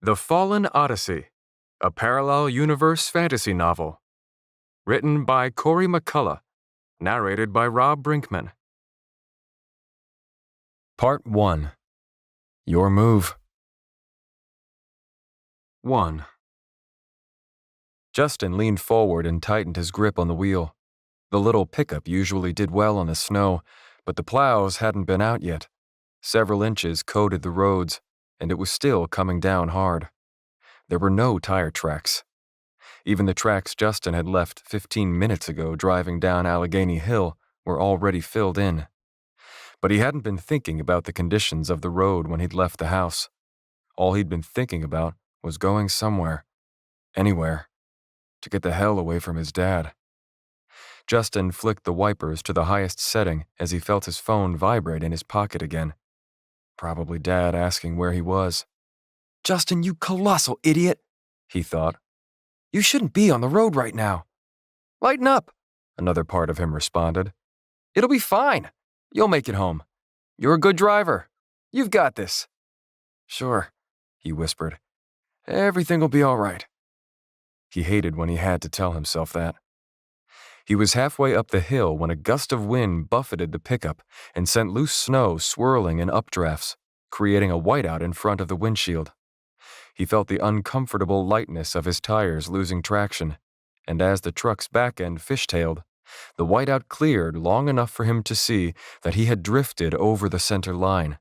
The Fallen Odyssey, a parallel universe fantasy novel. Written by Corey McCullough. Narrated by Rob Brinkman. Part 1. Your Move. 1. Justin leaned forward and tightened his grip on the wheel. The little pickup usually did well on the snow, but the plows hadn't been out yet. Several inches coated the roads, and it was still coming down hard. There were no tire tracks. Even the tracks Justin had left 15 minutes ago driving down Allegheny Hill were already filled in. But he hadn't been thinking about the conditions of the road when he'd left the house. All he'd been thinking about was going somewhere, anywhere, to get the hell away from his dad. Justin flicked the wipers to the highest setting as he felt his phone vibrate in his pocket again. Probably Dad asking where he was. "Justin, you colossal idiot," he thought. "You shouldn't be on the road right now." "Lighten up," another part of him responded. "It'll be fine. You'll make it home. You're a good driver. You've got this." "Sure," he whispered. "Everything will be all right." He hated when he had to tell himself that. He was halfway up the hill when a gust of wind buffeted the pickup and sent loose snow swirling in updrafts, creating a whiteout in front of the windshield. He felt the uncomfortable lightness of his tires losing traction, and as the truck's back end fishtailed, the whiteout cleared long enough for him to see that he had drifted over the center line.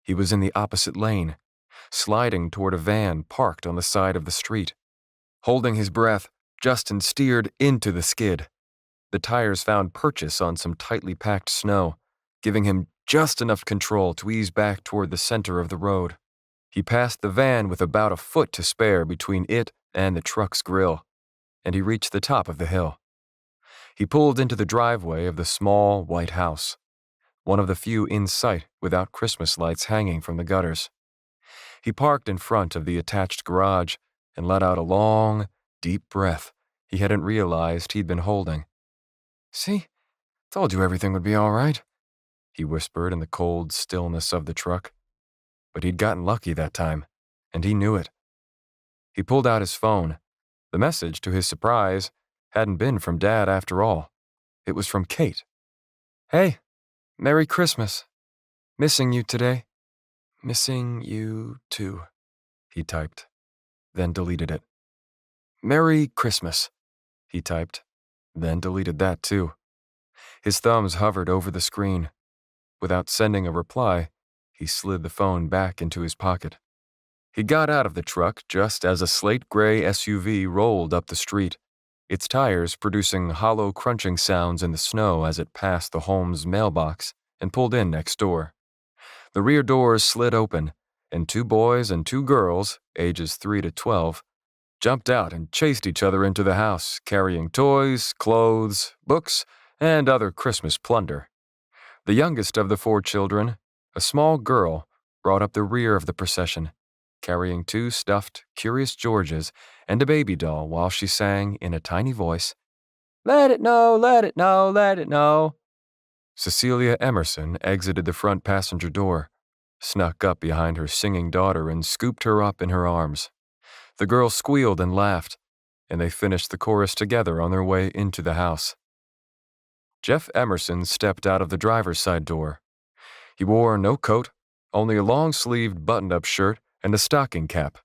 He was in the opposite lane, sliding toward a van parked on the side of the street. Holding his breath, Justin steered into the skid. The tires found purchase on some tightly packed snow, giving him just enough control to ease back toward the center of the road. He passed the van with about a foot to spare between it and the truck's grill, and he reached the top of the hill. He pulled into the driveway of the small, white house, one of the few in sight without Christmas lights hanging from the gutters. He parked in front of the attached garage and let out a long, deep breath he hadn't realized he'd been holding. "See? Told you everything would be all right," he whispered in the cold stillness of the truck. But he'd gotten lucky that time, and he knew it. He pulled out his phone. The message, to his surprise, hadn't been from Dad after all. It was from Kate. "Hey, Merry Christmas. Missing you today. Missing you too," he typed, then deleted it. "Merry Christmas," he typed, then deleted that too. His thumbs hovered over the screen. Without sending a reply, he slid the phone back into his pocket. He got out of the truck just as a slate-gray SUV rolled up the street, its tires producing hollow crunching sounds in the snow as it passed the Holmes mailbox and pulled in next door. The rear doors slid open, and 2 boys and 2 girls, ages 3 to 12, jumped out and chased each other into the house, carrying toys, clothes, books, and other Christmas plunder. The youngest of the 4 children, a small girl, brought up the rear of the procession, carrying 2 stuffed Curious Georges and a baby doll while she sang in a tiny voice, "Let it know, let it know, let it know." Cecilia Emerson exited the front passenger door, snuck up behind her singing daughter and scooped her up in her arms. The girl squealed and laughed, and they finished the chorus together on their way into the house. Jeff Emerson stepped out of the driver's side door. He wore no coat, only a long-sleeved buttoned-up shirt and a stocking cap.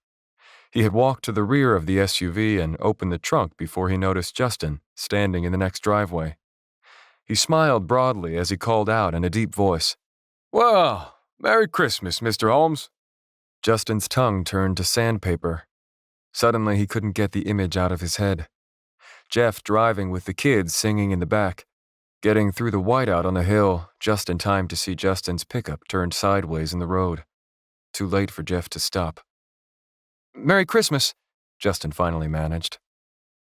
He had walked to the rear of the SUV and opened the trunk before he noticed Justin standing in the next driveway. He smiled broadly as he called out in a deep voice, "Well, Merry Christmas, Mr. Holmes." Justin's tongue turned to sandpaper. Suddenly he couldn't get the image out of his head. Jeff driving with the kids singing in the back, getting through the whiteout on the hill just in time to see Justin's pickup turned sideways in the road. Too late for Jeff to stop. "Merry Christmas," Justin finally managed.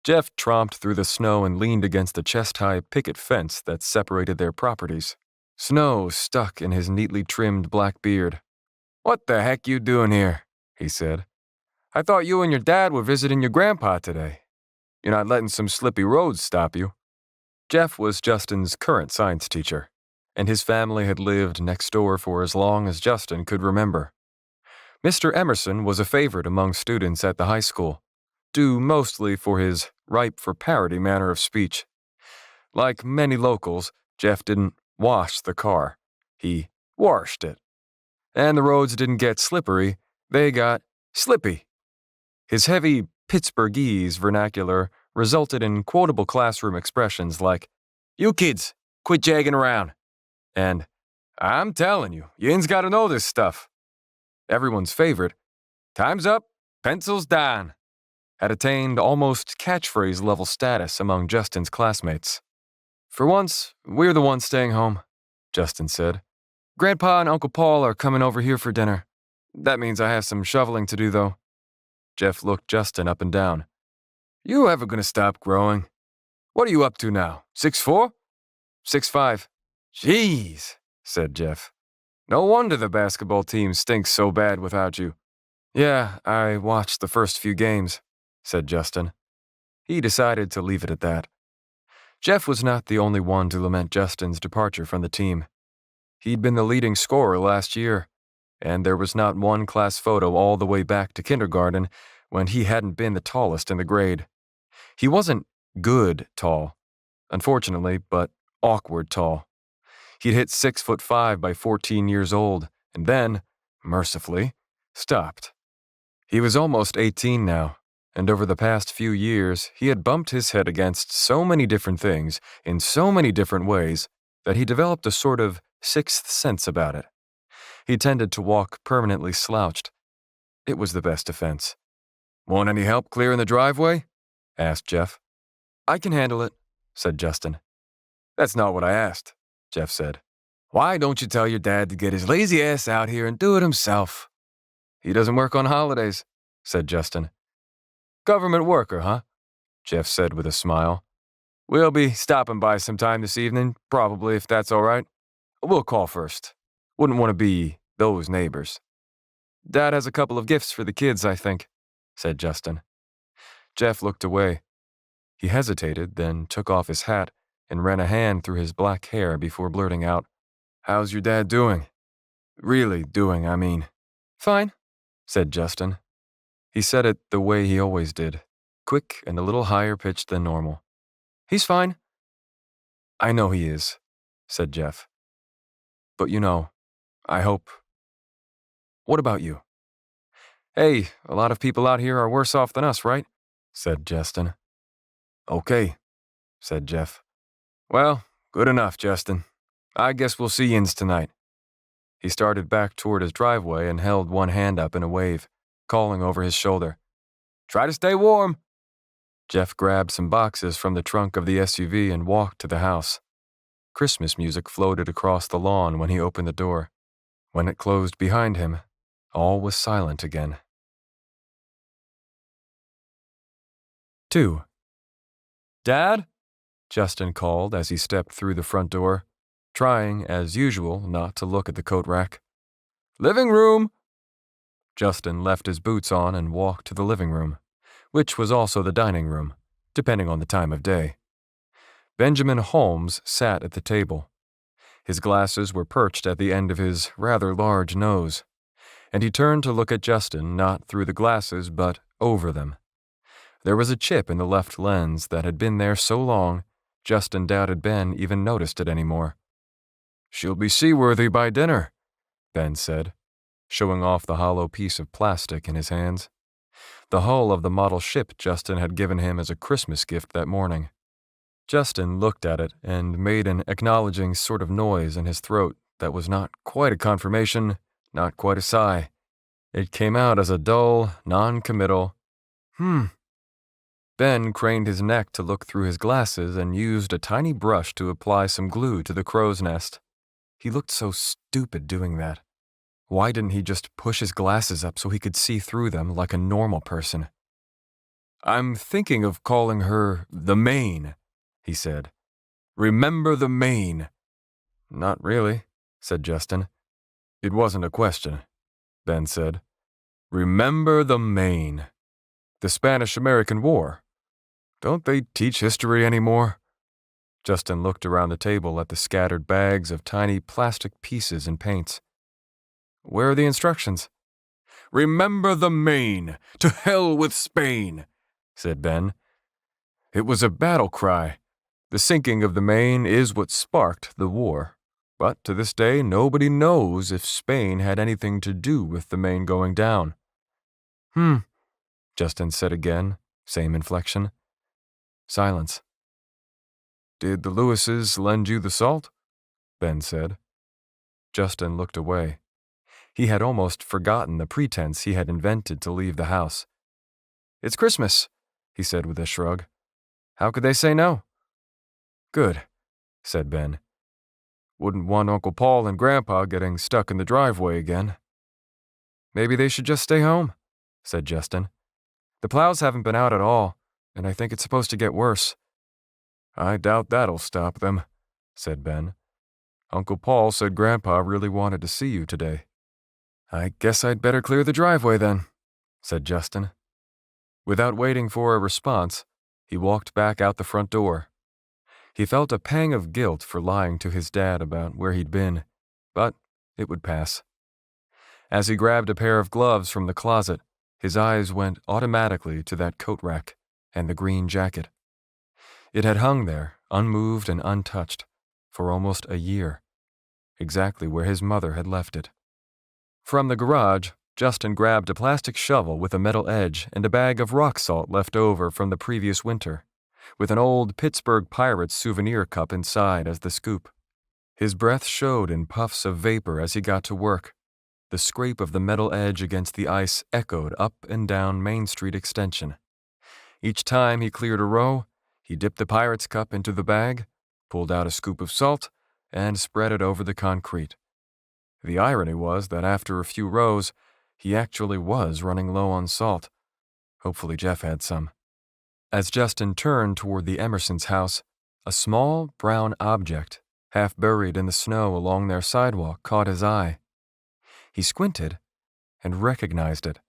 Jeff tromped through the snow and leaned against the chest-high picket fence that separated their properties. Snow stuck in his neatly trimmed black beard. "What the heck you doing here?" he said. "I thought you and your dad were visiting your grandpa today. You're not letting some slippy roads stop you." Jeff was Justin's current science teacher, and his family had lived next door for as long as Justin could remember. Mr. Emerson was a favorite among students at the high school, due mostly for his ripe-for-parody manner of speech. Like many locals, Jeff didn't wash the car. He washed it. And the roads didn't get slippery, they got slippy. His heavy Pittsburghese vernacular resulted in quotable classroom expressions like, "You kids, quit jagging around," and "I'm telling you, yin's gotta know this stuff." Everyone's favorite, "Time's up, pencils down," had attained almost catchphrase-level status among Justin's classmates. "For once, we're the ones staying home," Justin said. "Grandpa and Uncle Paul are coming over here for dinner. That means I have some shoveling to do, though." Jeff looked Justin up and down. "You ever gonna stop growing? What are you up to now, 6'4"? 6'5". "Jeez," said Jeff. "No wonder the basketball team stinks so bad without you." "Yeah, I watched the first few games," said Justin. He decided to leave it at that. Jeff was not the only one to lament Justin's departure from the team. He'd been the leading scorer last year, and there was not one class photo all the way back to kindergarten when he hadn't been the tallest in the grade. He wasn't good tall, unfortunately, but awkward tall. He'd hit 6'5" by 14 years old, and then, mercifully, stopped. He was almost 18 now, and over the past few years, he had bumped his head against so many different things in so many different ways that he developed a sort of sixth sense about it. He tended to walk permanently slouched. It was the best defense. "Want any help clearing the driveway?" asked Jeff. "I can handle it," said Justin. "That's not what I asked," Jeff said. "Why don't you tell your dad to get his lazy ass out here and do it himself?" "He doesn't work on holidays," said Justin. "Government worker, huh?" Jeff said with a smile. "We'll be stopping by sometime this evening, probably, if that's all right. We'll call first. Wouldn't want to be those neighbors." "Dad has a couple of gifts for the kids, I think," said Justin. Jeff looked away. He hesitated, then took off his hat and ran a hand through his black hair before blurting out, "How's your dad doing? Really doing, I mean." "Fine," said Justin. He said it the way he always did, quick and a little higher pitched than normal. "He's fine." "I know he is," said Jeff. "But I hope. What about you?" "Hey, a lot of people out here are worse off than us, right?" said Justin. "Okay," said Jeff. "Well, good enough, Justin. I guess we'll see yins tonight." He started back toward his driveway and held one hand up in a wave, calling over his shoulder, "Try to stay warm." Jeff grabbed some boxes from the trunk of the SUV and walked to the house. Christmas music floated across the lawn when he opened the door. When it closed behind him, all was silent again. 2. "Dad?" Justin called as he stepped through the front door, trying, as usual, not to look at the coat rack. "Living room." Justin left his boots on and walked to the living room, which was also the dining room, depending on the time of day. Benjamin Holmes sat at the table. His glasses were perched at the end of his rather large nose, and he turned to look at Justin not through the glasses but over them. There was a chip in the left lens that had been there so long, Justin doubted Ben even noticed it anymore. "She'll be seaworthy by dinner," Ben said, showing off the hollow piece of plastic in his hands. The hull of the model ship Justin had given him as a Christmas gift that morning. Justin looked at it and made an acknowledging sort of noise in his throat that was not quite a confirmation, not quite a sigh. It came out as a dull, non-committal, Ben craned his neck to look through his glasses and used a tiny brush to apply some glue to the crow's nest. He looked so stupid doing that. Why didn't he just push his glasses up so he could see through them like a normal person? "I'm thinking of calling her the Maine," he said. "Remember the Maine." "Not really," said Justin. "It wasn't a question," Ben said. "Remember the Maine. The Spanish-American War. Don't they teach history anymore?" Justin looked around the table at the scattered bags of tiny plastic pieces and paints. "Where are the instructions?" Remember the Maine! To hell with Spain! Said Ben. It was a battle cry. The sinking of the Maine is what sparked the war. But to this day, nobody knows if Spain had anything to do with the Maine going down. Justin said again, same inflection. Silence. Did the Lewises lend you the salt? Ben said. Justin looked away. He had almost forgotten the pretense he had invented to leave the house. It's Christmas, he said with a shrug. How could they say no? Good, said Ben. Wouldn't want Uncle Paul and Grandpa getting stuck in the driveway again. Maybe they should just stay home, said Justin. The plows haven't been out at all, and I think it's supposed to get worse. I doubt that'll stop them, said Ben. Uncle Paul said Grandpa really wanted to see you today. I guess I'd better clear the driveway then, said Justin. Without waiting for a response, he walked back out the front door. He felt a pang of guilt for lying to his dad about where he'd been, but it would pass. As he grabbed a pair of gloves from the closet, his eyes went automatically to that coat rack and the green jacket. It had hung there, unmoved and untouched, for almost a year, exactly where his mother had left it. From the garage, Justin grabbed a plastic shovel with a metal edge and a bag of rock salt left over from the previous winter, with an old Pittsburgh Pirates souvenir cup inside as the scoop. His breath showed in puffs of vapor as he got to work. The scrape of the metal edge against the ice echoed up and down Main Street Extension. Each time he cleared a row, he dipped the Pirates cup into the bag, pulled out a scoop of salt, and spread it over the concrete. The irony was that after a few rows, he actually was running low on salt. Hopefully Jeff had some. As Justin turned toward the Emersons' house, a small brown object, half buried in the snow along their sidewalk, caught his eye. He squinted and recognized it.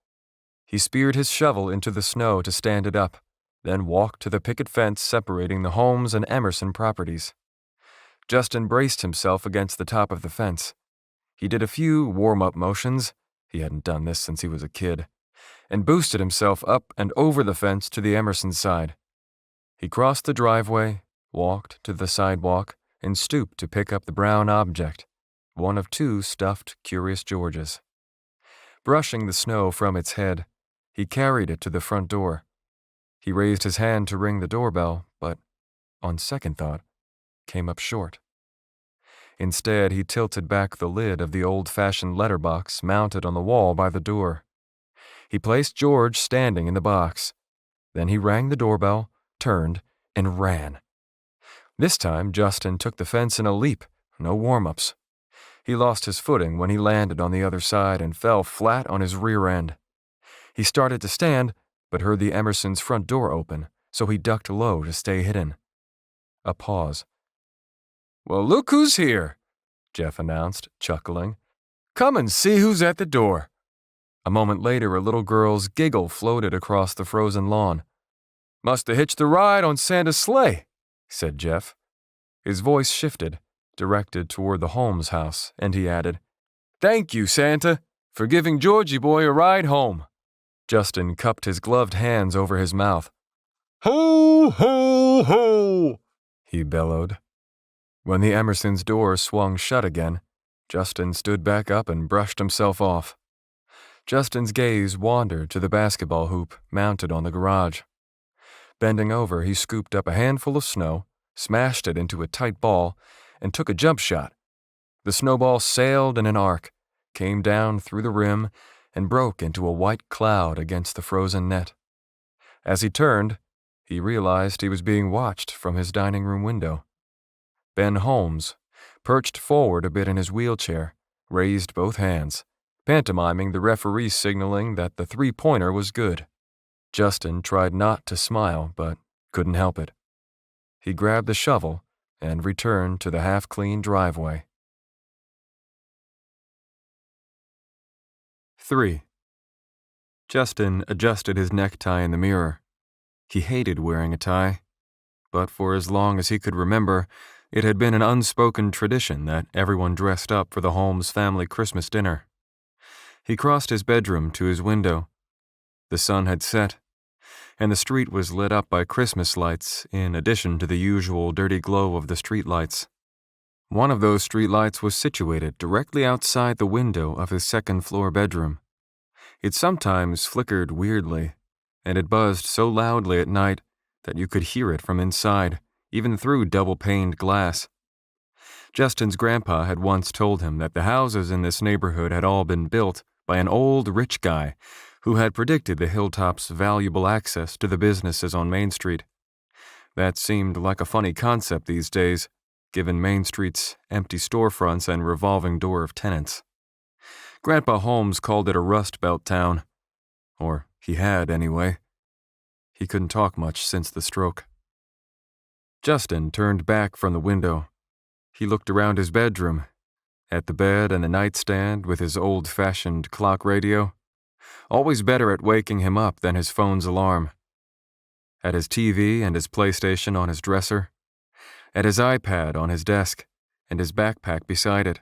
He speared his shovel into the snow to stand it up, then walked to the picket fence separating the Holmes and Emerson properties. Justin braced himself against the top of the fence. He did a few warm-up motions, he hadn't done this since he was a kid, and boosted himself up and over the fence to the Emerson side. He crossed the driveway, walked to the sidewalk, and stooped to pick up the brown object, one of two stuffed Curious Georges. Brushing the snow from its head, he carried it to the front door. He raised his hand to ring the doorbell, but, on second thought, came up short. Instead, he tilted back the lid of the old-fashioned letterbox mounted on the wall by the door. He placed George standing in the box. Then he rang the doorbell, turned, and ran. This time, Justin took the fence in a leap, no warm-ups. He lost his footing when he landed on the other side and fell flat on his rear end. He started to stand, but heard the Emersons' front door open, so he ducked low to stay hidden. A pause. Well, look who's here, Jeff announced, chuckling. Come and see who's at the door. A moment later, a little girl's giggle floated across the frozen lawn. Must have hitched a ride on Santa's sleigh, said Jeff. His voice shifted, directed toward the Holmes house, and he added, Thank you, Santa, for giving Georgie boy a ride home. Justin cupped his gloved hands over his mouth. Ho, ho, ho, he bellowed. When the Emersons' door swung shut again, Justin stood back up and brushed himself off. Justin's gaze wandered to the basketball hoop mounted on the garage. Bending over, he scooped up a handful of snow, smashed it into a tight ball, and took a jump shot. The snowball sailed in an arc, came down through the rim, and broke into a white cloud against the frozen net. As he turned, he realized he was being watched from his dining room window. Ben Holmes, perched forward a bit in his wheelchair, raised both hands, pantomiming the referee signaling that the three-pointer was good. Justin tried not to smile, but couldn't help it. He grabbed the shovel and returned to the half-clean driveway. 3. Justin adjusted his necktie in the mirror. He hated wearing a tie, but for as long as he could remember, it had been an unspoken tradition that everyone dressed up for the Holmes family Christmas dinner. He crossed his bedroom to his window. The sun had set, and the street was lit up by Christmas lights in addition to the usual dirty glow of the streetlights. One of those streetlights was situated directly outside the window of his second-floor bedroom. It sometimes flickered weirdly, and it buzzed so loudly at night that you could hear it from inside, even through double-paned glass. Justin's grandpa had once told him that the houses in this neighborhood had all been built by an old rich guy who had predicted the Hilltop's valuable access to the businesses on Main Street. That seemed like a funny concept these days, given Main Street's empty storefronts and revolving door of tenants. Grandpa Holmes called it a Rust Belt town. Or he had, anyway. He couldn't talk much since the stroke. Justin turned back from the window. He looked around his bedroom, at the bed and the nightstand with his old-fashioned clock radio, always better at waking him up than his phone's alarm, at his TV and his PlayStation on his dresser, at his iPad on his desk and his backpack beside it,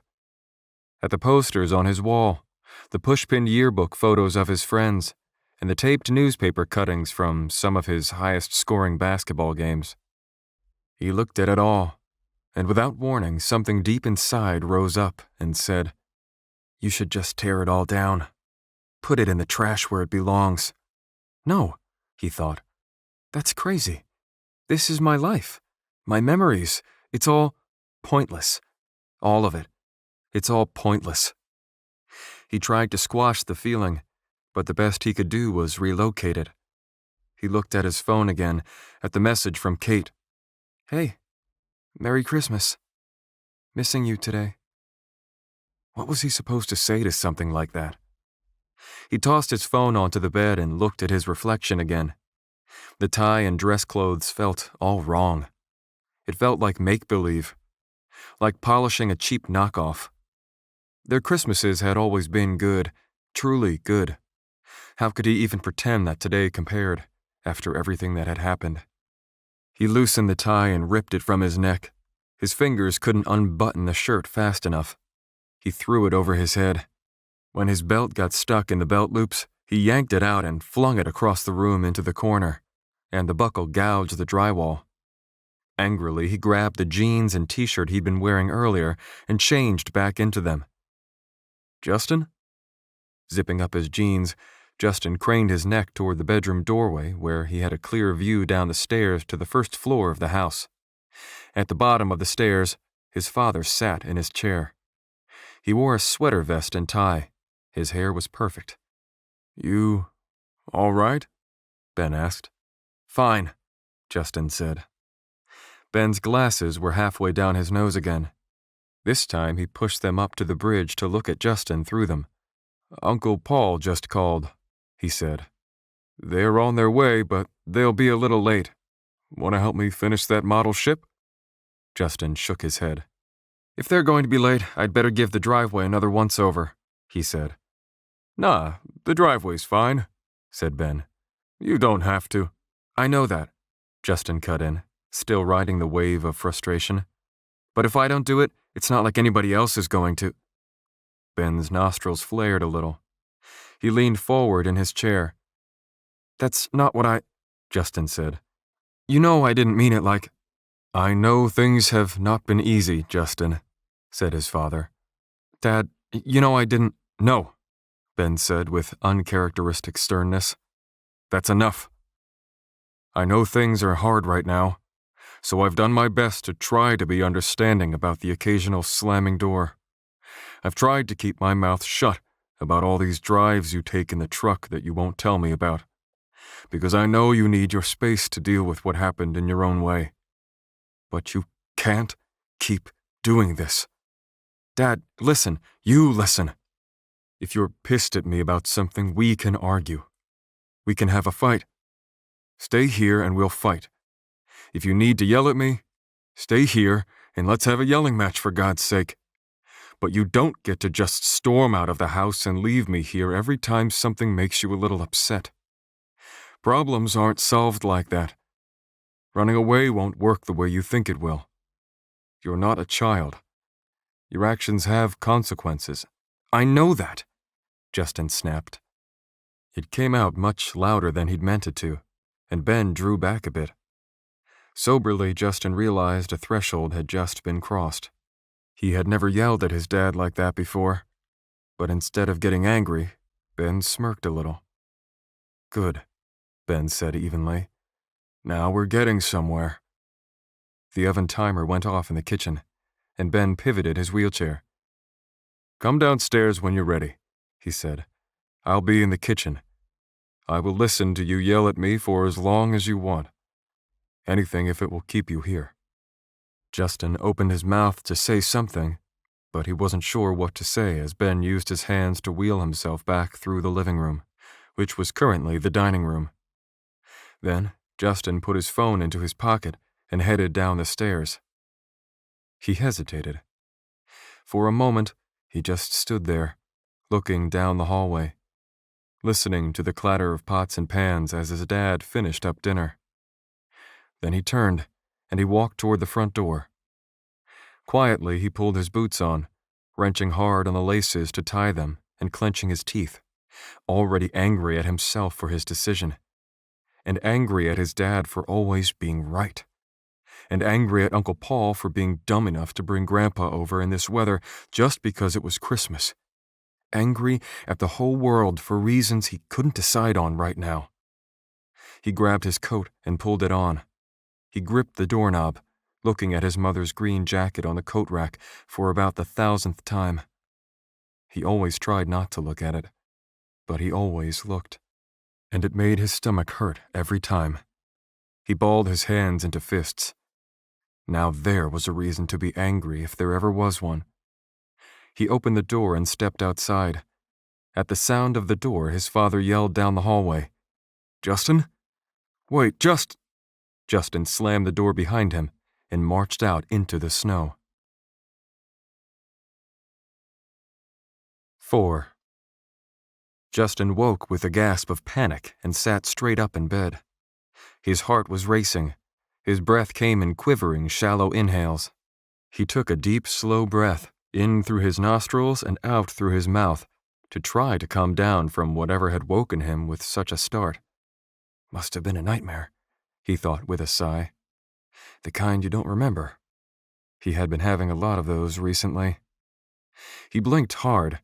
at the posters on his wall, the push-pinned yearbook photos of his friends, and the taped newspaper cuttings from some of his highest-scoring basketball games. He looked at it all, and without warning, something deep inside rose up and said, "You should just tear it all down. Put it in the trash where it belongs." No, he thought. That's crazy. This is my life. My memories. It's all pointless. All of it. It's all pointless. He tried to squash the feeling, but the best he could do was relocate it. He looked at his phone again, at the message from Kate. "Hey, Merry Christmas. Missing you today." What was he supposed to say to something like that? He tossed his phone onto the bed and looked at his reflection again. The tie and dress clothes felt all wrong. It felt like make-believe, like polishing a cheap knockoff. Their Christmases had always been good, truly good. How could he even pretend that today compared, after everything that had happened? He loosened the tie and ripped it from his neck. His fingers couldn't unbutton the shirt fast enough. He threw it over his head. When his belt got stuck in the belt loops, he yanked it out and flung it across the room into the corner, and the buckle gouged the drywall. Angrily, he grabbed the jeans and t-shirt he'd been wearing earlier and changed back into them. "Justin?" Zipping up his jeans, Justin craned his neck toward the bedroom doorway where he had a clear view down the stairs to the first floor of the house. At the bottom of the stairs, his father sat in his chair. He wore a sweater vest and tie. His hair was perfect. "You all right?" Ben asked. "Fine," Justin said. Ben's glasses were halfway down his nose again. This time he pushed them up to the bridge to look at Justin through them. "Uncle Paul just called," he said. "They're on their way, but they'll be a little late. Want to help me finish that model ship?" Justin shook his head. "If they're going to be late, I'd better give the driveway another once-over," he said. "Nah, the driveway's fine," said Ben. "You don't have to." "I know that," Justin cut in, still riding the wave of frustration. "But if I don't do it, it's not like anybody else is going to." Ben's nostrils flared a little. He leaned forward in his chair. "That's not what Justin said. "You know I didn't mean it like—" "I know things have not been easy, Justin," said his father. "Dad, you know I didn't—" "No," Ben said with uncharacteristic sternness. "That's enough. I know things are hard right now, so I've done my best to try to be understanding about the occasional slamming door. I've tried to keep my mouth shut about all these drives you take in the truck that you won't tell me about, because I know you need your space to deal with what happened in your own way. But you can't keep doing this. Dad, listen. You listen. If you're pissed at me about something, we can argue. We can have a fight. Stay here and we'll fight. If you need to yell at me, stay here and let's have a yelling match for God's sake. But you don't get to just storm out of the house and leave me here every time something makes you a little upset. Problems aren't solved like that. Running away won't work the way you think it will. You're not a child. Your actions have consequences. I know that. Justin snapped. It came out much louder than he'd meant it to, and Ben drew back a bit. Soberly, Justin realized a threshold had just been crossed. He had never yelled at his dad like that before, but instead of getting angry, Ben smirked a little. Good, Ben said evenly. Now we're getting somewhere. The oven timer went off in the kitchen, and Ben pivoted his wheelchair. Come downstairs when you're ready, he said. I'll be in the kitchen. I will listen to you yell at me for as long as you want. Anything if it will keep you here. Justin opened his mouth to say something, but he wasn't sure what to say as Ben used his hands to wheel himself back through the living room, which was currently the dining room. Then, Justin put his phone into his pocket and headed down the stairs. He hesitated. For a moment, he just stood there, looking down the hallway, listening to the clatter of pots and pans as his dad finished up dinner. Then he turned, and he walked toward the front door. Quietly, he pulled his boots on, wrenching hard on the laces to tie them and clenching his teeth, already angry at himself for his decision, and angry at his dad for always being right, and angry at Uncle Paul for being dumb enough to bring Grandpa over in this weather just because it was Christmas, angry at the whole world for reasons he couldn't decide on right now. He grabbed his coat and pulled it on. He gripped the doorknob, looking at his mother's green jacket on the coat rack for about the 1,000th time. He always tried not to look at it, but he always looked, and it made his stomach hurt every time. He balled his hands into fists. Now there was a reason to be angry if there ever was one. He opened the door and stepped outside. At the sound of the door, his father yelled down the hallway, "Justin? Wait, Justin slammed the door behind him and marched out into the snow. 4. Justin woke with a gasp of panic and sat straight up in bed. His heart was racing. His breath came in quivering, shallow inhales. He took a deep, slow breath, in through his nostrils and out through his mouth, to try to calm down from whatever had woken him with such a start. Must have been a nightmare, he thought with a sigh. The kind you don't remember. He had been having a lot of those recently. He blinked hard,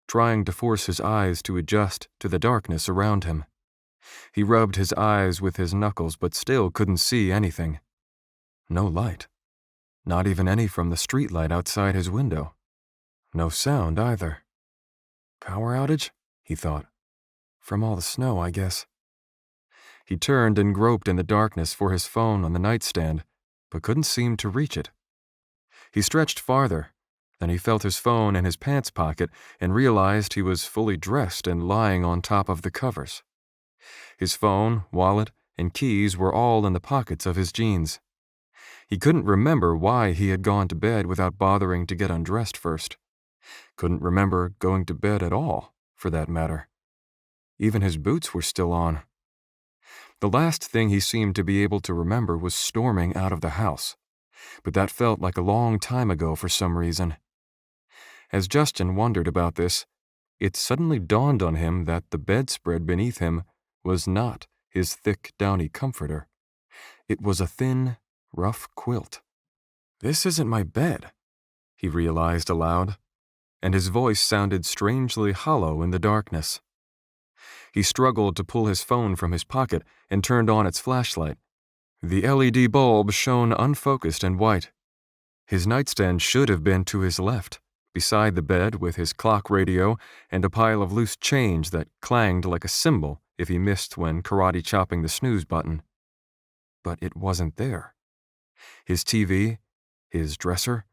trying to force his eyes to adjust to the darkness around him. He rubbed his eyes with his knuckles but still couldn't see anything. No light. Not even any from the street light outside his window. No sound either. Power outage? He thought. From all the snow, I guess. He turned and groped in the darkness for his phone on the nightstand, but couldn't seem to reach it. He stretched farther, then he felt his phone in his pants pocket and realized he was fully dressed and lying on top of the covers. His phone, wallet, and keys were all in the pockets of his jeans. He couldn't remember why he had gone to bed without bothering to get undressed first. Couldn't remember going to bed at all, for that matter. Even his boots were still on. The last thing he seemed to be able to remember was storming out of the house, but that felt like a long time ago for some reason. As Justin wondered about this, it suddenly dawned on him that the bedspread beneath him was not his thick, downy comforter. It was a thin, rough quilt. This isn't my bed, he realized aloud, and his voice sounded strangely hollow in the darkness. He struggled to pull his phone from his pocket and turned on its flashlight. The LED bulb shone unfocused and white. His nightstand should have been to his left, beside the bed with his clock radio and a pile of loose change that clanged like a cymbal if he missed when karate chopping the snooze button. But it wasn't there. His TV, his dresser,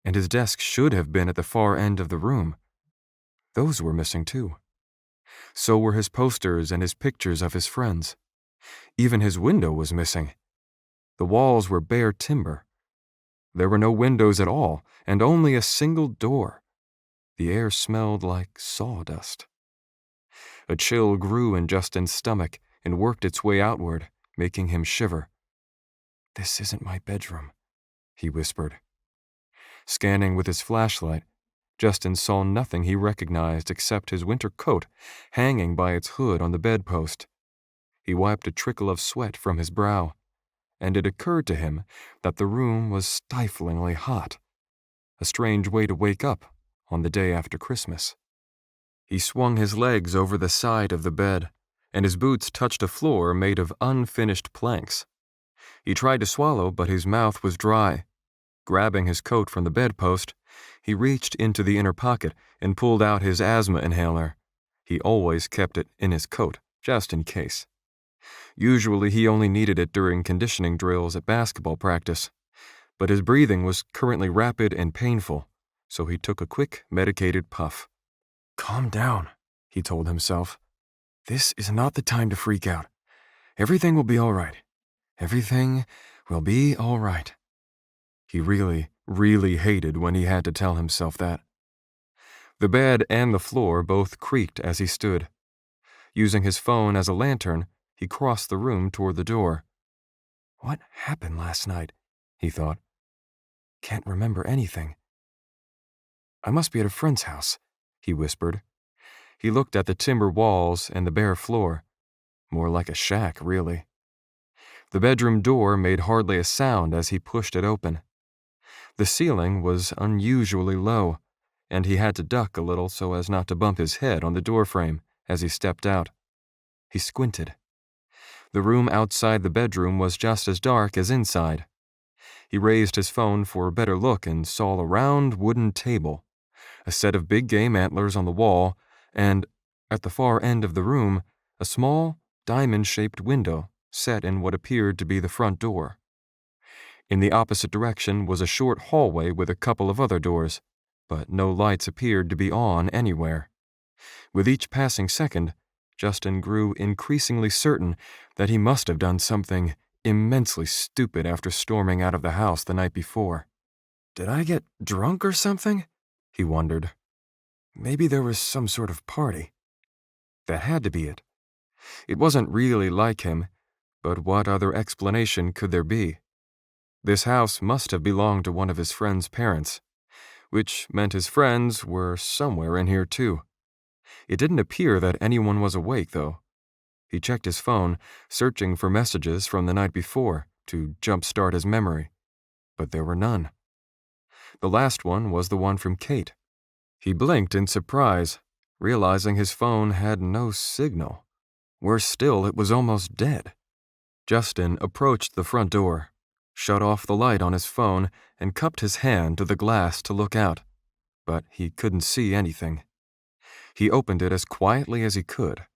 and his desk should have been at the far end of the room. Those were missing too. So were his posters and his pictures of his friends. Even his window was missing. The walls were bare timber. There were no windows at all, and only a single door. The air smelled like sawdust. A chill grew in Justin's stomach and worked its way outward, making him shiver. "This isn't my bedroom," he whispered. Scanning with his flashlight, Justin saw nothing he recognized except his winter coat hanging by its hood on the bedpost. He wiped a trickle of sweat from his brow, and it occurred to him that the room was stiflingly hot. A strange way to wake up on the day after Christmas. He swung his legs over the side of the bed, and his boots touched a floor made of unfinished planks. He tried to swallow, but his mouth was dry. Grabbing his coat from the bedpost, he reached into the inner pocket and pulled out his asthma inhaler. He always kept it in his coat, just in case. Usually he only needed it during conditioning drills at basketball practice, but his breathing was currently rapid and painful, so he took a quick, medicated puff. "Calm down," he told himself. "This is not the time to freak out. Everything will be all right. Everything will be all right." He really, really hated when he had to tell himself that. The bed and the floor both creaked as he stood. Using his phone as a lantern, he crossed the room toward the door. "What happened last night?" he thought. "Can't remember anything." "I must be at a friend's house," he whispered. He looked at the timber walls and the bare floor. More like a shack, really. The bedroom door made hardly a sound as he pushed it open. The ceiling was unusually low, and he had to duck a little so as not to bump his head on the doorframe as he stepped out. He squinted. The room outside the bedroom was just as dark as inside. He raised his phone for a better look and saw a round wooden table, a set of big game antlers on the wall, and, at the far end of the room, a small, diamond-shaped window set in what appeared to be the front door. In the opposite direction was a short hallway with a couple of other doors, but no lights appeared to be on anywhere. With each passing second, Justin grew increasingly certain that he must have done something immensely stupid after storming out of the house the night before. "Did I get drunk or something?" he wondered. "Maybe there was some sort of party." That had to be it. It wasn't really like him, but what other explanation could there be? This house must have belonged to one of his friend's parents, which meant his friends were somewhere in here too. It didn't appear that anyone was awake, though. He checked his phone, searching for messages from the night before to jumpstart his memory, but there were none. The last one was the one from Kate. He blinked in surprise, realizing his phone had no signal. Worse still, it was almost dead. Justin approached the front door, shut off the light on his phone, and cupped his hand to the glass to look out, but he couldn't see anything. He opened it as quietly as he could.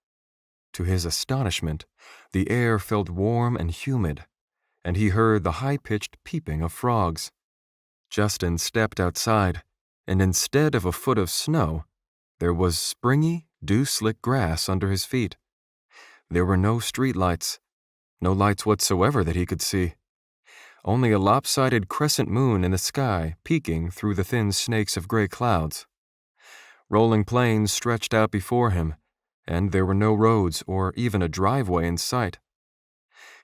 To his astonishment, the air felt warm and humid, and he heard the high-pitched peeping of frogs. Justin stepped outside, and instead of a foot of snow, there was springy, dew-slick grass under his feet. There were no streetlights, no lights whatsoever that he could see. Only a lopsided crescent moon in the sky peeking through the thin snakes of gray clouds. Rolling plains stretched out before him, and there were no roads or even a driveway in sight.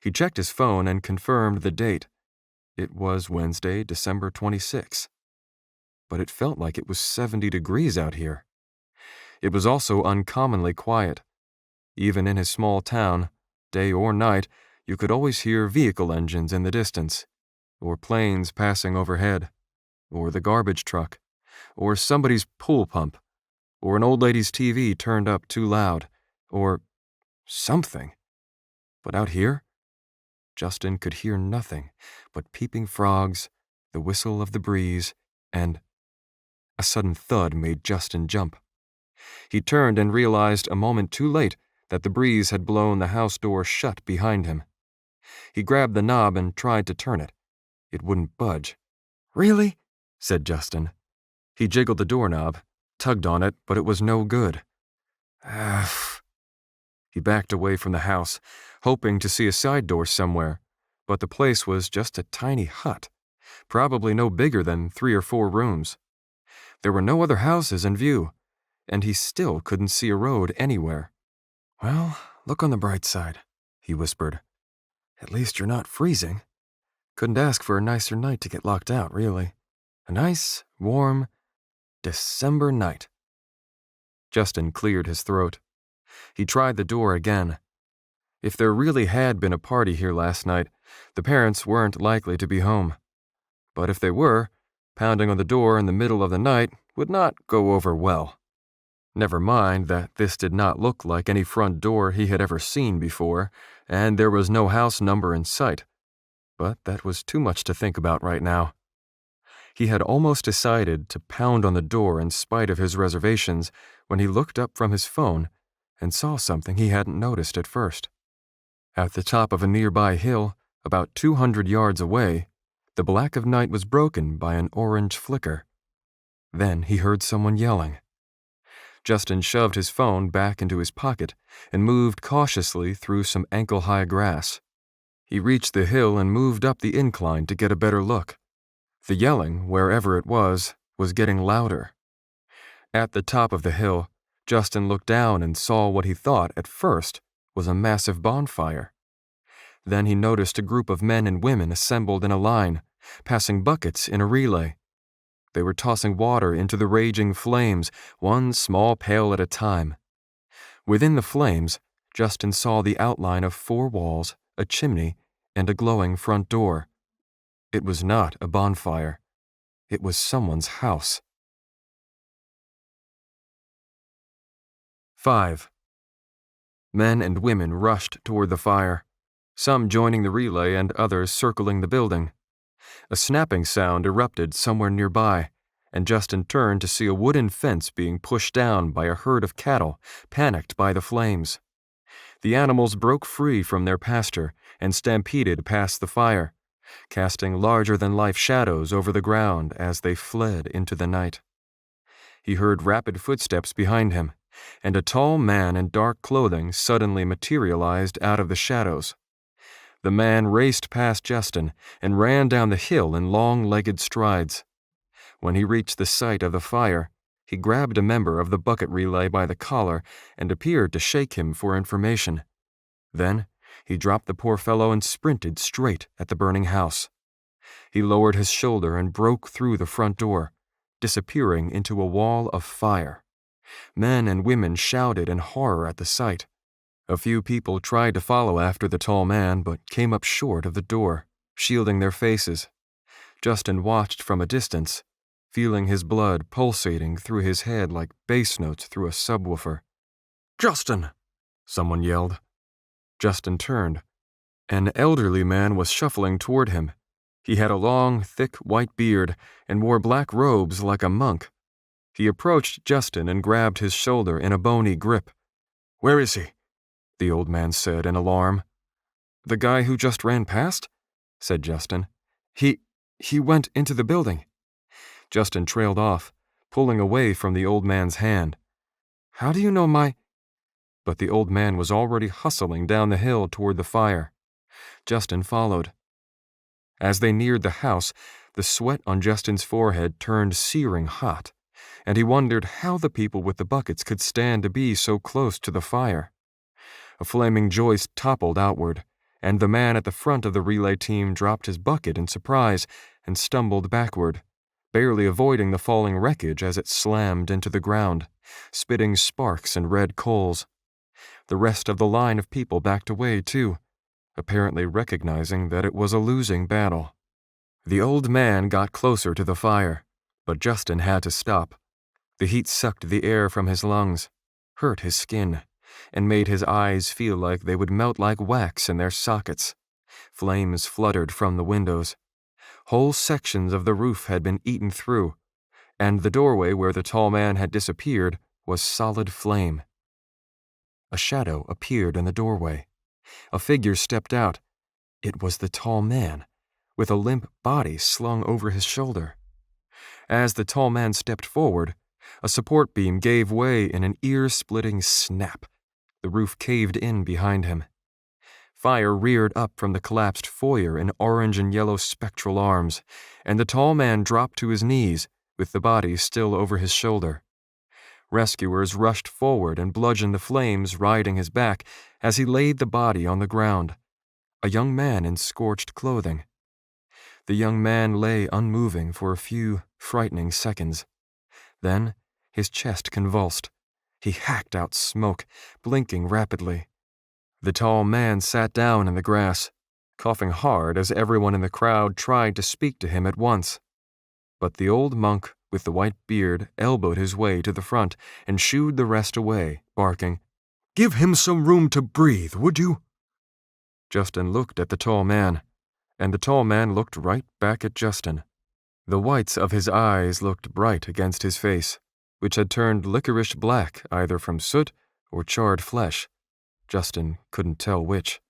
He checked his phone and confirmed the date. It was Wednesday, December 26. But it felt like it was 70 degrees out here. It was also uncommonly quiet. Even in his small town, day or night, you could always hear vehicle engines in the distance, or planes passing overhead, or the garbage truck, or somebody's pool pump, or an old lady's TV turned up too loud, or something. But out here, Justin could hear nothing but peeping frogs, the whistle of the breeze, and a sudden thud made Justin jump. He turned and realized a moment too late that the breeze had blown the house door shut behind him. He grabbed the knob and tried to turn it. It wouldn't budge. "Really?" said Justin. He jiggled the doorknob, tugged on it, but it was no good. He backed away from the house, hoping to see a side door somewhere, but the place was just a tiny hut, probably no bigger than 3 or 4 rooms. There were no other houses in view, and he still couldn't see a road anywhere. "Well, look on the bright side," he whispered. "At least you're not freezing. Couldn't ask for a nicer night to get locked out, really. A nice, warm, December night. Justin cleared his throat. He tried the door again. If there really had been a party here last night, the parents weren't likely to be home. But if they were, pounding on the door in the middle of the night would not go over well. Never mind that this did not look like any front door he had ever seen before, and there was no house number in sight. But that was too much to think about right now. He had almost decided to pound on the door in spite of his reservations when he looked up from his phone and saw something he hadn't noticed at first. At the top of a nearby hill, about 200 yards away, the black of night was broken by an orange flicker. Then he heard someone yelling. Justin shoved his phone back into his pocket and moved cautiously through some ankle-high grass. He reached the hill and moved up the incline to get a better look. The yelling, wherever it was getting louder. At the top of the hill, Justin looked down and saw what he thought at first was a massive bonfire. Then he noticed a group of men and women assembled in a line, passing buckets in a relay. They were tossing water into the raging flames, one small pail at a time. Within the flames, Justin saw the outline of 4 walls, a chimney, and a glowing front door. It was not a bonfire. It was someone's house. 5. Men and women rushed toward the fire, some joining the relay and others circling the building. A snapping sound erupted somewhere nearby, and Justin turned to see a wooden fence being pushed down by a herd of cattle, panicked by the flames. The animals broke free from their pasture and stampeded past the fire, casting larger-than-life shadows over the ground as they fled into the night. He heard rapid footsteps behind him, and a tall man in dark clothing suddenly materialized out of the shadows. The man raced past Justin and ran down the hill in long-legged strides. When he reached the site of the fire, he grabbed a member of the bucket relay by the collar and appeared to shake him for information. Then, he dropped the poor fellow and sprinted straight at the burning house. He lowered his shoulder and broke through the front door, disappearing into a wall of fire. Men and women shouted in horror at the sight. A few people tried to follow after the tall man, but came up short of the door, shielding their faces. Justin watched from a distance, feeling his blood pulsating through his head like bass notes through a subwoofer. "Justin!" someone yelled. Justin turned. An elderly man was shuffling toward him. He had a long, thick white beard and wore black robes like a monk. He approached Justin and grabbed his shoulder in a bony grip. "Where is he?" the old man said in alarm. "The guy who just ran past?" said Justin. He went into the building." Justin trailed off, pulling away from the old man's hand. "How do you know my—" But the old man was already hustling down the hill toward the fire. Justin followed. As they neared the house, the sweat on Justin's forehead turned searing hot, and he wondered how the people with the buckets could stand to be so close to the fire. A flaming joist toppled outward, and the man at the front of the relay team dropped his bucket in surprise and stumbled backward, barely avoiding the falling wreckage as it slammed into the ground, spitting sparks and red coals. The rest of the line of people backed away, too, apparently recognizing that it was a losing battle. The old man got closer to the fire, but Justin had to stop. The heat sucked the air from his lungs, hurt his skin, and made his eyes feel like they would melt like wax in their sockets. Flames fluttered from the windows. Whole sections of the roof had been eaten through, and the doorway where the tall man had disappeared was solid flame. A shadow appeared in the doorway. A figure stepped out. It was the tall man, with a limp body slung over his shoulder. As the tall man stepped forward, a support beam gave way in an ear-splitting snap. The roof caved in behind him. Fire reared up from the collapsed foyer in orange and yellow spectral arms, and the tall man dropped to his knees, with the body still over his shoulder. Rescuers rushed forward and bludgeoned the flames riding his back as he laid the body on the ground, a young man in scorched clothing. The young man lay unmoving for a few frightening seconds. Then his chest convulsed. He hacked out smoke, blinking rapidly. The tall man sat down in the grass, coughing hard as everyone in the crowd tried to speak to him at once. But the old monk with the white beard elbowed his way to the front and shooed the rest away, barking, "Give him some room to breathe, would you?" Justin looked at the tall man, and the tall man looked right back at Justin. The whites of his eyes looked bright against his face, which had turned licorice black either from soot or charred flesh. Justin couldn't tell which.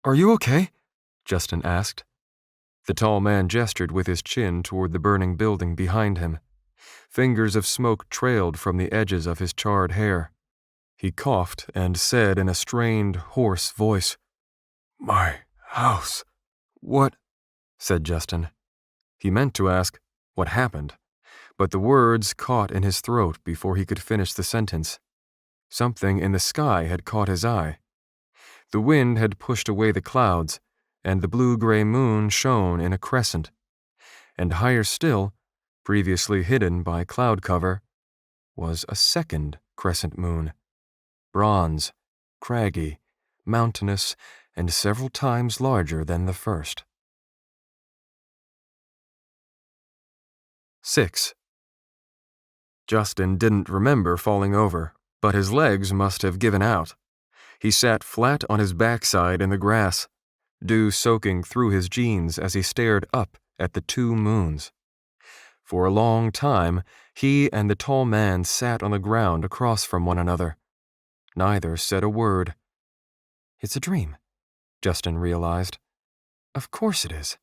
"Are you okay?" Justin asked. The tall man gestured with his chin toward the burning building behind him. Fingers of smoke trailed from the edges of his charred hair. He coughed and said in a strained, hoarse voice, "My house." "What?" said Justin. He meant to ask, "What happened?" but the words caught in his throat before he could finish the sentence. Something in the sky had caught his eye. The wind had pushed away the clouds, and the blue-gray moon shone in a crescent. And higher still, previously hidden by cloud cover, was a second crescent moon. Bronze, craggy, mountainous, and several times larger than the first. 6. Justin didn't remember falling over, but his legs must have given out. He sat flat on his backside in the grass, dew soaking through his jeans as he stared up at the two moons. For a long time, he and the tall man sat on the ground across from one another. Neither said a word. "It's a dream," Justin realized. "Of course it is."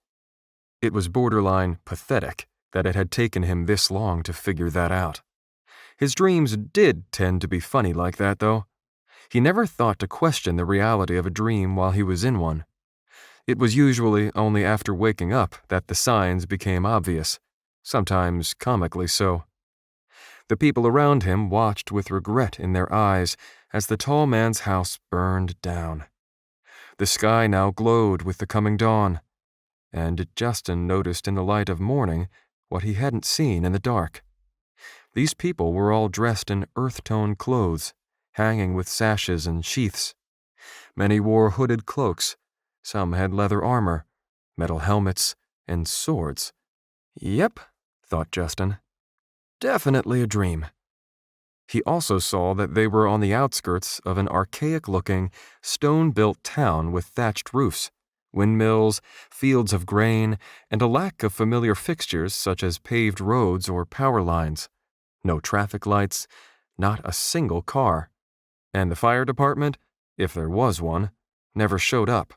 It was borderline pathetic that it had taken him this long to figure that out. His dreams did tend to be funny like that, though. He never thought to question the reality of a dream while he was in one. It was usually only after waking up that the signs became obvious, sometimes comically so. The people around him watched with regret in their eyes as the tall man's house burned down. The sky now glowed with the coming dawn, and Justin noticed in the light of morning what he hadn't seen in the dark. These people were all dressed in earth-tone clothes, hanging with sashes and sheaths. Many wore hooded cloaks. Some had leather armor, metal helmets, and swords. Yep, thought Justin. Definitely a dream. He also saw that they were on the outskirts of an archaic-looking, stone-built town with thatched roofs, windmills, fields of grain, and a lack of familiar fixtures such as paved roads or power lines. No traffic lights, not a single car. And the fire department, if there was one, never showed up.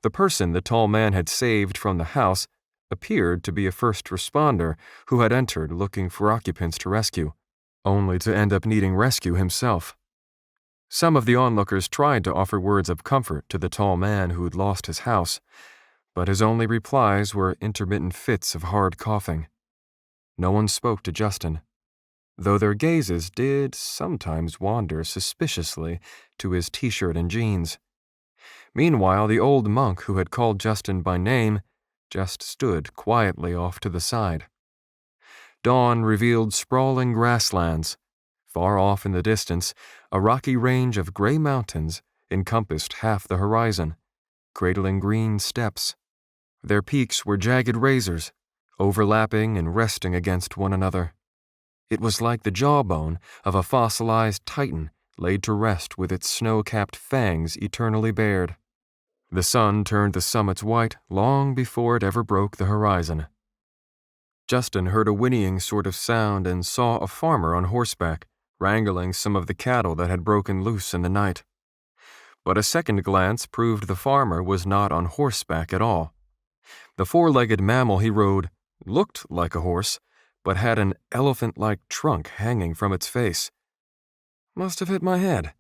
The person the tall man had saved from the house appeared to be a first responder who had entered looking for occupants to rescue, only to end up needing rescue himself. Some of the onlookers tried to offer words of comfort to the tall man who'd lost his house, but his only replies were intermittent fits of hard coughing. No one spoke to Justin, though their gazes did sometimes wander suspiciously to his t-shirt and jeans. Meanwhile, the old monk who had called Justin by name just stood quietly off to the side. Dawn revealed sprawling grasslands. Far off in the distance, a rocky range of gray mountains encompassed half the horizon, cradling green steppes. Their peaks were jagged razors, overlapping and resting against one another. It was like the jawbone of a fossilized titan laid to rest with its snow-capped fangs eternally bared. The sun turned the summits white long before it ever broke the horizon. Justin heard a whinnying sort of sound and saw a farmer on horseback, wrangling some of the cattle that had broken loose in the night. But a second glance proved the farmer was not on horseback at all. The four-legged mammal he rode looked like a horse, but had an elephant-like trunk hanging from its face. "Must have hit my head,"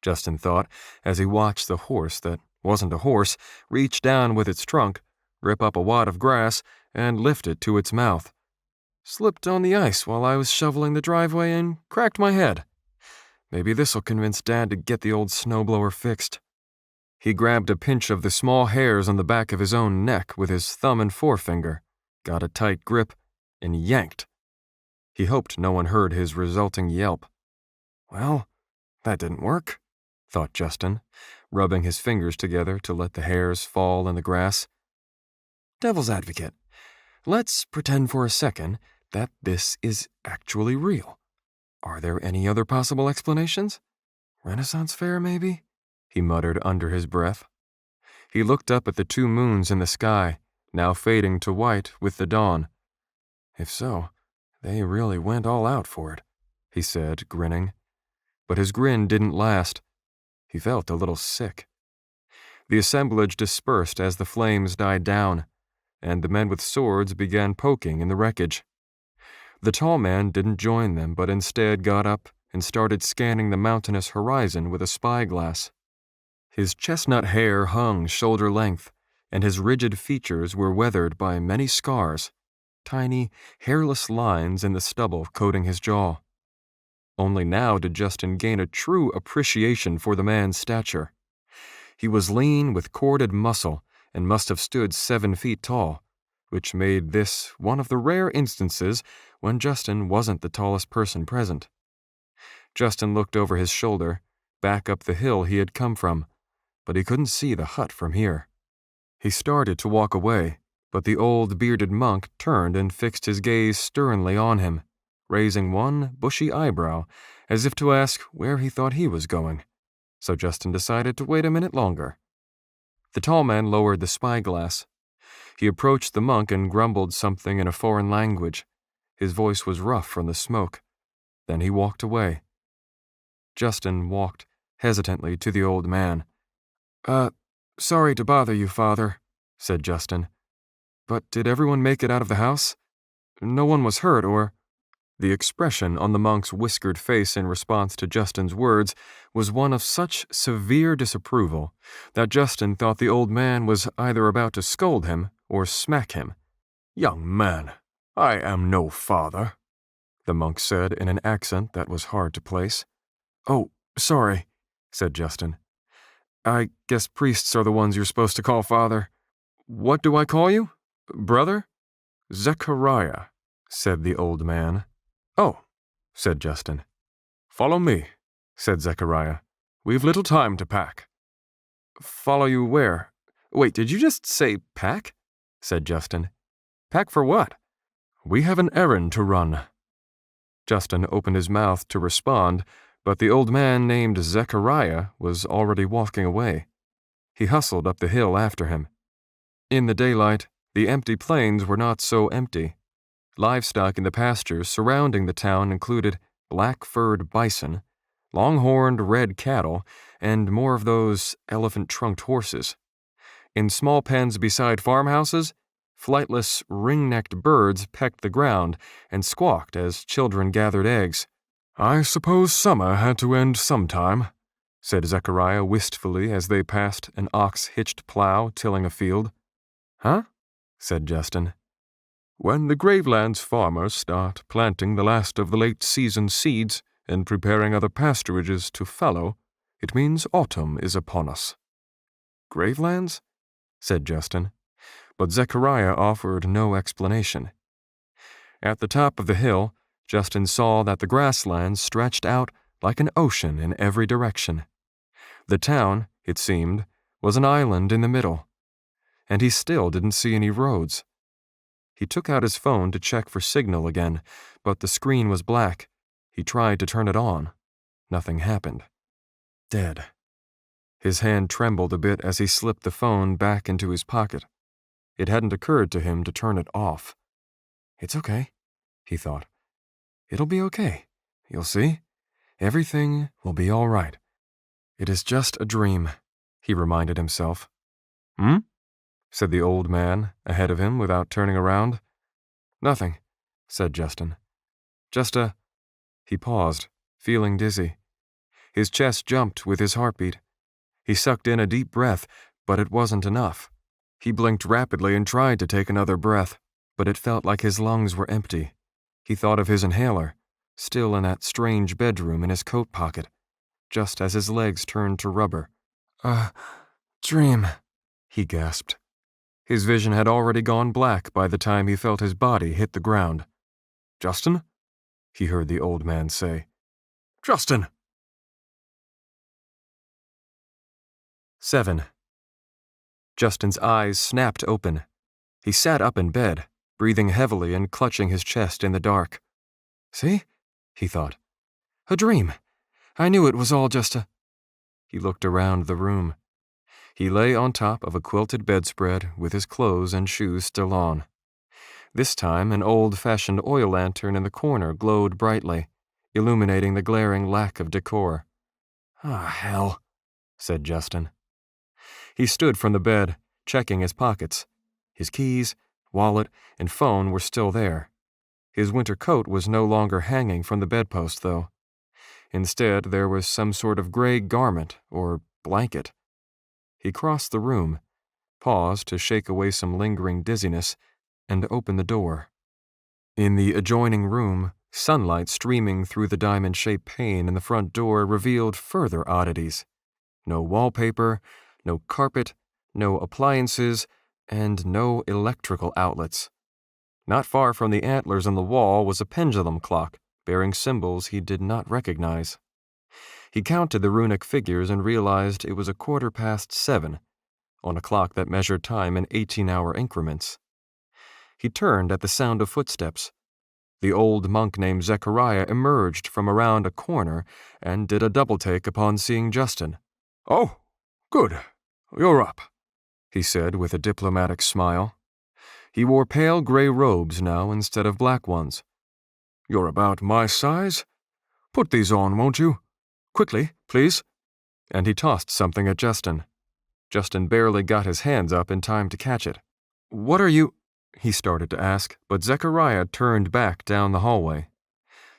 Justin thought, as he watched the horse that wasn't a horse reach down with its trunk, rip up a wad of grass, and lift it to its mouth. "Slipped on the ice while I was shoveling the driveway and cracked my head. Maybe this'll convince Dad to get the old snowblower fixed." He grabbed a pinch of the small hairs on the back of his own neck with his thumb and forefinger, got a tight grip, and yanked. He hoped no one heard his resulting yelp. Well, that didn't work, thought Justin, rubbing his fingers together to let the hairs fall in the grass. Devil's advocate, let's pretend for a second that this is actually real. Are there any other possible explanations? Renaissance fair, maybe? He muttered under his breath. He looked up at the 2 moons in the sky, now fading to white with the dawn. If so, they really went all out for it, he said, grinning. But his grin didn't last. He felt a little sick. The assemblage dispersed as the flames died down, and the men with swords began poking in the wreckage. The tall man didn't join them, but instead got up and started scanning the mountainous horizon with a spyglass. His chestnut hair hung shoulder-length, and his rigid features were weathered by many scars, tiny, hairless lines in the stubble coating his jaw. Only now did Justin gain a true appreciation for the man's stature. He was lean with corded muscle and must have stood 7 feet tall, which made this one of the rare instances when Justin wasn't the tallest person present. Justin looked over his shoulder, back up the hill he had come from, but he couldn't see the hut from here. He started to walk away, but the old bearded monk turned and fixed his gaze sternly on him, raising one bushy eyebrow as if to ask where he thought he was going. So Justin decided to wait a minute longer. The tall man lowered the spyglass. He approached the monk and grumbled something in a foreign language. His voice was rough from the smoke. Then he walked away. Justin walked hesitantly to the old man. Sorry to bother you, Father," said Justin. "But did everyone make it out of the house? No one was hurt, or—" The expression on the monk's whiskered face in response to Justin's words was one of such severe disapproval that Justin thought the old man was either about to scold him or smack him. "Young man, I am no father," the monk said in an accent that was hard to place. "Oh, sorry," said Justin. "I guess priests are the ones you're supposed to call father. What do I call you? Brother?" "Zechariah," said the old man. "Oh," said Justin. "Follow me," said Zechariah. "We've little time to pack." "Follow you where? Wait, did you just say pack?" said Justin. "Pack for what?" "We have an errand to run." Justin opened his mouth to respond, but the old man named Zechariah was already walking away. He hustled up the hill after him. In the daylight, the empty plains were not so empty. Livestock in the pastures surrounding the town included black-furred bison, long-horned red cattle, and more of those elephant-trunked horses. In small pens beside farmhouses, flightless, ring-necked birds pecked the ground and squawked as children gathered eggs. "I suppose summer had to end sometime," said Zechariah wistfully as they passed an ox-hitched plow tilling a field. "Huh?" said Justin. "When the Gravelands farmers start planting the last of the late-season seeds and preparing other pasturages to fallow, it means autumn is upon us." "Gravelands?" said Justin, but Zechariah offered no explanation. At the top of the hill, Justin saw that the grasslands stretched out like an ocean in every direction. The town, it seemed, was an island in the middle, and he still didn't see any roads. He took out his phone to check for signal again, but the screen was black. He tried to turn it on. Nothing happened. Dead. His hand trembled a bit as he slipped the phone back into his pocket. It hadn't occurred to him to turn it off. "It's okay," he thought. "It'll be okay. You'll see. Everything will be all right. It is just a dream," he reminded himself. "Hmm?" said the old man ahead of him without turning around. "Nothing," said Justin. "Just a—" He paused, feeling dizzy. His chest jumped with his heartbeat. He sucked in a deep breath, but it wasn't enough. He blinked rapidly and tried to take another breath, but it felt like his lungs were empty. He thought of his inhaler, still in that strange bedroom in his coat pocket, just as his legs turned to rubber. Dream," he gasped. His vision had already gone black by the time he felt his body hit the ground. "Justin?" he heard the old man say. "Justin!" 7. Justin's eyes snapped open. He sat up in bed, breathing heavily and clutching his chest in the dark. "See?" he thought. "A dream. I knew it was all just a—" He looked around the room. He lay on top of a quilted bedspread with his clothes and shoes still on. This time, an old-fashioned oil lantern in the corner glowed brightly, illuminating the glaring lack of decor. "Ah, hell," said Justin. He stood from the bed, checking his pockets. His keys, wallet, and phone were still there. His winter coat was no longer hanging from the bedpost, though. Instead, there was some sort of gray garment or blanket. He crossed the room, paused to shake away some lingering dizziness, and opened the door. In the adjoining room, sunlight streaming through the diamond-shaped pane in the front door revealed further oddities. No wallpaper, no carpet, no appliances, and no electrical outlets. Not far from the antlers on the wall was a pendulum clock, bearing symbols he did not recognize. He counted the runic figures and realized it was 7:15, on a clock that measured time in 18-hour increments. He turned at the sound of footsteps. The old monk named Zechariah emerged from around a corner and did a double-take upon seeing Justin. "Oh, good. You're up," he said with a diplomatic smile. He wore pale gray robes now instead of black ones. "You're about my size. Put these on, won't you? Quickly, please." And he tossed something at Justin. Justin barely got his hands up in time to catch it. "What are you—" he started to ask, but Zechariah turned back down the hallway.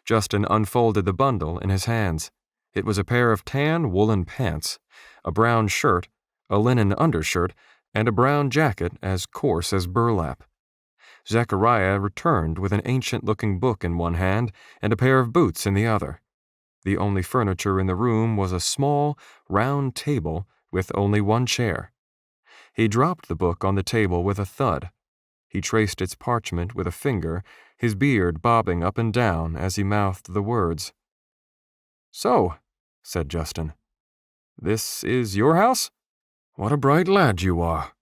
Justin unfolded the bundle in his hands. It was a pair of tan woolen pants, a brown shirt, a linen undershirt, and a brown jacket as coarse as burlap. Zechariah returned with an ancient-looking book in one hand and a pair of boots in the other. The only furniture in the room was a small, round table with only one chair. He dropped the book on the table with a thud. He traced its parchment with a finger, his beard bobbing up and down as he mouthed the words. "So," said Justin, "this is your house? What a bright lad you are,"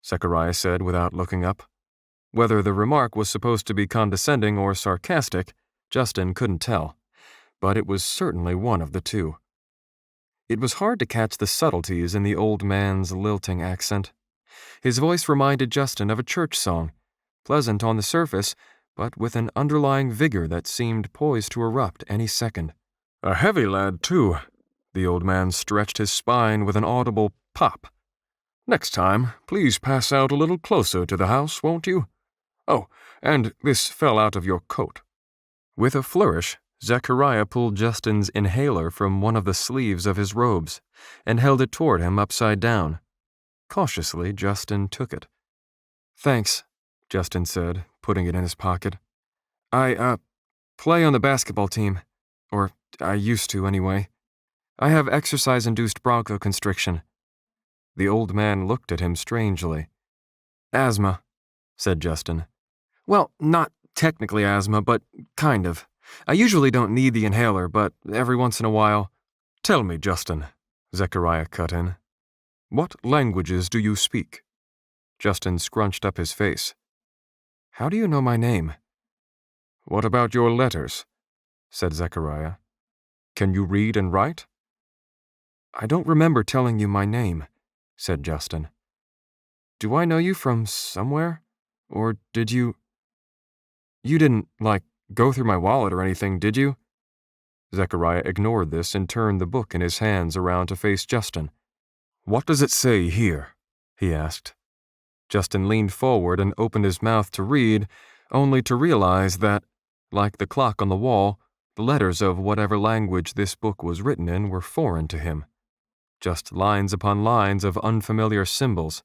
Zechariah said without looking up. Whether the remark was supposed to be condescending or sarcastic, Justin couldn't tell, but it was certainly one of the two. It was hard to catch the subtleties in the old man's lilting accent. His voice reminded Justin of a church song, pleasant on the surface, but with an underlying vigor that seemed poised to erupt any second. "A heavy lad, too." The old man stretched his spine with an audible pop. "Next time, please pass out a little closer to the house, won't you? Oh, and this fell out of your coat." With a flourish, Zechariah pulled Justin's inhaler from one of the sleeves of his robes and held it toward him upside down. Cautiously, Justin took it. "Thanks," Justin said, putting it in his pocket. I play on the basketball team. Or I used to, anyway. I have exercise-induced bronchoconstriction." The old man looked at him strangely. "Asthma," said Justin. "Well, not technically asthma, but kind of. I usually don't need the inhaler, but every once in a while—" "Tell me, Justin," Zechariah cut in. "What languages do you speak?" Justin scrunched up his face. "How do you know my name?" "What about your letters?" said Zechariah. "Can you read and write?" "I don't remember telling you my name," said Justin. "Do I know you from somewhere? Or did you— You didn't, go through my wallet or anything, did you?" Zechariah ignored this and turned the book in his hands around to face Justin. "What does it say here?" he asked. Justin leaned forward and opened his mouth to read, only to realize that, like the clock on the wall, the letters of whatever language this book was written in were foreign to him. Just lines upon lines of unfamiliar symbols.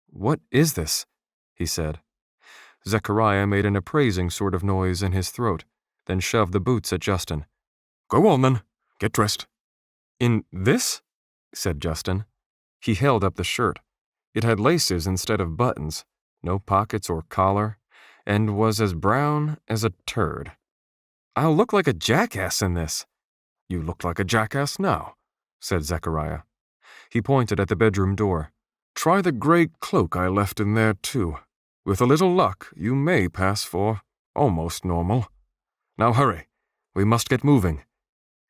"What is this?" he said. Zechariah made an appraising sort of noise in his throat, then shoved the boots at Justin. "Go on, then. Get dressed." "In this?" said Justin. He held up the shirt. It had laces instead of buttons, no pockets or collar, and was as brown as a turd. I'll look like a jackass in this." "You look like a jackass now," said Zechariah. He pointed at the bedroom door. "Try the gray cloak I left in there, too. With a little luck, you may pass for almost normal. Now hurry. We must get moving."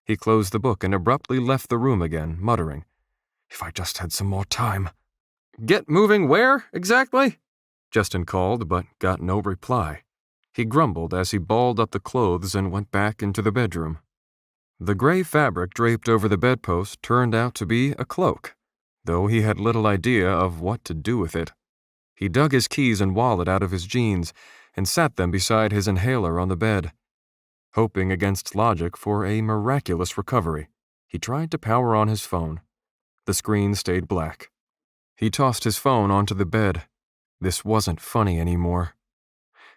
He closed the book and abruptly left the room again, muttering, "If I just had some more time." "Get moving where, exactly?" Justin called, but got no reply. He grumbled as he balled up the clothes and went back into the bedroom. The gray fabric draped over the bedpost turned out to be a cloak, though he had little idea of what to do with it. He dug his keys and wallet out of his jeans and sat them beside his inhaler on the bed. Hoping against logic for a miraculous recovery, he tried to power on his phone. The screen stayed black. He tossed his phone onto the bed. This wasn't funny anymore.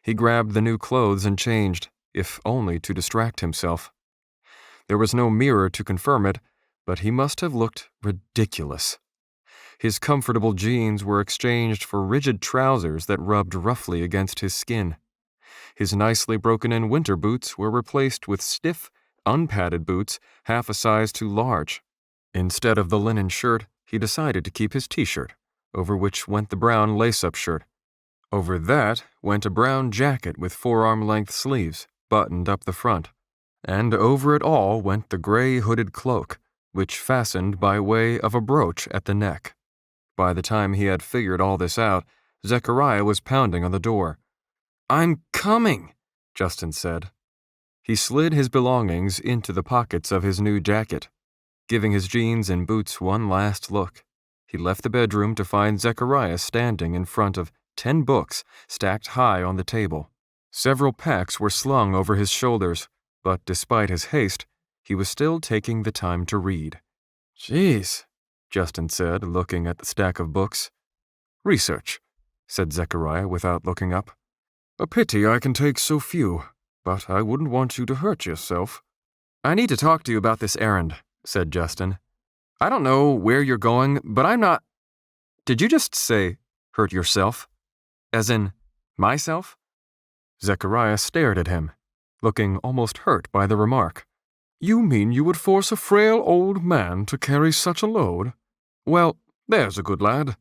He grabbed the new clothes and changed, if only to distract himself. There was no mirror to confirm it, but he must have looked ridiculous. His comfortable jeans were exchanged for rigid trousers that rubbed roughly against his skin. His nicely broken-in winter boots were replaced with stiff, unpadded boots half a size too large. Instead of the linen shirt, he decided to keep his t-shirt, over which went the brown lace-up shirt. Over that went a brown jacket with forearm-length sleeves, buttoned up the front. And over it all went the gray hooded cloak, which fastened by way of a brooch at the neck. By the time he had figured all this out, Zechariah was pounding on the door. "I'm coming," Justin said. He slid his belongings into the pockets of his new jacket. Giving his jeans and boots one last look, he left the bedroom to find Zechariah standing in front of 10 books stacked high on the table. Several packs were slung over his shoulders, but despite his haste, he was still taking the time to read. "Jeez," Justin said, looking at the stack of books. "Research," said Zechariah without looking up. "A pity I can take so few, but I wouldn't want you to hurt yourself." "I need to talk to you about this errand," said Justin. "I don't know where you're going, but I'm not—" "Did you just say, hurt yourself? As in, myself?" Zechariah stared at him, looking almost hurt by the remark. "You mean you would force a frail old man to carry such a load? Well, there's a good lad."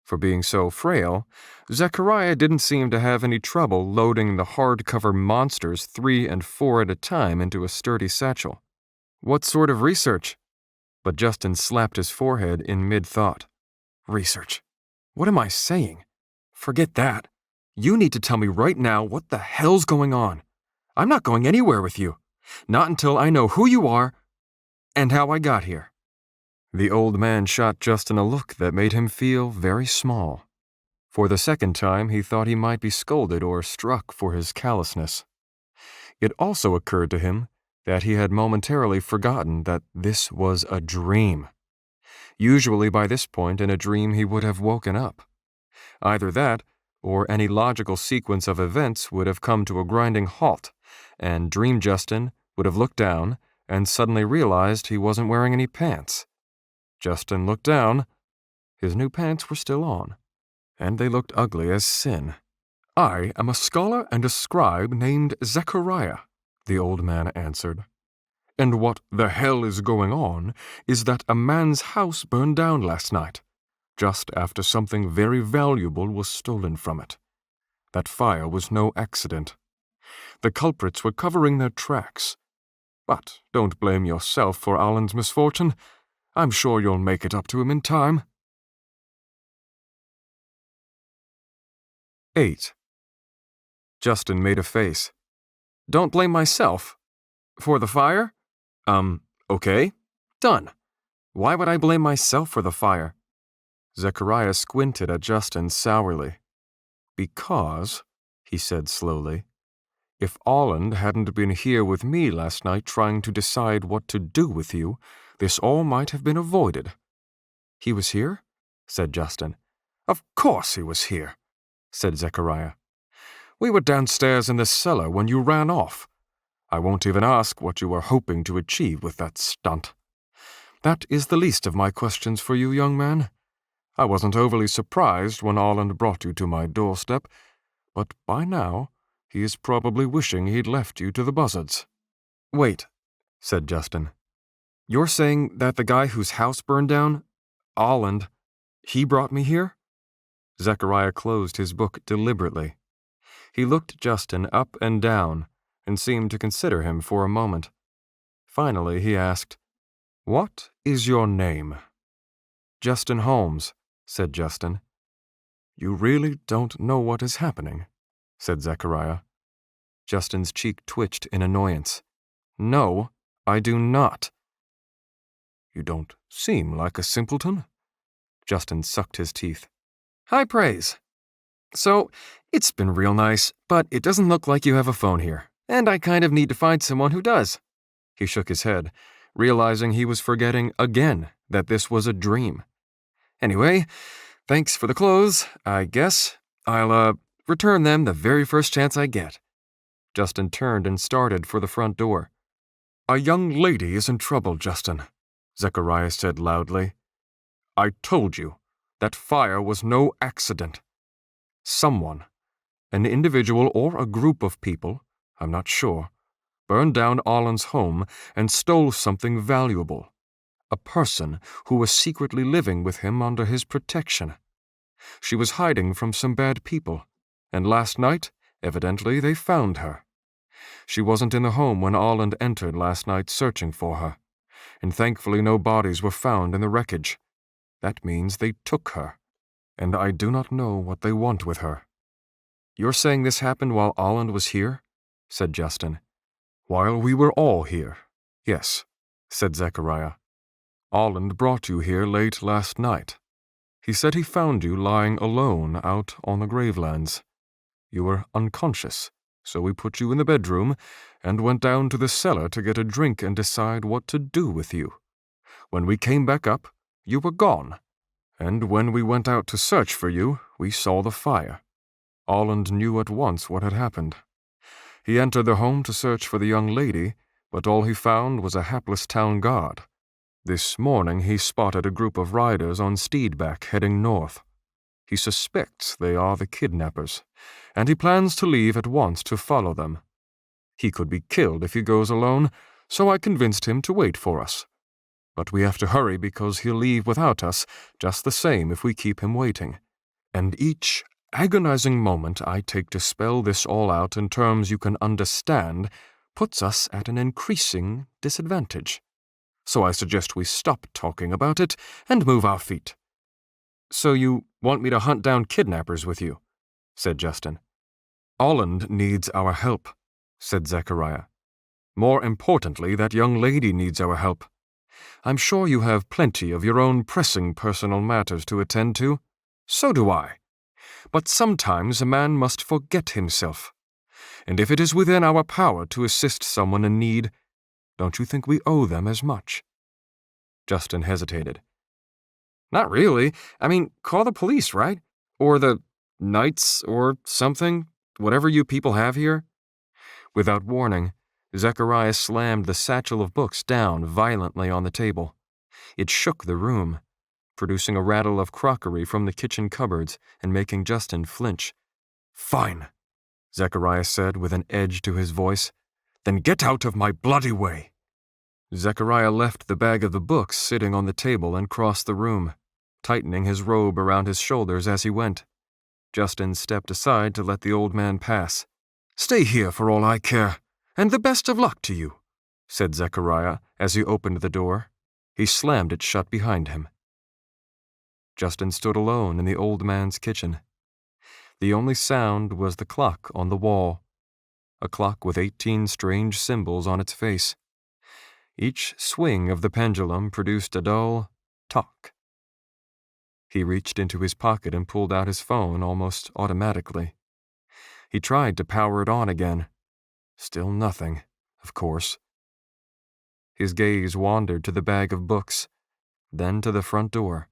For being so frail, Zechariah didn't seem to have any trouble loading the hardcover monsters 3 and 4 at a time into a sturdy satchel. "What sort of research?" But Justin slapped his forehead in mid-thought. "Research? What am I saying? Forget that. You need to tell me right now what the hell's going on. I'm not going anywhere with you. Not until I know who you are and how I got here." The old man shot Justin a look that made him feel very small. For the second time, he thought he might be scolded or struck for his callousness. It also occurred to him that he had momentarily forgotten that this was a dream. Usually by this point in a dream he would have woken up. Either that, or any logical sequence of events would have come to a grinding halt, and Dream Justin would have looked down and suddenly realized he wasn't wearing any pants. Justin looked down. His new pants were still on, and they looked ugly as sin. "I am a scholar and a scribe named Zechariah," the old man answered. "And what the hell is going on is that a man's house burned down last night, just after something very valuable was stolen from it. That fire was no accident. The culprits were covering their tracks. But don't blame yourself for Alan's misfortune. I'm sure you'll make it up to him in time." 8. Justin made a face. "Don't blame myself? For the fire? Okay. Done. Why would I blame myself for the fire?" Zechariah squinted at Justin sourly. "Because," he said slowly, "if Alan hadn't been here with me last night trying to decide what to do with you, this all might have been avoided." "He was here?" said Justin. "Of course he was here," said Zechariah. "We were downstairs in the cellar when you ran off. I won't even ask what you were hoping to achieve with that stunt. That is the least of my questions for you, young man. I wasn't overly surprised when Arland brought you to my doorstep, but by now he is probably wishing he'd left you to the buzzards." Wait, said Justin. You're saying that the guy whose house burned down, Holland, he brought me here? Zechariah closed his book deliberately. He looked Justin up and down and seemed to consider him for a moment. Finally, he asked, "What is your name?" "Justin Holmes," said Justin. "You really don't know what is happening," said Zechariah. Justin's cheek twitched in annoyance. "No, I do not." "You don't seem like a simpleton." Justin sucked his teeth. "High praise. So, it's been real nice, but it doesn't look like you have a phone here, and I kind of need to find someone who does." He shook his head, realizing he was forgetting again that this was a dream. "Anyway, thanks for the clothes, I guess. I'll, return them the very first chance I get." Justin turned and started for the front door. "A young lady is in trouble, Justin," Zechariah said loudly. "I told you, that fire was no accident. Someone, an individual or a group of people, I'm not sure, burned down Arlen's home and stole something valuable. A person who was secretly living with him under his protection. She was hiding from some bad people, and last night, evidently, they found her. She wasn't in the home when Arlen entered last night searching for her, and thankfully no bodies were found in the wreckage. That means they took her, and I do not know what they want with her." "You're saying this happened while Arlen was here?" said Justin. "While we were all here, yes," said Zechariah. "Arlen brought you here late last night. He said he found you lying alone out on the gravelands. You were unconscious, so we put you in the bedroom and went down to the cellar to get a drink and decide what to do with you. When we came back up, you were gone, and when we went out to search for you, we saw the fire. Arlen knew at once what had happened. He entered the home to search for the young lady, but all he found was a hapless town guard. This morning he spotted a group of riders on Steedback heading north. He suspects they are the kidnappers, and he plans to leave at once to follow them. He could be killed if he goes alone, so I convinced him to wait for us. But we have to hurry because he'll leave without us, just the same if we keep him waiting. And each agonizing moment I take to spell this all out in terms you can understand puts us at an increasing disadvantage. So I suggest we stop talking about it and move our feet." "So you want me to hunt down kidnappers with you?" said Justin. "Arlen needs our help," said Zechariah. "More importantly, that young lady needs our help. I'm sure you have plenty of your own pressing personal matters to attend to. So do I. But sometimes a man must forget himself. And if it is within our power to assist someone in need, don't you think we owe them as much?" Justin hesitated. "Not really. I mean, call the police, right? Or the Knights or something, whatever you people have here." Without warning, Zechariah slammed the satchel of books down violently on the table. It shook the room, producing a rattle of crockery from the kitchen cupboards and making Justin flinch. "Fine," Zechariah said with an edge to his voice. "Then get out of my bloody way." Zechariah left the bag of the books sitting on the table and crossed the room, tightening his robe around his shoulders as he went. Justin stepped aside to let the old man pass. "Stay here for all I care, and the best of luck to you," said Zechariah as he opened the door. He slammed it shut behind him. Justin stood alone in the old man's kitchen. The only sound was the clock on the wall, a clock with 18 strange symbols on its face. Each swing of the pendulum produced a dull tock. He reached into his pocket and pulled out his phone almost automatically. He tried to power it on again. Still nothing, of course. His gaze wandered to the bag of books, then to the front door.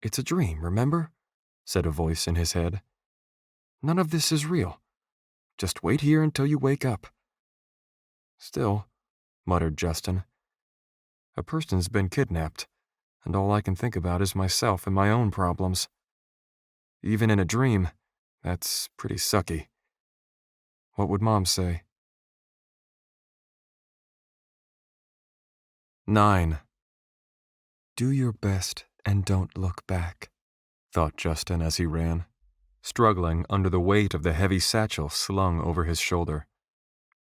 "It's a dream, remember?" said a voice in his head. "None of this is real. Just wait here until you wake up." "Still," muttered Justin, "a person's been kidnapped, and all I can think about is myself and my own problems. Even in a dream, that's pretty sucky. What would Mom say?" 9. Do your best and don't look back, thought Justin as he ran, struggling under the weight of the heavy satchel slung over his shoulder.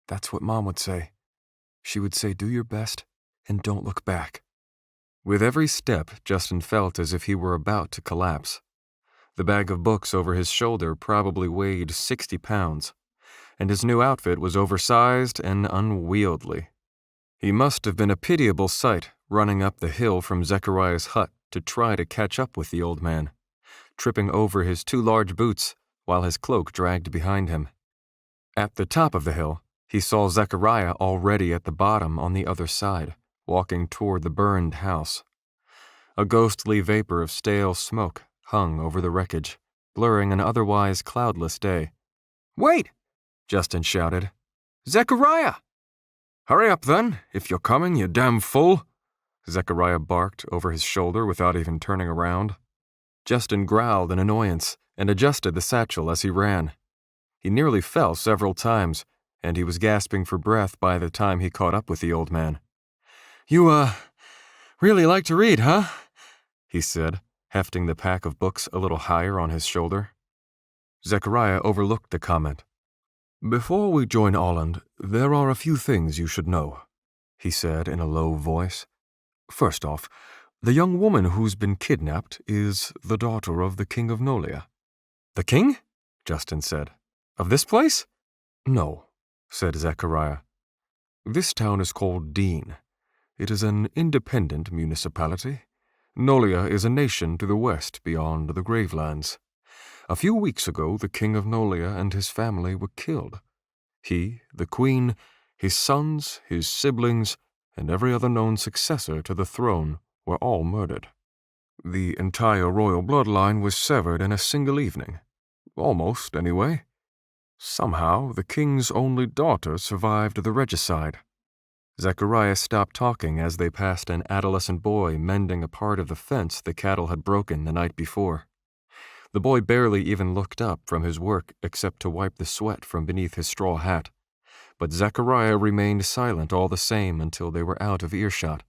That's what Mom would say. She would say, do your best and don't look back. With every step, Justin felt as if he were about to collapse. The bag of books over his shoulder probably weighed 60 pounds, and his new outfit was oversized and unwieldy. He must have been a pitiable sight running up the hill from Zechariah's hut to try to catch up with the old man, tripping over his 2 large boots while his cloak dragged behind him. At the top of the hill, he saw Zechariah already at the bottom on the other side, walking toward the burned house. A ghostly vapor of stale smoke hung over the wreckage, blurring an otherwise cloudless day. "Wait!" Justin shouted. "Zechariah!" "Hurry up then, if you're coming, you damn fool!" Zechariah barked over his shoulder without even turning around. Justin growled in annoyance and adjusted the satchel as he ran. He nearly fell several times, and he was gasping for breath by the time he caught up with the old man. You, really like to read, huh?" he said, hefting the pack of books a little higher on his shoulder. Zechariah overlooked the comment. "Before we join Holland, there are a few things you should know," he said in a low voice. "First off, the young woman who's been kidnapped is the daughter of the King of Nolia." "The king?" Justin said. "Of this place?" "No," said Zechariah. "This town is called Dean. It is an independent municipality. Nolia is a nation to the west beyond the Gravelands. A few weeks ago, the King of Nolia and his family were killed. He, the Queen, his sons, his siblings, and every other known successor to the throne were all murdered. The entire royal bloodline was severed in a single evening. Almost, anyway. Somehow, the king's only daughter survived the regicide." Zechariah stopped talking as they passed an adolescent boy mending a part of the fence the cattle had broken the night before. The boy barely even looked up from his work except to wipe the sweat from beneath his straw hat, but Zechariah remained silent all the same until they were out of earshot.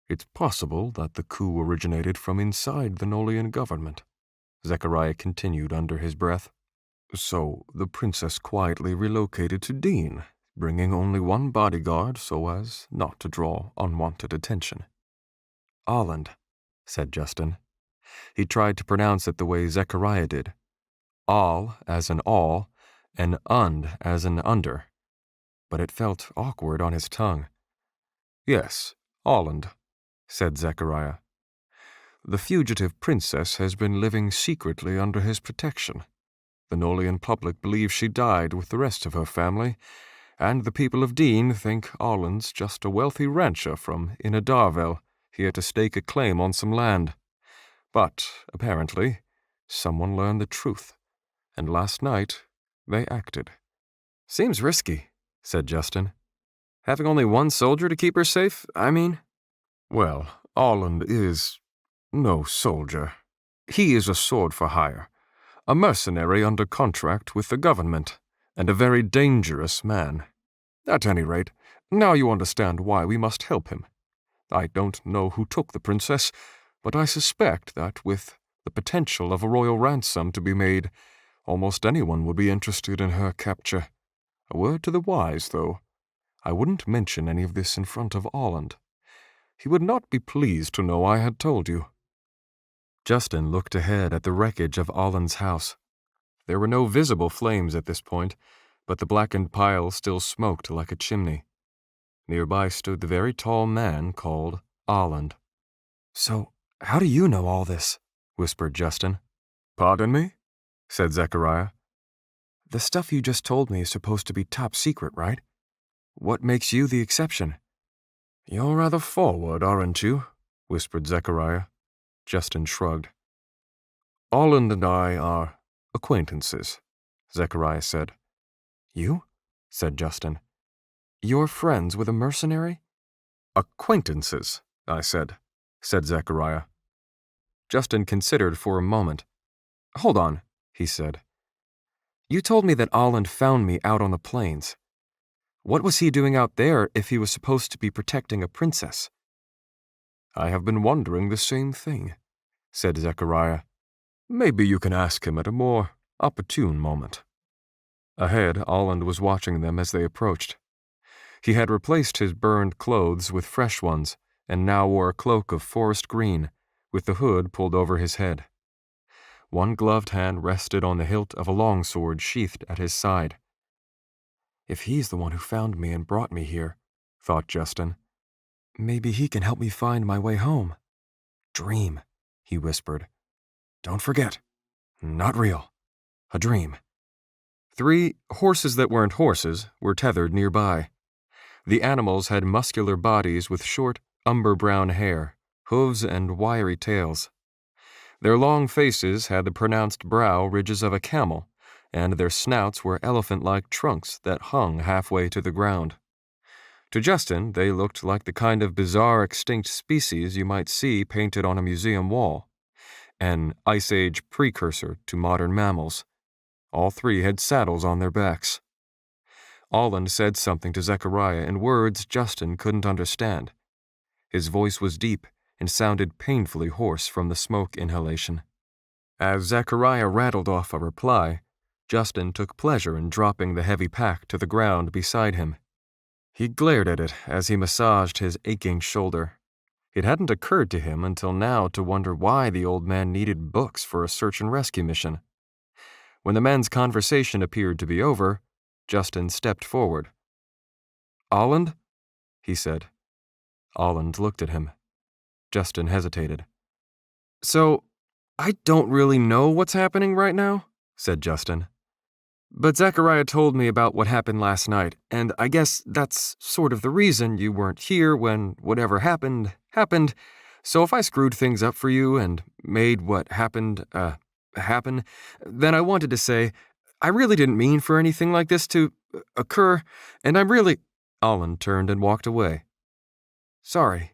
"It's possible that the coup originated from inside the Nolian government," Zechariah continued under his breath. "So the princess quietly relocated to Dean, bringing only one bodyguard so as not to draw unwanted attention." "Holland," said Justin. He tried to pronounce it the way Zechariah did. All as in all, and und as in under. But it felt awkward on his tongue. "Yes, Holland," said Zechariah. "The fugitive princess has been living secretly under his protection. The Nolian public believes she died with the rest of her family, and the people of Dean think Holland's just a wealthy rancher from Inadarvel, here to stake a claim on some land. But, apparently, someone learned the truth, and last night they acted." "Seems risky," said Justin. "Having only one soldier to keep her safe, I mean." "Well, Holland is no soldier. He is a sword for hire, a mercenary under contract with the government, and a very dangerous man. At any rate, now you understand why we must help him. I don't know who took the princess, but I suspect that with the potential of a royal ransom to be made, almost anyone would be interested in her capture. A word to the wise, though. I wouldn't mention any of this in front of Holland. He would not be pleased to know I had told you." Justin looked ahead at the wreckage of Holland's house. There were no visible flames at this point, but the blackened pile still smoked like a chimney. Nearby stood the very tall man called Holland. "So, how do you know all this?" whispered Justin. "Pardon me?" said Zechariah. "The stuff you just told me is supposed to be top secret, right? What makes you the exception?" "You're rather forward, aren't you?" whispered Zechariah. Justin shrugged. "Holland and I are acquaintances," Zechariah said. "You?" said Justin. "You're friends with a mercenary?" "Acquaintances, I said Zechariah. Justin considered for a moment. "Hold on," he said. "You told me that Holland found me out on the plains. What was he doing out there if he was supposed to be protecting a princess? I have been wondering the same thing, said Zechariah. Maybe you can ask him at a more opportune moment. Ahead, Olland was watching them as they approached. He had replaced his burned clothes with fresh ones, and now wore a cloak of forest green, with the hood pulled over his head. One gloved hand rested on the hilt of a longsword sheathed at his side. If he's the one who found me and brought me here, thought Justin, maybe he can help me find my way home. Dream, he whispered. Don't forget, not real. A dream. 3 horses that weren't horses were tethered nearby. The animals had muscular bodies with short, umber-brown hair, hooves, and wiry tails. Their long faces had the pronounced brow ridges of a camel, and their snouts were elephant-like trunks that hung halfway to the ground. To Justin, they looked like the kind of bizarre extinct species you might see painted on a museum wall, an Ice Age precursor to modern mammals. All 3 had saddles on their backs. Olland said something to Zechariah in words Justin couldn't understand. His voice was deep and sounded painfully hoarse from the smoke inhalation. As Zechariah rattled off a reply, Justin took pleasure in dropping the heavy pack to the ground beside him. He glared at it as he massaged his aching shoulder. It hadn't occurred to him until now to wonder why the old man needed books for a search and rescue mission. When the men's conversation appeared to be over, Justin stepped forward. Olland? He said. Olland looked at him. Justin hesitated. So, I don't really know what's happening right now, said Justin. But Zechariah told me about what happened last night, and I guess that's sort of the reason you weren't here when whatever happened, so if I screwed things up for you and made what happened, happen, then I wanted to say, I really didn't mean for anything like this to occur, and I'm really— Olland turned and walked away. Sorry,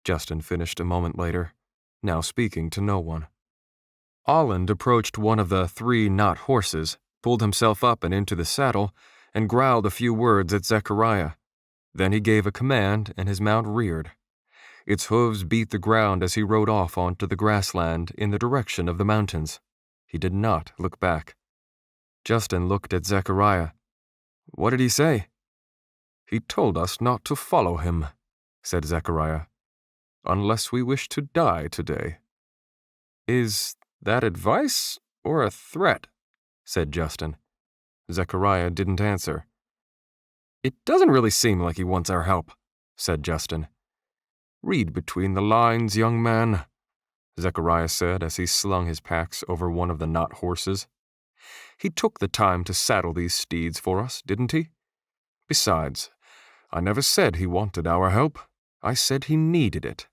Justin finished a moment later, now speaking to no one. Olland approached one of the 3 not horses, pulled himself up and into the saddle, and growled a few words at Zechariah. Then he gave a command, and his mount reared. Its hooves beat the ground as he rode off onto the grassland in the direction of the mountains. He did not look back. Justin looked at Zechariah. What did he say? He told us not to follow him, said Zechariah, unless we wish to die today. Is that advice or a threat? Said Justin. Zechariah didn't answer. It doesn't really seem like he wants our help, said Justin. Read between the lines, young man, Zechariah said as he slung his packs over one of the not horses. He took the time to saddle these steeds for us, didn't he? Besides, I never said he wanted our help. I said he needed it.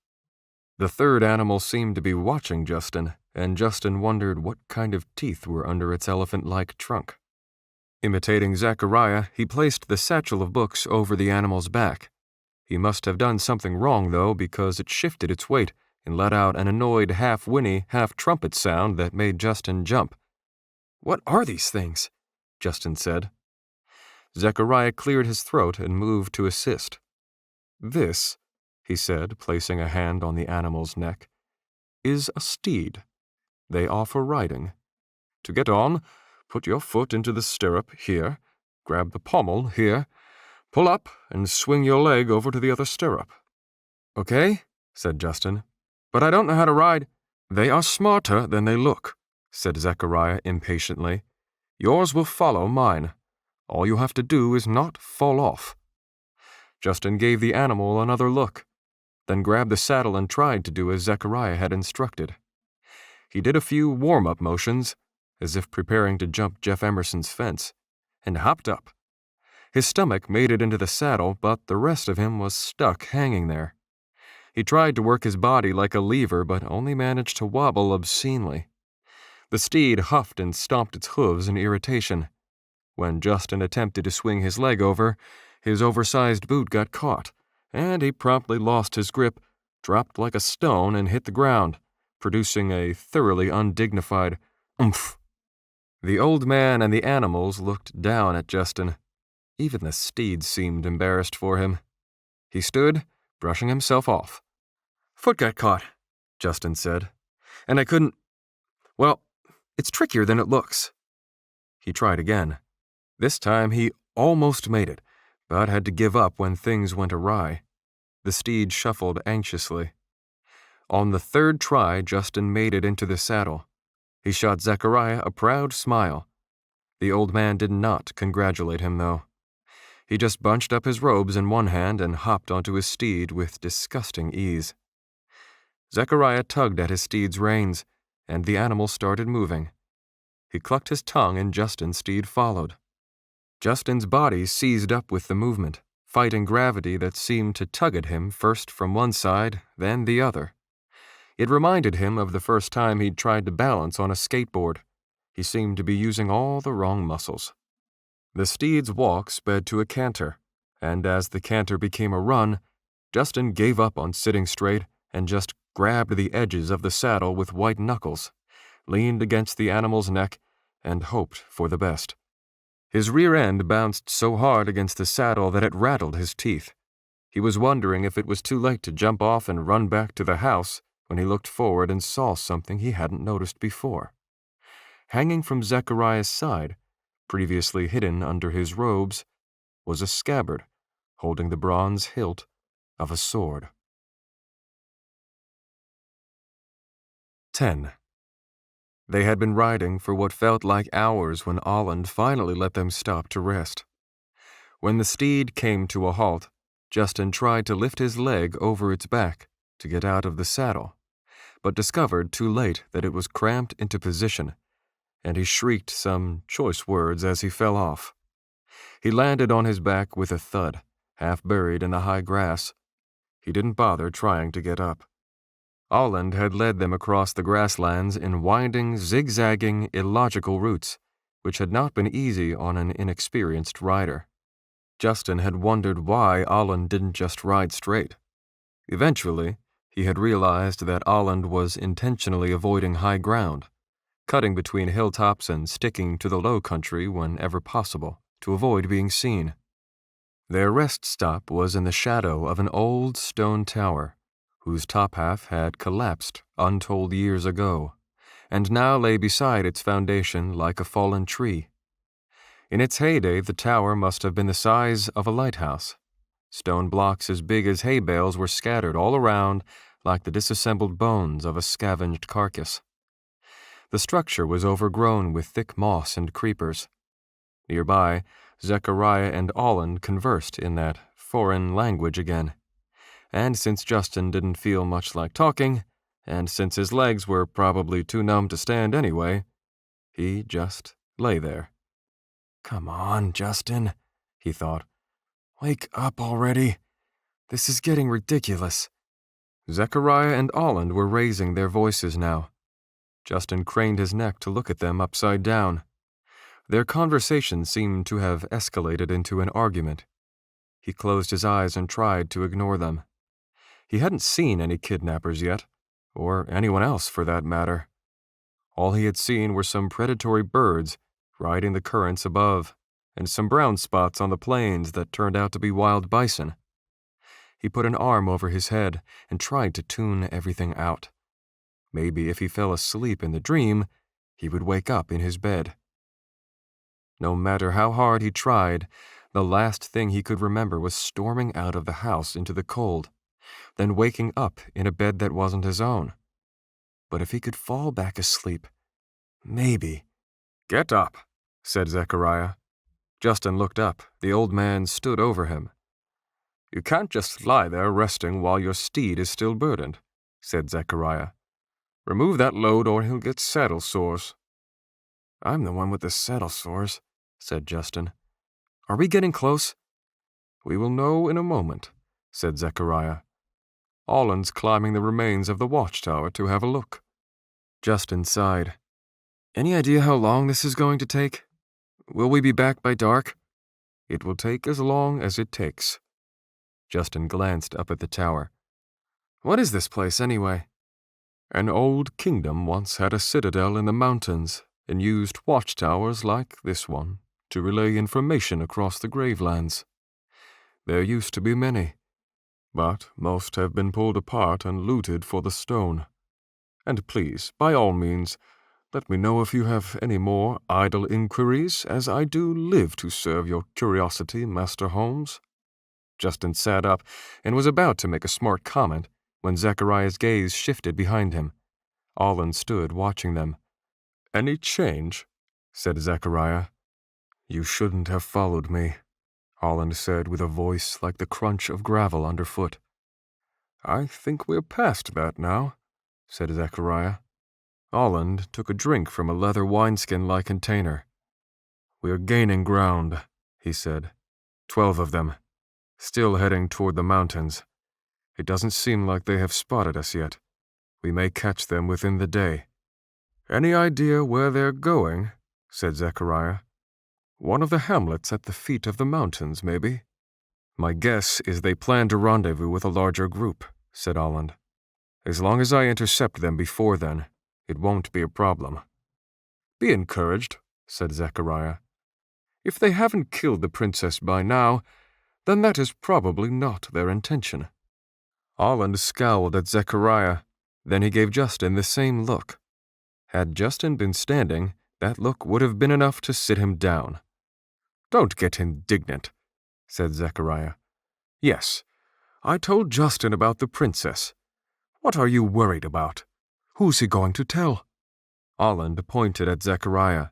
The 3rd animal seemed to be watching Justin, and Justin wondered what kind of teeth were under its elephant-like trunk. Imitating Zechariah, he placed the satchel of books over the animal's back. He must have done something wrong, though, because it shifted its weight and let out an annoyed half-whinny, half-trumpet sound that made Justin jump. What are these things? Justin said. Zechariah cleared his throat and moved to assist. This, he said, placing a hand on the animal's neck, is a steed. They offer riding. To get on, put your foot into the stirrup here, grab the pommel here, pull up, and swing your leg over to the other stirrup. Okay, said Justin, but I don't know how to ride. They are smarter than they look, said Zechariah impatiently. Yours will follow mine. All you have to do is not fall off. Justin gave the animal another look, then grabbed the saddle and tried to do as Zechariah had instructed. He did a few warm-up motions, as if preparing to jump Jeff Emerson's fence, and hopped up. His stomach made it into the saddle, but the rest of him was stuck hanging there. He tried to work his body like a lever, but only managed to wobble obscenely. The steed huffed and stomped its hooves in irritation. When Justin attempted to swing his leg over, his oversized boot got caught, and he promptly lost his grip, dropped like a stone, and hit the ground, producing a thoroughly undignified oomph. The old man and the animals looked down at Justin. Even the steed seemed embarrassed for him. He stood, brushing himself off. "Foot got caught," Justin said, "and I couldn't— well, it's trickier than it looks." He tried again. This time he almost made it, but had to give up when things went awry. The steed shuffled anxiously. On the third try, Justin made it into the saddle. He shot Zechariah a proud smile. The old man did not congratulate him, though. He just bunched up his robes in one hand and hopped onto his steed with disgusting ease. Zechariah tugged at his steed's reins, and the animal started moving. He clucked his tongue and Justin's steed followed. Justin's body seized up with the movement, fighting gravity that seemed to tug at him first from one side, then the other. It reminded him of the first time he'd tried to balance on a skateboard. He seemed to be using all the wrong muscles. The steed's walk sped to a canter, and as the canter became a run, Justin gave up on sitting straight and just grabbed the edges of the saddle with white knuckles, leaned against the animal's neck, and hoped for the best. His rear end bounced so hard against the saddle that it rattled his teeth. He was wondering if it was too late to jump off and run back to the house when he looked forward and saw something he hadn't noticed before. Hanging from Zechariah's side, previously hidden under his robes, was a scabbard holding the bronze hilt of a sword. 10. They had been riding for what felt like hours when Olland finally let them stop to rest. When the steed came to a halt, Justin tried to lift his leg over its back to get out of the saddle, but discovered too late that it was cramped into position, and he shrieked some choice words as he fell off. He landed on his back with a thud, half buried in the high grass. He didn't bother trying to get up. Olland had led them across the grasslands in winding, zigzagging, illogical routes, which had not been easy on an inexperienced rider. Justin had wondered why Olland didn't just ride straight. Eventually, he had realized that Olland was intentionally avoiding high ground, cutting between hilltops and sticking to the low country whenever possible, to avoid being seen. Their rest stop was in the shadow of an old stone tower, whose top half had collapsed untold years ago, and now lay beside its foundation like a fallen tree. In its heyday, the tower must have been the size of a lighthouse. Stone blocks as big as hay bales were scattered all around like the disassembled bones of a scavenged carcass. The structure was overgrown with thick moss and creepers. Nearby, Zechariah and Olland conversed in that foreign language again. And since Justin didn't feel much like talking, and since his legs were probably too numb to stand anyway, he just lay there. "Come on, Justin," he thought. "Wake up already. This is getting ridiculous." Zechariah and Olland were raising their voices now. Justin craned his neck to look at them upside down. Their conversation seemed to have escalated into an argument. He closed his eyes and tried to ignore them. He hadn't seen any kidnappers yet, or anyone else for that matter. All he had seen were some predatory birds riding the currents above, and some brown spots on the plains that turned out to be wild bison. He put an arm over his head and tried to tune everything out. Maybe if he fell asleep in the dream, he would wake up in his bed. No matter how hard he tried, the last thing he could remember was storming out of the house into the cold, then waking up in a bed that wasn't his own. But if he could fall back asleep, maybe— "Get up," said Zechariah. Justin looked up. The old man stood over him. "You can't just lie there resting while your steed is still burdened," said Zechariah. "Remove that load or he'll get saddle sores." "I'm the one with the saddle sores," said Justin. "Are we getting close?" "We will know in a moment," said Zechariah. "Olland's climbing the remains of the watchtower to have a look." Justin sighed. "Any idea how long this is going to take? Will we be back by dark?" "It will take as long as it takes." Justin glanced up at the tower. "What is this place, anyway?" "An old kingdom once had a citadel in the mountains and used watchtowers like this one to relay information across the Gravelands. There used to be many, but most have been pulled apart and looted for the stone. And please, by all means, let me know if you have any more idle inquiries, as I do live to serve your curiosity, Master Holmes." Justin sat up and was about to make a smart comment when Zechariah's gaze shifted behind him. Olin stood watching them. "Any change?" said Zechariah. "You shouldn't have followed me," Holland said with a voice like the crunch of gravel underfoot. "I think we're past that now," said Zechariah. Holland took a drink from a leather wineskin-like container. "We're gaining ground," he said. 12 of them, still heading toward the mountains. It doesn't seem like they have spotted us yet. We may catch them within the day." "Any idea where they're going?" said Zechariah. "One of the hamlets at the feet of the mountains, maybe." "My guess is they plan to rendezvous with a larger group," said Holland. "As long as I intercept them before then, it won't be a problem." "Be encouraged," said Zechariah. "If they haven't killed the princess by now, then that is probably not their intention." Holland scowled at Zechariah. Then he gave Justin the same look. Had Justin been standing, that look would have been enough to sit him down. "Don't get indignant," said Zechariah. "Yes, I told Justin about the princess. What are you worried about? Who's he going to tell?" Holland pointed at Zechariah.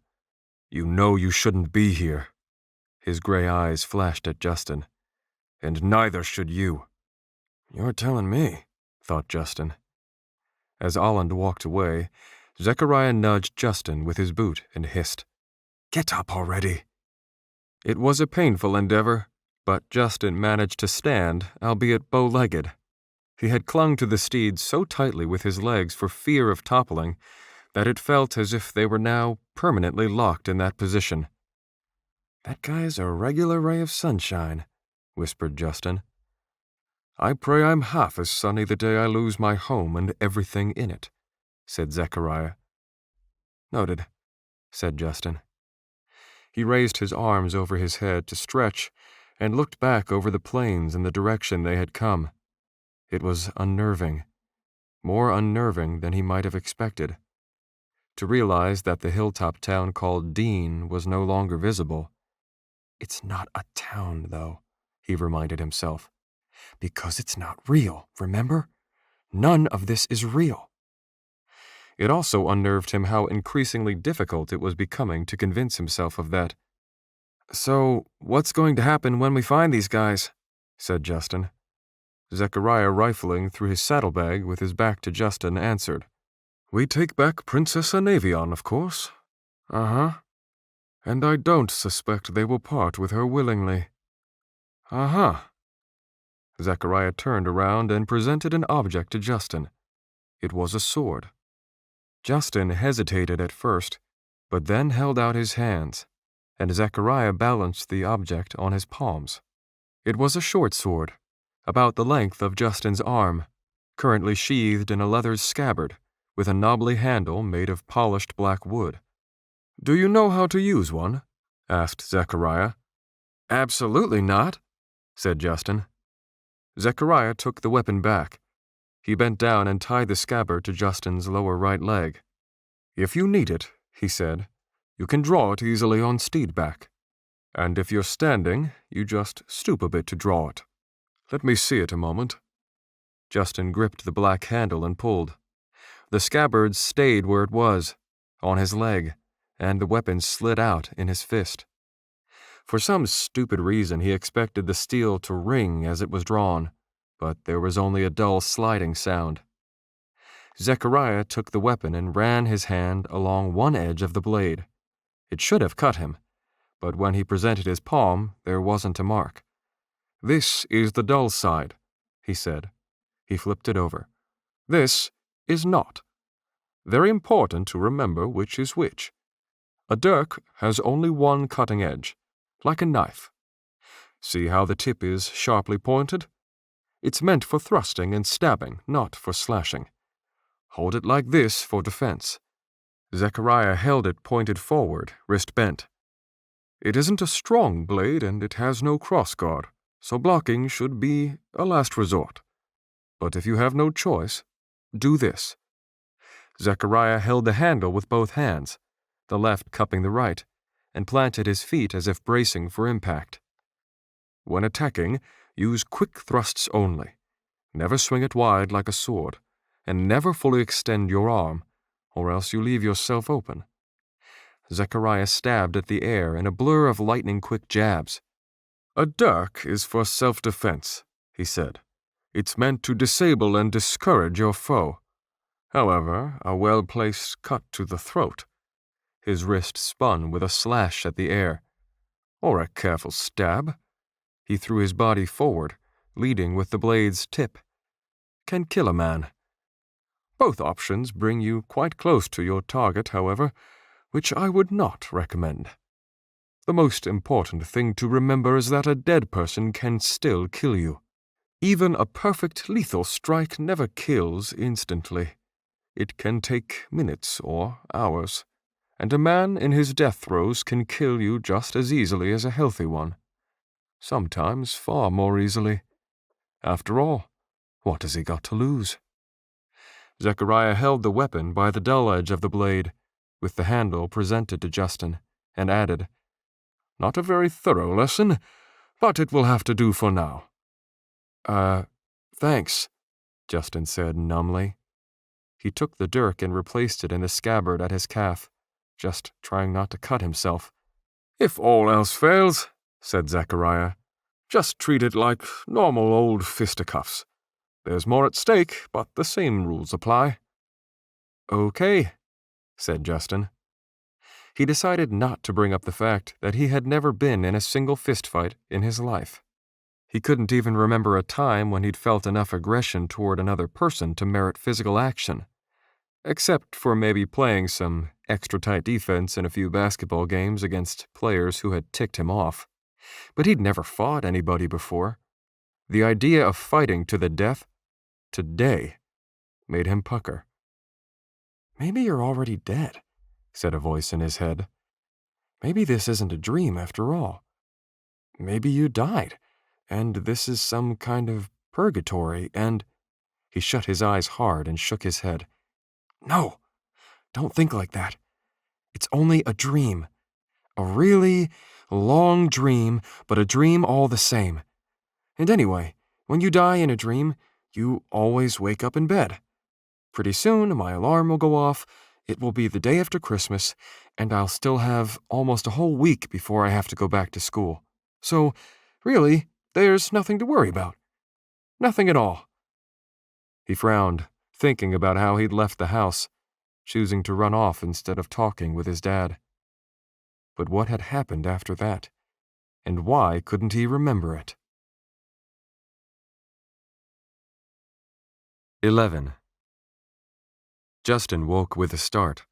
"You know you shouldn't be here." His gray eyes flashed at Justin. "And neither should you." "You're telling me," thought Justin. As Holland walked away, Zechariah nudged Justin with his boot and hissed, "Get up already." It was a painful endeavor, but Justin managed to stand, albeit bow-legged. He had clung to the steed so tightly with his legs for fear of toppling that it felt as if they were now permanently locked in that position. "That guy's a regular ray of sunshine," whispered Justin. "I pray I'm half as sunny the day I lose my home and everything in it," said Zechariah. "Noted," said Justin. He raised his arms over his head to stretch and looked back over the plains in the direction they had come. It was unnerving, more unnerving than he might have expected. To realize that the hilltop town called Dean was no longer visible. "It's not a town, though," he reminded himself. "Because it's not real, remember? None of this is real." It also unnerved him how increasingly difficult it was becoming to convince himself of that. "So, what's going to happen when we find these guys?" said Justin. Zechariah, rifling through his saddlebag with his back to Justin, answered, "We take back Princess Anavion, of course." "Uh-huh. And I don't suspect they will part with her willingly." "Uh-huh." Zechariah turned around and presented an object to Justin. It was a sword. Justin hesitated at first, but then held out his hands, and Zechariah balanced the object on his palms. It was a short sword, about the length of Justin's arm, currently sheathed in a leather scabbard, with a knobbly handle made of polished black wood. "Do you know how to use one?" asked Zechariah. "Absolutely not," said Justin. Zechariah took the weapon back. He bent down and tied the scabbard to Justin's lower right leg. "If you need it," he said, "you can draw it easily on steedback. And if you're standing, you just stoop a bit to draw it. Let me see it a moment." Justin gripped the black handle and pulled. The scabbard stayed where it was, on his leg, and the weapon slid out in his fist. For some stupid reason, he expected the steel to ring as it was drawn, but there was only a dull sliding sound. Zechariah took the weapon and ran his hand along one edge of the blade. It should have cut him, but when he presented his palm, there wasn't a mark. "This is the dull side," he said. He flipped it over. "This is not. Very important to remember which is which. A dirk has only one cutting edge, like a knife. See how the tip is sharply pointed? It's meant for thrusting and stabbing, not for slashing. Hold it like this for defense." Zechariah held it pointed forward, wrist bent. It isn't a strong blade and it has no crossguard, so blocking should be a last resort. But if you have no choice, do this." Zechariah held the handle with both hands, the left cupping the right, and planted his feet as if bracing for impact. "When attacking, use quick thrusts only. Never swing it wide like a sword, and never fully extend your arm, or else you leave yourself open." Zechariah stabbed at the air in a blur of lightning-quick jabs. "A dirk is for self-defense," he said. "It's meant to disable and discourage your foe. However, a well-placed cut to the throat." His wrist spun with a slash at the air. "Or a careful stab." He threw his body forward, leading with the blade's tip. "Can kill a man. Both options bring you quite close to your target, however, which I would not recommend. The most important thing to remember is that a dead person can still kill you. Even a perfect lethal strike never kills instantly. It can take minutes or hours, and a man in his death throes can kill you just as easily as a healthy one. Sometimes far more easily. After all, what has he got to lose?" Zechariah held the weapon by the dull edge of the blade, with the handle presented to Justin, and added, "Not a very thorough lesson, but it will have to do for now." Thanks," Justin said numbly. He took the dirk and replaced it in the scabbard at his calf, just trying not to cut himself. "If all else fails," said Zechariah, "just treat it like normal old fisticuffs. There's more at stake, but the same rules apply." "Okay," said Justin. He decided not to bring up the fact that he had never been in a single fistfight in his life. He couldn't even remember a time when he'd felt enough aggression toward another person to merit physical action, except for maybe playing some extra-tight defense in a few basketball games against players who had ticked him off. But he'd never fought anybody before. The idea of fighting to the death, today, made him pucker. "Maybe you're already dead," said a voice in his head. "Maybe this isn't a dream after all. Maybe you died, and this is some kind of purgatory, and—" He shut his eyes hard and shook his head. "No, don't think like that. It's only a dream. A really long dream, but a dream all the same. And anyway, when you die in a dream, you always wake up in bed. Pretty soon, my alarm will go off, it will be the day after Christmas, and I'll still have almost a whole week before I have to go back to school. So, really, there's nothing to worry about. Nothing at all." He frowned, thinking about how he'd left the house, choosing to run off instead of talking with his dad. But what had happened after that? And why couldn't he remember it? 11. Justin woke with a start.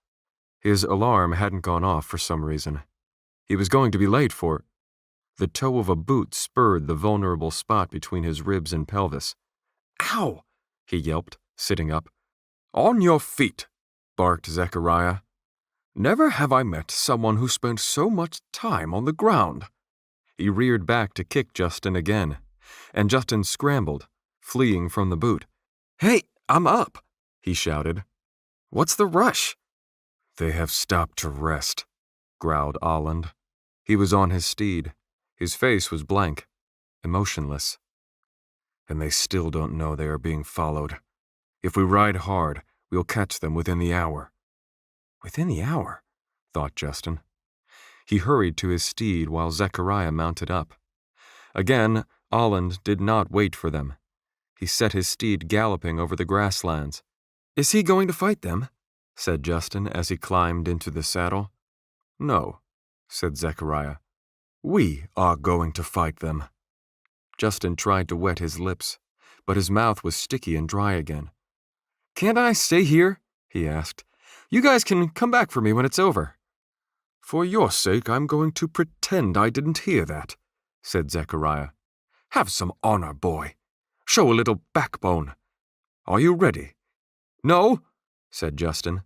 His alarm hadn't gone off for some reason. He was going to be late for— The toe of a boot spurred the vulnerable spot between his ribs and pelvis. "Ow!" he yelped, sitting up. "On your feet," barked Zechariah. "Never have I met someone who spent so much time on the ground." He reared back to kick Justin again, and Justin scrambled, fleeing from the boot. "Hey, I'm up," he shouted. "What's the rush?" "They have stopped to rest," growled Olland. He was on his steed. His face was blank, emotionless. "And they still don't know they are being followed. If we ride hard, we'll catch them within the hour." Within the hour, thought Justin. He hurried to his steed while Zechariah mounted up. Again, Olland did not wait for them. He set his steed galloping over the grasslands. "Is he going to fight them?" said Justin as he climbed into the saddle. "No," said Zechariah. "We are going to fight them." Justin tried to wet his lips, but his mouth was sticky and dry again. "Can't I stay here?" he asked. "You guys can come back for me when it's over." "For your sake, I'm going to pretend I didn't hear that," said Zechariah. "Have some honor, boy. Show a little backbone. Are you ready?" "No," said Justin.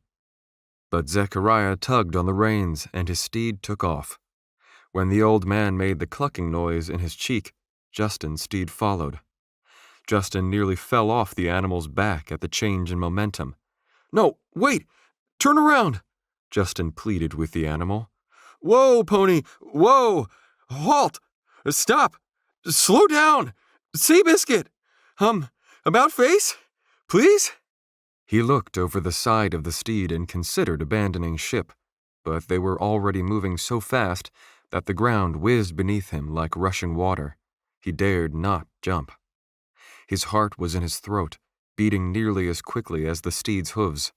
But Zechariah tugged on the reins, and his steed took off. When the old man made the clucking noise in his cheek, Justin's steed followed. Justin nearly fell off the animal's back at the change in momentum. "No, wait! Turn around!" Justin pleaded with the animal. "Whoa, pony! Whoa! Halt! Stop! Slow down! Seabiscuit! About face? Please?" He looked over the side of the steed and considered abandoning ship, but they were already moving so fast that the ground whizzed beneath him like rushing water. He dared not jump. His heart was in his throat, beating nearly as quickly as the steed's hooves.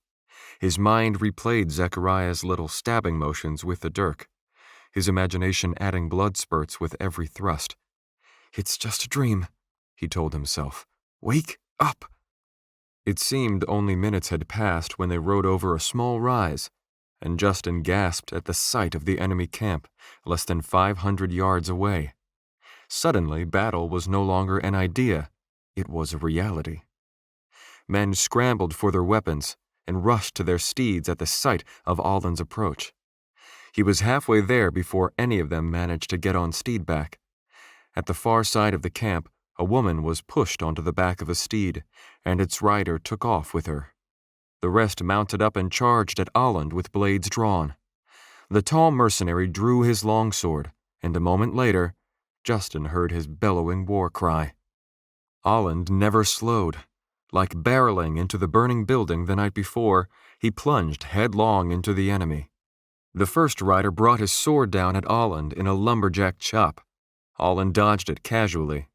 His mind replayed Zechariah's little stabbing motions with the dirk, his imagination adding blood spurts with every thrust. "It's just a dream," he told himself. "Wake up!" It seemed only minutes had passed when they rode over a small rise, and Justin gasped at the sight of the enemy camp, less than 500 yards away. Suddenly, battle was no longer an idea, it was a reality. Men scrambled for their weapons and rushed to their steeds at the sight of Alden's approach. He was halfway there before any of them managed to get on steed back. At the far side of the camp, a woman was pushed onto the back of a steed, and its rider took off with her. The rest mounted up and charged at Alden with blades drawn. The tall mercenary drew his longsword, and a moment later, Justin heard his bellowing war cry. Alden never slowed. Like barreling into the burning building the night before, he plunged headlong into the enemy. The first rider brought his sword down at Alden in a lumberjack chop. Alden dodged it casually.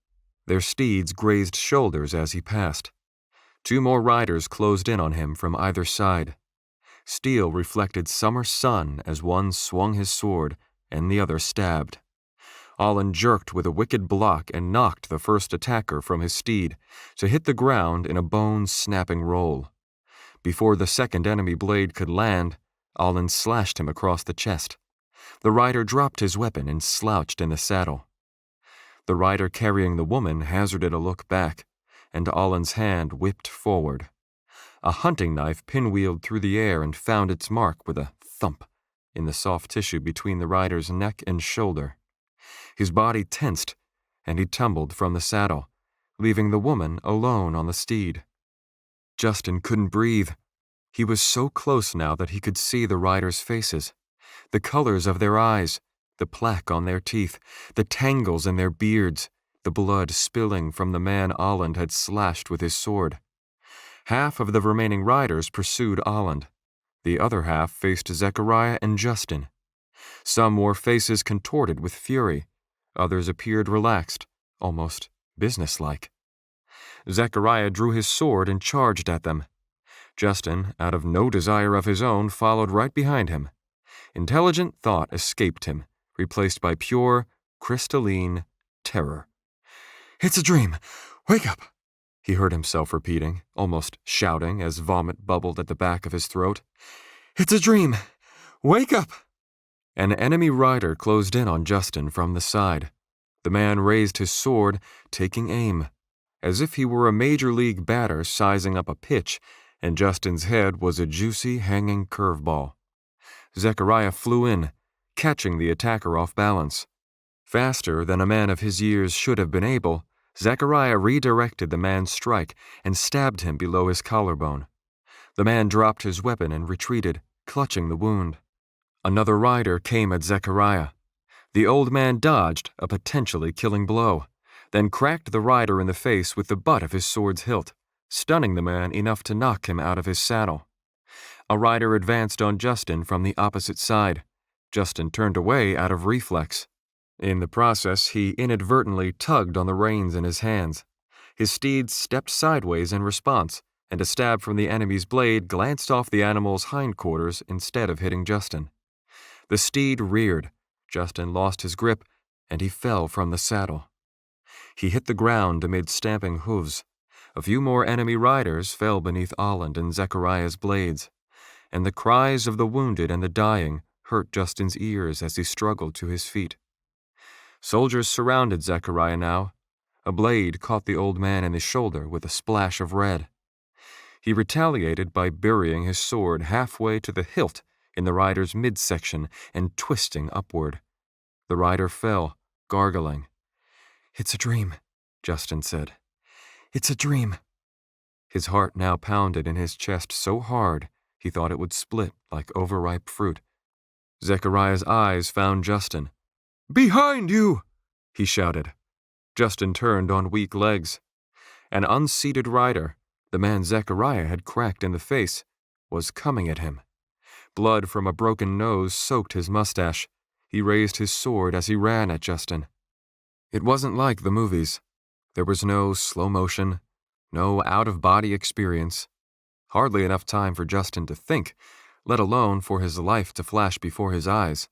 Their steeds grazed shoulders as he passed. 2 more riders closed in on him from either side. Steel reflected summer sun as one swung his sword and the other stabbed. Alden jerked with a wicked block and knocked the first attacker from his steed to hit the ground in a bone-snapping roll. Before the second enemy blade could land, Alden slashed him across the chest. The rider dropped his weapon and slouched in the saddle. The rider carrying the woman hazarded a look back, and Alden's hand whipped forward. A hunting knife pinwheeled through the air and found its mark with a thump in the soft tissue between the rider's neck and shoulder. His body tensed, and he tumbled from the saddle, leaving the woman alone on the steed. Justin couldn't breathe. He was so close now that he could see the riders' faces, the colors of their eyes, the plaque on their teeth, the tangles in their beards, the blood spilling from the man Alden had slashed with his sword. Half of the remaining riders pursued Alden. The other half faced Zechariah and Justin. Some wore faces contorted with fury. Others appeared relaxed, almost businesslike. Zechariah drew his sword and charged at them. Justin, out of no desire of his own, followed right behind him. Intelligent thought escaped him, replaced by pure, crystalline terror. "It's a dream! Wake up!" he heard himself repeating, almost shouting as vomit bubbled at the back of his throat. "It's a dream! Wake up!" An enemy rider closed in on Justin from the side. The man raised his sword, taking aim, as if he were a major league batter sizing up a pitch, and Justin's head was a juicy, hanging curveball. Zechariah flew in, catching the attacker off balance. Faster than a man of his years should have been able, Zechariah redirected the man's strike and stabbed him below his collarbone. The man dropped his weapon and retreated, clutching the wound. Another rider came at Zechariah. The old man dodged a potentially killing blow, then cracked the rider in the face with the butt of his sword's hilt, stunning the man enough to knock him out of his saddle. A rider advanced on Justin from the opposite side. Justin turned away out of reflex. In the process, he inadvertently tugged on the reins in his hands. His steed stepped sideways in response, and a stab from the enemy's blade glanced off the animal's hindquarters instead of hitting Justin. The steed reared. Justin lost his grip, and he fell from the saddle. He hit the ground amid stamping hooves. A few more enemy riders fell beneath Alden and Zechariah's blades, and the cries of the wounded and the dying hurt Justin's ears as he struggled to his feet. Soldiers surrounded Zechariah now. A blade caught the old man in the shoulder with a splash of red. He retaliated by burying his sword halfway to the hilt in the rider's midsection and twisting upward. The rider fell, gargling. "It's a dream," Justin said. "It's a dream." His heart now pounded in his chest so hard he thought it would split like overripe fruit. Zechariah's eyes found Justin. "Behind you!" he shouted. Justin turned on weak legs. An unseated rider, the man Zechariah had cracked in the face, was coming at him. Blood from a broken nose soaked his mustache. He raised his sword as he ran at Justin. It wasn't like the movies. There was no slow motion, no out-of-body experience. Hardly enough time for Justin to think, let alone for his life to flash before his eyes.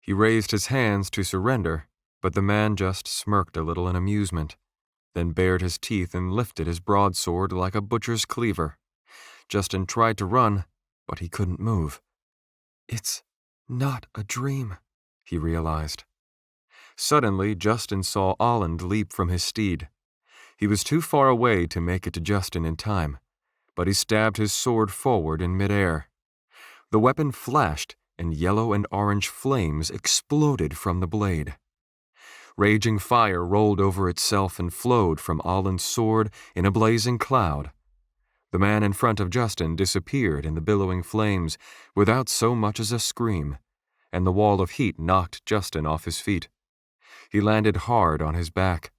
He raised his hands to surrender, but the man just smirked a little in amusement, then bared his teeth and lifted his broadsword like a butcher's cleaver. Justin tried to run, but he couldn't move. "It's not a dream," he realized. Suddenly, Justin saw Olland leap from his steed. He was too far away to make it to Justin in time, but he stabbed his sword forward in midair. The weapon flashed, and yellow and orange flames exploded from the blade. Raging fire rolled over itself and flowed from Olland's sword in a blazing cloud. The man in front of Justin disappeared in the billowing flames without so much as a scream, and the wall of heat knocked Justin off his feet. He landed hard on his back.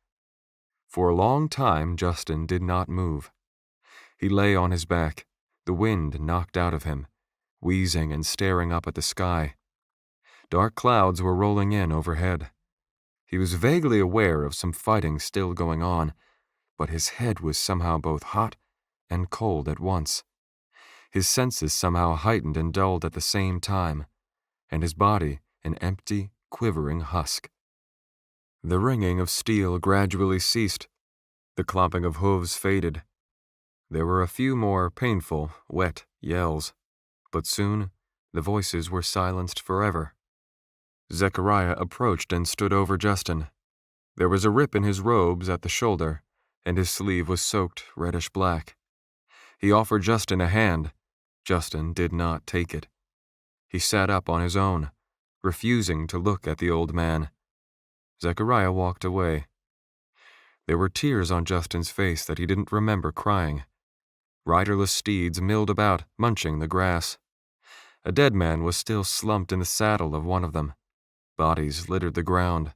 For a long time, Justin did not move. He lay on his back, the wind knocked out of him, wheezing and staring up at the sky. Dark clouds were rolling in overhead. He was vaguely aware of some fighting still going on, but his head was somehow both hot and cold at once. His senses somehow heightened and dulled at the same time, and his body an empty, quivering husk. The ringing of steel gradually ceased. The clomping of hooves faded. There were a few more painful, wet yells, but soon the voices were silenced forever. Zechariah approached and stood over Justin. There was a rip in his robes at the shoulder, and his sleeve was soaked reddish-black. He offered Justin a hand. Justin did not take it. He sat up on his own, refusing to look at the old man. Zechariah walked away. There were tears on Justin's face that he didn't remember crying. Riderless steeds milled about, munching the grass. A dead man was still slumped in the saddle of one of them. Bodies littered the ground.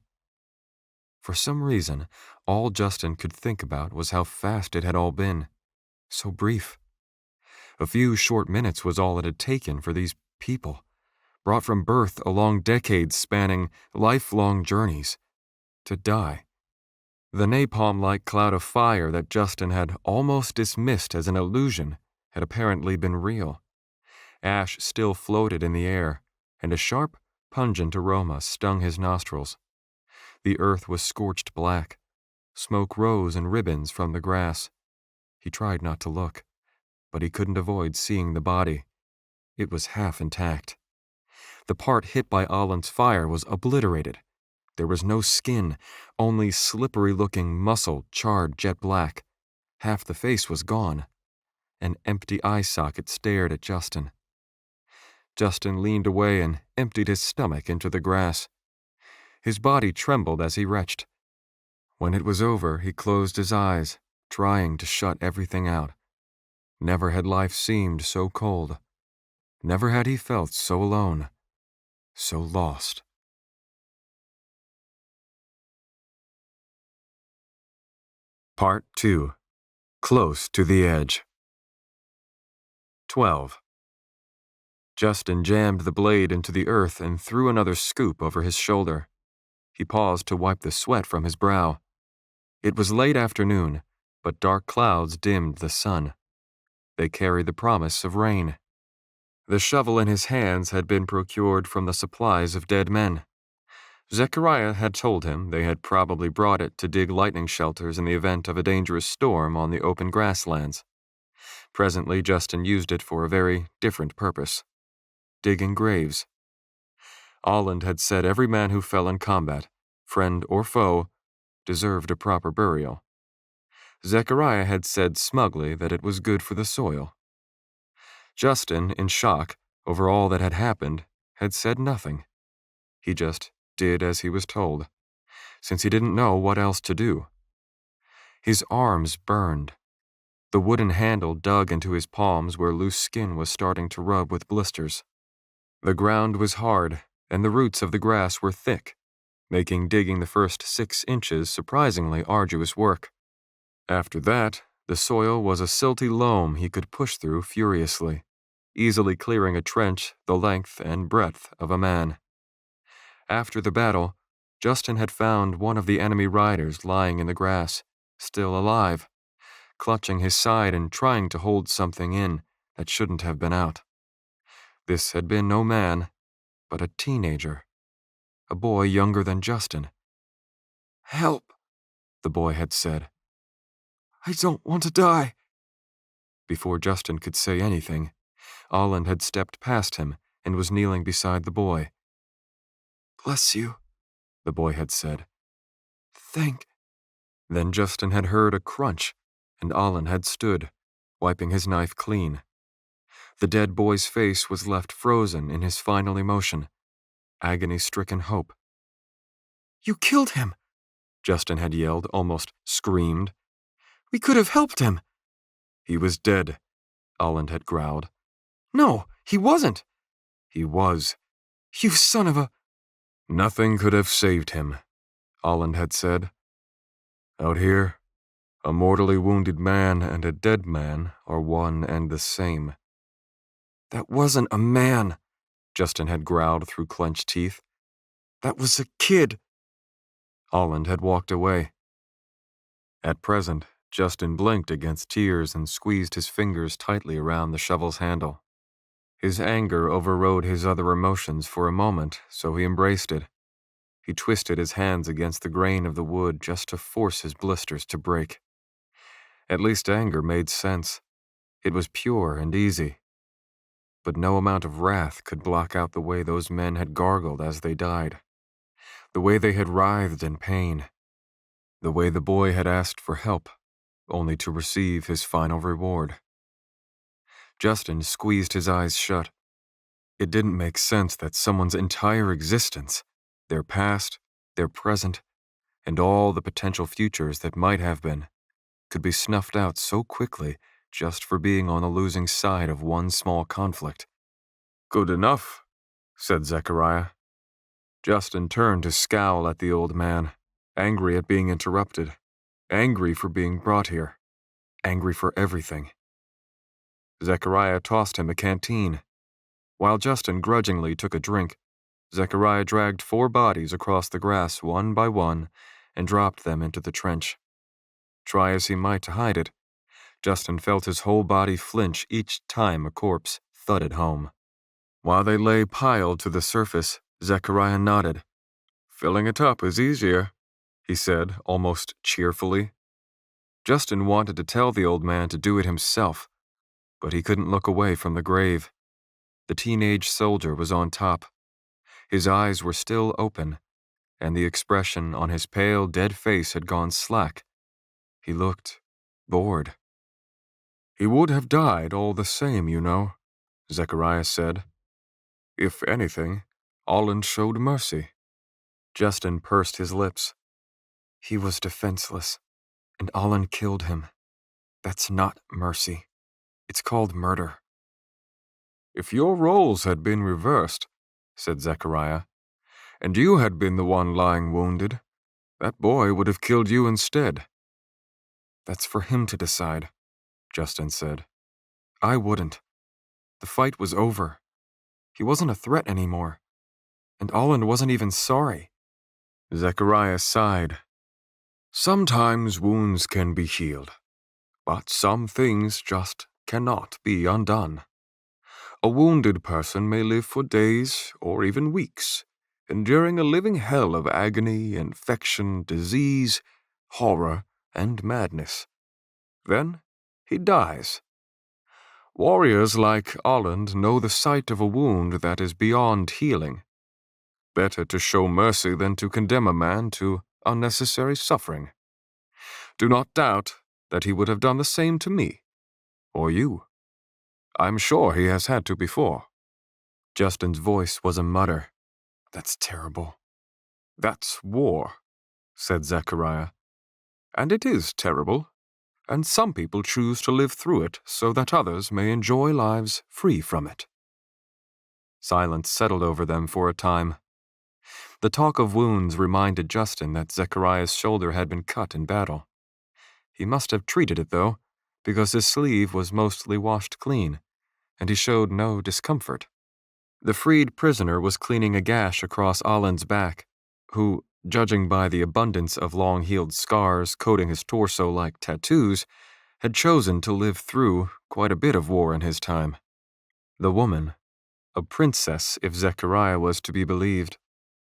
For some reason, all Justin could think about was how fast it had all been. So brief. A few short minutes was all it had taken for these people, brought from birth along decades spanning lifelong journeys, to die. The napalm-like cloud of fire that Justin had almost dismissed as an illusion had apparently been real. Ash still floated in the air, and a sharp, pungent aroma stung his nostrils. The earth was scorched black. Smoke rose in ribbons from the grass. He tried not to look, but he couldn't avoid seeing the body. It was half intact. The part hit by Olland's fire was obliterated. There was no skin, only slippery-looking muscle charred jet black. Half the face was gone. An empty eye socket stared at Justin. Justin leaned away and emptied his stomach into the grass. His body trembled as he retched. When it was over, he closed his eyes, trying to shut everything out. Never had life seemed so cold. Never had he felt so alone, so lost. Part 2. Close to the Edge. 12. Justin jammed the blade into the earth and threw another scoop over his shoulder. He paused to wipe the sweat from his brow. It was late afternoon, but dark clouds dimmed the sun. They carried the promise of rain. The shovel in his hands had been procured from the supplies of dead men. Zechariah had told him they had probably brought it to dig lightning shelters in the event of a dangerous storm on the open grasslands. Presently, Justin used it for a very different purpose: digging graves. Olland had said every man who fell in combat, friend or foe, deserved a proper burial. Zechariah had said smugly that it was good for the soil. Justin, in shock over all that had happened, had said nothing. He just did as he was told, since he didn't know what else to do. His arms burned. The wooden handle dug into his palms where loose skin was starting to rub with blisters. The ground was hard, and the roots of the grass were thick, making digging the first 6 inches surprisingly arduous work. After that, the soil was a silty loam he could push through furiously, easily clearing a trench the length and breadth of a man. After the battle, Justin had found one of the enemy riders lying in the grass, still alive, clutching his side and trying to hold something in that shouldn't have been out. This had been no man, but a teenager, a boy younger than Justin. "Help," the boy had said. "I don't want to die." Before Justin could say anything, Olin had stepped past him and was kneeling beside the boy. "Bless you," the boy had said. "Thank." Then Justin had heard a crunch, and Olin had stood, wiping his knife clean. The dead boy's face was left frozen in his final emotion, agony-stricken hope. "You killed him," Justin had yelled, almost screamed. "We could have helped him." "He was dead," Olin had growled. "No, he wasn't." "He was." "You son of a—" "Nothing could have saved him," Olin had said. "Out here, a mortally wounded man and a dead man are one and the same." "That wasn't a man," Justin had growled through clenched teeth. "That was a kid." Olin had walked away. At present, Justin blinked against tears and squeezed his fingers tightly around the shovel's handle. His anger overrode his other emotions for a moment, so he embraced it. He twisted his hands against the grain of the wood just to force his blisters to break. At least anger made sense. It was pure and easy. But no amount of wrath could block out the way those men had gargled as they died, the way they had writhed in pain, the way the boy had asked for help, only to receive his final reward. Justin squeezed his eyes shut. It didn't make sense that someone's entire existence, their past, their present, and all the potential futures that might have been, could be snuffed out so quickly just for being on the losing side of one small conflict. "Good enough," said Zechariah. Justin turned to scowl at the old man, angry at being interrupted, angry for being brought here, angry for everything. Zechariah tossed him a canteen. While Justin grudgingly took a drink, Zechariah dragged 4 bodies across the grass one by one and dropped them into the trench. Try as he might to hide it, Justin felt his whole body flinch each time a corpse thudded home. While they lay piled to the surface, Zechariah nodded. "Filling it up is easier," he said, almost cheerfully. Justin wanted to tell the old man to do it himself, but he couldn't look away from the grave. The teenage soldier was on top. His eyes were still open, and the expression on his pale, dead face had gone slack. He looked bored. "He would have died all the same, you know," Zechariah said. "If anything, Olin showed mercy." Justin pursed his lips. "He was defenseless, and Olin killed him. That's not mercy. It's called murder." "If your roles had been reversed," said Zechariah, "and you had been the one lying wounded, that boy would have killed you instead." "That's for him to decide," Justin said. "I wouldn't. The fight was over. He wasn't a threat anymore. And Olin wasn't even sorry." Zechariah sighed. "Sometimes wounds can be healed, but some things just cannot be undone. A wounded person may live for days or even weeks, enduring a living hell of agony, infection, disease, horror, and madness. Then he dies. Warriors like Olin know the sight of a wound that is beyond healing. Better to show mercy than to condemn a man to unnecessary suffering. Do not doubt that he would have done the same to me, or you. I'm sure he has had to before." Justin's voice was a mutter. "That's terrible." That's war, said Zechariah. And it is terrible, and some people choose to live through it so that others may enjoy lives free from it. Silence settled over them for a time. The talk of wounds reminded Justin that Zechariah's shoulder had been cut in battle. He must have treated it, though, because his sleeve was mostly washed clean, and he showed no discomfort. The freed prisoner was cleaning a gash across Alan's back, who, judging by the abundance of long-healed scars coating his torso like tattoos, had chosen to live through quite a bit of war in his time. The woman, a princess if Zechariah was to be believed,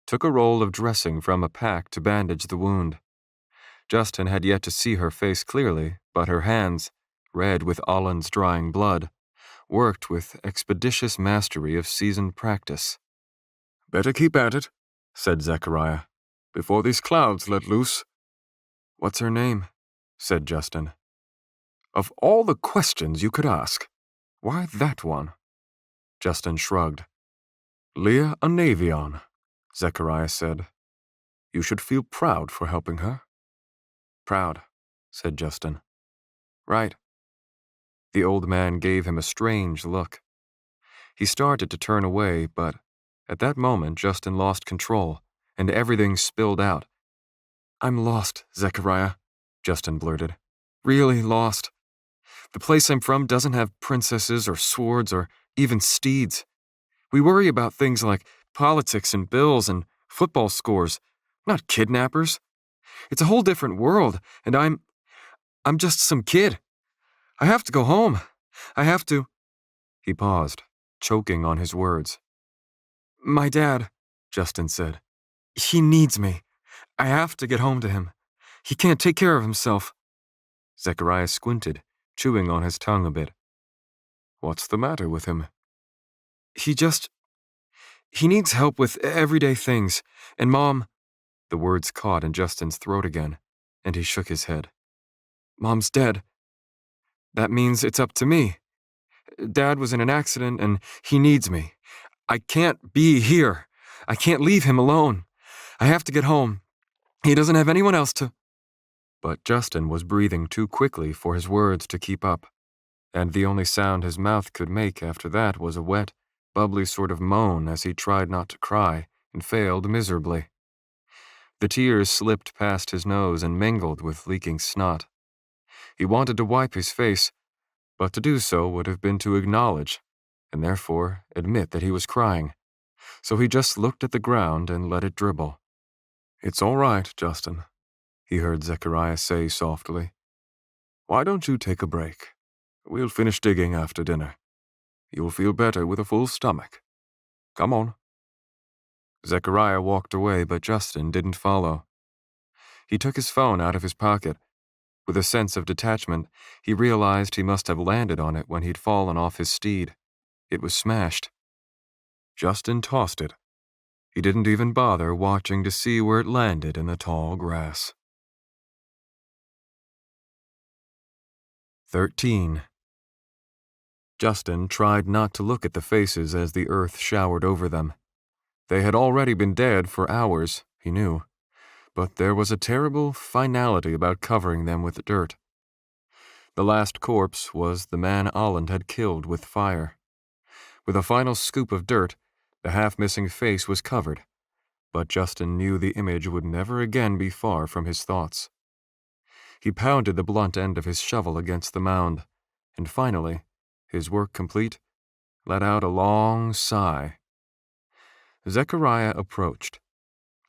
took a roll of dressing from a pack to bandage the wound. Justin had yet to see her face clearly, but her hands, red with Alan's drying blood, worked with expeditious mastery of seasoned practice. Better keep at it, said Zechariah, before these clouds let loose. What's her name? Said Justin. Of all the questions you could ask, why that one? Justin shrugged. Leah Anavion, Zechariah said. You should feel proud for helping her. Proud, said Justin. Right. The old man gave him a strange look. He started to turn away, but at that moment Justin lost control, and everything spilled out. I'm lost, Zechariah, Justin blurted. Really lost. The place I'm from doesn't have princesses or swords or even steeds. We worry about things like politics and bills and football scores, not kidnappers. It's a whole different world, and I'm just some kid. I have to go home. I have to. He paused, choking on his words. My dad, Justin said. He needs me. I have to get home to him. He can't take care of himself. Zechariah squinted, chewing on his tongue a bit. What's the matter with him? He needs help with everyday things, and Mom... The words caught in Justin's throat again, and he shook his head. Mom's dead. That means it's up to me. Dad was in an accident, and he needs me. I can't be here. I can't leave him alone. I have to get home. He doesn't have anyone else to... But Justin was breathing too quickly for his words to keep up, and the only sound his mouth could make after that was a wet, bubbly sort of moan as he tried not to cry and failed miserably. The tears slipped past his nose and mingled with leaking snot. He wanted to wipe his face, but to do so would have been to acknowledge, and therefore admit that he was crying. So he just looked at the ground and let it dribble. It's all right, Justin, he heard Zechariah say softly. Why don't you take a break? We'll finish digging after dinner. You'll feel better with a full stomach. Come on. Zechariah walked away, but Justin didn't follow. He took his phone out of his pocket. With a sense of detachment, he realized he must have landed on it when he'd fallen off his steed. It was smashed. Justin tossed it. He didn't even bother watching to see where it landed in the tall grass. 13. Justin tried not to look at the faces as the earth showered over them. They had already been dead for hours, he knew, but there was a terrible finality about covering them with dirt. The last corpse was the man Alan had killed with fire. With a final scoop of dirt, the half-missing face was covered, but Justin knew the image would never again be far from his thoughts. He pounded the blunt end of his shovel against the mound, and finally, his work complete, let out a long sigh. Zechariah approached.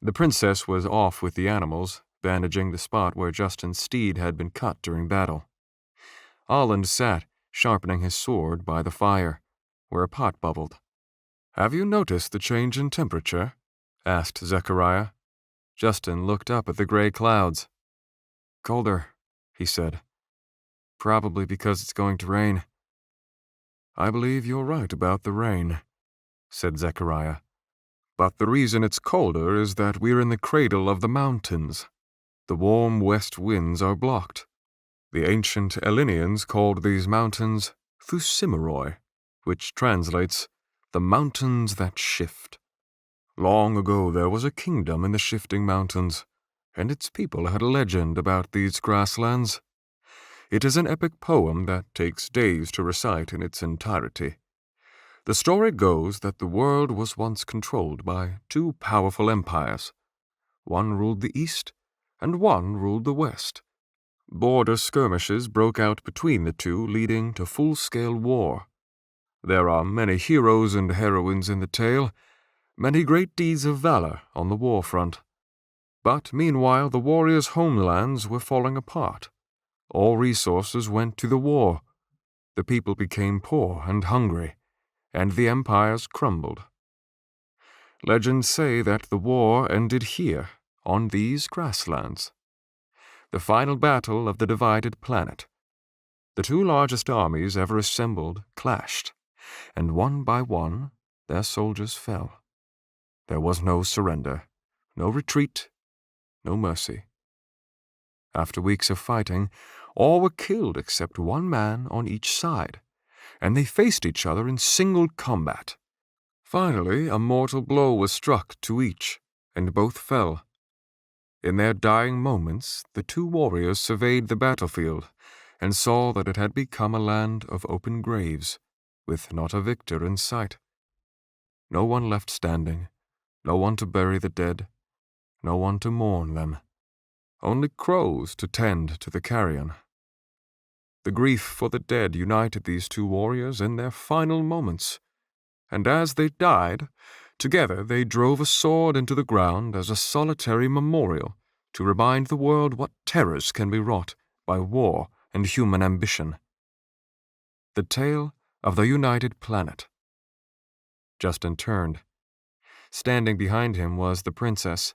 The princess was off with the animals, bandaging the spot where Justin's steed had been cut during battle. Alan sat, sharpening his sword by the fire, where a pot bubbled. Have you noticed the change in temperature? Asked Zechariah. Justin looked up at the gray clouds. Colder, he said. Probably because it's going to rain. I believe you're right about the rain, said Zechariah. But the reason it's colder is that we're in the cradle of the mountains. The warm west winds are blocked. The ancient Elenians called these mountains Thusimeroi, which translates, the mountains that shift. Long ago there was a kingdom in the shifting mountains, and its people had a legend about these grasslands. It is an epic poem that takes days to recite in its entirety. The story goes that the world was once controlled by two powerful empires. One ruled the east, and one ruled the west. Border skirmishes broke out between the two, leading to full-scale war. There are many heroes and heroines in the tale, many great deeds of valor on the war front. But meanwhile the warriors' homelands were falling apart. All resources went to the war. The people became poor and hungry, and the empires crumbled. Legends say that the war ended here, on these grasslands. The final battle of the divided planet. The two largest armies ever assembled clashed, and one by one their soldiers fell. There was no surrender, no retreat, no mercy. After weeks of fighting, all were killed except one man on each side, and they faced each other in single combat. Finally, a mortal blow was struck to each, and both fell. In their dying moments, the two warriors surveyed the battlefield and saw that it had become a land of open graves, with not a victor in sight. No one left standing, no one to bury the dead, no one to mourn them, only crows to tend to the carrion. The grief for the dead united these two warriors in their final moments, and as they died, together they drove a sword into the ground as a solitary memorial to remind the world what terrors can be wrought by war and human ambition. The Tale of the United Planet. Justin turned. Standing behind him was the princess,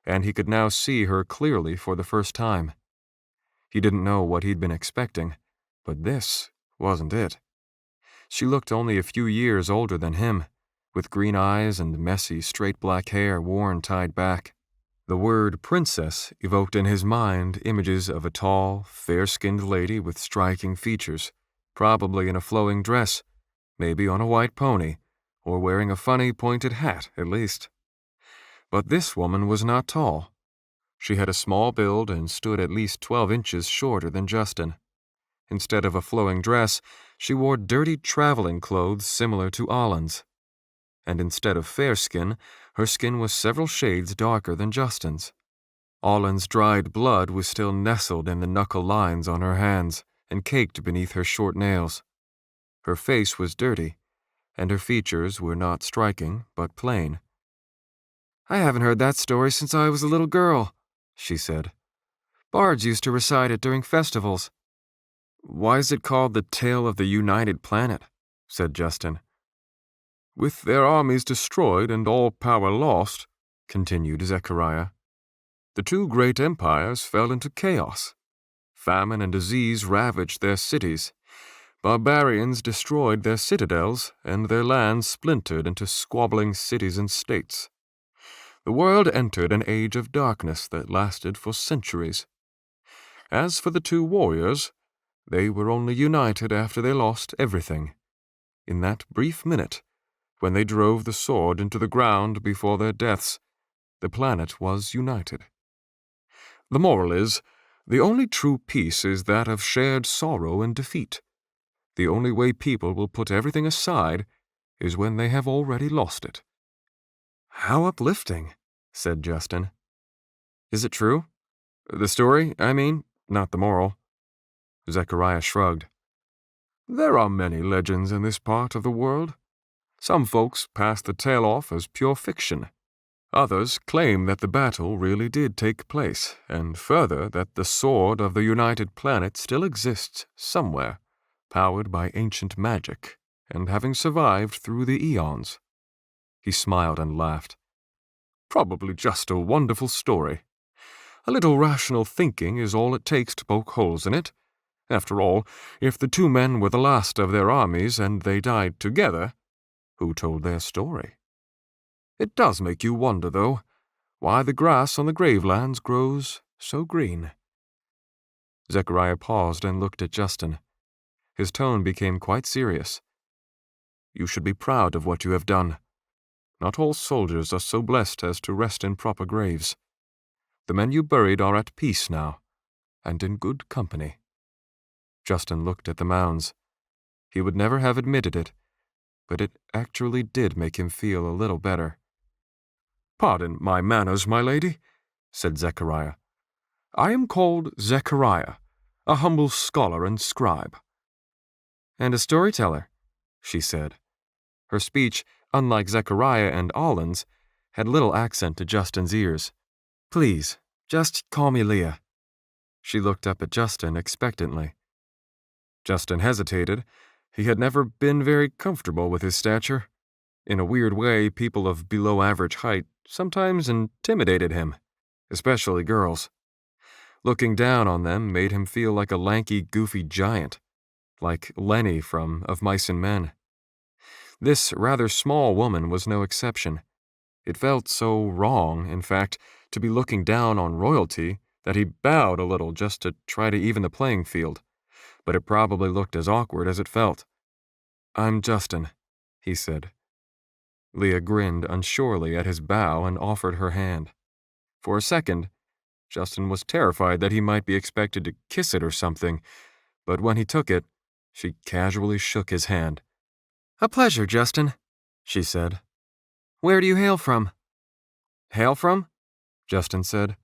and he could now see her clearly for the first time. He didn't know what he'd been expecting, but this wasn't it. She looked only a few years older than him, with green eyes and messy, straight black hair worn tied back. The word princess evoked in his mind images of a tall, fair-skinned lady with striking features, probably in a flowing dress, maybe on a white pony, or wearing a funny pointed hat, at least. But this woman was not tall. She had a small build and stood at least 12 inches shorter than Justin. Instead of a flowing dress, she wore dirty traveling clothes similar to Alan's. And instead of fair skin, her skin was several shades darker than Justin's. Alan's dried blood was still nestled in the knuckle lines on her hands and caked beneath her short nails. Her face was dirty, and her features were not striking, but plain. "I haven't heard that story since I was a little girl," she said. "Bards used to recite it during festivals." "Why is it called the Tale of the United Planet?" said Justin. "With their armies destroyed and all power lost," continued Zechariah, "the two great empires fell into chaos. Famine and disease ravaged their cities. Barbarians destroyed their citadels, and their lands splintered into squabbling cities and states. The world entered an age of darkness that lasted for centuries. As for the two warriors, they were only united after they lost everything. In that brief minute, when they drove the sword into the ground before their deaths, the planet was united. The moral is, the only true peace is that of shared sorrow and defeat. The only way people will put everything aside is when they have already lost it." "How uplifting," said Justin. "Is it true? The story, I mean, not the moral." Zechariah shrugged. "There are many legends in this part of the world. Some folks pass the tale off as pure fiction. Others claim that the battle really did take place, and further that the sword of the United Planet still exists somewhere, powered by ancient magic, and having survived through the eons." He smiled and laughed. "Probably just a wonderful story. A little rational thinking is all it takes to poke holes in it. After all, if the two men were the last of their armies and they died together, who told their story? It does make you wonder, though, why the grass on the gravelands grows so green." Zechariah paused and looked at Justin. His tone became quite serious. "You should be proud of what you have done. Not all soldiers are so blessed as to rest in proper graves. The men you buried are at peace now, and in good company." Justin looked at the mounds. He would never have admitted it, but it actually did make him feel a little better. "Pardon my manners, my lady," said Zechariah. "I am called Zechariah, a humble scholar and scribe." "And a storyteller," she said. Her speech, unlike Zechariah and Allen's, had little accent to Justin's ears. "Please, just call me Leah." She looked up at Justin expectantly. Justin hesitated. He had never been very comfortable with his stature. In a weird way, people of below-average height sometimes intimidated him, especially girls. Looking down on them made him feel like a lanky, goofy giant, like Lenny from Of Mice and Men. This rather small woman was no exception. It felt so wrong, in fact, to be looking down on royalty that he bowed a little just to try to even the playing field, but it probably looked as awkward as it felt. "I'm Justin," he said. Leah grinned unsurely at his bow and offered her hand. For a second, Justin was terrified that he might be expected to kiss it or something, but when he took it, she casually shook his hand. "A pleasure, Justin," she said. "Where do you hail from?" "Hail from?" Justin said.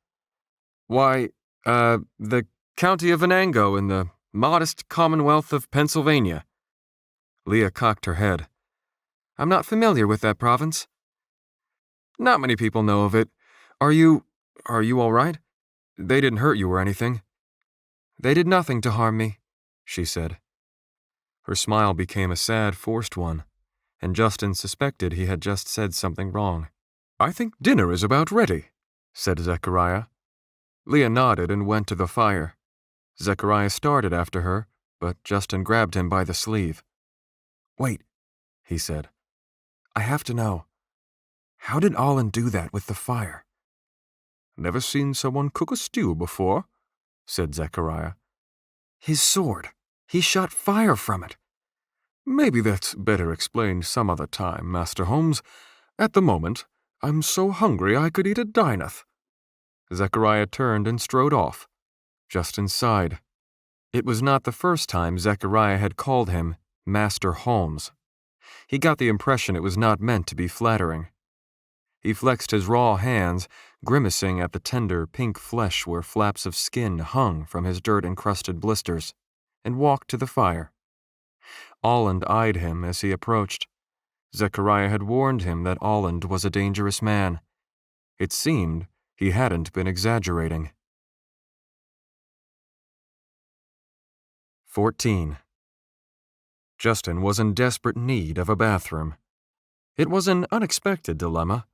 "Why, the county of Venango in the modest Commonwealth of Pennsylvania." Leah cocked her head. "I'm not familiar with that province." "Not many people know of it. Are you all right? They didn't hurt you or anything." "They did nothing to harm me," she said. Her smile became a sad, forced one, and Justin suspected he had just said something wrong. "I think dinner is about ready," said Zechariah. Leah nodded and went to the fire. Zechariah started after her, but Justin grabbed him by the sleeve. "Wait," he said. "I have to know. How did Olin do that with the fire?" "Never seen someone cook a stew before," said Zechariah. "His sword. He shot fire from it." "Maybe that's better explained some other time, Master Holmes. At the moment, I'm so hungry I could eat a dineth." Zechariah turned and strode off. Justin sighed. It was not the first time Zechariah had called him Master Holmes. He got the impression it was not meant to be flattering. He flexed his raw hands, grimacing at the tender pink flesh where flaps of skin hung from his dirt-encrusted blisters, and walked to the fire. Olland eyed him as he approached. Zechariah had warned him that Olland was a dangerous man. It seemed he hadn't been exaggerating. 14. Justin was in desperate need of a bathroom. It was an unexpected dilemma.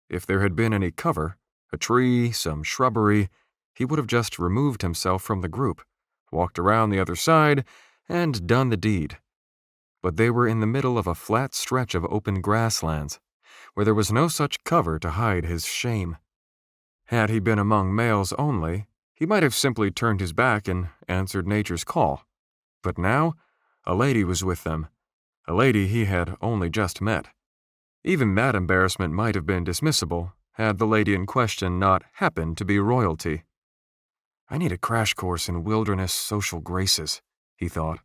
If there had been any cover, a tree, some shrubbery, he would have just removed himself from the group, walked around the other side, and done the deed. But they were in the middle of a flat stretch of open grasslands, where there was no such cover to hide his shame. Had he been among males only, he might have simply turned his back and answered nature's call. But now, a lady was with them, a lady he had only just met. Even that embarrassment might have been dismissible, had the lady in question not happened to be royalty. "I need a crash course in wilderness social graces," he thought,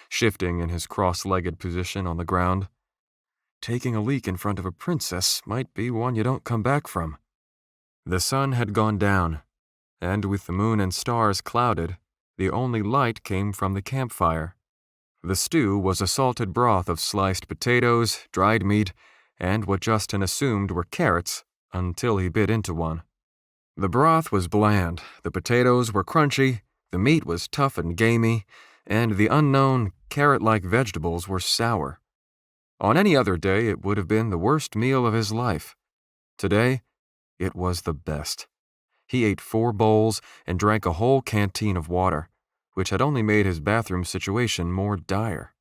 shifting in his cross-legged position on the ground. Taking a leak in front of a princess might be one you don't come back from. The sun had gone down, and with the moon and stars clouded, the only light came from the campfire. The stew was a salted broth of sliced potatoes, dried meat, and what Justin assumed were carrots, until he bit into one. The broth was bland, the potatoes were crunchy, the meat was tough and gamey, and the unknown, carrot-like vegetables were sour. On any other day, it would have been the worst meal of his life. Today, it was the best. He ate 4 bowls and drank a whole canteen of water, which had only made his bathroom situation more dire.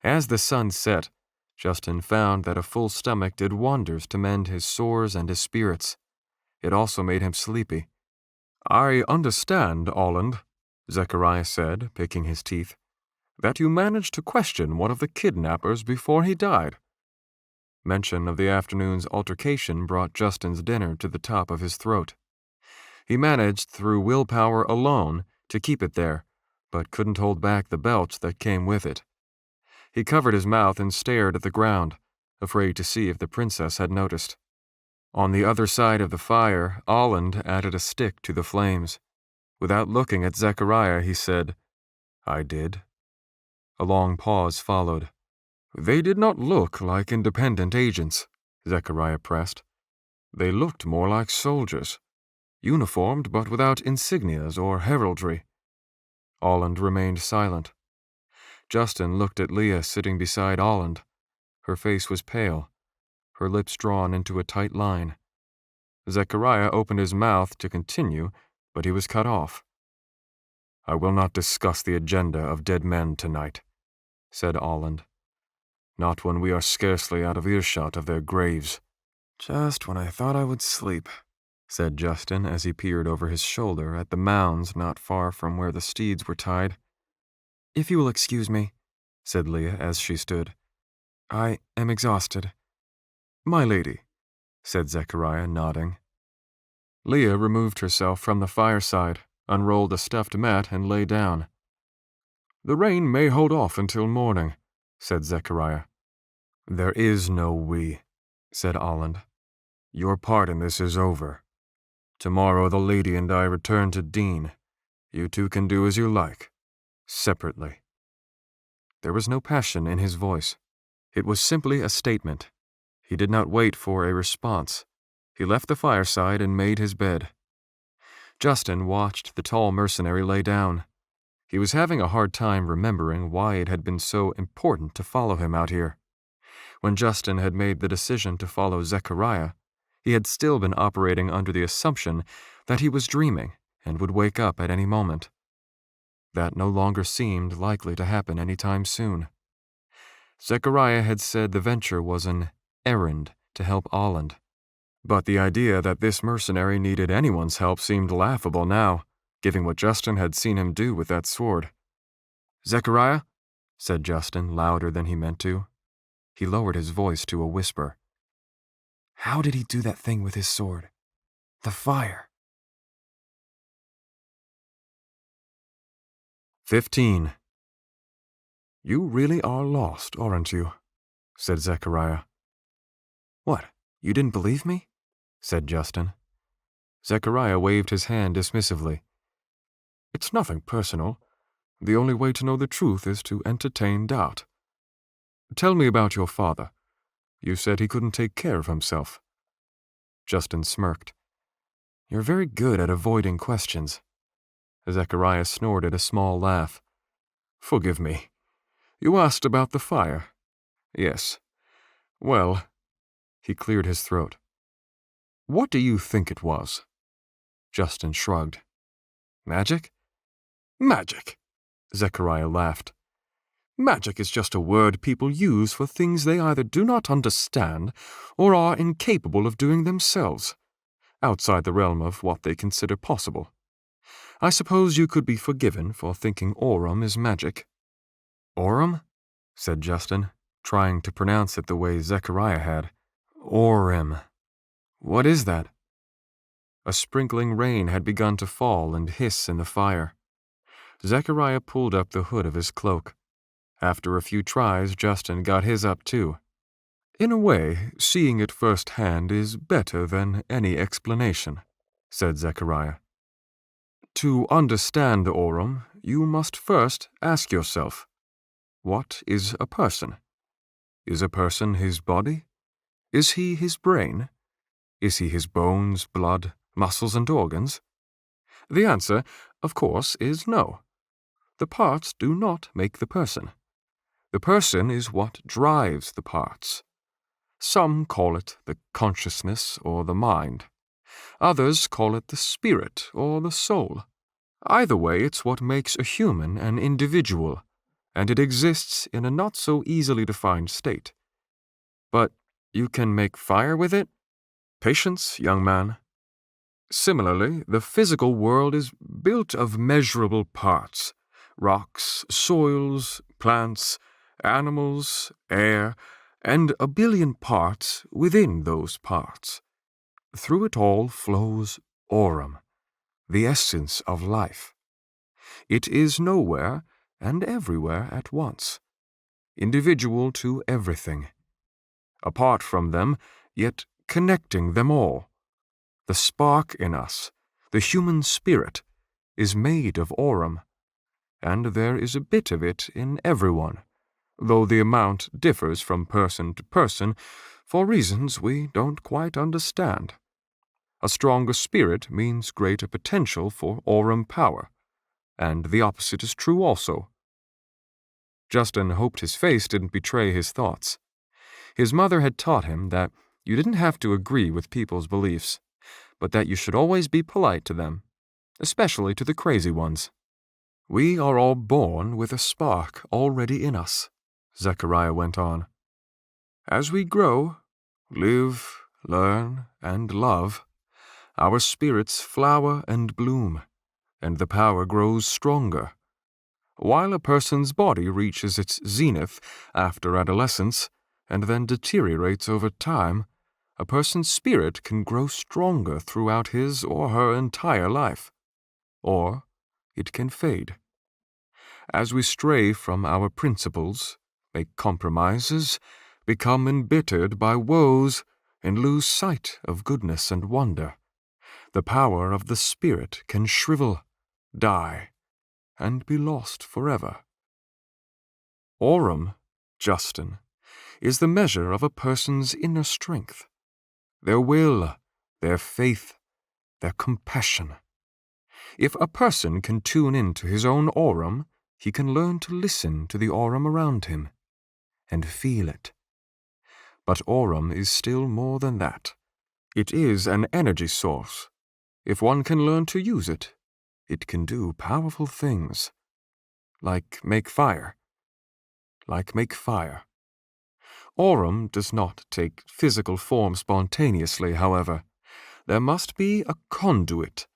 As the sun set, Justin found that a full stomach did wonders to mend his sores and his spirits. It also made him sleepy. "I understand, Olland," Zechariah said, picking his teeth, "that you managed to question one of the kidnappers before he died." Mention of the afternoon's altercation brought Justin's dinner to the top of his throat. He managed, through willpower alone, to keep it there, but couldn't hold back the belch that came with it. He covered his mouth and stared at the ground, afraid to see if the princess had noticed. On the other side of the fire, Olland added a stick to the flames. Without looking at Zechariah, he said, "I did." A long pause followed. "They did not look like independent agents," Zechariah pressed. "They looked more like soldiers, uniformed but without insignias or heraldry." Olland remained silent. Justin looked at Leah sitting beside Olland. Her face was pale, her lips drawn into a tight line. Zechariah opened his mouth to continue, but he was cut off. "I will not discuss the agenda of dead men tonight," said Olland. "Not when we are scarcely out of earshot of their graves." "Just when I thought I would sleep," said Justin as he peered over his shoulder at the mounds not far from where the steeds were tied. "If you will excuse me," said Leah as she stood. "I am exhausted." "My lady," said Zechariah, nodding. Leah removed herself from the fireside, unrolled a stuffed mat, and lay down. "The rain may hold off until morning," said Zechariah. "There is no we," said Olland. "Your part in this is over. Tomorrow the lady and I return to Dean. You two can do as you like, separately." There was no passion in his voice. It was simply a statement. He did not wait for a response. He left the fireside and made his bed. Justin watched the tall mercenary lay down. He was having a hard time remembering why it had been so important to follow him out here. When Justin had made the decision to follow Zechariah, he had still been operating under the assumption that he was dreaming and would wake up at any moment. That no longer seemed likely to happen any time soon. Zechariah had said the venture was an errand to help Olland, but the idea that this mercenary needed anyone's help seemed laughable now, given what Justin had seen him do with that sword. "Zechariah," said Justin, louder than he meant to. He lowered his voice to a whisper. "How did he do that thing with his sword? The fire." 15. "You really are lost, aren't you?" said Zechariah. "What, you didn't believe me?" said Justin. Zechariah waved his hand dismissively. "It's nothing personal. The only way to know the truth is to entertain doubt. Tell me about your father. You said he couldn't take care of himself." Justin smirked. "You're very good at avoiding questions." Zechariah snorted a small laugh. "Forgive me. You asked about the fire. Yes. Well," he cleared his throat. "What do you think it was?" Justin shrugged. "Magic?" "Magic," Zechariah laughed. "Magic is just a word people use for things they either do not understand or are incapable of doing themselves, outside the realm of what they consider possible. I suppose you could be forgiven for thinking Aurum is magic." "Aurum?" said Justin, trying to pronounce it the way Zechariah had. "Aurum. What is that?" A sprinkling rain had begun to fall and hiss in the fire. Zechariah pulled up the hood of his cloak. After a few tries, Justin got his up too. "In a way, seeing it firsthand is better than any explanation," said Zechariah. "To understand Aurum, you must first ask yourself, what is a person? Is a person his body? Is he his brain? Is he his bones, blood, muscles, and organs? The answer, of course, is no. The parts do not make the person. The person is what drives the parts. Some call it the consciousness or the mind. Others call it the spirit or the soul. Either way, it's what makes a human an individual, and it exists in a not-so-easily defined state. But you can make fire with it? Patience, young man. Similarly, the physical world is built of measurable parts: rocks, soils, plants, animals, air, and a billion parts within those parts. Through it all flows aurum, the essence of life. It is nowhere and everywhere at once, individual to everything. Apart from them, yet connecting them all. The spark in us, the human spirit, is made of aurum, and there is a bit of it in everyone, though the amount differs from person to person for reasons we don't quite understand. A stronger spirit means greater potential for aurum power, and the opposite is true also. Justin hoped his face didn't betray his thoughts. His mother had taught him that you didn't have to agree with people's beliefs, but that you should always be polite to them, especially to the crazy ones. We are all born with a spark already in us, Zechariah went on. As we grow, live, learn, and love, our spirits flower and bloom, and the power grows stronger. While a person's body reaches its zenith after adolescence and then deteriorates over time, a person's spirit can grow stronger throughout his or her entire life. Or it can fade. As we stray from our principles, make compromises, become embittered by woes, and lose sight of goodness and wonder, the power of the spirit can shrivel, die, and be lost forever. Aurum, Justin, is the measure of a person's inner strength, their will, their faith, their compassion. If a person can tune into his own aurum, he can learn to listen to the aurum around him and feel it. But aurum is still more than that. It is an energy source. If one can learn to use it, it can do powerful things. Like make fire. Aurum does not take physical form spontaneously, however. There must be a conduit.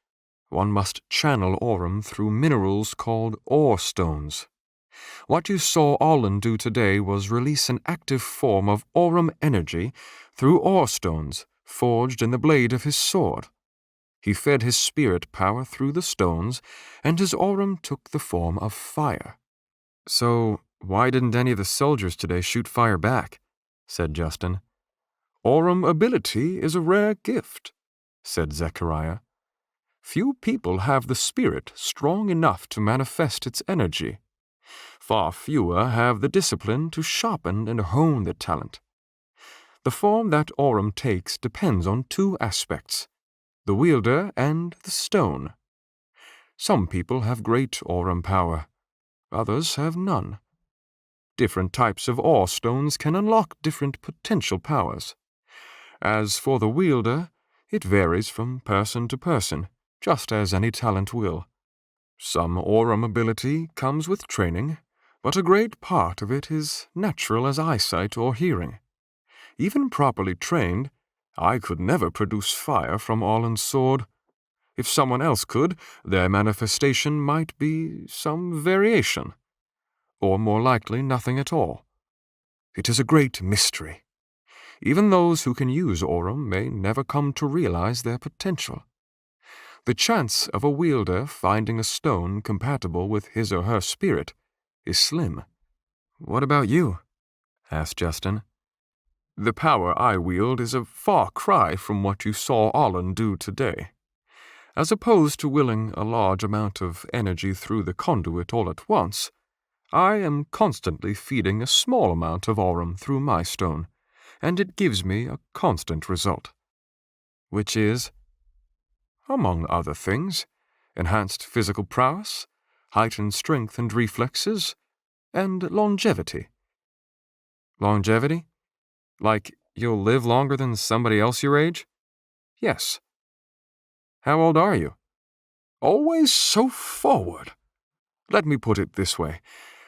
One must channel aurum through minerals called ore stones. What you saw Olin do today was release an active form of aurum energy through ore stones forged in the blade of his sword. He fed his spirit power through the stones, and his aurum took the form of fire. So, why didn't any of the soldiers today shoot fire back? Said Justin. Aurum ability is a rare gift, said Zechariah. Few people have the spirit strong enough to manifest its energy. Far fewer have the discipline to sharpen and hone the talent. The form that aurum takes depends on two aspects, the wielder and the stone. Some people have great aurum power, others have none. Different types of ore stones can unlock different potential powers. As for the wielder, it varies from person to person, just as any talent will. Some aurum ability comes with training, but a great part of it is natural as eyesight or hearing. Even properly trained, I could never produce fire from Olin's sword. If someone else could, their manifestation might be some variation, or more likely nothing at all. It is a great mystery. Even those who can use aurum may never come to realize their potential. The chance of a wielder finding a stone compatible with his or her spirit is slim. What about you? Asked Justin. The power I wield is a far cry from what you saw Olin do today. As opposed to willing a large amount of energy through the conduit all at once, I am constantly feeding a small amount of aurum through my stone, and it gives me a constant result. Which is, among other things, enhanced physical prowess, heightened strength and reflexes, and longevity. Longevity? Like you'll live longer than somebody else your age? Yes. How old are you? Always so forward. Let me put it this way.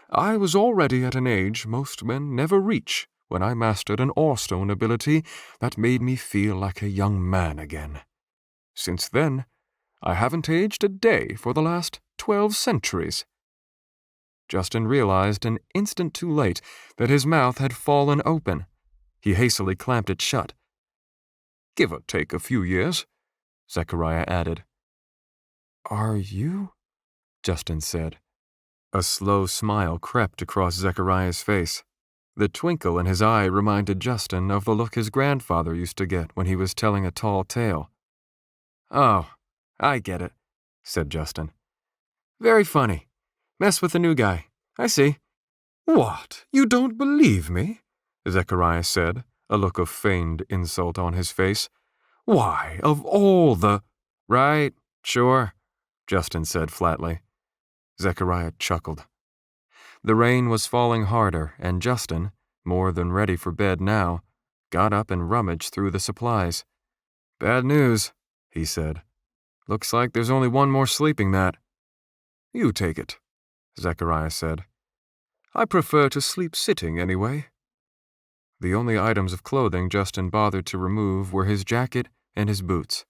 I was already at an age most men never reach when I mastered an orestone ability that made me feel like a young man again. Since then, I haven't aged a day for the last 12 centuries. Justin realized an instant too late that his mouth had fallen open, He hastily clamped it shut. "Give or take a few years," Zechariah added. "Are you?" Justin said. A slow smile crept across Zechariah's face. The twinkle in his eye reminded Justin of the look his grandfather used to get when he was telling a tall tale. "Oh, I get it," said Justin. "Very funny. Mess with the new guy. I see." "What? You don't believe me?" Zechariah said, a look of feigned insult on his face. "Why, of all the—" "Right, sure," Justin said flatly. Zechariah chuckled. The rain was falling harder, and Justin, more than ready for bed now, got up and rummaged through the supplies. "Bad news," he said. "Looks like there's only one more sleeping mat." "You take it," Zechariah said. "I prefer to sleep sitting anyway." The only items of clothing Justin bothered to remove were his jacket and his boots.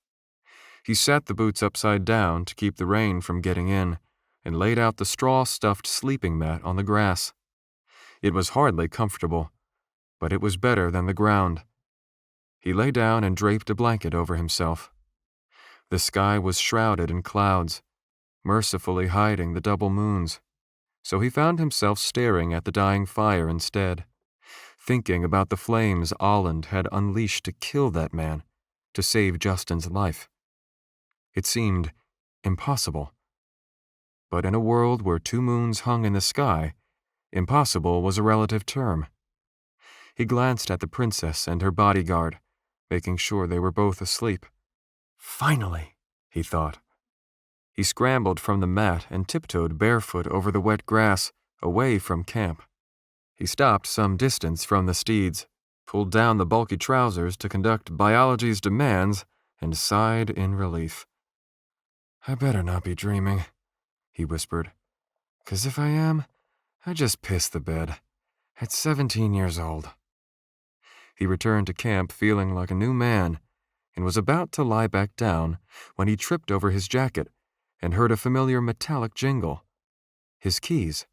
He sat the boots upside down to keep the rain from getting in, and laid out the straw-stuffed sleeping mat on the grass. It was hardly comfortable, but it was better than the ground. He lay down and draped a blanket over himself. The sky was shrouded in clouds, mercifully hiding the double moons, so he found himself staring at the dying fire instead, thinking about the flames Olland had unleashed to kill that man, to save Justin's life. It seemed impossible. But in a world where 2 moons hung in the sky, impossible was a relative term. He glanced at the princess and her bodyguard, making sure they were both asleep. Finally, he thought. He scrambled from the mat and tiptoed barefoot over the wet grass, away from camp. He stopped some distance from the steeds, pulled down the bulky trousers to conduct biology's demands, and sighed in relief. "I better not be dreaming," he whispered. "'Cause if I am, I just pissed the bed. At 17 years old." He returned to camp feeling like a new man, and was about to lie back down when he tripped over his jacket and heard a familiar metallic jingle. His keys.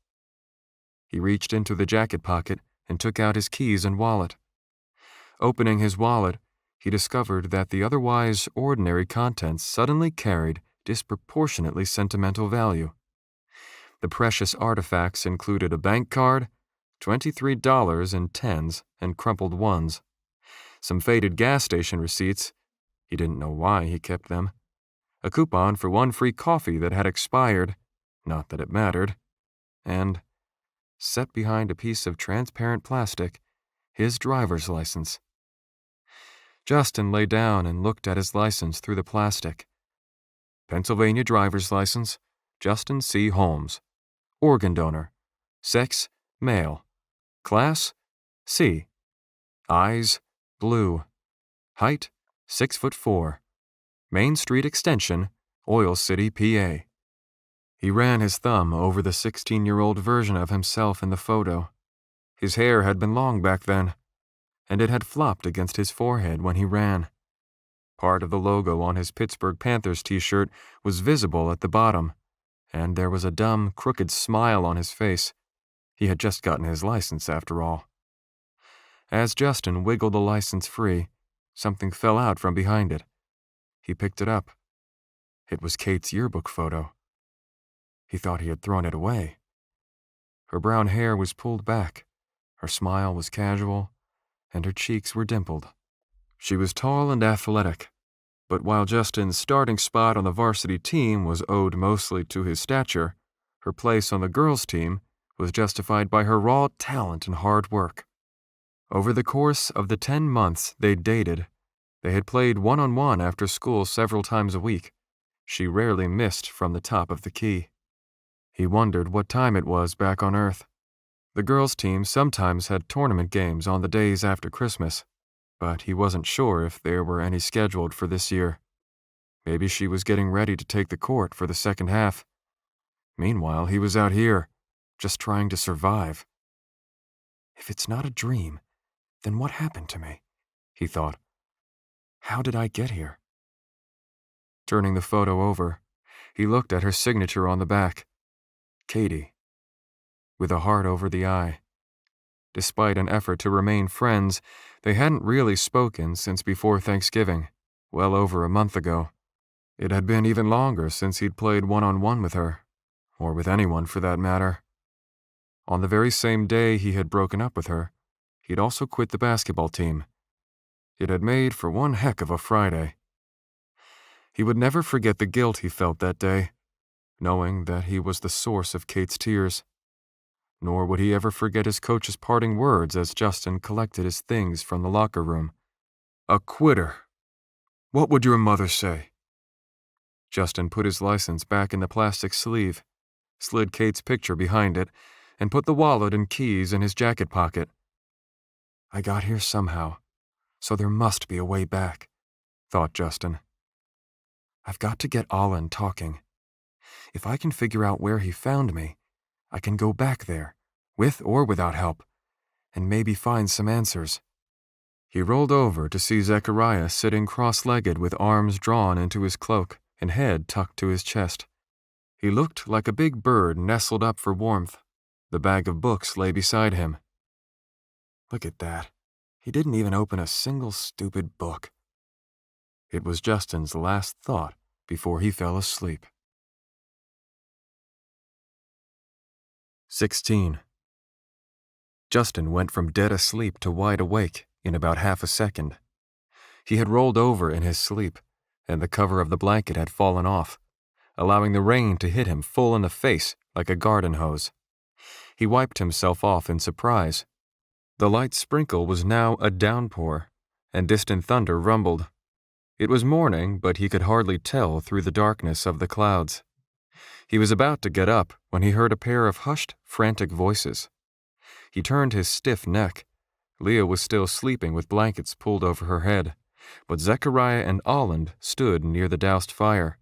He reached into the jacket pocket and took out his keys and wallet. Opening his wallet, he discovered that the otherwise ordinary contents suddenly carried disproportionately sentimental value. The precious artifacts included a bank card, $23 in tens and crumpled ones, some faded gas station receipts — he didn't know why he kept them — a coupon for 1 free coffee that had expired, not that it mattered, and, set behind a piece of transparent plastic, his driver's license. Justin lay down and looked at his license through the plastic. Pennsylvania driver's license, Justin C. Holmes. Organ donor. Sex, male. Class, C. Eyes, blue. Height, 6'4". Main Street Extension, Oil City, PA. He ran his thumb over the 16-year-old version of himself in the photo. His hair had been long back then, and it had flopped against his forehead when he ran. Part of the logo on his Pittsburgh Panthers t-shirt was visible at the bottom, and there was a dumb, crooked smile on his face. He had just gotten his license, after all. As Justin wiggled the license free, something fell out from behind it. He picked it up. It was Kate's yearbook photo. He thought he had thrown it away. Her brown hair was pulled back, her smile was casual, and her cheeks were dimpled. She was tall and athletic, but while Justin's starting spot on the varsity team was owed mostly to his stature, her place on the girls' team was justified by her raw talent and hard work. Over the course of the 10 months they'd dated, they had played one-on-one after school several times a week. She rarely missed from the top of the key. He wondered what time it was back on Earth. The girls' team sometimes had tournament games on the days after Christmas, but he wasn't sure if there were any scheduled for this year. Maybe she was getting ready to take the court for the second half. Meanwhile, he was out here, just trying to survive. If it's not a dream, then what happened to me? He thought. How did I get here? Turning the photo over, he looked at her signature on the back. Katie, with a heart over the I. Despite an effort to remain friends, they hadn't really spoken since before Thanksgiving, well over a month ago. It had been even longer since he'd played one-on-one with her, or with anyone for that matter. On the very same day he had broken up with her, he'd also quit the basketball team. It had made for one heck of a Friday. He would never forget the guilt he felt that day, knowing that he was the source of Kate's tears. Nor would he ever forget his coach's parting words as Justin collected his things from the locker room. "A quitter. What would your mother say?" Justin put his license back in the plastic sleeve, slid Kate's picture behind it, and put the wallet and keys in his jacket pocket. "I got here somehow, so there must be a way back," thought Justin. "I've got to get Olin talking. If I can figure out where he found me, I can go back there, with or without help, and maybe find some answers." He rolled over to see Zechariah sitting cross-legged with arms drawn into his cloak and head tucked to his chest. He looked like a big bird nestled up for warmth. The bag of books lay beside him. Look at that. He didn't even open a single stupid book. It was Justin's last thought before he fell asleep. 16. Justin went from dead asleep to wide awake in about half a second. He had rolled over in his sleep, and the cover of the blanket had fallen off, allowing the rain to hit him full in the face like a garden hose. He wiped himself off in surprise. The light sprinkle was now a downpour, and distant thunder rumbled. It was morning, but he could hardly tell through the darkness of the clouds. He was about to get up when he heard a pair of hushed, frantic voices. He turned his stiff neck. Leah was still sleeping with blankets pulled over her head, but Zechariah and Olin stood near the doused fire.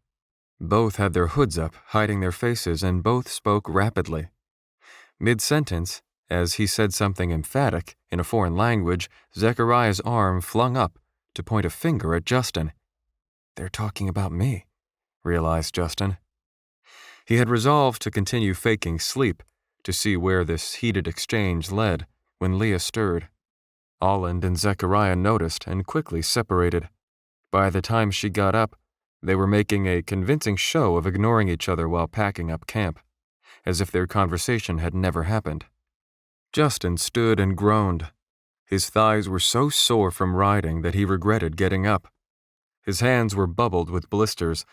Both had their hoods up, hiding their faces, and both spoke rapidly. Mid-sentence, as he said something emphatic in a foreign language, Zechariah's arm flung up to point a finger at Justin. "They're talking about me," realized Justin. He had resolved to continue faking sleep to see where this heated exchange led when Leah stirred. Olin and Zechariah noticed and quickly separated. By the time she got up, they were making a convincing show of ignoring each other while packing up camp, as if their conversation had never happened. Justin stood and groaned. His thighs were so sore from riding that he regretted getting up. His hands were bubbled with blisters,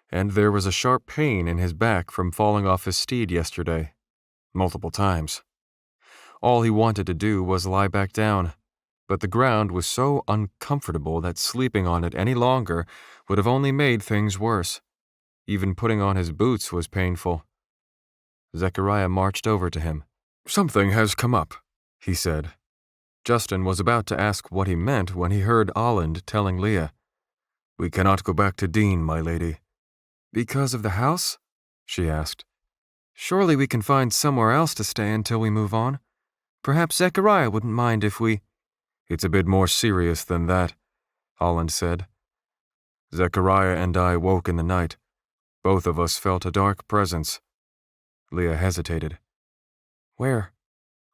and there was a sharp pain in his back from falling off his steed yesterday, multiple times. All he wanted to do was lie back down, but the ground was so uncomfortable that sleeping on it any longer would have only made things worse. Even putting on his boots was painful. Zechariah marched over to him. "Something has come up," he said. Justin was about to ask what he meant when he heard Olin telling Leah, "We cannot go back to Dean, my lady." "Because of the house?" she asked. "Surely we can find somewhere else to stay until we move on. Perhaps Zechariah wouldn't mind if we—" "It's a bit more serious than that," Olin said. "Zechariah and I woke in the night. Both of us felt a dark presence." Leah hesitated. "Where?"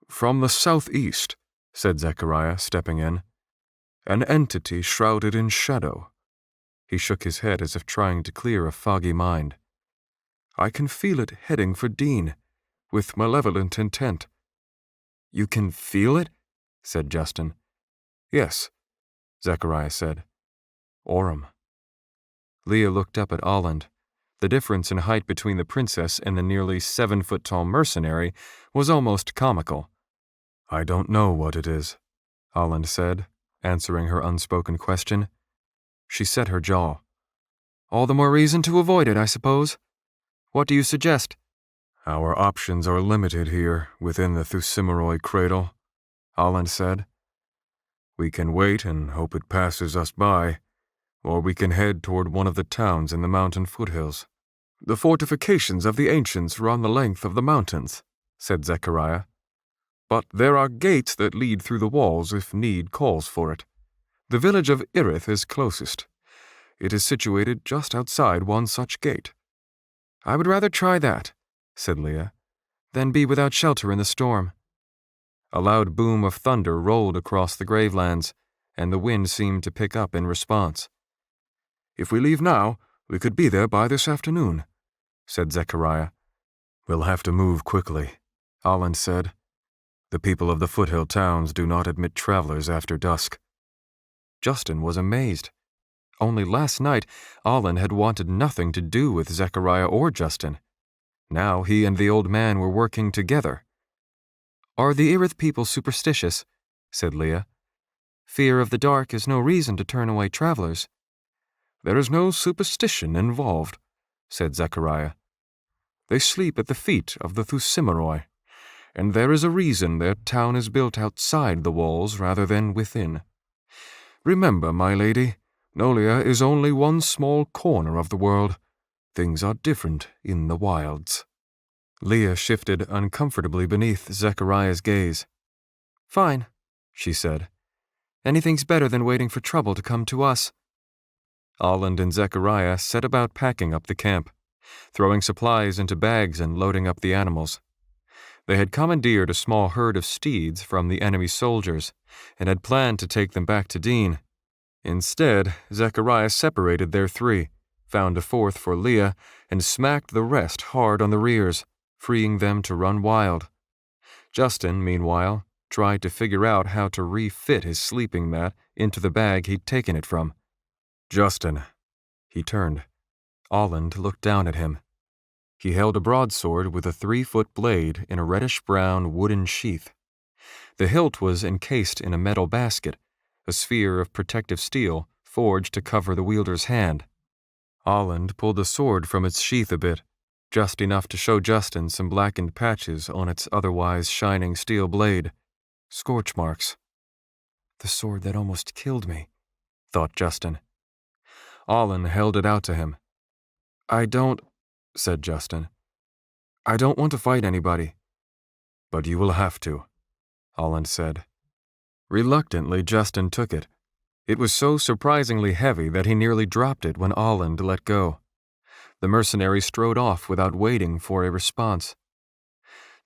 "From the southeast," said Zechariah, stepping in. "An entity shrouded in shadow." He shook his head as if trying to clear a foggy mind. "I can feel it heading for Dean, with malevolent intent." "You can feel it?" said Justin. "Yes," Zechariah said. "Orem." Leah looked up at Olin. The difference in height between the princess and the nearly 7-foot-tall mercenary was almost comical. "I don't know what it is," Olin said, answering her unspoken question. She set her jaw. "All the more reason to avoid it, I suppose. What do you suggest?" "Our options are limited here within the Thusimeroi cradle," Olin said. "We can wait and hope it passes us by, or we can head toward one of the towns in the mountain foothills." "The fortifications of the ancients run the length of the mountains," said Zechariah. "But there are gates that lead through the walls if need calls for it. The village of Irith is closest. It is situated just outside one such gate." "I would rather try that," said Leah, "than be without shelter in the storm." A loud boom of thunder rolled across the gravelands, and the wind seemed to pick up in response. "If we leave now, we could be there by this afternoon," said Zechariah. "We'll have to move quickly," Olland said. "The people of the foothill towns do not admit travelers after dusk." Justin was amazed. Only last night, Olland had wanted nothing to do with Zechariah or Justin. Now he and the old man were working together. "Are the Irith people superstitious?" said Leah. "Fear of the dark is no reason to turn away travelers." "There is no superstition involved," said Zechariah. "They sleep at the feet of the Thusimeroi, and there is a reason their town is built outside the walls rather than within. Remember, my lady, Nolia is only one small corner of the world. Things are different in the wilds." Leah shifted uncomfortably beneath Zechariah's gaze. "Fine," she said. "Anything's better than waiting for trouble to come to us." Olland and Zechariah set about packing up the camp, throwing supplies into bags and loading up the animals. They had commandeered a small herd of steeds from the enemy soldiers and had planned to take them back to Dean. Instead, Zechariah separated their three, found a fourth for Leah, and smacked the rest hard on the rears, freeing them to run wild. Justin, meanwhile, tried to figure out how to refit his sleeping mat into the bag he'd taken it from. "Justin." He turned. Olland looked down at him. He held a broadsword with a 3-foot blade in a reddish-brown wooden sheath. The hilt was encased in a metal basket, a sphere of protective steel forged to cover the wielder's hand. Olland pulled the sword from its sheath a bit, just enough to show Justin some blackened patches on its otherwise shining steel blade. Scorch marks. "The sword that almost killed me," thought Justin. Olland held it out to him. "I don't," said Justin. "I don't want to fight anybody." "But you will have to," Olland said. Reluctantly, Justin took it. It was so surprisingly heavy that he nearly dropped it when Olland let go. The mercenary strode off without waiting for a response.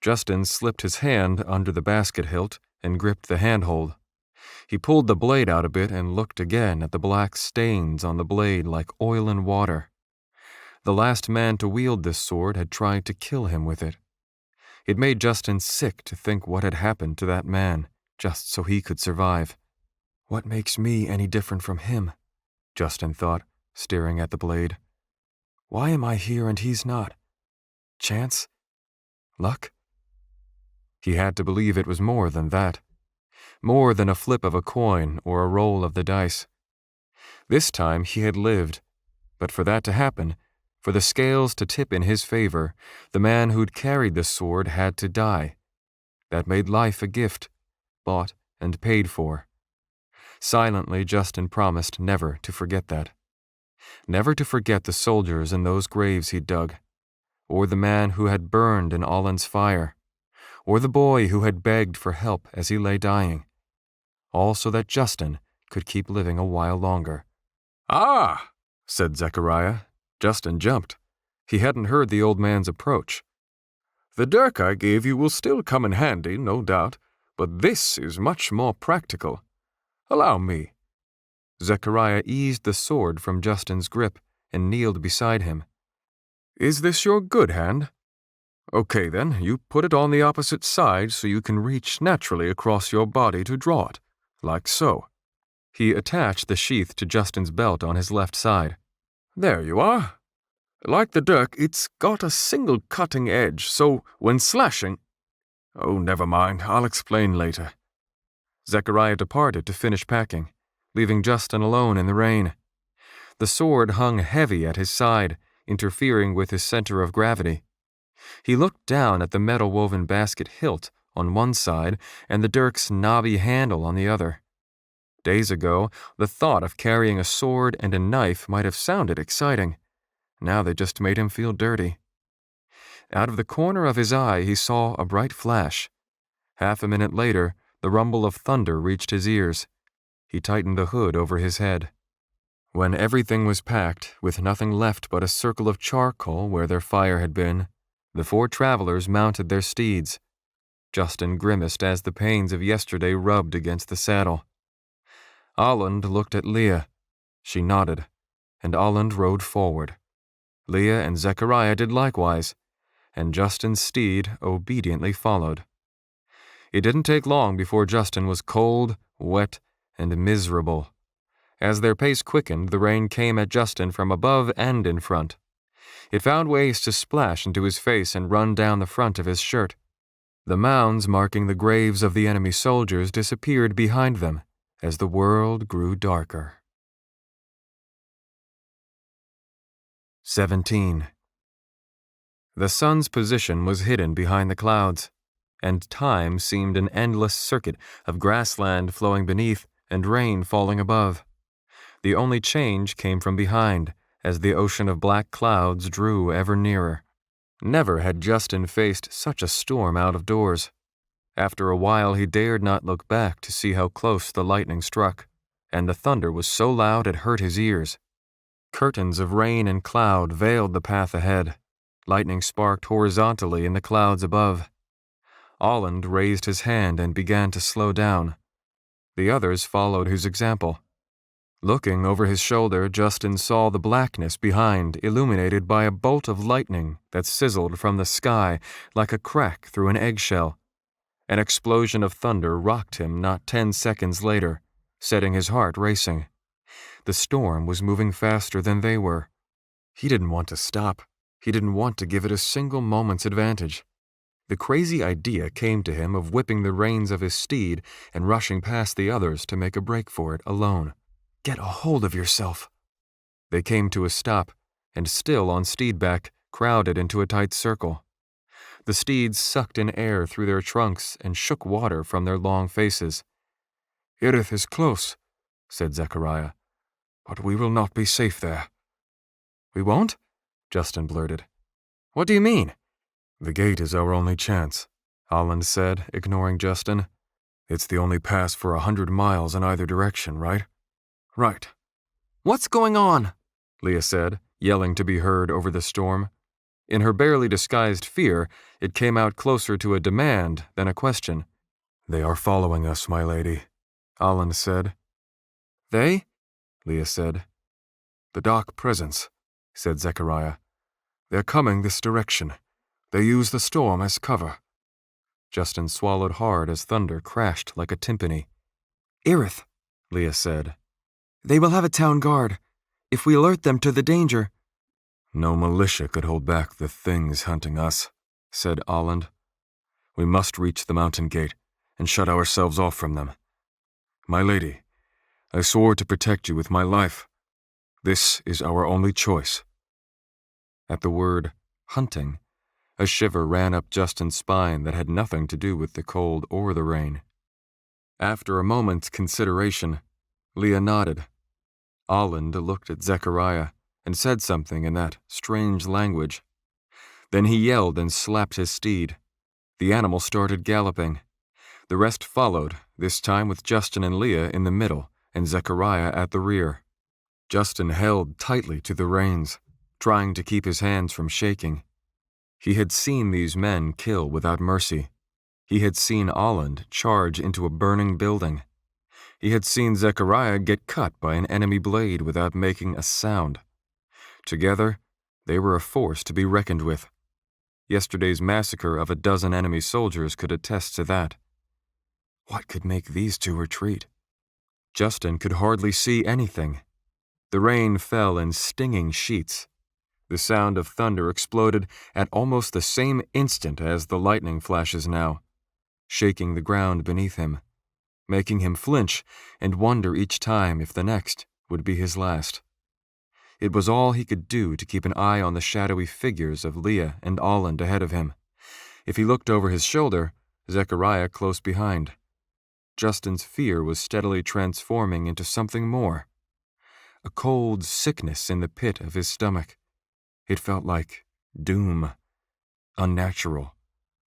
Justin slipped his hand under the basket hilt and gripped the handhold. He pulled the blade out a bit and looked again at the black stains on the blade like oil and water. The last man to wield this sword had tried to kill him with it. It made Justin sick to think what had happened to that man, just so he could survive. "What makes me any different from him?" Justin thought, staring at the blade. "Why am I here and he's not? Chance? Luck?" He had to believe it was more than that. More than a flip of a coin or a roll of the dice. This time he had lived, but for that to happen, for the scales to tip in his favor, the man who'd carried the sword had to die. That made life a gift, bought and paid for. Silently, Justin promised never to forget that. Never to forget the soldiers in those graves he'd dug, or the man who had burned in Olland's fire, or the boy who had begged for help as he lay dying. All so that Justin could keep living a while longer. "Ah!" said Zechariah. Justin jumped. He hadn't heard the old man's approach. "The dirk I gave you will still come in handy, no doubt, but this is much more practical. Allow me." Zechariah eased the sword from Justin's grip and kneeled beside him. "Is this your good hand? Okay, then, you put it on the opposite side so you can reach naturally across your body to draw it, like so." He attached the sheath to Justin's belt on his left side. "There you are. Like the dirk, it's got a single cutting edge, so when slashing— Oh, never mind, I'll explain later." Zechariah departed to finish packing, leaving Justin alone in the rain. The sword hung heavy at his side, interfering with his center of gravity. He looked down at the metal-woven basket hilt on one side and the dirk's knobby handle on the other. Days ago, the thought of carrying a sword and a knife might have sounded exciting. Now they just made him feel dirty. Out of the corner of his eye, he saw a bright flash. Half a minute later, the rumble of thunder reached his ears. He tightened the hood over his head. When everything was packed, with nothing left but a circle of charcoal where their fire had been, the 4 travelers mounted their steeds. Justin grimaced as the pains of yesterday rubbed against the saddle. Aland looked at Leah. She nodded, and Aland rode forward. Leah and Zechariah did likewise, and Justin's steed obediently followed. It didn't take long before Justin was cold, wet, and miserable. As their pace quickened, the rain came at Justin from above and in front. It found ways to splash into his face and run down the front of his shirt. The mounds marking the graves of the enemy soldiers disappeared behind them as the world grew darker. 17. The sun's position was hidden behind the clouds, and time seemed an endless circuit of grassland flowing beneath and rain falling above. The only change came from behind, as the ocean of black clouds drew ever nearer. Never had Justin faced such a storm out of doors. After a while he dared not look back to see how close the lightning struck, and the thunder was so loud it hurt his ears. Curtains of rain and cloud veiled the path ahead. Lightning sparked horizontally in the clouds above. Aland raised his hand and began to slow down. The others followed his example. Looking over his shoulder, Justin saw the blackness behind illuminated by a bolt of lightning that sizzled from the sky like a crack through an eggshell. An explosion of thunder rocked him not 10 seconds later, setting his heart racing. The storm was moving faster than they were. He didn't want to stop. He didn't want to give it a single moment's advantage. The crazy idea came to him of whipping the reins of his steed and rushing past the others to make a break for it alone. Get a hold of yourself. They came to a stop, and still on steedback, crowded into a tight circle. The steeds sucked in air through their trunks and shook water from their long faces. "Erith is close," said Zechariah, "but we will not be safe there." "We won't?" Justin blurted. "What do you mean?" "The gate is our only chance," Aland said, ignoring Justin. "It's the only pass for 100 miles in either direction, right?" "Right." "What's going on?" Leah said, yelling to be heard over the storm. In her barely disguised fear, it came out closer to a demand than a question. "They are following us, my lady," Aland said. "They?" Leah said. "The dark presence," said Zechariah. "They're coming this direction. They use the storm as cover." Justin swallowed hard as thunder crashed like a timpani. "Erith," Leah said. "They will have a town guard. If we alert them to the danger—" "No militia could hold back the things hunting us," said Aland. "We must reach the mountain gate and shut ourselves off from them. My lady, I swore to protect you with my life. This is our only choice." At the word hunting, a shiver ran up Justin's spine that had nothing to do with the cold or the rain. After a moment's consideration, Leah nodded. Aland looked at Zechariah and said something in that strange language. Then he yelled and slapped his steed. The animal started galloping. The rest followed, this time with Justin and Leah in the middle and Zechariah at the rear. Justin held tightly to the reins, trying to keep his hands from shaking. He had seen these men kill without mercy. He had seen Aland charge into a burning building. He had seen Zechariah get cut by an enemy blade without making a sound. Together, they were a force to be reckoned with. Yesterday's massacre of a dozen enemy soldiers could attest to that. What could make these two retreat? Justin could hardly see anything. The rain fell in stinging sheets. The sound of thunder exploded at almost the same instant as the lightning flashes now, shaking the ground beneath him, making him flinch and wonder each time if the next would be his last. It was all he could do to keep an eye on the shadowy figures of Leah and Aland ahead of him. If he looked over his shoulder, Zechariah close behind. Justin's fear was steadily transforming into something more. A cold sickness in the pit of his stomach. It felt like doom, unnatural,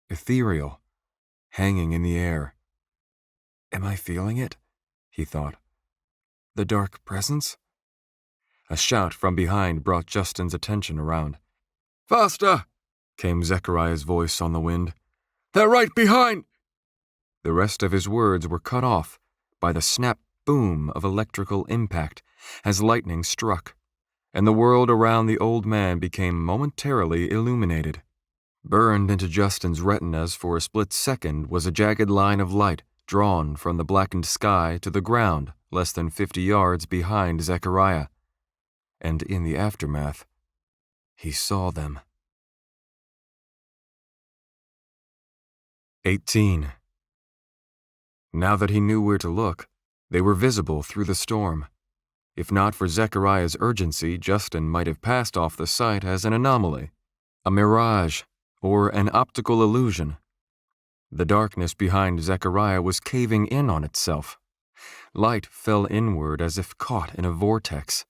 ethereal, hanging in the air. "Am I feeling it?" he thought. "The dark presence?" A shout from behind brought Justin's attention around. "Faster!" came Zechariah's voice on the wind. "They're right behind! The rest of his words were cut off by the snap boom of electrical impact as lightning struck, and the world around the old man became momentarily illuminated. Burned into Justin's retinas for a split second was a jagged line of light drawn from the blackened sky to the ground less than 50 yards behind Zechariah, and in the aftermath, he saw them. 18. Now that he knew where to look, they were visible through the storm. If not for Zechariah's urgency, Justin might have passed off the sight as an anomaly, a mirage, or an optical illusion. The darkness behind Zechariah was caving in on itself. Light fell inward as if caught in a vortex,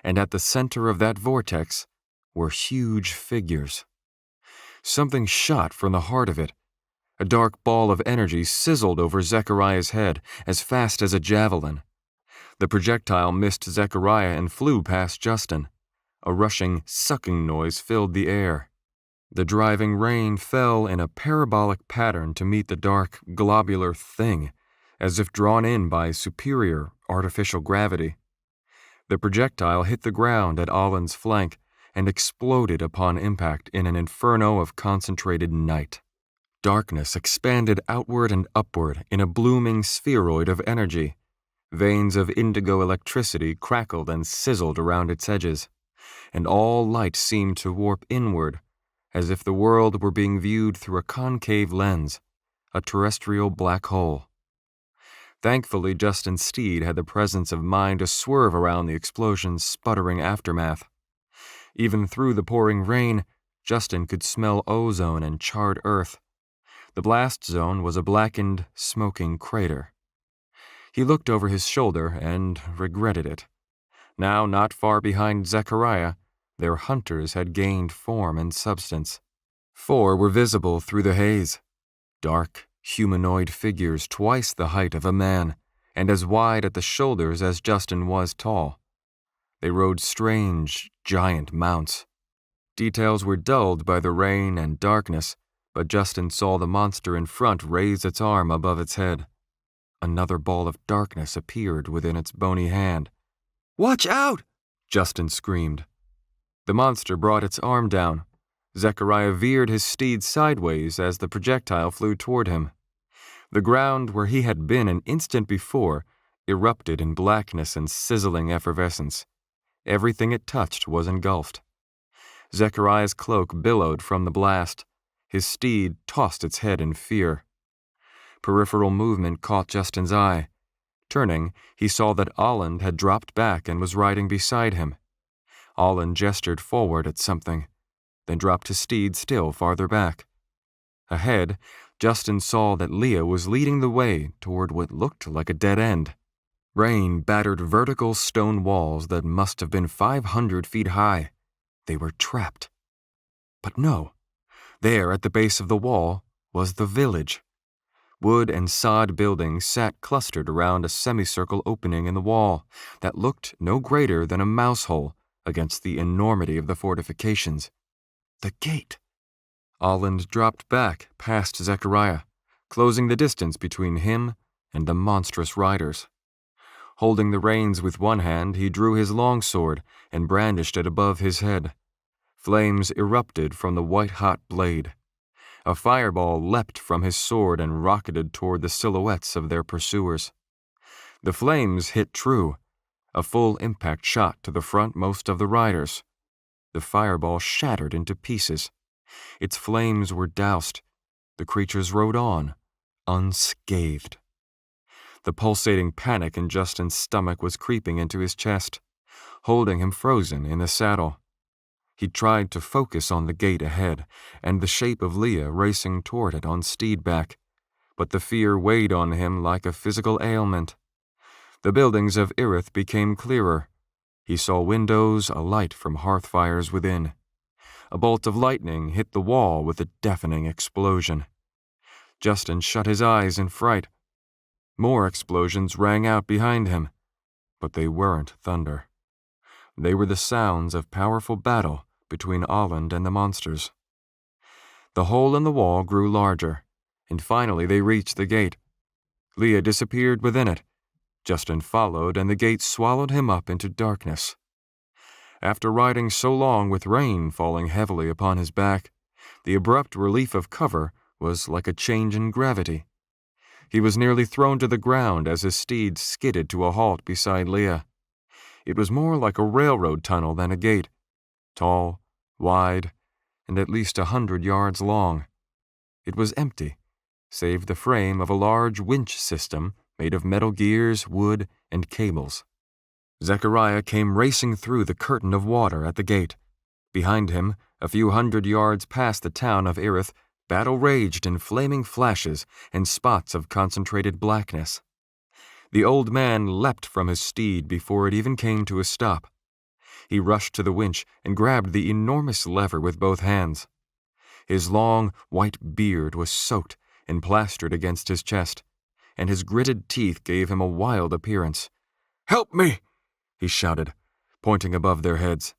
and at the center of that vortex were huge figures. Something shot from the heart of it. A dark ball of energy sizzled over Zechariah's head as fast as a javelin. The projectile missed Zechariah and flew past Justin. A rushing, sucking noise filled the air. The driving rain fell in a parabolic pattern to meet the dark, globular thing, as if drawn in by superior artificial gravity. The projectile hit the ground at Alan's flank and exploded upon impact in an inferno of concentrated night. Darkness expanded outward and upward in a blooming spheroid of energy. Veins of indigo electricity crackled and sizzled around its edges, and all light seemed to warp inward, as if the world were being viewed through a concave lens, a terrestrial black hole. Thankfully, Justin's steed had the presence of mind to swerve around the explosion's sputtering aftermath. Even through the pouring rain, Justin could smell ozone and charred earth. The blast zone was a blackened, smoking crater. He looked over his shoulder and regretted it. Now, not far behind Zechariah, their hunters had gained form and substance. 4 were visible through the haze. Dark, humanoid figures twice the height of a man, and as wide at the shoulders as Justin was tall. They rode strange, giant mounts. Details were dulled by the rain and darkness, but Justin saw the monster in front raise its arm above its head. Another ball of darkness appeared within its bony hand. "Watch out!" Justin screamed. The monster brought its arm down. Zechariah veered his steed sideways as the projectile flew toward him. The ground where he had been an instant before erupted in blackness and sizzling effervescence. Everything it touched was engulfed. Zechariah's cloak billowed from the blast. His steed tossed its head in fear. Peripheral movement caught Justin's eye. Turning, he saw that Alan had dropped back and was riding beside him. Alan gestured forward at something, then dropped his steed still farther back. Ahead, Justin saw that Leah was leading the way toward what looked like a dead end. Rain battered vertical stone walls that must have been 500 feet high. They were trapped. But no. There, at the base of the wall, was the village. Wood and sod buildings sat clustered around a semicircle opening in the wall that looked no greater than a mouse hole against the enormity of the fortifications. The gate. Alan dropped back past Zechariah, closing the distance between him and the monstrous riders. Holding the reins with one hand, he drew his longsword and brandished it above his head. Flames erupted from the white-hot blade. A fireball leapt from his sword and rocketed toward the silhouettes of their pursuers. The flames hit true, a full impact shot to the frontmost of the riders. The fireball shattered into pieces. Its flames were doused. The creatures rode on, unscathed. The pulsating panic in Justin's stomach was creeping into his chest, holding him frozen in the saddle. He tried to focus on the gate ahead and the shape of Leah racing toward it on steedback, but the fear weighed on him like a physical ailment. The buildings of Irith became clearer. He saw windows alight from hearth fires within. A bolt of lightning hit the wall with a deafening explosion. Justin shut his eyes in fright. More explosions rang out behind him, but they weren't thunder. They were the sounds of powerful battle between Alan and the monsters. The hole in the wall grew larger, and finally they reached the gate, Leah disappeared within it. Justin followed, and the gate swallowed him up into darkness. After riding so long with rain falling heavily upon his back, the abrupt relief of cover was like a change in gravity. He was nearly thrown to the ground as his steed skidded to a halt beside Leah. It was more like a railroad tunnel than a gate, tall, wide, and at least 100 yards long. It was empty, save the frame of a large winch system made of metal gears, wood, and cables. Zechariah came racing through the curtain of water at the gate. Behind him, a few 100 yards past the town of Erith, battle raged in flaming flashes and spots of concentrated blackness. The old man leapt from his steed before it even came to a stop. He rushed to the winch and grabbed the enormous lever with both hands. His long, white beard was soaked and plastered against his chest, and his gritted teeth gave him a wild appearance. "Help me!" he shouted, pointing above their heads.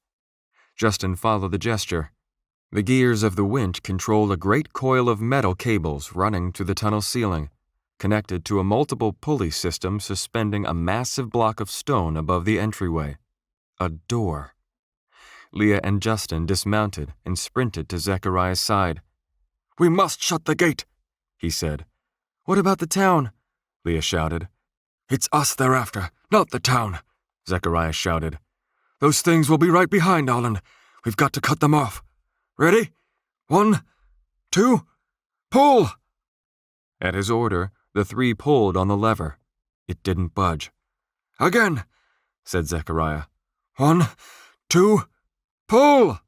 Justin followed the gesture. The gears of the winch controlled a great coil of metal cables running to the tunnel ceiling, connected to a multiple pulley system suspending a massive block of stone above the entryway. A door. Leah and Justin dismounted and sprinted to Zechariah's side. "We must shut the gate," he said. "What about the town?" Leah shouted. "It's us they're after, not the town," Zechariah shouted. "Those things will be right behind Olin. We've got to cut them off. Ready? 1, 2, pull!" At his order, the three pulled on the lever. It didn't budge. "Again," said Zechariah. 1, 2, pull!"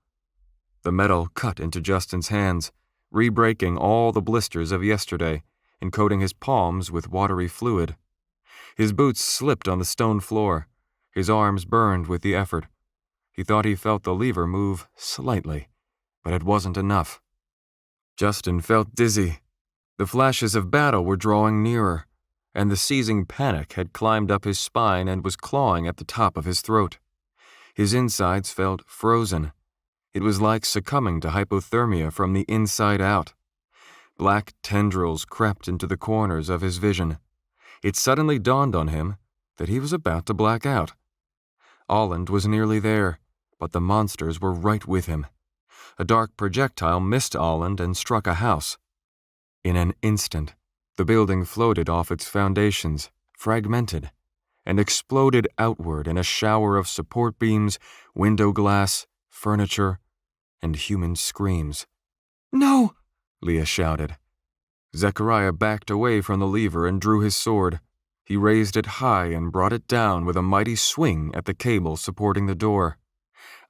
The metal cut into Justin's hands, re-breaking all the blisters of yesterday and coating his palms with watery fluid. His boots slipped on the stone floor. His arms burned with the effort. He thought he felt the lever move slightly, but it wasn't enough. Justin felt dizzy. The flashes of battle were drawing nearer, and the seizing panic had climbed up his spine and was clawing at the top of his throat. His insides felt frozen. It was like succumbing to hypothermia from the inside out. Black tendrils crept into the corners of his vision. It suddenly dawned on him that he was about to black out. Olland was nearly there, but the monsters were right with him. A dark projectile missed Olland and struck a house. In an instant, the building floated off its foundations, fragmented, and exploded outward in a shower of support beams, window glass, furniture, and human screams. "No!" Leah shouted. Zechariah backed away from the lever and drew his sword. He raised it high and brought it down with a mighty swing at the cable supporting the door.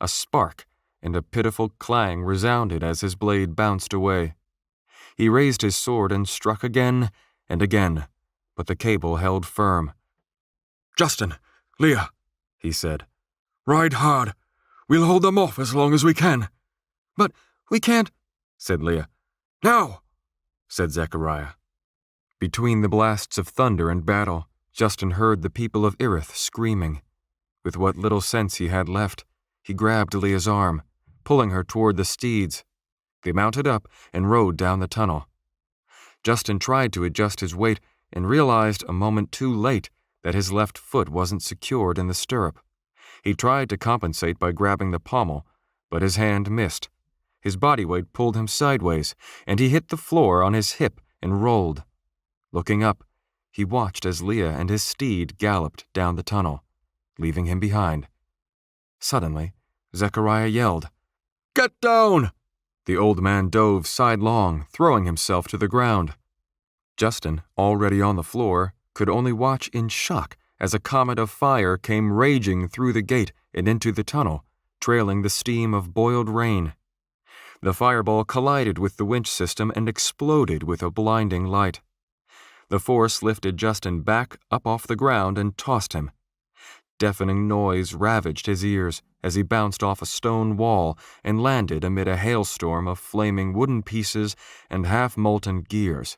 A spark and a pitiful clang resounded as his blade bounced away. He raised his sword and struck again and again, but the cable held firm. "Justin, Leah," he said. "Ride hard. We'll hold them off as long as we can." "But we can't," said Leah. "Now," said Zechariah. Between the blasts of thunder and battle, Justin heard the people of Erith screaming. With what little sense he had left, he grabbed Leah's arm, pulling her toward the steeds. They mounted up and rode down the tunnel. Justin tried to adjust his weight and realized a moment too late that his left foot wasn't secured in the stirrup. He tried to compensate by grabbing the pommel, but his hand missed. His body weight pulled him sideways, and he hit the floor on his hip and rolled. Looking up, he watched as Leah and his steed galloped down the tunnel, leaving him behind. Suddenly, Zechariah yelled, "Get down!" The old man dove sidelong, throwing himself to the ground. Justin, already on the floor, could only watch in shock as a comet of fire came raging through the gate and into the tunnel, trailing the steam of boiled rain. The fireball collided with the winch system and exploded with a blinding light. The force lifted Justin back up off the ground and tossed him. Deafening noise ravaged his ears as he bounced off a stone wall and landed amid a hailstorm of flaming wooden pieces and half-molten gears.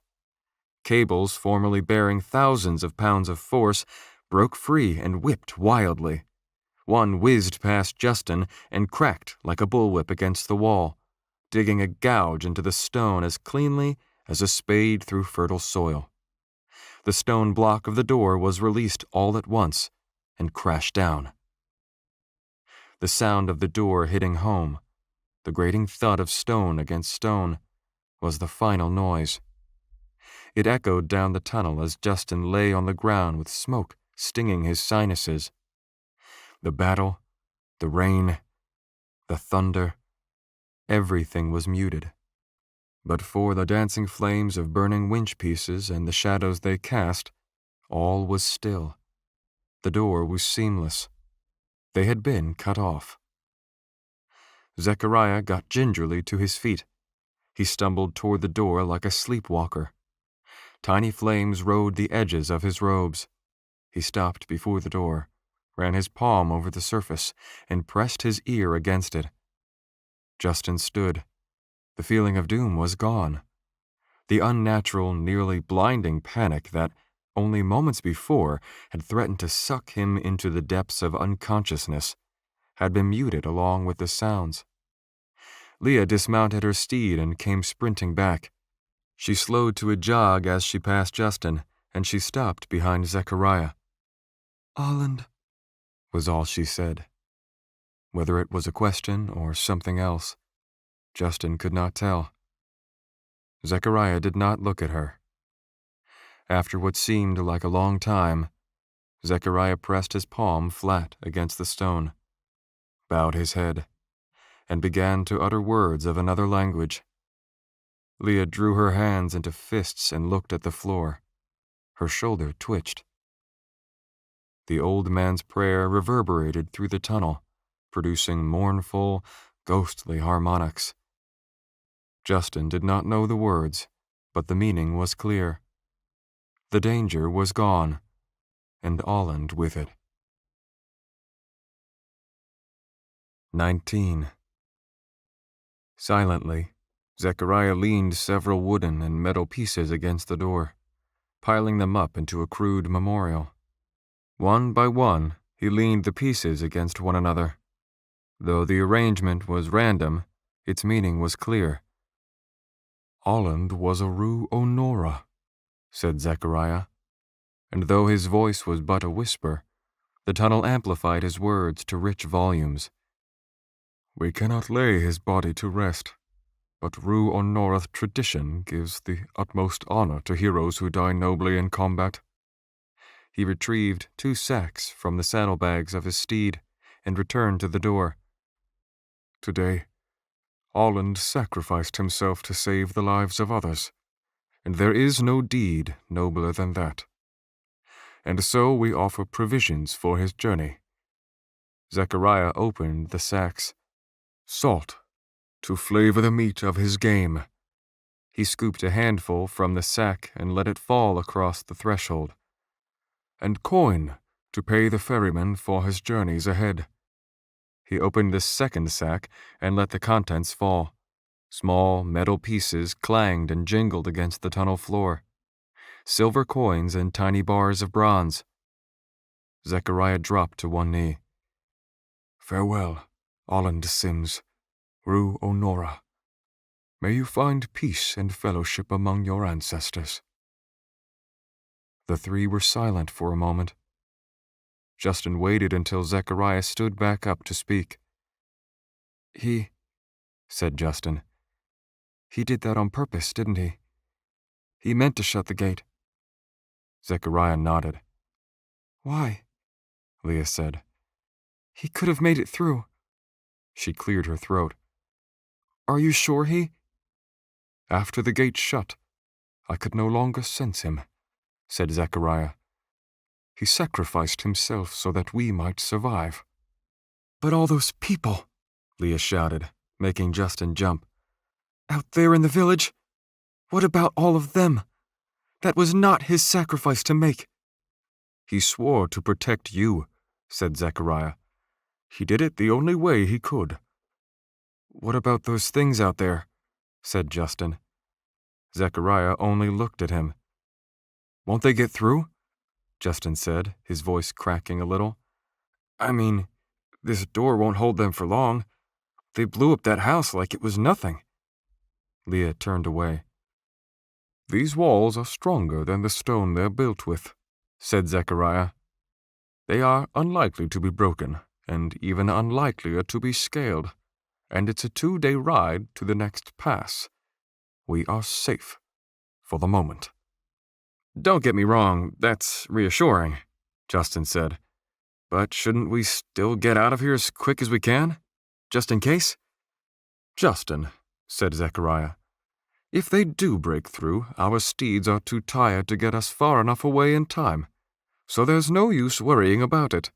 Cables formerly bearing thousands of pounds of force broke free and whipped wildly. One whizzed past Justin and cracked like a bullwhip against the wall, digging a gouge into the stone as cleanly as a spade through fertile soil. The stone block of the door was released all at once and crashed down. The sound of the door hitting home, the grating thud of stone against stone, was the final noise. It echoed down the tunnel as Justin lay on the ground with smoke stinging his sinuses. The battle, the rain, the thunder, everything was muted. But for the dancing flames of burning winch pieces and the shadows they cast, all was still. The door was seamless. They had been cut off. Zechariah got gingerly to his feet. He stumbled toward the door like a sleepwalker. Tiny flames rode the edges of his robes. He stopped before the door, ran his palm over the surface, and pressed his ear against it. Justin stood. The feeling of doom was gone. The unnatural, nearly blinding panic that, only moments before, had threatened to suck him into the depths of unconsciousness, had been muted along with the sounds. Leah dismounted her steed and came sprinting back. She slowed to a jog as she passed Justin, and she stopped behind Zechariah. "Holland," was all she said. Whether it was a question or something else, Justin could not tell. Zechariah did not look at her. After what seemed like a long time, Zechariah pressed his palm flat against the stone, bowed his head, and began to utter words of another language. Leah drew her hands into fists and looked at the floor. Her shoulder twitched. The old man's prayer reverberated through the tunnel, producing mournful, ghostly harmonics. Justin did not know the words, but the meaning was clear. The danger was gone, and Holland with it. 19. Silently, Zechariah leaned several wooden and metal pieces against the door, piling them up into a crude memorial. One by one, he leaned the pieces against one another. Though the arrangement was random, its meaning was clear. "Holland was a Rue Honora," said Zechariah, and though his voice was but a whisper, the tunnel amplified his words to rich volumes. "We cannot lay his body to rest, but Rue Honora's tradition gives the utmost honor to heroes who die nobly in combat." He retrieved 2 sacks from the saddlebags of his steed and returned to the door. "Today, Holland sacrificed himself to save the lives of others, and there is no deed nobler than that. And so we offer provisions for his journey." Zechariah opened the sacks. "Salt, to flavor the meat of his game." He scooped a handful from the sack and let it fall across the threshold. "And coin, to pay the ferryman for his journeys ahead." He opened the second sack and let the contents fall. Small metal pieces clanged and jingled against the tunnel floor. Silver coins and tiny bars of bronze. Zechariah dropped to one knee. "Farewell, Holland Sims, Rue Honora. May you find peace and fellowship among your ancestors." The 3 were silent for a moment. Justin waited until Zechariah stood back up to speak. "He," said Justin, "he did that on purpose, didn't he? He meant to shut the gate." Zechariah nodded. "Why?" Leah said. "He could have made it through." She cleared her throat. "Are you sure he—" "After the gate shut, I could no longer sense him," said Zechariah. "He sacrificed himself so that we might survive." "But all those people," Leah shouted, making Justin jump. "Out there in the village? What about all of them? That was not his sacrifice to make." "He swore to protect you," said Zechariah. "He did it the only way he could." "What about those things out there?" said Justin. Zechariah only looked at him. "Won't they get through?" Justin said, his voice cracking a little. "I mean, this door won't hold them for long. They blew up that house like it was nothing." Leah turned away. "These walls are stronger than the stone they're built with," said Zechariah. "They are unlikely to be broken, and even unlikelier to be scaled, and it's a 2-day ride to the next pass. We are safe, for the moment." "Don't get me wrong, that's reassuring," Justin said. "But shouldn't we still get out of here as quick as we can? Just in case?" "Justin," said Zechariah, "if they do break through, our steeds are too tired to get us far enough away in time, so there's no use worrying about it.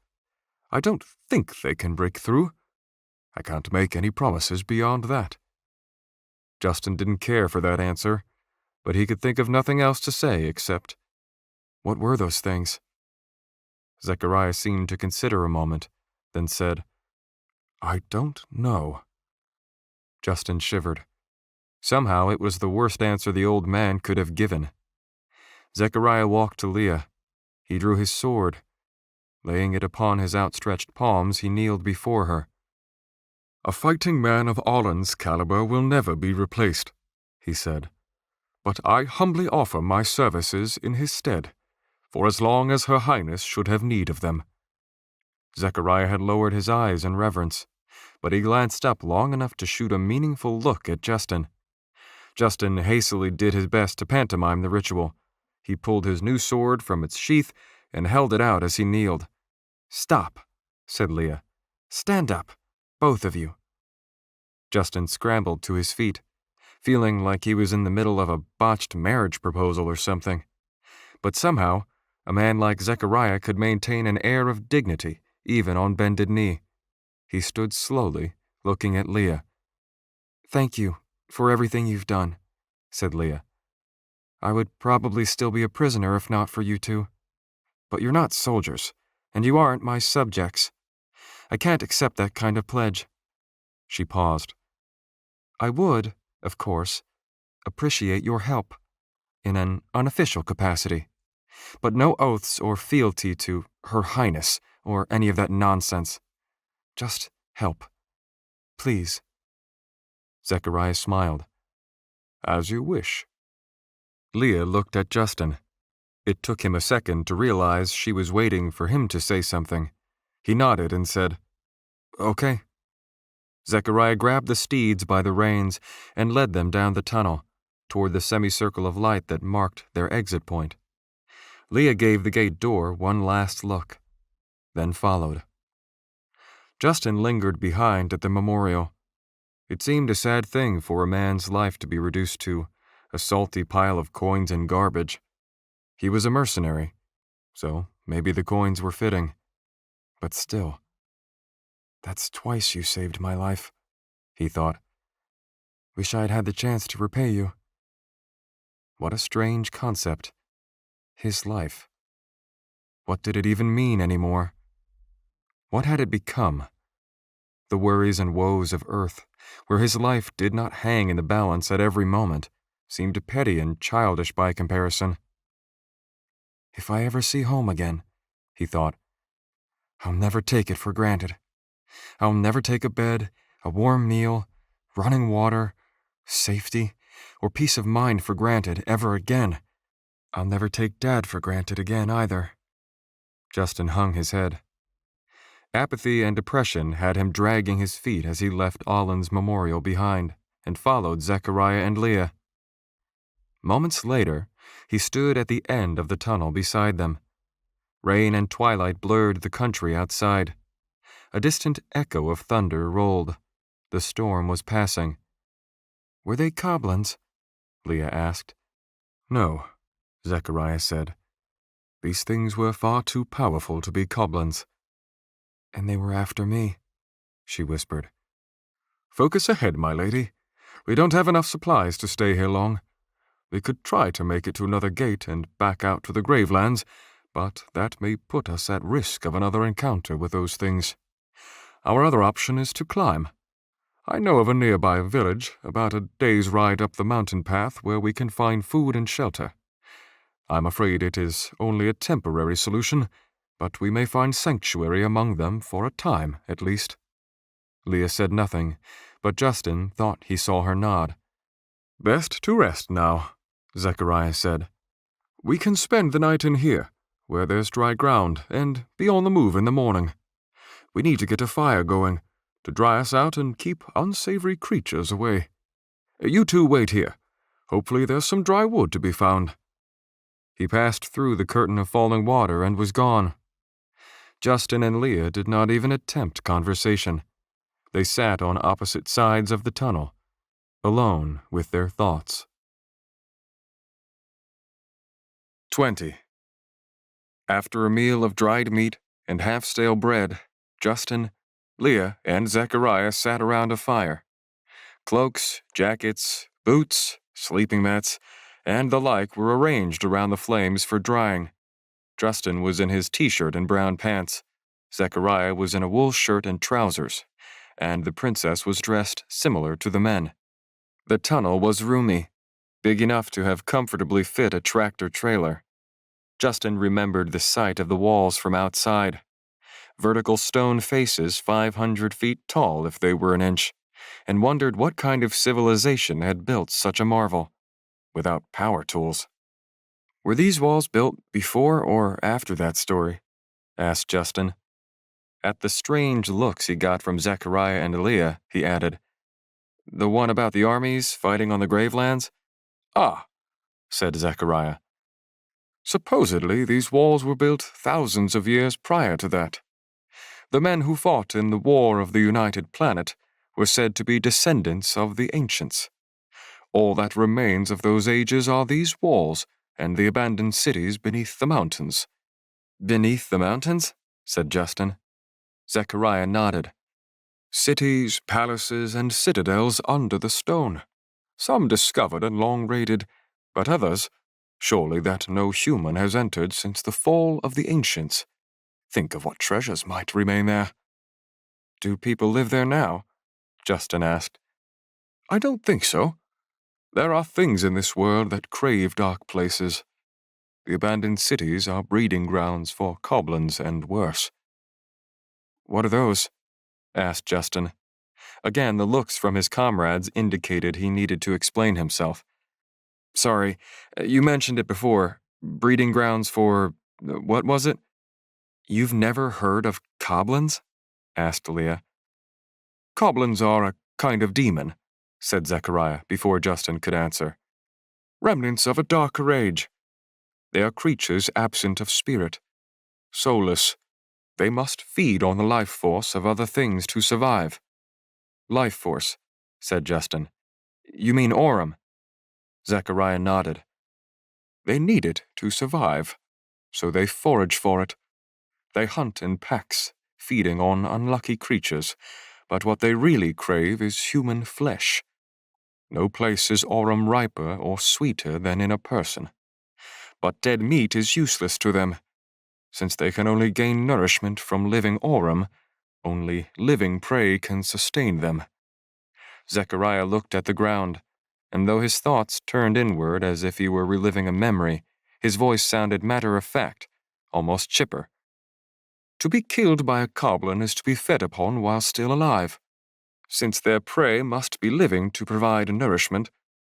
I don't think they can break through. I can't make any promises beyond that." Justin didn't care for that answer, but he could think of nothing else to say except, "What were those things?" Zechariah seemed to consider a moment, then said, "I don't know." Justin shivered. Somehow it was the worst answer the old man could have given. Zechariah walked to Leah. He drew his sword. Laying it upon his outstretched palms, he kneeled before her. "A fighting man of Alan's caliber will never be replaced," he said, "but I humbly offer my services in his stead, for as long as Her Highness should have need of them." Zechariah had lowered his eyes in reverence, but he glanced up long enough to shoot a meaningful look at Justin. Justin hastily did his best to pantomime the ritual. He pulled his new sword from its sheath and held it out as he kneeled. "Stop," said Leah. "Stand up, both of you." Justin scrambled to his feet, feeling like he was in the middle of a botched marriage proposal or something. But somehow, a man like Zechariah could maintain an air of dignity, even on bended knee. He stood slowly, looking at Leah. "Thank you for everything you've done," said Leah. "I would probably still be a prisoner if not for you two. But you're not soldiers, and you aren't my subjects. I can't accept that kind of pledge." She paused. "I would, of course, appreciate your help, in an unofficial capacity, but no oaths or fealty to Her Highness or any of that nonsense. Just help. Please." Zechariah smiled. "As you wish." Leah looked at Justin. It took him a second to realize she was waiting for him to say something. He nodded and said, "Okay." Zechariah grabbed the steeds by the reins and led them down the tunnel, toward the semicircle of light that marked their exit point. Leah gave the gate door one last look, then followed. Justin lingered behind at the memorial. It seemed a sad thing for a man's life to be reduced to a salty pile of coins and garbage. He was a mercenary, so maybe the coins were fitting. But still, "That's twice you saved my life," he thought. "Wish I'd had the chance to repay you." What a strange concept. His life. What did it even mean anymore? What had it become? The worries and woes of earth, where his life did not hang in the balance at every moment, seemed petty and childish by comparison. "If I ever see home again," he thought, "I'll never take it for granted. I'll never take a bed, a warm meal, running water, safety, or peace of mind for granted ever again. I'll never take Dad for granted again either." Justin hung his head. Apathy and depression had him dragging his feet as he left Alan's memorial behind and followed Zechariah and Leah. Moments later, he stood at the end of the tunnel beside them. Rain and twilight blurred the country outside. A distant echo of thunder rolled. The storm was passing. "Were they goblins?" Leah asked. "No," Zechariah said. "These things were far too powerful to be goblins." "And they were after me," she whispered. "Focus ahead, my lady. We don't have enough supplies to stay here long. We could try to make it to another gate and back out to the Gravelands, but that may put us at risk of another encounter with those things. Our other option is to climb. I know of a nearby village, about a day's ride up the mountain path, where we can find food and shelter. I'm afraid it is only a temporary solution, but we may find sanctuary among them for a time, at least." Leah said nothing, but Justin thought he saw her nod. "Best to rest now," Zechariah said. "We can spend the night in here, where there's dry ground, and be on the move in the morning. We need to get a fire going, to dry us out and keep unsavory creatures away. You two wait here. Hopefully there's some dry wood to be found." He passed through the curtain of falling water and was gone. Justin and Leah did not even attempt conversation. They sat on opposite sides of the tunnel, alone with their thoughts. 20. After a meal of dried meat and half-stale bread, Justin, Leah, and Zechariah sat around a fire. Cloaks, jackets, boots, sleeping mats, and the like were arranged around the flames for drying. Justin was in his t-shirt and brown pants. Zechariah was in a wool shirt and trousers, and the princess was dressed similar to the men. The tunnel was roomy, big enough to have comfortably fit a tractor-trailer. Justin remembered the sight of the walls from outside. Vertical stone faces 500 feet tall if they were an inch, and wondered what kind of civilization had built such a marvel, without power tools. "Were these walls built before or after that story?" asked Justin. At the strange looks he got from Zechariah and Leah, he added, "The one about the armies fighting on the gravelands?" "Ah," said Zechariah. "Supposedly these walls were built thousands of years prior to that. The men who fought in the War of the United Planet were said to be descendants of the ancients. All that remains of those ages are these walls and the abandoned cities beneath the mountains." "Beneath the mountains?" said Justin. Zechariah nodded. "Cities, palaces, and citadels under the stone. Some discovered and long raided, but others, surely that no human has entered since the fall of the ancients. Think of what treasures might remain there." "Do people live there now?" Justin asked. "I don't think so. There are things in this world that crave dark places. The abandoned cities are breeding grounds for goblins and worse." "What are those?" asked Justin. Again, the looks from his comrades indicated he needed to explain himself. "Sorry, you mentioned it before. Breeding grounds for... what was it?" "You've never heard of goblins?" asked Leah. "Goblins are a kind of demon," said Zechariah before Justin could answer. "Remnants of a darker age. They are creatures absent of spirit, soulless. They must feed on the life force of other things to survive." "Life force," said Justin. "You mean Aurum?" Zechariah nodded. "They need it to survive, so they forage for it. They hunt in packs, feeding on unlucky creatures, but what they really crave is human flesh. No place is Aurum riper or sweeter than in a person. But dead meat is useless to them. Since they can only gain nourishment from living Aurum, only living prey can sustain them." Zechariah looked at the ground, and though his thoughts turned inward as if he were reliving a memory, his voice sounded matter-of-fact, almost chipper. "To be killed by a goblin is to be fed upon while still alive. Since their prey must be living to provide nourishment,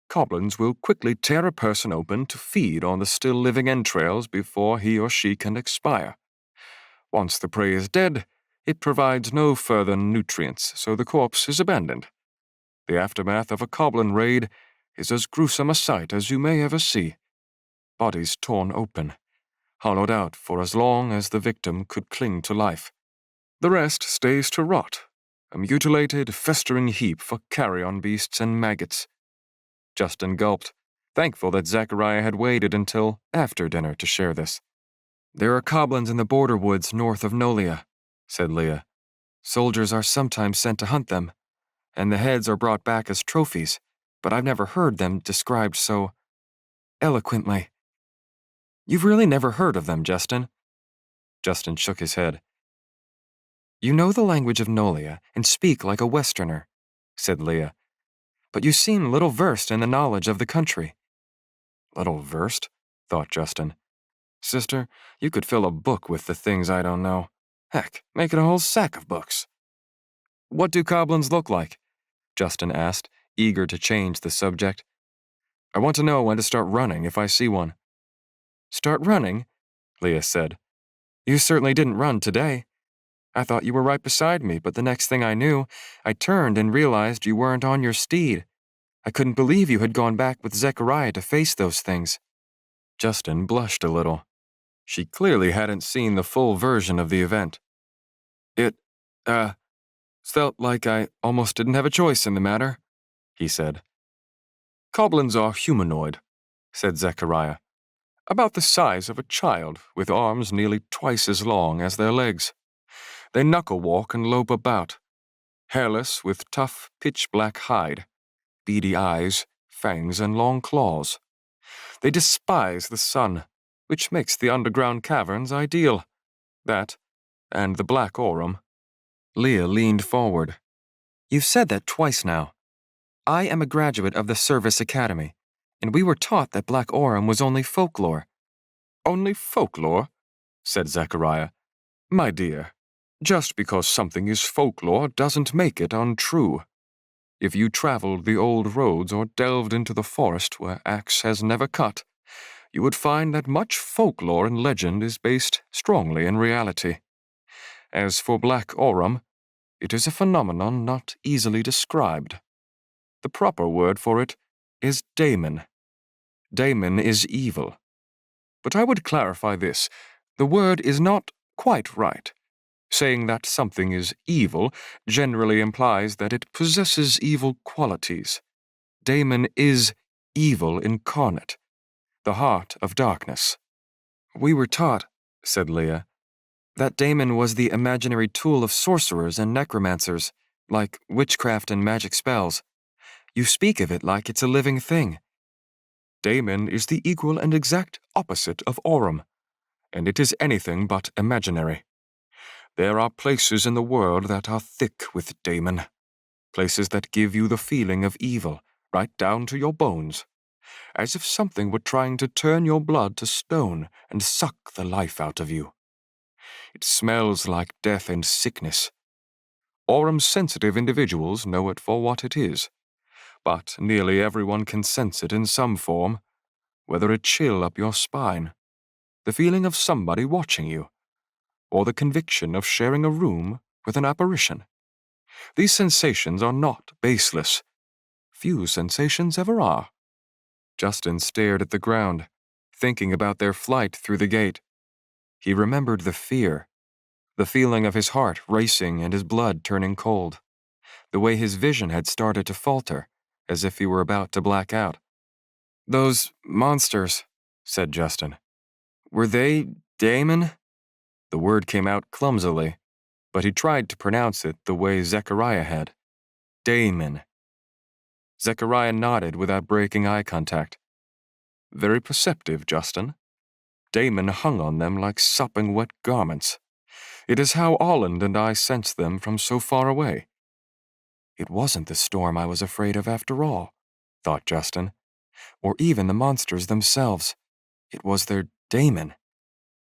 goblins will quickly tear a person open to feed on the still-living entrails before he or she can expire. Once the prey is dead, it provides no further nutrients, so the corpse is abandoned. The aftermath of a goblin raid is as gruesome a sight as you may ever see. Bodies torn open, hollowed out for as long as the victim could cling to life. The rest stays to rot, a mutilated, festering heap for carrion beasts and maggots." Justin gulped, thankful that Zechariah had waited until after dinner to share this. "There are goblins in the border woods north of Nolia," said Leah. "Soldiers are sometimes sent to hunt them, and the heads are brought back as trophies, but I've never heard them described so eloquently." "You've really never heard of them, Justin?" Justin shook his head. "You know the language of Nolia and speak like a Westerner," said Leah, "but you seem little versed in the knowledge of the country." "Little versed?" thought Justin. "Sister, you could fill a book with the things I don't know. Heck, make it a whole sack of books." "What do goblins look like?" Justin asked, eager to change the subject. I want to know when to start running if I see one." "Start running?" Leah said. "You certainly didn't run today. I thought you were right beside me, but the next thing I knew, I turned and realized you weren't on your steed. I couldn't believe you had gone back with Zechariah to face those things." Justin blushed a little. She clearly hadn't seen the full version of the event. "It, felt like I almost didn't have a choice in the matter," he said. "Goblins are humanoid," said Zechariah. "About the size of a child, with arms nearly twice as long as their legs. They knuckle walk and lope about, hairless with tough, pitch-black hide, beady eyes, fangs, and long claws. They despise the sun, which makes the underground caverns ideal. That, and the black aurum." Leah leaned forward. "You've said that twice now. I am a graduate of the Service Academy, and we were taught that black aurum was only folklore." "Only folklore?" said Zechariah. "My dear, just because something is folklore doesn't make it untrue. If you traveled the old roads or delved into the forest where axe has never cut, you would find that much folklore and legend is based strongly in reality. As for black aurum, it is a phenomenon not easily described. The proper word for it is daemon. Daemon is evil. But I would clarify this. The word is not quite right. Saying that something is evil generally implies that it possesses evil qualities. Daemon is evil incarnate, the heart of darkness." "We were taught," said Leah, "that daemon was the imaginary tool of sorcerers and necromancers, like witchcraft and magic spells. You speak of it like it's a living thing." "Daemon is the equal and exact opposite of aurum, and it is anything but imaginary. There are places in the world that are thick with daemon, places that give you the feeling of evil, right down to your bones, as if something were trying to turn your blood to stone and suck the life out of you. It smells like death and sickness. Aurum-sensitive individuals know it for what it is, but nearly everyone can sense it in some form, whether a chill up your spine, the feeling of somebody watching you, or the conviction of sharing a room with an apparition. These sensations are not baseless. Few sensations ever are." Justin stared at the ground, thinking about their flight through the gate. He remembered the fear, the feeling of his heart racing and his blood turning cold, the way his vision had started to falter, as if he were about to black out. "Those monsters," said Justin. "Were they daemon?" The word came out clumsily, but he tried to pronounce it the way Zechariah had. Daemon. Zechariah nodded without breaking eye contact. "Very perceptive, Justin. Daemon hung on them like sopping wet garments. It is how Holland and I sensed them from so far away." "It wasn't the storm I was afraid of after all," thought Justin, "or even the monsters themselves. It was their daemon.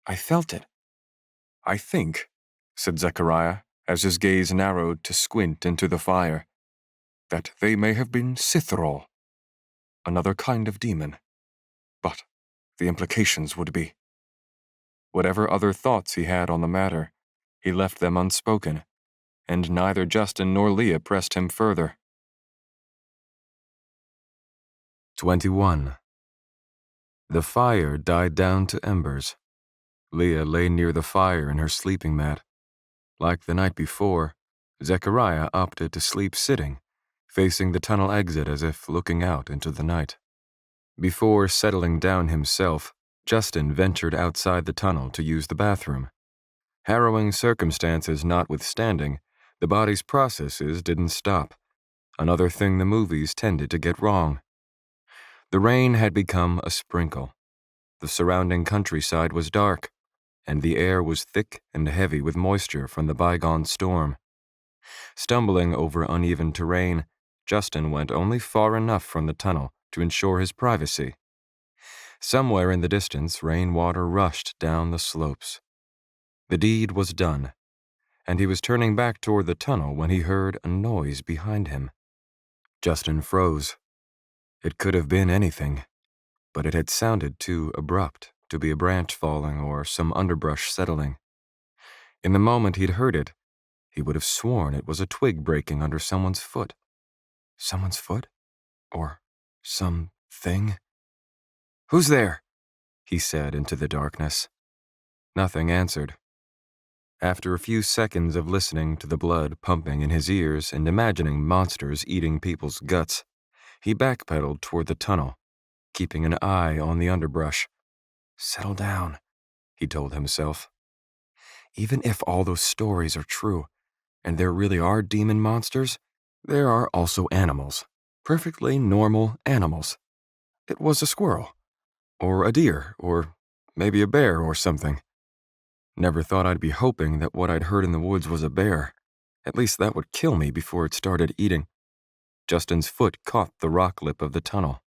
I felt it." "I think," said Zechariah, as his gaze narrowed to squint into the fire, "that they may have been Sithrol, another kind of demon. But the implications would be—" Whatever other thoughts he had on the matter, he left them unspoken, and neither Justin nor Leah pressed him further. 21. The fire died down to embers. Leah lay near the fire in her sleeping mat. Like the night before, Zechariah opted to sleep sitting, facing the tunnel exit as if looking out into the night. Before settling down himself, Justin ventured outside the tunnel to use the bathroom. Harrowing circumstances notwithstanding, the body's processes didn't stop, another thing the movies tended to get wrong. The rain had become a sprinkle. The surrounding countryside was dark, and the air was thick and heavy with moisture from the bygone storm. Stumbling over uneven terrain, Justin went only far enough from the tunnel to ensure his privacy. Somewhere in the distance, rainwater rushed down the slopes. The deed was done, and he was turning back toward the tunnel when he heard a noise behind him. Justin froze. It could have been anything, but it had sounded too abrupt to be a branch falling or some underbrush settling. In the moment he'd heard it, he would have sworn it was a twig breaking under someone's foot. Someone's foot? Or something? "Who's there?" he said into the darkness. Nothing answered. After a few seconds of listening to the blood pumping in his ears and imagining monsters eating people's guts, he backpedaled toward the tunnel, keeping an eye on the underbrush. "Settle down," he told himself. Even if all those stories are true, and there really are demon monsters, there are also animals. Perfectly normal animals. It was a squirrel, or a deer, or maybe a bear or something. Never thought I'd be hoping that what I'd heard in the woods was a bear. At least that would kill me before it started eating. Justin's foot caught the rock lip of the tunnel.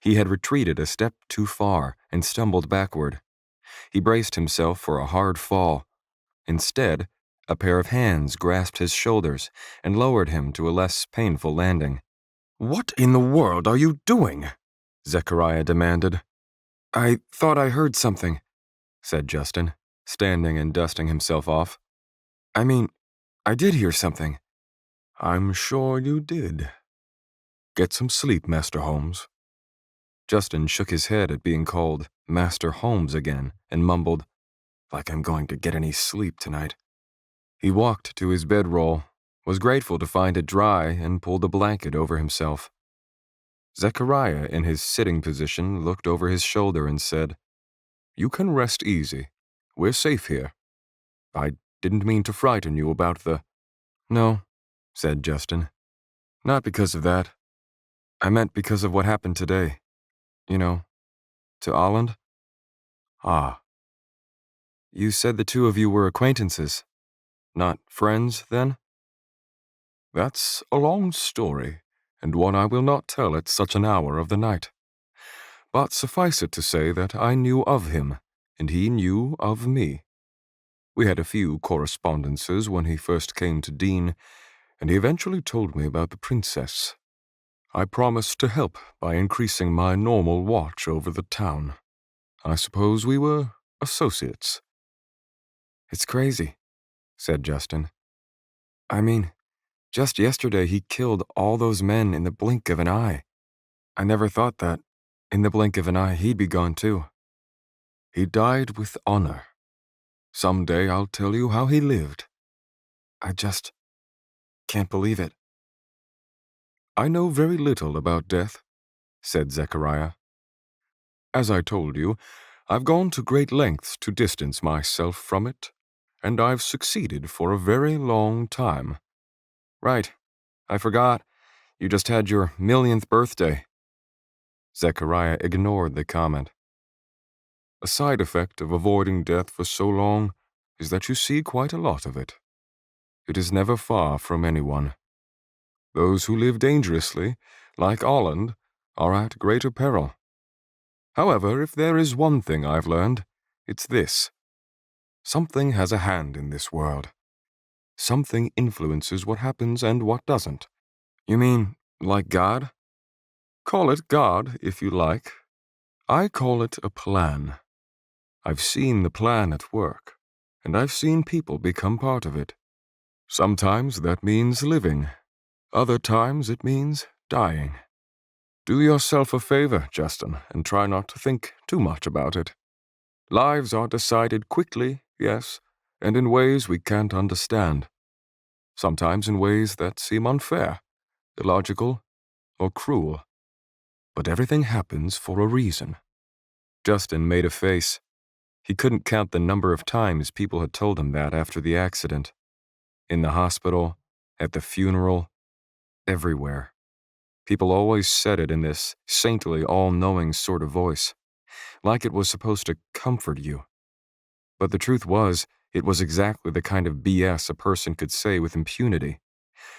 He had retreated a step too far and stumbled backward. He braced himself for a hard fall. Instead, a pair of hands grasped his shoulders and lowered him to a less painful landing. "What in the world are you doing?" Zechariah demanded. "I thought I heard something," said Justin, standing and dusting himself off. "I mean, I did hear something." "I'm sure you did. Get some sleep, Master Holmes." Justin shook his head at being called Master Holmes again and mumbled, "Like I'm going to get any sleep tonight." He walked to his bedroll, was grateful to find it dry, and pulled a blanket over himself. Zechariah, in his sitting position, looked over his shoulder and said, "You can rest easy. We're safe here. I didn't mean to frighten you about the—" "No," said Justin. "Not because of that. I meant because of what happened today. You know, to Holland." "Ah." "You said the two of you were acquaintances. Not friends, then?" "That's a long story, and one I will not tell at such an hour of the night. But suffice it to say that I knew of him, and he knew of me. We had a few correspondences when he first came to Dean, and he eventually told me about the princess. I promised to help by increasing my normal watch over the town. I suppose we were associates." "It's crazy," said Justin. "I mean, just yesterday he killed all those men in the blink of an eye. I never thought that, in the blink of an eye, he'd be gone too." "He died with honor. Someday I'll tell you how he lived." "I just can't believe it." "I know very little about death," said Zechariah. "As I told you, I've gone to great lengths to distance myself from it, and I've succeeded for a very long time." "Right. I forgot. You just had your 1,000,000th birthday." Zechariah ignored the comment. "A side effect of avoiding death for so long is that you see quite a lot of it. It is never far from anyone. Those who live dangerously, like Holland, are at greater peril. However, if there is one thing I've learned, it's this. Something has a hand in this world. Something influences what happens and what doesn't." "You mean, like God?" "Call it God, if you like. I call it a plan. I've seen the plan at work, and I've seen people become part of it. Sometimes that means living. Other times it means dying. Do yourself a favor, Justin, and try not to think too much about it. Lives are decided quickly, yes, and in ways we can't understand. Sometimes in ways that seem unfair, illogical, or cruel. But everything happens for a reason." Justin made a face. He couldn't count the number of times people had told him that after the accident. In the hospital, at the funeral, everywhere. People always said it in this saintly, all-knowing sort of voice, like it was supposed to comfort you. But the truth was, it was exactly the kind of BS a person could say with impunity,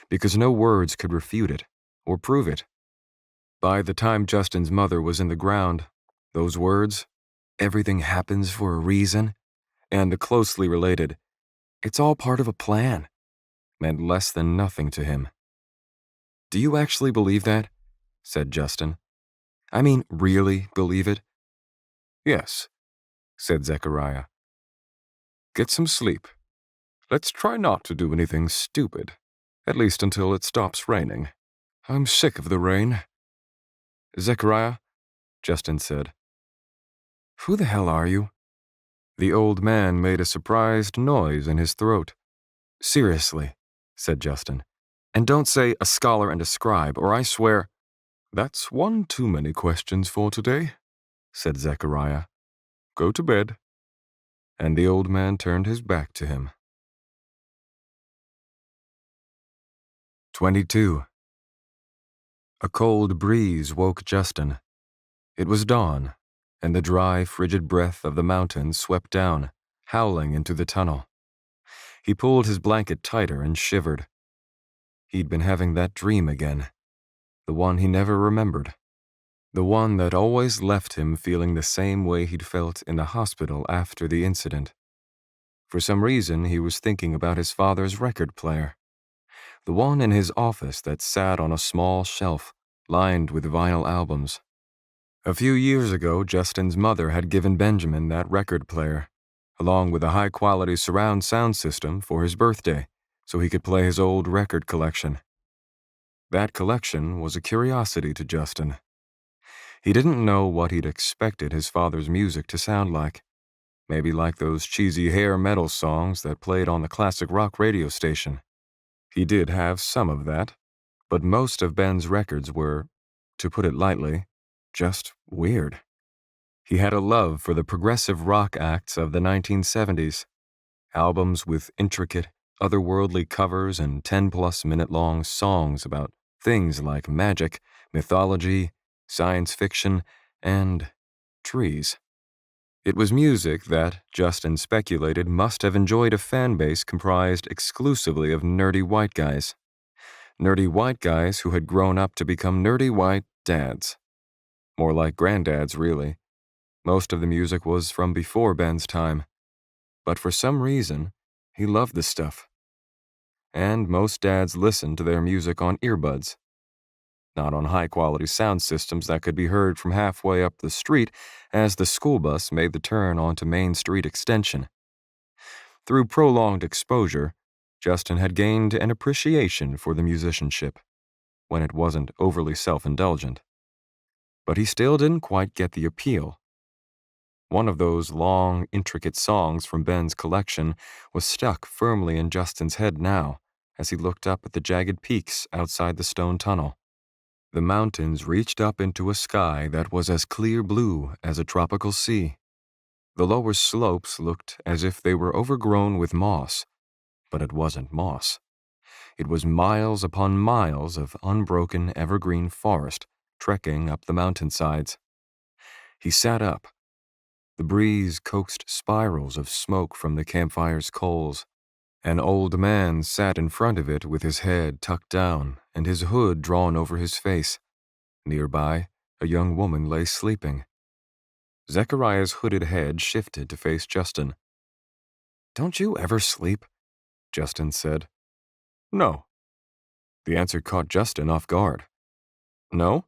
because no words could refute it or prove it. By the time Justin's mother was in the ground, those words, "everything happens for a reason," and the closely related, "it's all part of a plan," meant less than nothing to him. "Do you actually believe that?" said Justin, I mean, really believe it? Yes, said Zechariah. Get some sleep. Let's try not to do anything stupid, at least until it stops raining. I'm sick of the rain. Zechariah, Justin said. Who the hell are you? The old man made a surprised noise in his throat. Seriously, said Justin. And don't say a scholar and a scribe, or I swear— That's one too many questions for today, said Zechariah. Go to bed. And the old man turned his back to him. 22. A cold breeze woke Justin. It was dawn, and the dry, frigid breath of the mountains swept down, howling into the tunnel. He pulled his blanket tighter and shivered. He'd been having that dream again, the one he never remembered, the one that always left him feeling the same way he'd felt in the hospital after the incident. For some reason, he was thinking about his father's record player, the one in his office that sat on a small shelf, lined with vinyl albums. A few years ago, Justin's mother had given Benjamin that record player, along with a high-quality surround sound system for his birthday, so he could play his old record collection. That collection was a curiosity to Justin. He didn't know what he'd expected his father's music to sound like. Maybe like those cheesy hair metal songs that played on the classic rock radio station. He did have some of that, but most of Ben's records were, to put it lightly, just weird. He had a love for the progressive rock acts of the 1970s, albums with intricate, otherworldly covers and 10-plus minute-long songs about things like magic, mythology, science fiction, and trees. It was music that, Justin speculated, must have enjoyed a fan base comprised exclusively of nerdy white guys. Nerdy white guys who had grown up to become nerdy white dads. More like granddads, really. Most of the music was from before Ben's time. But for some reason, he loved the stuff. And most dads listened to their music on earbuds. Not on high-quality sound systems that could be heard from halfway up the street as the school bus made the turn onto Main Street Extension. Through prolonged exposure, Justin had gained an appreciation for the musicianship, when it wasn't overly self-indulgent. But he still didn't quite get the appeal. One of those long, intricate songs from Ben's collection was stuck firmly in Justin's head now as he looked up at the jagged peaks outside the stone tunnel. The mountains reached up into a sky that was as clear blue as a tropical sea. The lower slopes looked as if they were overgrown with moss, but it wasn't moss. It was miles upon miles of unbroken evergreen forest trekking up the mountainsides. He sat up. The breeze coaxed spirals of smoke from the campfire's coals. An old man sat in front of it with his head tucked down and his hood drawn over his face. Nearby, a young woman lay sleeping. Zechariah's hooded head shifted to face Justin. "Don't you ever sleep?" Justin said. "No." The answer caught Justin off guard. "No?"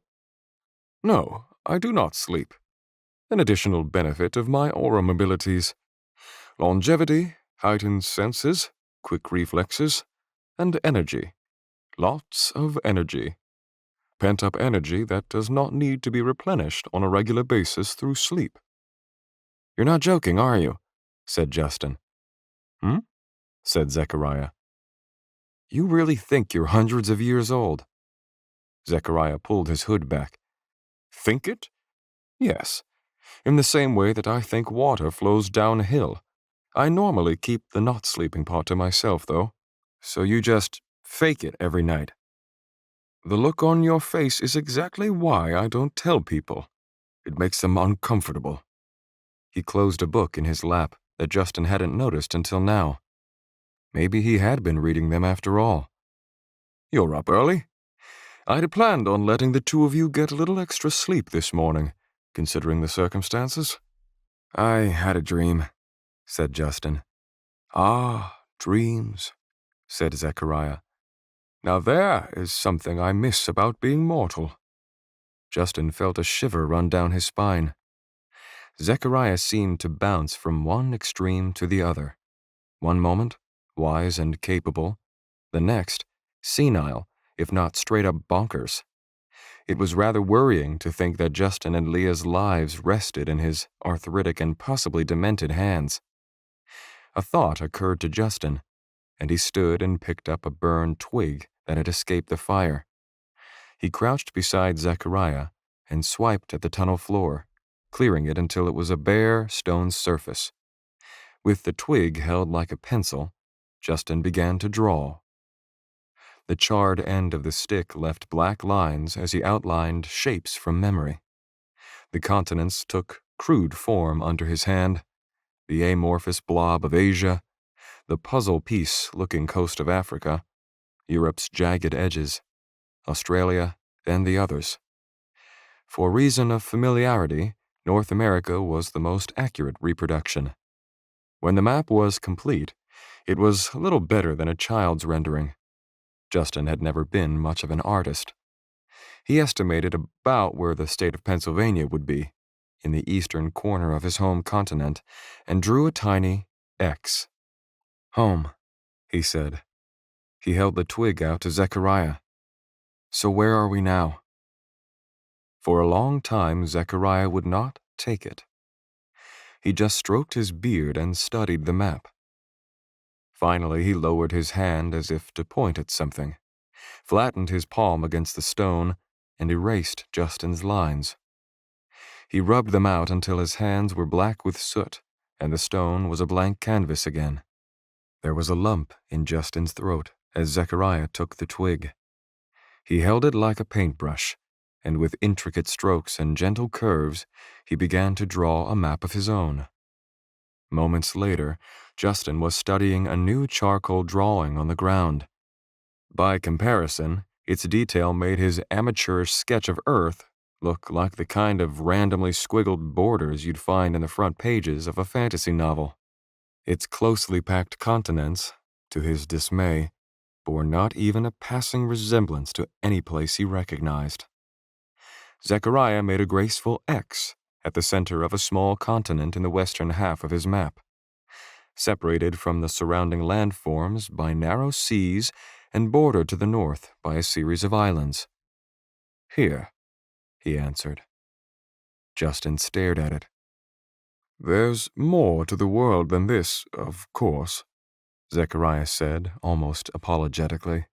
"No, I do not sleep. An additional benefit of my aura mobilities. Longevity, heightened senses, quick reflexes, and energy. Lots of energy. Pent-up energy that does not need to be replenished on a regular basis through sleep." "You're not joking, are you?" said Justin. "Hmm?" said Zechariah. "You really think you're hundreds of years old?" Zechariah pulled his hood back. "Think it? Yes. In the same way that I think water flows downhill. I normally keep the not sleeping part to myself, though. So you just fake it every night?" "The look on your face is exactly why I don't tell people. It makes them uncomfortable." He closed a book in his lap that Justin hadn't noticed until now. Maybe he had been reading them after all. "You're up early. I'd planned on letting the two of you get a little extra sleep this morning, considering the circumstances." "I had a dream," said Justin. "Ah, dreams," said Zechariah. "Now there is something I miss about being mortal." Justin felt a shiver run down his spine. Zechariah seemed to bounce from one extreme to the other. One moment, wise and capable. The next, senile, if not straight up bonkers. It was rather worrying to think that Justin and Leah's lives rested in his arthritic and possibly demented hands. A thought occurred to Justin, and he stood and picked up a burned twig that had escaped the fire. He crouched beside Zechariah and swiped at the tunnel floor, clearing it until it was a bare stone surface. With the twig held like a pencil, Justin began to draw. The charred end of the stick left black lines as he outlined shapes from memory. The continents took crude form under his hand, the amorphous blob of Asia, the puzzle piece-looking coast of Africa, Europe's jagged edges, Australia, and the others. For reason of familiarity, North America was the most accurate reproduction. When the map was complete, it was little better than a child's rendering. Justin had never been much of an artist. He estimated about where the state of Pennsylvania would be, in the eastern corner of his home continent, and drew a tiny X. "Home," he said. He held the twig out to Zechariah. "So where are we now?" For a long time, Zechariah would not take it. He just stroked his beard and studied the map. Finally, he lowered his hand as if to point at something, flattened his palm against the stone, and erased Justin's lines. He rubbed them out until his hands were black with soot, and the stone was a blank canvas again. There was a lump in Justin's throat as Zechariah took the twig. He held it like a paintbrush, and with intricate strokes and gentle curves, he began to draw a map of his own. Moments later, Justin was studying a new charcoal drawing on the ground. By comparison, its detail made his amateurish sketch of Earth look like the kind of randomly squiggled borders you'd find in the front pages of a fantasy novel. Its closely packed continents, to his dismay, bore not even a passing resemblance to any place he recognized. Zechariah made a graceful X at the center of a small continent in the western half of his map, separated from the surrounding landforms by narrow seas and bordered to the north by a series of islands. "Here," he answered. Justin stared at it. "There's more to the world than this, of course," Zechariah said, almost apologetically.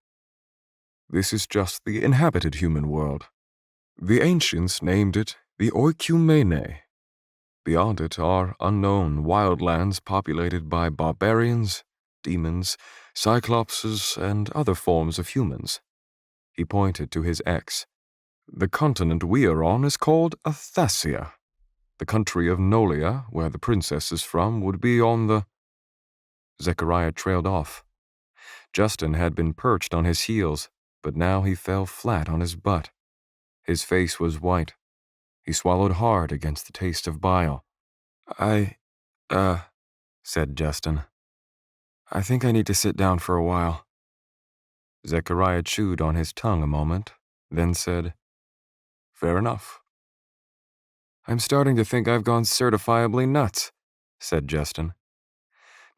"This is just the inhabited human world. The ancients named it the Oikumene. Beyond it are unknown wildlands populated by barbarians, demons, cyclopses, and other forms of humans." He pointed to his X. "The continent we are on is called Athasia. The country of Nolia, where the princess is from, would be on the—" Zechariah trailed off. Justin had been perched on his heels, but now he fell flat on his butt. His face was white. He swallowed hard against the taste of bile. I said Justin. "I think I need to sit down for a while." Zechariah chewed on his tongue a moment, then said, "Fair enough." "I'm starting to think I've gone certifiably nuts," said Justin.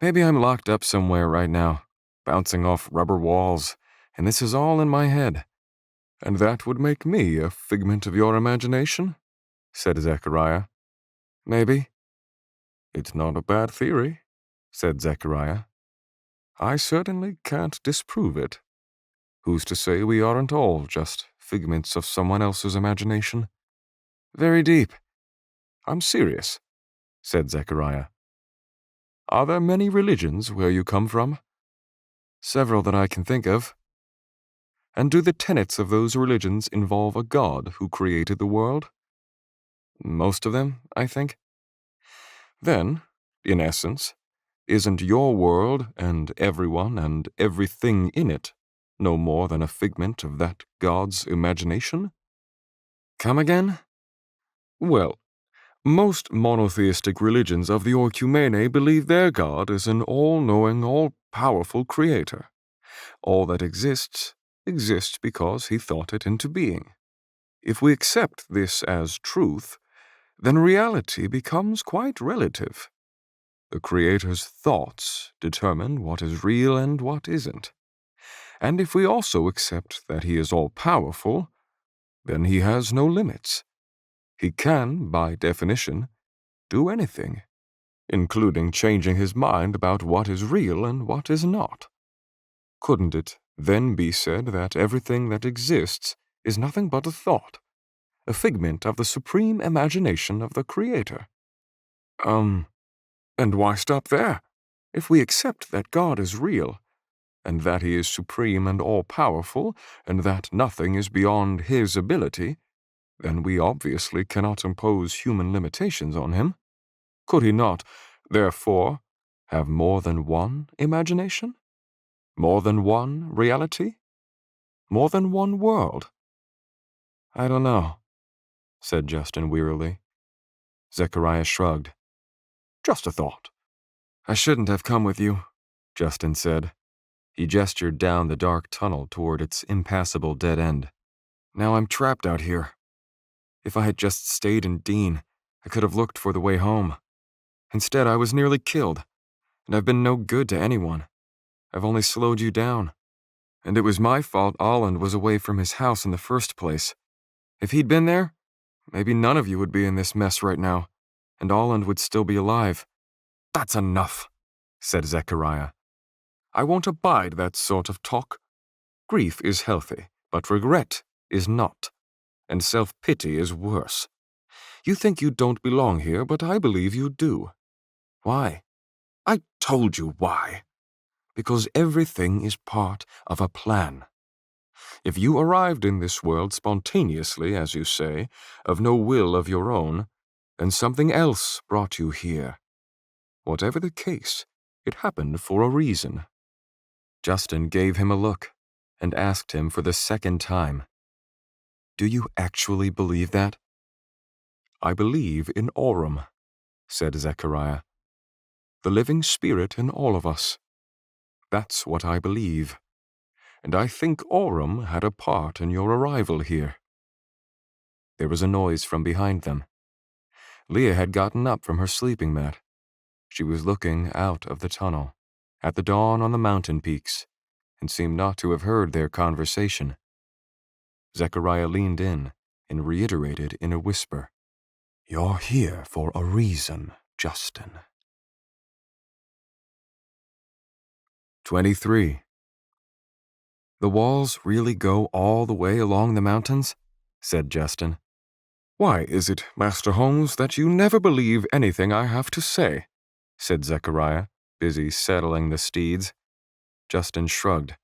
"Maybe I'm locked up somewhere right now, bouncing off rubber walls, and this is all in my head." "And that would make me a figment of your imagination?" said Zechariah. "Maybe." "It's not a bad theory," said Zechariah. "I certainly can't disprove it. Who's to say we aren't all just figments of someone else's imagination?" "Very deep." "I'm serious," said Zechariah. "Are there many religions where you come from?" "Several that I can think of." "And do the tenets of those religions involve a God who created the world?" "Most of them, I think." "Then, in essence, isn't your world and everyone and everything in it no more than a figment of that God's imagination?" "Come again?" "Well, most monotheistic religions of the Oikumene believe their God is an all-knowing, all-powerful creator. All that exists because he thought it into being. If we accept this as truth, then reality becomes quite relative. The Creator's thoughts determine what is real and what isn't. And if we also accept that He is all-powerful, then He has no limits. He can, by definition, do anything, including changing His mind about what is real and what is not. Couldn't it then be said that everything that exists is nothing but a thought, a figment of the supreme imagination of the Creator? And why stop there? If we accept that God is real, and that He is supreme and all-powerful, and that nothing is beyond His ability, then we obviously cannot impose human limitations on Him. Could He not, therefore, have more than one imagination? More than one reality? More than one world? I don't know, said Justin wearily. Zechariah shrugged. Just a thought. I shouldn't have come with you, Justin said. He gestured down the dark tunnel toward its impassable dead end. Now I'm trapped out here. If I had just stayed in Dean, I could have looked for the way home. Instead, I was nearly killed, and I've been no good to anyone. I've only slowed you down. And it was my fault Olland was away from his house in the first place. If he'd been there, maybe none of you would be in this mess right now, and Olland would still be alive. That's enough, said Zechariah. I won't abide that sort of talk. Grief is healthy, but regret is not, and self-pity is worse. You think you don't belong here, but I believe you do. Why? I told you why. Because everything is part of a plan. If you arrived in this world spontaneously, as you say, of no will of your own, then something else brought you here. Whatever the case, it happened for a reason. Justin gave him a look and asked him for the second time, Do you actually believe that? I believe in Aurum, said Zechariah. The living spirit in all of us. That's what I believe. And I think Aurum had a part in your arrival here. There was a noise from behind them. Leah had gotten up from her sleeping mat. She was looking out of the tunnel, at the dawn on the mountain peaks, and seemed not to have heard their conversation. Zechariah leaned in and reiterated in a whisper, You're here for a reason, Justin. 23. The walls really go all the way along the mountains? Said Justin. Why is it, Master Holmes, that you never believe anything I have to say? Said Zechariah, busy settling the steeds. Justin shrugged.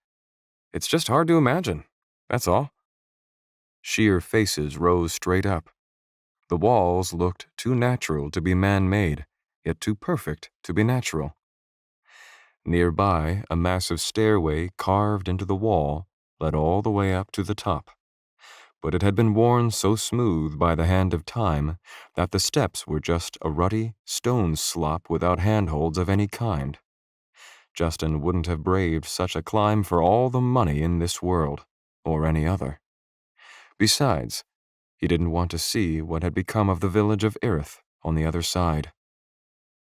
It's just hard to imagine, that's all. Sheer faces rose straight up. The walls looked too natural to be man-made, yet too perfect to be natural. Nearby, a massive stairway carved into the wall led all the way up to the top. But it had been worn so smooth by the hand of time that the steps were just a rutty stone slop without handholds of any kind. Justin wouldn't have braved such a climb for all the money in this world, or any other. Besides, he didn't want to see what had become of the village of Erith on the other side.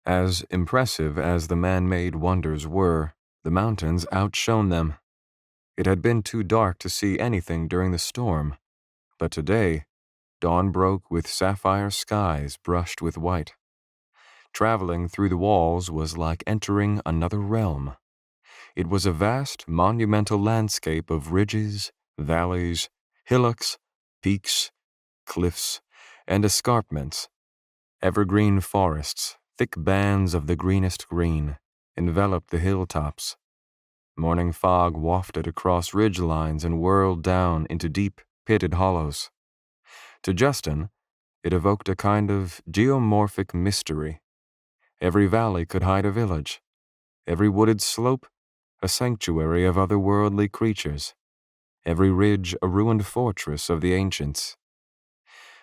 As impressive as the man-made wonders were, the mountains outshone them. It had been too dark to see anything during the storm, but today, dawn broke with sapphire skies brushed with white. Traveling through the walls was like entering another realm. It was a vast, monumental landscape of ridges, valleys, hillocks, peaks, cliffs, and escarpments. Evergreen forests, thick bands of the greenest green, enveloped the hilltops. Morning fog wafted across ridge lines and whirled down into deep, pitted hollows. To Justin, it evoked a kind of geomorphic mystery. Every valley could hide a village, every wooded slope a sanctuary of otherworldly creatures, every ridge a ruined fortress of the ancients.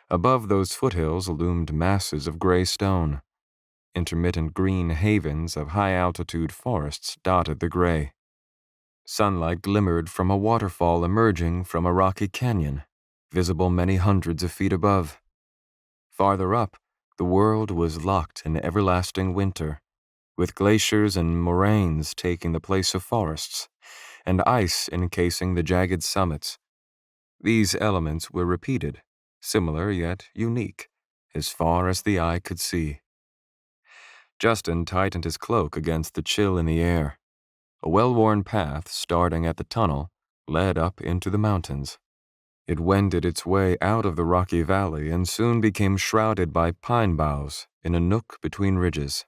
Above those foothills loomed masses of gray stone. Intermittent green havens of high-altitude forests dotted the gray. Sunlight glimmered from a waterfall emerging from a rocky canyon. visible many hundreds of feet above. Farther up, the world was locked in everlasting winter, with glaciers and moraines taking the place of forests, and ice encasing the jagged summits. These elements were repeated, similar yet unique, as far as the eye could see. Justin tightened his cloak against the chill in the air. A well-worn path, starting at the tunnel, led up into the mountains. It wended its way out of the rocky valley and soon became shrouded by pine boughs in a nook between ridges.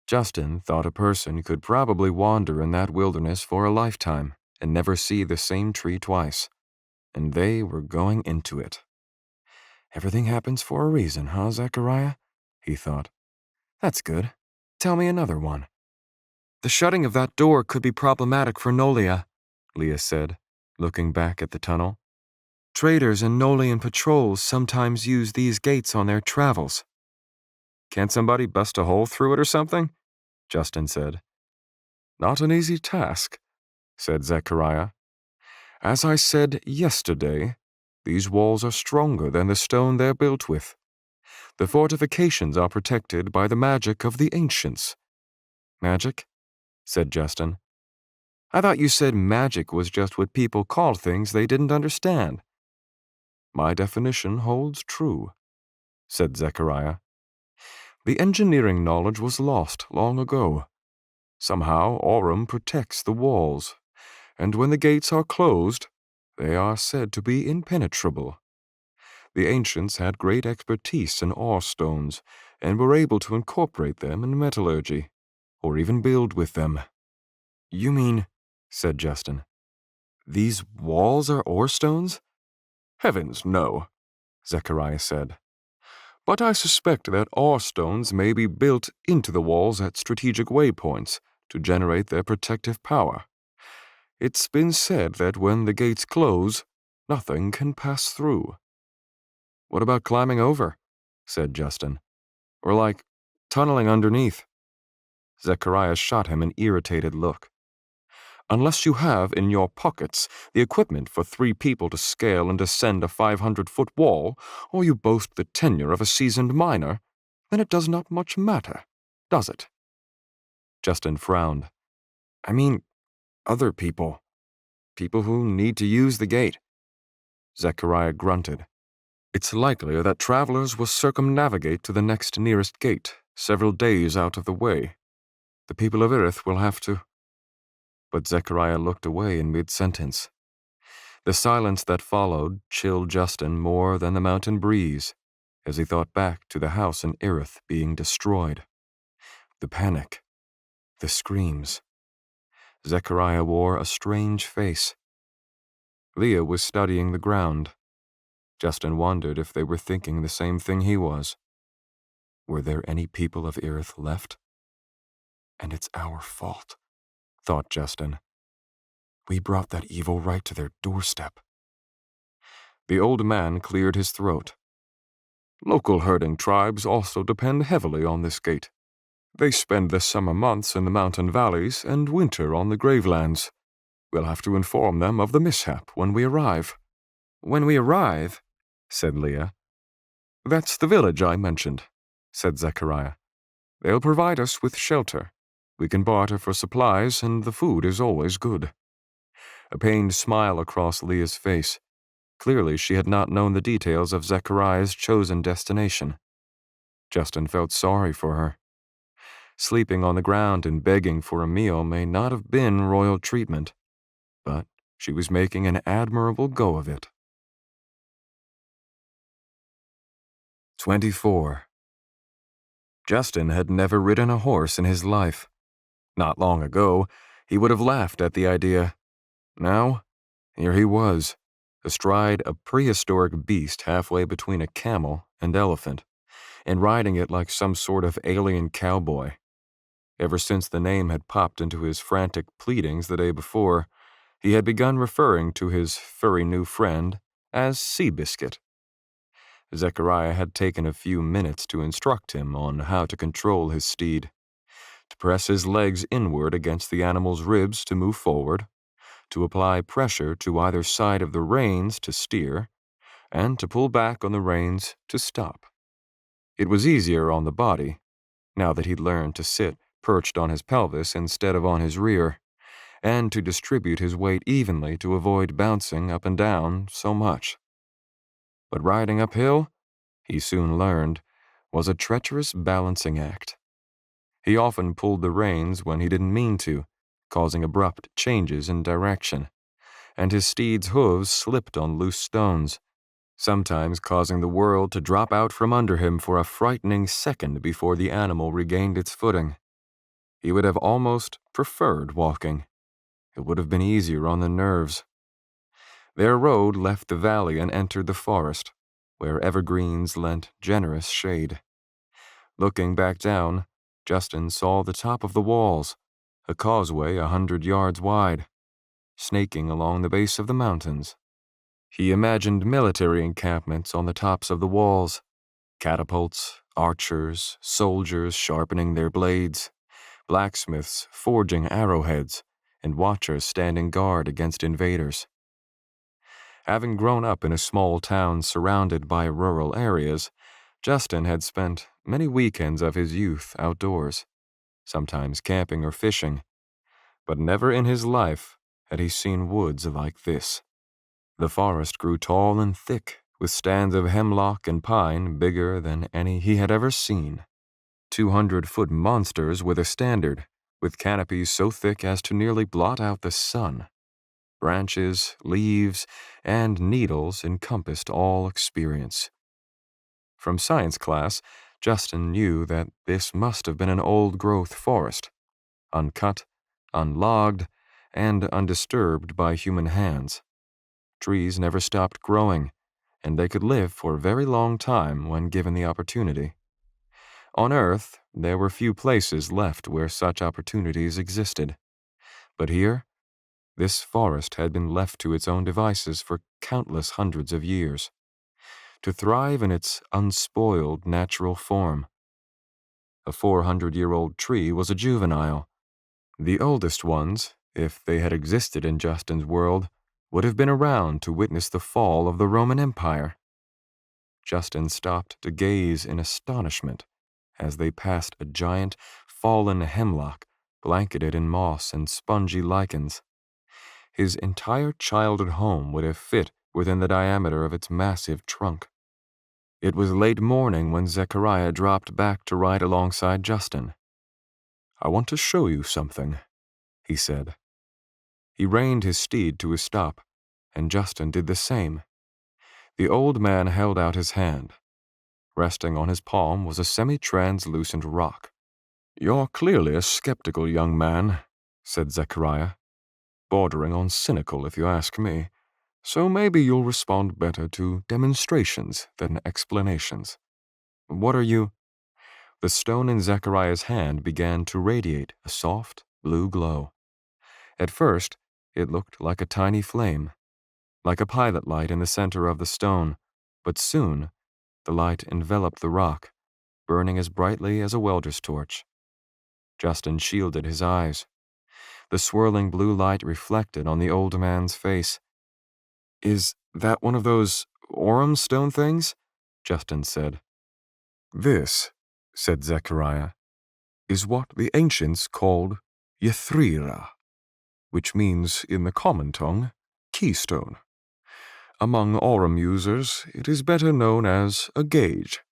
Justin thought a person could probably wander in that wilderness for a lifetime and never see the same tree twice. And they were going into it. Everything happens for a reason, huh, Zechariah? He thought. That's good. Tell me another one. The shutting of that door could be problematic for Nolia, Leah said, looking back at the tunnel. Traders and Nolian patrols sometimes use these gates on their travels. Can't somebody bust a hole through it or something? Justin said. Not an easy task, said Zechariah. As I said yesterday, these walls are stronger than the stone they're built with. The fortifications are protected by the magic of the ancients. Magic? Said Justin. I thought you said magic was just what people called things they didn't understand. My definition holds true, said Zechariah. The engineering knowledge was lost long ago. Somehow Aurum protects the walls, and when the gates are closed, they are said to be impenetrable. The ancients had great expertise in ore stones and were able to incorporate them in metallurgy, or even build with them. You mean, said Justin, these walls are ore stones? Heavens, no, Zechariah said. But I suspect that ore stones may be built into the walls at strategic waypoints to generate their protective power. It's been said that when the gates close, nothing can pass through. What about climbing over? Said Justin. Or like tunneling underneath? Zechariah shot him an irritated look. Unless you have in your pockets the equipment for 3 people to scale and descend a 500-foot wall, or you boast the tenure of a seasoned miner, then it does not much matter, does it? Justin frowned. I mean, other people. People who need to use the gate. Zechariah grunted. It's likelier that travelers will circumnavigate to the next nearest gate, several days out of the way. The people of Earth will have to... But Zechariah looked away in mid-sentence. The silence that followed chilled Justin more than the mountain breeze, as he thought back to the house in Erith being destroyed. The panic. The screams. Zechariah wore a strange face. Leah was studying the ground. Justin wondered if they were thinking the same thing he was. Were there any people of Erith left? And it's our fault, thought Justin. We brought that evil right to their doorstep. The old man cleared his throat. Local herding tribes also depend heavily on this gate. They spend the summer months in the mountain valleys and winter on the gravelands. We'll have to inform them of the mishap when we arrive. When we arrive, said Leah. That's the village I mentioned, said Zechariah. They'll provide us with shelter. We can barter for supplies, and the food is always good. A pained smile across Leah's face. Clearly she had not known the details of Zechariah's chosen destination. Justin felt sorry for her. Sleeping on the ground and begging for a meal may not have been royal treatment, but she was making an admirable go of it. 24. Justin had never ridden a horse in his life. Not long ago, he would have laughed at the idea. Now, here he was, astride a prehistoric beast halfway between a camel and elephant, and riding it like some sort of alien cowboy. Ever since the name had popped into his frantic pleadings the day before, he had begun referring to his furry new friend as Seabiscuit. Zechariah had taken a few minutes to instruct him on how to control his steed, to press his legs inward against the animal's ribs to move forward, to apply pressure to either side of the reins to steer, and to pull back on the reins to stop. It was easier on the body, now that he'd learned to sit perched on his pelvis instead of on his rear, and to distribute his weight evenly to avoid bouncing up and down so much. But riding uphill, he soon learned, was a treacherous balancing act. He often pulled the reins when he didn't mean to, causing abrupt changes in direction, and his steed's hooves slipped on loose stones, sometimes causing the world to drop out from under him for a frightening second before the animal regained its footing. He would have almost preferred walking. It would have been easier on the nerves. Their road left the valley and entered the forest, where evergreens lent generous shade. Looking back down, Justin saw the top of the walls, a causeway 100 yards wide, snaking along the base of the mountains. He imagined military encampments on the tops of the walls, catapults, archers, soldiers sharpening their blades, blacksmiths forging arrowheads, and watchers standing guard against invaders. Having grown up in a small town surrounded by rural areas, Justin had spent many weekends of his youth outdoors, sometimes camping or fishing, but never in his life had he seen woods like this. The forest grew tall and thick, with stands of hemlock and pine bigger than any he had ever seen. 200-foot monsters were the standard, with canopies so thick as to nearly blot out the sun. Branches, leaves, and needles encompassed all experience. From science class, Justin knew that this must have been an old-growth forest, uncut, unlogged, and undisturbed by human hands. Trees never stopped growing, and they could live for a very long time when given the opportunity. On Earth, there were few places left where such opportunities existed. But here, this forest had been left to its own devices for countless hundreds of years, to thrive in its unspoiled natural form. A 400-year-old tree was a juvenile. The oldest ones, if they had existed in Justin's world, would have been around to witness the fall of the Roman Empire. Justin stopped to gaze in astonishment as they passed a giant, fallen hemlock blanketed in moss and spongy lichens. His entire childhood home would have fit within the diameter of its massive trunk. It was late morning when Zechariah dropped back to ride alongside Justin. "I want to show you something," he said. He reined his steed to a stop, and Justin did the same. The old man held out his hand. Resting on his palm was a semi-translucent rock. "You're clearly a skeptical young man," said Zechariah. "Bordering on cynical, if you ask me. So maybe you'll respond better to demonstrations than explanations." "What are you—" The stone in Zechariah's hand began to radiate a soft, blue glow. At first, it looked like a tiny flame, like a pilot light in the center of the stone, but soon the light enveloped the rock, burning as brightly as a welder's torch. Justin shielded his eyes. The swirling blue light reflected on the old man's face. "Is that one of those Aurum stone things?" Justin said. "This," said Zechariah, "is what the ancients called Ythrira, which means in the common tongue, keystone. Among Aurum users, it is better known as a gauge.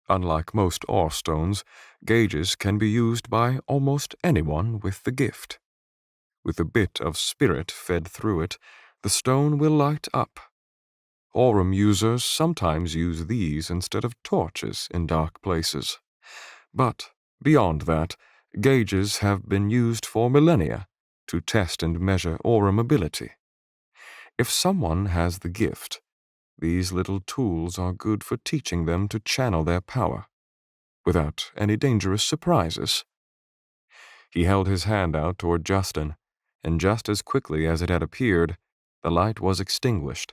Unlike most ore stones, gauges can be used by almost anyone with the gift. With a bit of spirit fed through it, the stone will light up. Aurum users sometimes use these instead of torches in dark places. But beyond that, gauges have been used for millennia to test and measure Aurum ability. If someone has the gift, these little tools are good for teaching them to channel their power, without any dangerous surprises." He held his hand out toward Justin, and just as quickly as it had appeared, the light was extinguished.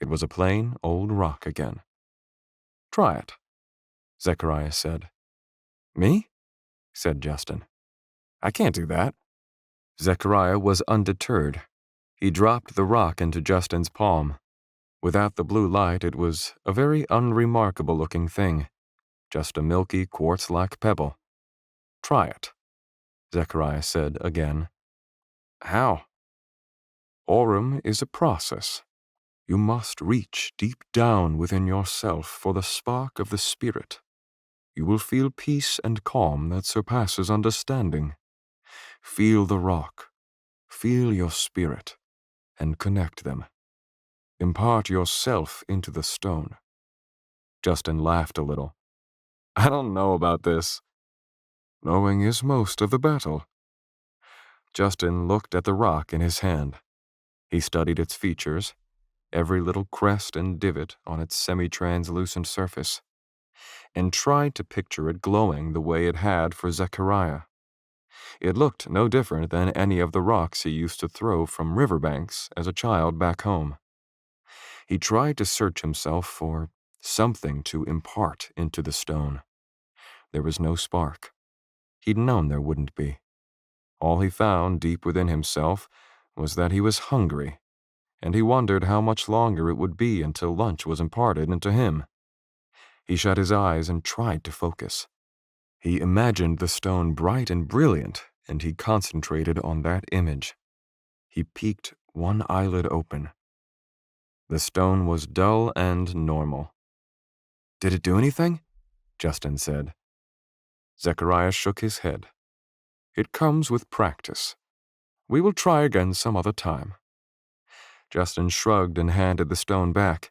It was a plain old rock again. "Try it," Zechariah said. "Me?" said Justin. "I can't do that." Zechariah was undeterred. He dropped the rock into Justin's palm. Without the blue light, it was a very unremarkable-looking thing, just a milky quartz-like pebble. "Try it," Zechariah said again. "How?" "Aurum is a process. You must reach deep down within yourself for the spark of the Spirit. You will feel peace and calm that surpasses understanding. Feel the rock, feel your spirit, and connect them. Impart yourself into the stone." Justin laughed a little. "I don't know about this." "Knowing is most of the battle." Justin looked at the rock in his hand. He studied its features, every little crest and divot on its semi-translucent surface, and tried to picture it glowing the way it had for Zechariah. It looked no different than any of the rocks he used to throw from riverbanks as a child back home. He tried to search himself for something to impart into the stone. There was no spark. He'd known there wouldn't be. All he found deep within himself was that he was hungry, and he wondered how much longer it would be until lunch was imparted into him. He shut his eyes and tried to focus. He imagined the stone bright and brilliant, and he concentrated on that image. He peeked one eyelid open. The stone was dull and normal. "Did it do anything?" Justin said. Zechariah shook his head. "It comes with practice. We will try again some other time." Justin shrugged and handed the stone back.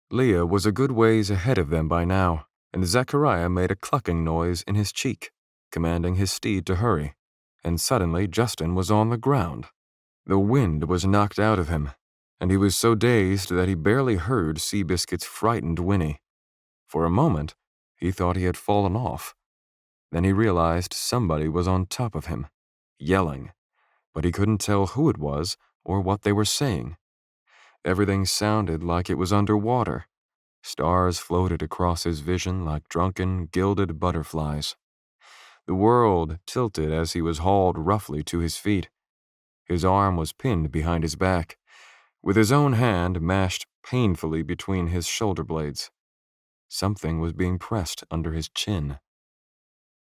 Leah was a good ways ahead of them by now, and Zechariah made a clucking noise in his cheek, commanding his steed to hurry, and suddenly Justin was on the ground. The wind was knocked out of him, and he was so dazed that he barely heard Seabiscuit's frightened whinny. For a moment, he thought he had fallen off. Then he realized somebody was on top of him, yelling, but he couldn't tell who it was or what they were saying. Everything sounded like it was underwater. Stars floated across his vision like drunken, gilded butterflies. The world tilted as he was hauled roughly to his feet. His arm was pinned behind his back, with his own hand mashed painfully between his shoulder blades. Something was being pressed under his chin.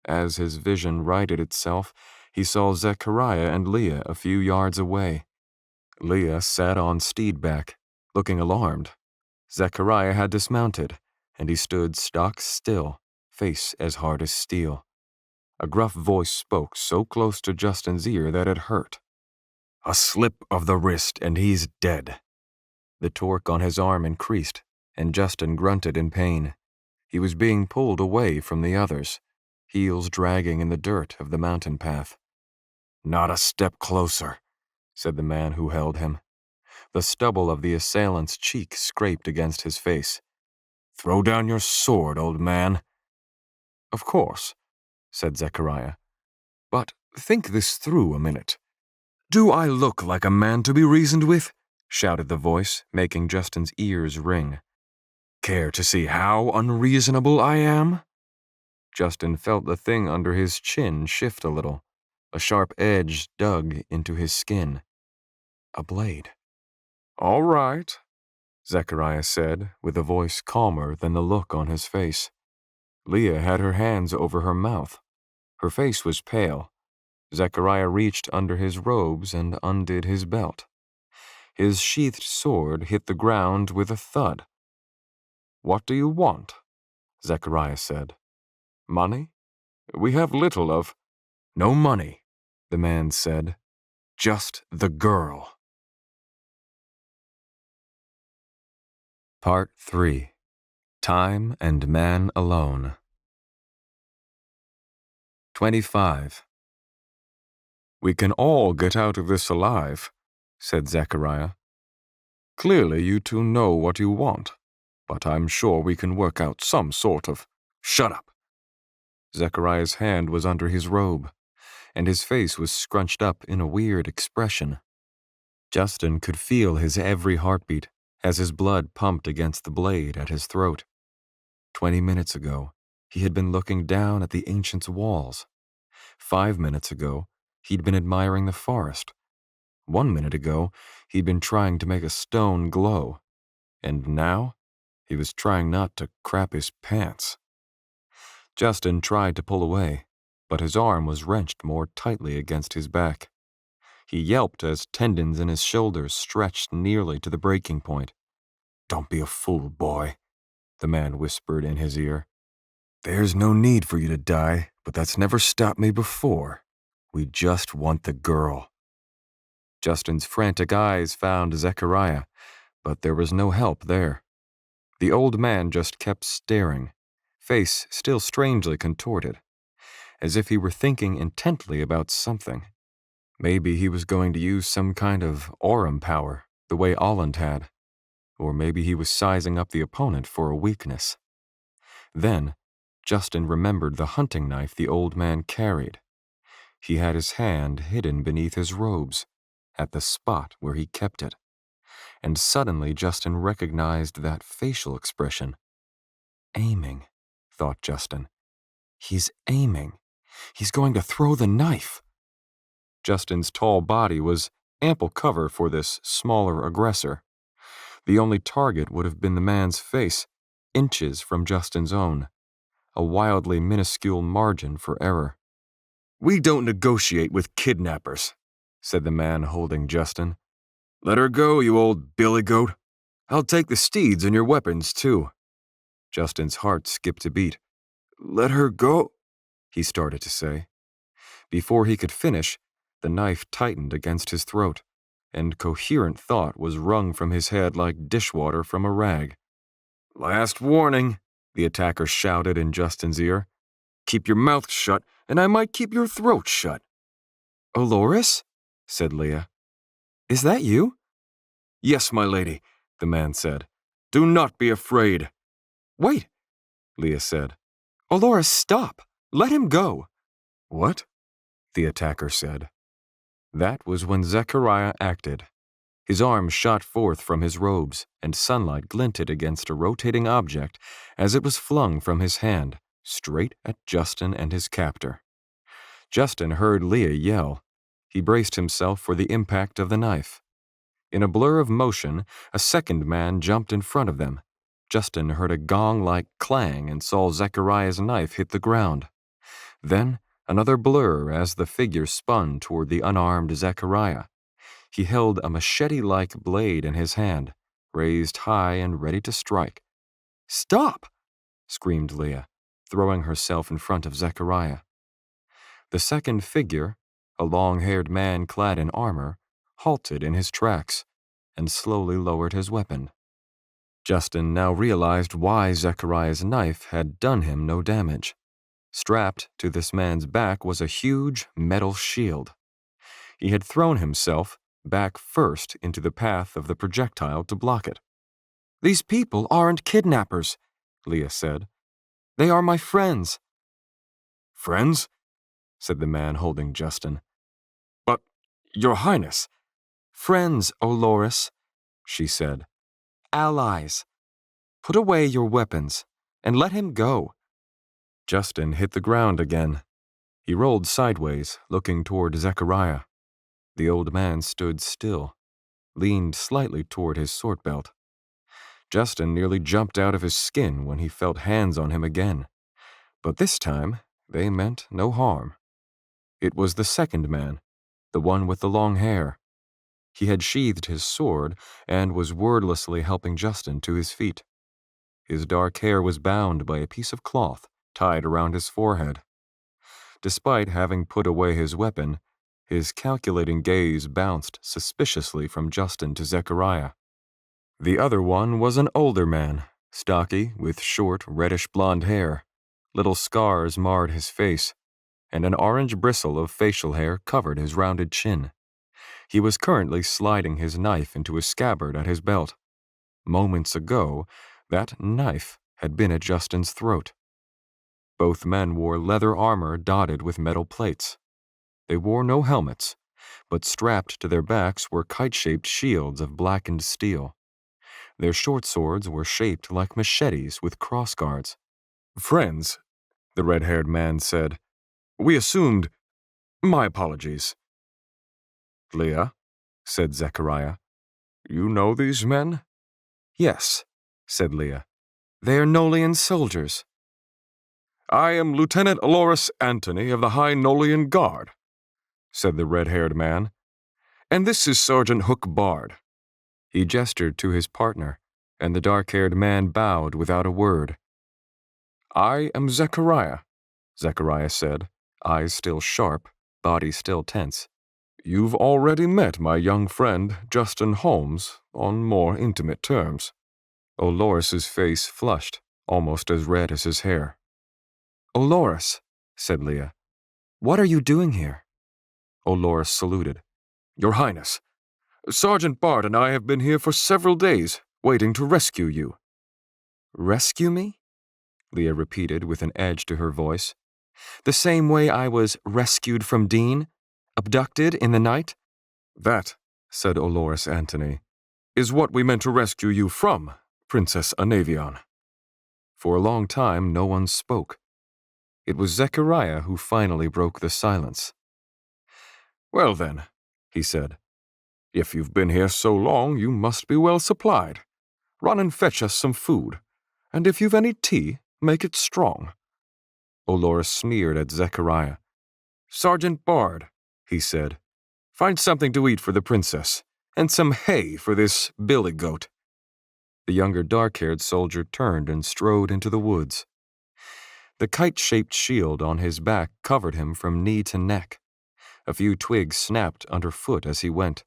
As his vision righted itself, he saw Zechariah and Leah a few yards away. Leah sat on steedback, looking alarmed. Zechariah had dismounted, and he stood stock still, face as hard as steel. A gruff voice spoke so close to Justin's ear that it hurt. "A slip of the wrist, and he's dead." The torque on his arm increased, and Justin grunted in pain. He was being pulled away from the others, heels dragging in the dirt of the mountain path. "Not a step closer," said the man who held him. The stubble of the assailant's cheek scraped against his face. "Throw down your sword, old man." "Of course," said Zechariah. "But think this through a minute." "Do I look like a man to be reasoned with?" shouted the voice, making Justin's ears ring. "Care to see how unreasonable I am?" Justin felt the thing under his chin shift a little. A sharp edge dug into his skin. A blade. "All right," Zechariah said, with a voice calmer than the look on his face. Leah had her hands over her mouth. Her face was pale. Zechariah reached under his robes and undid his belt. His sheathed sword hit the ground with a thud. "What do you want?" Zechariah said. "Money? We have little of—" "No money," the man said. "Just the girl." Part 3. Time and Man Alone. 25. "We can all get out of this alive," said Zechariah. "Clearly you two know what you want, but I'm sure we can work out some sort of—" "Shut up!" Zechariah's hand was under his robe, and his face was scrunched up in a weird expression. Justin could feel his every heartbeat as his blood pumped against the blade at his throat. 20 minutes ago, he had been looking down at the ancient's walls. 5 minutes ago, he'd been admiring the forest. 1 minute ago, he'd been trying to make a stone glow. And now, he was trying not to crap his pants. Justin tried to pull away, but his arm was wrenched more tightly against his back. He yelped as tendons in his shoulders stretched nearly to the breaking point. "Don't be a fool, boy," the man whispered in his ear. "There's no need for you to die, but that's never stopped me before. We just want the girl." Justin's frantic eyes found Zechariah, but there was no help there. The old man just kept staring, face still strangely contorted, as if he were thinking intently about something. Maybe he was going to use some kind of aurum power, the way Olland had. Or maybe he was sizing up the opponent for a weakness. Then, Justin remembered the hunting knife the old man carried. He had his hand hidden beneath his robes, at the spot where he kept it. And suddenly Justin recognized that facial expression. Aiming, thought Justin. He's aiming. He's going to throw the knife. Justin's tall body was ample cover for this smaller aggressor. The only target would have been the man's face, inches from Justin's own, a wildly minuscule margin for error. "We don't negotiate with kidnappers," said the man holding Justin. "Let her go, you old billy goat. I'll take the steeds and your weapons, too." Justin's heart skipped a beat. "Let her go," he started to say. Before he could finish, the knife tightened against his throat, and coherent thought was wrung from his head like dishwater from a rag. "Last warning," the attacker shouted in Justin's ear. "Keep your mouth shut, and I might keep your throat shut." "Oloris?" said Leah. "Is that you?" "Yes, my lady," the man said. "Do not be afraid." "Wait," Leah said. "Oloris, stop! Let him go!" "What?" the attacker said. That was when Zechariah acted. His arm shot forth from his robes, and sunlight glinted against a rotating object as it was flung from his hand, straight at Justin and his captor. Justin heard Leah yell. He braced himself for the impact of the knife. In a blur of motion, a second man jumped in front of them. Justin heard a gong-like clang and saw Zechariah's knife hit the ground. Then, another blur as the figure spun toward the unarmed Zechariah. He held a machete-like blade in his hand, raised high and ready to strike. "Stop!" screamed Leah, throwing herself in front of Zechariah. The second figure, a long-haired man clad in armor, halted in his tracks and slowly lowered his weapon. Justin now realized why Zechariah's knife had done him no damage. Strapped to this man's back was a huge metal shield. He had thrown himself back first into the path of the projectile to block it. "These people aren't kidnappers," Leah said. "They are my friends." "Friends?" said the man holding Justin. "But, Your Highness—" "Friends, Oloris," she said. "Allies. Put away your weapons and let him go." Justin hit the ground again. He rolled sideways, looking toward Zechariah. The old man stood still, leaned slightly toward his sword belt. Justin nearly jumped out of his skin when he felt hands on him again. But this time, they meant no harm. It was the second man, the one with the long hair. He had sheathed his sword and was wordlessly helping Justin to his feet. His dark hair was bound by a piece of cloth tied around his forehead. Despite having put away his weapon, his calculating gaze bounced suspiciously from Justin to Zechariah. The other one was an older man, stocky, with short, reddish-blonde hair. Little scars marred his face, and an orange bristle of facial hair covered his rounded chin. He was currently sliding his knife into a scabbard at his belt. Moments ago, that knife had been at Justin's throat. Both men wore leather armor dotted with metal plates. They wore no helmets, but strapped to their backs were kite-shaped shields of blackened steel. Their short swords were shaped like machetes with crossguards. "Friends," the red-haired man said. "We assumed— My apologies." "Leah," said Zechariah, "you know these men?" Yes, said Leah. They are Nolian soldiers. I am Lieutenant Aloris Antony of the High Nolian Guard, said the red-haired man. And this is Sergeant Hook Bard. He gestured to his partner, and the dark-haired man bowed without a word. I am Zechariah, Zechariah said, eyes still sharp, body still tense. You've already met my young friend, Justin Holmes, on more intimate terms. Oloris's face flushed, almost as red as his hair. Oloris, said Leah, what are you doing here? Oloris saluted. Your Highness, Sergeant Bard and I have been here for several days, waiting to rescue you. Rescue me? Leah repeated with an edge to her voice. The same way I was rescued from Dean? Abducted in the night? That, said Oloris Antony, is what we meant to rescue you from, Princess Anavion. For a long time, no one spoke. It was Zechariah who finally broke the silence. Well then, he said, if you've been here so long, you must be well supplied. Run and fetch us some food, and if you've any tea, make it strong. Oloris sneered at Zechariah. Sergeant Bard, he said, find something to eat for the princess, and some hay for this billy goat. The younger dark-haired soldier turned and strode into the woods. The kite-shaped shield on his back covered him from knee to neck. A few twigs snapped underfoot as he went,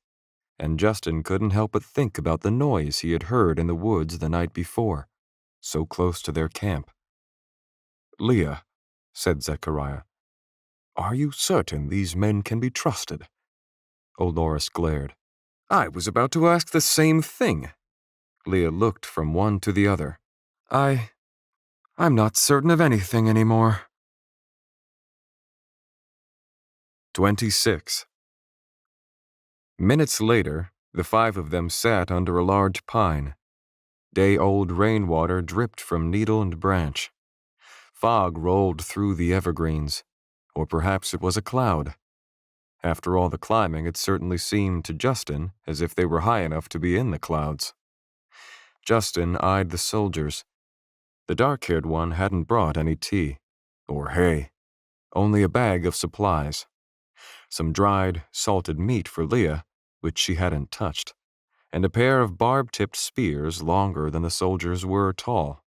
and Justin couldn't help but think about the noise he had heard in the woods the night before, so close to their camp. Leah, said Zechariah, are you certain these men can be trusted? Oloris glared. I was about to ask the same thing. Leah looked from one to the other. I'm not certain of anything anymore. 26. Minutes later, the five of them sat under a large pine. Day-old rainwater dripped from needle and branch. Fog rolled through the evergreens, or perhaps it was a cloud. After all the climbing, it certainly seemed to Justin as if they were high enough to be in the clouds. Justin eyed the soldiers. The dark-haired one hadn't brought any tea, or hay, only a bag of supplies. Some dried, salted meat for Leah, which she hadn't touched, and a pair of barb-tipped spears longer than the soldiers were tall.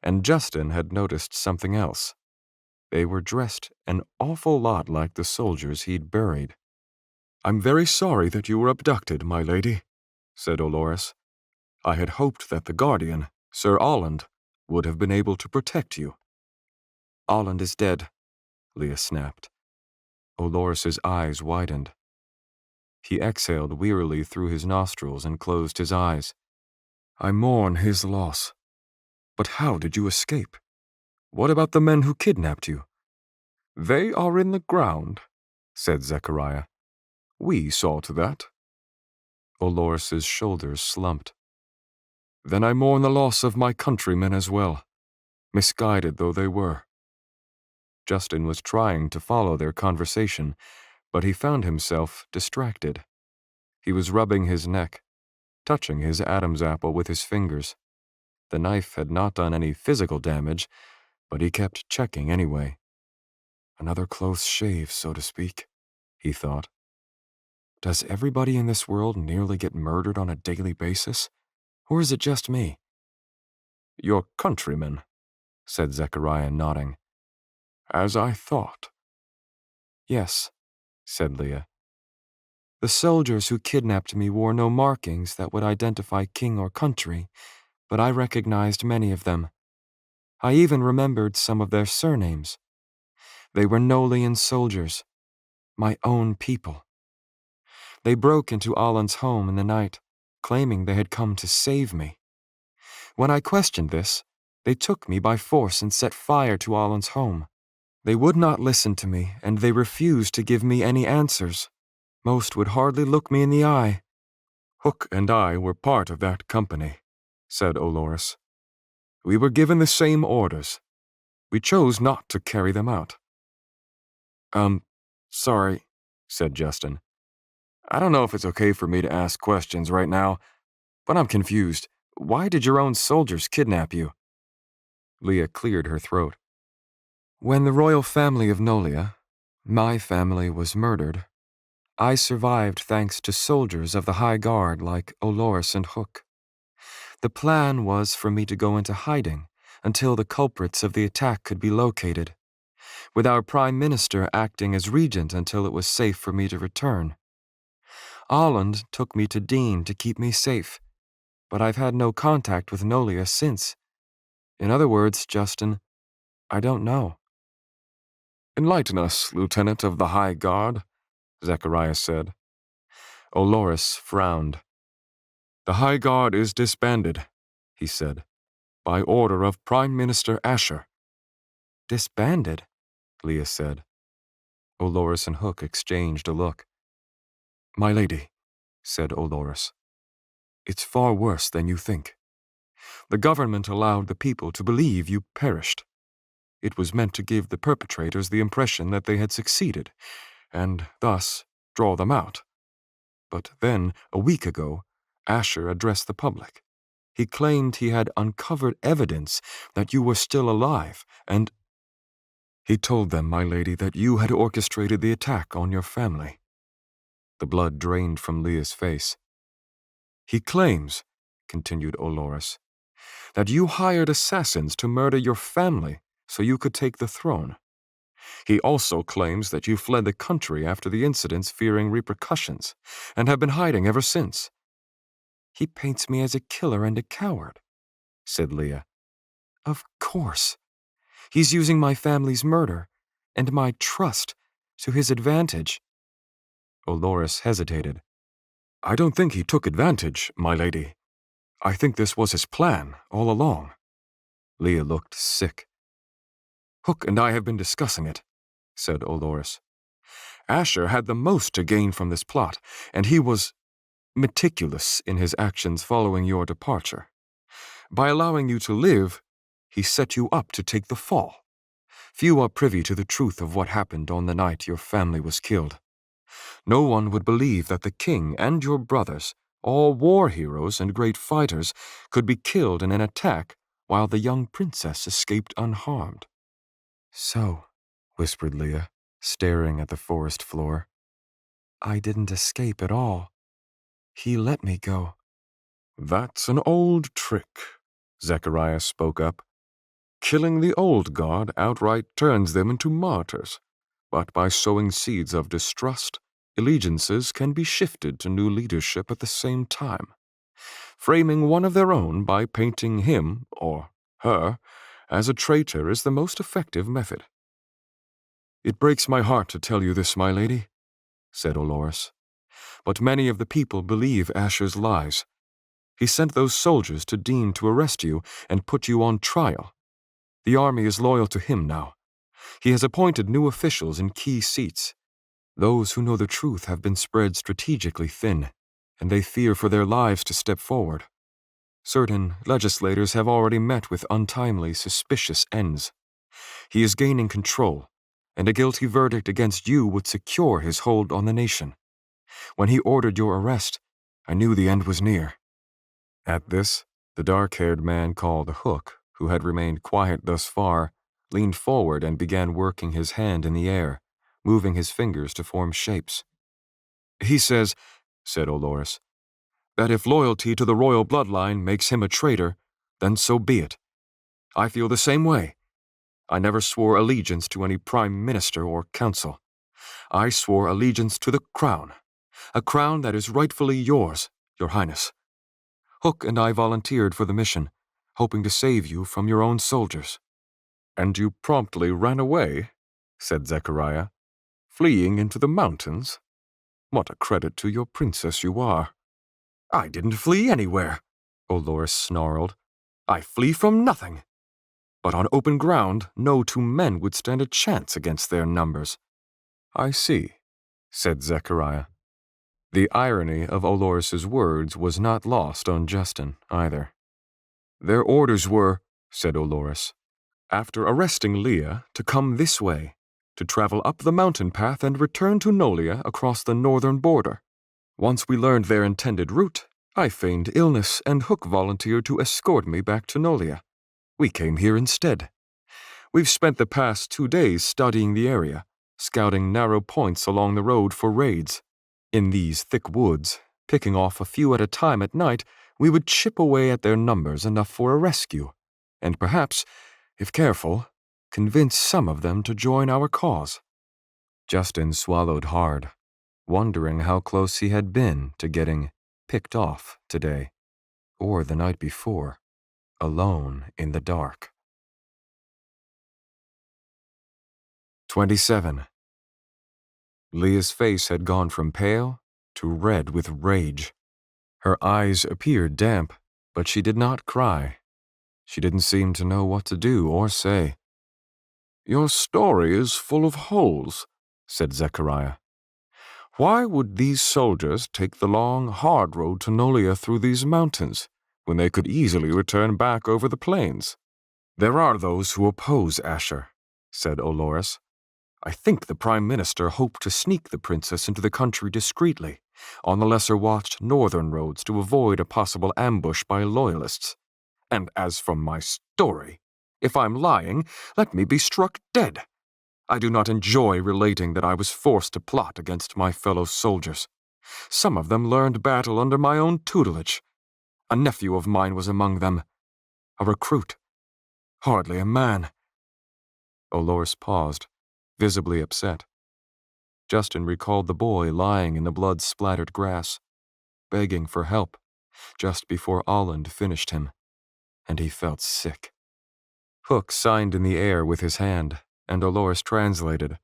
And Justin had noticed something else. They were dressed an awful lot like the soldiers he'd buried. I'm very sorry that you were abducted, my lady, said Oloris. I had hoped that the guardian, Sir Olland, would have been able to protect you. Olland is dead, Leah snapped. Oloris's eyes widened. He exhaled wearily through his nostrils and closed his eyes. I mourn his loss. But how did you escape? What about the men who kidnapped you? They are in the ground, said Zechariah. We saw to that. Oloris's shoulders slumped. Then I mourn the loss of my countrymen as well, misguided though they were. Justin was trying to follow their conversation, but he found himself distracted. He was rubbing his neck, touching his Adam's apple with his fingers. The knife had not done any physical damage, but he kept checking anyway. Another close shave, so to speak, he thought. Does everybody in this world nearly get murdered on a daily basis? Or is it just me? Your countrymen, said Zechariah, nodding. As I thought. Yes, said Leah. The soldiers who kidnapped me wore no markings that would identify king or country, but I recognized many of them. I even remembered some of their surnames. They were Nolian soldiers, my own people. They broke into Alan's home in the night, claiming they had come to save me. When I questioned this, they took me by force and set fire to Alan's home. They would not listen to me, and they refused to give me any answers. Most would hardly look me in the eye. Hook and I were part of that company, said Oloris. We were given the same orders. We chose not to carry them out. Sorry, said Justin. I don't know if it's okay for me to ask questions right now, but I'm confused. Why did your own soldiers kidnap you?" Leah cleared her throat. "When the royal family of Nolia, my family, was murdered, I survived thanks to soldiers of the High Guard like Olores and Hook. The plan was for me to go into hiding until the culprits of the attack could be located, with our Prime Minister acting as regent until it was safe for me to return. Holland took me to Dean to keep me safe, but I've had no contact with Nolia since. In other words, Justin, I don't know." "Enlighten us, Lieutenant of the High Guard," Zechariah said. Olores frowned. "The High Guard is disbanded," he said, "by order of Prime Minister Asher." "Disbanded?" Leah said. Olores and Hook exchanged a look. "My lady," said Olores, "it's far worse than you think. The government allowed the people to believe you perished. It was meant to give the perpetrators the impression that they had succeeded, and thus draw them out. But then, a week ago, Asher addressed the public. He claimed he had uncovered evidence that you were still alive, and he told them, my lady, that you had orchestrated the attack on your family." The blood drained from Leah's face. "He claims," continued Olores, "that you hired assassins to murder your family so you could take the throne. He also claims that you fled the country after the incidents, fearing repercussions, and have been hiding ever since." "He paints me as a killer and a coward," said Leah. "Of course. He's using my family's murder and my trust to his advantage." Olores hesitated. "I don't think he took advantage, my lady. I think this was his plan all along." Leah looked sick. "Hook and I have been discussing it," said Olores. "Asher had the most to gain from this plot, and he was meticulous in his actions following your departure. By allowing you to live, he set you up to take the fall. Few are privy to the truth of what happened on the night your family was killed. No one would believe that the king and your brothers, all war heroes and great fighters, could be killed in an attack while the young princess escaped unharmed." "So," whispered Leah, staring at the forest floor, "I didn't escape at all. He let me go." "That's an old trick," Zechariah spoke up. "Killing the old guard outright turns them into martyrs, but by sowing seeds of distrust, allegiances can be shifted to new leadership at the same time. Framing one of their own by painting him, or her, as a traitor is the most effective method." "It breaks my heart to tell you this, my lady," said Olores, "but many of the people believe Asher's lies. He sent those soldiers to Dean to arrest you and put you on trial. The army is loyal to him now. He has appointed new officials in key seats. Those who know the truth have been spread strategically thin, and they fear for their lives to step forward. Certain legislators have already met with untimely, suspicious ends. He is gaining control, and a guilty verdict against you would secure his hold on the nation. When he ordered your arrest, I knew the end was near." At this, the dark-haired man called Hook, who had remained quiet thus far, leaned forward and began working his hand in the air, moving his fingers to form shapes. "He says," said Olores, "that if loyalty to the royal bloodline makes him a traitor, then so be it. I feel the same way. I never swore allegiance to any prime minister or council. I swore allegiance to the crown, a crown that is rightfully yours, Your Highness. Hook and I volunteered for the mission, hoping to save you from your own soldiers." "And you promptly ran away," said Zechariah, "fleeing into the mountains? What a credit to your princess you are." "I didn't flee anywhere," Olores snarled. "I flee from nothing. But on open ground, no two men would stand a chance against their numbers." "I see," said Zechariah. The irony of Olores's words was not lost on Justin, either. "Their orders were," said Olores, "after arresting Leah, to come this way, to travel up the mountain path and return to Nolia across the northern border. Once we learned their intended route, I feigned illness, and Hook volunteered to escort me back to Nolia. We came here instead. We've spent the past 2 days studying the area, scouting narrow points along the road for raids. In these thick woods, picking off a few at a time at night, we would chip away at their numbers enough for a rescue, and perhaps, if careful, convince some of them to join our cause. Justin swallowed hard, wondering how close he had been to getting picked off today, or the night before, alone in the dark. 27. Leah's face had gone from pale to red with rage. Her eyes appeared damp, but she did not cry. She didn't seem to know what to do or say. "Your story is full of holes," said Zechariah. "Why would these soldiers take the long, hard road to Nolia through these mountains, when they could easily return back over the plains?" "There are those who oppose Asher," said Olores. "I think the Prime Minister hoped to sneak the princess into the country discreetly, on the lesser-watched northern roads to avoid a possible ambush by loyalists. And as for my story, if I'm lying, let me be struck dead. I do not enjoy relating that I was forced to plot against my fellow soldiers. Some of them learned battle under my own tutelage. A nephew of mine was among them. A recruit. Hardly a man." Olores paused, visibly upset. Justin recalled the boy lying in the blood-splattered grass, begging for help, just before Olland finished him, and he felt sick. Hook signed in the air with his hand, and Olores translated.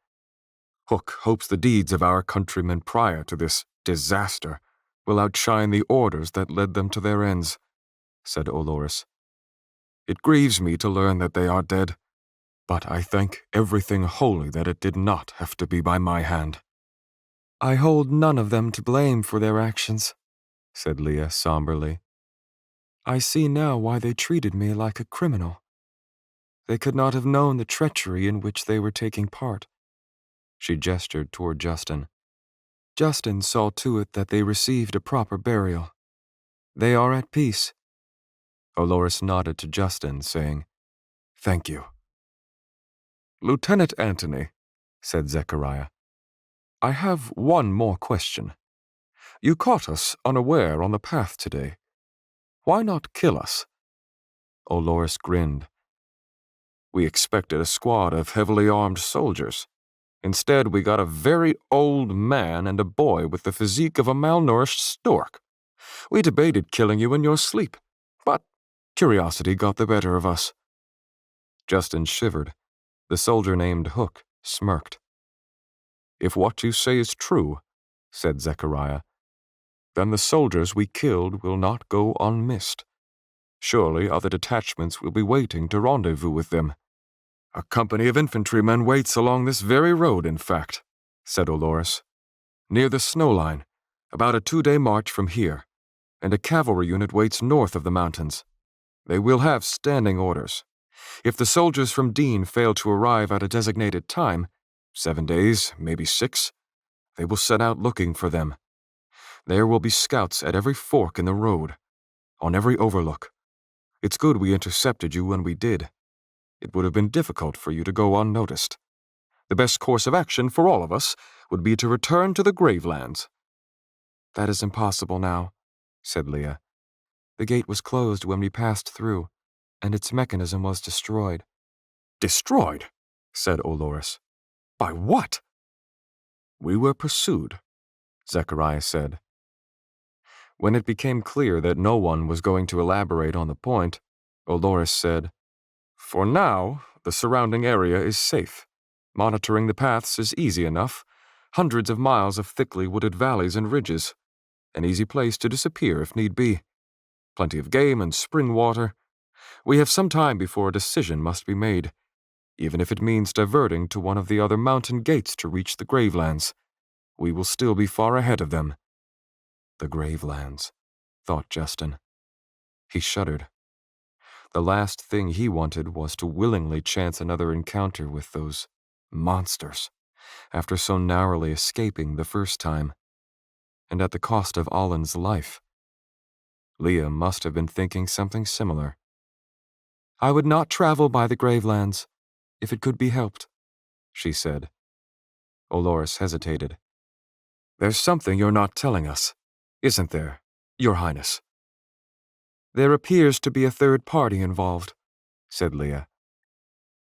"Hook hopes the deeds of our countrymen prior to this disaster will outshine the orders that led them to their ends," said Olores. "It grieves me to learn that they are dead, but I thank everything holy that it did not have to be by my hand." "I hold none of them to blame for their actions," said Leah somberly. "I see now why they treated me like a criminal. They could not have known the treachery in which they were taking part." She gestured toward Justin. "Justin saw to it that they received a proper burial. They are at peace." Olores nodded to Justin, saying, "Thank you." "Lieutenant Antony," said Zechariah, "I have one more question. You caught us unaware on the path today. Why not kill us?" Olores grinned. "We expected a squad of heavily armed soldiers. Instead, we got a very old man and a boy with the physique of a malnourished stork. We debated killing you in your sleep, but curiosity got the better of us." Justin shivered. The soldier named Hook smirked. "If what you say is true," said Zechariah, "then the soldiers we killed will not go unmissed. Surely other detachments will be waiting to rendezvous with them." "A company of infantrymen waits along this very road, in fact," said Olores. "Near the snow line, about a 2-day march from here, and a cavalry unit waits north of the mountains. They will have standing orders. If the soldiers from Dean fail to arrive at a designated time, 7 days, maybe 6, they will set out looking for them. There will be scouts at every fork in the road, on every overlook. It's good we intercepted you when we did. It would have been difficult for you to go unnoticed. The best course of action for all of us would be to return to the Gravelands." "That is impossible now," said Leah. "The gate was closed when we passed through, and its mechanism was destroyed." "Destroyed?" said Olores. "By what?" "We were pursued," Zechariah said. When it became clear that no one was going to elaborate on the point, Olores said, "For now, the surrounding area is safe. Monitoring the paths is easy enough. Hundreds of miles of thickly wooded valleys and ridges. An easy place to disappear if need be. Plenty of game and spring water. We have some time before a decision must be made, even if it means diverting to one of the other mountain gates to reach the Gravelands. We will still be far ahead of them." The Gravelands, thought Justin. He shuddered. The last thing he wanted was to willingly chance another encounter with those monsters, after so narrowly escaping the first time, and at the cost of Olland's life. Leah must have been thinking something similar. "I would not travel by the Gravelands, if it could be helped," she said. Olores hesitated. "There's something you're not telling us, isn't there, Your Highness?" "There appears to be a third party involved," said Leah.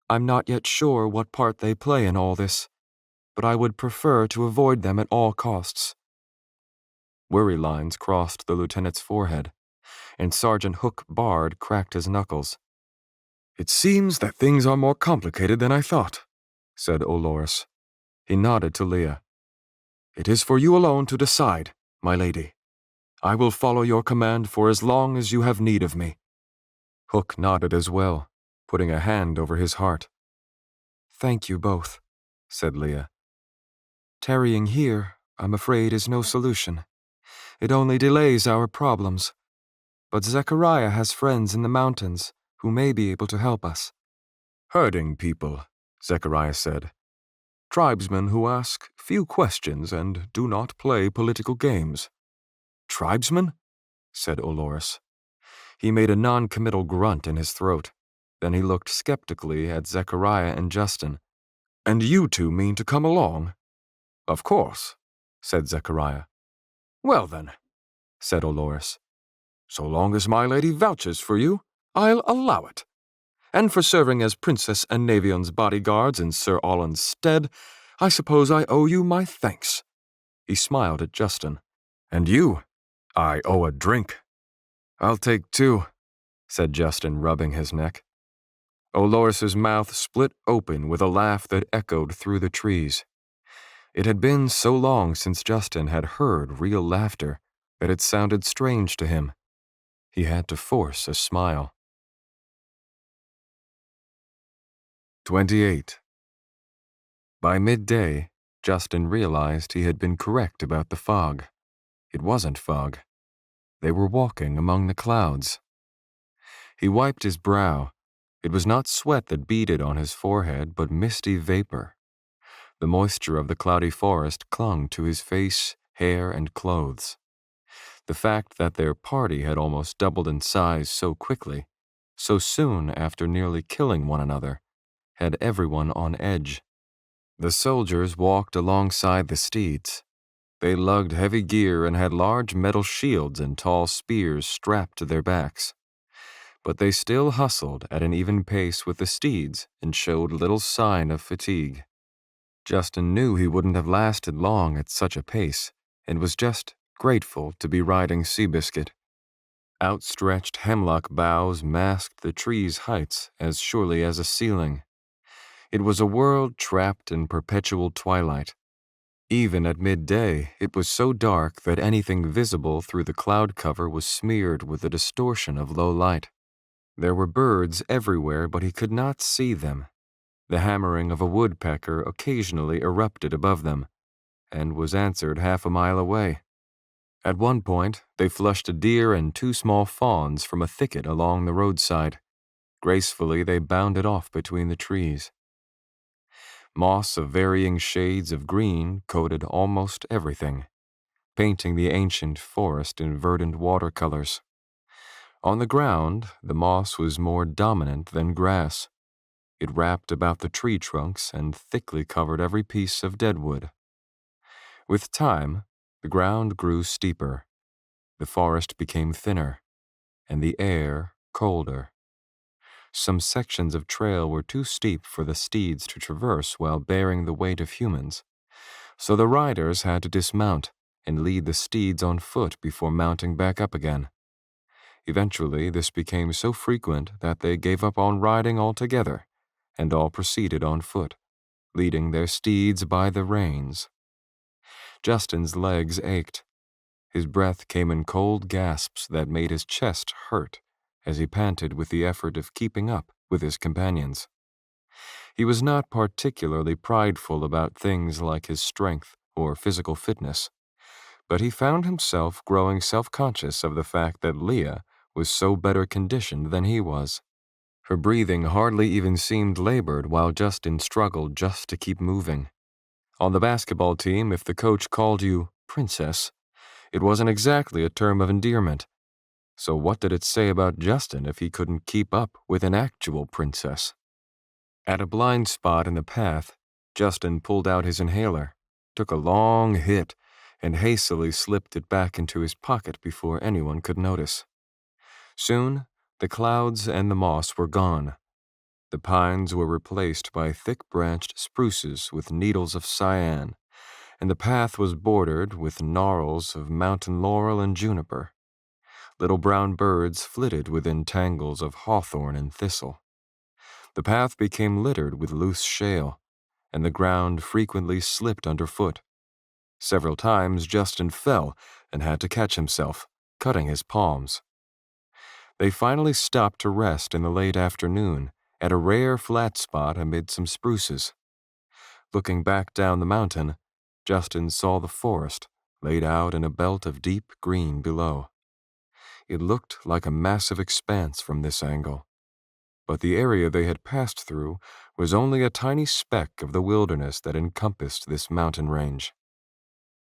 "I'm not yet sure what part they play in all this, but I would prefer to avoid them at all costs." Worry lines crossed the lieutenant's forehead, and Sergeant Hook Bard cracked his knuckles. "It seems that things are more complicated than I thought," said Olores. He nodded to Leah. "It is for you alone to decide, my lady. I will follow your command for as long as you have need of me." Hook nodded as well, putting a hand over his heart. "Thank you both," said Leah. "Tarrying here, I'm afraid, is no solution. It only delays our problems. But Zechariah has friends in the mountains who may be able to help us." "Herding people," Zechariah said. "Tribesmen who ask few questions and do not play political games." "Tribesmen?" said Olores. He made a non-committal grunt in his throat. Then he looked skeptically at Zechariah and Justin. "And you two mean to come along?" "Of course," said Zechariah. "Well then," said Olores. "so long as my lady vouches for you, I'll allow it. And for serving as Princess Anavion's bodyguards in Sir Allan's stead, I suppose I owe you my thanks." He smiled at Justin. "And you, I owe a drink." "I'll take 2, said Justin, rubbing his neck. Olores's mouth split open with a laugh that echoed through the trees. It had been so long since Justin had heard real laughter that it sounded strange to him. He had to force a smile. 28. By midday, Justin realized he had been correct about the fog. It wasn't fog. They were walking among the clouds. He wiped his brow. It was not sweat that beaded on his forehead, but misty vapor. The moisture of the cloudy forest clung to his face, hair, and clothes. The fact that their party had almost doubled in size so quickly, so soon after nearly killing one another, had everyone on edge. The soldiers walked alongside the steeds. They lugged heavy gear and had large metal shields and tall spears strapped to their backs. But they still hustled at an even pace with the steeds and showed little sign of fatigue. Justin knew he wouldn't have lasted long at such a pace and was just grateful to be riding Seabiscuit. Outstretched hemlock boughs masked the tree's heights as surely as a ceiling. It was a world trapped in perpetual twilight. Even at midday, it was so dark that anything visible through the cloud cover was smeared with the distortion of low light. There were birds everywhere, but he could not see them. The hammering of a woodpecker occasionally erupted above them, and was answered half a mile away. At one point, they flushed a deer and 2 small fawns from a thicket along the roadside. Gracefully, they bounded off between the trees. Moss of varying shades of green coated almost everything, painting the ancient forest in verdant watercolors. On the ground, the moss was more dominant than grass. It wrapped about the tree trunks and thickly covered every piece of deadwood. With time, the ground grew steeper. The forest became thinner, and the air colder. Some sections of trail were too steep for the steeds to traverse while bearing the weight of humans, so the riders had to dismount and lead the steeds on foot before mounting back up again. Eventually, this became so frequent that they gave up on riding altogether, and all proceeded on foot, leading their steeds by the reins. Justin's legs ached. His breath came in cold gasps that made his chest hurt as he panted with the effort of keeping up with his companions. He was not particularly prideful about things like his strength or physical fitness, but he found himself growing self-conscious of the fact that Leah was so better conditioned than he was. Her breathing hardly even seemed labored while Justin struggled just to keep moving. On the basketball team, if the coach called you princess, it wasn't exactly a term of endearment. So what did it say about Justin if he couldn't keep up with an actual princess? At a blind spot in the path, Justin pulled out his inhaler, took a long hit, and hastily slipped it back into his pocket before anyone could notice. Soon, the clouds and the moss were gone. The pines were replaced by thick-branched spruces with needles of cyan, and the path was bordered with gnarls of mountain laurel and juniper. Little brown birds flitted within tangles of hawthorn and thistle. The path became littered with loose shale, and the ground frequently slipped underfoot. Several times Justin fell and had to catch himself, cutting his palms. They finally stopped to rest in the late afternoon at a rare flat spot amid some spruces. Looking back down the mountain, Justin saw the forest laid out in a belt of deep green below. It looked like a massive expanse from this angle, but the area they had passed through was only a tiny speck of the wilderness that encompassed this mountain range.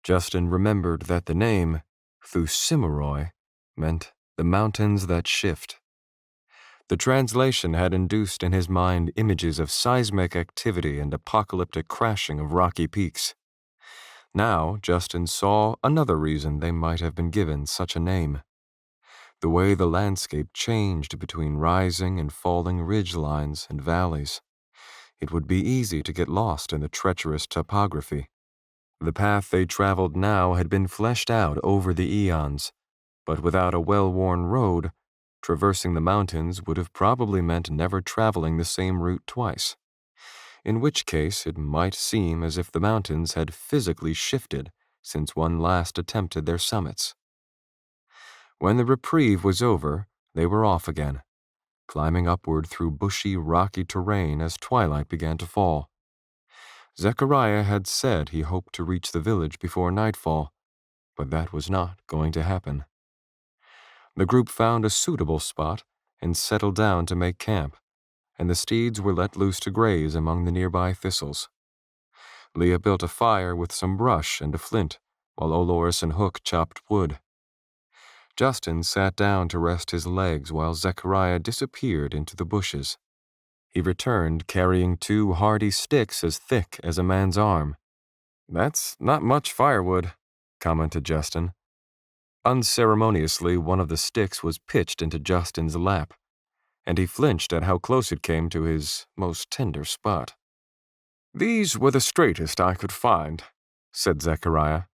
Justin remembered that the name, Thusimeroi, meant the mountains that shift. The translation had induced in his mind images of seismic activity and apocalyptic crashing of rocky peaks. Now Justin saw another reason they might have been given such a name. The way the landscape changed between rising and falling ridge lines and valleys. It would be easy to get lost in the treacherous topography. The path they traveled now had been fleshed out over the eons, but without a well-worn road, traversing the mountains would have probably meant never traveling the same route twice, in which case it might seem as if the mountains had physically shifted since one last attempted their summits. When the reprieve was over, they were off again, climbing upward through bushy, rocky terrain as twilight began to fall. Zechariah had said he hoped to reach the village before nightfall, but that was not going to happen. The group found a suitable spot and settled down to make camp, and the steeds were let loose to graze among the nearby thistles. Leah built a fire with some brush and a flint, while Olores and Hook chopped wood. Justin sat down to rest his legs while Zechariah disappeared into the bushes. He returned carrying 2 hardy sticks as thick as a man's arm. "That's not much firewood," commented Justin. Unceremoniously, one of the sticks was pitched into Justin's lap, and he flinched at how close it came to his most tender spot. "These were the straightest I could find," said Zechariah.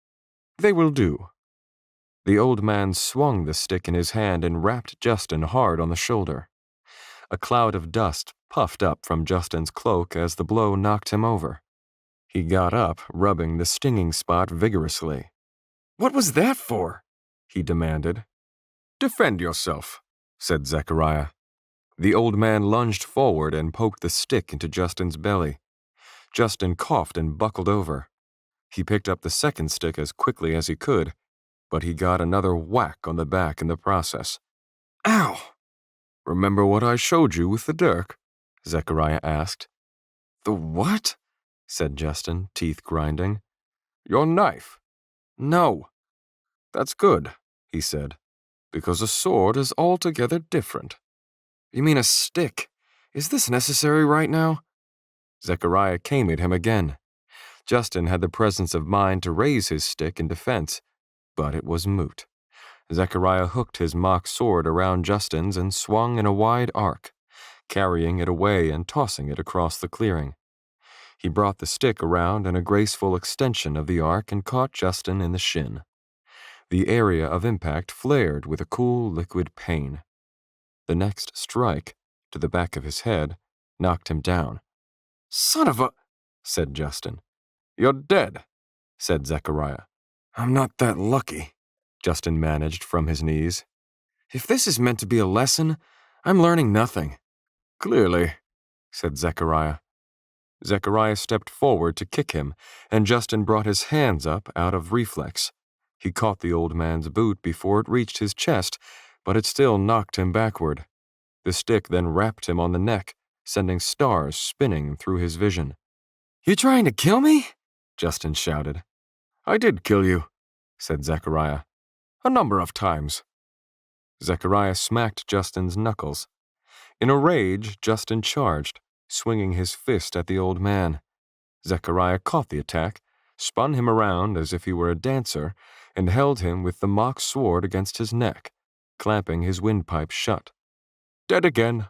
"They will do." The old man swung the stick in his hand and rapped Justin hard on the shoulder. A cloud of dust puffed up from Justin's cloak as the blow knocked him over. He got up, rubbing the stinging spot vigorously. "What was that for?" he demanded. "Defend yourself," said Zechariah. The old man lunged forward and poked the stick into Justin's belly. Justin coughed and buckled over. He picked up the second stick as quickly as he could, but he got another whack on the back in the process. "Ow! Remember what I showed you with the dirk?" Zechariah asked. "The what?" said Justin, teeth grinding. "Your knife." "No." "That's good," he said, "because a sword is altogether different." "You mean a stick? Is this necessary right now?" Zechariah came at him again. Justin had the presence of mind to raise his stick in defense, but it was moot. Zechariah hooked his mock sword around Justin's and swung in a wide arc, carrying it away and tossing it across the clearing. He brought the stick around in a graceful extension of the arc and caught Justin in the shin. The area of impact flared with a cool liquid pain. The next strike, to the back of his head, knocked him down. "Son of a—" said Justin. "You're dead," said Zechariah. "I'm not that lucky," Justin managed from his knees. "If this is meant to be a lesson, I'm learning nothing." "Clearly," said Zechariah. Zechariah stepped forward to kick him, and Justin brought his hands up out of reflex. He caught the old man's boot before it reached his chest, but it still knocked him backward. The stick then rapped him on the neck, sending stars spinning through his vision. "You trying to kill me?" Justin shouted. "I did kill you," said Zechariah. "A number of times." Zechariah smacked Justin's knuckles. In a rage, Justin charged, swinging his fist at the old man. Zechariah caught the attack, spun him around as if he were a dancer, and held him with the mock sword against his neck, clamping his windpipe shut. "Dead again,"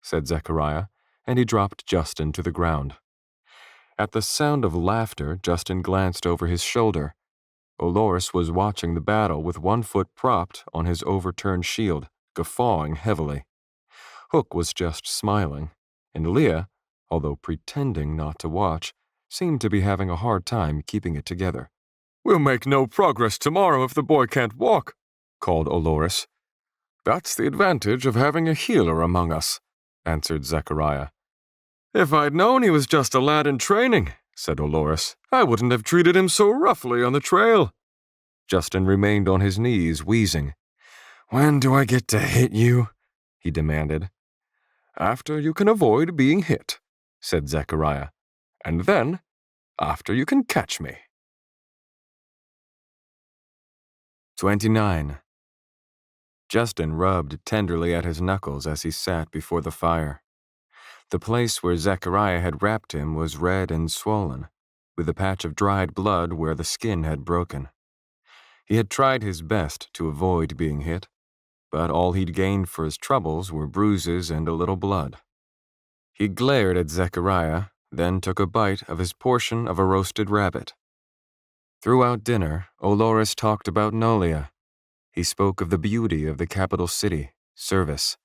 said Zechariah, and he dropped Justin to the ground. At the sound of laughter, Justin glanced over his shoulder. Olores was watching the battle with one foot propped on his overturned shield, guffawing heavily. Hook was just smiling, and Leah, although pretending not to watch, seemed to be having a hard time keeping it together. "We'll make no progress tomorrow if the boy can't walk," called Olores. "That's the advantage of having a healer among us," answered Zechariah. "If I'd known he was just a lad in training," said Olores, "I wouldn't have treated him so roughly on the trail." Justin remained on his knees, wheezing. "When do I get to hit you?" he demanded. "After you can avoid being hit," said Zechariah. "And then, after you can catch me." 29. Justin rubbed tenderly at his knuckles as he sat before the fire. The place where Zechariah had wrapped him was red and swollen, with a patch of dried blood where the skin had broken. He had tried his best to avoid being hit, but all he'd gained for his troubles were bruises and a little blood. He glared at Zechariah, then took a bite of his portion of a roasted rabbit. Throughout dinner, Olores talked about Nolia. He spoke of the beauty of the capital city, Service,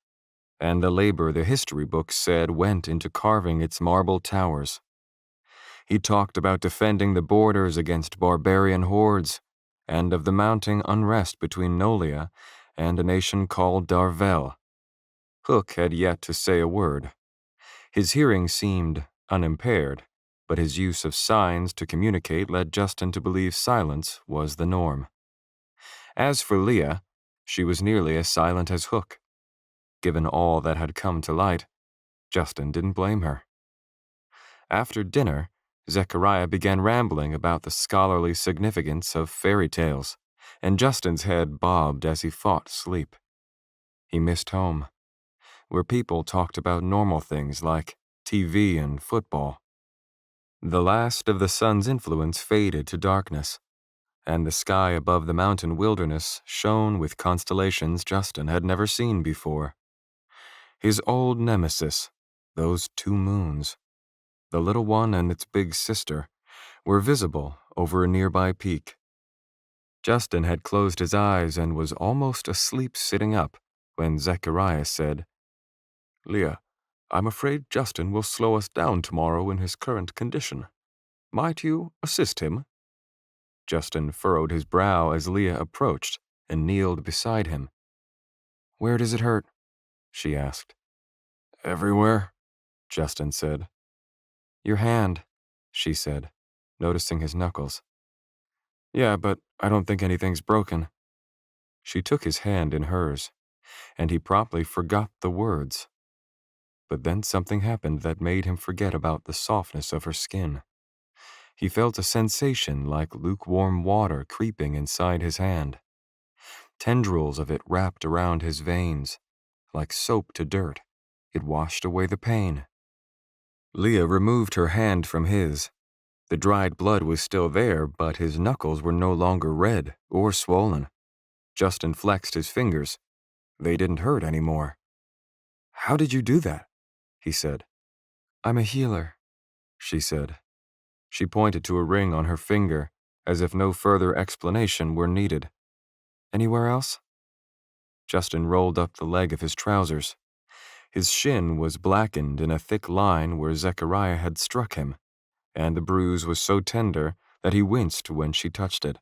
and the labor the history books said went into carving its marble towers. He talked about defending the borders against barbarian hordes, and of the mounting unrest between Nolia and a nation called Darvel. Hook had yet to say a word. His hearing seemed unimpaired, but his use of signs to communicate led Justin to believe silence was the norm. As for Leah, she was nearly as silent as Hook. Given all that had come to light, Justin didn't blame her. After dinner, Zechariah began rambling about the scholarly significance of fairy tales, and Justin's head bobbed as he fought sleep. He missed home, where people talked about normal things like TV and football. The last of the sun's influence faded to darkness, and the sky above the mountain wilderness shone with constellations Justin had never seen before. His old nemesis, those two moons, the little one and its big sister, were visible over a nearby peak. Justin had closed his eyes and was almost asleep sitting up when Zechariah said, "Leah, I'm afraid Justin will slow us down tomorrow in his current condition. Might you assist him?" Justin furrowed his brow as Leah approached and kneeled beside him. "Where does it hurt?" she asked. "Everywhere," Justin said. "Your hand," she said, noticing his knuckles. "Yeah, but I don't think anything's broken." She took his hand in hers, and he promptly forgot the words. But then something happened that made him forget about the softness of her skin. He felt a sensation like lukewarm water creeping inside his hand. Tendrils of it wrapped around his veins. Like soap to dirt, it washed away the pain. Leah removed her hand from his. The dried blood was still there, but his knuckles were no longer red or swollen. Justin flexed his fingers. They didn't hurt anymore. "How did you do that?" he said. "I'm a healer," she said. She pointed to a ring on her finger, as if no further explanation were needed. "Anywhere else?" Justin rolled up the leg of his trousers. His shin was blackened in a thick line where Zechariah had struck him, and the bruise was so tender that he winced when she touched it.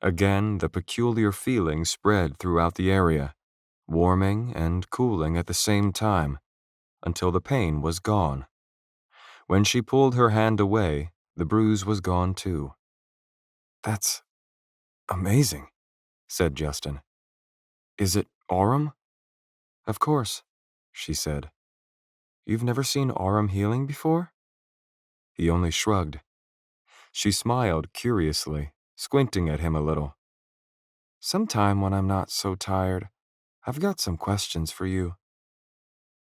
Again, the peculiar feeling spread throughout the area, warming and cooling at the same time, until the pain was gone. When she pulled her hand away, the bruise was gone too. "That's amazing," said Justin. "Is it Aurum?" "Of course," she said. "You've never seen Aurum healing before?" He only shrugged. She smiled curiously, squinting at him a little. "Sometime when I'm not so tired, I've got some questions for you."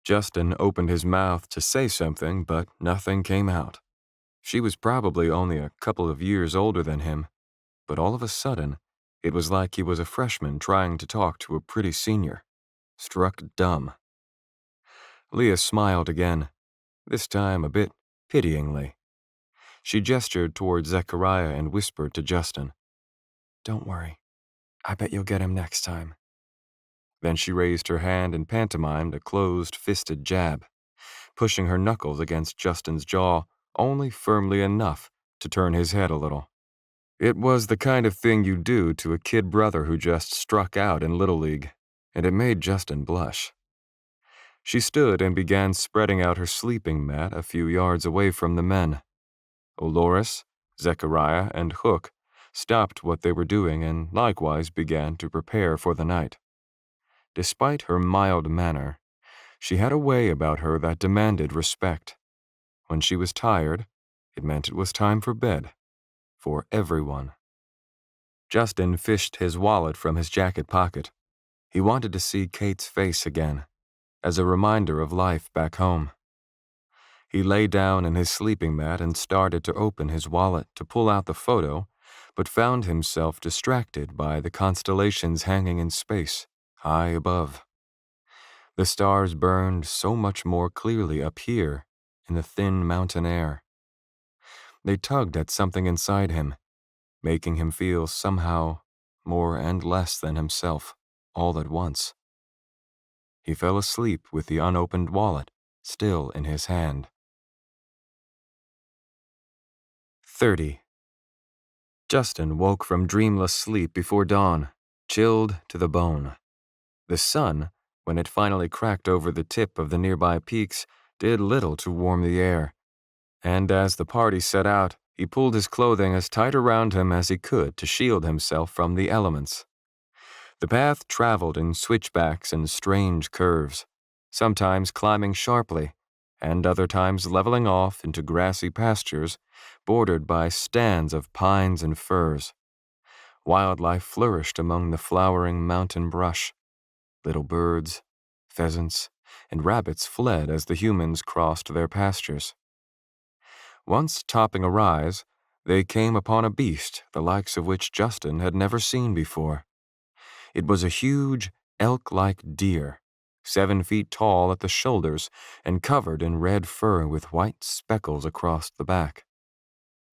Justin opened his mouth to say something, but nothing came out. She was probably only a couple of years older than him, but all of a sudden, it was like he was a freshman trying to talk to a pretty senior. Struck dumb. Leah smiled again, this time a bit pityingly. She gestured toward Zechariah and whispered to Justin, "Don't worry. I bet you'll get him next time." Then she raised her hand and pantomimed a closed-fisted jab, pushing her knuckles against Justin's jaw only firmly enough to turn his head a little. It was the kind of thing you do to a kid brother who just struck out in Little League, and it made Justin blush. She stood and began spreading out her sleeping mat a few yards away from the men. Olores, Zechariah, and Hook stopped what they were doing and likewise began to prepare for the night. Despite her mild manner, she had a way about her that demanded respect. When she was tired, it meant it was time for bed, for everyone. Justin fished his wallet from his jacket pocket. He wanted to see Kate's face again, as a reminder of life back home. He lay down in his sleeping mat and started to open his wallet to pull out the photo, but found himself distracted by the constellations hanging in space, high above. The stars burned so much more clearly up here in the thin mountain air. They tugged at something inside him, making him feel somehow more and less than himself, all at once. He fell asleep with the unopened wallet still in his hand. 30. Justin woke from dreamless sleep before dawn, chilled to the bone. The sun, when it finally cracked over the tip of the nearby peaks, did little to warm the air, and as the party set out, he pulled his clothing as tight around him as he could to shield himself from the elements. The path traveled in switchbacks and strange curves, sometimes climbing sharply, and other times leveling off into grassy pastures bordered by stands of pines and firs. Wildlife flourished among the flowering mountain brush. Little birds, pheasants, and rabbits fled as the humans crossed their pastures. Once topping a rise, they came upon a beast the likes of which Justin had never seen before. It was a huge, elk-like deer, 7 feet tall at the shoulders and covered in red fur with white speckles across the back.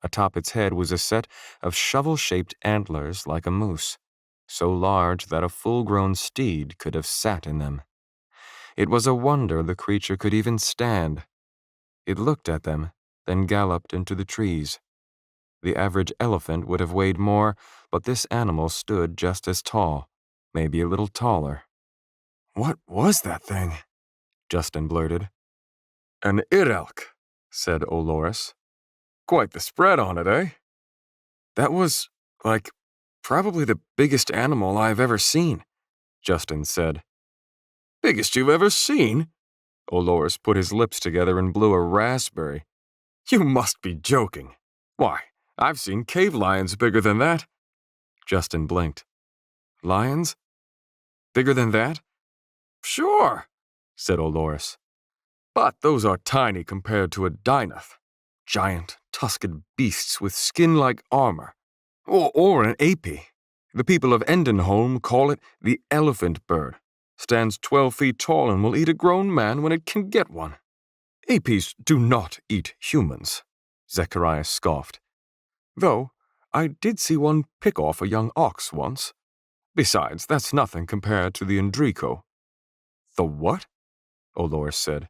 Atop its head was a set of shovel-shaped antlers like a moose, so large that a full-grown steed could have sat in them. It was a wonder the creature could even stand. It looked at them, then galloped into the trees. The average elephant would have weighed more, but this animal stood just as tall, maybe a little taller. "What was that thing?" Justin blurted. "An irelk," said Olores. "Quite the spread on it, eh?" "That was, probably the biggest animal I've ever seen," Justin said. "Biggest you've ever seen?" Olores put his lips together and blew a raspberry. "You must be joking. Why, I've seen cave lions bigger than that." Justin blinked. "Lions? Bigger than that?" "Sure," said Olores. "But those are tiny compared to a dynath. Giant, tusked beasts with skin-like armor. Or an ape. The people of Endenholm call it the elephant bird. Stands 12 feet tall and will eat a grown man when it can get one." "Apes do not eat humans," Zechariah scoffed. "Though, I did see one pick off a young ox once. Besides, that's nothing compared to the Indrico." "The what?" Olores said.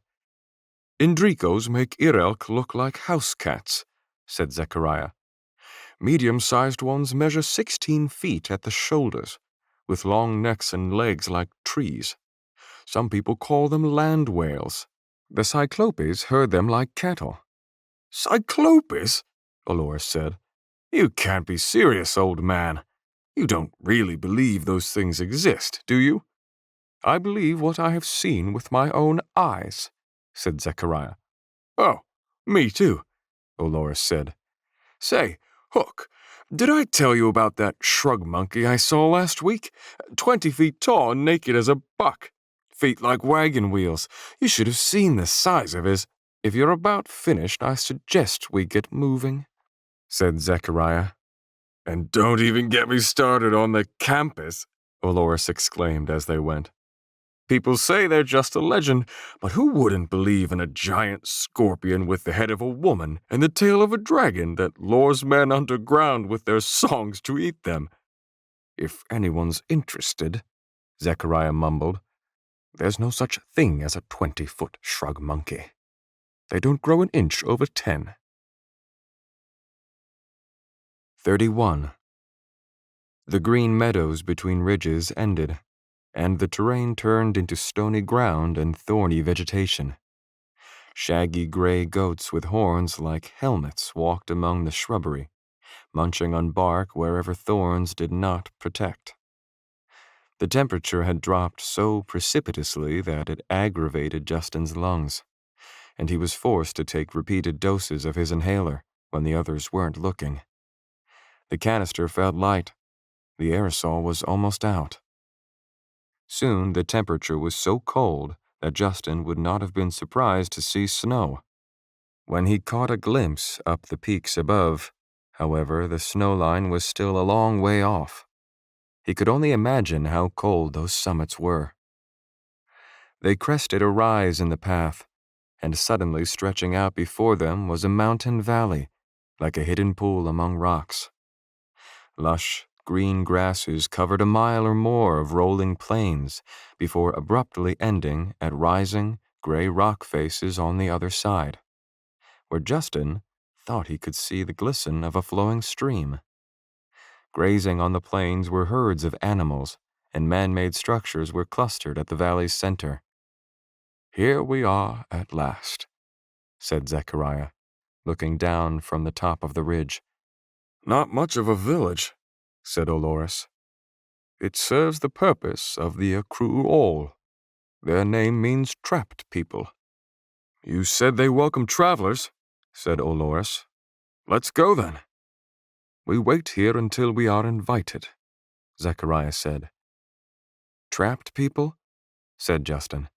"Indricos make irelk look like house cats," said Zechariah. "Medium-sized ones measure 16 feet at the shoulders, with long necks and legs like trees. Some people call them land whales. The Cyclopes herd them like cattle." "Cyclopes?" Olores said. "You can't be serious, old man. You don't really believe those things exist, do you?" "I believe what I have seen with my own eyes," said Zechariah. "Oh, me too," Olores said. "Say, Hook, Did I tell you about that shrug monkey I saw last week? 20 feet tall and naked as a buck. Feet like wagon wheels. You should have seen the size of his. If you're about finished, I suggest we get moving, said Zechariah. And don't even get me started on the campus, Olores exclaimed as they went. People say they're just a legend, but who wouldn't believe in a giant scorpion with the head of a woman and the tail of a dragon that lures men underground with their songs to eat them? If anyone's interested, Zechariah mumbled, there's no such thing as a 20-foot shrug monkey. They don't grow an inch over 10. 31. The green meadows between ridges ended, and the terrain turned into stony ground and thorny vegetation. Shaggy gray goats with horns like helmets walked among the shrubbery, munching on bark wherever thorns did not protect. The temperature had dropped so precipitously that it aggravated Justin's lungs, and he was forced to take repeated doses of his inhaler when the others weren't looking. The canister felt light. The aerosol was almost out. Soon the temperature was so cold that Justin would not have been surprised to see snow. When he caught a glimpse up the peaks above, however, the snow line was still a long way off. He could only imagine how cold those summits were. They crested a rise in the path, and suddenly stretching out before them was a mountain valley, like a hidden pool among rocks. Lush, green grasses covered a mile or more of rolling plains before abruptly ending at rising, gray rock faces on the other side, where Justin thought he could see the glisten of a flowing stream. Grazing on the plains were herds of animals, and man-made structures were clustered at the valley's center. Here we are at last, said Zechariah, looking down from the top of the ridge. Not much of a village, said Olores. It serves the purpose of the Aperçu. Their name means trapped people. You said they welcome travelers, said Olores. Let's go then. We wait here until we are invited, Zechariah said. Trapped people? Said Justin.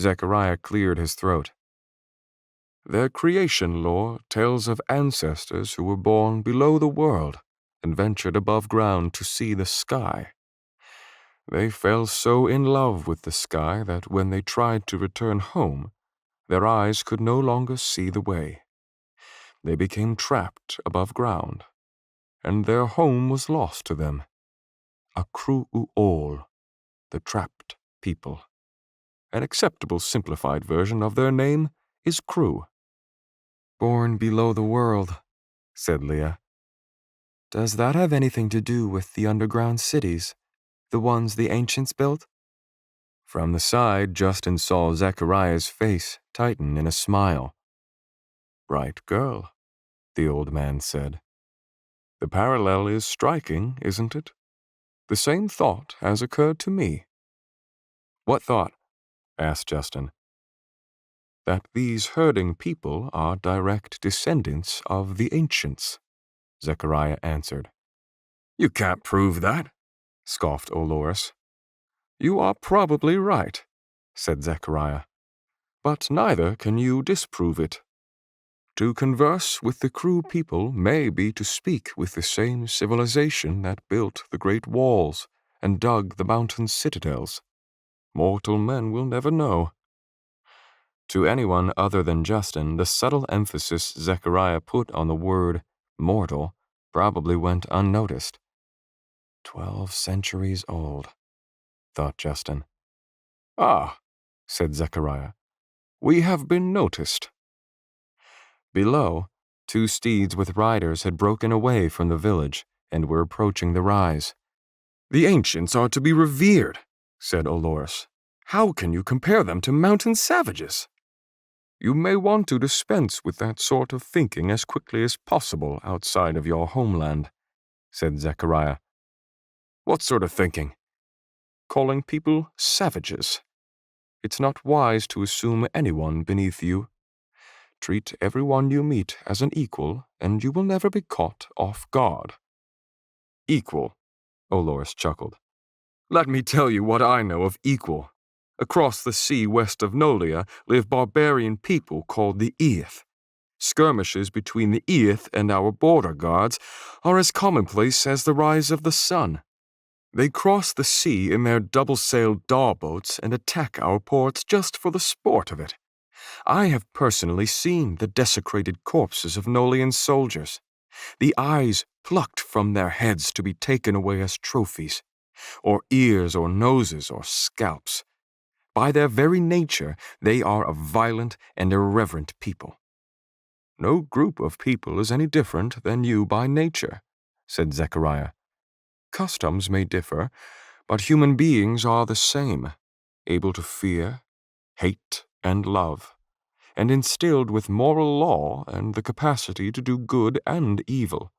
Zechariah cleared his throat. Their creation lore tells of ancestors who were born below the world and ventured above ground to see the sky. They fell so in love with the sky that when they tried to return home, their eyes could no longer see the way. They became trapped above ground, and their home was lost to them. Aperçu, the trapped people. An acceptable simplified version of their name is Crew. Born below the world, said Leah. Does that have anything to do with the underground cities, the ones the ancients built? From the side, Justin saw Zechariah's face tighten in a smile. Bright girl, the old man said. The parallel is striking, isn't it? The same thought has occurred to me. What thought? Asked Justin. That these herding people are direct descendants of the ancients, Zechariah answered. You can't prove that, scoffed Olores. You are probably right, said Zechariah, but neither can you disprove it. To converse with the Crew people may be to speak with the same civilization that built the great walls and dug the mountain citadels. Mortal men will never know. To anyone other than Justin, the subtle emphasis Zechariah put on the word mortal probably went unnoticed. 12 centuries old, thought Justin. Ah, said Zechariah, we have been noticed. Below, 2 steeds with riders had broken away from the village and were approaching the rise. The ancients are to be revered, said Olores. How can you compare them to mountain savages? You may want to dispense with that sort of thinking as quickly as possible outside of your homeland, said Zechariah. What sort of thinking? Calling people savages. It's not wise to assume anyone beneath you. treat everyone you meet as an equal, and you will never be caught off guard." "Equal," Olores chuckled. "Let me tell you what I know of equal. Across the sea west of Nolia live barbarian people called the Eith. Skirmishes between the Eith and our border guards are as commonplace as the rise of the sun. They cross the sea in their double-sailed darboats and attack our ports just for the sport of it. I have personally seen the desecrated corpses of Nolian soldiers, the eyes plucked from their heads to be taken away as trophies, or ears or noses or scalps. By their very nature, they are a violent and irreverent people." "No group of people is any different than you by nature," said Zechariah. "Customs may differ, but human beings are the same, able to fear, hate, and love, and instilled with moral law and the capacity to do good and evil.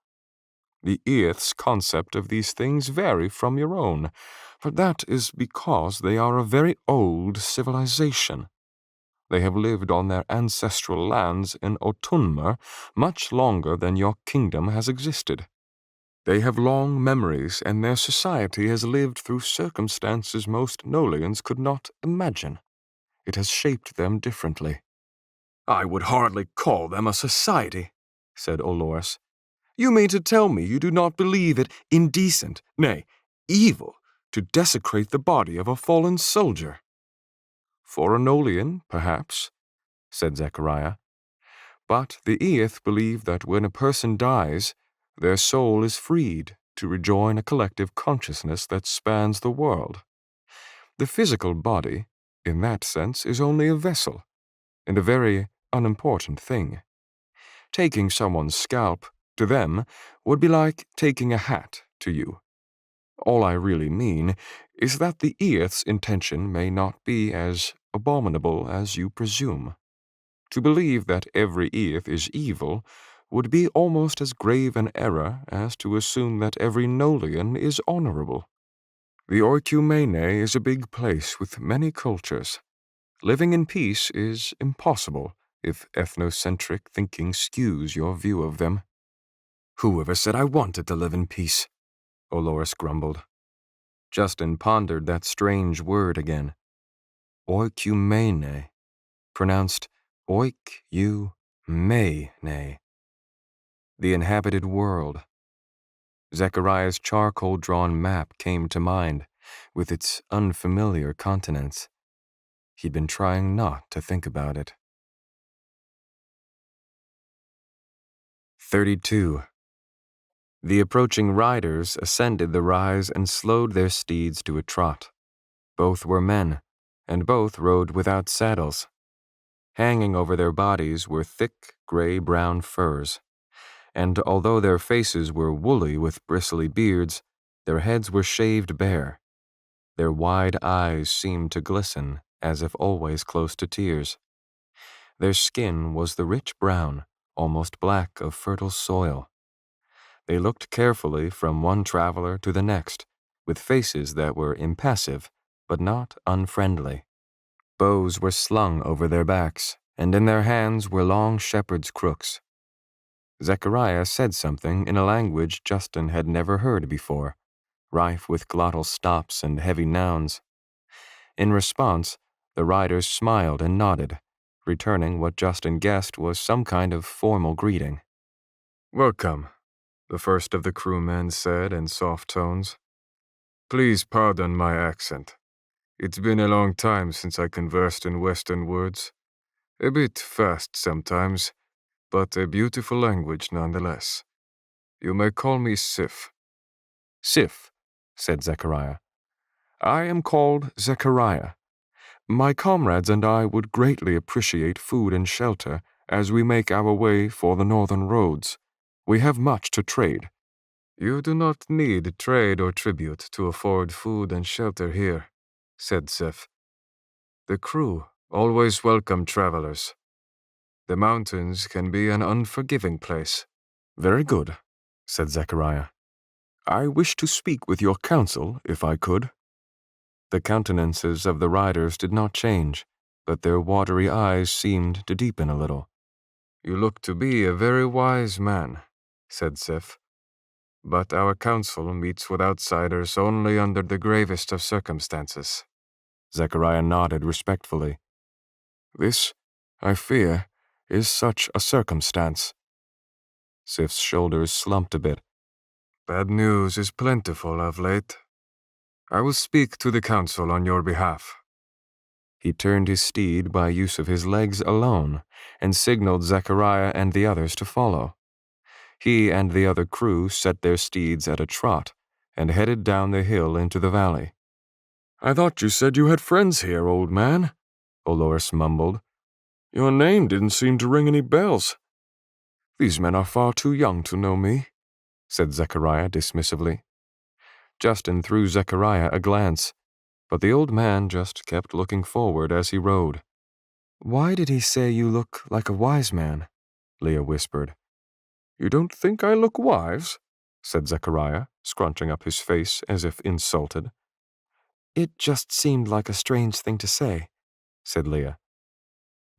The Earth's concept of these things vary from your own, but that is because they are a very old civilization. They have lived on their ancestral lands in Otunmer much longer than your kingdom has existed. They have long memories, and their society has lived through circumstances most Nolians could not imagine. It has shaped them differently." "I would hardly call them a society," said Olores. "You mean to tell me you do not believe it indecent, nay, evil, to desecrate the body of a fallen soldier?" "For a Nolian, perhaps," said Zechariah. "But the Eith believe that when a person dies, their soul is freed to rejoin a collective consciousness that spans the world. The physical body, in that sense, is only a vessel, and a very unimportant thing. Taking someone's scalp, to them, would be like taking a hat to you. All I really mean is that the Eith's intention may not be as abominable as you presume. To believe that every Eith is evil would be almost as grave an error as to assume that every Nolian is honorable. The Oikumene is a big place with many cultures. Living in peace is impossible if ethnocentric thinking skews your view of them." "Whoever said I wanted to live in peace?" Olores grumbled. Justin pondered that strange word again. Oikumene, pronounced oik-you-may-ne. The inhabited world. Zechariah's charcoal-drawn map came to mind, with its unfamiliar continents. He'd been trying not to think about it. 32. The approaching riders ascended the rise and slowed their steeds to a trot. Both were men, and both rode without saddles. Hanging over their bodies were thick gray-brown furs, and although their faces were woolly with bristly beards, their heads were shaved bare. Their wide eyes seemed to glisten, as if always close to tears. Their skin was the rich brown, almost black of fertile soil. They looked carefully from one traveler to the next, with faces that were impassive, but not unfriendly. Bows were slung over their backs, and in their hands were long shepherd's crooks. Zechariah said something in a language Justin had never heard before, rife with glottal stops and heavy nouns. In response, the riders smiled and nodded, returning what Justin guessed was some kind of formal greeting. "Welcome," the first of the crewmen said in soft tones. "Please pardon my accent. It's been a long time since I conversed in Western words. A bit fast sometimes, but a beautiful language nonetheless. You may call me Sif." "Sif," said Zechariah. "I am called Zechariah. My comrades and I would greatly appreciate food and shelter as we make our way for the northern roads. We have much to trade." "You do not need trade or tribute to afford food and shelter here," said Sif. "The crew always welcome travelers. The mountains can be an unforgiving place." "Very good," said Zechariah. "I wish to speak with your council, if I could." The countenances of the riders did not change, but their watery eyes seemed to deepen a little. You look to be a very wise man, said Sif. But our council meets with outsiders only under the gravest of circumstances. Zechariah nodded respectfully. This, I fear, is such a circumstance. Sif's shoulders slumped a bit. Bad news is plentiful of late. I will speak to the council on your behalf. He turned his steed by use of his legs alone and signaled Zechariah and the others to follow. He and the other crew set their steeds at a trot and headed down the hill into the valley. I thought you said you had friends here, old man, Olores mumbled. Your name didn't seem to ring any bells. These men are far too young to know me, said Zechariah dismissively. Justin threw Zechariah a glance, but the old man just kept looking forward as he rode. Why did he say you look like a wise man? Leah whispered. You don't think I look wise? Said Zechariah, scrunching up his face as if insulted. It just seemed like a strange thing to say, said Leah.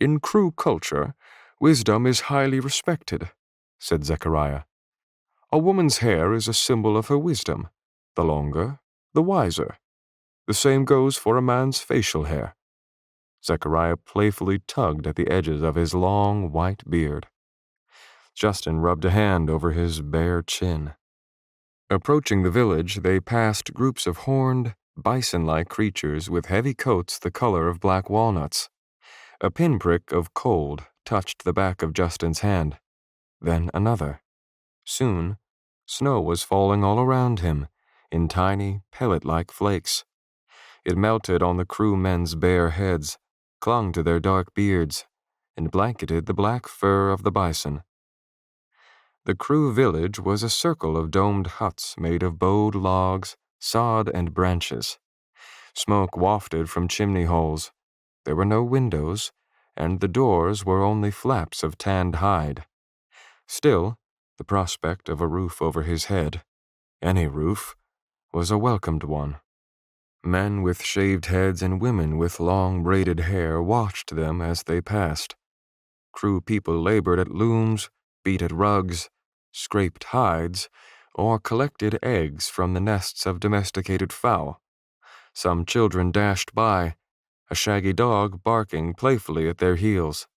In crew culture, wisdom is highly respected, said Zechariah. A woman's hair is a symbol of her wisdom. The longer, the wiser. The same goes for a man's facial hair. Zechariah playfully tugged at the edges of his long, white beard. Justin rubbed a hand over his bare chin. Approaching the village, they passed groups of horned, bison-like creatures with heavy coats the color of black walnuts. A pinprick of cold touched the back of Justin's hand. Then another. Soon, snow was falling all around him, in tiny, pellet-like flakes. It melted on the crewmen's bare heads, clung to their dark beards, and blanketed the black fur of the bison. The crew village was a circle of domed huts made of bowed logs, sod, and branches. Smoke wafted from chimney holes. There were no windows, and the doors were only flaps of tanned hide. Still, the prospect of a roof over his head, any roof, was a welcomed one. Men with shaved heads and women with long braided hair watched them as they passed. Crew people labored at looms, beat at rugs, scraped hides, or collected eggs from the nests of domesticated fowl. Some children dashed by, a shaggy dog barking playfully at their heels.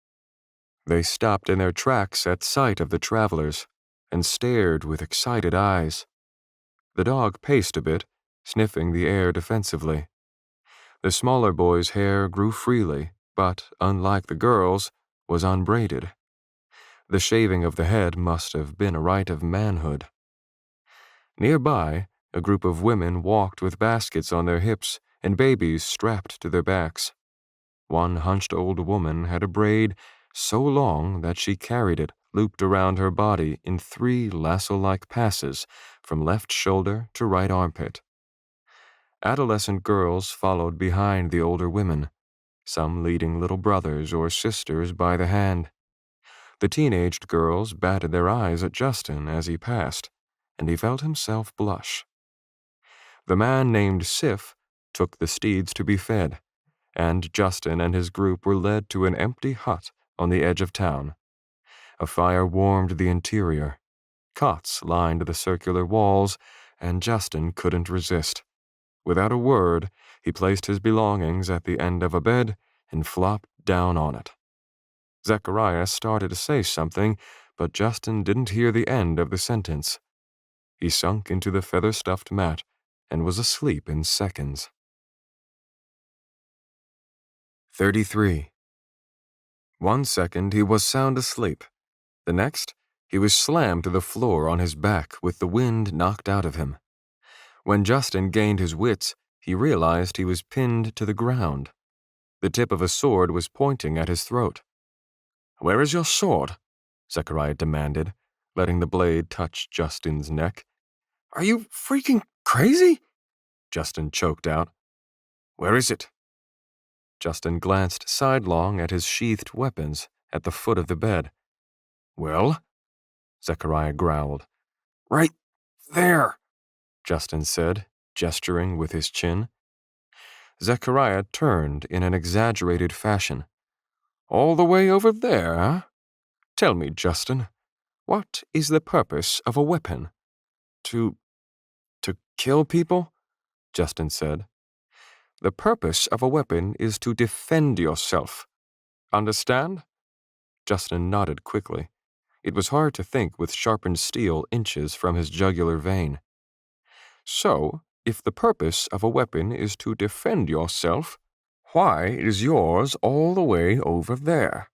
They stopped in their tracks at sight of the travelers and stared with excited eyes. The dog paced a bit, sniffing the air defensively. The smaller boy's hair grew freely, but, unlike the girls', was unbraided. The shaving of the head must have been a rite of manhood. Nearby, a group of women walked with baskets on their hips and babies strapped to their backs. One hunched old woman had a braid so long that she carried it looped around her body in 3 lasso-like passes from left shoulder to right armpit. Adolescent girls followed behind the older women, some leading little brothers or sisters by the hand. The teenaged girls batted their eyes at Justin as he passed, and he felt himself blush. The man named Sif took the steeds to be fed, and Justin and his group were led to an empty hut on the edge of town. A fire warmed the interior. Cots lined the circular walls, and Justin couldn't resist. Without a word, he placed his belongings at the end of a bed and flopped down on it. Zechariah started to say something, but Justin didn't hear the end of the sentence. He sunk into the feather-stuffed mat and was asleep in seconds. 33. 1 second he was sound asleep. The next, he was slammed to the floor on his back with the wind knocked out of him. When Justin gained his wits, he realized he was pinned to the ground. The tip of a sword was pointing at his throat. "Where is your sword?" Zechariah demanded, letting the blade touch Justin's neck. "Are you freaking crazy?" Justin choked out. "Where is it?" Justin glanced sidelong at his sheathed weapons at the foot of the bed. "Well?" Zechariah growled. "Right there," Justin said, gesturing with his chin. Zechariah turned in an exaggerated fashion. "All the way over there, huh?" Tell me, Justin, what is the purpose of a weapon? To kill people? Justin said. The purpose of a weapon is to defend yourself. Understand? Justin nodded quickly. It was hard to think with sharpened steel inches from his jugular vein. So, if the purpose of a weapon is to defend yourself, why is yours all the way over there?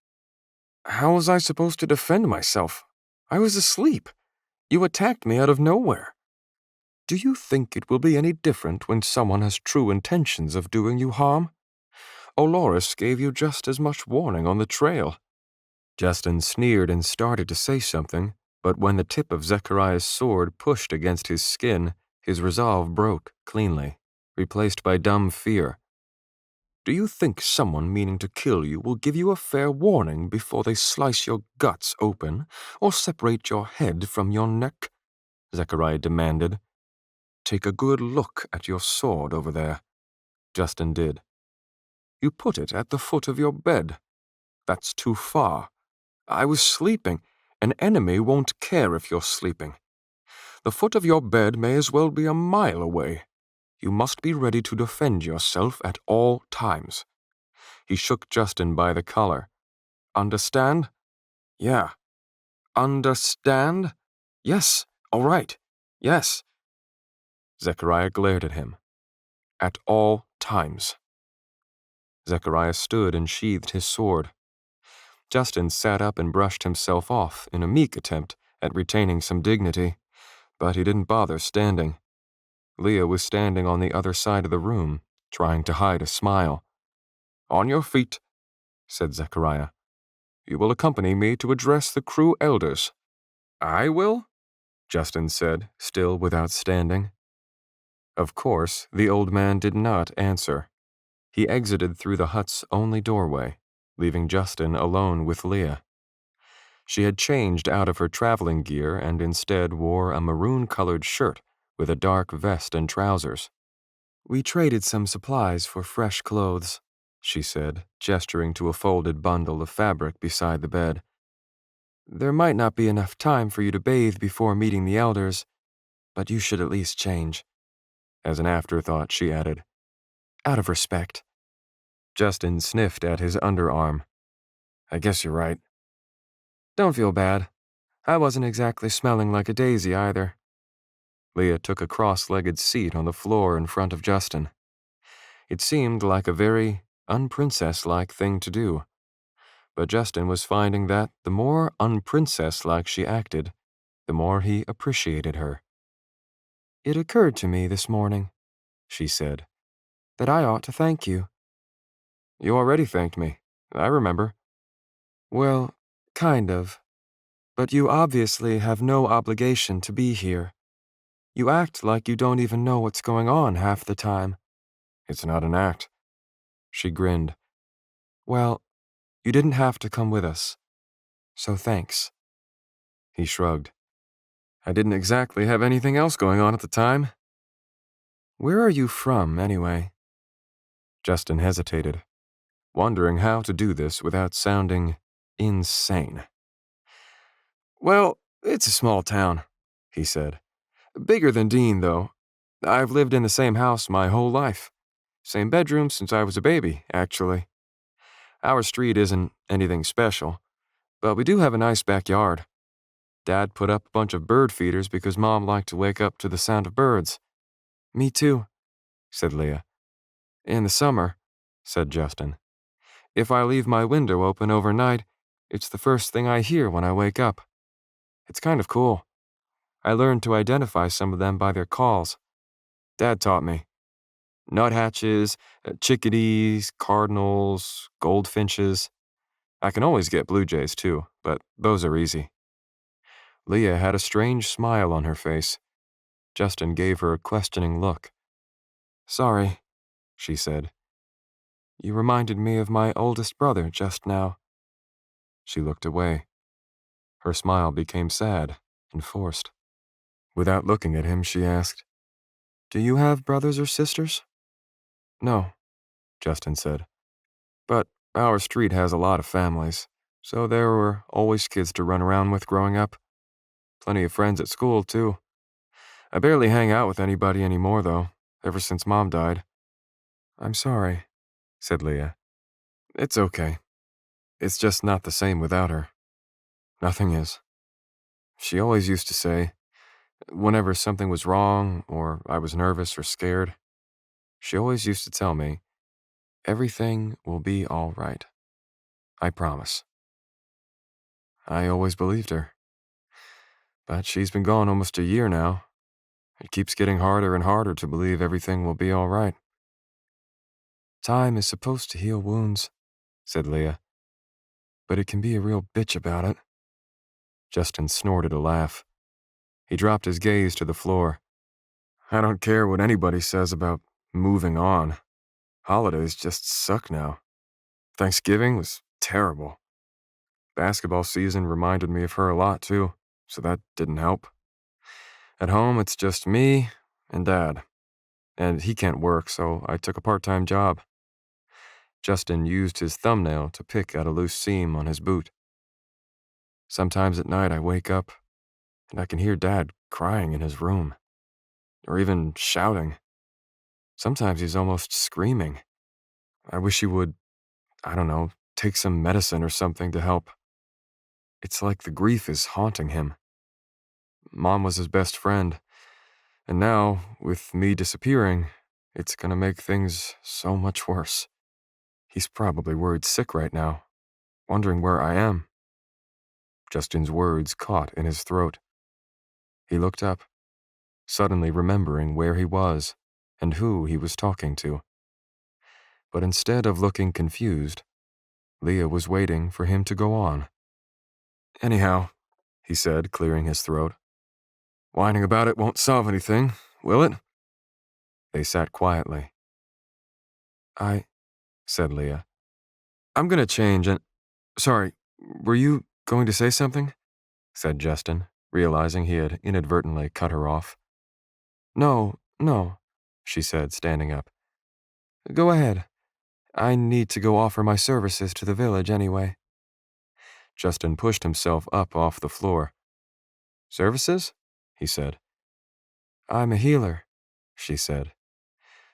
How was I supposed to defend myself? I was asleep. You attacked me out of nowhere. Do you think it will be any different when someone has true intentions of doing you harm? Olores gave you just as much warning on the trail. Justin sneered and started to say something, but when the tip of Zechariah's sword pushed against his skin, his resolve broke cleanly, replaced by dumb fear. Do you think someone meaning to kill you will give you a fair warning before they slice your guts open or separate your head from your neck? Zechariah demanded. Take a good look at your sword over there. Justin did. You put it at the foot of your bed. That's too far. I was sleeping. An enemy won't care if you're sleeping. The foot of your bed may as well be a mile away. You must be ready to defend yourself at all times. He shook Justin by the collar. Understand? Yeah. Understand? Yes. All right. Yes. Zechariah glared at him. At all times. Zechariah stood and sheathed his sword. Justin sat up and brushed himself off in a meek attempt at retaining some dignity, but he didn't bother standing. Leah was standing on the other side of the room, trying to hide a smile. On your feet, said Zechariah. You will accompany me to address the crew elders. I will? Justin said, still without standing. Of course, the old man did not answer. He exited through the hut's only doorway, leaving Justin alone with Leah. She had changed out of her traveling gear and instead wore a maroon-colored shirt with a dark vest and trousers. We traded some supplies for fresh clothes, she said, gesturing to a folded bundle of fabric beside the bed. There might not be enough time for you to bathe before meeting the elders, but you should at least change. As an afterthought, she added, out of respect. Justin sniffed at his underarm. I guess you're right. Don't feel bad. I wasn't exactly smelling like a daisy either. Leah took a cross-legged seat on the floor in front of Justin. It seemed like a very unprincess-like thing to do, but Justin was finding that the more unprincess-like she acted, the more he appreciated her. It occurred to me this morning, she said, that I ought to thank you. You already thanked me. I remember. Well, kind of. But you obviously have no obligation to be here. You act like you don't even know what's going on half the time. It's not an act. She grinned. Well, you didn't have to come with us. So thanks. He shrugged. I didn't exactly have anything else going on at the time. Where are you from, anyway? Justin hesitated, wondering how to do this without sounding insane. Well, it's a small town, he said. Bigger than Dean, though. I've lived in the same house my whole life. Same bedroom since I was a baby, actually. Our street isn't anything special, but we do have a nice backyard. Dad put up a bunch of bird feeders because Mom liked to wake up to the sound of birds. Me too, said Leah. In the summer, said Justin. If I leave my window open overnight, it's the first thing I hear when I wake up. It's kind of cool. I learned to identify some of them by their calls. Dad taught me. Nuthatches, chickadees, cardinals, goldfinches. I can always get blue jays too, but those are easy. Leah had a strange smile on her face. Justin gave her a questioning look. Sorry, she said. You reminded me of my oldest brother just now. She looked away. Her smile became sad and forced. Without looking at him, she asked, Do you have brothers or sisters? No, Justin said. But our street has a lot of families. So there were always kids to run around with growing up. Plenty of friends at school, too. I barely hang out with anybody anymore, though, ever since Mom died. I'm sorry, said Leah. It's okay. It's just not the same without her. Nothing is. She always used to say, whenever something was wrong or I was nervous or scared, she always used to tell me, everything will be all right. I promise. I always believed her. But she's been gone almost a year now. It keeps getting harder and harder to believe everything will be all right. Time is supposed to heal wounds, said Leah, but it can be a real bitch about it. Justin snorted a laugh. He dropped his gaze to the floor. I don't care what anybody says about moving on. Holidays just suck now. Thanksgiving was terrible. Basketball season reminded me of her a lot, too, so that didn't help. At home, it's just me and Dad, and he can't work, so I took a part-time job. Justin used his thumbnail to pick at a loose seam on his boot. Sometimes at night I wake up, and I can hear Dad crying in his room, or even shouting. Sometimes he's almost screaming. I wish he would, I don't know, take some medicine or something to help. It's like the grief is haunting him. Mom was his best friend, and now, with me disappearing, it's gonna make things so much worse. He's probably worried sick right now, wondering where I am. Justin's words caught in his throat. He looked up, suddenly remembering where he was and who he was talking to. But instead of looking confused, Leah was waiting for him to go on. Anyhow, he said, clearing his throat, whining about it won't solve anything, will it? They sat quietly. Said Leah. I'm gonna change and... Sorry, were you going to say something? Said Justin, realizing he had inadvertently cut her off. No, she said, standing up. Go ahead. I need to go offer my services to the village anyway. Justin pushed himself up off the floor. Services? He said. I'm a healer, she said.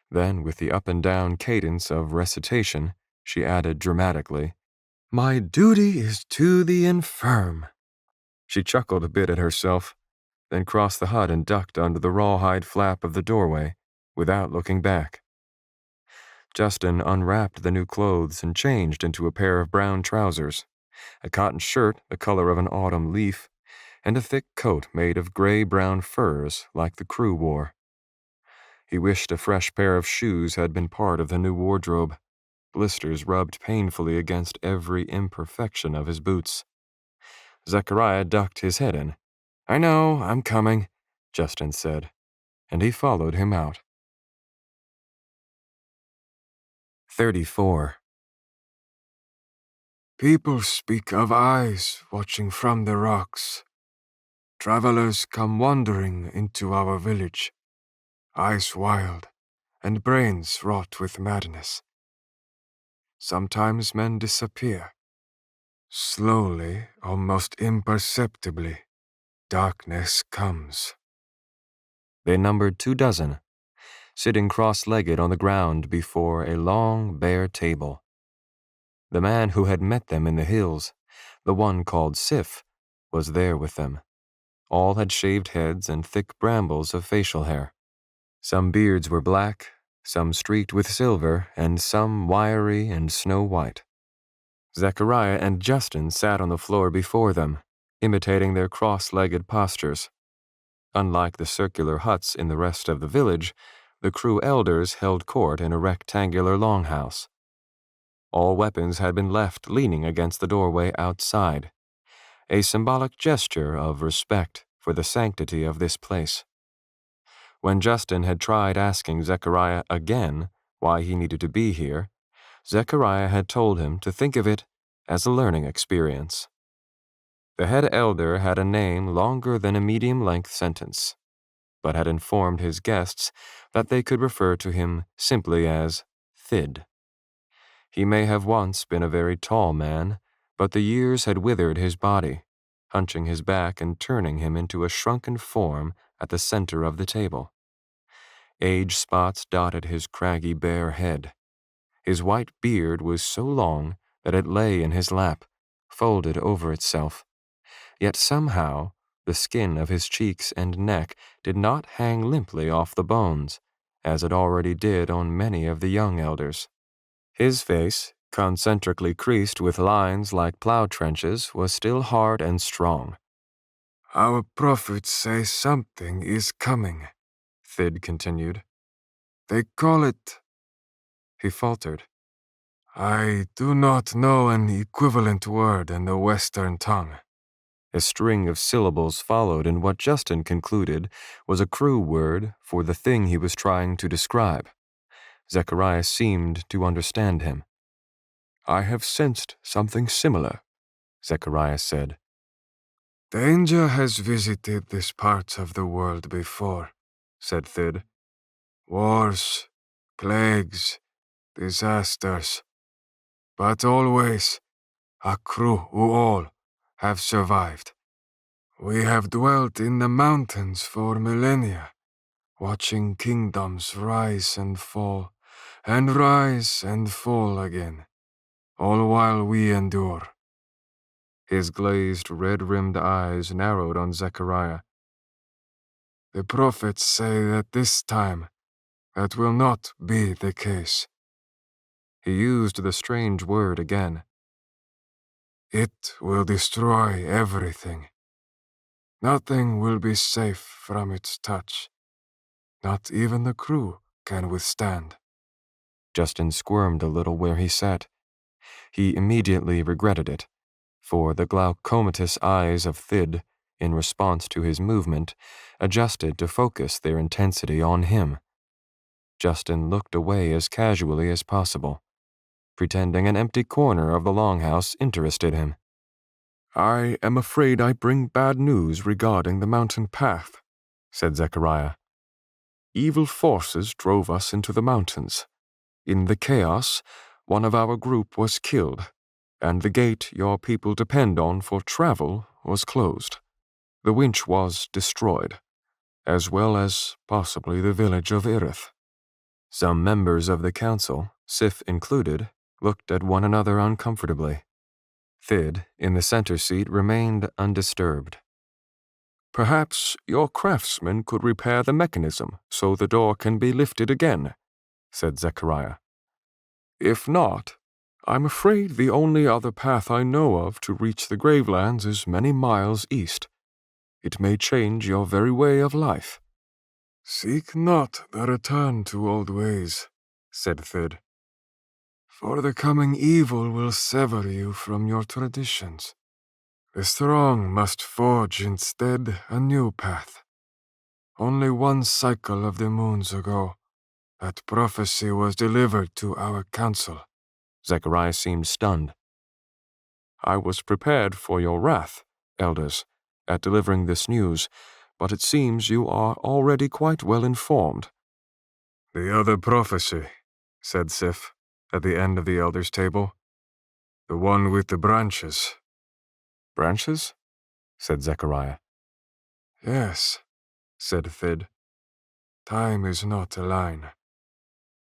Then, with the up and down cadence of recitation, she added dramatically, My duty is to the infirm. She chuckled a bit at herself, then crossed the hut and ducked under the rawhide flap of the doorway, without looking back. Justin unwrapped the new clothes and changed into a pair of brown trousers, a cotton shirt the color of an autumn leaf, and a thick coat made of gray-brown furs like the crew wore. He wished a fresh pair of shoes had been part of the new wardrobe. Blisters rubbed painfully against every imperfection of his boots. Zechariah ducked his head in. I know, I'm coming, Justin said, and he followed him out. 34. People speak of eyes watching from the rocks. Travelers come wandering into our village, eyes wild and brains wrought with madness. Sometimes men disappear. Slowly, almost imperceptibly, darkness comes. They numbered 24, sitting cross-legged on the ground before a long, bare table. The man who had met them in the hills, the one called Sif, was there with them. All had shaved heads and thick brambles of facial hair. Some beards were black, some streaked with silver, and some wiry and snow-white. Zechariah and Justin sat on the floor before them, imitating their cross-legged postures. Unlike the circular huts in the rest of the village, the crew elders held court in a rectangular longhouse. All weapons had been left leaning against the doorway outside, a symbolic gesture of respect for the sanctity of this place. When Justin had tried asking Zechariah again why he needed to be here, Zechariah had told him to think of it as a learning experience. The head elder had a name longer than a medium-length sentence, but had informed his guests that they could refer to him simply as Thid. He may have once been a very tall man, but the years had withered his body, hunching his back and turning him into a shrunken form at the center of the table. Age spots dotted his craggy bare head. His white beard was so long that it lay in his lap, folded over itself. Yet somehow, the skin of his cheeks and neck did not hang limply off the bones, as it already did on many of the young elders. His face, concentrically creased with lines like plow trenches, was still hard and strong. "Our prophets say something is coming," Thid continued. "They call it—" He faltered. "I do not know an equivalent word in the Western tongue." A string of syllables followed in what Justin concluded was a Kru word for the thing he was trying to describe. Zechariah seemed to understand him. "I have sensed something similar," Zechariah said. "Danger has visited this part of the world before," said Thid. "Wars, plagues, disasters. But always, Akru Uol have survived. We have dwelt in the mountains for millennia, watching kingdoms rise and fall again, all while we endure." His glazed, red-rimmed eyes narrowed on Zechariah. "The prophets say that this time that will not be the case." He used the strange word again. "It will destroy everything. Nothing will be safe from its touch. Not even the Kru can withstand." Justin squirmed a little where he sat. He immediately regretted it, for the glaucomatous eyes of Thid, in response to his movement, adjusted to focus their intensity on him. Justin looked away as casually as possible, pretending an empty corner of the longhouse interested him. "I am afraid I bring bad news regarding the mountain path," said Zechariah. "Evil forces drove us into the mountains. In the chaos, one of our group was killed, and the gate your people depend on for travel was closed. The winch was destroyed, as well as possibly the village of Irith." Some members of the council, Sif included, looked at one another uncomfortably. Thid, in the center seat, remained undisturbed. "Perhaps your craftsman could repair the mechanism so the door can be lifted again," said Zechariah. "If not, I'm afraid the only other path I know of to reach the Gravelands is many miles east. It may change your very way of life." "Seek not the return to old ways," said Thid. "For the coming evil will sever you from your traditions. The strong must forge instead a new path. Only one cycle of the moons ago, that prophecy was delivered to our council." Zechariah seemed stunned. "I was prepared for your wrath, elders, at delivering this news, but it seems you are already quite well informed." "The other prophecy," said Sif, at the end of the elders' table. "The one with the branches." "Branches?" said Zechariah. "Yes," said Thid. "Time is not a line.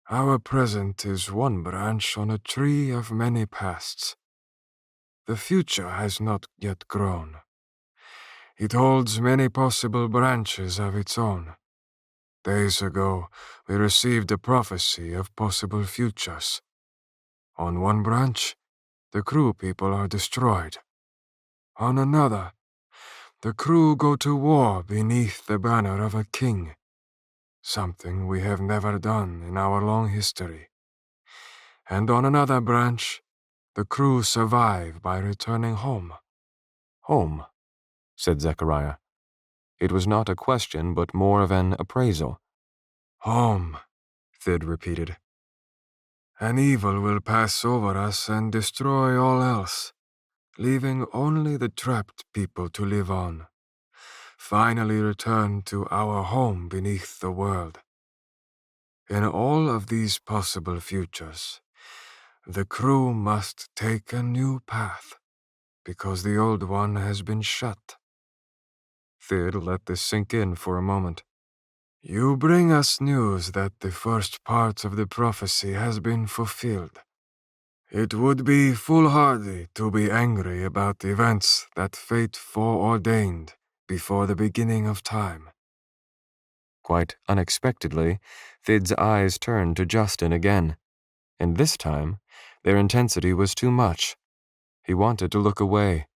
Our present is one branch on a tree of many pasts. The future has not yet grown. It holds many possible branches of its own. Days ago, we received a prophecy of possible futures. On one branch, the Kru people are destroyed. On another, the Kru go to war beneath the banner of a king, something we have never done in our long history. And on another branch, the Kru survive by returning home." "Home," said Zechariah. It was not a question, but more of an appraisal. "Home," Thid repeated. "An evil will pass over us and destroy all else, leaving only the trapped people to live on. Finally return to our home beneath the world. In all of these possible futures, the Kru must take a new path. because the old one has been shut. Thid let this sink in for a moment. You bring us news that the first part of the prophecy has been fulfilled. It would be foolhardy to be angry about events that fate foreordained before the beginning of time. Quite unexpectedly, Thid's eyes turned to Justin again, and this time their intensity was too much. He wanted to look away,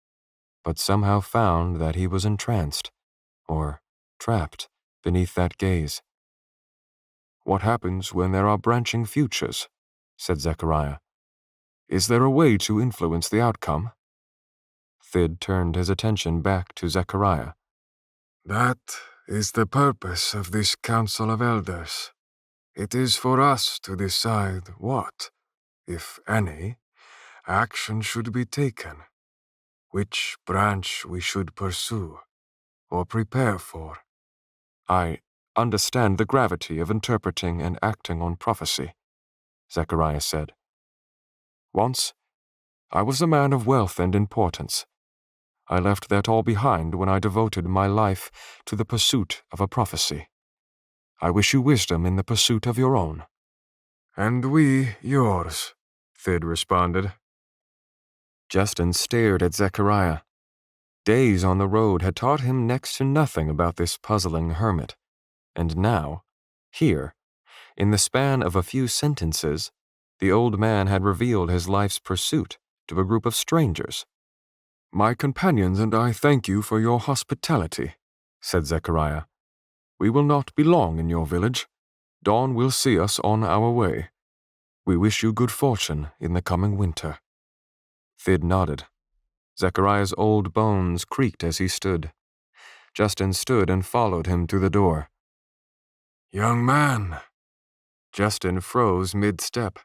but somehow found that he was entranced, or trapped, beneath that gaze. "What happens when there are branching futures?" said Zechariah. "Is there a way to influence the outcome?" Thid turned his attention back to Zechariah. That is the purpose of this Council of Elders. It is for us to decide what, if any, action should be taken, which branch we should pursue or prepare for. "I understand the gravity of interpreting and acting on prophecy," Zechariah said. "Once, I was a man of wealth and importance. I left that all behind when I devoted my life to the pursuit of a prophecy. I wish you wisdom in the pursuit of your own." And we yours, Thid responded. Justin stared at Zechariah. Days on the road had taught him next to nothing about this puzzling hermit, and now, here, in the span of a few sentences, the old man had revealed his life's pursuit to a group of strangers. "My companions and I thank you for your hospitality," said Zechariah. "We will not be long in your village. Dawn will see us on our way. We wish you good fortune in the coming winter." Thid nodded. Zechariah's old bones creaked as he stood. Justin stood and followed him to the door. Young man. Justin froze mid-step.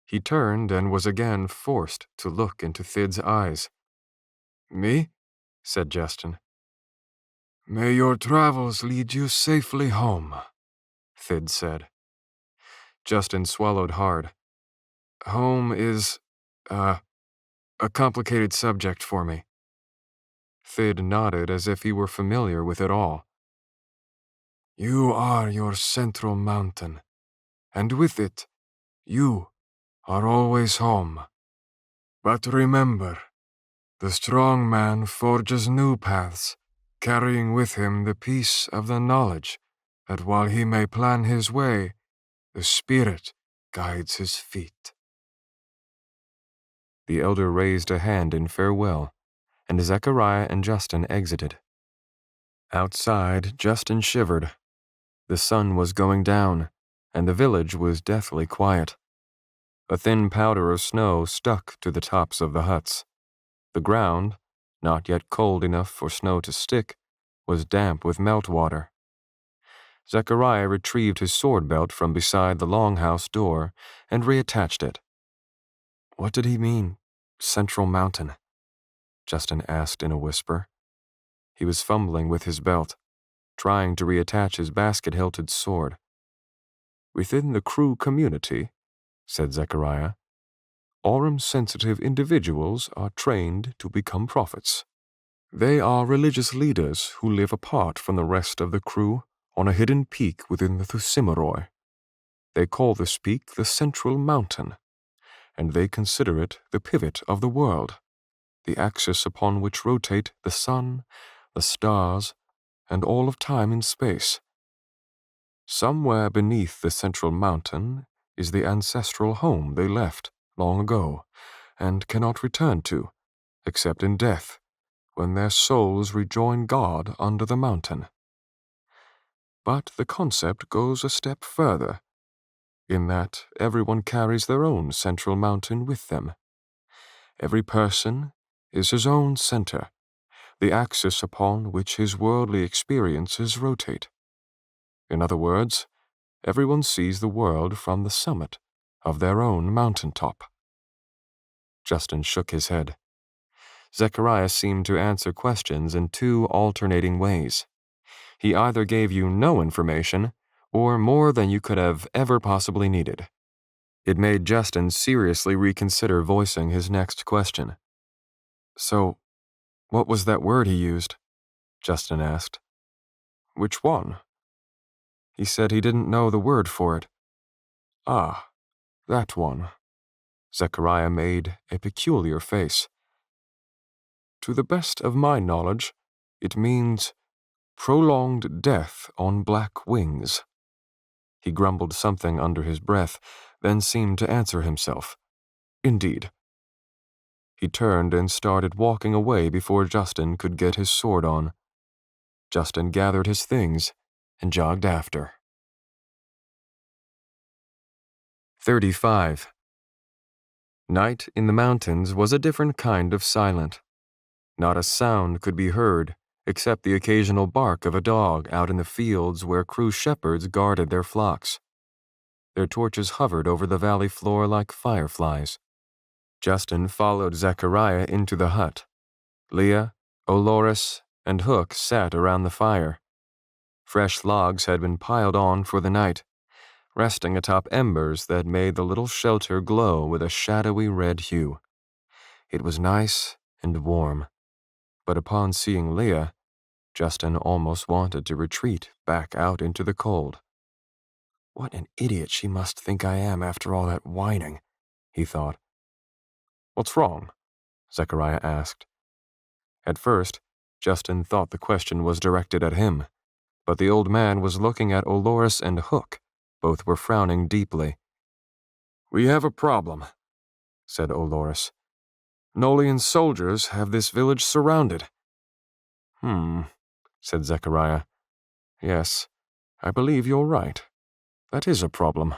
He turned and was again forced to look into Thid's eyes. Me? Said Justin. May your travels lead you safely home, Thid said. Justin swallowed hard. Home is, a complicated subject for me. Thid nodded as if he were familiar with it all. You are your central mountain, and with it, you are always home. But remember, the strong man forges new paths, carrying with him the peace of the knowledge that while he may plan his way, the Spirit guides his feet. The elder raised a hand in farewell, and Zechariah and Justin exited. Outside, Justin shivered. The sun was going down, and the village was deathly quiet. A thin powder of snow stuck to the tops of the huts. The ground, not yet cold enough for snow to stick, was damp with meltwater. Zechariah retrieved his sword belt from beside the longhouse door and reattached it. "What did he mean, Central Mountain?" Justin asked in a whisper. He was fumbling with his belt, trying to reattach his basket-hilted sword. "Within the crew community," said Zechariah, "Aurum-sensitive individuals are trained to become prophets. They are religious leaders who live apart from the rest of the crew on a hidden peak within the Thusimeroi. They call this peak the Central Mountain, and they consider it the pivot of the world, the axis upon which rotate the sun, the stars, and all of time and space. Somewhere beneath the Central Mountain is the ancestral home they left long ago and cannot return to, except in death, when their souls rejoin God under the mountain. But the concept goes a step further, in that everyone carries their own central mountain with them. Every person is his own center, the axis upon which his worldly experiences rotate. In other words, everyone sees the world from the summit of their own mountaintop." Justin shook his head. Zechariah seemed to answer questions in two alternating ways. He either gave you no information, or more than you could have ever possibly needed. It made Justin seriously reconsider voicing his next question. So, what was that word he used? Justin asked. Which one? He said he didn't know the word for it. Ah, that one. Zechariah made a peculiar face. To the best of my knowledge, it means prolonged death on black wings. He grumbled something under his breath, then seemed to answer himself. Indeed. He turned and started walking away before Justin could get his sword on. Justin gathered his things and jogged after. 35. Night in the mountains was a different kind of silent. Not a sound could be heard, except the occasional bark of a dog out in the fields where Crew shepherds guarded their flocks. Their torches hovered over the valley floor like fireflies. Justin followed Zechariah into the hut. Leah, Olores, and Hook sat around the fire. Fresh logs had been piled on for the night, resting atop embers that made the little shelter glow with a shadowy red hue. It was nice and warm, but upon seeing Leah, Justin almost wanted to retreat back out into the cold. What an idiot she must think I am after all that whining, he thought. What's wrong? Zechariah asked. At first, Justin thought the question was directed at him, but the old man was looking at Olores and Hook. Both were frowning deeply. We have a problem, said Olores. Nolian soldiers have this village surrounded. Said Zechariah. Yes, I believe you're right. That is a problem.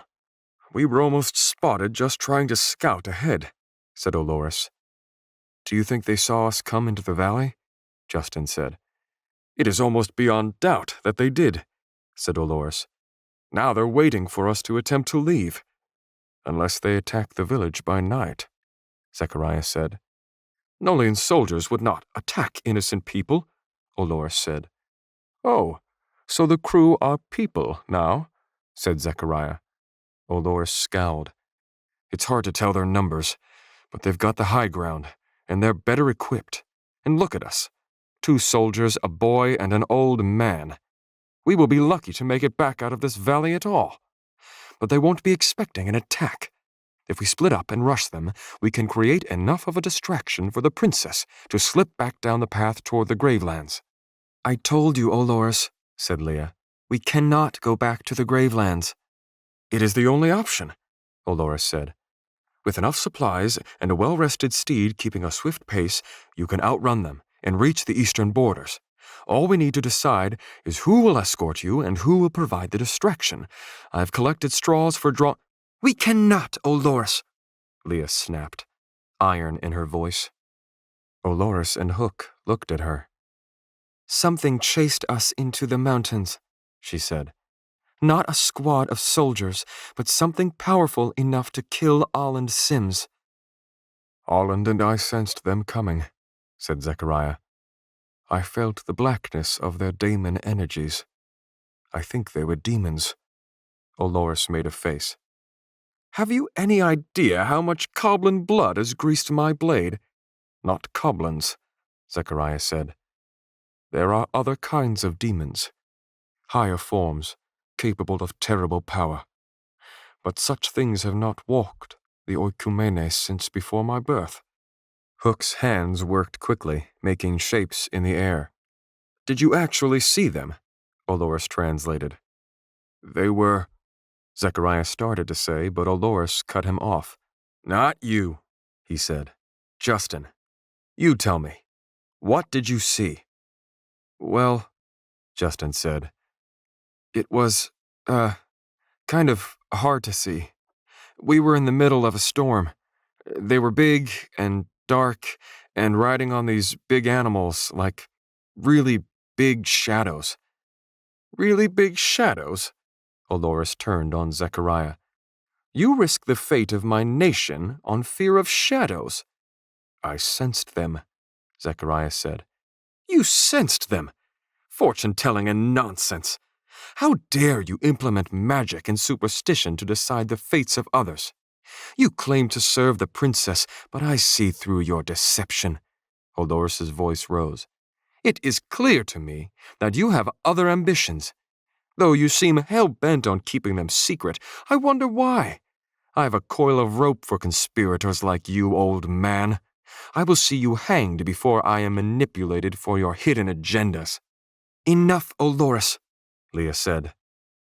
We were almost spotted just trying to scout ahead, said Olores. Do you think they saw us come into the valley? Justin said. It is almost beyond doubt that they did, said Olores. Now they're waiting for us to attempt to leave. Unless they attack the village by night, Zechariah said. Nolian soldiers would not attack innocent people, Olores said. Oh, so the crew are people now, said Zechariah. Olores scowled. It's hard to tell their numbers, but they've got the high ground, and they're better equipped. And look at us. 2 soldiers, a boy, and an old man. We will be lucky to make it back out of this valley at all. But they won't be expecting an attack. If we split up and rush them, we can create enough of a distraction for the princess to slip back down the path toward the Gravelands. I told you, Olores, said Leah. We cannot go back to the Gravelands. It is the only option, Olores said. With enough supplies and a well-rested steed keeping a swift pace, you can outrun them and reach the eastern borders. All we need to decide is who will escort you and who will provide the distraction. I've collected straws for We cannot, Olores, Leah snapped, iron in her voice. Olores and Hook looked at her. Something chased us into the mountains, she said. Not a squad of soldiers, but something powerful enough to kill Alland Sims. Alland and I sensed them coming, said Zechariah. I felt the blackness of their daemon energies. I think they were demons. Olores made a face. Have you any idea how much Coblin blood has greased my blade? Not Coblins, Zechariah said. There are other kinds of demons, higher forms, capable of terrible power. But such things have not walked the oikoumene since before my birth. Hook's hands worked quickly, making shapes in the air. Did you actually see them? Olores translated. They were... Zechariah started to say, but Olores cut him off. Not you, he said. Justin, you tell me. What did you see? Well, Justin said, it was, kind of hard to see. We were in the middle of a storm. They were big and dark and riding on these big animals like really big shadows. Really big shadows? Olores turned on Zechariah. You risk the fate of my nation on fear of shadows. I sensed them, Zechariah said. You sensed them? Fortune-telling and nonsense. How dare you implement magic and superstition to decide the fates of others? You claim to serve the princess, but I see through your deception. Oldoris's voice rose. "It is clear to me that you have other ambitions. Though you seem hell-bent on keeping them secret, I wonder why. I have a coil of rope for conspirators like you, old man. I will see you hanged before I am manipulated for your hidden agendas." "Enough, Oldoris," Leah said.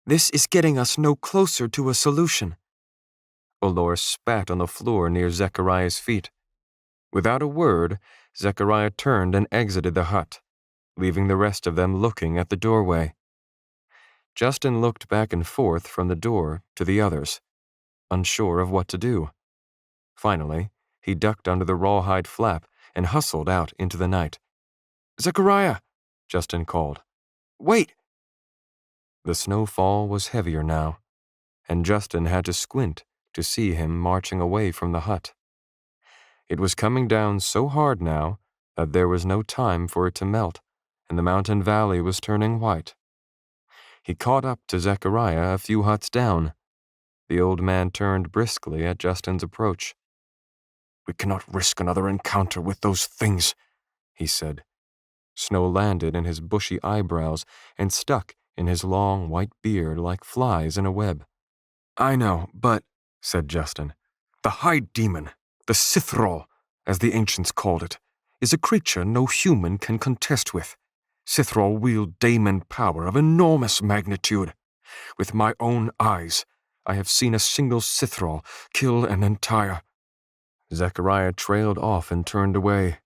"This is getting us no closer to a solution." Oldoris spat on the floor near Zechariah's feet. Without a word, Zechariah turned and exited the hut, leaving the rest of them looking at the doorway. Justin looked back and forth from the door to the others, unsure of what to do. Finally, he ducked under the rawhide flap and hustled out into the night. "Zechariah!" Justin called. "Wait!" The snowfall was heavier now, and Justin had to squint to see him marching away from the hut. It was coming down so hard now that there was no time for it to melt, and the mountain valley was turning white. He caught up to Zechariah a few huts down. The old man turned briskly at Justin's approach. "We cannot risk another encounter with those things," he said. Snow landed in his bushy eyebrows and stuck in his long white beard like flies in a web. "I know, but," said Justin, "the High Demon, the Sithrall, as the ancients called it, is a creature no human can contest with. Sithrall wield daemon power of enormous magnitude. With my own eyes, I have seen a single Sithrall kill an entire—" Zechariah trailed off and turned away.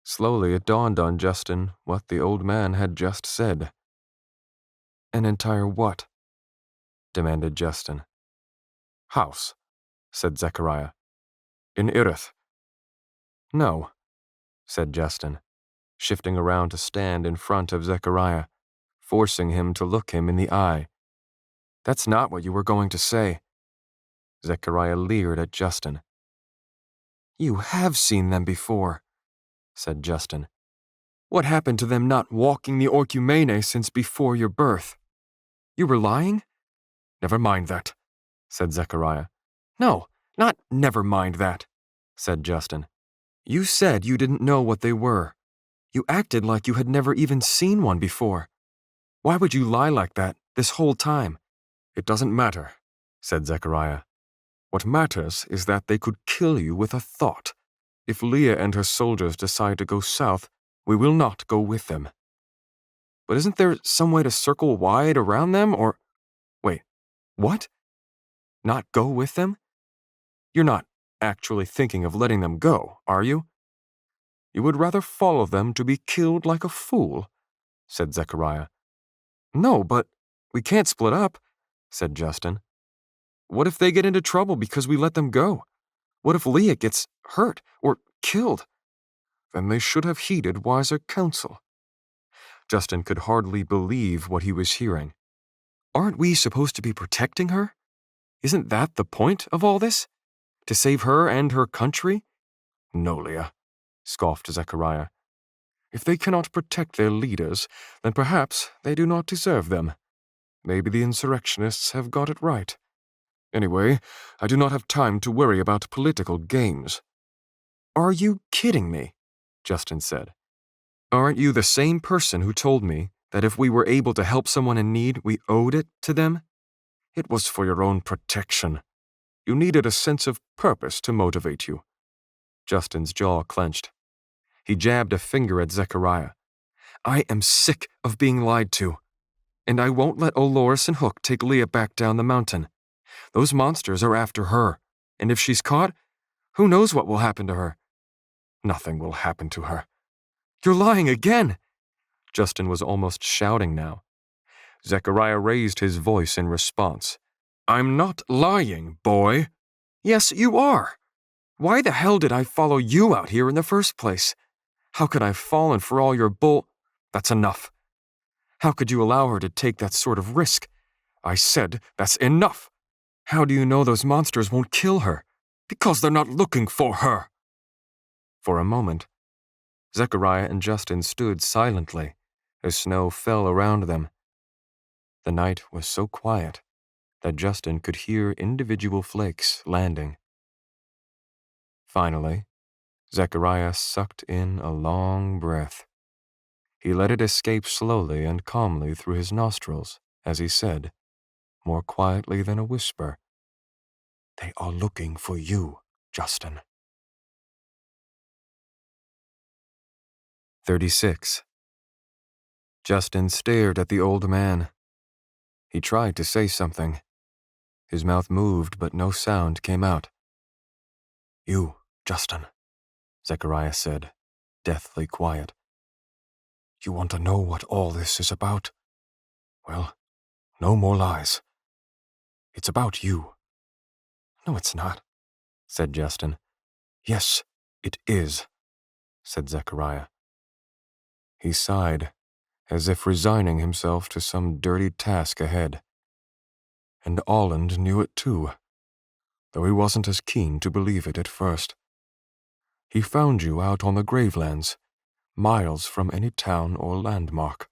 Slowly it dawned on Justin what the old man had just said. "An entire what?" demanded Justin. "House," said Zechariah. "In Irith." "No," said Justin, shifting around to stand in front of Zechariah, forcing him to look him in the eye. "That's not what you were going to say." Zechariah leered at Justin. "You have seen them before," said Justin. "What happened to them not walking the Orcumene since before your birth? You were lying?" "Never mind that," said Zechariah. "No, not never mind that," said Justin. "You said you didn't know what they were. You acted like you had never even seen one before. Why would you lie like that this whole time?" "It doesn't matter," said Zechariah. "What matters is that they could kill you with a thought. If Leah and her soldiers decide to go south, we will not go with them." "But isn't there some way to circle wide around them, or—" "Wait, what? Not go with them? You're not actually thinking of letting them go, are you?" "You would rather follow them to be killed like a fool," said Zechariah. "No, but we can't split up," said Justin. "What if they get into trouble because we let them go? What if Leah gets hurt or killed?" "Then they should have heeded wiser counsel." Justin could hardly believe what he was hearing. "Aren't we supposed to be protecting her? Isn't that the point of all this? To save her and her country?" "No, Leah," scoffed Zechariah. "If they cannot protect their leaders, then perhaps they do not deserve them. Maybe the insurrectionists have got it right. Anyway, I do not have time to worry about political games." "Are you kidding me?" Justin said. "Aren't you the same person who told me that if we were able to help someone in need, we owed it to them?" "It was for your own protection. You needed a sense of purpose to motivate you." Justin's jaw clenched. He jabbed a finger at Zechariah. "I am sick of being lied to. And I won't let Oldoris and Hook take Leah back down the mountain. Those monsters are after her, and if she's caught, who knows what will happen to her?" "Nothing will happen to her." "You're lying again!" Justin was almost shouting now. Zechariah raised his voice in response. "I'm not lying, boy." "Yes, you are. Why the hell did I follow you out here in the first place? How could I have fallen for all your bull—" "That's enough. How could you allow her to take that sort of risk?" "I said that's enough." "How do you know those monsters won't kill her?" "Because they're not looking for her." For a moment, Zechariah and Justin stood silently as snow fell around them. The night was so quiet that Justin could hear individual flakes landing. Finally, Zechariah sucked in a long breath. He let it escape slowly and calmly through his nostrils as he said, more quietly than a whisper, "They are looking for you, Justin." 36. Justin stared at the old man. He tried to say something. His mouth moved, but no sound came out. "You, Justin," Zechariah said, deathly quiet. "You want to know what all this is about? Well, no more lies. It's about you." No, it's not, said Justin. "Yes, it is," said Zechariah. He sighed, as if resigning himself to some dirty task ahead. And Olland knew it too, though he wasn't as keen to believe it at first. He found you out on the Gravelands, miles from any town or landmark.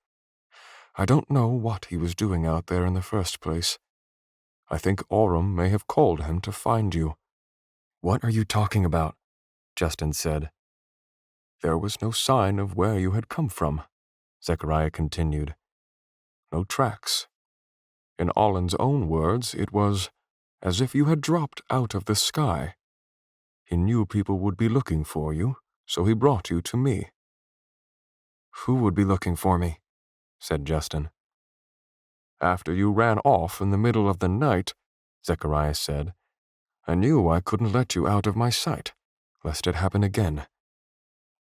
I don't know what he was doing out there in the first place. I think Aurum may have called him to find you. "What are you talking about?" Justin said. "There was no sign of where you had come from," Zechariah continued. "No tracks. In Olland's own words, it was as if you had dropped out of the sky. He knew people would be looking for you, so he brought you to me." "Who would be looking for me?" said Justin. "After you ran off in the middle of the night," Zechariah said, "I knew I couldn't let you out of my sight, lest it happen again.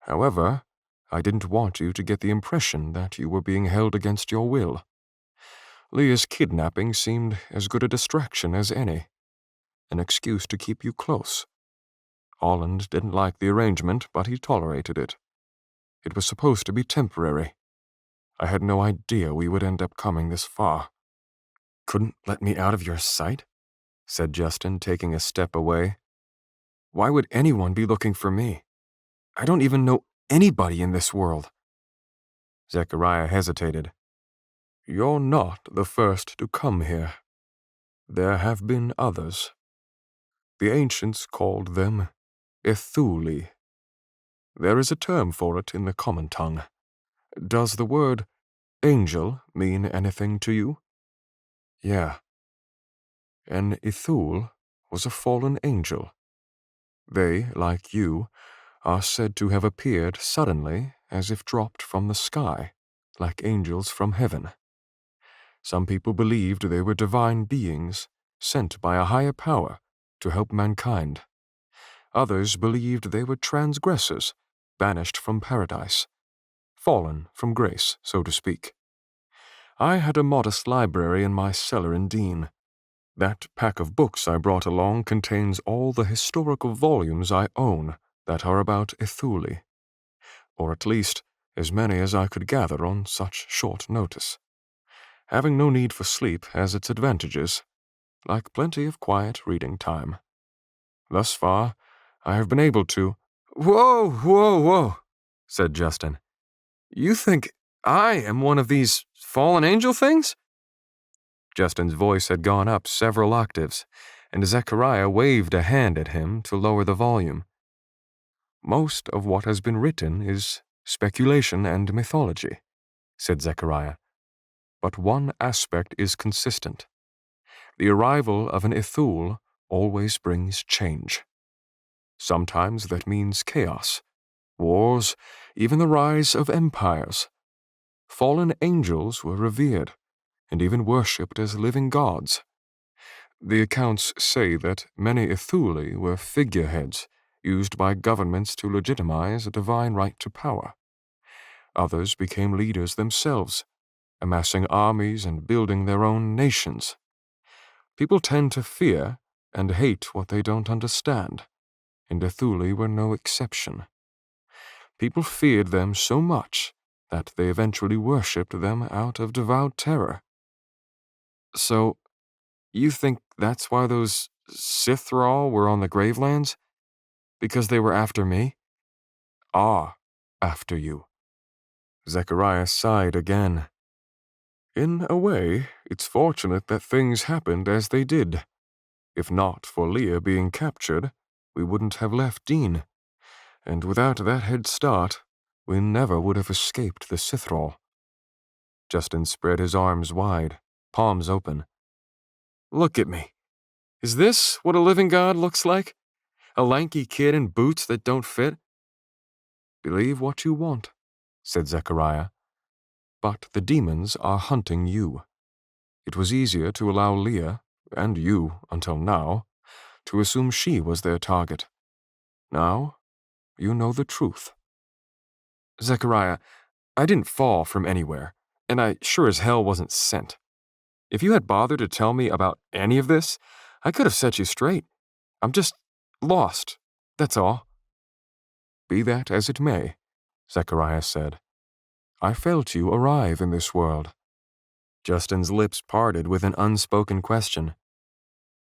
However, I didn't want you to get the impression that you were being held against your will. Leah's kidnapping seemed as good a distraction as any, an excuse to keep you close. Olland didn't like the arrangement, but he tolerated it. It was supposed to be temporary. I had no idea we would end up coming this far." "Couldn't let me out of your sight?" said Justin, taking a step away. "Why would anyone be looking for me? I don't even know anybody in this world." Zechariah hesitated. "You're not the first to come here. There have been others. The ancients called them Ethuli. There is a term for it in the common tongue. Does the word angel mean anything to you?" "Yeah." An Ethul was a fallen angel. They, like you, are said to have appeared suddenly as if dropped from the sky, like angels from heaven. Some people believed they were divine beings, sent by a higher power to help mankind. Others believed they were transgressors, banished from paradise, fallen from grace, so to speak. I had a modest library in my cellar in Dean. That pack of books I brought along contains all the historical volumes I own that are about Ethuli, or at least as many as I could gather on such short notice. Having no need for sleep has its advantages, like plenty of quiet reading time. Thus far, I have been able to— Whoa, whoa, whoa, said Justin. You think I am one of these fallen angel things? Justin's voice had gone up several octaves, and Zechariah waved a hand at him to lower the volume. Most of what has been written is speculation and mythology, said Zechariah. But one aspect is consistent. The arrival of an Ethul always brings change. Sometimes that means chaos, wars, even the rise of empires. Fallen angels were revered, and even worshipped as living gods. The accounts say that many Ethuli were figureheads used by governments to legitimize a divine right to power. Others became leaders themselves, amassing armies and building their own nations. People tend to fear and hate what they don't understand, and Ethuli were no exception. People feared them so much that they eventually worshipped them out of devout terror. So, you think that's why those Sithral were on the Gravelands? Because they were after me? Are after you. Zechariah sighed again. In a way, it's fortunate that things happened as they did. If not for Leah being captured, we wouldn't have left Dean. and without that head start, we never would have escaped the Sithrall. Justin spread his arms wide, palms open. Look at me. Is this what a living god looks like? A lanky kid in boots that don't fit? Believe what you want, said Zechariah, but the demons are hunting you. It was easier to allow Leah, and you until now, to assume she was their target. Now, you know the truth. Zechariah, I didn't fall from anywhere, and I sure as hell wasn't sent. If you had bothered to tell me about any of this, I could have set you straight. I'm just lost, that's all. Be that as it may, Zechariah said. I felt you arrive in this world. Justin's lips parted with an unspoken question.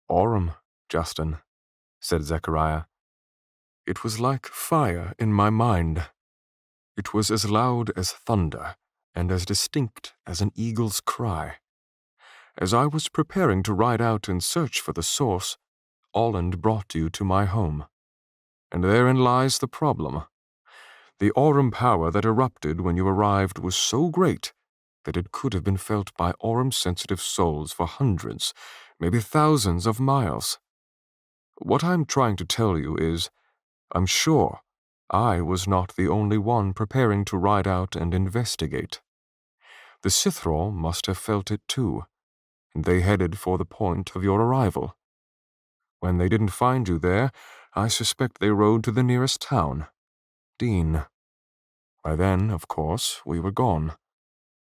Aurum, Justin, said Zechariah. It was like fire in my mind. It was as loud as thunder and as distinct as an eagle's cry. As I was preparing to ride out and search for the source, Olland brought you to my home. And therein lies the problem. The aurum power that erupted when you arrived was so great that it could have been felt by aurum-sensitive souls for hundreds, maybe thousands of miles. What I'm trying to tell you is, I'm sure I was not the only one preparing to ride out and investigate. The Sithrall must have felt it too, and they headed for the point of your arrival. When they didn't find you there, I suspect they rode to the nearest town, Dean. By then, of course, we were gone,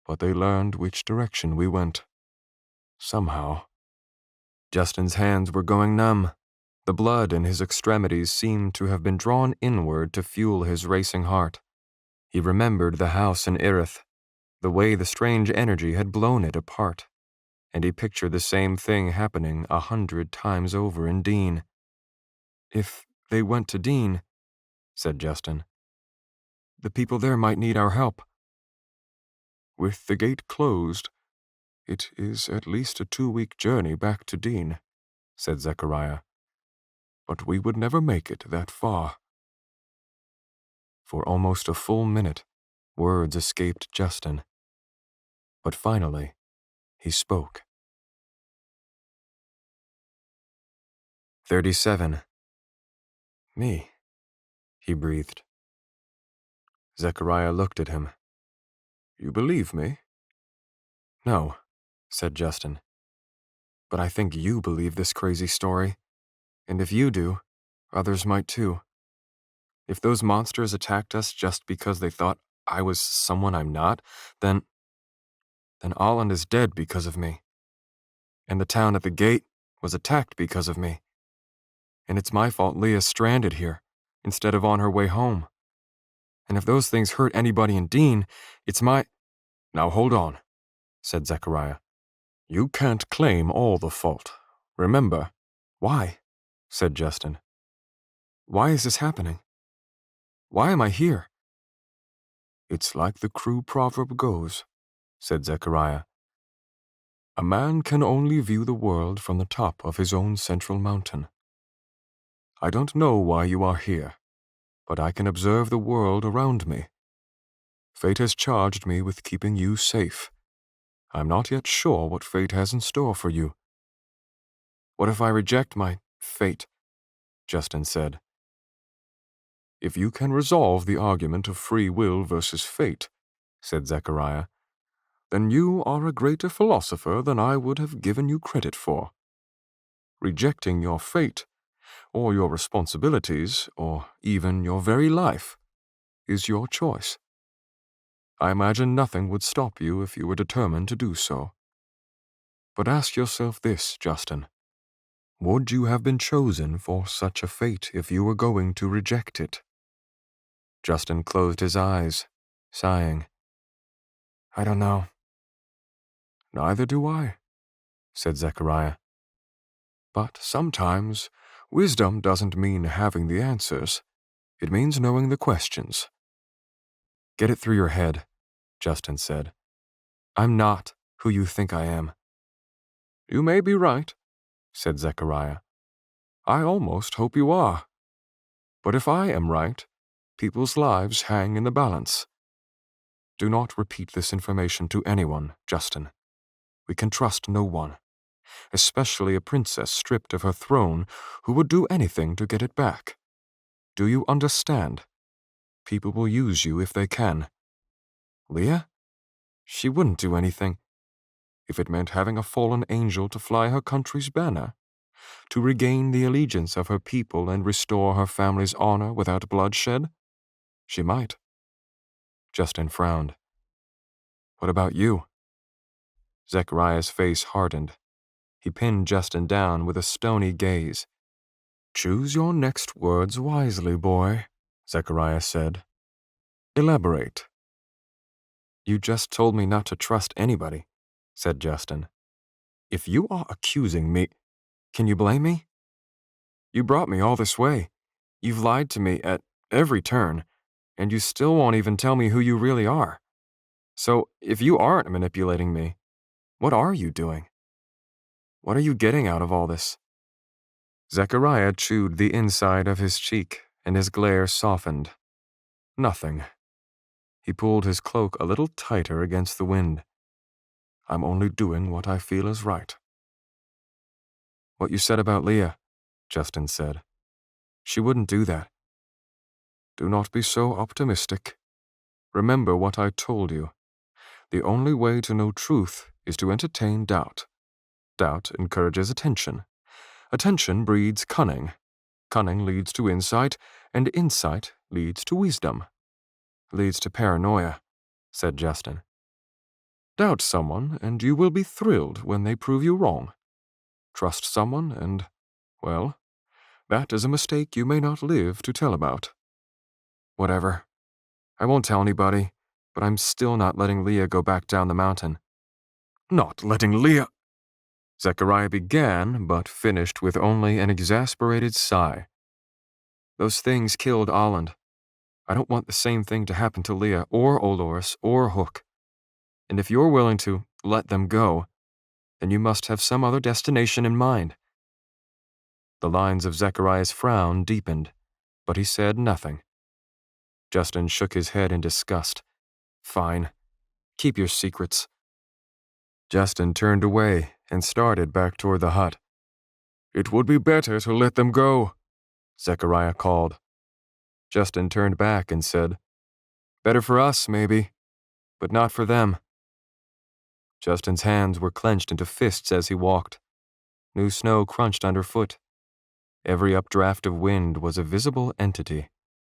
but they learned which direction we went. Somehow. Justin's hands were going numb. The blood in his extremities seemed to have been drawn inward to fuel his racing heart. He remembered the house in Erith, the way the strange energy had blown it apart, and he pictured the same thing happening 100 times over in Dean. If they went to Dean, said Justin, the people there might need our help. With the gate closed, it is at least a 2-week journey back to Dean, said Zechariah. But we would never make it that far. For almost a full minute, words escaped Justin. But finally, he spoke. 37. Me, he breathed. Zechariah looked at him. You believe me? No, said Justin. But I think you believe this crazy story. And if you do, others might too. If those monsters attacked us just because they thought I was someone I'm not, then Olland is dead because of me. And the town at the gate was attacked because of me. And it's my fault Leah's stranded here, instead of on her way home. And if those things hurt anybody in Dean, it's my— Now hold on, said Zechariah. You can't claim all the fault. Remember. Why? Said Justin. Why is this happening? Why am I here? It's like the Crew proverb goes, said Zechariah. A man can only view the world from the top of his own central mountain. I don't know why you are here, but I can observe the world around me. Fate has charged me with keeping you safe. I'm not yet sure what fate has in store for you. What if I reject my fate? Justin said. If you can resolve the argument of free will versus fate, said Zechariah, then you are a greater philosopher than I would have given you credit for. Rejecting your fate, or your responsibilities, or even your very life, is your choice. I imagine nothing would stop you if you were determined to do so. But ask yourself this, Justin. Would you have been chosen for such a fate if you were going to reject it? Justin closed his eyes, sighing. I don't know. Neither do I, said Zechariah. But sometimes wisdom doesn't mean having the answers. It means knowing the questions. Get it through your head, Justin said. I'm not who you think I am. You may be right, said Zechariah. I almost hope you are. But if I am right, People's lives hang in the balance. Do not repeat this information to anyone, Justin. We can trust no one, especially a princess stripped of her throne who would do anything to get it back. Do you understand? People will use you if they can. Leah? She wouldn't do anything. If it meant having a fallen angel to fly her country's banner, to regain the allegiance of her people and restore her family's honor without bloodshed, she might. Justin frowned. What about you? Zechariah's face hardened. He pinned Justin down with a stony gaze. Choose your next words wisely, boy, Zechariah said. Elaborate. You just told me not to trust anybody, said Justin. If you are accusing me, can you blame me? You brought me all this way. You've lied to me at every turn, and you still won't even tell me who you really are. So, if you aren't manipulating me, what are you doing? What are you getting out of all this? Zechariah chewed the inside of his cheek, and his glare softened. Nothing. He pulled his cloak a little tighter against the wind. I'm only doing what I feel is right. What you said about Leah, Justin said. She wouldn't do that. Do not be so optimistic. Remember what I told you. The only way to know truth is to entertain doubt. Doubt encourages attention. Attention breeds cunning. Cunning leads to insight, and insight leads to wisdom. Leads to paranoia, said Justin. Doubt someone, and you will be thrilled when they prove you wrong. Trust someone, and, well, that is a mistake you may not live to tell about. Whatever. I won't tell anybody, but I'm still not letting Leah go back down the mountain. Not letting Leah... Zechariah began, but finished with only an exasperated sigh. Those things killed Olland. I don't want the same thing to happen to Leah, or Olores, or Hook. And if you're willing to let them go, then you must have some other destination in mind. The lines of Zechariah's frown deepened, but he said nothing. Justin shook his head in disgust. Fine. Keep your secrets. Justin turned away and started back toward the hut. It would be better to let them go, Zechariah called. Justin turned back and said, Better for us, maybe, but not for them. Justin's hands were clenched into fists as he walked. New snow crunched underfoot. Every updraft of wind was a visible entity,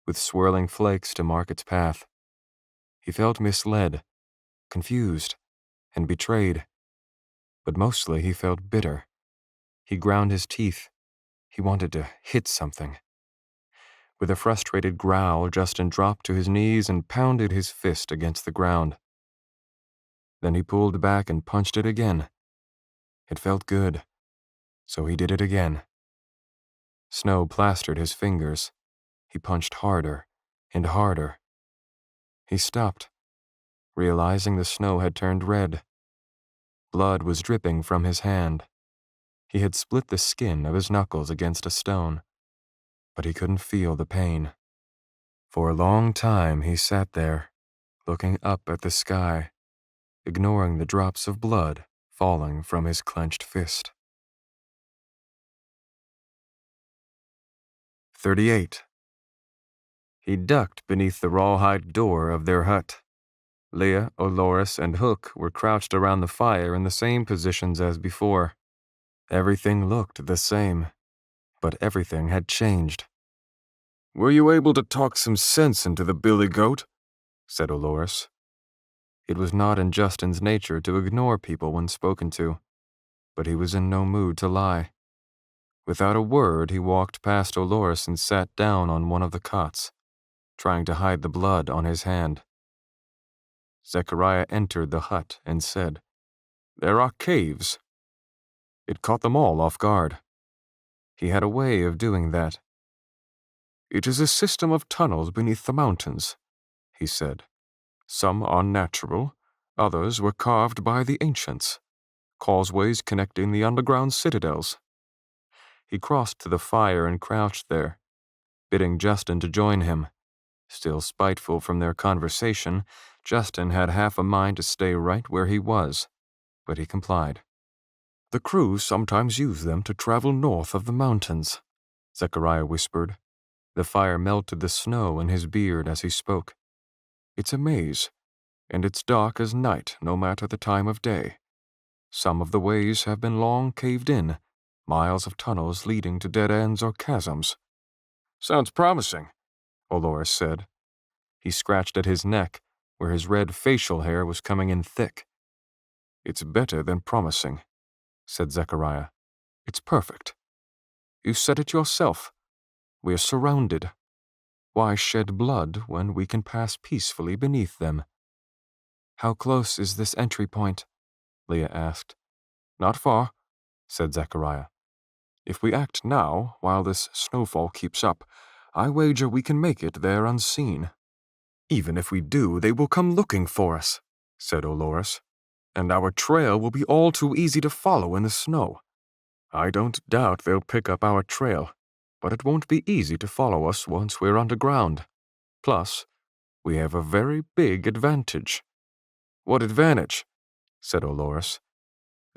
with swirling flakes to mark its path. He felt misled, confused, and betrayed. But mostly he felt bitter. He ground his teeth. He wanted to hit something. With a frustrated growl, Justin dropped to his knees and pounded his fist against the ground. Then he pulled back and punched it again. It felt good, so he did it again. Snow plastered his fingers. He punched harder and harder. He stopped, realizing the snow had turned red. Blood was dripping from his hand. He had split the skin of his knuckles against a stone, but he couldn't feel the pain. For a long time he sat there, looking up at the sky, ignoring the drops of blood falling from his clenched fist. 38. He ducked beneath the rawhide door of their hut. Leah, Olores, and Hook were crouched around the fire in the same positions as before. Everything looked the same, but everything had changed. Were you able to talk some sense into the billy goat? Said Olores. It was not in Justin's nature to ignore people when spoken to, but he was in no mood to lie. Without a word, he walked past Olores and sat down on one of the cots, trying to hide the blood on his hand. Zechariah entered the hut and said, There are caves. It caught them all off guard. He had a way of doing that. It is a system of tunnels beneath the mountains, he said. Some are natural, others were carved by the ancients, causeways connecting the underground citadels. He crossed to the fire and crouched there, bidding Justin to join him, Still spiteful from their conversation, Justin had half a mind to stay right where he was, but he complied. "The crew sometimes use them to travel north of the mountains," Zechariah whispered. The fire melted the snow in his beard as he spoke. "It's a maze, and it's dark as night no matter the time of day. Some of the ways have been long caved in, miles of tunnels leading to dead ends or chasms." "Sounds promising," Olores said. He scratched at his neck, where his red facial hair was coming in thick. "It's better than promising," said Zechariah. "It's perfect. You said it yourself. We're surrounded. Why shed blood when we can pass peacefully beneath them?" "How close is this entry point?" Leah asked. "Not far," said Zechariah. "If we act now, while this snowfall keeps up, I wager we can make it there unseen." "Even if we do, they will come looking for us," said Olores, "and our trail will be all too easy to follow in the snow." "I don't doubt they'll pick up our trail, but it won't be easy to follow us once we're underground. Plus, we have a very big advantage." "What advantage?" said Olores.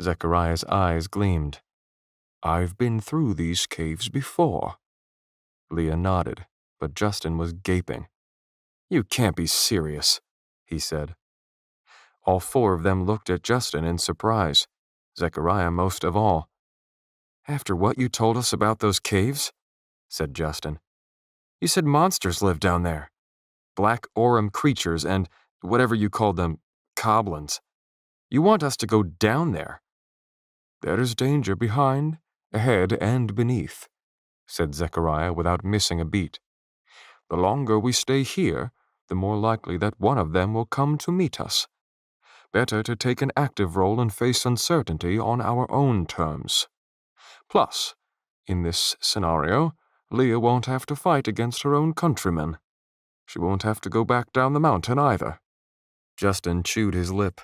Zechariah's eyes gleamed. "I've been through these caves before." Leah nodded, but Justin was gaping. "You can't be serious," he said. All four of them looked at Justin in surprise, Zechariah most of all. "After what you told us about those caves," said Justin. "You said monsters lived down there. Black Aurum creatures and whatever you called them, goblins. You want us to go down there?" "There is danger behind, ahead, and beneath," said Zechariah without missing a beat. "The longer we stay here, the more likely that one of them will come to meet us. Better to take an active role and face uncertainty on our own terms. Plus, in this scenario, Leah won't have to fight against her own countrymen. She won't have to go back down the mountain either." Justin chewed his lip.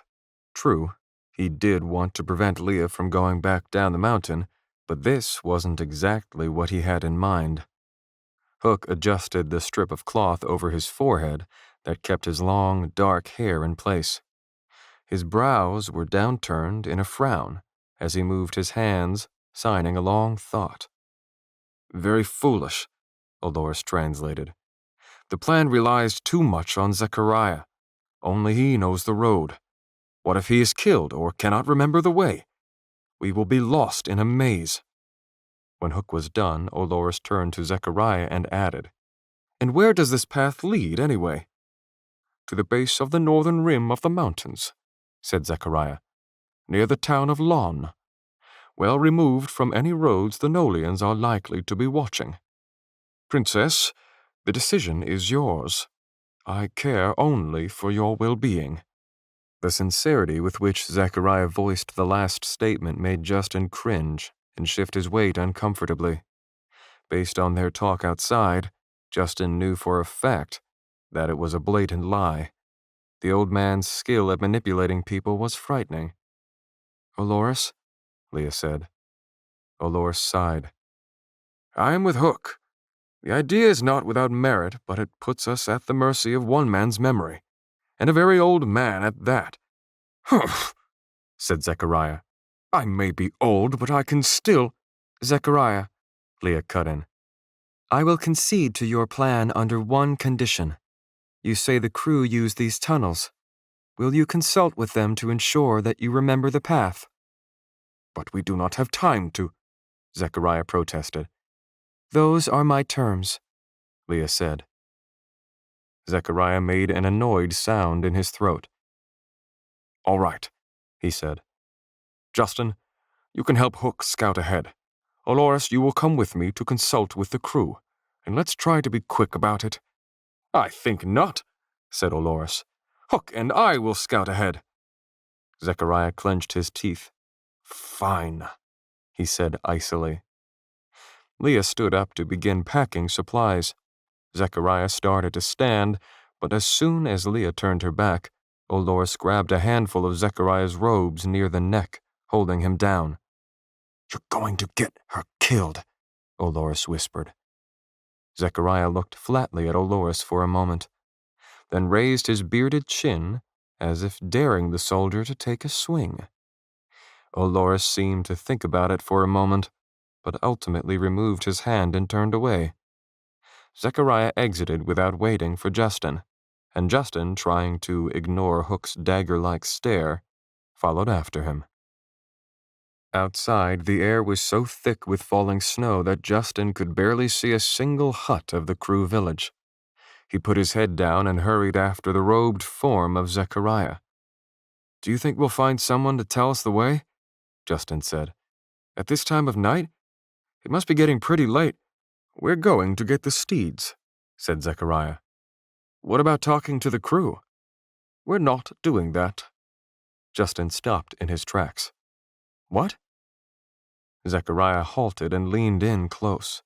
True, he did want to prevent Leah from going back down the mountain, but this wasn't exactly what he had in mind. Hook adjusted the strip of cloth over his forehead that kept his long, dark hair in place. His brows were downturned in a frown as he moved his hands, signing a long thought. "Very foolish," Olores translated. "The plan relies too much on Zechariah. Only he knows the road. What if he is killed or cannot remember the way? We will be lost in a maze." When Hook was done, Olores turned to Zechariah and added, "And where does this path lead, anyway?" "To the base of the northern rim of the mountains," said Zechariah, "near the town of Lon. Well removed from any roads the Nolians are likely to be watching. Princess, the decision is yours. I care only for your well-being." The sincerity with which Zechariah voiced the last statement made Justin cringe and shift his weight uncomfortably. Based on their talk outside, Justin knew for a fact that it was a blatant lie. The old man's skill at manipulating people was frightening. "Olores?" Leah said. Olores sighed. "I am with Hook. The idea is not without merit, but it puts us at the mercy of one man's memory, and a very old man at that." "Humph," said Zechariah. "I may be old, but I can still—" "Zechariah," Leah cut in, "I will concede to your plan under one condition. You say the crew use these tunnels. Will you consult with them to ensure that you remember the path?" "But we do not have time to," Zechariah protested. "Those are my terms," Leah said. Zechariah made an annoyed sound in his throat. "All right," he said. "Justin, you can help Hook scout ahead. Olores, you will come with me to consult with the crew, and let's try to be quick about it." "I think not," said Olores. "Hook and I will scout ahead." Zechariah clenched his teeth. "Fine," he said icily. Leah stood up to begin packing supplies. Zechariah started to stand, but as soon as Leah turned her back, Olores grabbed a handful of Zechariah's robes near the neck, holding him down. "You're going to get her killed," Olores whispered. Zechariah looked flatly at Olores for a moment, then raised his bearded chin as if daring the soldier to take a swing. Olores seemed to think about it for a moment, but ultimately removed his hand and turned away. Zechariah exited without waiting for Justin, and Justin, trying to ignore Hook's dagger-like stare, followed after him. Outside, the air was so thick with falling snow that Justin could barely see a single hut of the crew village. He put his head down and hurried after the robed form of Zechariah. "Do you think we'll find someone to tell us the way?" Justin said. "At this time of night? It must be getting pretty late." "We're going to get the steeds," said Zechariah. "What about talking to the crew?" "We're not doing that." Justin stopped in his tracks. "What?" Zechariah halted and leaned in close.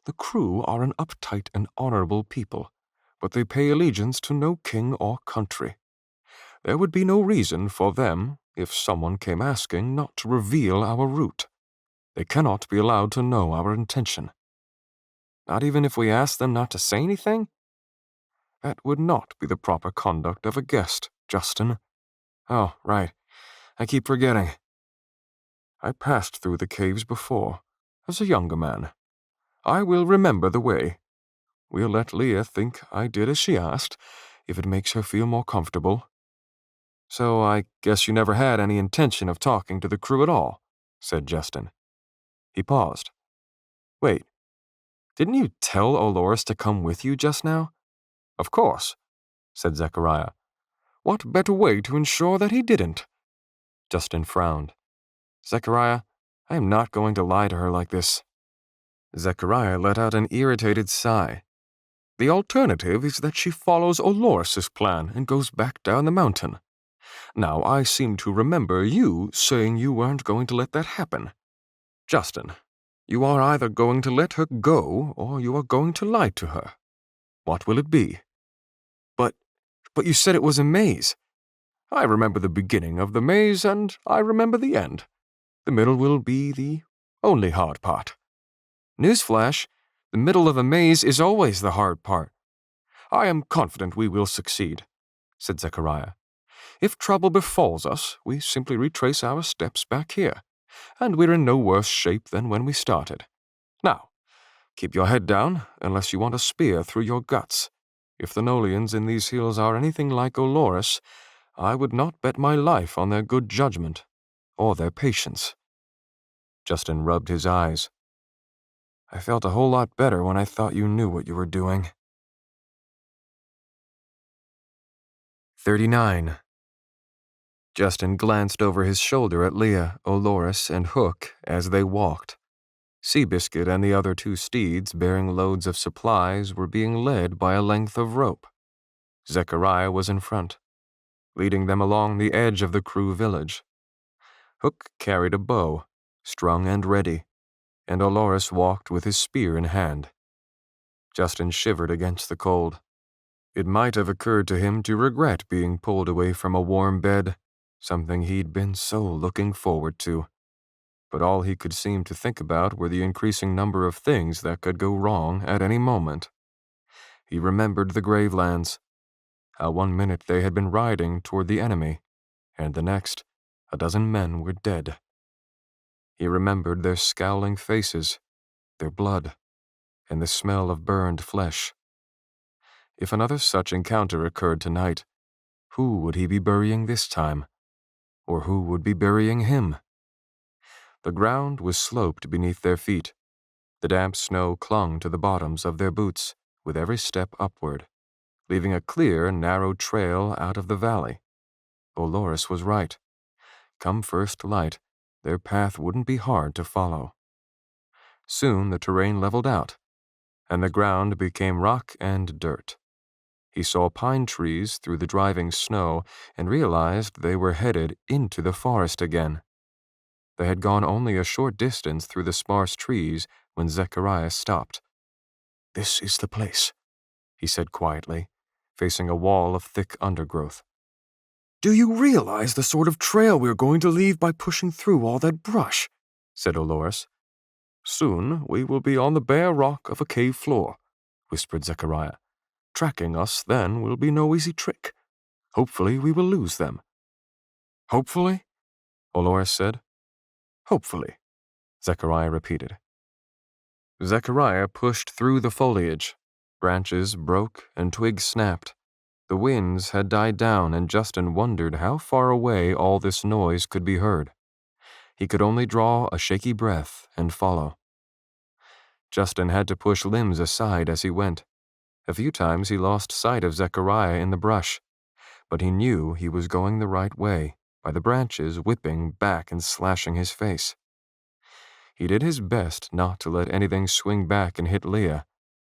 "The crew are an uptight and honorable people, but they pay allegiance to no king or country. There would be no reason for them, if someone came asking, not to reveal our route. They cannot be allowed to know our intention." "Not even if we ask them not to say anything?" "That would not be the proper conduct of a guest, Justin." "Oh, right. I keep forgetting. I passed through the caves before, as a younger man. I will remember the way. We'll let Leah think I did as she asked, if it makes her feel more comfortable." "So I guess you never had any intention of talking to the crew at all," said Justin. He paused. "Wait, didn't you tell Olores to come with you just now?" "Of course," said Zechariah. "What better way to ensure that he didn't?" Justin frowned. "Zechariah, I am not going to lie to her like this." Zechariah let out an irritated sigh. "The alternative is that she follows Olores' plan and goes back down the mountain. Now, I seem to remember you saying you weren't going to let that happen. Justin, you are either going to let her go or you are going to lie to her. What will it be?" But you said it was a maze." "I remember the beginning of the maze and I remember the end. The middle will be the only hard part." "Newsflash, the middle of a maze is always the hard part." "I am confident we will succeed," said Zechariah. "If trouble befalls us, we simply retrace our steps back here, and we're in no worse shape than when we started. Now, keep your head down, unless you want a spear through your guts. If the Nolians in these hills are anything like Olores, I would not bet my life on their good judgment, or their patience." Justin rubbed his eyes. "I felt a whole lot better when I thought you knew what you were doing." 39. Justin glanced over his shoulder at Leah, Olores, and Hook as they walked. Seabiscuit and the other two steeds bearing loads of supplies were being led by a length of rope. Zechariah was in front, leading them along the edge of the crew village. Hook carried a bow, strung and ready, and Olores walked with his spear in hand. Justin shivered against the cold. It might have occurred to him to regret being pulled away from a warm bed, something he'd been so looking forward to. But all he could seem to think about were the increasing number of things that could go wrong at any moment. He remembered the Gravelands, how 1 minute they had been riding toward the enemy, and the next, a dozen men were dead. He remembered their scowling faces, their blood, and the smell of burned flesh. If another such encounter occurred tonight, who would he be burying this time? Or who would be burying him? The ground was sloped beneath their feet. The damp snow clung to the bottoms of their boots with every step upward, leaving a clear, narrow trail out of the valley. Olores was right. Come first light, their path wouldn't be hard to follow. Soon the terrain leveled out, and the ground became rock and dirt. He saw pine trees through the driving snow and realized they were headed into the forest again. They had gone only a short distance through the sparse trees when Zechariah stopped. "This is the place," he said quietly, facing a wall of thick undergrowth. "Do you realize the sort of trail we're going to leave by pushing through all that brush?" said Olores. Soon we will be on the bare rock of a cave floor, whispered Zechariah. Tracking us then will be no easy trick. Hopefully we will lose them. Hopefully? Olores said. Hopefully, Zechariah repeated. Zechariah pushed through the foliage. Branches broke and twigs snapped. The winds had died down, and Justin wondered how far away all this noise could be heard. He could only draw a shaky breath and follow. Justin had to push limbs aside as he went. A few times he lost sight of Zechariah in the brush, but he knew he was going the right way by the branches whipping back and slashing his face. He did his best not to let anything swing back and hit Leah,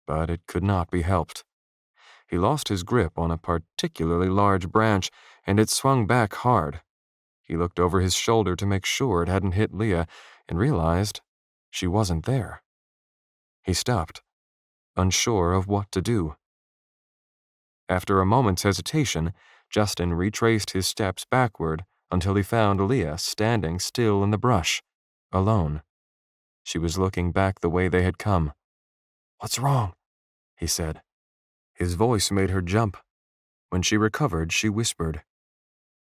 but it could not be helped. He lost his grip on a particularly large branch, and it swung back hard. He looked over his shoulder to make sure it hadn't hit Leah and realized she wasn't there. He stopped, unsure of what to do. After a moment's hesitation, Justin retraced his steps backward until he found Leah standing still in the brush, alone. She was looking back the way they had come. "What's wrong?" he said. His voice made her jump. When she recovered, she whispered,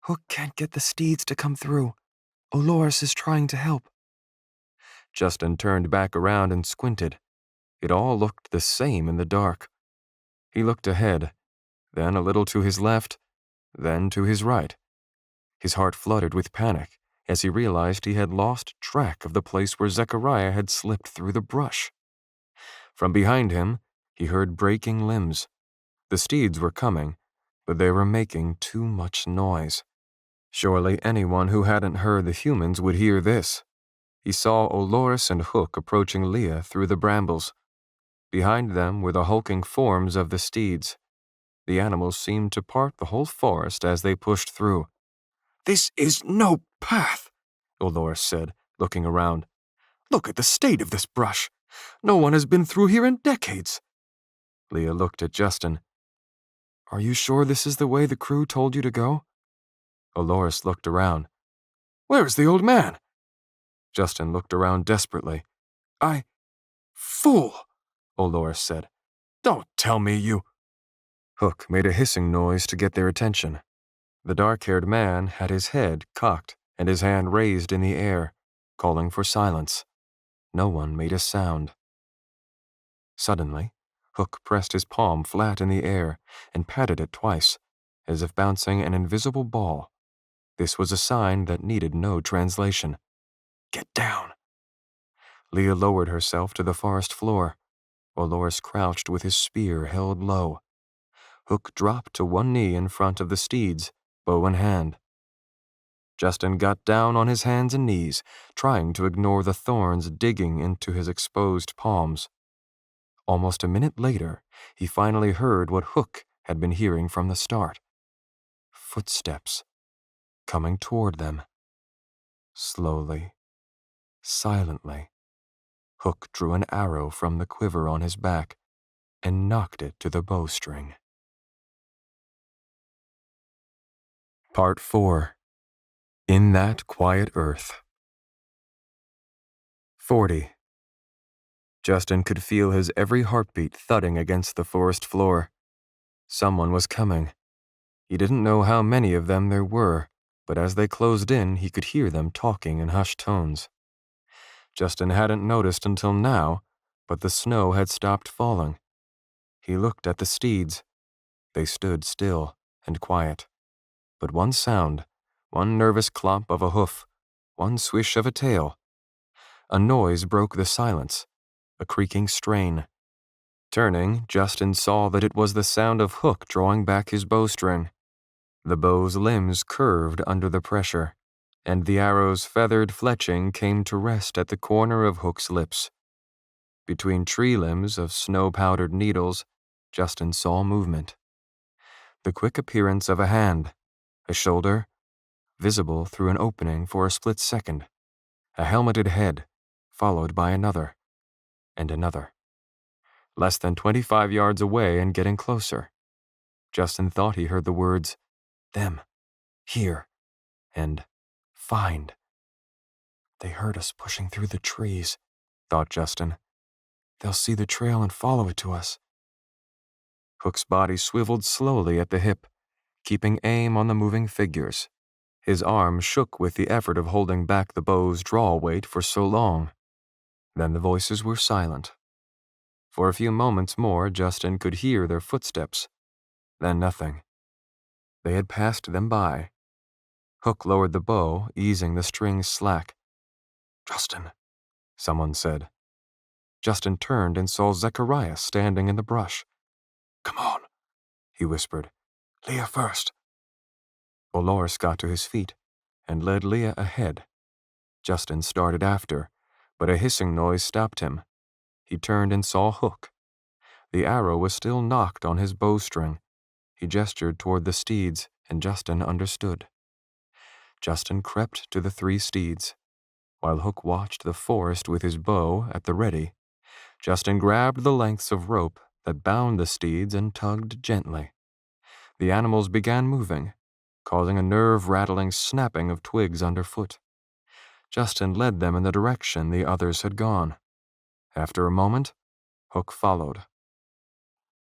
"Hook can't get the steeds to come through. Olores is trying to help." Justin turned back around and squinted. It all looked the same in the dark. He looked ahead, then a little to his left, then to his right. His heart fluttered with panic as he realized he had lost track of the place where Zechariah had slipped through the brush. From behind him, he heard breaking limbs. The steeds were coming, but they were making too much noise. Surely anyone who hadn't heard the humans would hear this. He saw Olores and Hook approaching Leah through the brambles. Behind them were the hulking forms of the steeds. The animals seemed to part the whole forest as they pushed through. "This is no path," Olores said, looking around. "Look at the state of this brush. No one has been through here in decades." Leah looked at Justin. "Are you sure this is the way the crew told you to go?" Olores looked around. "Where's the old man?" Justin looked around desperately. Fool," Olores said. "Don't tell me you—" Hook made a hissing noise to get their attention. The dark-haired man had his head cocked and his hand raised in the air, calling for silence. No one made a sound. Suddenly, Hook pressed his palm flat in the air and patted it twice, as if bouncing an invisible ball. This was a sign that needed no translation. "Get down." Leah lowered herself to the forest floor. Olores crouched with his spear held low. Hook dropped to one knee in front of the steeds, bow in hand. Justin got down on his hands and knees, trying to ignore the thorns digging into his exposed palms. Almost a minute later, he finally heard what Hook had been hearing from the start. Footsteps coming toward them. Slowly, silently, Hook drew an arrow from the quiver on his back and knocked it to the bowstring. Part 4. In That Quiet Earth. 40. Justin could feel his every heartbeat thudding against the forest floor. Someone was coming. He didn't know how many of them there were, but as they closed in, he could hear them talking in hushed tones. Justin hadn't noticed until now, but the snow had stopped falling. He looked at the steeds. They stood still and quiet. But one sound, one nervous clomp of a hoof, one swish of a tail. A noise broke the silence, a creaking strain. Turning, Justin saw that it was the sound of Hook drawing back his bowstring. The bow's limbs curved under the pressure, and the arrow's feathered fletching came to rest at the corner of Hook's lips. Between tree limbs of snow-powdered needles, Justin saw movement. The quick appearance of a hand, a shoulder, visible through an opening for a split second, a helmeted head, followed by another, and another. Less than 25 yards away and getting closer. Justin thought he heard the words, "them," "here," and "find." They heard us pushing through the trees, thought Justin. They'll see the trail and follow it to us. Hook's body swiveled slowly at the hip, keeping aim on the moving figures. His arm shook with the effort of holding back the bow's draw weight for so long. Then the voices were silent. For a few moments more, Justin could hear their footsteps. Then nothing. They had passed them by. Hook lowered the bow, easing the strings slack. "Justin," someone said. Justin turned and saw Zechariah standing in the brush. "Come on," he whispered. "Leah first." Olores got to his feet and led Leah ahead. Justin started after, but a hissing noise stopped him. He turned and saw Hook. The arrow was still nocked on his bowstring. He gestured toward the steeds, and Justin understood. Justin crept to the 3 steeds. While Hook watched the forest with his bow at the ready, Justin grabbed the lengths of rope that bound the steeds and tugged gently. The animals began moving, causing a nerve-rattling snapping of twigs underfoot. Justin led them in the direction the others had gone. After a moment, Hook followed.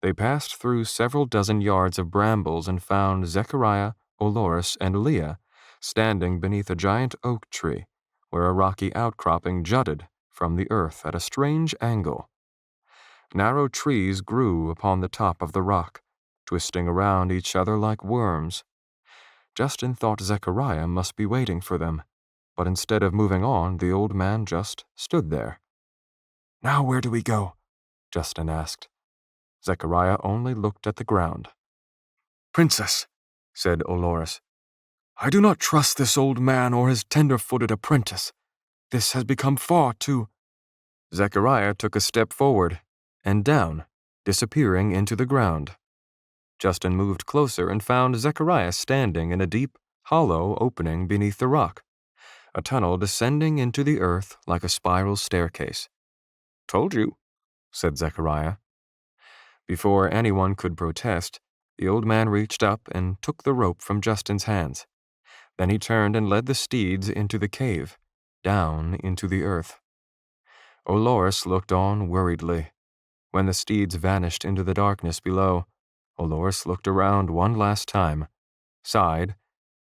They passed through several dozen yards of brambles and found Zechariah, Olores, and Leah standing beneath a giant oak tree where a rocky outcropping jutted from the earth at a strange angle. Narrow trees grew upon the top of the rock, twisting around each other like worms. Justin thought Zechariah must be waiting for them, but instead of moving on, the old man just stood there. "Now where do we go?" Justin asked. Zechariah only looked at the ground. "Princess," said Olores, "I do not trust this old man or his tender-footed apprentice. This has become far too—" Zechariah took a step forward and down, disappearing into the ground. Justin moved closer and found Zechariah standing in a deep, hollow opening beneath the rock, a tunnel descending into the earth like a spiral staircase. "Told you," said Zechariah. Before anyone could protest, the old man reached up and took the rope from Justin's hands. Then he turned and led the steeds into the cave, down into the earth. Olores looked on worriedly. When the steeds vanished into the darkness below, Olores looked around one last time, sighed,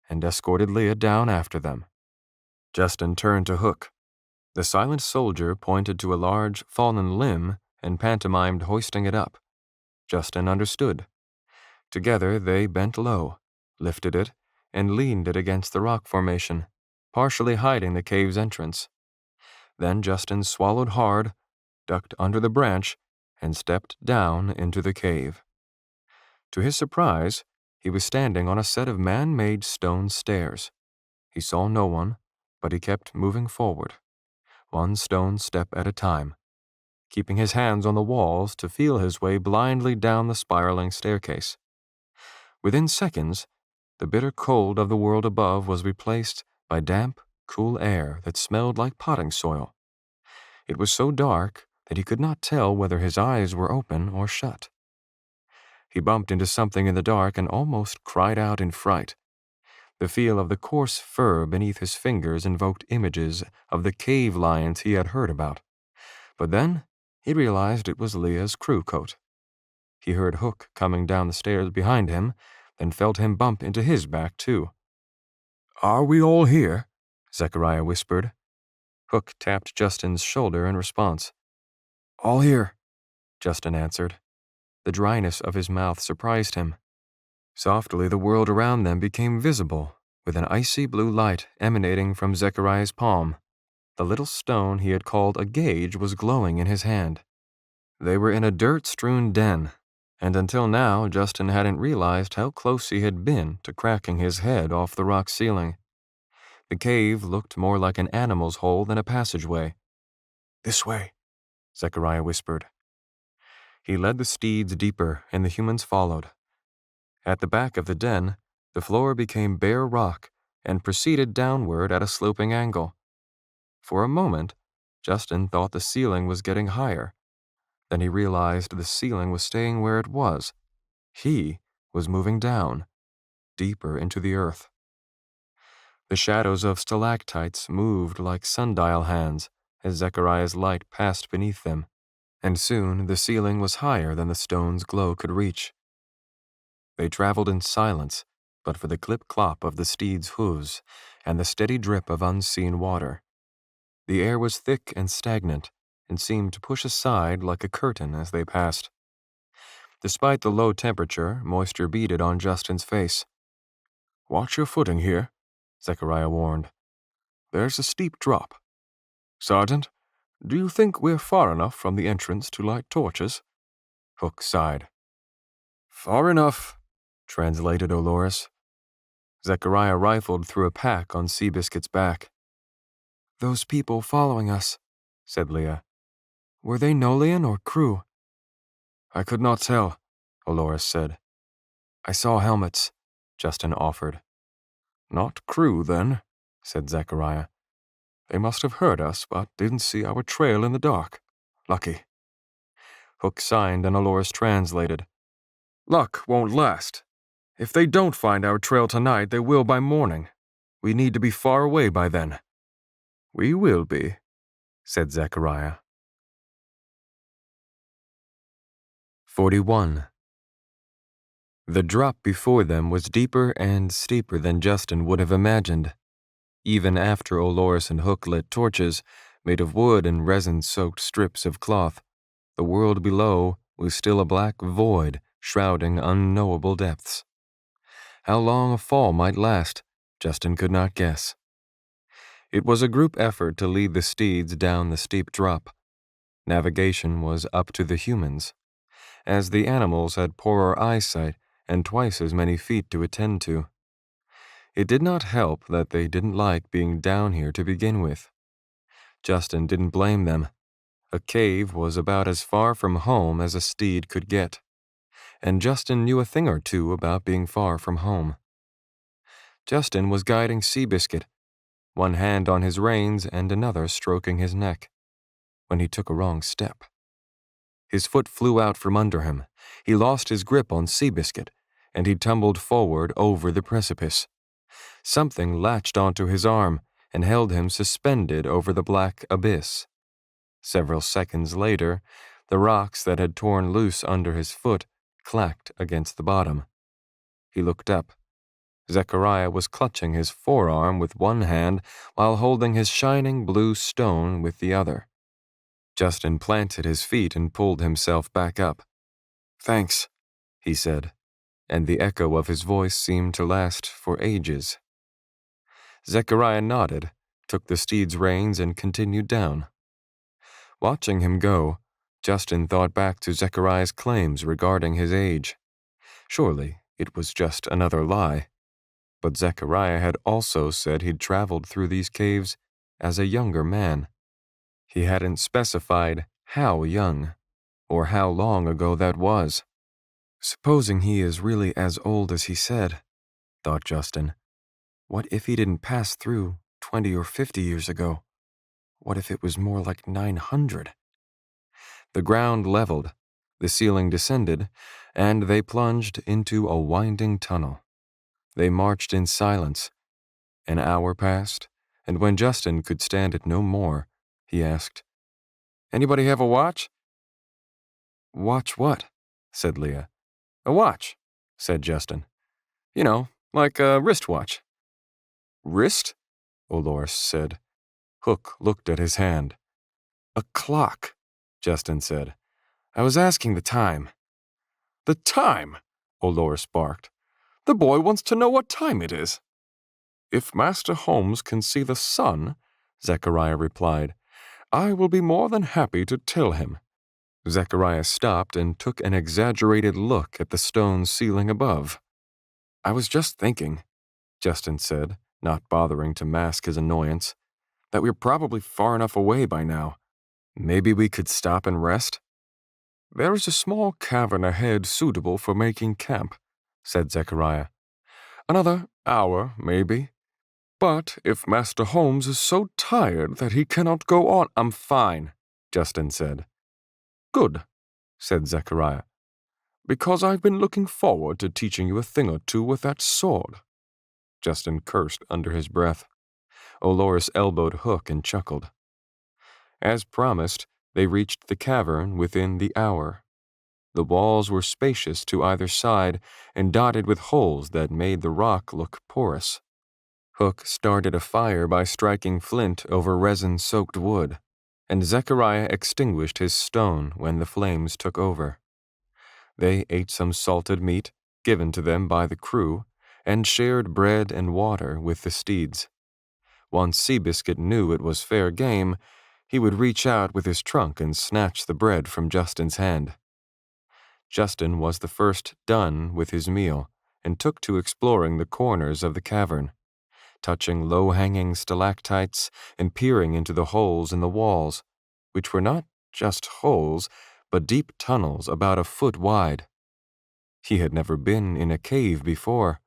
and escorted Leah down after them. Justin turned to Hook. The silent soldier pointed to a large, fallen limb and pantomimed hoisting it up. Justin understood. Together they bent low, lifted it, and leaned it against the rock formation, partially hiding the cave's entrance. Then Justin swallowed hard, ducked under the branch, and stepped down into the cave. To his surprise, he was standing on a set of man-made stone stairs. He saw no one, but he kept moving forward, one stone step at a time, keeping his hands on the walls to feel his way blindly down the spiraling staircase. Within seconds, the bitter cold of the world above was replaced by damp, cool air that smelled like potting soil. It was so dark that he could not tell whether his eyes were open or shut. He bumped into something in the dark and almost cried out in fright. The feel of the coarse fur beneath his fingers invoked images of the cave lions he had heard about. But then he realized it was Leah's crew coat. He heard Hook coming down the stairs behind him, then felt him bump into his back, too. "Are we all here?" Zechariah whispered. Hook tapped Justin's shoulder in response. "All here," Justin answered. The dryness of his mouth surprised him. Softly, the world around them became visible, with an icy blue light emanating from Zechariah's palm. The little stone he had called a gauge was glowing in his hand. They were in a dirt-strewn den, and until now Justin hadn't realized how close he had been to cracking his head off the rock ceiling. The cave looked more like an animal's hole than a passageway. "This way," Zechariah whispered. He led the steeds deeper, and the humans followed. At the back of the den, the floor became bare rock and proceeded downward at a sloping angle. For a moment, Justin thought the ceiling was getting higher. Then he realized the ceiling was staying where it was. He was moving down, deeper into the earth. The shadows of stalactites moved like sundial hands, as Zechariah's light passed beneath them, and soon the ceiling was higher than the stone's glow could reach. They traveled in silence, but for the clip-clop of the steeds' hooves and the steady drip of unseen water. The air was thick and stagnant, and seemed to push aside like a curtain as they passed. Despite the low temperature, moisture beaded on Justin's face. "Watch your footing here," Zechariah warned. "There's a steep drop. Sergeant, do you think we're far enough from the entrance to light torches?" Hook sighed. "Far enough," translated Olores. Zechariah rifled through a pack on Seabiscuit's back. "Those people following us," said Leah. "were they Nolian or crew?" "I could not tell," Olores said. "I saw helmets," Justin offered. "Not crew, then," said Zechariah. "They must have heard us, but didn't see our trail in the dark. Lucky." Hook signed and Olores translated. "Luck won't last. If they don't find our trail tonight, they will by morning. We need to be far away by then." "We will be," said Zechariah. 41. The drop before them was deeper and steeper than Justin would have imagined. Even after Olores and Hook lit torches, made of wood and resin-soaked strips of cloth, the world below was still a black void shrouding unknowable depths. How long a fall might last, Justin could not guess. It was a group effort to lead the steeds down the steep drop. Navigation was up to the humans, as the animals had poorer eyesight and twice as many feet to attend to. It did not help that they didn't like being down here to begin with. Justin didn't blame them. A cave was about as far from home as a steed could get, and Justin knew a thing or two about being far from home. Justin was guiding Seabiscuit, one hand on his reins and another stroking his neck, when he took a wrong step. His foot flew out from under him. He lost his grip on Seabiscuit, and he tumbled forward over the precipice. Something latched onto his arm and held him suspended over the black abyss. Several seconds later, the rocks that had torn loose under his foot clacked against the bottom. He looked up. Zechariah was clutching his forearm with one hand while holding his shining blue stone with the other. Justin planted his feet and pulled himself back up. "Thanks," he said, and the echo of his voice seemed to last for ages. Zechariah nodded, took the steed's reins, and continued down. Watching him go, Justin thought back to Zechariah's claims regarding his age. Surely it was just another lie. But Zechariah had also said he'd traveled through these caves as a younger man. He hadn't specified how young, or how long ago that was. Supposing he is really as old as he said, thought Justin. What if he didn't pass through 20 or 50 years ago? What if it was more like 900? The ground leveled, the ceiling descended, and they plunged into a winding tunnel. They marched in silence. An hour passed, and when Justin could stand it no more, he asked, "Anybody have a watch?" "Watch what?" said Leah. "A watch," said Justin. "You know, like a wristwatch." "Wrist?" Olores said. Hook looked at his hand. "A clock," Justin said. "I was asking the time." "The time?" Olores barked. "The boy wants to know what time it is." "If Master Holmes can see the sun," Zechariah replied, "I will be more than happy to tell him." Zechariah stopped and took an exaggerated look at the stone ceiling above. "I was just thinking," Justin said, not bothering to mask his annoyance, "that we're probably far enough away by now. Maybe we could stop and rest?" "There is a small cavern ahead suitable for making camp," said Zechariah. "Another hour, maybe. But if Master Holmes is so tired that he cannot go on—" "I'm fine," Justin said. "Good," said Zechariah, "because I've been looking forward to teaching you a thing or two with that sword." Justin cursed under his breath. Olores elbowed Hook and chuckled. As promised, they reached the cavern within the hour. The walls were spacious to either side and dotted with holes that made the rock look porous. Hook started a fire by striking flint over resin-soaked wood, and Zechariah extinguished his stone when the flames took over. They ate some salted meat, given to them by the crew, and shared bread and water with the steeds. Once Seabiscuit knew it was fair game, he would reach out with his trunk and snatch the bread from Justin's hand. Justin was the first done with his meal and took to exploring the corners of the cavern, touching low-hanging stalactites and peering into the holes in the walls, which were not just holes, but deep tunnels about a foot wide. He had never been in a cave before,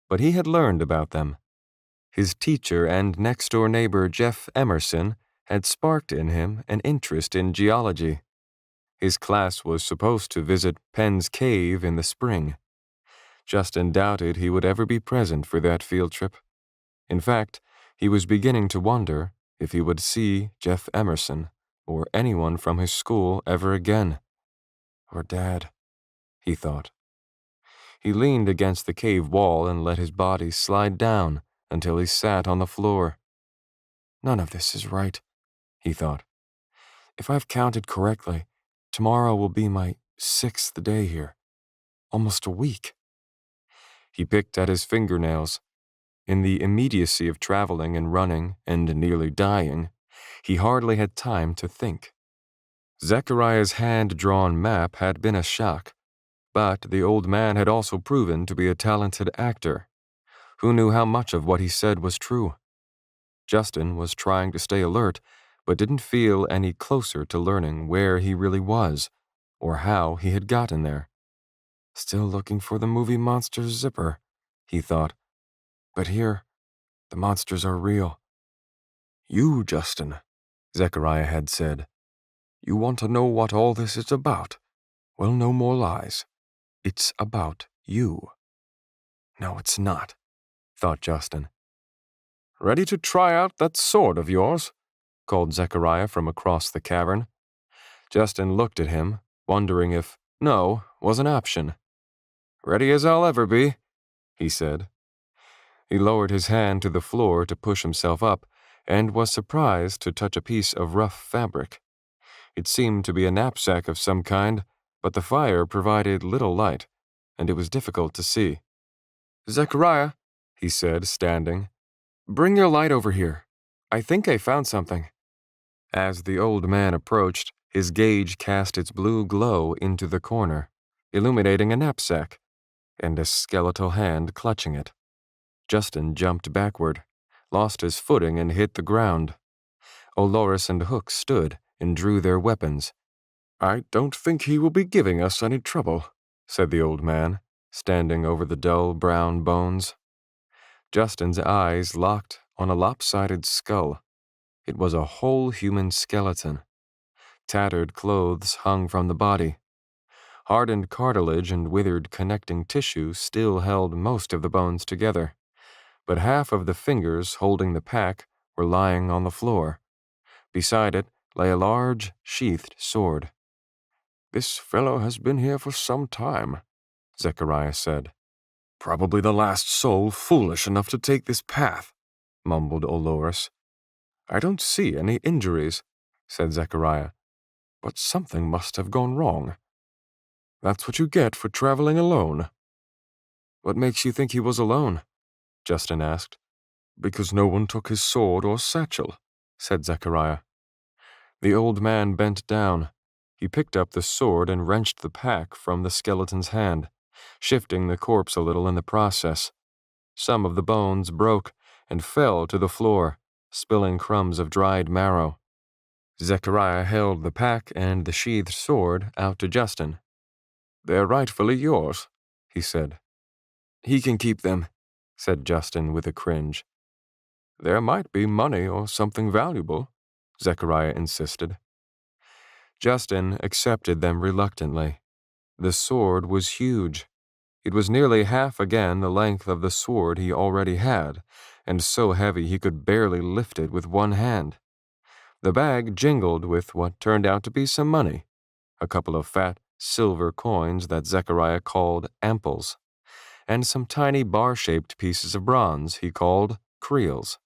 but he had learned about them. His teacher and next-door neighbor Jeff Emerson had sparked in him an interest in geology. His class was supposed to visit Penn's Cave in the spring. Justin doubted he would ever be present for that field trip. In fact, he was beginning to wonder if he would see Jeff Emerson or anyone from his school ever again. Or Dad, he thought. He leaned against the cave wall and let his body slide down until he sat on the floor. None of this is right, he thought. If I've counted correctly, tomorrow will be my 6th day here. Almost a week. He picked at his fingernails. In the immediacy of traveling and running and nearly dying, he hardly had time to think. Zechariah's hand-drawn map had been a shock, but the old man had also proven to be a talented actor. Who knew how much of what he said was true? Justin was trying to stay alert, but didn't feel any closer to learning where he really was, or how he had gotten there. Still looking for the movie monster zipper, he thought. But here, the monsters are real. You, Justin, Zechariah had said. You want to know what all this is about? Well, no more lies. It's about you. No, it's not, thought Justin. Ready to try out that sword of yours? Called Zechariah from across the cavern. Justin looked at him, wondering if no was an option. Ready as I'll ever be, he said. He lowered his hand to the floor to push himself up, and was surprised to touch a piece of rough fabric. It seemed to be a knapsack of some kind, but the fire provided little light, and it was difficult to see. Zechariah, he said, standing, bring your light over here. I think I found something. As the old man approached, his gauge cast its blue glow into the corner, illuminating a knapsack, and a skeletal hand clutching it. Justin jumped backward, lost his footing, and hit the ground. Olores and Hook stood and drew their weapons. I don't think he will be giving us any trouble, said the old man, standing over the dull brown bones. Justin's eyes locked on a lopsided skull. It was a whole human skeleton. Tattered clothes hung from the body. Hardened cartilage and withered connecting tissue still held most of the bones together, but half of the fingers holding the pack were lying on the floor. Beside it lay a large, sheathed sword. This fellow has been here for some time, Zechariah said. Probably the last soul foolish enough to take this path, mumbled Olores. I don't see any injuries, said Zechariah, but something must have gone wrong. That's what you get for traveling alone. What makes you think he was alone? Justin asked. Because no one took his sword or satchel, said Zechariah. The old man bent down. He picked up the sword and wrenched the pack from the skeleton's hand, shifting the corpse a little in the process. Some of the bones broke and fell to the floor, spilling crumbs of dried marrow. Zechariah held the pack and the sheathed sword out to Justin. They're rightfully yours, he said. He can keep them, said Justin with a cringe. There might be money or something valuable, Zechariah insisted. Justin accepted them reluctantly. The sword was huge. It was nearly half again the length of the sword he already had, and so heavy he could barely lift it with one hand. The bag jingled with what turned out to be some money, a couple of fat silver coins that Zechariah called amples, and some tiny bar-shaped pieces of bronze he called creels.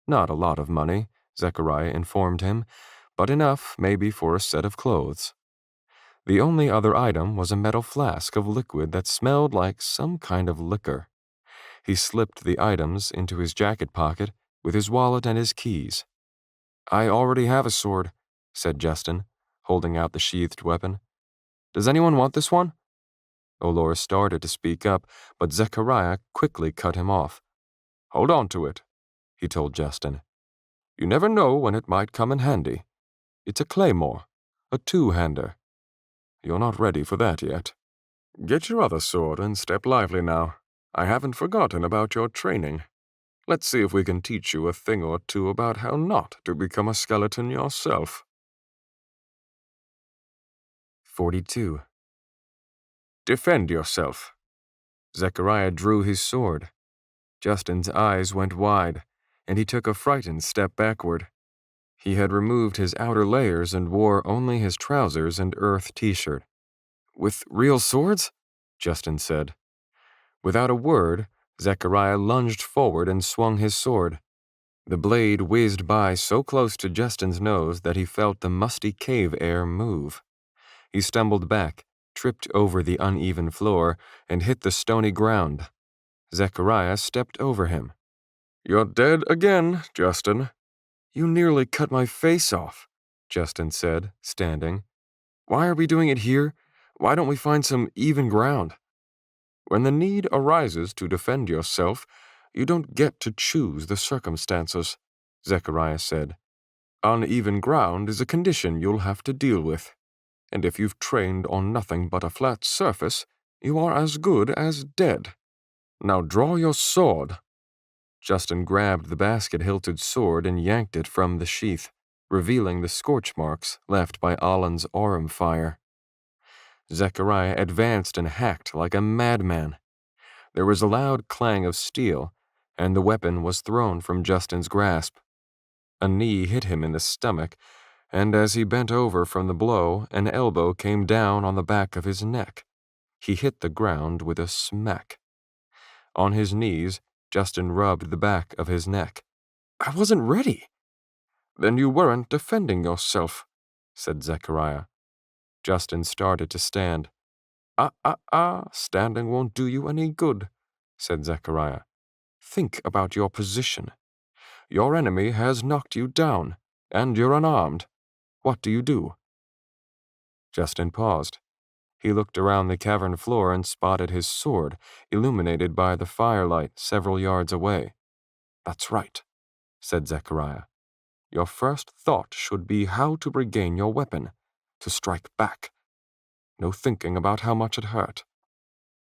Not a lot of money, Zechariah informed him, but enough maybe for a set of clothes. The only other item was a metal flask of liquid that smelled like some kind of liquor. He slipped the items into his jacket pocket with his wallet and his keys. "I already have a sword," said Justin, holding out the sheathed weapon. "Does anyone want this one?" Olor started to speak up, but Zechariah quickly cut him off. "Hold on to it," he told Justin. "You never know when it might come in handy. It's a claymore, a two-hander. You're not ready for that yet. Get your other sword and step lively now. I haven't forgotten about your training. Let's see if we can teach you a thing or two about how not to become a skeleton yourself." 42. Defend yourself. Zechariah drew his sword. Justin's eyes went wide, and he took a frightened step backward. He had removed his outer layers and wore only his trousers and earth t-shirt. "With real swords?" Justin said. Without a word, Zechariah lunged forward and swung his sword. The blade whizzed by so close to Justin's nose that he felt the musty cave air move. He stumbled back, tripped over the uneven floor, and hit the stony ground. Zechariah stepped over him. "You're dead again, Justin." "You nearly cut my face off," Justin said, standing. "Why are we doing it here? Why don't we find some even ground?" "When the need arises to defend yourself, you don't get to choose the circumstances," Zechariah said. "Uneven ground is a condition you'll have to deal with, and if you've trained on nothing but a flat surface, you are as good as dead. Now draw your sword." Justin grabbed the basket-hilted sword and yanked it from the sheath, revealing the scorch marks left by Alan's aurum fire. Zechariah advanced and hacked like a madman. There was a loud clang of steel, and the weapon was thrown from Justin's grasp. A knee hit him in the stomach, and as he bent over from the blow, an elbow came down on the back of his neck. He hit the ground with a smack. On his knees, Justin rubbed the back of his neck. "I wasn't ready." "Then you weren't defending yourself," said Zechariah. Justin started to stand. Standing won't do you any good," said Zechariah. "Think about your position. Your enemy has knocked you down, and you're unarmed. What do?" Justin paused. He looked around the cavern floor and spotted his sword, illuminated by the firelight several yards away. "That's right," said Zechariah. "Your first thought should be how to regain your weapon, to strike back. No thinking about how much it hurt."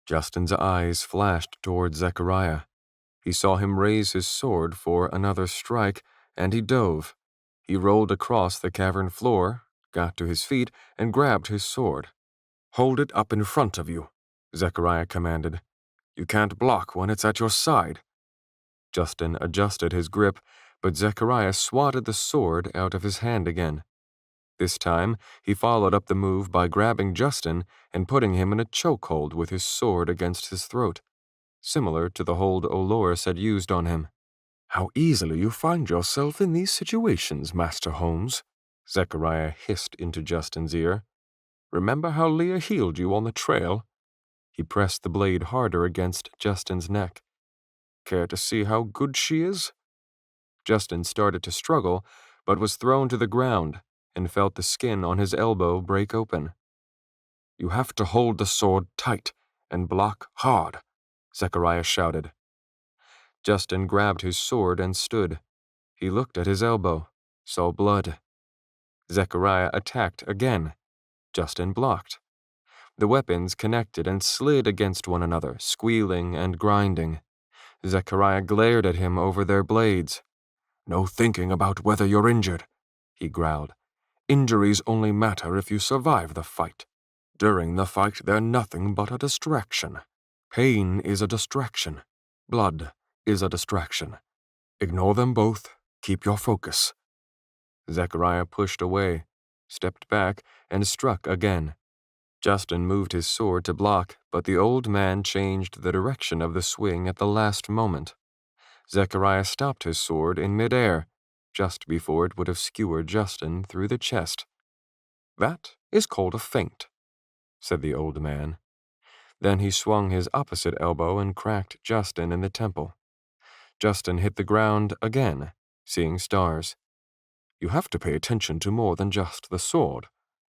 Justin's eyes flashed toward Zechariah. He saw him raise his sword for another strike, and he dove. He rolled across the cavern floor, got to his feet, and grabbed his sword. "Hold it up in front of you," Zechariah commanded. "You can't block when it's at your side." Justin adjusted his grip, but Zechariah swatted the sword out of his hand again. This time, he followed up the move by grabbing Justin and putting him in a chokehold with his sword against his throat, similar to the hold Olor had used on him. "How easily you find yourself in these situations, Master Holmes," Zechariah hissed into Justin's ear. "Remember how Leah healed you on the trail?" He pressed the blade harder against Justin's neck. "Care to see how good she is?" Justin started to struggle, but was thrown to the ground and felt the skin on his elbow break open. "You have to hold the sword tight and block hard," Zechariah shouted. Justin grabbed his sword and stood. He looked at his elbow, saw blood. Zechariah attacked again. Justin blocked. The weapons connected and slid against one another, squealing and grinding. Zechariah glared at him over their blades. "No thinking about whether you're injured," he growled. "Injuries only matter if you survive the fight. During the fight, they're nothing but a distraction. Pain is a distraction. Blood is a distraction. Ignore them both. Keep your focus." Zechariah pushed away, stepped back, and struck again. Justin moved his sword to block, but the old man changed the direction of the swing at the last moment. Zechariah stopped his sword in midair, just before it would have skewered Justin through the chest. "That is called a feint," said the old man. Then he swung his opposite elbow and cracked Justin in the temple. Justin hit the ground again, seeing stars. "You have to pay attention to more than just the sword,"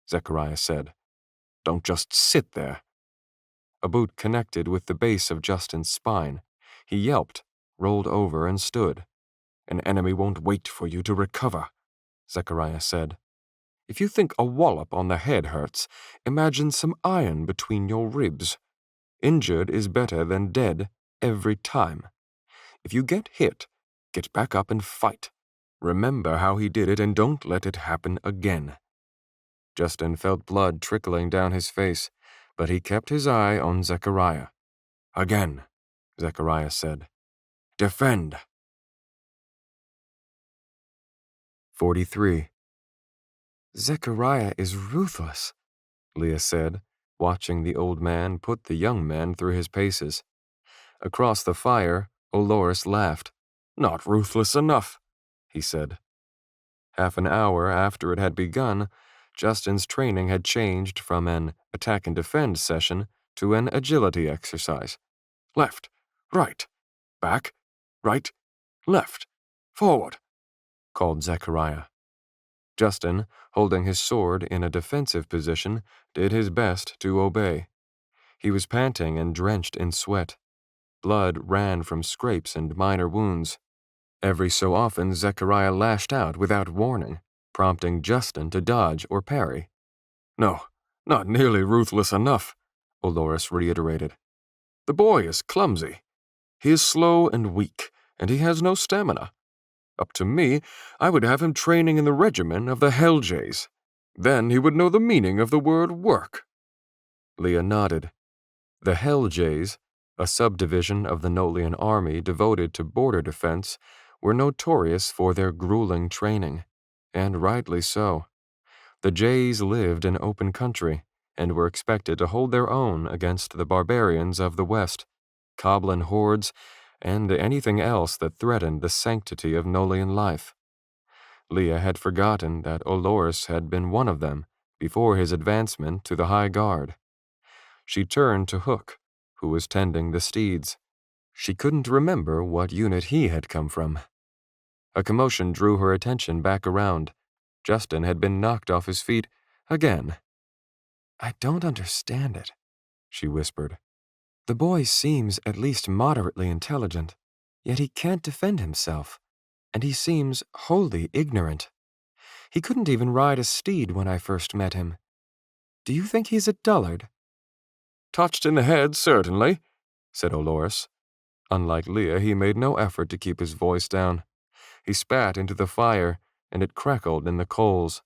Zechariah said. "Don't just sit there." A boot connected with the base of Justin's spine. He yelped, rolled over, and stood. "An enemy won't wait for you to recover," Zechariah said. "If you think a wallop on the head hurts, imagine some iron between your ribs. Injured is better than dead every time. If you get hit, get back up and fight. Remember how he did it and don't let it happen again." Justin felt blood trickling down his face, but he kept his eye on Zechariah. "Again," Zechariah said. "Defend." 43. "Zechariah is ruthless," Leah said, watching the old man put the young man through his paces. Across the fire, Olores laughed. "Not ruthless enough," he said. Half an hour after it had begun, Justin's training had changed from an attack and defend session to an agility exercise. "Left, right, back, right, left, forward," called Zechariah. Justin, holding his sword in a defensive position, did his best to obey. He was panting and drenched in sweat. Blood ran from scrapes and minor wounds. Every so often, Zechariah lashed out without warning, prompting Justin to dodge or parry. "No, not nearly ruthless enough," Olores reiterated. "The boy is clumsy. He is slow and weak, and he has no stamina. Up to me, I would have him training in the regimen of the Helljays. Then he would know the meaning of the word work." Leah nodded. The Helljays, a subdivision of the Nolian army devoted to border defense, were notorious for their grueling training, and rightly so. The Jays lived in open country and were expected to hold their own against the barbarians of the West, Coblin hordes, and anything else that threatened the sanctity of Nolian life. Leah had forgotten that Olores had been one of them before his advancement to the High Guard. She turned to Hook, who was tending the steeds. She couldn't remember what unit he had come from. A commotion drew her attention back around. Justin had been knocked off his feet again. "I don't understand it," she whispered. "The boy seems at least moderately intelligent, yet he can't defend himself, and he seems wholly ignorant. He couldn't even ride a steed when I first met him. Do you think he's a dullard?" "Touched in the head, certainly," said Olores. Unlike Leah, he made no effort to keep his voice down. He spat into the fire, and it crackled in the coals.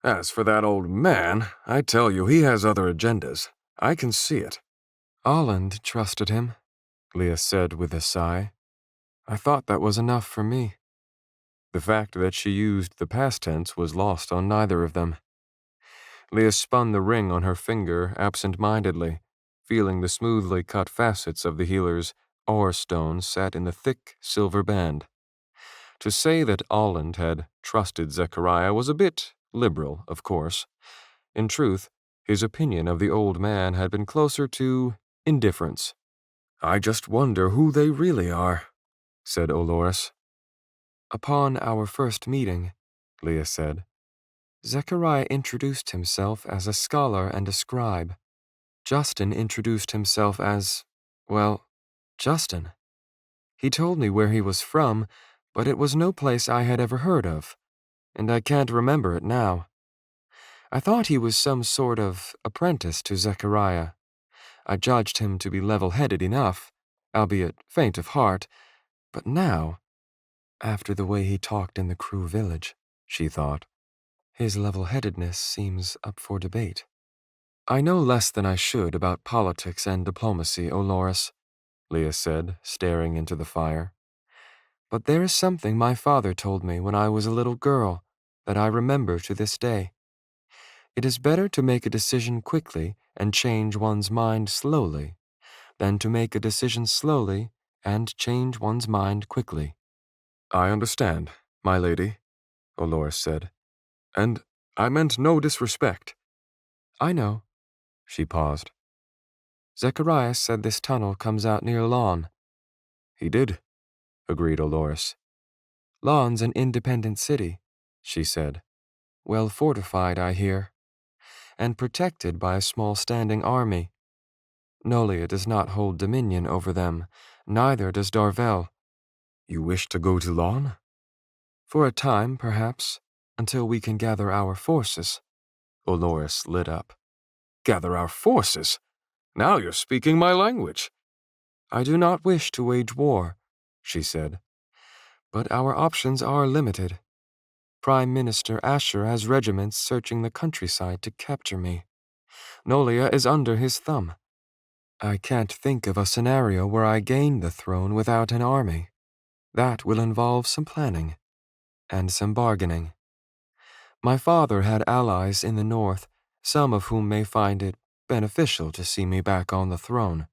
"As for that old man, I tell you, he has other agendas. I can see it." "Olland trusted him," Leah said with a sigh. "I thought that was enough for me." The fact that she used the past tense was lost on neither of them. Leah spun the ring on her finger absent-mindedly, feeling the smoothly cut facets of the healer's ore stone set in the thick silver band. To say that Olland had trusted Zechariah was a bit liberal, of course. In truth, his opinion of the old man had been closer to indifference. "I just wonder who they really are," said Olores. "Upon our first meeting," Leah said, "Zechariah introduced himself as a scholar and a scribe. Justin introduced himself as, well, Justin. He told me where he was from, but it was no place I had ever heard of, and I can't remember it now. I thought he was some sort of apprentice to Zechariah. I judged him to be level-headed enough, albeit faint of heart, but now, after the way he talked in the Crew village," she thought, "his level-headedness seems up for debate." "I know less than I should about politics and diplomacy, Olores," Leah said, staring into the fire. "But there is something my father told me when I was a little girl, that I remember to this day. It is better to make a decision quickly and change one's mind slowly than to make a decision slowly and change one's mind quickly. I understand, my lady, Dolores said, and I meant no disrespect. I know. She paused. Zechariah said this tunnel comes out near Lawn. He did, agreed Dolores. Lawn's an independent city, she said. Well fortified, I hear, and protected by a small standing army. Nolia does not hold dominion over them, neither does Darvel. You wish to go to Lawn? For a time, perhaps, until we can gather our forces. Dolores lit up. Gather our forces? Now you're speaking my language. I do not wish to wage war, she said, but our options are limited. Prime Minister Asher has regiments searching the countryside to capture me. Nolia is under his thumb. I can't think of a scenario where I gain the throne without an army. That will involve some planning and some bargaining. My father had allies in the north, some of whom may find it beneficial to see me back on the throne.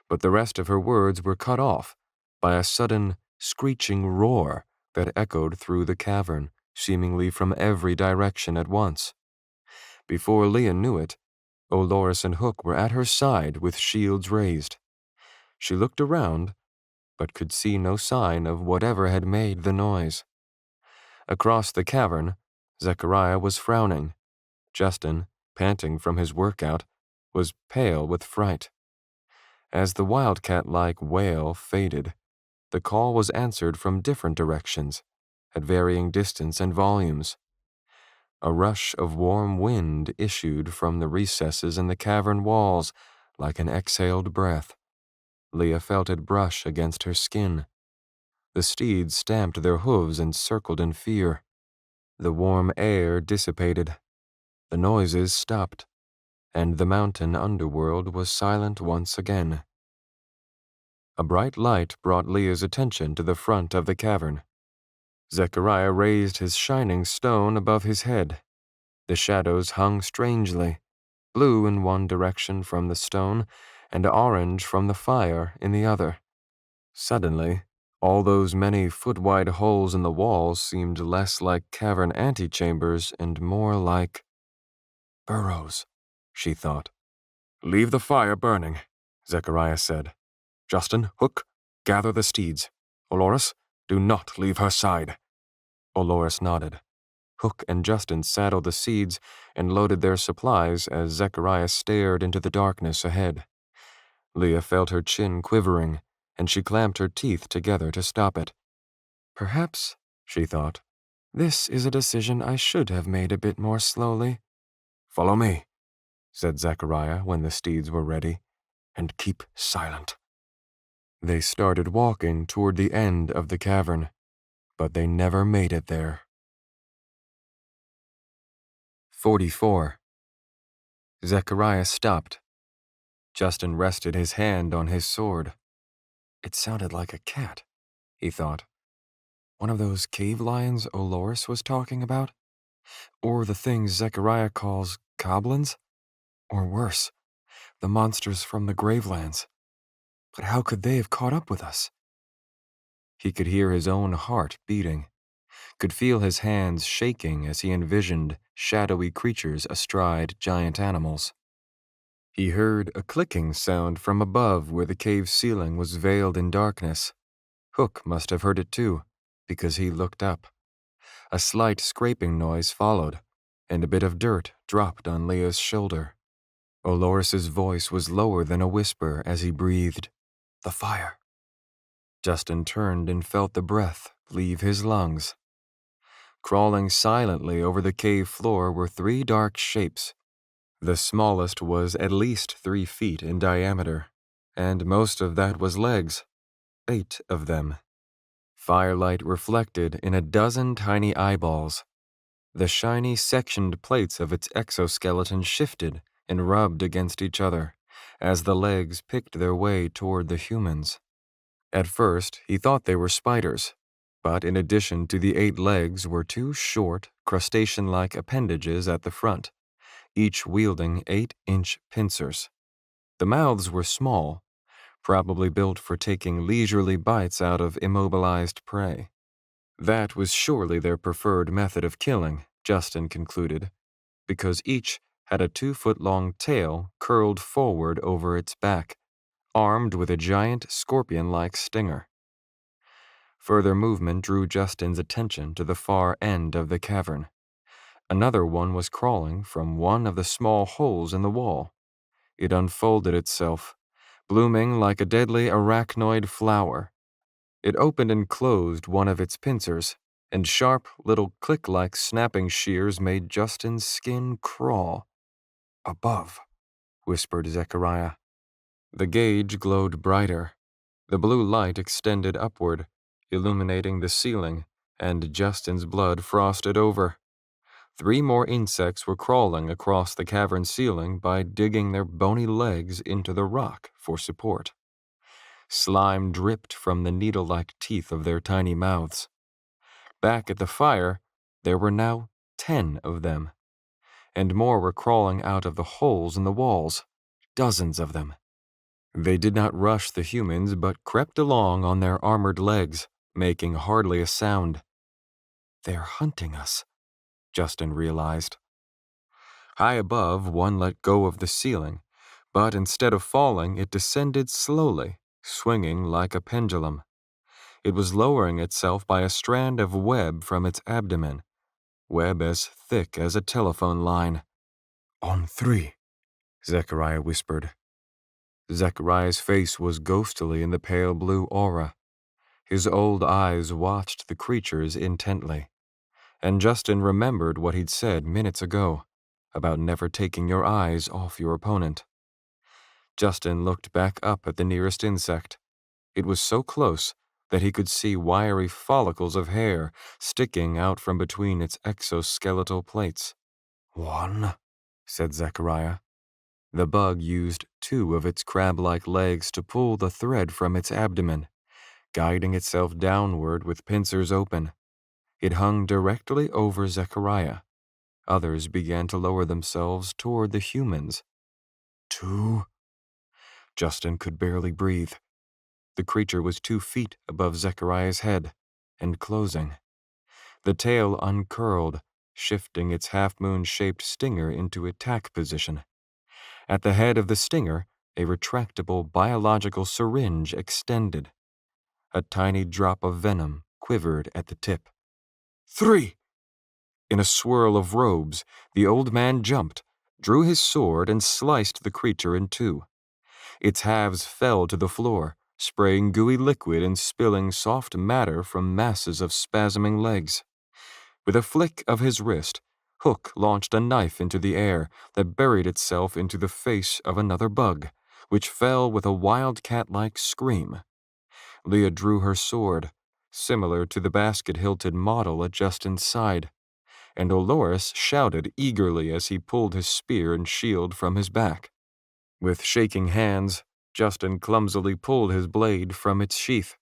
But the rest of her words were cut off by a sudden, screeching roar that echoed through the cavern, seemingly from every direction at once. Before Leah knew it, Dolores and Hook were at her side with shields raised. She looked around, but could see no sign of whatever had made the noise. Across the cavern, Zechariah was frowning. Justin, panting from his workout, was pale with fright. As the wildcat-like wail faded, the call was answered from different directions, at varying distance and volumes. A rush of warm wind issued from the recesses in the cavern walls like an exhaled breath. Leah felt it brush against her skin. The steeds stamped their hooves and circled in fear. The warm air dissipated. The noises stopped, and the mountain underworld was silent once again. A bright light brought Leah's attention to the front of the cavern. Zechariah raised his shining stone above his head. The shadows hung strangely, blue in one direction from the stone and orange from the fire in the other. Suddenly, all those many foot-wide holes in the walls seemed less like cavern antechambers and more like burrows, she thought. Leave the fire burning, Zechariah said. Justin, Hook, gather the steeds. Dolores, do not leave her side. Dolores nodded. Hook and Justin saddled the steeds and loaded their supplies as Zechariah stared into the darkness ahead. Leah felt her chin quivering, and she clamped her teeth together to stop it. Perhaps, she thought, this is a decision I should have made a bit more slowly. Follow me, said Zechariah when the steeds were ready, and keep silent. They started walking toward the end of the cavern, but they never made it there. 44. Zechariah stopped. Justin rested his hand on his sword. It sounded like a cat, he thought. One of those cave lions Dolores was talking about? Or the things Zechariah calls goblins? Or worse, the monsters from the Gravelands. But how could they have caught up with us? He could hear his own heart beating, could feel his hands shaking as he envisioned shadowy creatures astride giant animals. He heard a clicking sound from above where the cave ceiling was veiled in darkness. Hook must have heard it too, because he looked up. A slight scraping noise followed, and a bit of dirt dropped on Leah's shoulder. Dolores's voice was lower than a whisper as he breathed, "The fire." Justin turned and felt the breath leave his lungs. Crawling silently over the cave floor were three dark shapes. The smallest was at least 3 feet in diameter, and most of that was legs. 8 of them. Firelight reflected in a dozen tiny eyeballs. The shiny sectioned plates of its exoskeleton shifted and rubbed against each other as the legs picked their way toward the humans. At first, he thought they were spiders, But in addition to the 8 legs were 2 short, crustacean-like appendages at the front, each wielding 8-inch pincers. The mouths were small, probably built for taking leisurely bites out of immobilized prey. That was surely their preferred method of killing, Justin concluded, because each had a 2-foot-long tail curled forward over its back, armed with a giant scorpion-like stinger. Further movement drew Justin's attention to the far end of the cavern. Another one was crawling from one of the small holes in the wall. It unfolded itself, blooming like a deadly arachnoid flower. It opened and closed one of its pincers, and sharp little click-like snapping shears made Justin's skin crawl. "Above," whispered Zechariah. The gauge glowed brighter. The blue light extended upward, illuminating the ceiling, and Justin's blood frosted over. 3 more insects were crawling across the cavern ceiling by digging their bony legs into the rock for support. Slime dripped from the needle-like teeth of their tiny mouths. Back at the fire, there were now 10 of them, and more were crawling out of the holes in the walls, dozens of them. They did not rush the humans, but crept along on their armored legs, making hardly a sound. "They're hunting us," Justin realized. High above, one let go of the ceiling, but instead of falling, it descended slowly, swinging like a pendulum. It was lowering itself by a strand of web from its abdomen, web as thick as a telephone line. "On 3, Zechariah whispered. Zechariah's face was ghostly in the pale blue aura. His old eyes watched the creatures intently, and Justin remembered what he'd said minutes ago about never taking your eyes off your opponent. Justin looked back up at the nearest insect. It was so close that he could see wiry follicles of hair sticking out from between its exoskeletal plates. "1," said Zechariah. The bug used 2 of its crab-like legs to pull the thread from its abdomen, guiding itself downward with pincers open. It hung directly over Zechariah. Others began to lower themselves toward the humans. 2. Justin could barely breathe. The creature was 2 feet above Zechariah's head, and closing. The tail uncurled, shifting its half-moon-shaped stinger into attack position. At the head of the stinger, a retractable biological syringe extended. A tiny drop of venom quivered at the tip. 3! In a swirl of robes, the old man jumped, drew his sword, and sliced the creature in 2. Its halves fell to the floor, spraying gooey liquid and spilling soft matter from masses of spasming legs. With a flick of his wrist, Hook launched a knife into the air that buried itself into the face of another bug, which fell with a wildcat-like scream. Leah drew her sword, similar to the basket-hilted model at Justin's side, and Olores shouted eagerly as he pulled his spear and shield from his back. With shaking hands, Justin clumsily pulled his blade from its sheath.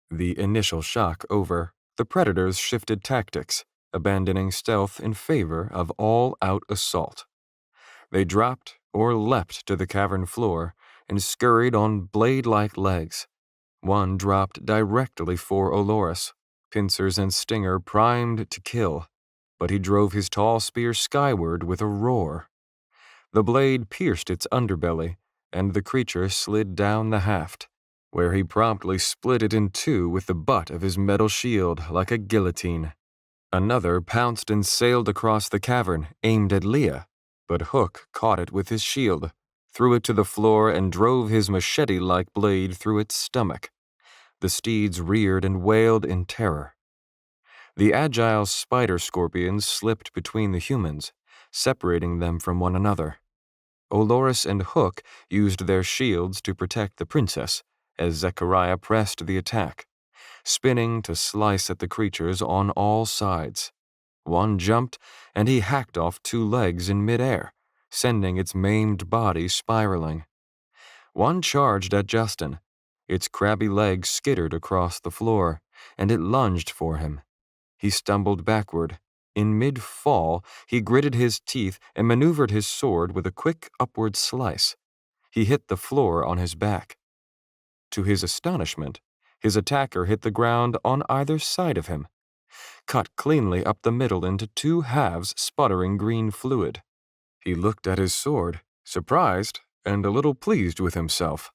The initial shock over, the predators shifted tactics, abandoning stealth in favor of all-out assault. They dropped or leapt to the cavern floor and scurried on blade-like legs. One dropped directly for Olores, pincers and stinger primed to kill, but he drove his tall spear skyward with a roar. The blade pierced its underbelly, and the creature slid down the haft, where he promptly split it in 2 with the butt of his metal shield like a guillotine. Another pounced and sailed across the cavern, aimed at Leah, but Hook caught it with his shield, threw it to the floor, and drove his machete-like blade through its stomach. The steeds reared and wailed in terror. The agile spider scorpions slipped between the humans, separating them from one another. Olores and Hook used their shields to protect the princess as Zechariah pressed the attack, spinning to slice at the creatures on all sides. One jumped, and he hacked off 2 legs in midair, sending its maimed body spiraling. One charged at Justin. Its crabby legs skittered across the floor, and it lunged for him. He stumbled backward. In mid-fall, he gritted his teeth and maneuvered his sword with a quick upward slice. He hit the floor on his back. To his astonishment, his attacker hit the ground on either side of him, cut cleanly up the middle into two halves sputtering green fluid. He looked at his sword, surprised and a little pleased with himself.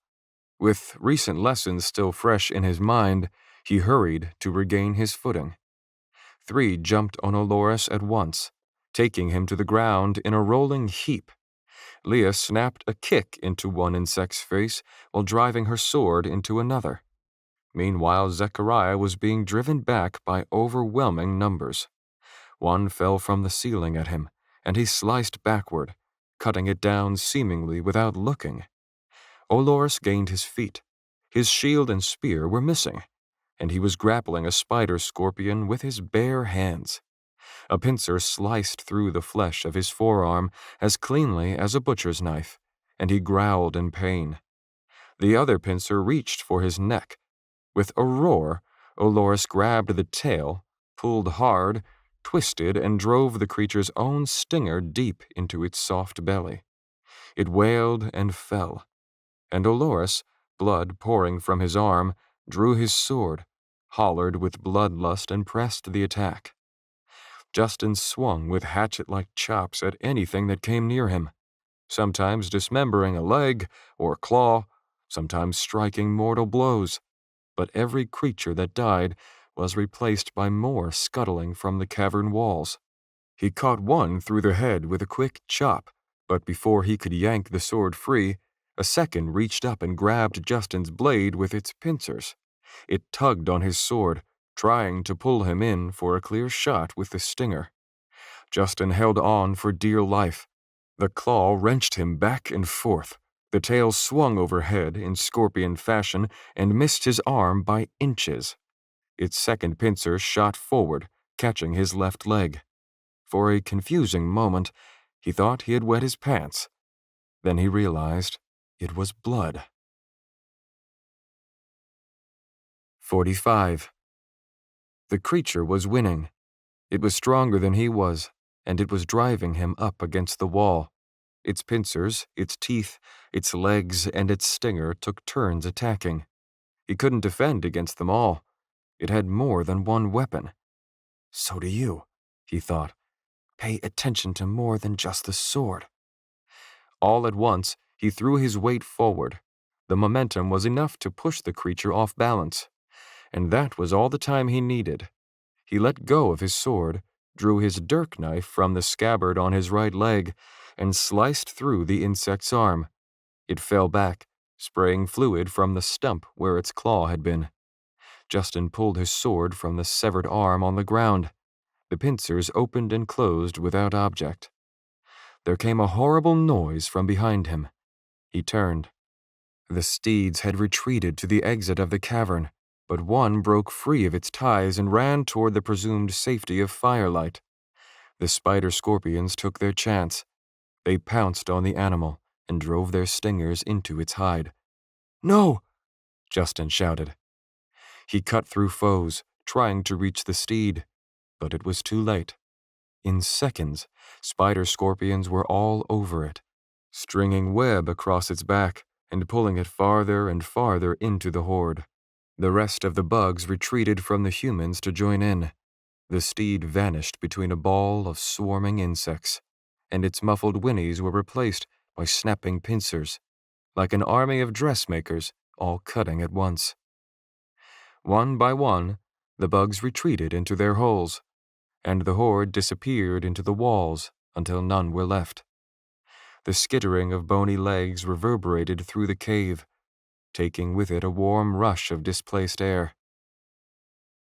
With recent lessons still fresh in his mind, he hurried to regain his footing. 3 jumped on Olores at once, taking him to the ground in a rolling heap. Leah snapped a kick into one insect's face while driving her sword into another. Meanwhile, Zechariah was being driven back by overwhelming numbers. One fell from the ceiling at him, and he sliced backward, cutting it down seemingly without looking. Olores gained his feet. His shield and spear were missing, and he was grappling a spider-scorpion with his bare hands. A pincer sliced through the flesh of his forearm as cleanly as a butcher's knife, and he growled in pain. The other pincer reached for his neck. With a roar, Olores grabbed the tail, pulled hard, twisted, and drove the creature's own stinger deep into its soft belly. It wailed and fell, and Olores, blood pouring from his arm, drew his sword, hollered with bloodlust, and pressed the attack. Justin swung with hatchet-like chops at anything that came near him, sometimes dismembering a leg or claw, sometimes striking mortal blows. But every creature that died was replaced by more scuttling from the cavern walls. He caught one through the head with a quick chop, but before he could yank the sword free, a second reached up and grabbed Justin's blade with its pincers. It tugged on his sword, trying to pull him in for a clear shot with the stinger. Justin held on for dear life. The claw wrenched him back and forth. The tail swung overhead in scorpion fashion and missed his arm by inches. Its second pincer shot forward, catching his left leg. For a confusing moment, he thought he had wet his pants. Then he realized it was blood. 45. The creature was winning. It was stronger than he was, and it was driving him up against the wall. Its pincers, its teeth, its legs, and its stinger took turns attacking. He couldn't defend against them all. It had more than one weapon. So do you, he thought. Pay attention to more than just the sword. All at once, he threw his weight forward. The momentum was enough to push the creature off balance, and that was all the time he needed. He let go of his sword, drew his dirk knife from the scabbard on his right leg, and sliced through the insect's arm. It fell back, spraying fluid from the stump where its claw had been. Justin pulled his sword from the severed arm on the ground. The pincers opened and closed without object. There came a horrible noise from behind him. He turned. The steeds had retreated to the exit of the cavern, but one broke free of its ties and ran toward the presumed safety of firelight. The spider-scorpions took their chance. They pounced on the animal and drove their stingers into its hide. "No!" Justin shouted. He cut through foes, trying to reach the steed, but it was too late. In seconds, spider-scorpions were all over it, stringing web across its back and pulling it farther and farther into the horde. The rest of the bugs retreated from the humans to join in. The steed vanished between a ball of swarming insects, and its muffled whinnies were replaced by snapping pincers, like an army of dressmakers all cutting at once. One by one, the bugs retreated into their holes, and the horde disappeared into the walls until none were left. The skittering of bony legs reverberated through the cave, taking with it a warm rush of displaced air.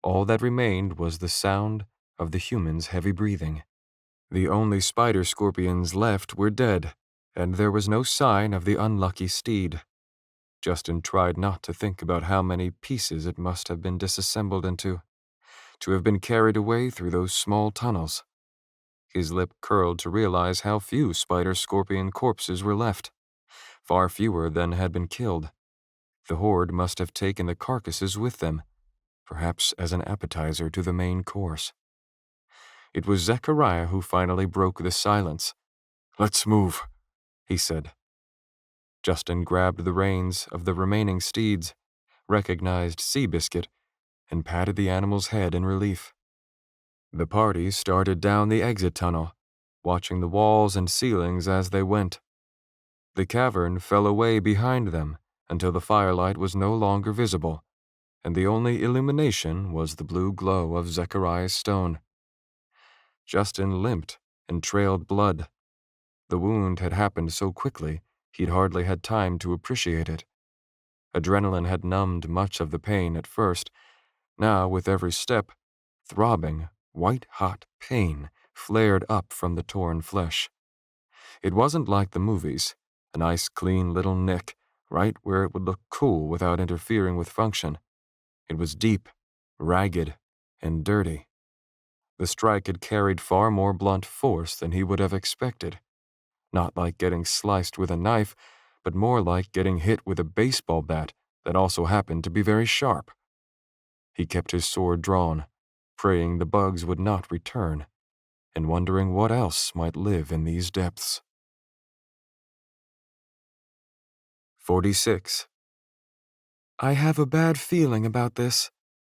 All that remained was the sound of the humans' heavy breathing. The only spider-scorpions left were dead, and there was no sign of the unlucky steed. Justin tried not to think about how many pieces it must have been disassembled into, to have been carried away through those small tunnels. His lip curled to realize how few spider-scorpion corpses were left, far fewer than had been killed. The horde must have taken the carcasses with them, perhaps as an appetizer to the main course. It was Zechariah who finally broke the silence. "Let's move," he said. Justin grabbed the reins of the remaining steeds, recognized Seabiscuit, and patted the animal's head in relief. The party started down the exit tunnel, watching the walls and ceilings as they went. The cavern fell away behind them until the firelight was no longer visible, and the only illumination was the blue glow of Zechariah's stone. Justin limped and trailed blood. The wound had happened so quickly, he'd hardly had time to appreciate it. Adrenaline had numbed much of the pain at first. Now, with every step, throbbing, white-hot pain flared up from the torn flesh. It wasn't like the movies, a nice clean little nick, right where it would look cool without interfering with function. It was deep, ragged, and dirty. The strike had carried far more blunt force than he would have expected. Not like getting sliced with a knife, but more like getting hit with a baseball bat that also happened to be very sharp. He kept his sword drawn, praying the bugs would not return, and wondering what else might live in these depths. 46. "I have a bad feeling about this,"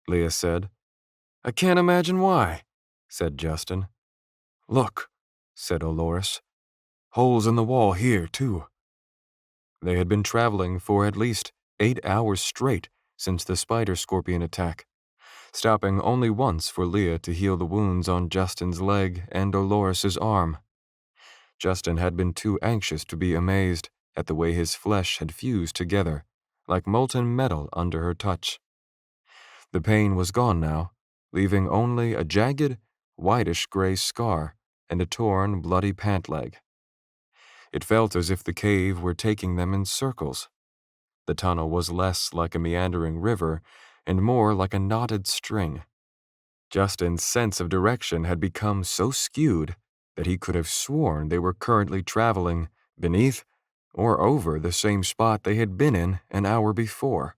Leah said. "I can't imagine why," said Justin. "Look," said Olores. "Holes in the wall here, too." They had been traveling for at least 8 hours straight since the spider-scorpion attack, stopping only once for Leah to heal the wounds on Justin's leg and Olores's arm. Justin had been too anxious to be amazed at the way his flesh had fused together, like molten metal under her touch. The pain was gone now, leaving only a jagged, whitish-gray scar and a torn, bloody pant leg. It felt as if the cave were taking them in circles. The tunnel was less like a meandering river and more like a knotted string. Justin's sense of direction had become so skewed that he could have sworn they were currently traveling beneath or over the same spot they had been in an hour before.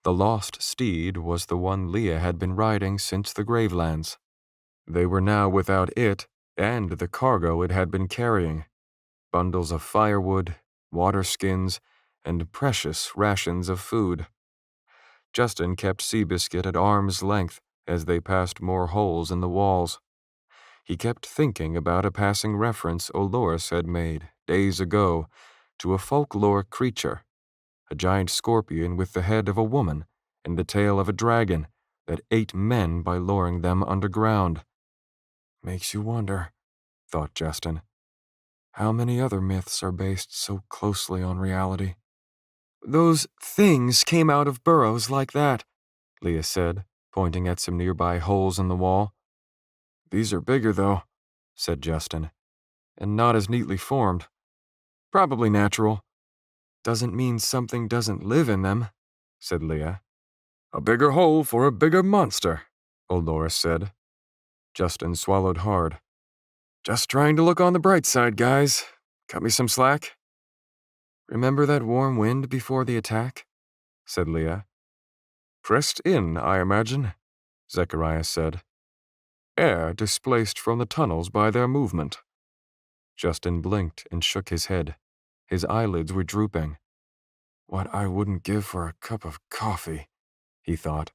The lost steed was the one Leah had been riding since the Gravelands. They were now without it and the cargo it had been carrying: bundles of firewood, water skins, and precious rations of food. Justin kept Seabiscuit at arm's length as they passed more holes in the walls. He kept thinking about a passing reference Olores had made days ago to a folklore creature, a giant scorpion with the head of a woman and the tail of a dragon that ate men by luring them underground. Makes you wonder, thought Justin, how many other myths are based so closely on reality? "Those things came out of burrows like that," Leah said, pointing at some nearby holes in the wall. "These are bigger, though," said Justin, "and not as neatly formed. Probably natural." "Doesn't mean something doesn't live in them," said Leah. "A bigger hole for a bigger monster," Olores said. Justin swallowed hard. "Just trying to look on the bright side, guys. Cut me some slack." "Remember that warm wind before the attack?" said Leah. "Pressed in, I imagine," Zechariah said. "Air displaced from the tunnels by their movement." Justin blinked and shook his head. His eyelids were drooping. "What I wouldn't give for a cup of coffee," he thought.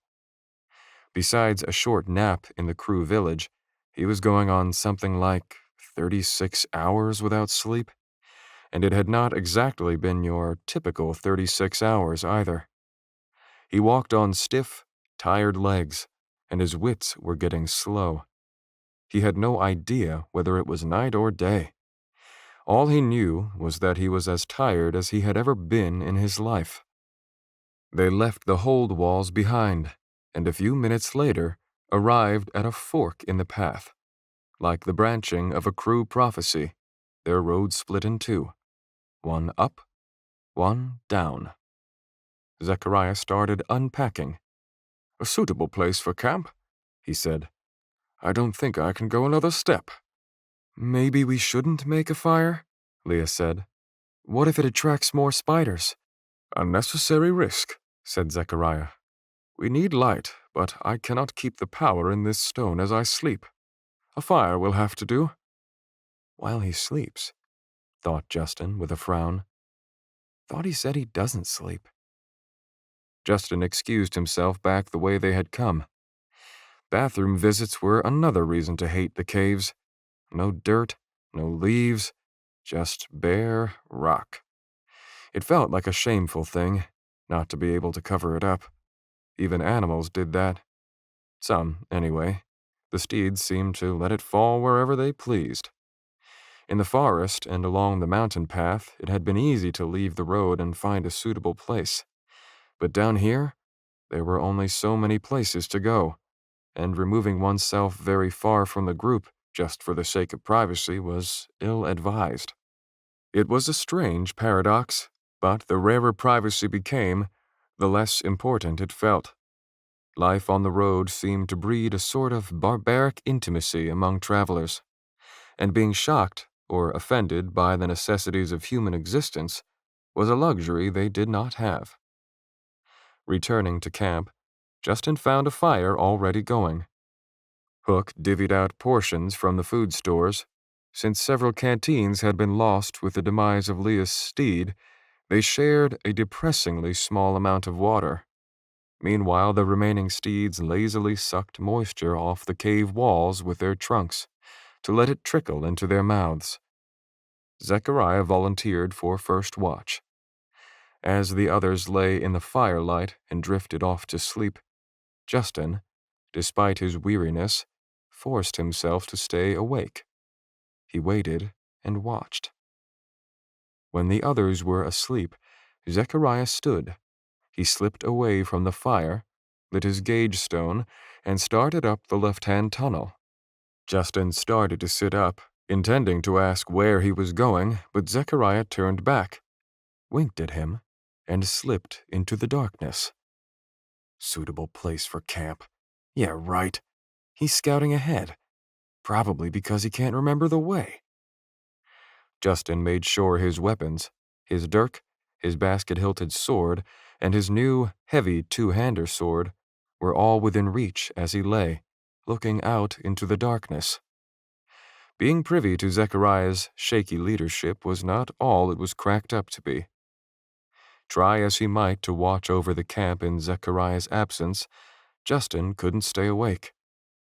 Besides a short nap in the crew village, he was going on something like 36 hours without sleep, and it had not exactly been your typical 36 hours either. He walked on stiff, tired legs, and his wits were getting slow. He had no idea whether it was night or day. All he knew was that he was as tired as he had ever been in his life. They left the hold walls behind, and a few minutes later arrived at a fork in the path. Like the branching of a crew prophecy, their road split in two, one up, one down. Zechariah started unpacking. "A suitable place for camp," he said. "I don't think I can go another step." "Maybe we shouldn't make a fire," Leah said. "What if it attracts more spiders?" "Unnecessary risk," said Zechariah. "We need light, but I cannot keep the power in this stone as I sleep. A fire will have to do." While he sleeps, thought Justin with a frown. Thought he said he doesn't sleep. Justin excused himself back the way they had come. Bathroom visits were another reason to hate the caves. No dirt, no leaves, just bare rock. It felt like a shameful thing, not to be able to cover it up. Even animals did that. Some, anyway. The steeds seemed to let it fall wherever they pleased. In the forest and along the mountain path, it had been easy to leave the road and find a suitable place. But down here, there were only so many places to go, and removing oneself very far from the group just for the sake of privacy was ill-advised. It was a strange paradox, but the rarer privacy became, the less important it felt. Life on the road seemed to breed a sort of barbaric intimacy among travelers, and being shocked or offended by the necessities of human existence was a luxury they did not have. Returning to camp, Justin found a fire already going. Hook divvied out portions from the food stores. Since several canteens had been lost with the demise of Leah's steed, they shared a depressingly small amount of water. Meanwhile, the remaining steeds lazily sucked moisture off the cave walls with their trunks, to let it trickle into their mouths. Zechariah volunteered for first watch. As the others lay in the firelight and drifted off to sleep, Justin, despite his weariness, forced himself to stay awake. He waited and watched. When the others were asleep, Zechariah stood. He slipped away from the fire, lit his gauge stone, and started up the left-hand tunnel. Justin started to sit up, intending to ask where he was going, but Zechariah turned back, winked at him, and slipped into the darkness. Suitable place for camp. Yeah, right. He's scouting ahead, probably because he can't remember the way. Justin made sure his weapons, his dirk, his basket-hilted sword, and his new, heavy two-hander sword, were all within reach as he lay, looking out into the darkness. Being privy to Zechariah's shaky leadership was not all it was cracked up to be. Try as he might to watch over the camp in Zechariah's absence, Justin couldn't stay awake.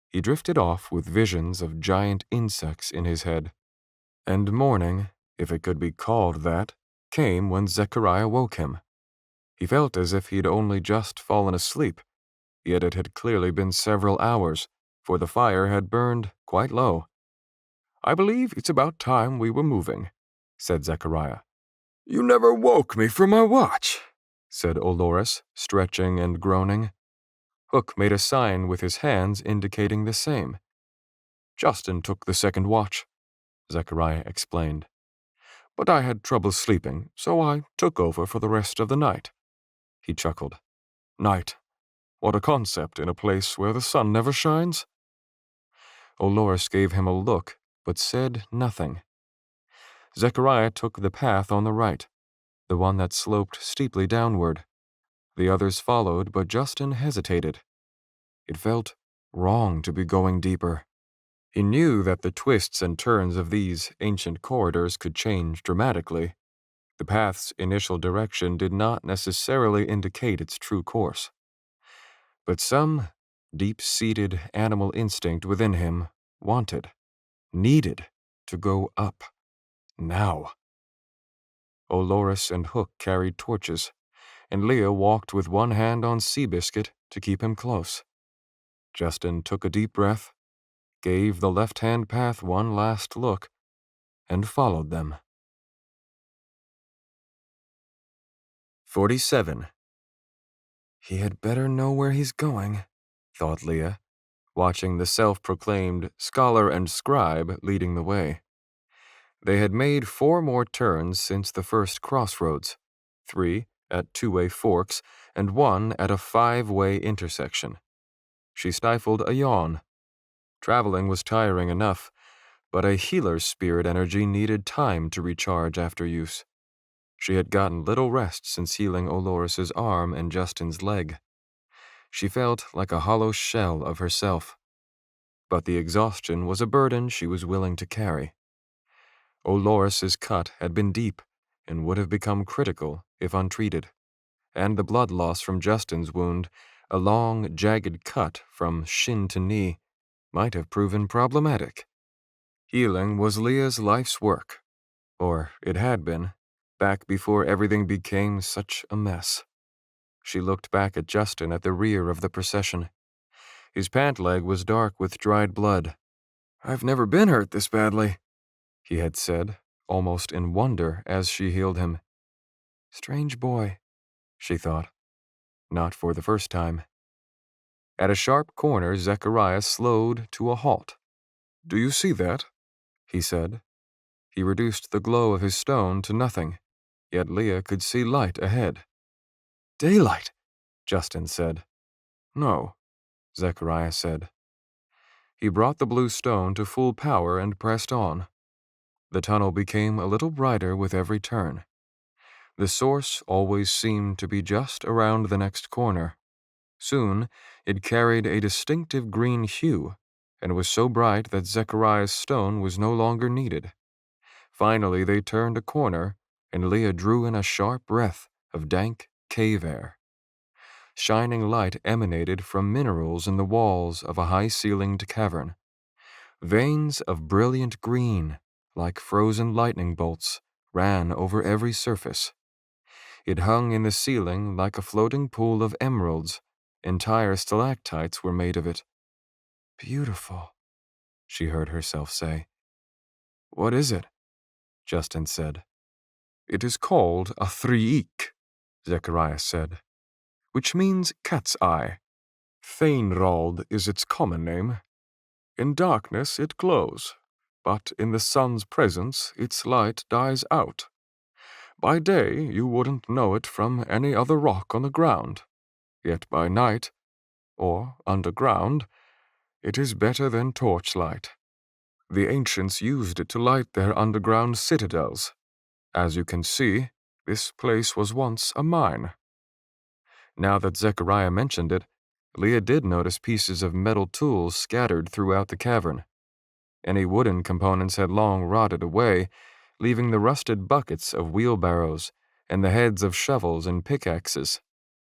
He drifted off with visions of giant insects in his head. And morning, if it could be called that, came when Zechariah woke him. He felt as if he'd only just fallen asleep, yet it had clearly been several hours, for the fire had burned quite low. "I believe it's about time we were moving," said Zechariah. "You never woke me from my watch," said Olores, stretching and groaning. Hook made a sign with his hands indicating the same. "Justin took the second watch," Zechariah explained. "But I had trouble sleeping, so I took over for the rest of the night." He chuckled. "Night. What a concept in a place where the sun never shines." Olores gave him a look, but said nothing. Zechariah took the path on the right, the one that sloped steeply downward. The others followed, but Justin hesitated. It felt wrong to be going deeper. He knew that the twists and turns of these ancient corridors could change dramatically. The path's initial direction did not necessarily indicate its true course. But some deep-seated animal instinct within him wanted, needed, to go up. Now. Olores and Hook carried torches, and Leah walked with one hand on Seabiscuit to keep him close. Justin took a deep breath, gave the left-hand path one last look, and followed them. 47. He had better know where he's going, thought Leah, watching the self-proclaimed scholar and scribe leading the way. They had made 4 more turns since the first crossroads, 3 at two-way forks and 1 at a 5-way intersection. She stifled a yawn. Traveling was tiring enough, but a healer's spirit energy needed time to recharge after use. She had gotten little rest since healing Olores's arm and Justin's leg. She felt like a hollow shell of herself. But the exhaustion was a burden she was willing to carry. Oloris's cut had been deep and would have become critical if untreated, and the blood loss from Justin's wound, a long, jagged cut from shin to knee, might have proven problematic. Healing was Leah's life's work, or it had been, back before everything became such a mess. She looked back at Justin at the rear of the procession. His pant leg was dark with dried blood. "I've never been hurt this badly," he had said, almost in wonder as she healed him. Strange boy, she thought. Not for the first time. At a sharp corner, Zechariah slowed to a halt. "Do you see that?" he said. He reduced the glow of his stone to nothing, yet Leah could see light ahead. "Daylight," Justin said. "No," Zechariah said. He brought the blue stone to full power and pressed on. The tunnel became a little brighter with every turn. The source always seemed to be just around the next corner. Soon, it carried a distinctive green hue and was so bright that Zechariah's stone was no longer needed. Finally, they turned a corner, and Leah drew in a sharp breath of dank cave air. Shining light emanated from minerals in the walls of a high-ceilinged cavern. Veins of brilliant green, like frozen lightning bolts, ran over every surface. It hung in the ceiling like a floating pool of emeralds. Entire stalactites were made of it. "Beautiful," she heard herself say. "What is it?" Justin said. "It is called a thriik," Zechariah said, "which means cat's eye. Theinrald is its common name. In darkness it glows, but in the sun's presence its light dies out. By day you wouldn't know it from any other rock on the ground, yet by night, or underground, it is better than torchlight. The ancients used it to light their underground citadels. As you can see, this place was once a mine." Now that Zechariah mentioned it, Leah did notice pieces of metal tools scattered throughout the cavern. Any wooden components had long rotted away, leaving the rusted buckets of wheelbarrows and the heads of shovels and pickaxes.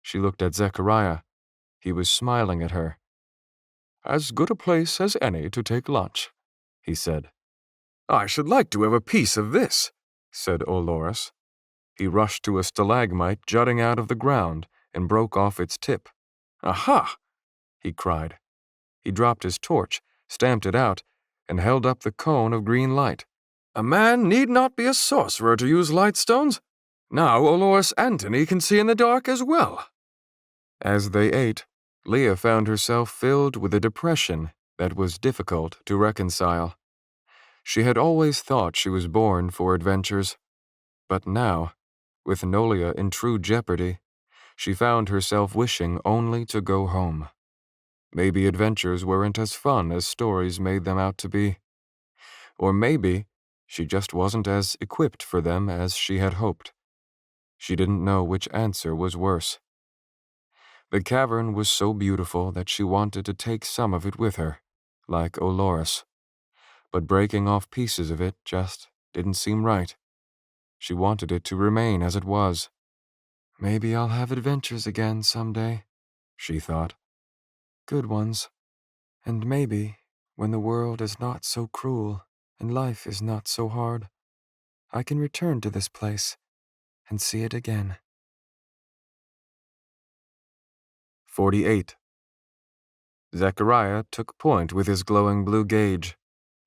She looked at Zechariah. He was smiling at her. "As good a place as any to take lunch," he said. "I should like to have a piece of this," said Oloris. He rushed to a stalagmite jutting out of the ground and broke off its tip. "Aha!" he cried. He dropped his torch, stamped it out, and held up the cone of green light. "A man need not be a sorcerer to use lightstones. Now Oloris Antony can see in the dark as well." As they ate, Leah found herself filled with a depression that was difficult to reconcile. She had always thought she was born for adventures, but now, with Nolia in true jeopardy, she found herself wishing only to go home. Maybe adventures weren't as fun as stories made them out to be. Or maybe she just wasn't as equipped for them as she had hoped. She didn't know which answer was worse. The cavern was so beautiful that she wanted to take some of it with her, like Oloris. But breaking off pieces of it just didn't seem right. She wanted it to remain as it was. "Maybe I'll have adventures again someday," she thought. "Good ones. And maybe, when the world is not so cruel and life is not so hard, I can return to this place and see it again." 48. Zechariah took point with his glowing blue gauge.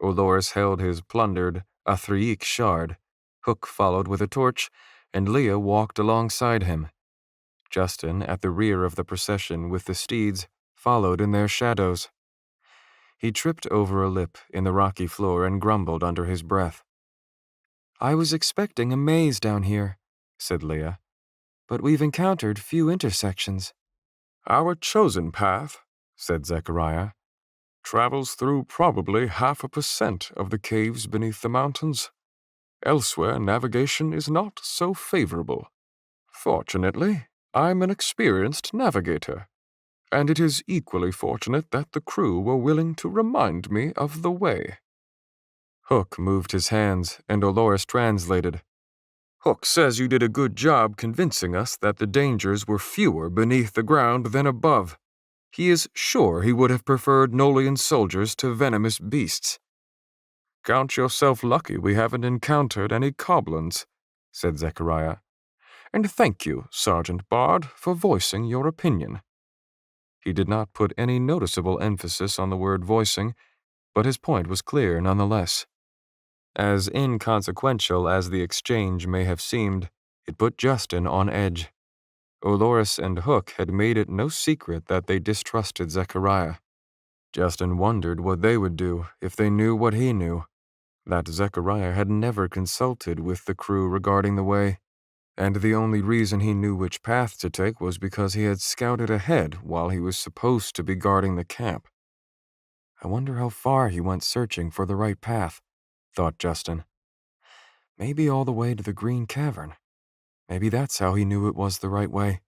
Oloris held his plundered Athriik shard. Hook followed with a torch, and Leah walked alongside him. Justin, at the rear of the procession with the steeds, followed in their shadows. He tripped over a lip in the rocky floor and grumbled under his breath. "I was expecting a maze down here," said Leah, "but we've encountered few intersections." "Our chosen path," said Zechariah, "travels through probably 0.5% of the caves beneath the mountains. Elsewhere, navigation is not so favorable. Fortunately, I'm an experienced navigator. and it is equally fortunate that the crew were willing to remind me of the way." Hook moved his hands, and Olores translated. "Hook says you did a good job convincing us that the dangers were fewer beneath the ground than above. He is sure he would have preferred Nolian soldiers to venomous beasts." "Count yourself lucky we haven't encountered any goblins," said Zechariah. "And thank you, Sergeant Bard, for voicing your opinion." He did not put any noticeable emphasis on the word voicing, but his point was clear nonetheless. As inconsequential as the exchange may have seemed, it put Justin on edge. Olores and Hook had made it no secret that they distrusted Zechariah. Justin wondered what they would do if they knew what he knew, that Zechariah had never consulted with the crew regarding the way, and the only reason he knew which path to take was because he had scouted ahead while he was supposed to be guarding the camp. I wonder how far he went searching for the right path, thought Justin. Maybe all the way to the Green Cavern. Maybe that's how he knew it was the right way.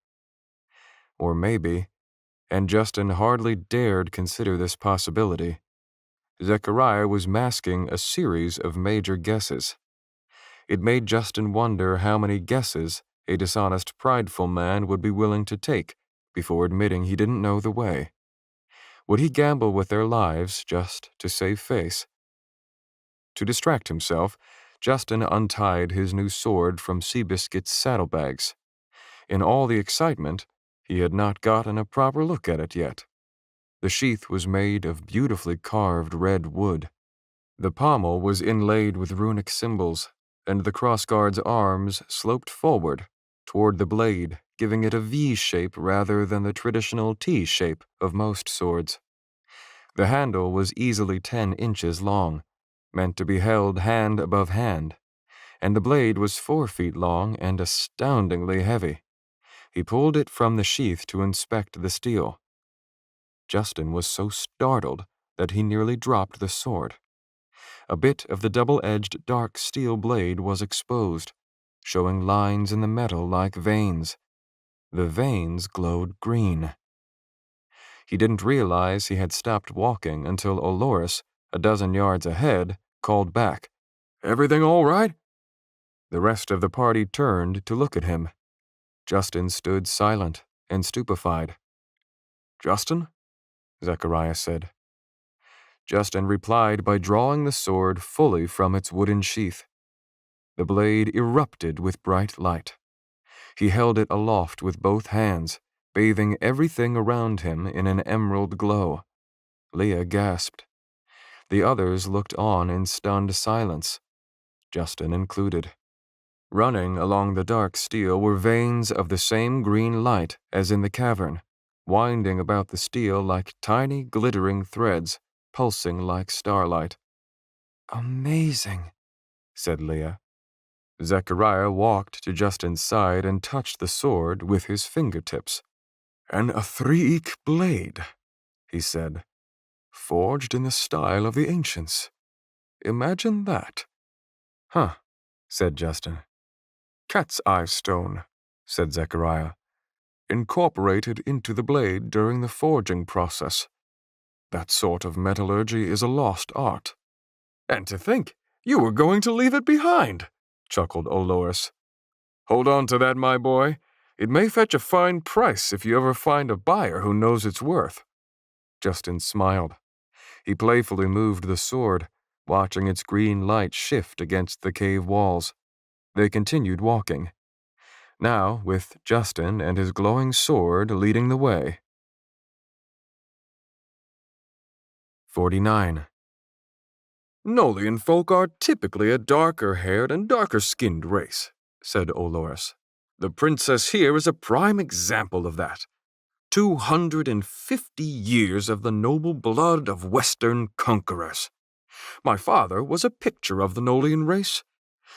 Or maybe, and Justin hardly dared consider this possibility, Zechariah was masking a series of major guesses. It made Justin wonder how many guesses a dishonest, prideful man would be willing to take before admitting he didn't know the way. Would he gamble with their lives just to save face? To distract himself, Justin untied his new sword from Seabiscuit's saddlebags. In all the excitement, he had not gotten a proper look at it yet. The sheath was made of beautifully carved red wood. The pommel was inlaid with runic symbols, and the crossguard's arms sloped forward toward the blade, giving it a V shape rather than the traditional T shape of most swords. The handle was easily 10 inches long, meant to be held hand above hand, and the blade was 4 feet long and astoundingly heavy. He pulled it from the sheath to inspect the steel. Justin was so startled that he nearly dropped the sword. A bit of the double-edged dark steel blade was exposed, showing lines in the metal like veins. The veins glowed green. He didn't realize he had stopped walking until Olores, a dozen yards ahead, called back, "Everything all right?" The rest of the party turned to look at him. Justin stood silent and stupefied. "Justin?" Zechariah said. Justin replied by drawing the sword fully from its wooden sheath. The blade erupted with bright light. He held it aloft with both hands, bathing everything around him in an emerald glow. Leah gasped. The others looked on in stunned silence, Justin included. Running along the dark steel were veins of the same green light as in the cavern, winding about the steel like tiny glittering threads, pulsing like starlight. "Amazing," said Leah. Zechariah walked to Justin's side and touched the sword with his fingertips. "An Aetheric blade," he said, "forged in the style of the ancients. Imagine that." "Huh," said Justin. "Cat's eye stone," said Zechariah, "incorporated into the blade during the forging process. That sort of metallurgy is a lost art." "And to think, you were going to leave it behind," chuckled Olores. "Hold on to that, my boy. It may fetch a fine price if you ever find a buyer who knows its worth." Justin smiled. He playfully moved the sword, watching its green light shift against the cave walls. They continued walking, now with Justin and his glowing sword leading the way. 49. "Nolian folk are typically a darker-haired and darker-skinned race," said Olores. "The princess here is a prime example of that. 250 years of the noble blood of Western conquerors. My father was a picture of the Nolian race.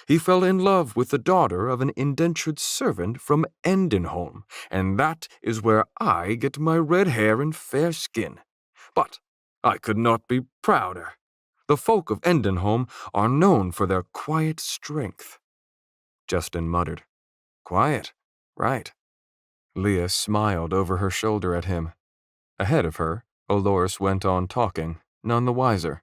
He fell in love with the daughter of an indentured servant from Endenholm, and that is where I get my red hair and fair skin. But I could not be prouder. The folk of Endenholm are known for their quiet strength." Justin muttered, "Quiet, right." Leah smiled over her shoulder at him. Ahead of her, Olores went on talking, none the wiser.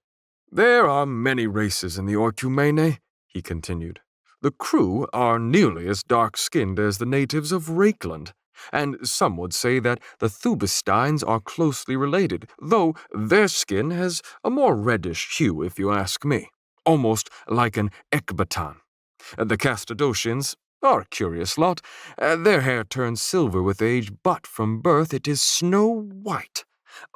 "There are many races in the Orcumene," he continued. "The crew are nearly as dark-skinned as the natives of Rakeland, and some would say that the Thubesteins are closely related, though their skin has a more reddish hue if you ask me, almost like an Ekbatan. The Castadocians are a curious lot. Their hair turns silver with age, but from birth it is snow white,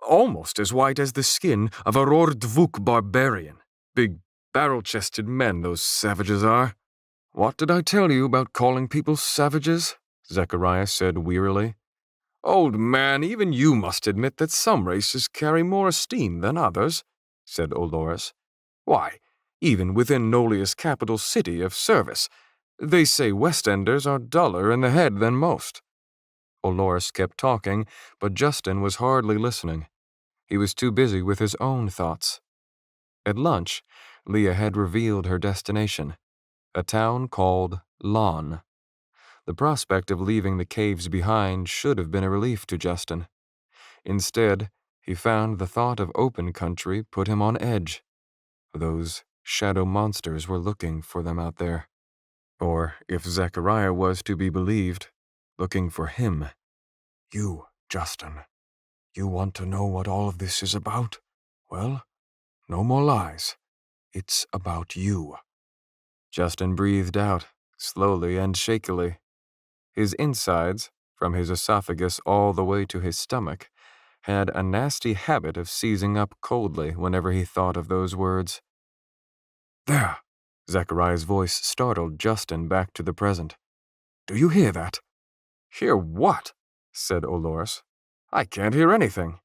almost as white as the skin of a Rordvuk barbarian. Big, barrel-chested men, those savages are." "What did I tell you about calling people savages?" Zechariah said wearily. "Old man, even you must admit that some races carry more esteem than others," said Olores. "Why, even within Nolia's capital city of Service, they say Westenders are duller in the head than most." Olores kept talking, but Justin was hardly listening. He was too busy with his own thoughts. At lunch, Leah had revealed her destination, a town called Lon. The prospect of leaving the caves behind should have been a relief to Justin. Instead, he found the thought of open country put him on edge. Those shadow monsters were looking for them out there. Or, if Zechariah was to be believed, looking for him. "You, Justin, you want to know what all of this is about? Well, no more lies. It's about you." Justin breathed out, slowly and shakily. His insides, from his esophagus all the way to his stomach, had a nasty habit of seizing up coldly whenever he thought of those words. "There!" Zechariah's voice startled Justin back to the present. "Do you hear that?" "Hear what?" said Olores. "I can't hear anything."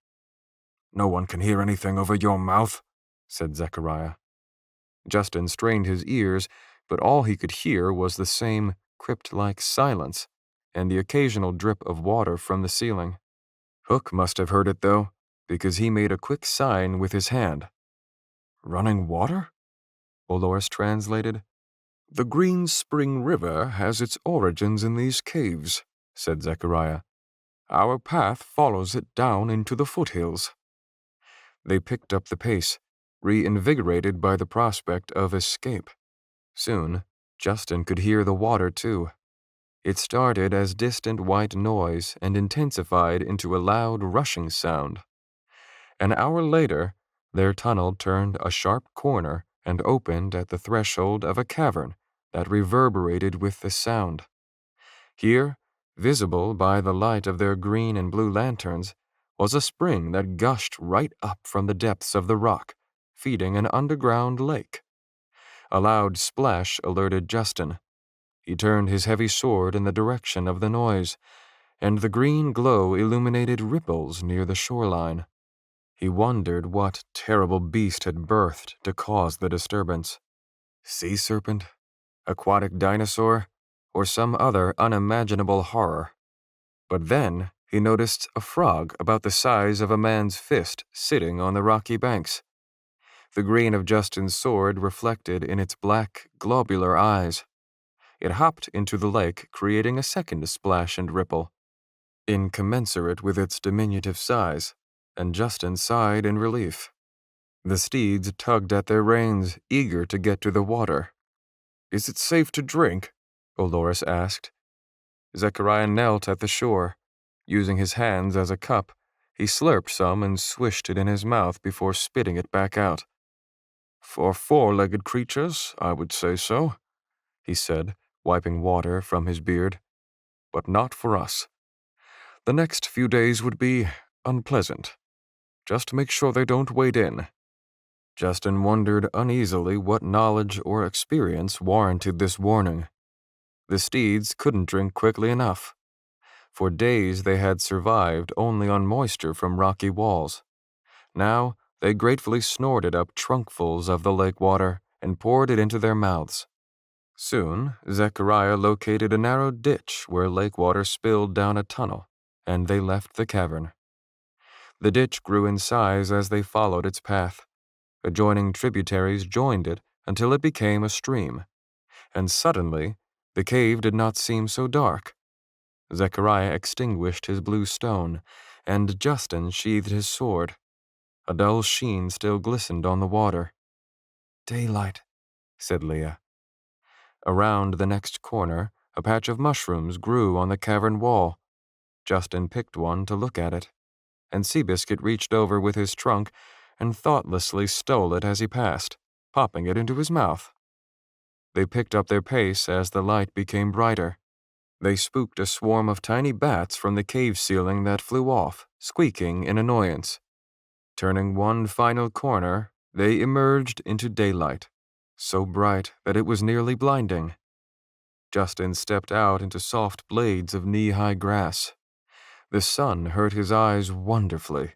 "No one can hear anything over your mouth," said Zechariah. Justin strained his ears, but all he could hear was the same crypt-like silence and the occasional drip of water from the ceiling. Hook must have heard it, though, because he made a quick sign with his hand. "Running water?" Olores translated. "The Green Spring River has its origins in these caves," said Zechariah. "Our path follows it down into the foothills." They picked up the pace, reinvigorated by the prospect of escape. Soon, Justin could hear the water, too. It started as distant white noise and intensified into a loud rushing sound. An hour later, their tunnel turned a sharp corner and opened at the threshold of a cavern that reverberated with the sound. Here, visible by the light of their green and blue lanterns, was a spring that gushed right up from the depths of the rock, feeding an underground lake. A loud splash alerted Justin. He turned his heavy sword in the direction of the noise, and the green glow illuminated ripples near the shoreline. He wondered what terrible beast had birthed to cause the disturbance. Sea serpent? Aquatic dinosaur? Or some other unimaginable horror? But then he noticed a frog about the size of a man's fist sitting on the rocky banks. The green of Justin's sword reflected in its black, globular eyes. It hopped into the lake, creating a second splash and ripple, incommensurate with its diminutive size, and Justin sighed in relief. The steeds tugged at their reins, eager to get to the water. "Is it safe to drink?" Olores asked. Zechariah knelt at the shore. Using his hands as a cup, he slurped some and swished it in his mouth before spitting it back out. "For four-legged creatures, I would say so," he said, wiping water from his beard. "But not for us. The next few days would be unpleasant. Just make sure they don't wade in." Justin wondered uneasily what knowledge or experience warranted this warning. The steeds couldn't drink quickly enough. For days they had survived only on moisture from rocky walls. Now they gratefully snorted up trunkfuls of the lake water and poured it into their mouths. Soon, Zechariah located a narrow ditch where lake water spilled down a tunnel, and they left the cavern. The ditch grew in size as they followed its path. Adjoining tributaries joined it until it became a stream, and suddenly the cave did not seem so dark. Zechariah extinguished his blue stone, and Justin sheathed his sword. A dull sheen still glistened on the water. "Daylight," said Leah. Around the next corner, a patch of mushrooms grew on the cavern wall. Justin picked one to look at it, and Seabiscuit reached over with his trunk and thoughtlessly stole it as he passed, popping it into his mouth. They picked up their pace as the light became brighter. They spooked a swarm of tiny bats from the cave ceiling that flew off, squeaking in annoyance. Turning one final corner, they emerged into daylight, so bright that it was nearly blinding. Justin stepped out into soft blades of knee-high grass. The sun hurt his eyes wonderfully.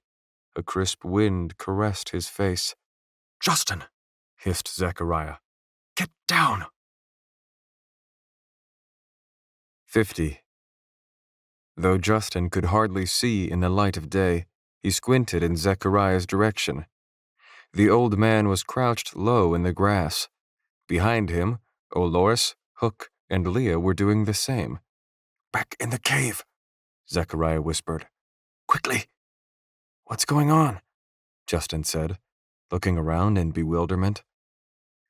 A crisp wind caressed his face. "Justin!" hissed Zechariah. "Get down!" 50. Though Justin could hardly see in the light of day, he squinted in Zechariah's direction. The old man was crouched low in the grass. Behind him, Olores, Hook, and Leah were doing the same. "Back in the cave," Zechariah whispered. "Quickly!" "What's going on?" Justin said, looking around in bewilderment.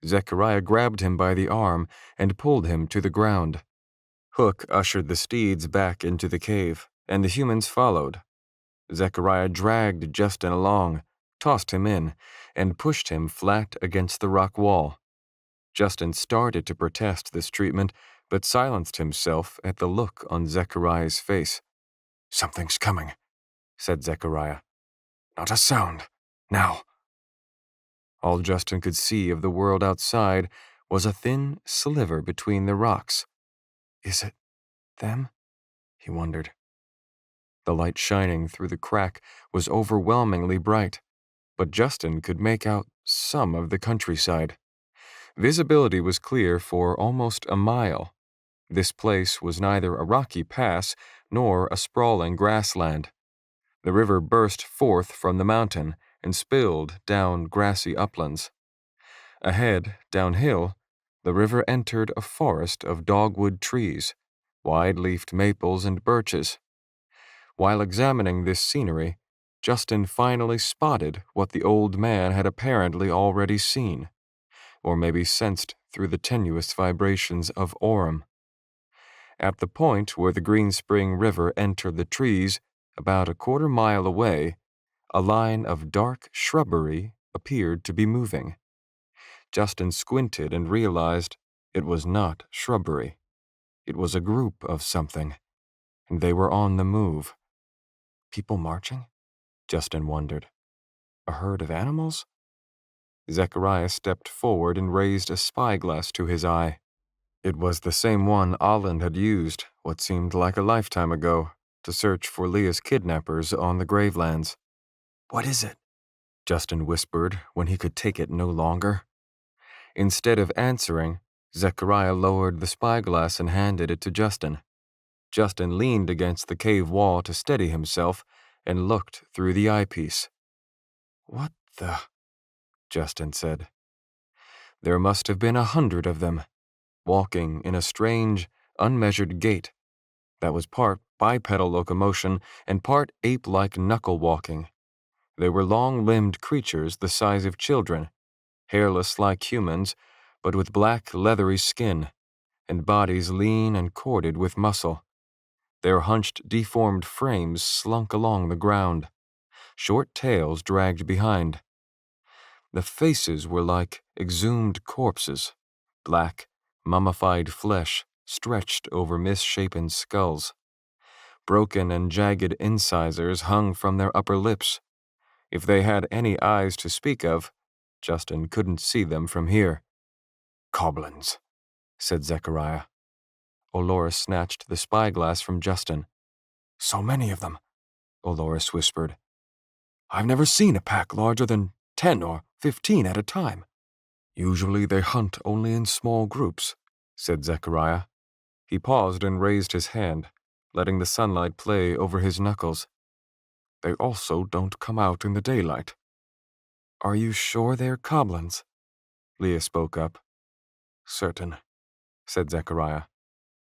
Zechariah grabbed him by the arm and pulled him to the ground. Hook ushered the steeds back into the cave, and the humans followed. Zechariah dragged Justin along, tossed him in, and pushed him flat against the rock wall. Justin started to protest this treatment, but silenced himself at the look on Zechariah's face. "Something's coming," said Zechariah. "Not a sound. Now." All Justin could see of the world outside was a thin sliver between the rocks. "Is it them?" he wondered. The light shining through the crack was overwhelmingly bright, but Justin could make out some of the countryside. Visibility was clear for almost a mile. This place was neither a rocky pass nor a sprawling grassland. The river burst forth from the mountain and spilled down grassy uplands. Ahead, downhill, the river entered a forest of dogwood trees, wide-leafed maples and birches. While examining this scenery, Justin finally spotted what the old man had apparently already seen, or maybe sensed through the tenuous vibrations of Aurum. At the point where the Green Spring River entered the trees, about a quarter-mile away, a line of dark shrubbery appeared to be moving. Justin squinted and realized it was not shrubbery. It was a group of something, and they were on the move. People marching? Justin wondered. A herd of animals? Zechariah stepped forward and raised a spyglass to his eye. It was the same one Olin had used, what seemed like a lifetime ago, to search for Leah's kidnappers on the Gravelands. "What is it?" Justin whispered when he could take it no longer. Instead of answering, Zechariah lowered the spyglass and handed it to Justin. Justin leaned against the cave wall to steady himself and looked through the eyepiece. "What the?" Justin said. There must have been 100 of them, walking in a strange, unmeasured gait that was part bipedal locomotion and part ape-like knuckle-walking. They were long-limbed creatures the size of children, hairless like humans, but with black, leathery skin, and bodies lean and corded with muscle. Their hunched, deformed frames slunk along the ground. Short tails dragged behind. The faces were like exhumed corpses, black, mummified flesh stretched over misshapen skulls. Broken and jagged incisors hung from their upper lips. If they had any eyes to speak of, Justin couldn't see them from here. "Goblins," said Zechariah. Olores snatched the spyglass from Justin. "So many of them," Olores whispered. "I've never seen a pack larger than 10 or 15 at a time." "Usually they hunt only in small groups," said Zechariah. He paused and raised his hand, letting the sunlight play over his knuckles. "They also don't come out in the daylight." "Are you sure they're goblins?" Leah spoke up. "Certain," said Zechariah.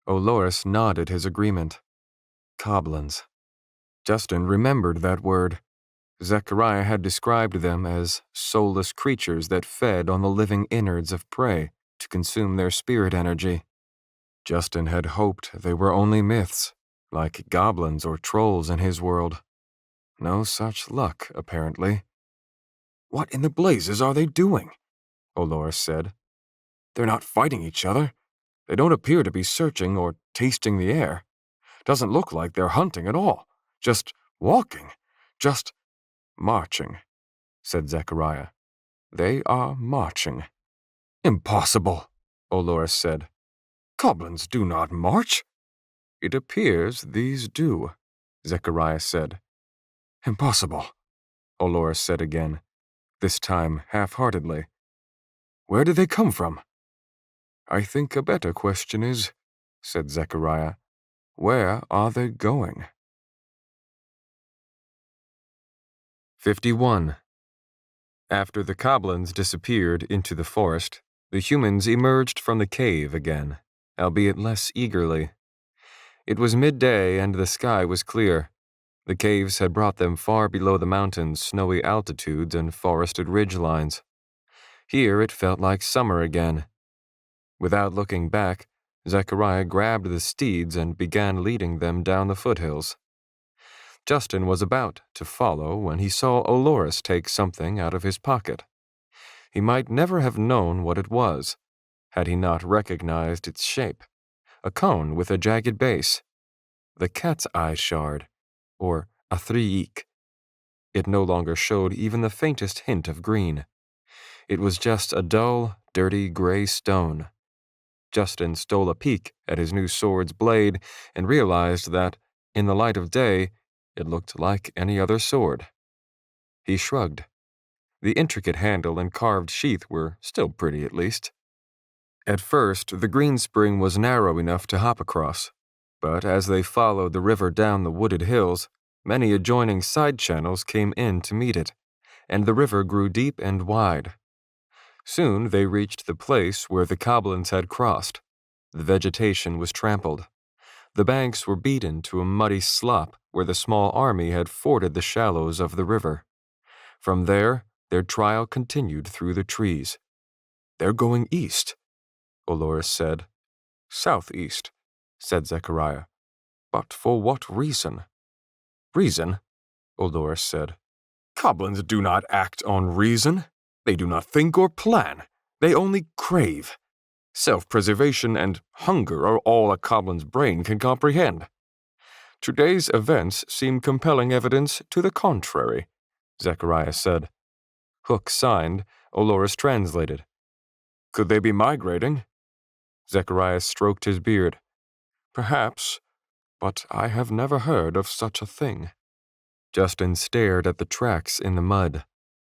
Olores nodded his agreement. "Goblins. Justin remembered that word. Zechariah had described them as soulless creatures that fed on the living innards of prey to consume their spirit energy. Justin had hoped they were only myths, like goblins or trolls in his world. No such luck, apparently. "What in the blazes are they doing?" Olores said. "They're not fighting each other. They don't appear to be searching or tasting the air. Doesn't look like they're hunting at all. Just walking. Just marching," said Zechariah. "They are marching." "Impossible," Olores said. "Goblins do not march." "It appears these do," Zechariah said. "Impossible," Olores said again, this time half-heartedly. "Where did they come from?" "I think a better question is," said Zechariah, "where are they going?" 51. After the goblins disappeared into the forest, the humans emerged from the cave again, albeit less eagerly. It was midday and the sky was clear. The caves had brought them far below the mountain's snowy altitudes and forested ridgelines. Here it felt like summer again. Without looking back, Zechariah grabbed the steeds and began leading them down the foothills. Justin was about to follow when he saw Olores take something out of his pocket. He might never have known what it was, had he not recognized its shape, a cone with a jagged base. The cat's eye shard, or a thriik. It no longer showed even the faintest hint of green. It was just a dull, dirty gray stone. Justin stole a peek at his new sword's blade and realized that, in the light of day, it looked like any other sword. He shrugged. The intricate handle and carved sheath were still pretty, at least. At first, the green spring was narrow enough to hop across, but as they followed the river down the wooded hills, many adjoining side channels came in to meet it, and the river grew deep and wide. Soon they reached the place where the goblins had crossed. The vegetation was trampled. The banks were beaten to a muddy slop where the small army had forded the shallows of the river. From there, their trial continued through the trees. "They're going east," Olores said. "Southeast," said Zechariah. "But for what reason?" "Reason?" Olores said. "Goblins do not act on reason. They do not think or plan. They only crave. Self-preservation and hunger are all a goblin's brain can comprehend. Today's events seem compelling evidence to the contrary," Zechariah said. Hook signed, Olores translated. "Could they be migrating?" Zechariah stroked his beard. "Perhaps, but I have never heard of such a thing." Justin stared at the tracks in the mud.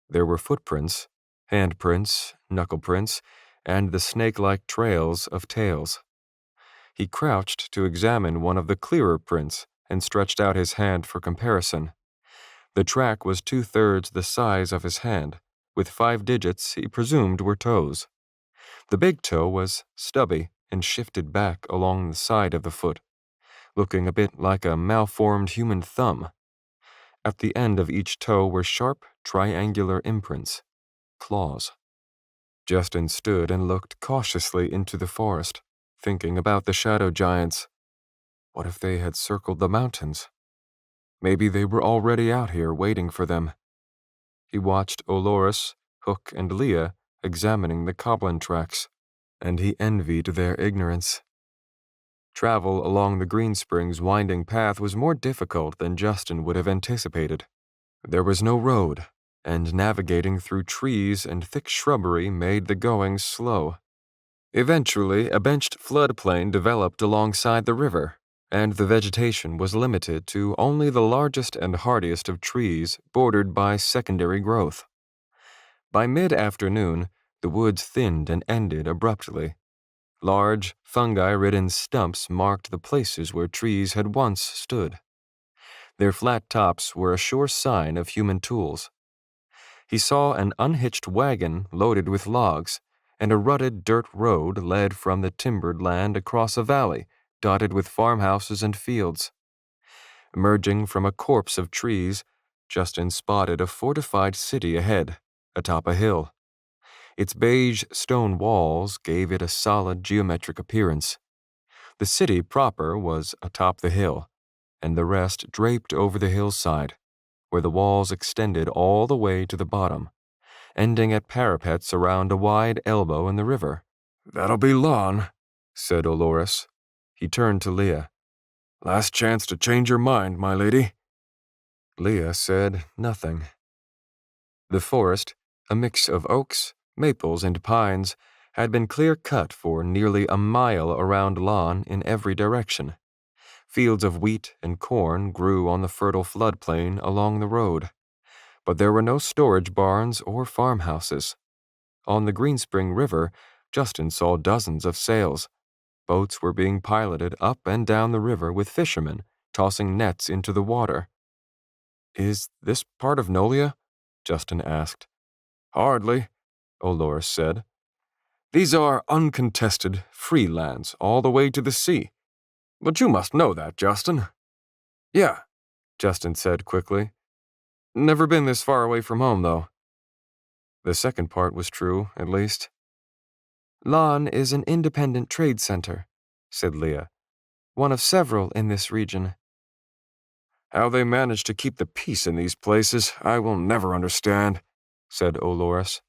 There were footprints, handprints, knuckleprints, and the snake-like trails of tails. He crouched to examine one of the clearer prints and stretched out his hand for comparison. The track was 2/3 the size of his hand, with 5 digits he presumed were toes. The big toe was stubby and shifted back along the side of the foot, looking a bit like a malformed human thumb. At the end of each toe were sharp, triangular imprints, claws. Justin stood and looked cautiously into the forest, thinking about the shadow giants. What if they had circled the mountains? Maybe they were already out here waiting for them. He watched Olores, Hook, and Leah examining the goblin tracks, and he envied their ignorance. Travel along the Green Springs winding path was more difficult than Justin would have anticipated. There was no road, and navigating through trees and thick shrubbery made the going slow. Eventually, a benched floodplain developed alongside the river, and the vegetation was limited to only the largest and hardiest of trees bordered by secondary growth. By mid-afternoon, the woods thinned and ended abruptly. Large, fungi-ridden stumps marked the places where trees had once stood. Their flat tops were a sure sign of human tools. He saw an unhitched wagon loaded with logs, and a rutted dirt road led from the timbered land across a valley dotted with farmhouses and fields. Emerging from a corpse of trees, Justin spotted a fortified city ahead, atop a hill. Its beige stone walls gave it a solid geometric appearance. The city proper was atop the hill, and the rest draped over the hillside, where the walls extended all the way to the bottom, ending at parapets around a wide elbow in the river. "That'll be Lon," said Olores. He turned to Leah. "Last chance to change your mind, my lady." Leah said nothing. The forest, a mix of oaks, maples, and pines, had been clear-cut for nearly a mile around Lon in every direction. Fields of wheat and corn grew on the fertile floodplain along the road, but there were no storage barns or farmhouses. On the Greenspring River, Justin saw dozens of sails. Boats were being piloted up and down the river with fishermen tossing nets into the water. "Is this part of Nolia?" Justin asked. "Hardly," Olores said. "These are uncontested, free lands all the way to the sea. But you must know that, Justin." "Yeah," Justin said quickly. "Never been this far away from home, though." The second part was true, at least. "Lon is an independent trade center," said Leah. "One of several in this region." "How they manage to keep the peace in these places, I will never understand," said Olores.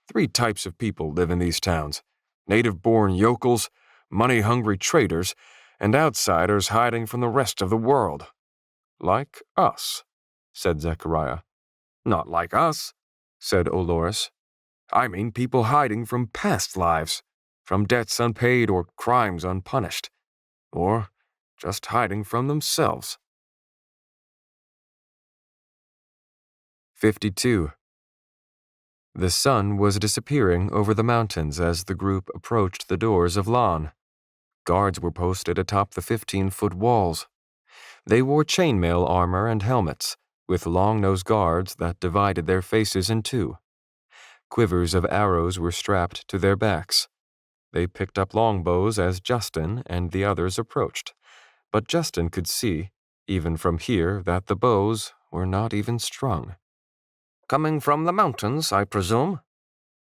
"Three types of people live in these towns: native-born yokels, money-hungry traders, and outsiders hiding from the rest of the world." "Like us," said Zechariah. "Not like us," said Olores. "I mean people hiding from past lives, from debts unpaid or crimes unpunished, or just hiding from themselves." 52. The sun was disappearing over the mountains as the group approached the doors of Lon. Guards were posted atop the 15-foot walls. They wore chainmail armor and helmets, with long-nosed guards that divided their faces in two. Quivers of arrows were strapped to their backs. They picked up longbows as Justin and the others approached, but Justin could see, even from here, that the bows were not even strung. "Coming from the mountains, I presume?"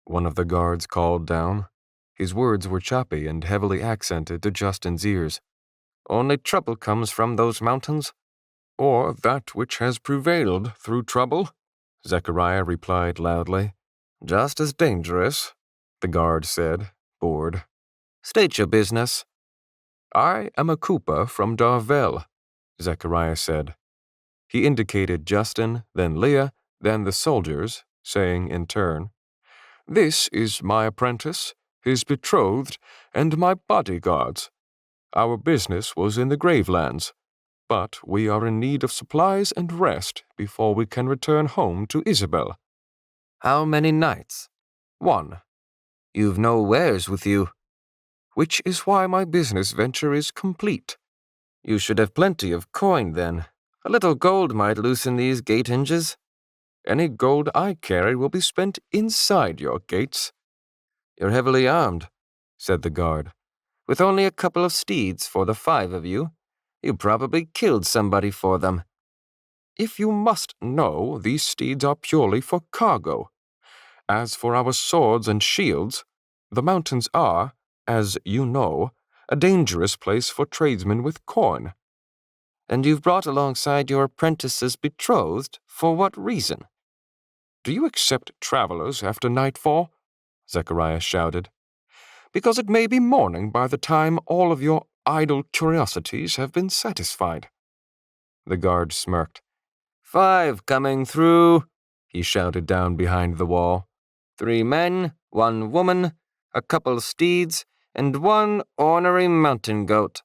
one of the guards called down. His words were choppy and heavily accented to Justin's ears. "Only trouble comes from those mountains?" "Or that which has prevailed through trouble," Zechariah replied loudly. "Just as dangerous," the guard said, bored. "State your business." "I am a Koopa from Darvel," Zechariah said. He indicated Justin, then Leah, then the soldiers, saying in turn, "This is my apprentice, his betrothed, and my bodyguards. Our business was in the Gravelands, but we are in need of supplies and rest before we can return home to Isabel." "How many nights?" "1." "You've no wares with you." "Which is why my business venture is complete." "You should have plenty of coin, then. A little gold might loosen these gate hinges." "Any gold I carry will be spent inside your gates." "You're heavily armed," said the guard. "With only a couple of steeds for the 5 of you. You probably killed somebody for them." "If you must know, these steeds are purely for cargo. As for our swords and shields, the mountains are, as you know, a dangerous place for tradesmen with coin." "And you've brought alongside your apprentice's betrothed, for what reason?" "Do you accept travelers after nightfall?" Zechariah shouted. "Because it may be morning by the time all of your idle curiosities have been satisfied." The guard smirked. 5 coming through," he shouted down behind the wall. 3 men, 1 woman, a couple steeds, and 1 ornery mountain goat."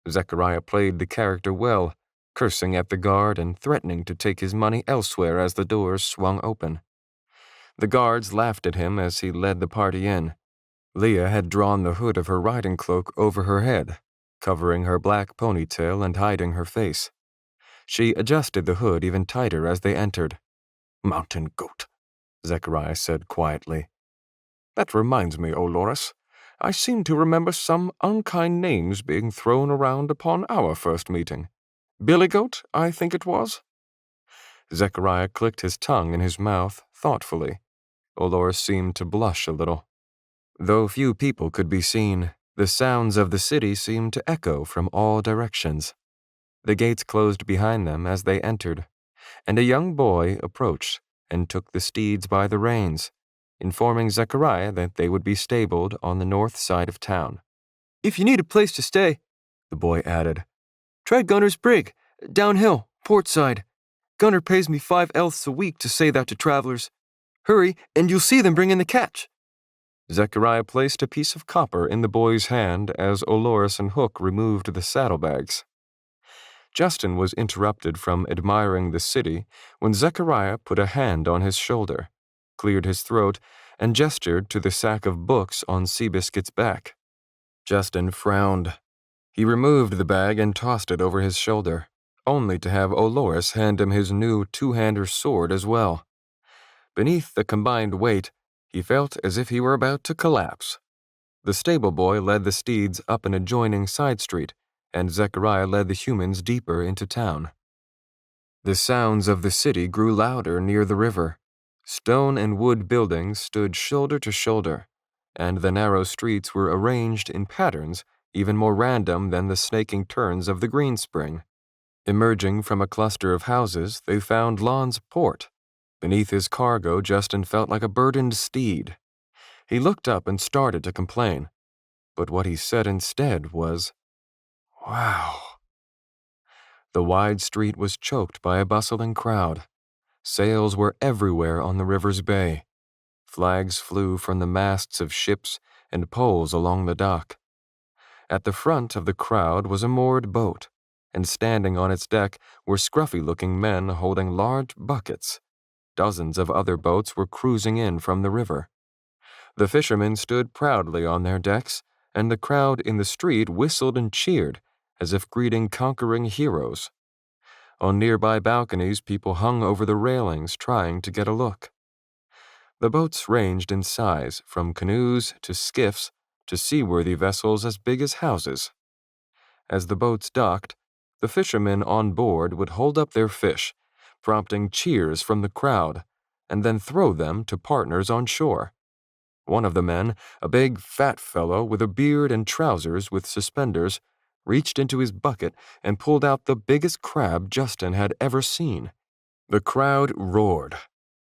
Zechariah played the character well, cursing at the guard and threatening to take his money elsewhere as the doors swung open. The guards laughed at him as he led the party in. Leah had drawn the hood of her riding cloak over her head, covering her black ponytail and hiding her face. She adjusted the hood even tighter as they entered. "Mountain goat," Zechariah said quietly. "That reminds me, Olores. I seem to remember some unkind names being thrown around upon our first meeting." Billy Goat, I think it was. Zechariah clicked his tongue in his mouth thoughtfully. Olores seemed to blush a little. Though few people could be seen, the sounds of the city seemed to echo from all directions. The gates closed behind them as they entered, and a young boy approached and took the steeds by the reins, informing Zechariah that they would be stabled on the north side of town. If you need a place to stay, the boy added, try Gunner's Brig, downhill, port side. Gunner pays me 5 elths a week to say that to travelers. Hurry, and you'll see them bring in the catch. Zechariah placed a piece of copper in the boy's hand as Olores and Hook removed the saddlebags. Justin was interrupted from admiring the city when Zechariah put a hand on his shoulder, cleared his throat, and gestured to the sack of books on Seabiscuit's back. Justin frowned. He removed the bag and tossed it over his shoulder, only to have Olores hand him his new two-hander sword as well. Beneath the combined weight, he felt as if he were about to collapse. The stable boy led the steeds up an adjoining side street, and Zechariah led the humans deeper into town. The sounds of the city grew louder near the river. Stone and wood buildings stood shoulder to shoulder, and the narrow streets were arranged in patterns even more random than the snaking turns of the Green Spring. Emerging from a cluster of houses, they found Lon's port. Beneath his cargo, Justin felt like a burdened steed. He looked up and started to complain, but what he said instead was, "Wow." The wide street was choked by a bustling crowd. Sails were everywhere on the river's bay. Flags flew from the masts of ships and poles along the dock. At the front of the crowd was a moored boat, and standing on its deck were scruffy-looking men holding large buckets. Dozens of other boats were cruising in from the river. The fishermen stood proudly on their decks, and the crowd in the street whistled and cheered, as if greeting conquering heroes. On nearby balconies, people hung over the railings trying to get a look. The boats ranged in size, from canoes to skiffs to seaworthy vessels as big as houses. As the boats docked, the fishermen on board would hold up their fish, prompting cheers from the crowd, and then throw them to partners on shore. One of the men, a big, fat fellow with a beard and trousers with suspenders, reached into his bucket and pulled out the biggest crab Justin had ever seen. The crowd roared.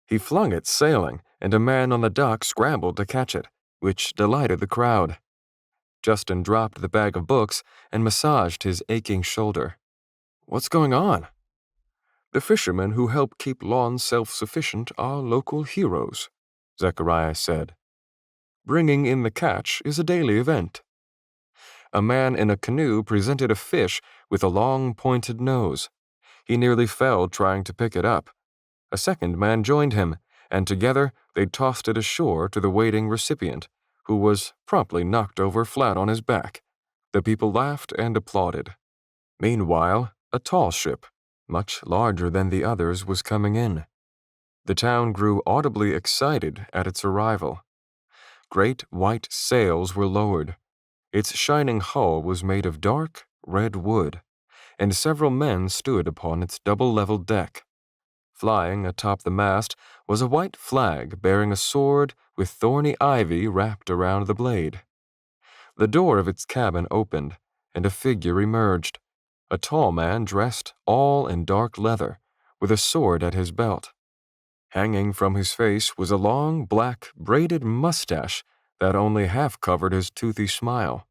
He flung it sailing, and a man on the dock scrambled to catch it, which delighted the crowd. Justin dropped the bag of books and massaged his aching shoulder. "What's going on?" "The fishermen who help keep Lon self-sufficient are local heroes," Zechariah said. "Bringing in the catch is a daily event." A man in a canoe presented a fish with a long, pointed nose. He nearly fell trying to pick it up. A second man joined him, and together they tossed it ashore to the waiting recipient, who was promptly knocked over flat on his back. The people laughed and applauded. Meanwhile, a tall ship, much larger than the others, was coming in. The town grew audibly excited at its arrival. Great white sails were lowered. Its shining hull was made of dark, red wood, and several men stood upon its double-leveled deck. Flying atop the mast was a white flag bearing a sword with thorny ivy wrapped around the blade. The door of its cabin opened, and a figure emerged, a tall man dressed all in dark leather, with a sword at his belt. Hanging from his face was a long, black, braided mustache that only half covered his toothy smile.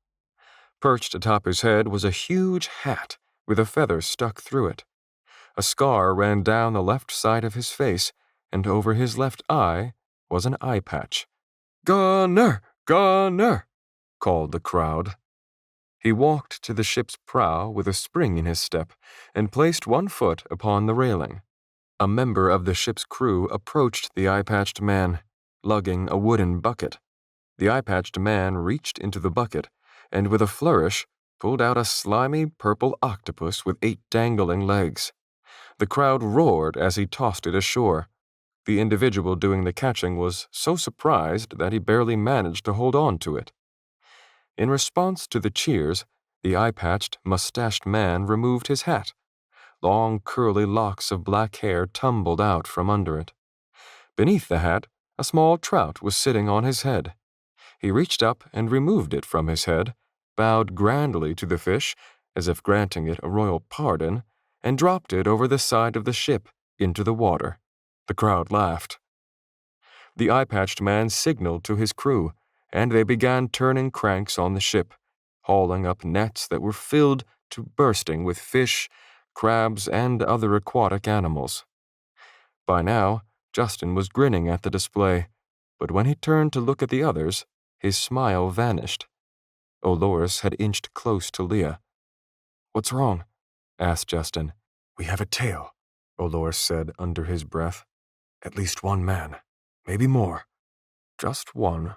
Perched atop his head was a huge hat with a feather stuck through it. A scar ran down the left side of his face, and over his left eye was an eye patch. "Gunner! Gunner!" called the crowd. He walked to the ship's prow with a spring in his step and placed one foot upon the railing. A member of the ship's crew approached the eye-patched man, lugging a wooden bucket. The eye-patched man reached into the bucket and, with a flourish, pulled out a slimy purple octopus with 8 dangling legs. The crowd roared as he tossed it ashore. The individual doing the catching was so surprised that he barely managed to hold on to it. In response to the cheers, the eye-patched, mustached man removed his hat. Long curly locks of black hair tumbled out from under it. Beneath the hat, a small trout was sitting on his head. He reached up and removed it from his head, bowed grandly to the fish, as if granting it a royal pardon, and dropped it over the side of the ship into the water. The crowd laughed. The eye-patched man signaled to his crew, and they began turning cranks on the ship, hauling up nets that were filled to bursting with fish, crabs, and other aquatic animals. By now, Justin was grinning at the display, but when he turned to look at the others, his smile vanished. Olores had inched close to Leah. "What's wrong?" asked Justin. "We have a tail," Olores said under his breath. "At least one man, maybe more." "Just one,"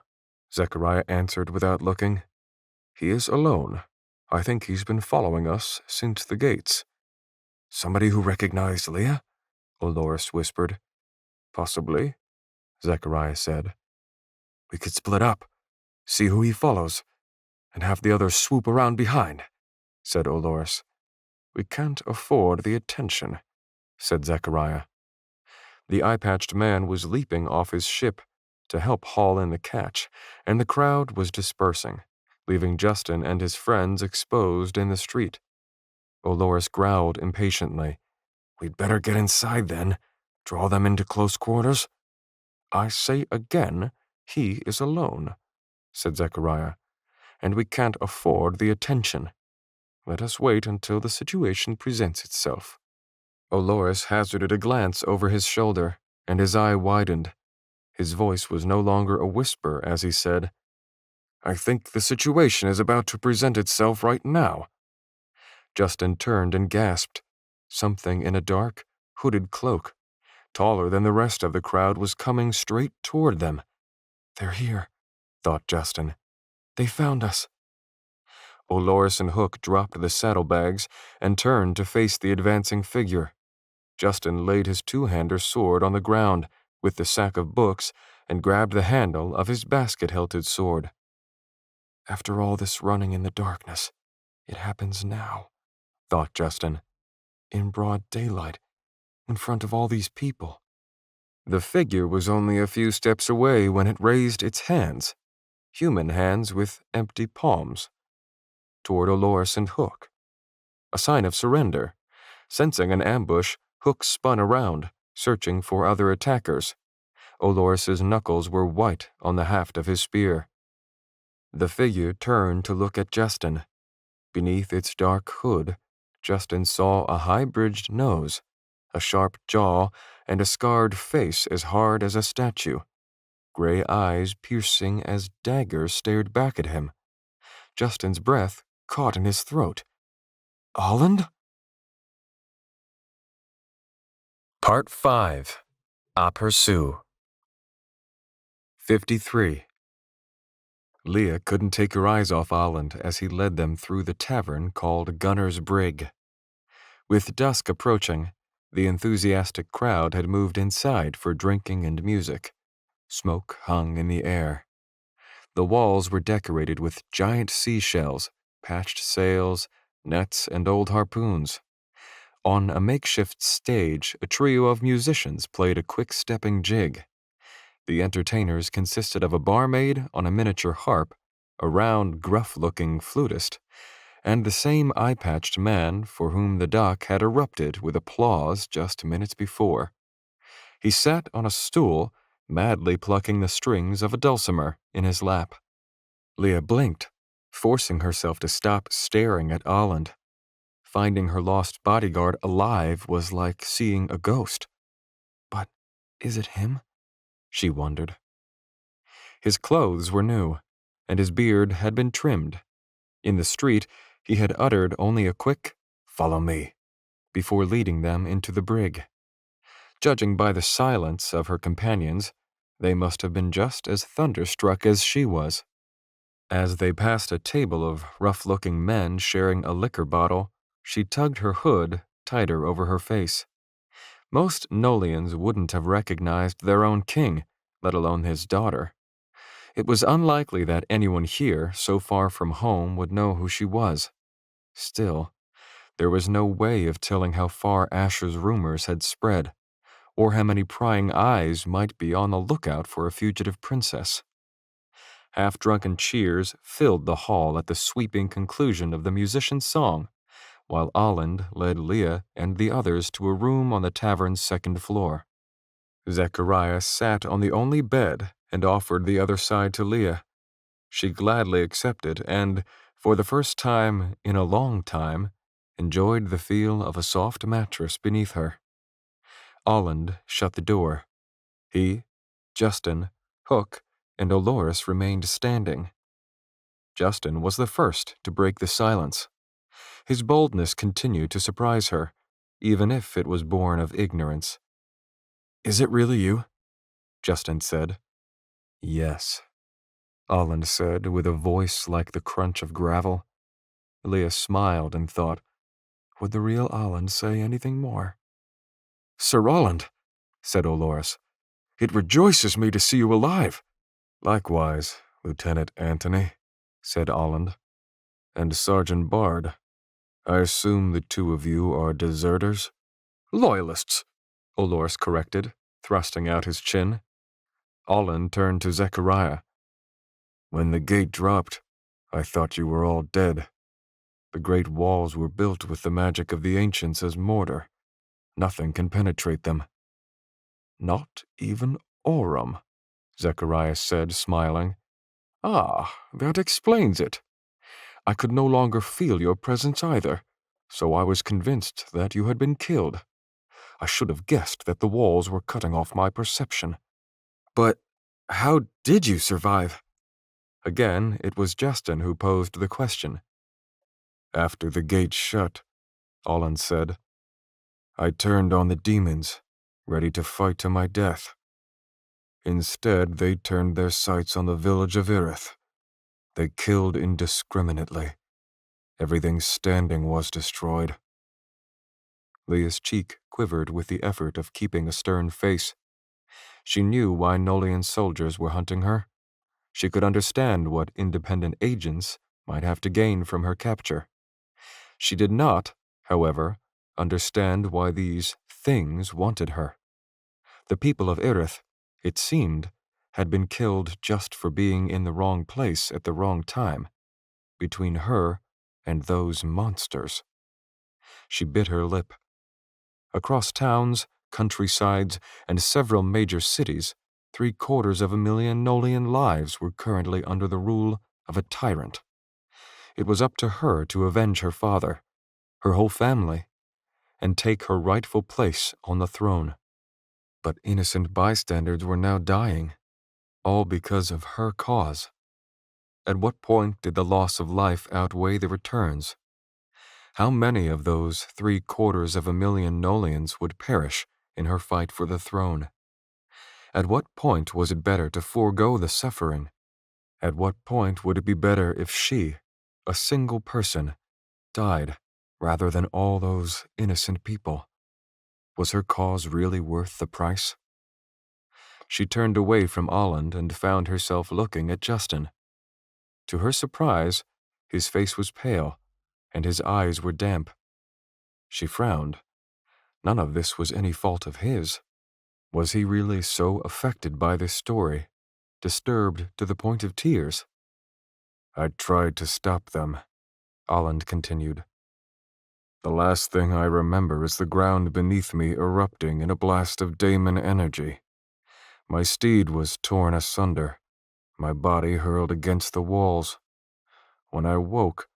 Zechariah answered without looking. "He is alone. I think he's been following us since the gates." "Somebody who recognized Leah?" Olores whispered. "Possibly," Zechariah said. "We could split up, see who he follows, and have the others swoop around behind," said Olores. "We can't afford the attention," said Zechariah. The eye-patched man was leaping off his ship to help haul in the catch, and the crowd was dispersing, leaving Justin and his friends exposed in the street. Olores growled impatiently. "We'd better get inside then. Draw them into close quarters." "I say again, he is alone," said Zechariah, "and we can't afford the attention. Let us wait until the situation presents itself." Olores hazarded a glance over his shoulder, and his eye widened. His voice was no longer a whisper as he said, "I think the situation is about to present itself right now." Justin turned and gasped. Something in a dark, hooded cloak, taller than the rest of the crowd, was coming straight toward them. "They're here," thought Justin. "They found us." Olores and Hook dropped the saddlebags and turned to face the advancing figure. Justin laid his two-hander sword on the ground with the sack of books and grabbed the handle of his basket-hilted sword. "After all this running in the darkness, it happens now," thought Justin. "In broad daylight, in front of all these people." The figure was only a few steps away when it raised its hands, human hands with empty palms, toward Olores and Hook. A sign of surrender. Sensing an ambush, Hook spun around, searching for other attackers. Olores's knuckles were white on the haft of his spear. The figure turned to look at Justin. Beneath its dark hood, Justin saw a high-bridged nose, a sharp jaw, and a scarred face as hard as a statue. Gray eyes piercing as daggers stared back at him. Justin's breath caught in his throat. "Holland?" Part 5. Aperçu. 53. Leah couldn't take her eyes off Holland as he led them through the tavern called Gunner's Brig. With dusk approaching, the enthusiastic crowd had moved inside for drinking and music. Smoke hung in the air. The walls were decorated with giant seashells, patched sails, nets, and old harpoons. On a makeshift stage, a trio of musicians played a quick-stepping jig. The entertainers consisted of a barmaid on a miniature harp, a round, gruff-looking flutist, and the same eye-patched man for whom the dock had erupted with applause just minutes before. He sat on a stool, madly plucking the strings of a dulcimer in his lap. Leah blinked, forcing herself to stop staring at Holland. Finding her lost bodyguard alive was like seeing a ghost. But is it him? She wondered. His clothes were new, and his beard had been trimmed. In the street, he had uttered only a quick, "Follow me," before leading them into the brig. Judging by the silence of her companions, they must have been just as thunderstruck as she was. As they passed a table of rough-looking men sharing a liquor bottle, she tugged her hood tighter over her face. Most Nolians wouldn't have recognized their own king, let alone his daughter. It was unlikely that anyone here, so far from home, would know who she was. Still, There was no way of telling how far Asher's rumors had spread, or how many prying eyes might be on the lookout for a fugitive princess. Half-drunken cheers filled the hall at the sweeping conclusion of the musician's song, while Aland led Leah and the others to a room on the tavern's second floor. Zechariah sat on the only bed and offered the other side to Leah. She gladly accepted and, for the first time in a long time, enjoyed the feel of a soft mattress beneath her. Aland shut the door. He, Justin, Hook, and Olores remained standing. Justin was the first to break the silence. His boldness continued to surprise her, even if it was born of ignorance. "Is it really you?" Justin said. "Yes," Aland said with a voice like the crunch of gravel. Leah smiled and thought, would the real Aland say anything more? "Sir Aland," said Olores, "it rejoices me to see you alive." "Likewise, Lieutenant Antony," said Aland. "And Sergeant Bard, I assume the two of you are deserters?" "Loyalists," Olores corrected, thrusting out his chin. Aland turned to Zechariah. "When the gate dropped, I thought you were all dead. The great walls were built with the magic of the ancients as mortar. Nothing can penetrate them." "Not even Aurum," Zechariah said, smiling. "Ah, that explains it. I could no longer feel your presence either, so I was convinced that you had been killed. I should have guessed that the walls were cutting off my perception." "But how did you survive?" Again, it was Justin who posed the question. "After the gate shut," Aland said, "I turned on the demons, ready to fight to my death. Instead, they turned their sights on the village of Irith. They killed indiscriminately. Everything standing was destroyed." Leah's cheek quivered with the effort of keeping a stern face. She knew why Nolian soldiers were hunting her. She could understand what independent agents might have to gain from her capture. She did not, however, understand why these things wanted her. The people of Irith, it seemed, had been killed just for being in the wrong place at the wrong time, between her and those monsters. She bit her lip. Across towns, countrysides, and several major cities, 750,000 Nolian lives were currently under the rule of a tyrant. It was up to her to avenge her father, her whole family, and take her rightful place on the throne. But innocent bystanders were now dying, all because of her cause. At what point did the loss of life outweigh the returns? How many of those 750,000 Nolians would perish in her fight for the throne? At what point was it better to forego the suffering? At what point would it be better if she, a single person, died rather than all those innocent people? Was her cause really worth the price? She turned away from Aland and found herself looking at Justin. To her surprise, his face was pale, and his eyes were damp. She frowned. None of this was any fault of his. Was he really so affected by this story, disturbed to the point of tears? "I tried to stop them," Aland continued. "The last thing I remember is the ground beneath me erupting in a blast of daemon energy. My steed was torn asunder, my body hurled against the walls. When I woke,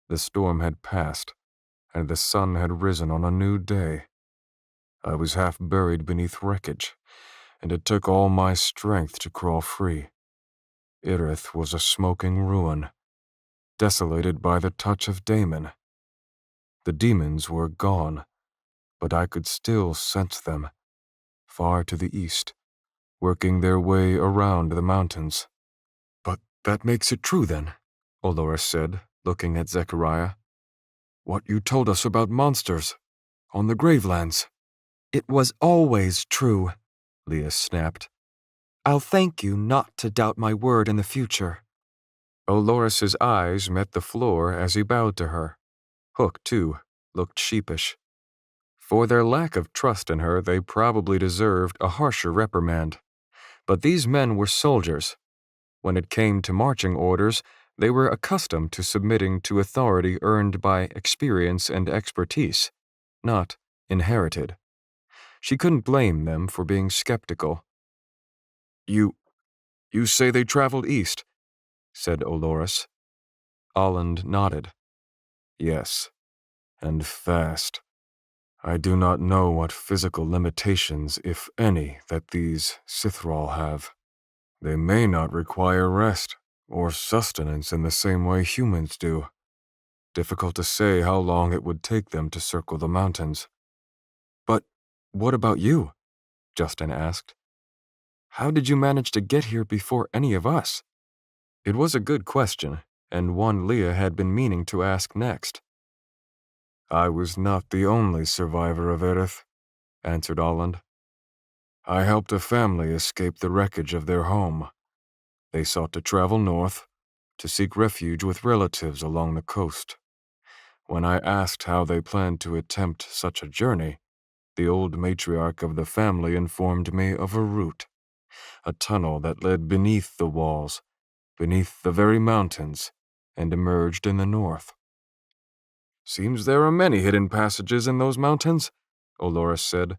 the storm had passed, and the sun had risen on a new day. I was half buried beneath wreckage, and it took all my strength to crawl free. Irith was a smoking ruin, desolated by the touch of daemon. The demons were gone, but I could still sense them, far to the east, working their way around the mountains." "But that makes it true then," Olores said, looking at Zechariah. "What you told us about monsters on the Gravelands." "It was always true," Leah snapped. "I'll thank you not to doubt my word in the future." Olores's eyes met the floor as he bowed to her. Hook, too, looked sheepish. For their lack of trust in her, they probably deserved a harsher reprimand. But these men were soldiers. When it came to marching orders, they were accustomed to submitting to authority earned by experience and expertise, not inherited. She couldn't blame them for being skeptical. You say they traveled east, said Olores. Olland nodded. Yes, and fast. I do not know what physical limitations, if any, that these Sithral have. They may not require rest or sustenance in the same way humans do. Difficult to say how long it would take them to circle the mountains. But what about you? Justin asked. How did you manage to get here before any of us? It was a good question, and one Leah had been meaning to ask next. I was not the only survivor of Erith, answered Olland. I helped a family escape the wreckage of their home. They sought to travel north, to seek refuge with relatives along the coast. When I asked how they planned to attempt such a journey, the old matriarch of the family informed me of a route, a tunnel that led beneath the walls, beneath the very mountains, and emerged in the north. Seems there are many hidden passages in those mountains, Olores said.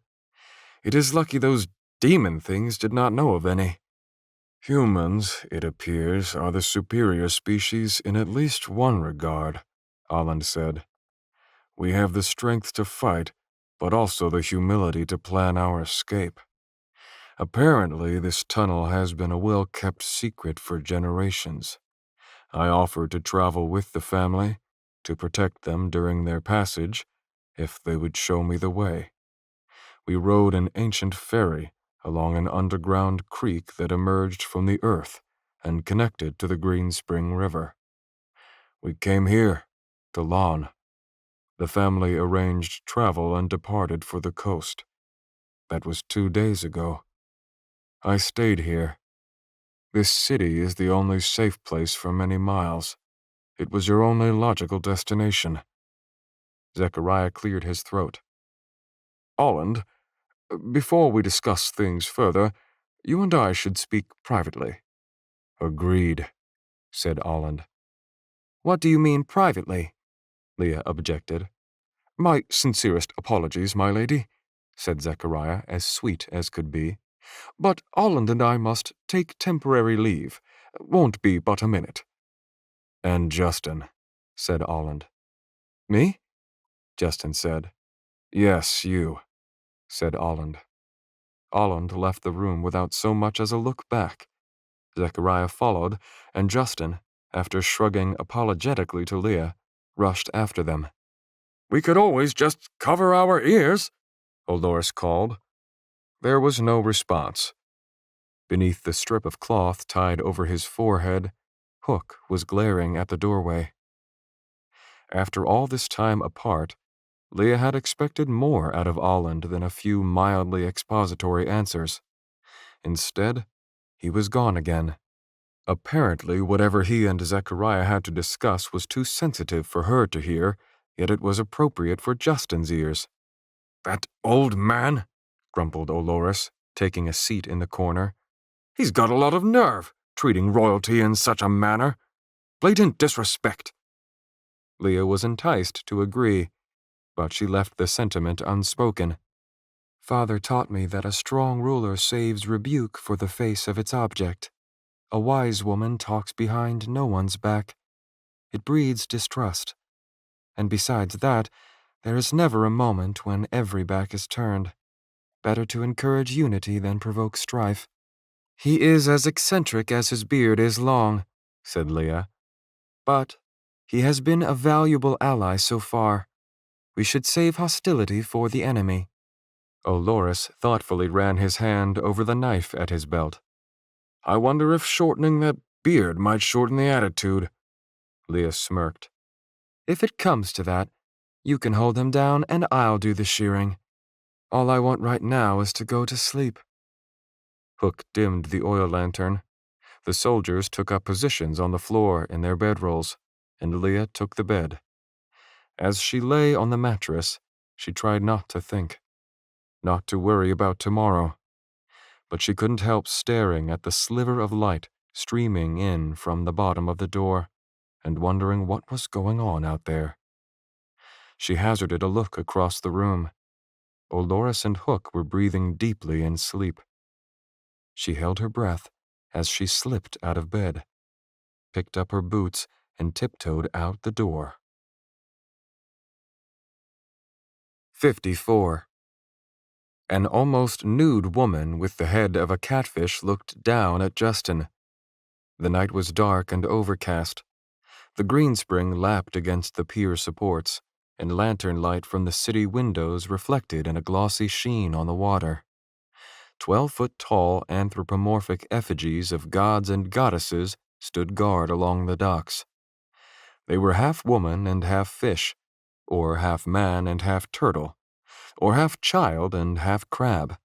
It is lucky those demon things did not know of any. Humans, it appears, are the superior species in at least one regard, Olland said. We have the strength to fight, but also the humility to plan our escape. Apparently, this tunnel has been a well-kept secret for generations. I offered to travel with the family, to protect them during their passage, if they would show me the way. We rode an ancient ferry along an underground creek that emerged from the earth and connected to the Green Spring River. We came here, to Lon. The family arranged travel and departed for the coast. That was 2 days ago. I stayed here. This city is the only safe place for many miles. It was your only logical destination. Zechariah cleared his throat. Olland, before we discuss things further, you and I should speak privately. Agreed, said Olland. What do you mean privately? Leah objected. My sincerest apologies, my lady, said Zechariah, as sweet as could be. But Olland and I must take temporary leave. Won't be but a minute. And Justin, said Olland. Me? Justin said. Yes, you, said Olland. Olland left the room without so much as a look back. Zechariah followed, and Justin, after shrugging apologetically to Leah, rushed after them. We could always just cover our ears, Olores called. There was no response. Beneath the strip of cloth tied over his forehead, Hook was glaring at the doorway. After all this time apart, Leah had expected more out of Olland than a few mildly expository answers. Instead, he was gone again. Apparently, whatever he and Zechariah had to discuss was too sensitive for her to hear, yet it was appropriate for Justin's ears. That old man, grumbled Olores, taking a seat in the corner. He's got a lot of nerve, treating royalty in such a manner. Blatant disrespect. Leah was enticed to agree, but she left the sentiment unspoken. Father taught me that a strong ruler saves rebuke for the face of its object. A wise woman talks behind no one's back. It breeds distrust. And besides that, there is never a moment when every back is turned. Better to encourage unity than provoke strife. He is as eccentric as his beard is long, said Leah. But he has been a valuable ally so far. We should save hostility for the enemy. Olores thoughtfully ran his hand over the knife at his belt. I wonder if shortening that beard might shorten the attitude. Leah smirked. If it comes to that, you can hold him down and I'll do the shearing. All I want right now is to go to sleep. Hook dimmed the oil lantern. The soldiers took up positions on the floor in their bedrolls, and Leah took the bed. As she lay on the mattress, she tried not to think, not to worry about tomorrow, but she couldn't help staring at the sliver of light streaming in from the bottom of the door and wondering what was going on out there. She hazarded a look across the room. Dolores and Hook were breathing deeply in sleep. She held her breath as she slipped out of bed, picked up her boots, and tiptoed out the door. 54. An almost nude woman with the head of a catfish looked down at Justin. The night was dark and overcast. The greenspring lapped against the pier supports, and lantern light from the city windows reflected in a glossy sheen on the water. 12-foot-tall anthropomorphic effigies of gods and goddesses stood guard along the docks. They were half woman and half fish, or half man and half turtle, or half child and half crab.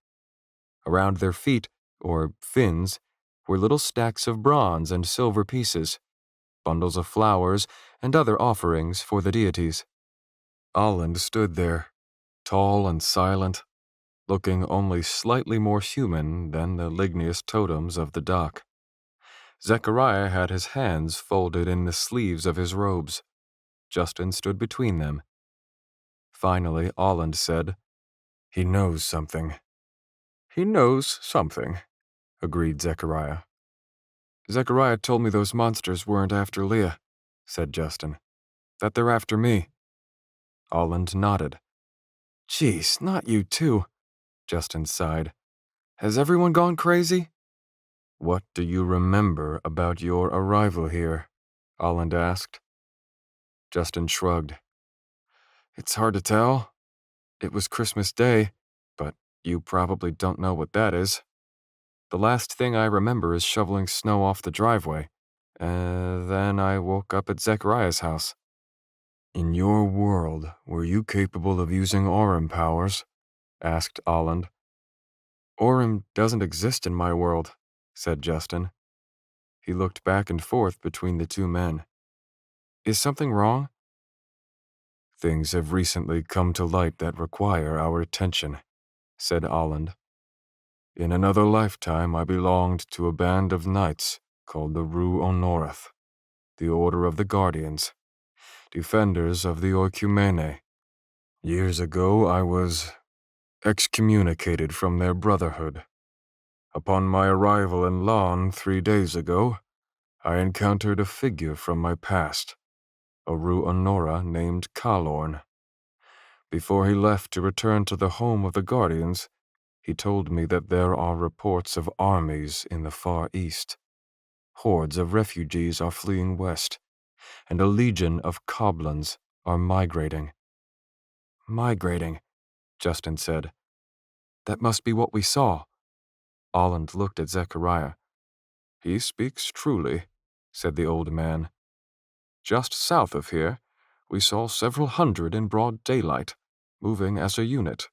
Around their feet, or fins, were little stacks of bronze and silver pieces, bundles of flowers, and other offerings for the deities. Olland stood there, tall and silent, looking only slightly more human than the ligneous totems of the dock. Zechariah had his hands folded in the sleeves of his robes. Justin stood between them. Finally, Olland said, "He knows something." "He knows something," agreed Zechariah. "Zechariah told me those monsters weren't after Leah," said Justin. "That they're after me." Olland nodded. "Geez, not you too," Justin sighed. "Has everyone gone crazy?" "What do you remember about your arrival here?" Olland asked. Justin shrugged. "It's hard to tell. It was Christmas Day, but you probably don't know what that is. The last thing I remember is shoveling snow off the driveway. Then I woke up at Zechariah's house." "In your world, were you capable of using Aurum powers?" asked Olland. "Aurum doesn't exist in my world," said Justin. He looked back and forth between the two men. "Is something wrong?" "Things have recently come to light that require our attention," said Olland. "In another lifetime, I belonged to a band of knights called the Rue Honorath, the Order of the Guardians, defenders of the Oikumene. Years ago, I was excommunicated from their brotherhood. Upon my arrival in Laon 3 days ago, I encountered a figure from my past, a Rue Honora named Kalorn. Before he left to return to the home of the Guardians, he told me that there are reports of armies in the Far East. Hordes of refugees are fleeing west, and a legion of Coblins are migrating." "Migrating," Justin said. "That must be what we saw." Olland looked at Zechariah. "He speaks truly," said the old man. "Just south of here, we saw several hundred in broad daylight, moving as a unit,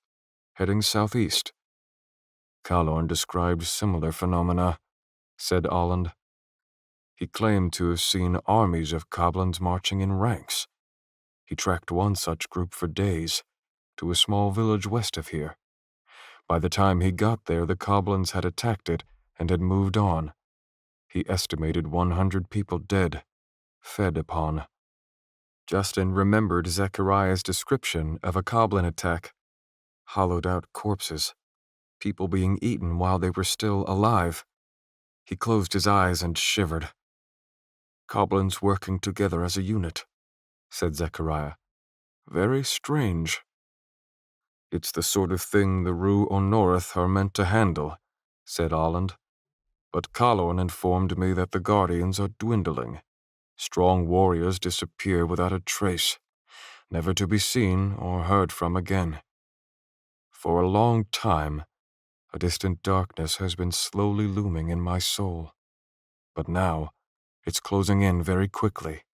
heading southeast." "Kalorn described similar phenomena," said Olland. "He claimed to have seen armies of Coblins marching in ranks. He tracked one such group for days, to a small village west of here. By the time he got there, the Coblins had attacked it and had moved on. He estimated 100 people dead, fed upon." Justin remembered Zechariah's description of a Coblin attack. Hollowed-out corpses, people being eaten while they were still alive. He closed his eyes and shivered. "Coblins working together as a unit," said Zechariah. "Very strange." "It's the sort of thing the Rue Honorath are meant to handle," said Olland. "But Kalorn informed me that the Guardians are dwindling. Strong warriors disappear without a trace, never to be seen or heard from again. For a long time, a distant darkness has been slowly looming in my soul. But now, it's closing in very quickly.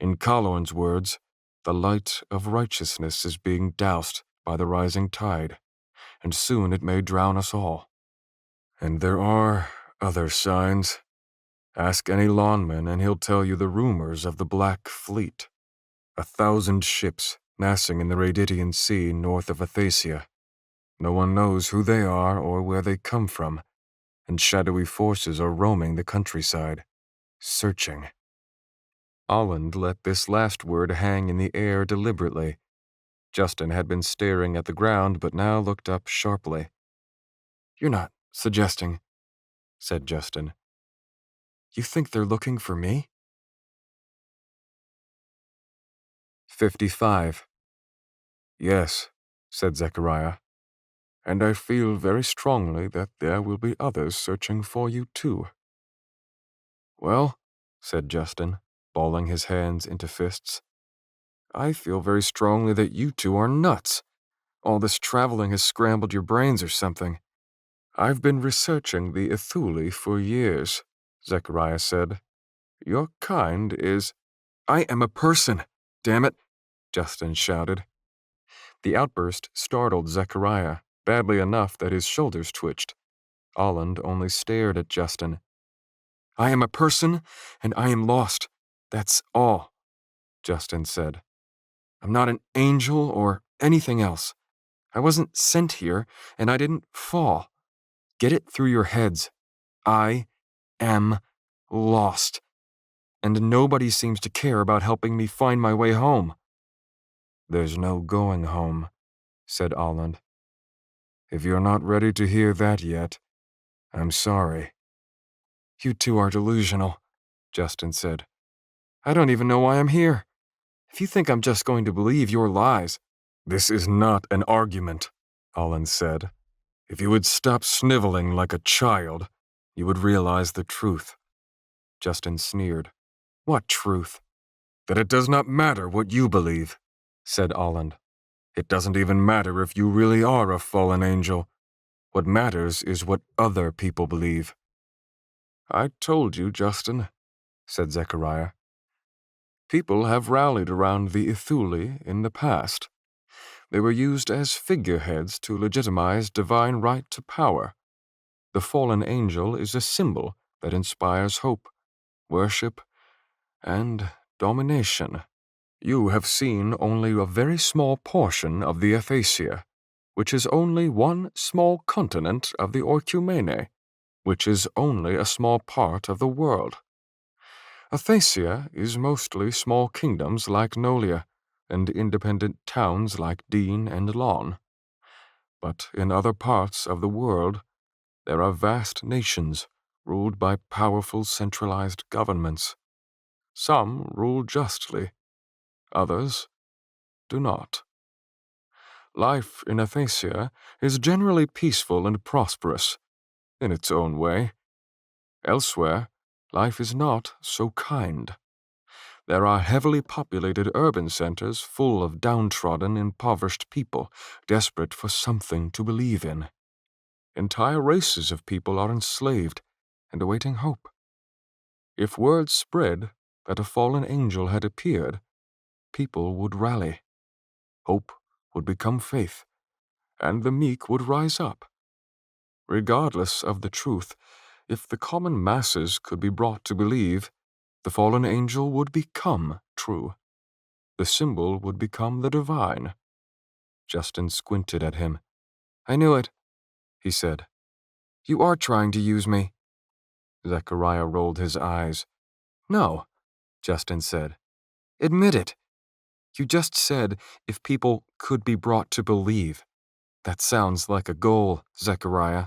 In Kalorn's words, the light of righteousness is being doused by the rising tide, and soon it may drown us all. And there are other signs. Ask any lawnman and he'll tell you the rumors of the Black Fleet. 1,000 ships massing in the Raditian Sea north of Athasea. No one knows who they are or where they come from, and shadowy forces are roaming the countryside, searching. Olland let this last word hang in the air deliberately. Justin had been staring at the ground, but now looked up sharply. "You're not suggesting," said Justin. "You think they're looking for me?" 55. Yes, said Zechariah, and I feel very strongly that there will be others searching for you too. Well, said Justin, balling his hands into fists, I feel very strongly that you two are nuts. All this traveling has scrambled your brains or something. I've been researching the Ithuli for years, Zechariah said. Your kind is— "I am a person, damn it," Justin shouted. The outburst startled Zechariah, badly enough that his shoulders twitched. Olland only stared at Justin. "I am a person, and I am lost. That's all," Justin said. "I'm not an angel or anything else. I wasn't sent here, and I didn't fall. Get it through your heads. I am lost. And nobody seems to care about helping me find my way home." There's no going home, said Olland. If you're not ready to hear that yet, I'm sorry. "You two are delusional," Justin said. "I don't even know why I'm here. If you think I'm just going to believe your lies—" This is not an argument, Olland said. If you would stop sniveling like a child, you would realize the truth. Justin sneered. "What truth?" That it does not matter what you believe, said Olland. It doesn't even matter if you really are a fallen angel. What matters is what other people believe. I told you, Justin, said Zechariah. People have rallied around the Ithuli in the past. They were used as figureheads to legitimize divine right to power. The fallen angel is a symbol that inspires hope, worship, and domination. You have seen only a very small portion of the Athasea, which is only one small continent of the Orcumene, which is only a small part of the world. Athasea is mostly small kingdoms like Nolia, and independent towns like Dean and Lon. But in other parts of the world, there are vast nations ruled by powerful centralized governments. Some rule justly, others do not. Life in Athasea is generally peaceful and prosperous, in its own way. Elsewhere, life is not so kind. There are heavily populated urban centers full of downtrodden, impoverished people, desperate for something to believe in. Entire races of people are enslaved and awaiting hope. If word spread that a fallen angel had appeared, people would rally. Hope would become faith, and the meek would rise up. Regardless of the truth, if the common masses could be brought to believe, the fallen angel would become true. The symbol would become the divine. Justin squinted at him. "I knew it," he said. "You are trying to use me." Zechariah rolled his eyes. "No," Justin said. "Admit it. You just said if people could be brought to believe. That sounds like a goal, Zechariah.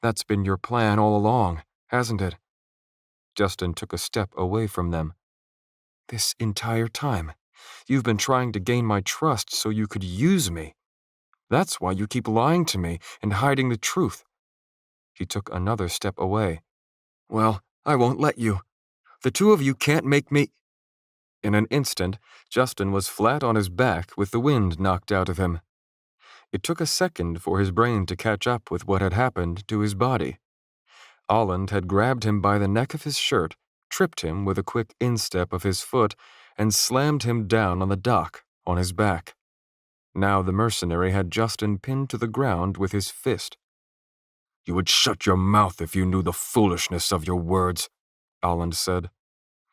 That's been your plan all along, hasn't it?" Justin took a step away from them. "This entire time, you've been trying to gain my trust so you could use me. That's why you keep lying to me and hiding the truth." He took another step away. "Well, I won't let you. The two of you can't make me—" In an instant, Justin was flat on his back with the wind knocked out of him. It took a second for his brain to catch up with what had happened to his body. Olland had grabbed him by the neck of his shirt, tripped him with a quick instep of his foot, and slammed him down on the dock, on his back. Now the mercenary had Justin pinned to the ground with his fist. You would shut your mouth if you knew the foolishness of your words, Olland said.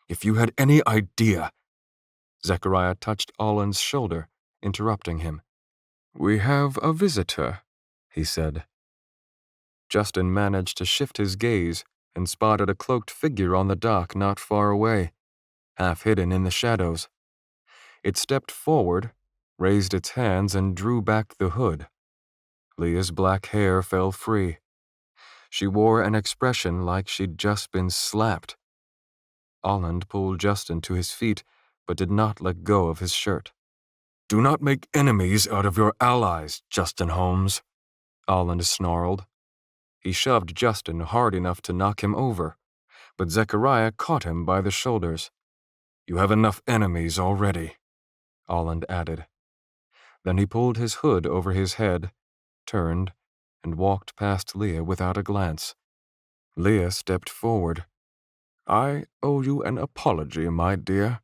If you had any idea. Zechariah touched Allen's shoulder, interrupting him. "We have a visitor," he said. Justin managed to shift his gaze and spotted a cloaked figure on the dock not far away, half hidden in the shadows. It stepped forward, raised its hands, and drew back the hood. Leah's black hair fell free. She wore an expression like she'd just been slapped. Alland pulled Justin to his feet, but did not let go of his shirt. "Do not make enemies out of your allies, Justin Holmes," Alland snarled. He shoved Justin hard enough to knock him over, but Zechariah caught him by the shoulders. "You have enough enemies already," Alland added. Then he pulled his hood over his head, turned, and walked past Leah without a glance. Leah stepped forward. "I owe you an apology, my dear,"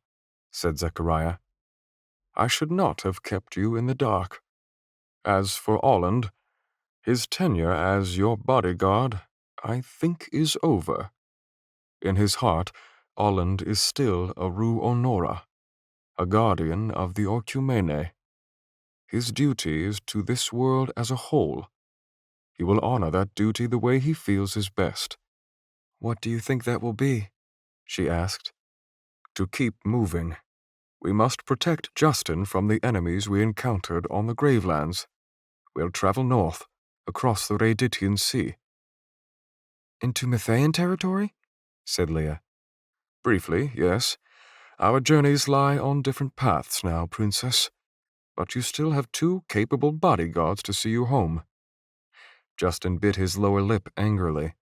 said Zechariah. "I should not have kept you in the dark. As for Alland, his tenure as your bodyguard, I think, is over. In his heart, Alland is still a Rue Honora, a guardian of the Orcumene. His duty is to this world as a whole. He will honor that duty the way he feels is best." "What do you think that will be?" she asked. "To keep moving. We must protect Justin from the enemies we encountered on the Gravelands. We'll travel north, across the Raditian Sea." "Into Mathaean territory?" said Leah. "Briefly, yes. Our journeys lie on different paths now, Princess. But you still have 2 capable bodyguards to see you home." Justin bit his lower lip angrily.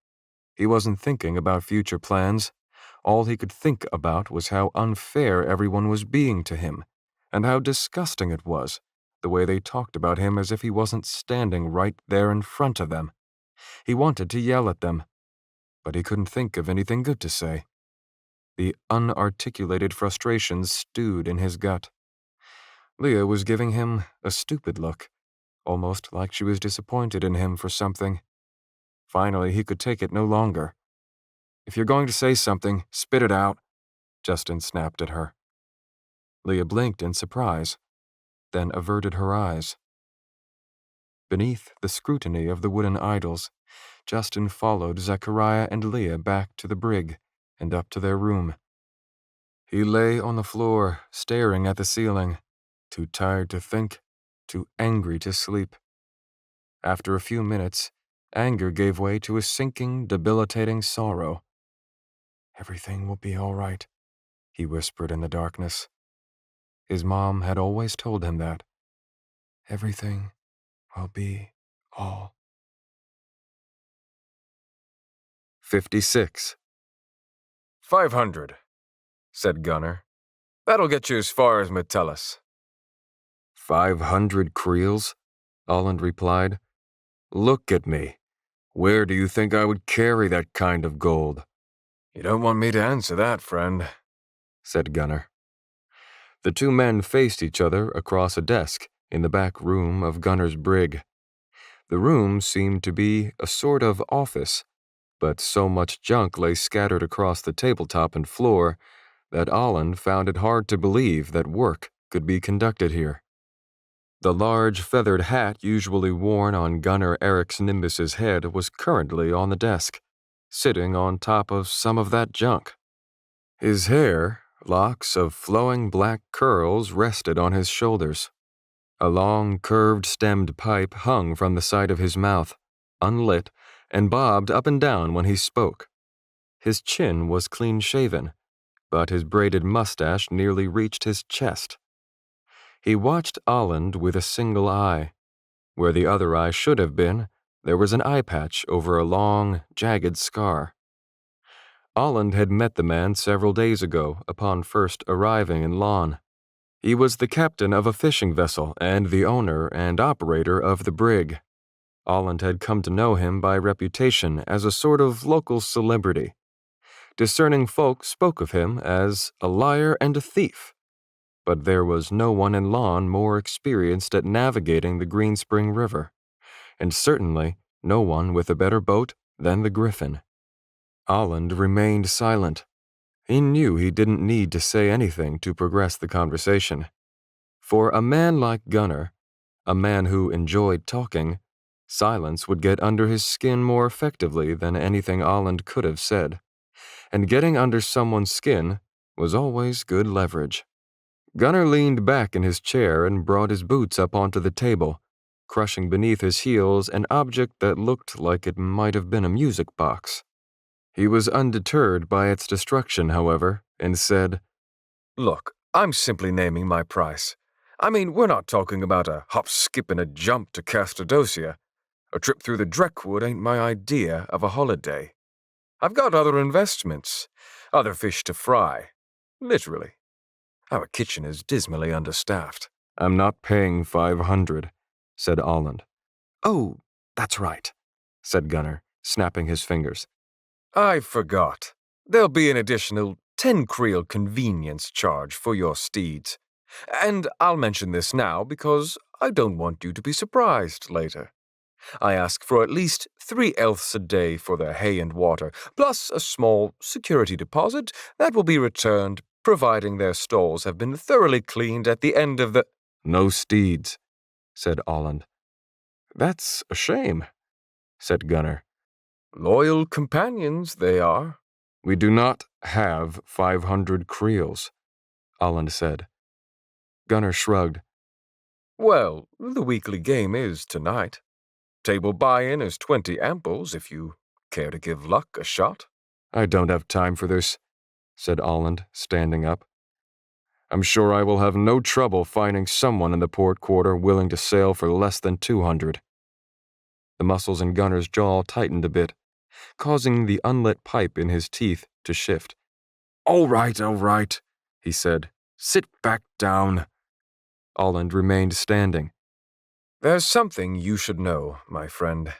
He wasn't thinking about future plans. All he could think about was how unfair everyone was being to him, and how disgusting it was, the way they talked about him as if he wasn't standing right there in front of them. He wanted to yell at them, but he couldn't think of anything good to say. The unarticulated frustration stewed in his gut. Leah was giving him a stupid look, almost like she was disappointed in him for something. Finally, he could take it no longer. "If you're going to say something, spit it out," Justin snapped at her. Leah blinked in surprise, then averted her eyes. Beneath the scrutiny of the wooden idols, Justin followed Zechariah and Leah back to the brig and up to their room. He lay on the floor, staring at the ceiling, too tired to think, too angry to sleep. After a few minutes, anger gave way to a sinking, debilitating sorrow. "Everything will be all right," he whispered in the darkness. His mom had always told him that. Everything will be all. 56. 500, said Gunnar. "That'll get you as far as Metellus." 500 creels? Alland replied. "Look at me. Where do you think I would carry that kind of gold?" "You don't want me to answer that, friend," said Gunnar. The 2 men faced each other across a desk in the back room of Gunnar's brig. The room seemed to be a sort of office, but so much junk lay scattered across the tabletop and floor that Alland found it hard to believe that work could be conducted here. The large feathered hat usually worn on Gunnar Eric Nimbus's head was currently on the desk, sitting on top of some of that junk. His hair, locks of flowing black curls, rested on his shoulders. A long, curved-stemmed pipe hung from the side of his mouth, unlit, and bobbed up and down when he spoke. His chin was clean-shaven, but his braided mustache nearly reached his chest. He watched Alland with a single eye. Where the other eye should have been, there was an eye patch over a long, jagged scar. Alland had met the man several days ago upon first arriving in Lon. He was the captain of a fishing vessel and the owner and operator of the brig. Alland had come to know him by reputation as a sort of local celebrity. Discerning folk spoke of him as a liar and a thief, but there was no one in Lon more experienced at navigating the Green Spring River, and certainly no one with a better boat than the Griffin. Alland remained silent. He knew he didn't need to say anything to progress the conversation. For a man like Gunnar, a man who enjoyed talking, silence would get under his skin more effectively than anything Olland could have said. And getting under someone's skin was always good leverage. Gunnar leaned back in his chair and brought his boots up onto the table, crushing beneath his heels an object that looked like it might have been a music box. He was undeterred by its destruction, however, and said, Look, I'm simply naming my price. I mean, we're not talking about a hop, skip, and a jump to Castadocia. A trip through the Dreckwood ain't my idea of a holiday. I've got other investments, other fish to fry. Literally. Our kitchen is dismally understaffed. I'm not paying 500, said Olland. Oh, that's right, said Gunnar, snapping his fingers. I forgot. There'll be an additional 10 creel convenience charge for your steeds. And I'll mention this now because I don't want you to be surprised later. I ask for at least 3 elfs a day for their hay and water, plus a small security deposit that will be returned providing their stalls have been thoroughly cleaned at the end of the— No steeds, said Olland. That's a shame, said Gunnar. Loyal companions they are. We do not have 500 creels, Olland said. Gunnar shrugged. Well, the weekly game is tonight. Table buy-in is 20 amples if you care to give luck a shot. I don't have time for this, said Olland, standing up. I'm sure I will have no trouble finding someone in the port quarter willing to sail for less than 200. The muscles in Gunnar's jaw tightened a bit, causing the unlit pipe in his teeth to shift. All right, he said. Sit back down. Olland remained standing. There's something you should know, my friend,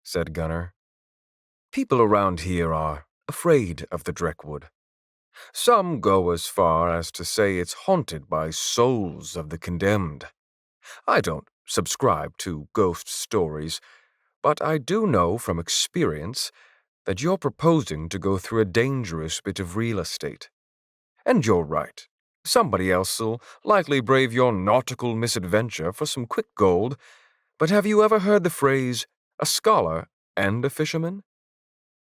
said Gunnar. People around here are afraid of the Dreckwood. Some go as far as to say it's haunted by souls of the condemned. I don't subscribe to ghost stories, but I do know from experience that you're proposing to go through a dangerous bit of real estate. And you're right. Somebody else'll likely brave your nautical misadventure for some quick gold, but have you ever heard the phrase, a scholar and a fisherman?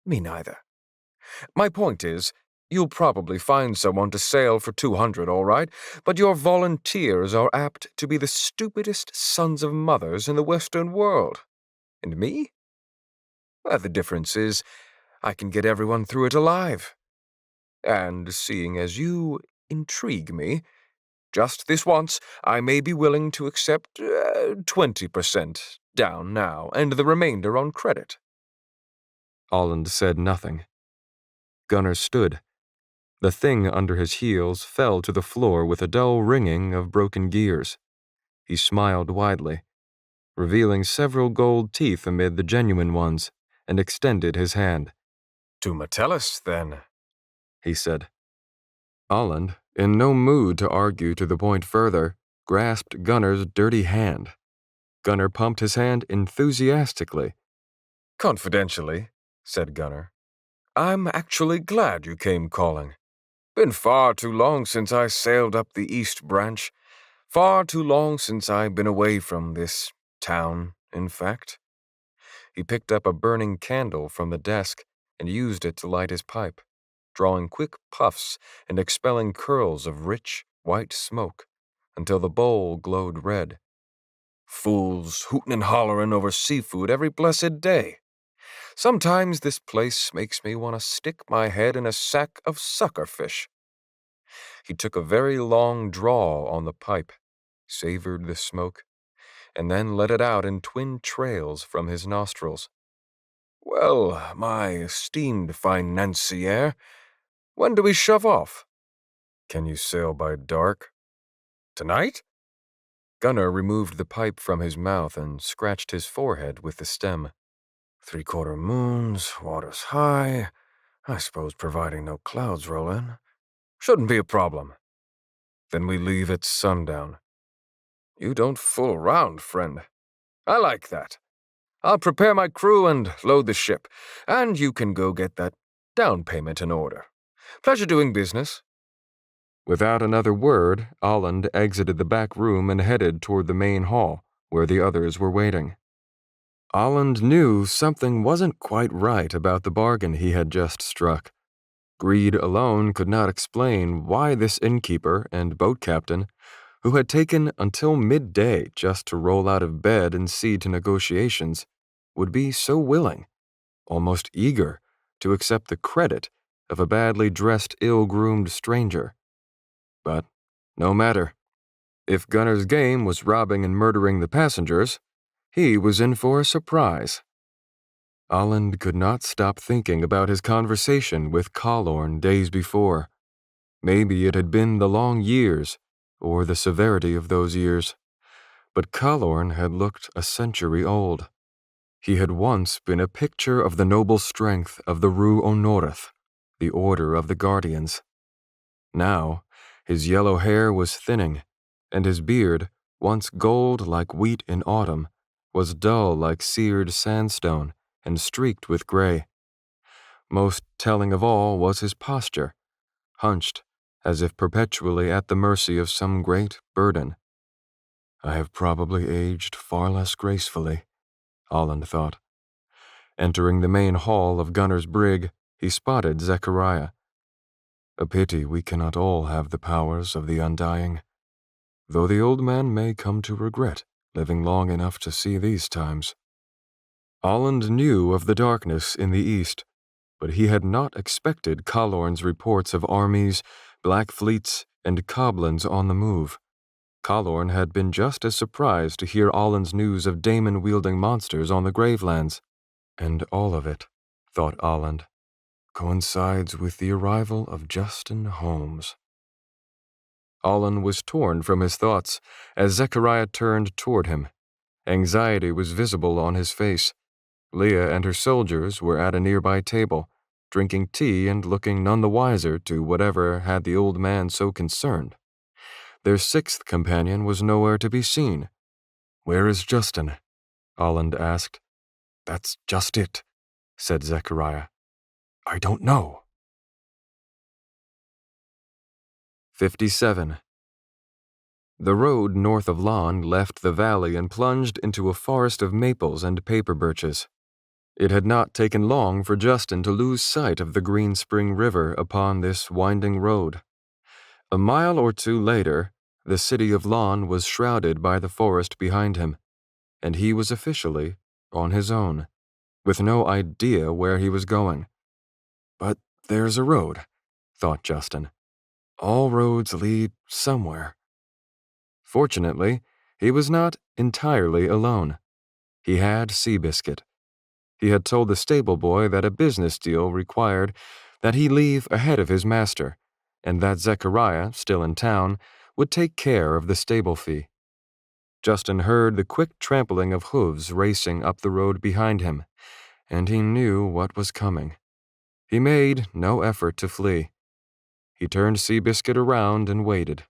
Me neither. My point is, you'll probably find someone to sail for 200, all right, but your volunteers are apt to be the stupidest sons of mothers in the Western world. And me? Well, the difference is, I can get everyone through it alive. And seeing as you intrigue me, just this once, I may be willing to accept 20% down now, and the remainder on credit. Olland said nothing. Gunnar stood. The thing under his heels fell to the floor with a dull ringing of broken gears. He smiled widely, revealing several gold teeth amid the genuine ones, and extended his hand. To Metellus, then, he said. Olland, in no mood to argue to the point further, grasped Gunnar's dirty hand. Gunnar pumped his hand enthusiastically. Confidentially, said Gunnar, I'm actually glad you came calling. Been far too long since I sailed up the East Branch. Far too long since I've been away from this town, in fact. He picked up a burning candle from the desk and used it to light his pipe, drawing quick puffs and expelling curls of rich, white smoke until the bowl glowed red. Fools hootin' and hollerin' over seafood every blessed day. Sometimes this place makes me want to stick my head in a sack of suckerfish. He took a very long draw on the pipe, savored the smoke, and then let it out in twin trails from his nostrils. Well, my esteemed financier, when do we shove off? Can you sail by dark? Tonight? Gunnar removed the pipe from his mouth and scratched his forehead with the stem. 3/4 moons, water's high, I suppose providing no clouds roll in. Shouldn't be a problem. Then we leave at sundown. You don't fool around, friend. I like that. I'll prepare my crew and load the ship, and you can go get that down payment in order. Pleasure doing business. Without another word, Olland exited the back room and headed toward the main hall, where the others were waiting. Olland knew something wasn't quite right about the bargain he had just struck. Greed alone could not explain why this innkeeper and boat captain, who had taken until midday just to roll out of bed and see to negotiations, would be so willing, almost eager, to accept the credit of a badly dressed, ill-groomed stranger. But no matter. If Gunner's game was robbing and murdering the passengers, he was in for a surprise. Olland could not stop thinking about his conversation with Kallorn days before. Maybe it had been the long years, or the severity of those years. But Kallorn had looked a century old. He had once been a picture of the noble strength of the Rue Honorath, the Order of the Guardians. Now, his yellow hair was thinning, and his beard, once gold like wheat in autumn, was dull like seared sandstone and streaked with gray. Most telling of all was his posture, hunched, as if perpetually at the mercy of some great burden. I have probably aged far less gracefully, Olland thought. Entering the main hall of Gunner's brig, he spotted Zechariah. A pity we cannot all have the powers of the undying, though the old man may come to regret living long enough to see these times. Olland knew of the darkness in the east, but he had not expected Kallorn's reports of armies, black fleets, and coblins on the move. Kallorn had been just as surprised to hear Olland's news of daemon-wielding monsters on the Gravelands. And all of it, thought Olland, coincides with the arrival of Justin Holmes. Olland was torn from his thoughts as Zechariah turned toward him. Anxiety was visible on his face. Leah and her soldiers were at a nearby table, drinking tea and looking none the wiser to whatever had the old man so concerned. Their sixth companion was nowhere to be seen. "Where is Justin?" Olland asked. "That's just it," said Zechariah. "I don't know." 57. The road north of Lawn left the valley and plunged into a forest of maples and paper birches. It had not taken long for Justin to lose sight of the Green Spring River upon this winding road. A mile or two later, the city of Lawn was shrouded by the forest behind him, and he was officially on his own, with no idea where he was going. But there's a road, thought Justin. All roads lead somewhere. Fortunately, he was not entirely alone. He had Seabiscuit. He had told the stable boy that a business deal required that he leave ahead of his master, and that Zechariah, still in town, would take care of the stable fee. Justin heard the quick trampling of hooves racing up the road behind him, and he knew what was coming. He made no effort to flee. He turned Seabiscuit around and waited.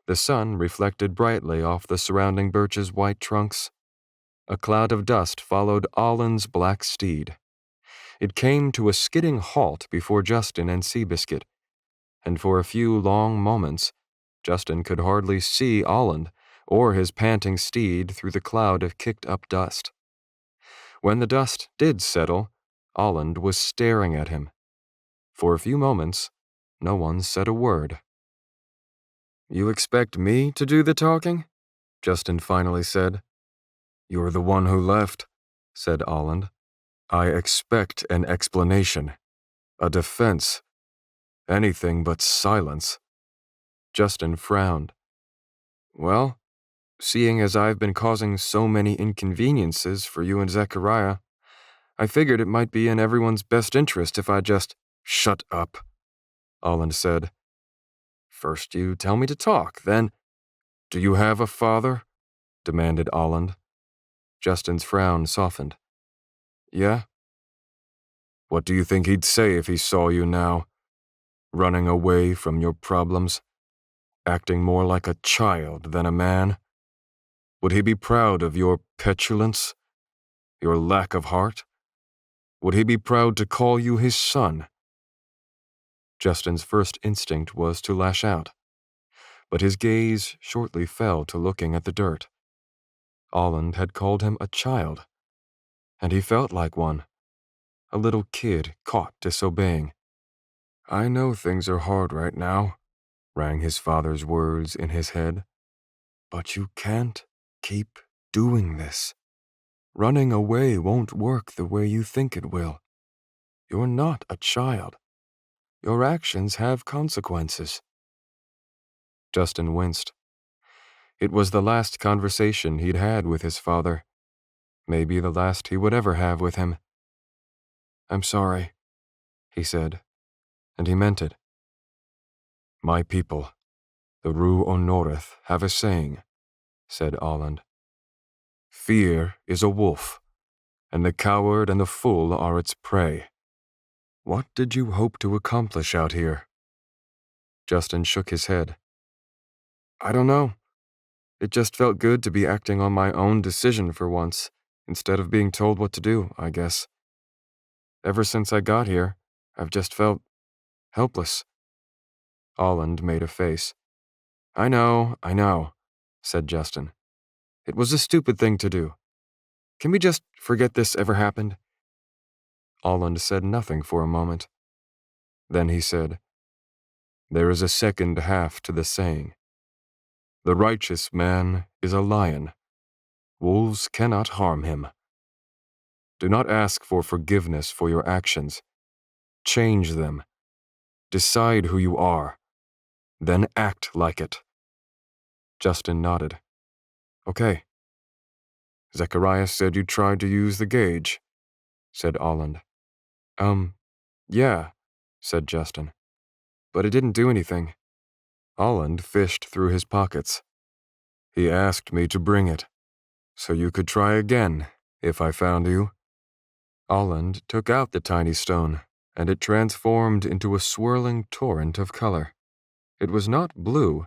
The sun reflected brightly off the surrounding birches' white trunks. A cloud of dust followed Olland's black steed. It came to a skidding halt before Justin and Seabiscuit, and for a few long moments, Justin could hardly see Olland or his panting steed through the cloud of kicked-up dust. When the dust did settle, Olland was staring at him. For a few moments, no one said a word. "You expect me to do the talking?" Justin finally said. "You're the one who left," said Olland. "I expect an explanation, a defense, anything but silence." Justin frowned. "Well, seeing as I've been causing so many inconveniences for you and Zechariah, I figured it might be in everyone's best interest if I just—" "Shut up," Olland said. "First you tell me to talk, then—" "Do you have a father?" demanded Olland. Justin's frown softened. "Yeah?" "What do you think he'd say if he saw you now? Running away from your problems? Acting more like a child than a man? Would he be proud of your petulance? Your lack of heart? Would he be proud to call you his son?" Justin's first instinct was to lash out, but his gaze shortly fell to looking at the dirt. Olland had called him a child, and he felt like one, a little kid caught disobeying. "I know things are hard right now," rang his father's words in his head. "But you can't keep doing this. Running away won't work the way you think it will. You're not a child. Your actions have consequences." Justin winced. It was the last conversation he'd had with his father, maybe the last he would ever have with him. "I'm sorry," he said, and he meant it. "My people, the Rue Honoreth, have a saying," said Olland. "Fear is a wolf, and the coward and the fool are its prey. What did you hope to accomplish out here?" Justin shook his head. "I don't know. It just felt good to be acting on my own decision for once, instead of being told what to do, I guess. Ever since I got here, I've just felt helpless." Olland made a face. I know," said Justin. "It was a stupid thing to do. Can we just forget this ever happened?" Olland said nothing for a moment. Then he said, "There is a second half to the saying. The righteous man is a lion. Wolves cannot harm him. Do not ask for forgiveness for your actions. Change them. Decide who you are. Then act like it." Justin nodded. "Okay." "Zechariah said you tried to use the gauge," said Olland. Yeah," said Justin. "But it didn't do anything." Olland fished through his pockets. "He asked me to bring it, so you could try again if I found you." Olland took out the tiny stone, and it transformed into a swirling torrent of color. It was not blue,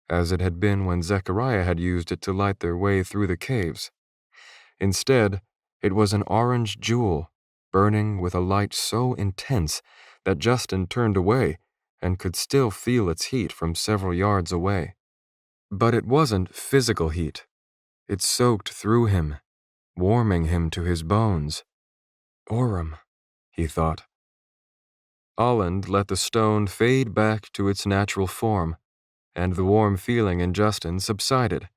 as it had been when Zechariah had used it to light their way through the caves. Instead, it was an orange jewel, burning with a light so intense that Justin turned away and could still feel its heat from several yards away. But it wasn't physical heat. It soaked through him, warming him to his bones. Aurum, he thought. Olland let the stone fade back to its natural form, and the warm feeling in Justin subsided.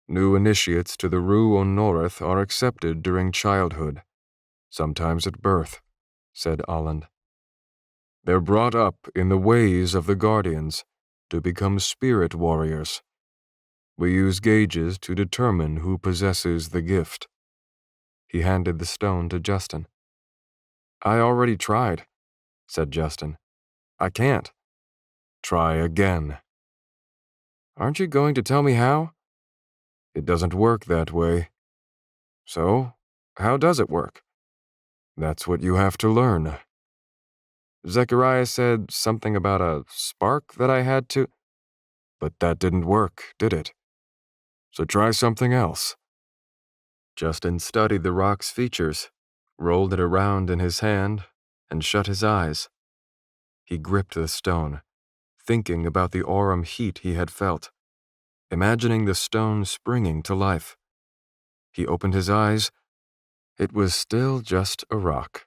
"New initiates to the Rue Honoreth are accepted during childhood, sometimes at birth," said Olland. "They're brought up in the ways of the Guardians to become spirit warriors. We use gauges to determine who possesses the gift." He handed the stone to Justin. "I already tried," said Justin. "I can't." "Try again." "Aren't you going to tell me how?" "It doesn't work that way." "So, how does it work?" "That's what you have to learn." "Zechariah said something about a spark that I had to—" "But that didn't work, did it? So try something else." Justin studied the rock's features, rolled it around in his hand, and shut his eyes. He gripped the stone, thinking about the aurum heat he had felt, imagining the stone springing to life. He opened his eyes. It was still just a rock.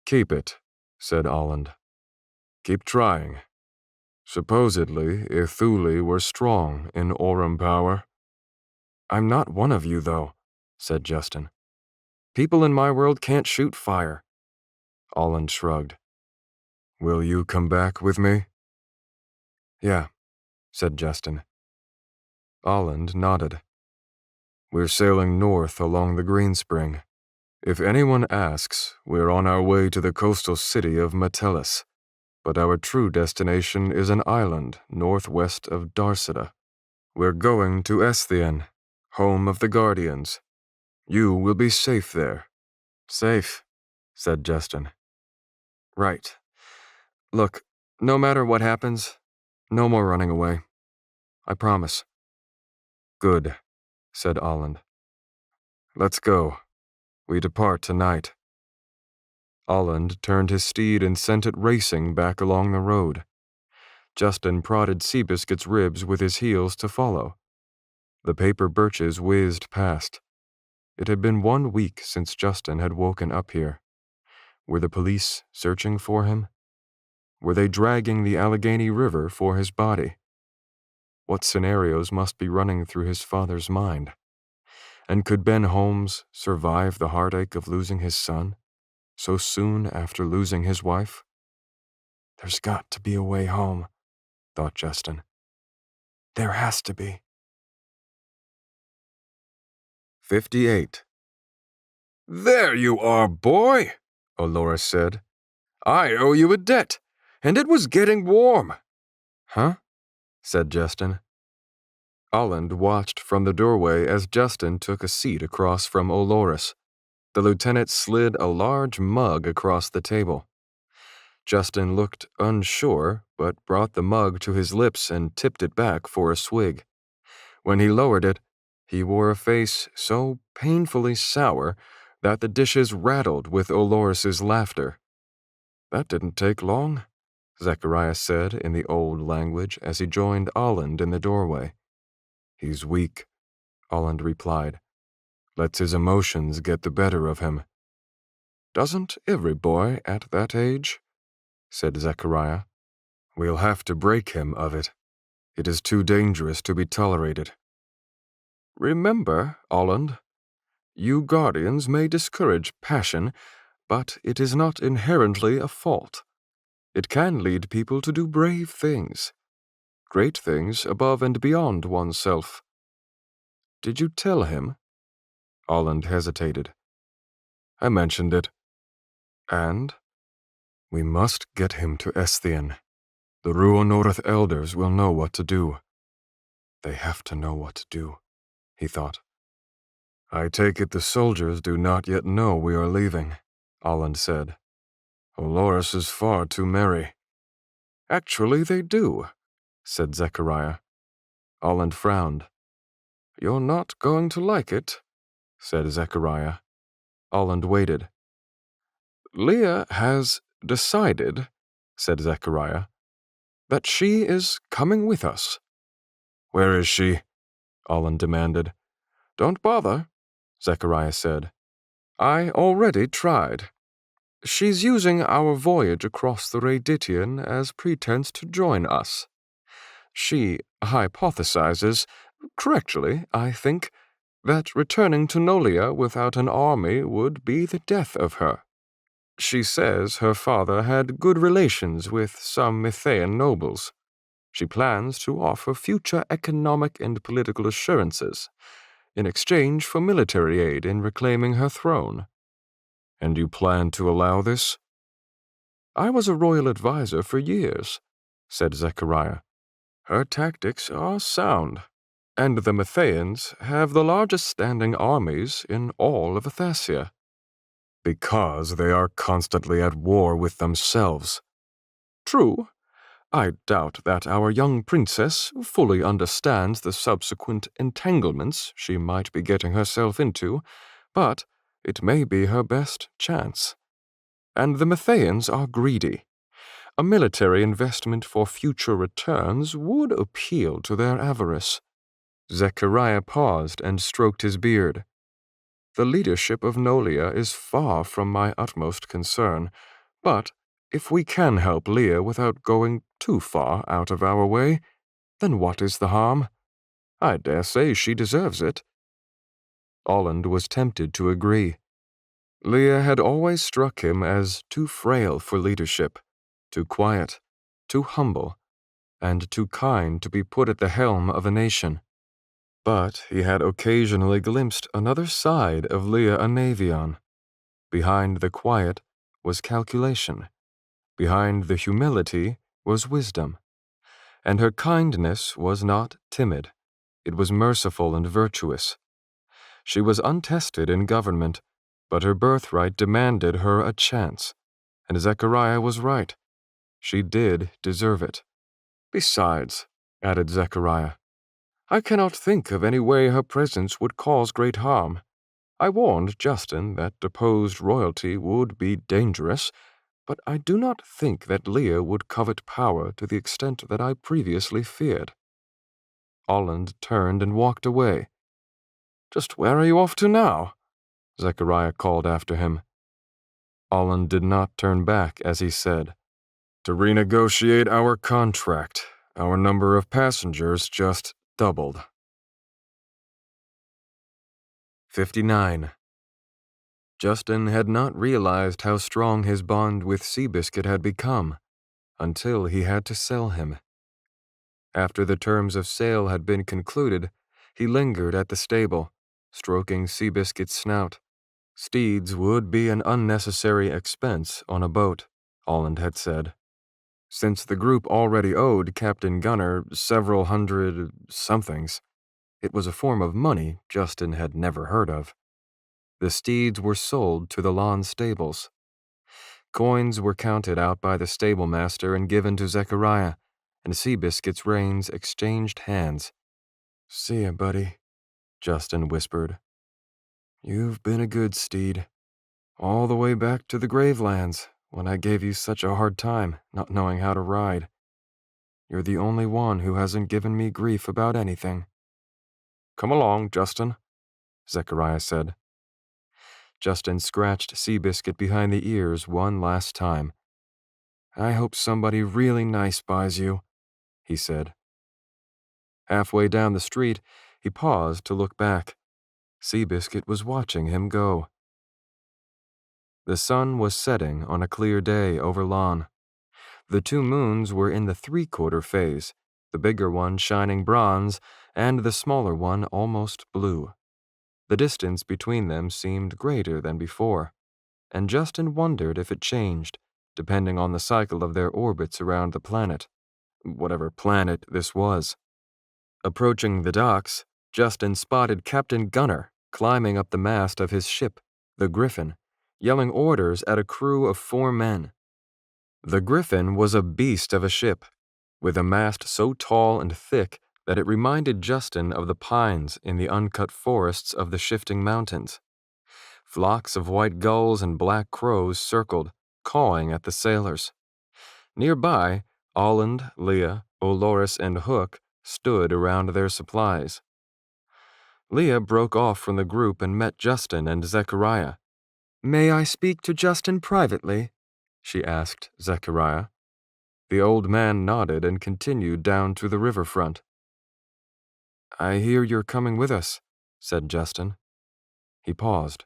"Keep it," said Olland. "Keep trying. Supposedly, Ithuli were strong in aurum power." "I'm not one of you, though," said Justin. "People in my world can't shoot fire." Olland shrugged. "Will you come back with me?" "Yeah," said Justin. Olland nodded. "We're sailing north along the Greenspring. If anyone asks, we're on our way to the coastal city of Metellus, but our true destination is an island northwest of Darcida. We're going to Esthien, home of the Guardians. You will be safe there." "Safe," said Justin. "Right. Look, no matter what happens, no more running away. I promise." "Good," said Olland. "Let's go. We depart tonight." Olland turned his steed and sent it racing back along the road. Justin prodded Seabiscuit's ribs with his heels to follow. The paper birches whizzed past. It had been 1 week since Justin had woken up here. Were the police searching for him? Were they dragging the Allegheny River for his body? What scenarios must be running through his father's mind? And could Ben Holmes survive the heartache of losing his son so soon after losing his wife? There's got to be a way home, thought Justin. There has to be. 58. "There you are, boy," Olores said. "I owe you a debt, and it was getting warm." Huh? Said Justin. Olland watched from the doorway as Justin took a seat across from Olores. The lieutenant slid a large mug across the table. Justin looked unsure, but brought the mug to his lips and tipped it back for a swig. When he lowered it, he wore a face so painfully sour that the dishes rattled with Olores's laughter. "That didn't take long," Zechariah said in the old language as he joined Olland in the doorway. "He's weak," Olland replied. "Lets his emotions get the better of him." "Doesn't every boy at that age?" said Zechariah. "We'll have to break him of it. It is too dangerous to be tolerated." "Remember, Olland, you guardians may discourage passion, but it is not inherently a fault. It can lead people to do brave things, great things above and beyond oneself." "Did you tell him?" Olland hesitated. "I mentioned it." "And?" "We must get him to Esthien. The Ruonorth elders will know what to do." They have to know what to do, he thought. "I take it the soldiers do not yet know we are leaving," Olland said. "Olores is far too merry." "Actually, they do," said Zechariah. Olland frowned. "You're not going to like it," said Zechariah. Olland waited. "Leah has decided," said Zechariah, "that she is coming with us." "Where is she?" Olland demanded. "Don't bother," Zechariah said. "I already tried. She's using our voyage across the Raditian as pretense to join us. She hypothesizes, correctly, I think, that returning to Nolia without an army would be the death of her. She says her father had good relations with some Mythaean nobles. She plans to offer future economic and political assurances in exchange for military aid in reclaiming her throne." "And you plan to allow this?" "I was a royal advisor for years," said Zechariah. "Her tactics are sound, and the Mythaeans have the largest standing armies in all of Athasia." "Because they are constantly at war with themselves." "True. I doubt that our young princess fully understands the subsequent entanglements she might be getting herself into, but it may be her best chance. And the Mythaeans are greedy. A military investment for future returns would appeal to their avarice." Zechariah paused and stroked his beard. "The leadership of Nolia is far from my utmost concern, but if we can help Leah without going too far out of our way, then what is the harm? I dare say she deserves it." Olland was tempted to agree. Leah had always struck him as too frail for leadership, too quiet, too humble, and too kind to be put at the helm of a nation. But he had occasionally glimpsed another side of Leah Anavion. Behind the quiet was calculation. Behind the humility was wisdom. And her kindness was not timid. It was merciful and virtuous. She was untested in government, but her birthright demanded her a chance, and Zechariah was right. She did deserve it. "Besides," added Zechariah, "I cannot think of any way her presence would cause great harm. I warned Justin that deposed royalty would be dangerous, but I do not think that Leah would covet power to the extent that I previously feared. Olland turned and walked away. "Just where are you off to now?" Zechariah called after him. Olland did not turn back as he said, "To renegotiate our contract. Our number of passengers just doubled." 59. Justin had not realized how strong his bond with Seabiscuit had become until he had to sell him. After the terms of sale had been concluded, he lingered at the stable, stroking Seabiscuit's snout. Steeds would be an unnecessary expense on a boat, Olland had said. Since the group already owed Captain Gunner several hundred somethings, it was a form of money Justin had never heard of. The steeds were sold to the lawn stables. Coins were counted out by the stablemaster and given to Zechariah, and Seabiscuit's reins exchanged hands. "See ya, buddy," Justin whispered. "You've been a good steed, all the way back to the Gravelands, when I gave you such a hard time not knowing how to ride. You're the only one who hasn't given me grief about anything." "Come along, Justin," Zechariah said. Justin scratched Seabiscuit behind the ears one last time. "I hope somebody really nice buys you," he said. Halfway down the street, he paused to look back. Seabiscuit was watching him go. The sun was setting on a clear day over lawn. The two moons were in the three-quarter phase, the bigger one shining bronze and the smaller one almost blue. The distance between them seemed greater than before, and Justin wondered if it changed, depending on the cycle of their orbits around the planet, whatever planet this was. Approaching the docks, Justin spotted Captain Gunner climbing up the mast of his ship, the Griffin, yelling orders at a crew of 4 men. The Griffin was a beast of a ship, with a mast so tall and thick that it reminded Justin of the pines in the uncut forests of the shifting mountains. Flocks of white gulls and black crows circled, cawing at the sailors. Nearby, Olland, Leah, Oloris, and Hook stood around their supplies. Leah broke off from the group and met Justin and Zechariah. "May I speak to Justin privately?" she asked Zechariah. The old man nodded and continued down to the riverfront. "I hear you're coming with us," said Justin. He paused.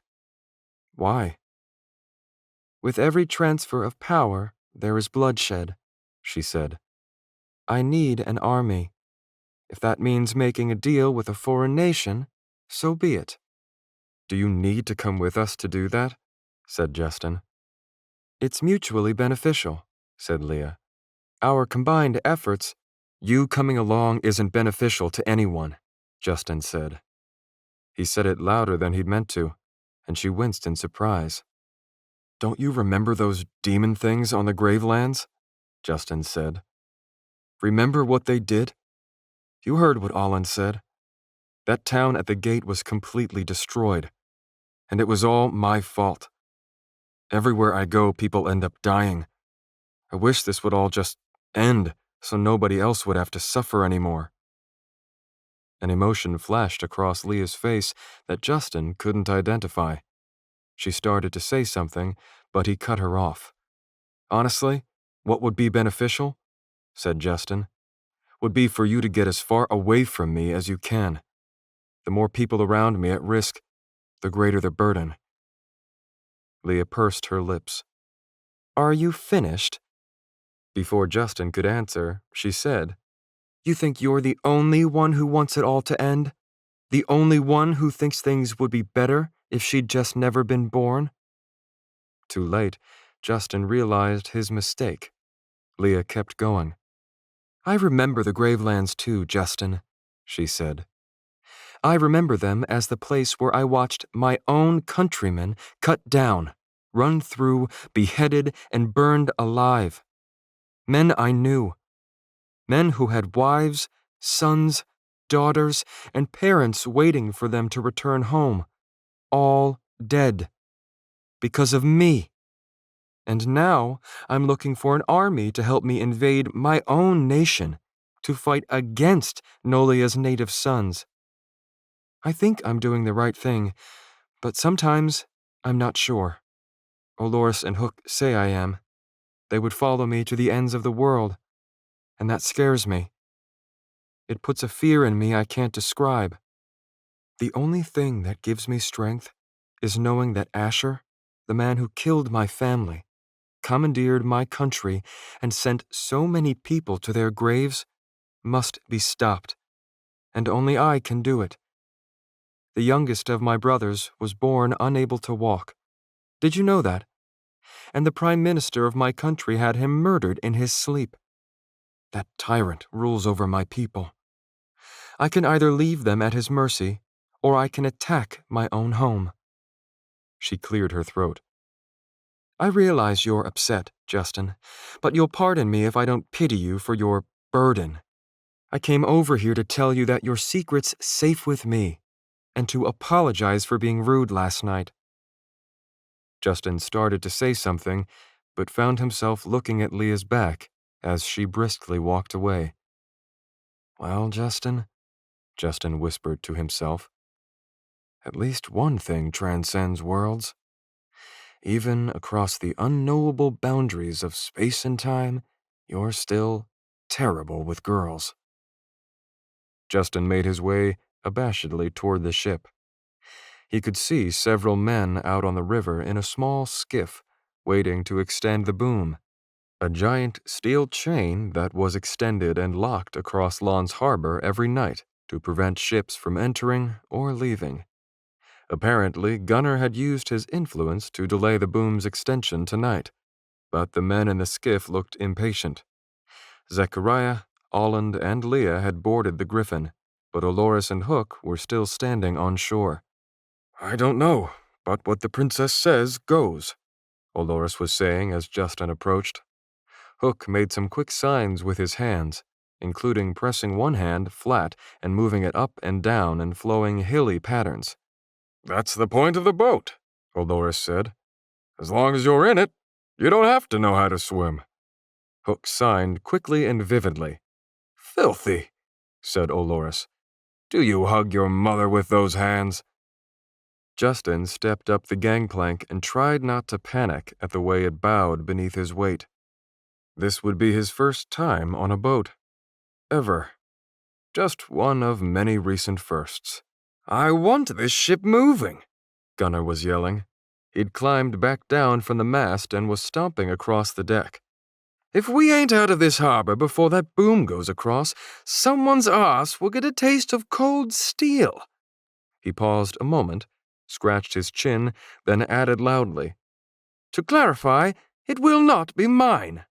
"Why?" "With every transfer of power, there is bloodshed," she said. "I need an army. If that means making a deal with a foreign nation, so be it." "Do you need to come with us to do that?" said Justin. "It's mutually beneficial," said Leah. "Our combined efforts—" "You coming along isn't beneficial to anyone," Justin said. He said it louder than he'd meant to, and she winced in surprise. "Don't you remember those demon things on the Gravelands?" Justin said. "Remember what they did? You heard what Olland said. That town at the gate was completely destroyed, and it was all my fault. Everywhere I go, people end up dying. I wish this would all just end so nobody else would have to suffer anymore." An emotion flashed across Leah's face that Justin couldn't identify. She started to say something, but he cut her off. "Honestly, what would be beneficial," said Justin, "would be for you to get as far away from me as you can. The more people around me at risk, the greater the burden." Leah pursed her lips. "Are you finished?" Before Justin could answer, she said, "You think you're the only one who wants it all to end? The only one who thinks things would be better if she'd just never been born?" Too late, Justin realized his mistake. Leah kept going. "I remember the Gravelands too, Justin," she said. "I remember them as the place where I watched my own countrymen cut down, run through, beheaded, and burned alive. Men I knew. Men who had wives, sons, daughters, and parents waiting for them to return home. all dead. Because of me. And now I'm looking for an army to help me invade my own nation, to fight against Nolia's native sons. I think I'm doing the right thing, but sometimes I'm not sure. Olores and Hook say I am. They would follow me to the ends of the world, and that scares me. It puts a fear in me I can't describe. The only thing that gives me strength is knowing that Asher, the man who killed my family, commandeered my country, and sent so many people to their graves, must be stopped, and only I can do it. The youngest of my brothers was born unable to walk. Did you know that? And the prime minister of my country had him murdered in his sleep. That tyrant rules over my people. I can either leave them at his mercy, or I can attack my own home. She cleared her throat. I realize you're upset, Justin, but you'll pardon me if I don't pity you for your burden. I came over here to tell you that your secret's safe with me, and to apologize for being rude last night. Justin started to say something, but found himself looking at Leah's back as she briskly walked away. Well, Justin whispered to himself, at least one thing transcends worlds. Even across the unknowable boundaries of space and time, you're still terrible with girls. Justin made his way abashedly toward the ship. He could see several men out on the river in a small skiff, waiting to extend the boom, a giant steel chain that was extended and locked across Lons Harbor every night to prevent ships from entering or leaving. Apparently, Gunnar had used his influence to delay the boom's extension tonight, but the men in the skiff looked impatient. Zechariah, Olland, and Leah had boarded the Griffin, but Olores and Hook were still standing on shore. I don't know, but what the princess says goes, Olores was saying as Justin approached. Hook made some quick signs with his hands, including pressing one hand flat and moving it up and down in flowing hilly patterns. That's the point of the boat, Olores said. As long as you're in it, you don't have to know how to swim. Hook signed quickly and vividly. Filthy, said Olores. Do you hug your mother with those hands? Justin stepped up the gangplank and tried not to panic at the way it bowed beneath his weight. This would be his first time on a boat. Ever. Just one of many recent firsts. I want this ship moving, Gunnar was yelling. He'd climbed back down from the mast and was stomping across the deck. If we ain't out of this harbor before that boom goes across, someone's arse will get a taste of cold steel. He paused a moment, scratched his chin, then added loudly, To clarify, it will not be mine.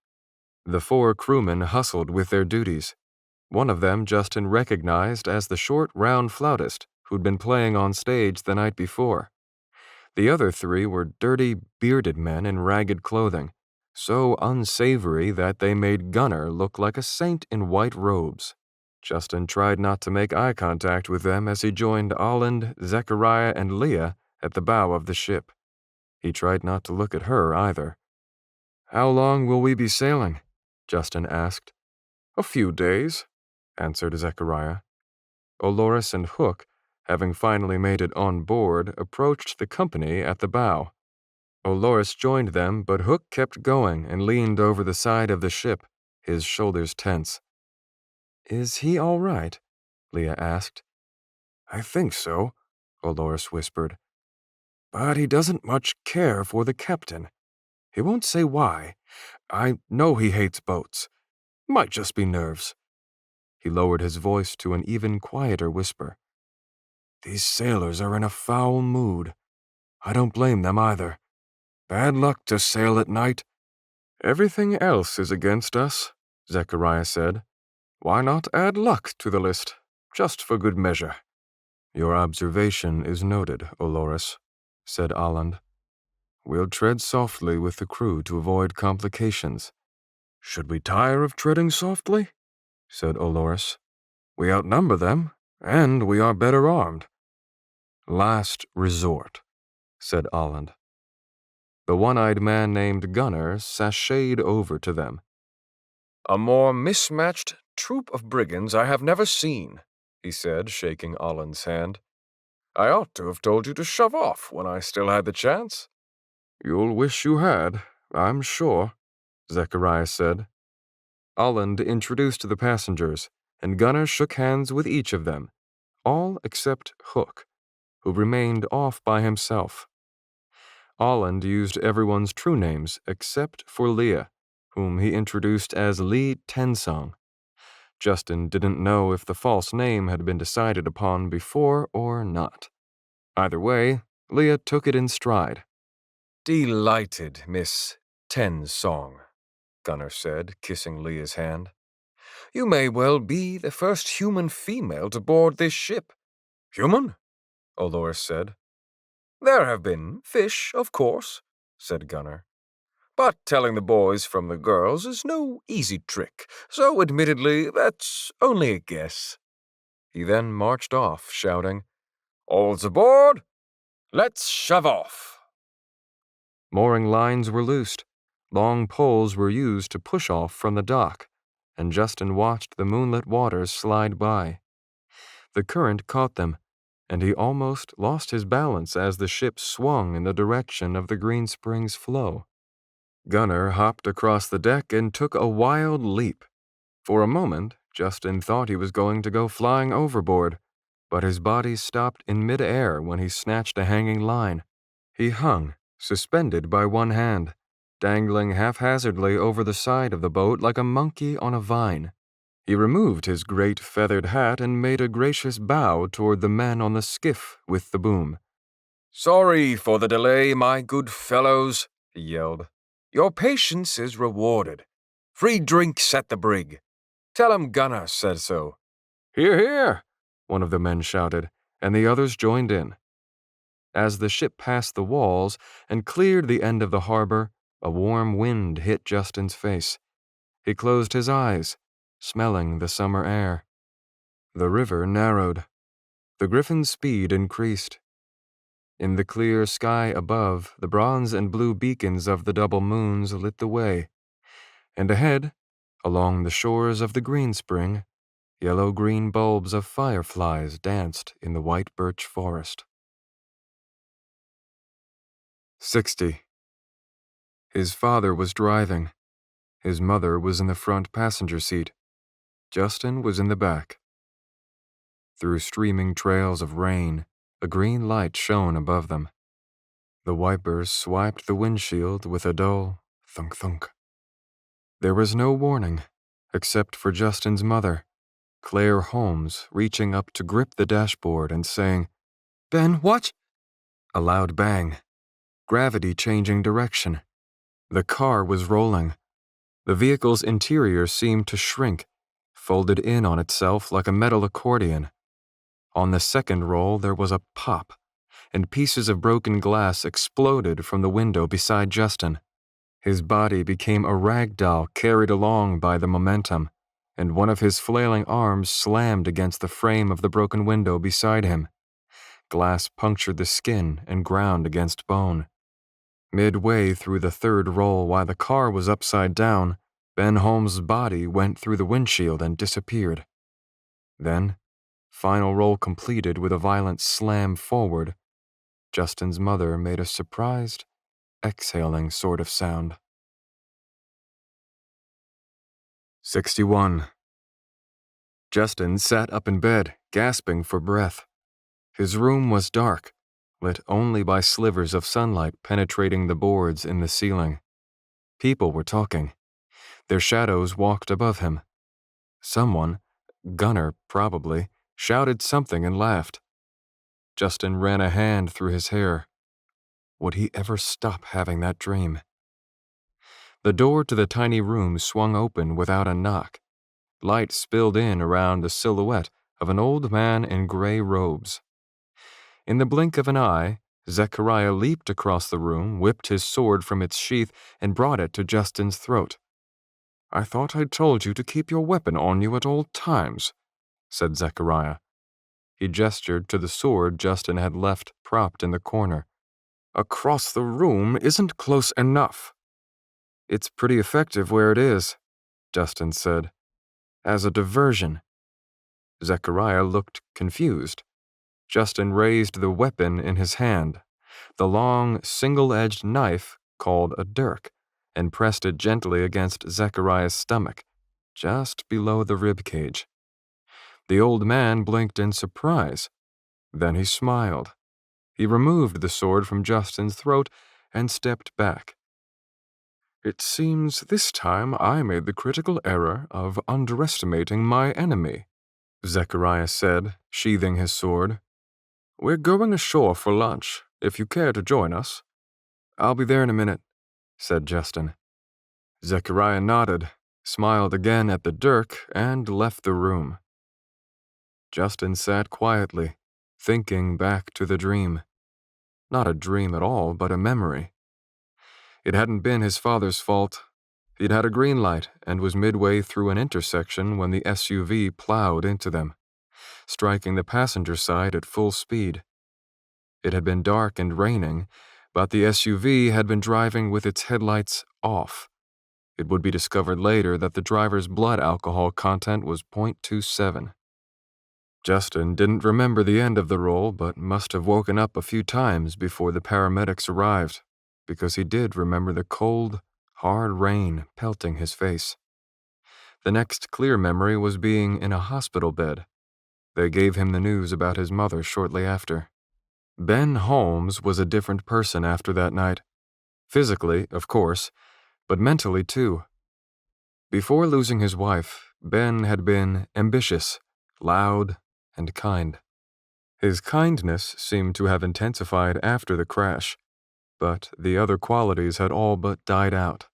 The 4 crewmen hustled with their duties. One of them Justin recognized as the short, round flautist who'd been playing on stage the night before. The other 3 were dirty, bearded men in ragged clothing, so unsavory that they made Gunnar look like a saint in white robes. Justin tried not to make eye contact with them as he joined Olland, Zechariah, and Leah at the bow of the ship. He tried not to look at her either. How long will we be sailing? Justin asked. A few days, answered Zechariah. Olores and Hook, having finally made it on board, approached the company at the bow. Olores joined them, but Hook kept going and leaned over the side of the ship, his shoulders tense. Is he all right? Leah asked. I think so, Olores whispered. But he doesn't much care for the captain. He won't say why. I know he hates boats. Might just be nerves. He lowered his voice to an even quieter whisper. These sailors are in a foul mood. I don't blame them either. Bad luck to sail at night. Everything else is against us, Zechariah said. Why not add luck to the list, just for good measure? Your observation is noted, Olores, said Olland. We'll tread softly with the crew to avoid complications. Should we tire of treading softly? Said Olores. We outnumber them, and we are better armed. Last resort, said Olland. The one-eyed man named Gunnar sashayed over to them. A more mismatched troop of brigands I have never seen, he said, shaking Olland's hand. I ought to have told you to shove off when I still had the chance. You'll wish you had, I'm sure, Zechariah said. Olland introduced the passengers, and Gunnar shook hands with each of them, all except Hook, who remained off by himself. Olland used everyone's true names except for Leah, whom he introduced as Lee Tensong. Justin didn't know if the false name had been decided upon before or not. Either way, Leah took it in stride. Delighted, Miss Tensong, Gunnar said, kissing Leah's hand. You may well be the first human female to board this ship. Human? Olor said. There have been fish, of course, said Gunnar. But telling the boys from the girls is no easy trick, so admittedly that's only a guess. He then marched off, shouting, All's aboard! Let's shove off! Mooring lines were loosed. Long poles were used to push off from the dock, and Justin watched the moonlit waters slide by. The current caught them, and he almost lost his balance as the ship swung in the direction of the Green Springs flow. Gunnar hopped across the deck and took a wild leap. For a moment, Justin thought he was going to go flying overboard, but his body stopped in mid-air when he snatched a hanging line. He hung, suspended by one hand, dangling haphazardly over the side of the boat like a monkey on a vine. He removed his great feathered hat and made a gracious bow toward the men on the skiff with the boom. Sorry for the delay, my good fellows, he yelled. Your patience is rewarded. Free drinks at the brig. Tell 'em Gunnar said so. Hear, hear, one of the men shouted, and the others joined in. As the ship passed the walls and cleared the end of the harbor, a warm wind hit Justin's face. He closed his eyes, smelling the summer air. The river narrowed. The Griffin's speed increased. In the clear sky above, the bronze and blue beacons of the double moons lit the way, and ahead, along the shores of the Green Spring, yellow-green bulbs of fireflies danced in the white birch forest. 60. His father was driving. His mother was in the front passenger seat. Justin was in the back. Through streaming trails of rain, a green light shone above them. The wipers swiped the windshield with a dull thunk-thunk. There was no warning, except for Justin's mother, Claire Holmes, reaching up to grip the dashboard and saying, "Ben, watch!" A loud bang. Gravity changing direction. The car was rolling. The vehicle's interior seemed to shrink, folded in on itself like a metal accordion. On the second roll, there was a pop, and pieces of broken glass exploded from the window beside Justin. His body became a rag doll carried along by the momentum, and one of his flailing arms slammed against the frame of the broken window beside him. Glass punctured the skin and ground against bone. Midway through the third roll, while the car was upside down, Ben Holmes' body went through the windshield and disappeared. Then, final roll completed with a violent slam forward, Justin's mother made a surprised, exhaling sort of sound. 61. Justin sat up in bed, gasping for breath. His room was dark, lit only by slivers of sunlight penetrating the boards in the ceiling. People were talking. Their shadows walked above him. Someone, Gunnar probably, shouted something and laughed. Justin ran a hand through his hair. Would he ever stop having that dream? The door to the tiny room swung open without a knock. Light spilled in around the silhouette of an old man in gray robes. In the blink of an eye, Zechariah leaped across the room, whipped his sword from its sheath, and brought it to Justin's throat. "I thought I'd told you to keep your weapon on you at all times," said Zechariah. He gestured to the sword Justin had left propped in the corner. across the room isn't close enough. It's pretty effective where it is, Justin said. As a diversion. Zechariah looked confused. Justin raised the weapon in his hand, the long, single-edged knife called a dirk, and pressed it gently against Zechariah's stomach, just below the rib cage. The old man blinked in surprise. Then he smiled. He removed the sword from Justin's throat and stepped back. It seems this time I made the critical error of underestimating my enemy, Zechariah said, sheathing his sword. We're going ashore for lunch, if you care to join us. I'll be there in a minute, said Justin. Zechariah nodded, smiled again at the dirk, and left the room. Justin sat quietly, thinking back to the dream. Not a dream at all, but a memory. It hadn't been his father's fault. He'd had a green light and was midway through an intersection when the SUV plowed into them, striking the passenger side at full speed. It had been dark and raining, but the SUV had been driving with its headlights off. It would be discovered later that the driver's blood alcohol content was .27. Justin didn't remember the end of the roll, but must have woken up a few times before the paramedics arrived, because he did remember the cold, hard rain pelting his face. The next clear memory was being in a hospital bed. They gave him the news about his mother shortly after. Ben Holmes was a different person after that night. Physically, of course, but mentally too. Before losing his wife, Ben had been ambitious, loud, and kind. His kindness seemed to have intensified after the crash, but the other qualities had all but died out.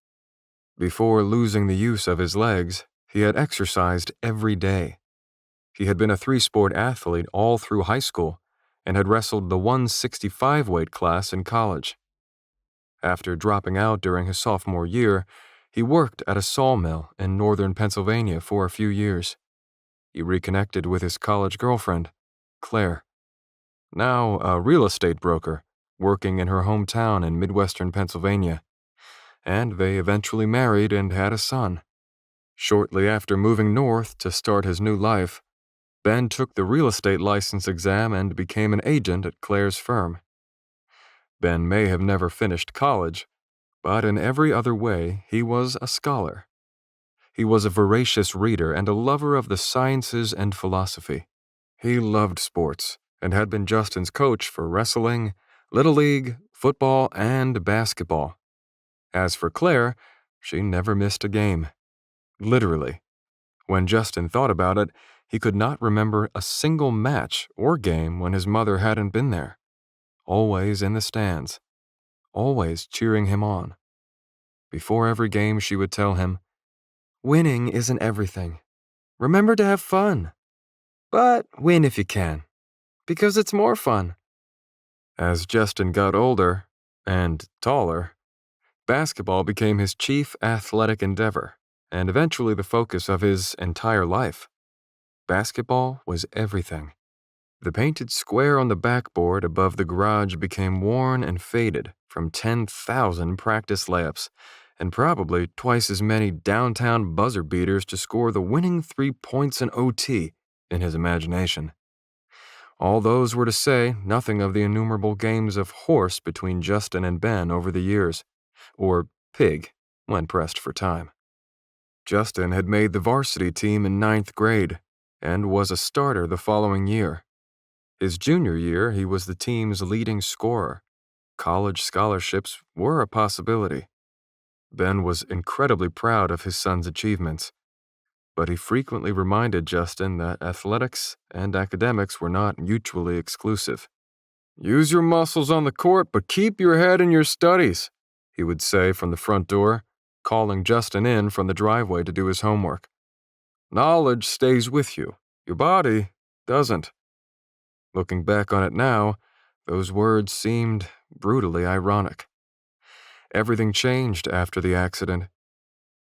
Before losing the use of his legs, he had exercised every day. He had been a three-sport athlete all through high school and had wrestled the 165 weight class in college. After dropping out during his sophomore year, he worked at a sawmill in northern Pennsylvania for a few years. He reconnected with his college girlfriend, Claire, now a real estate broker, working in her hometown in midwestern Pennsylvania, and they eventually married and had a son. Shortly after moving north to start his new life, Ben took the real estate license exam and became an agent at Claire's firm. Ben may have never finished college, but in every other way he was a scholar. He was a voracious reader and a lover of the sciences and philosophy. He loved sports and had been Justin's coach for wrestling, Little League, football, and basketball. As for Claire, she never missed a game. Literally. When Justin thought about it, he could not remember a single match or game when his mother hadn't been there. Always in the stands. Always cheering him on. Before every game, she would tell him, "Winning isn't everything. Remember to have fun. But win if you can, because it's more fun." As Justin got older and taller, basketball became his chief athletic endeavor and eventually the focus of his entire life. Basketball was everything. The painted square on the backboard above the garage became worn and faded from 10,000 practice layups and probably twice as many downtown buzzer beaters to score the winning 3 points in OT in his imagination. All those were to say nothing of the innumerable games of horse between Justin and Ben over the years, or pig when pressed for time. Justin had made the varsity team in 9th grade and was a starter the following year. His junior year, he was the team's leading scorer. College scholarships were a possibility. Ben was incredibly proud of his son's achievements, but he frequently reminded Justin that athletics and academics were not mutually exclusive. "Use your muscles on the court, but keep your head in your studies," he would say from the front door, calling Justin in from the driveway to do his homework. "Knowledge stays with you. Your body doesn't." Looking back on it now, those words seemed brutally ironic. Everything changed after the accident.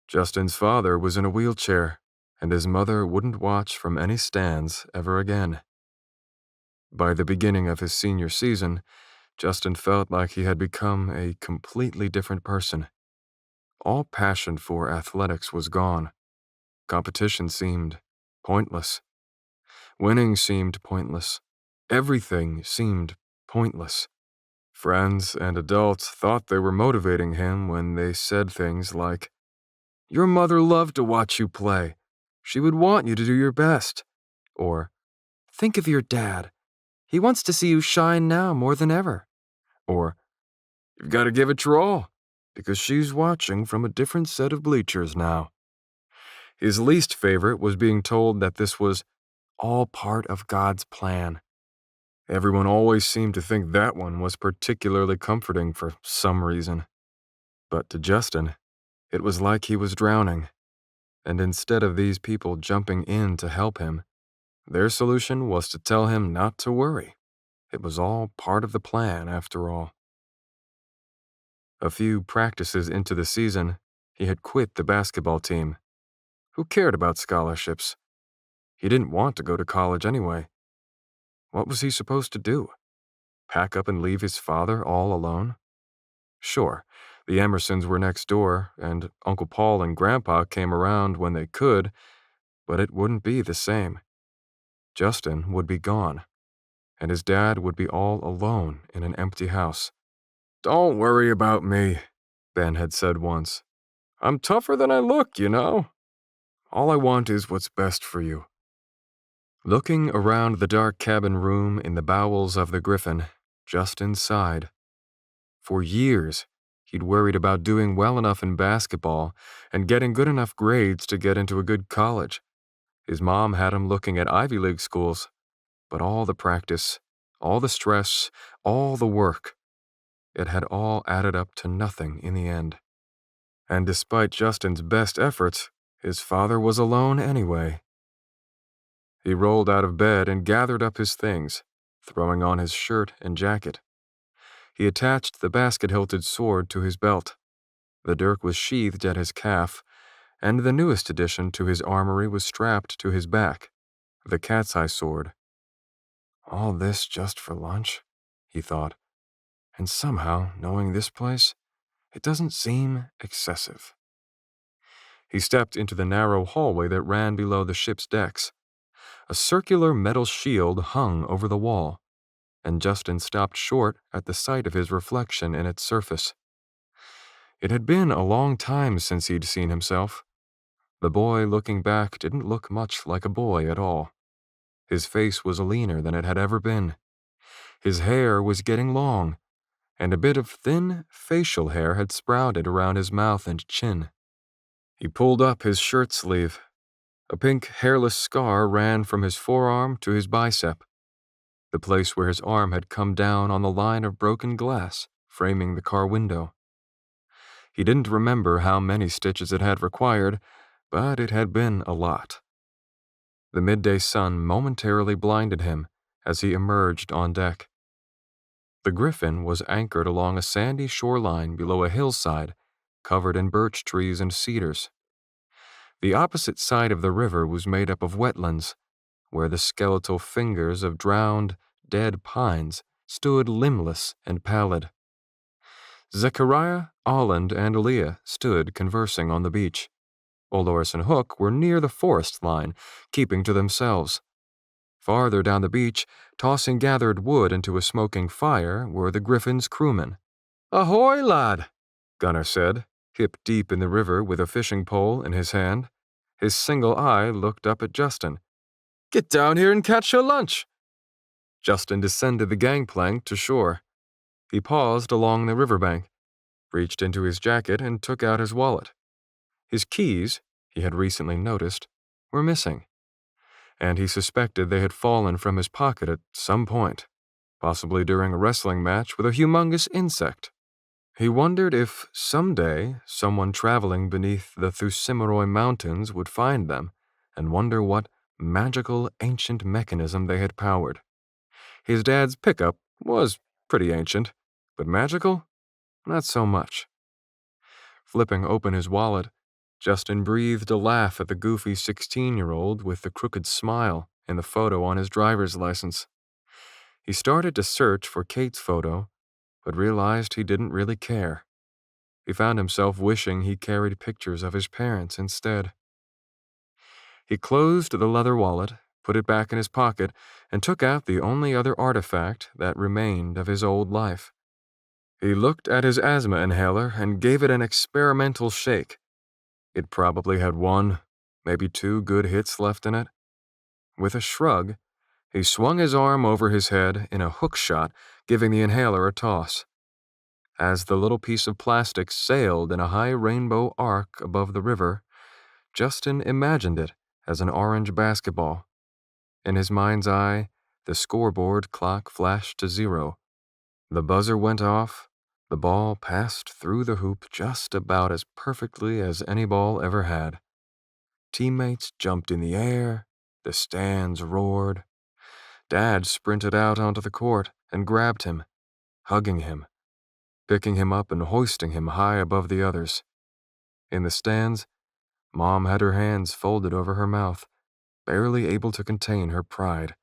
Justin's father was in a wheelchair, and his mother wouldn't watch from any stands ever again. By the beginning of his senior season, Justin felt like he had become a completely different person. All passion for athletics was gone. Competition seemed pointless. Winning seemed pointless. Everything seemed pointless. Friends and adults thought they were motivating him when they said things like, "Your mother loved to watch you play. She would want you to do your best." Or, "Think of your dad. He wants to see you shine now more than ever." Or, "You've got to give it your all, because she's watching from a different set of bleachers now." His least favorite was being told that this was all part of God's plan. Everyone always seemed to think that one was particularly comforting for some reason. But to Justin, it was like he was drowning, and instead of these people jumping in to help him, their solution was to tell him not to worry. It was all part of the plan, after all. A few practices into the season, he had quit the basketball team. Who cared about scholarships? He didn't want to go to college anyway. What was he supposed to do? Pack up and leave his father all alone? Sure, the Emersons were next door, and Uncle Paul and Grandpa came around when they could, but it wouldn't be the same. Justin would be gone, and his dad would be all alone in an empty house. "Don't worry about me," Ben had said once. "I'm tougher than I look, you know. All I want is what's best for you." Looking around the dark cabin room in the bowels of the Griffin, Justin sighed. For years, he'd worried about doing well enough in basketball and getting good enough grades to get into a good college. His mom had him looking at Ivy League schools, but all the practice, all the stress, all the work, it had all added up to nothing in the end. And despite Justin's best efforts, his father was alone anyway. He rolled out of bed and gathered up his things, throwing on his shirt and jacket. He attached the basket-hilted sword to his belt. The dirk was sheathed at his calf, and the newest addition to his armory was strapped to his back, the cat's eye sword. All this just for lunch, he thought, and somehow, knowing this place, it doesn't seem excessive. He stepped into the narrow hallway that ran below the ship's decks. A circular metal shield hung over the wall, and Justin stopped short at the sight of his reflection in its surface. It had been a long time since he'd seen himself. The boy looking back didn't look much like a boy at all. His face was leaner than it had ever been. His hair was getting long, and a bit of thin facial hair had sprouted around his mouth and chin. He pulled up his shirt sleeve. A pink, hairless scar ran from his forearm to his bicep, the place where his arm had come down on the line of broken glass framing the car window. He didn't remember how many stitches it had required, but it had been a lot. The midday sun momentarily blinded him as he emerged on deck. The Griffin was anchored along a sandy shoreline below a hillside covered in birch trees and cedars. The opposite side of the river was made up of wetlands, where the skeletal fingers of drowned, dead pines stood limbless and pallid. Zechariah, Olland, and Leah stood conversing on the beach. Olores and Hook were near the forest line, keeping to themselves. Farther down the beach, tossing gathered wood into a smoking fire, were the Griffin's crewmen. "Ahoy, lad," Gunner said, hip deep in the river with a fishing pole in his hand. His single eye looked up at Justin. "Get down here and catch your lunch." Justin descended the gangplank to shore. He paused along the riverbank, reached into his jacket and took out his wallet. His keys, he had recently noticed, were missing, and he suspected they had fallen from his pocket at some point, possibly during a wrestling match with a humongous insect. He wondered if someday someone traveling beneath the Thusimeroi Mountains would find them and wonder what magical ancient mechanism they had powered. His dad's pickup was pretty ancient, but magical? Not so much. Flipping open his wallet, Justin breathed a laugh at the goofy 16-year-old with the crooked smile in the photo on his driver's license. He started to search for Kate's photo but realized he didn't really care. He found himself wishing he carried pictures of his parents instead. He closed the leather wallet, put it back in his pocket, and took out the only other artifact that remained of his old life. He looked at his asthma inhaler and gave it an experimental shake. It probably had one, maybe two good hits left in it. With a shrug, he swung his arm over his head in a hook shot, giving the inhaler a toss. As the little piece of plastic sailed in a high rainbow arc above the river, Justin imagined it as an orange basketball. In his mind's eye, the scoreboard clock flashed to 0. The buzzer went off. The ball passed through the hoop just about as perfectly as any ball ever had. Teammates jumped in the air. The stands roared. Dad sprinted out onto the court and grabbed him, hugging him, picking him up and hoisting him high above the others. In the stands, Mom had her hands folded over her mouth, barely able to contain her pride.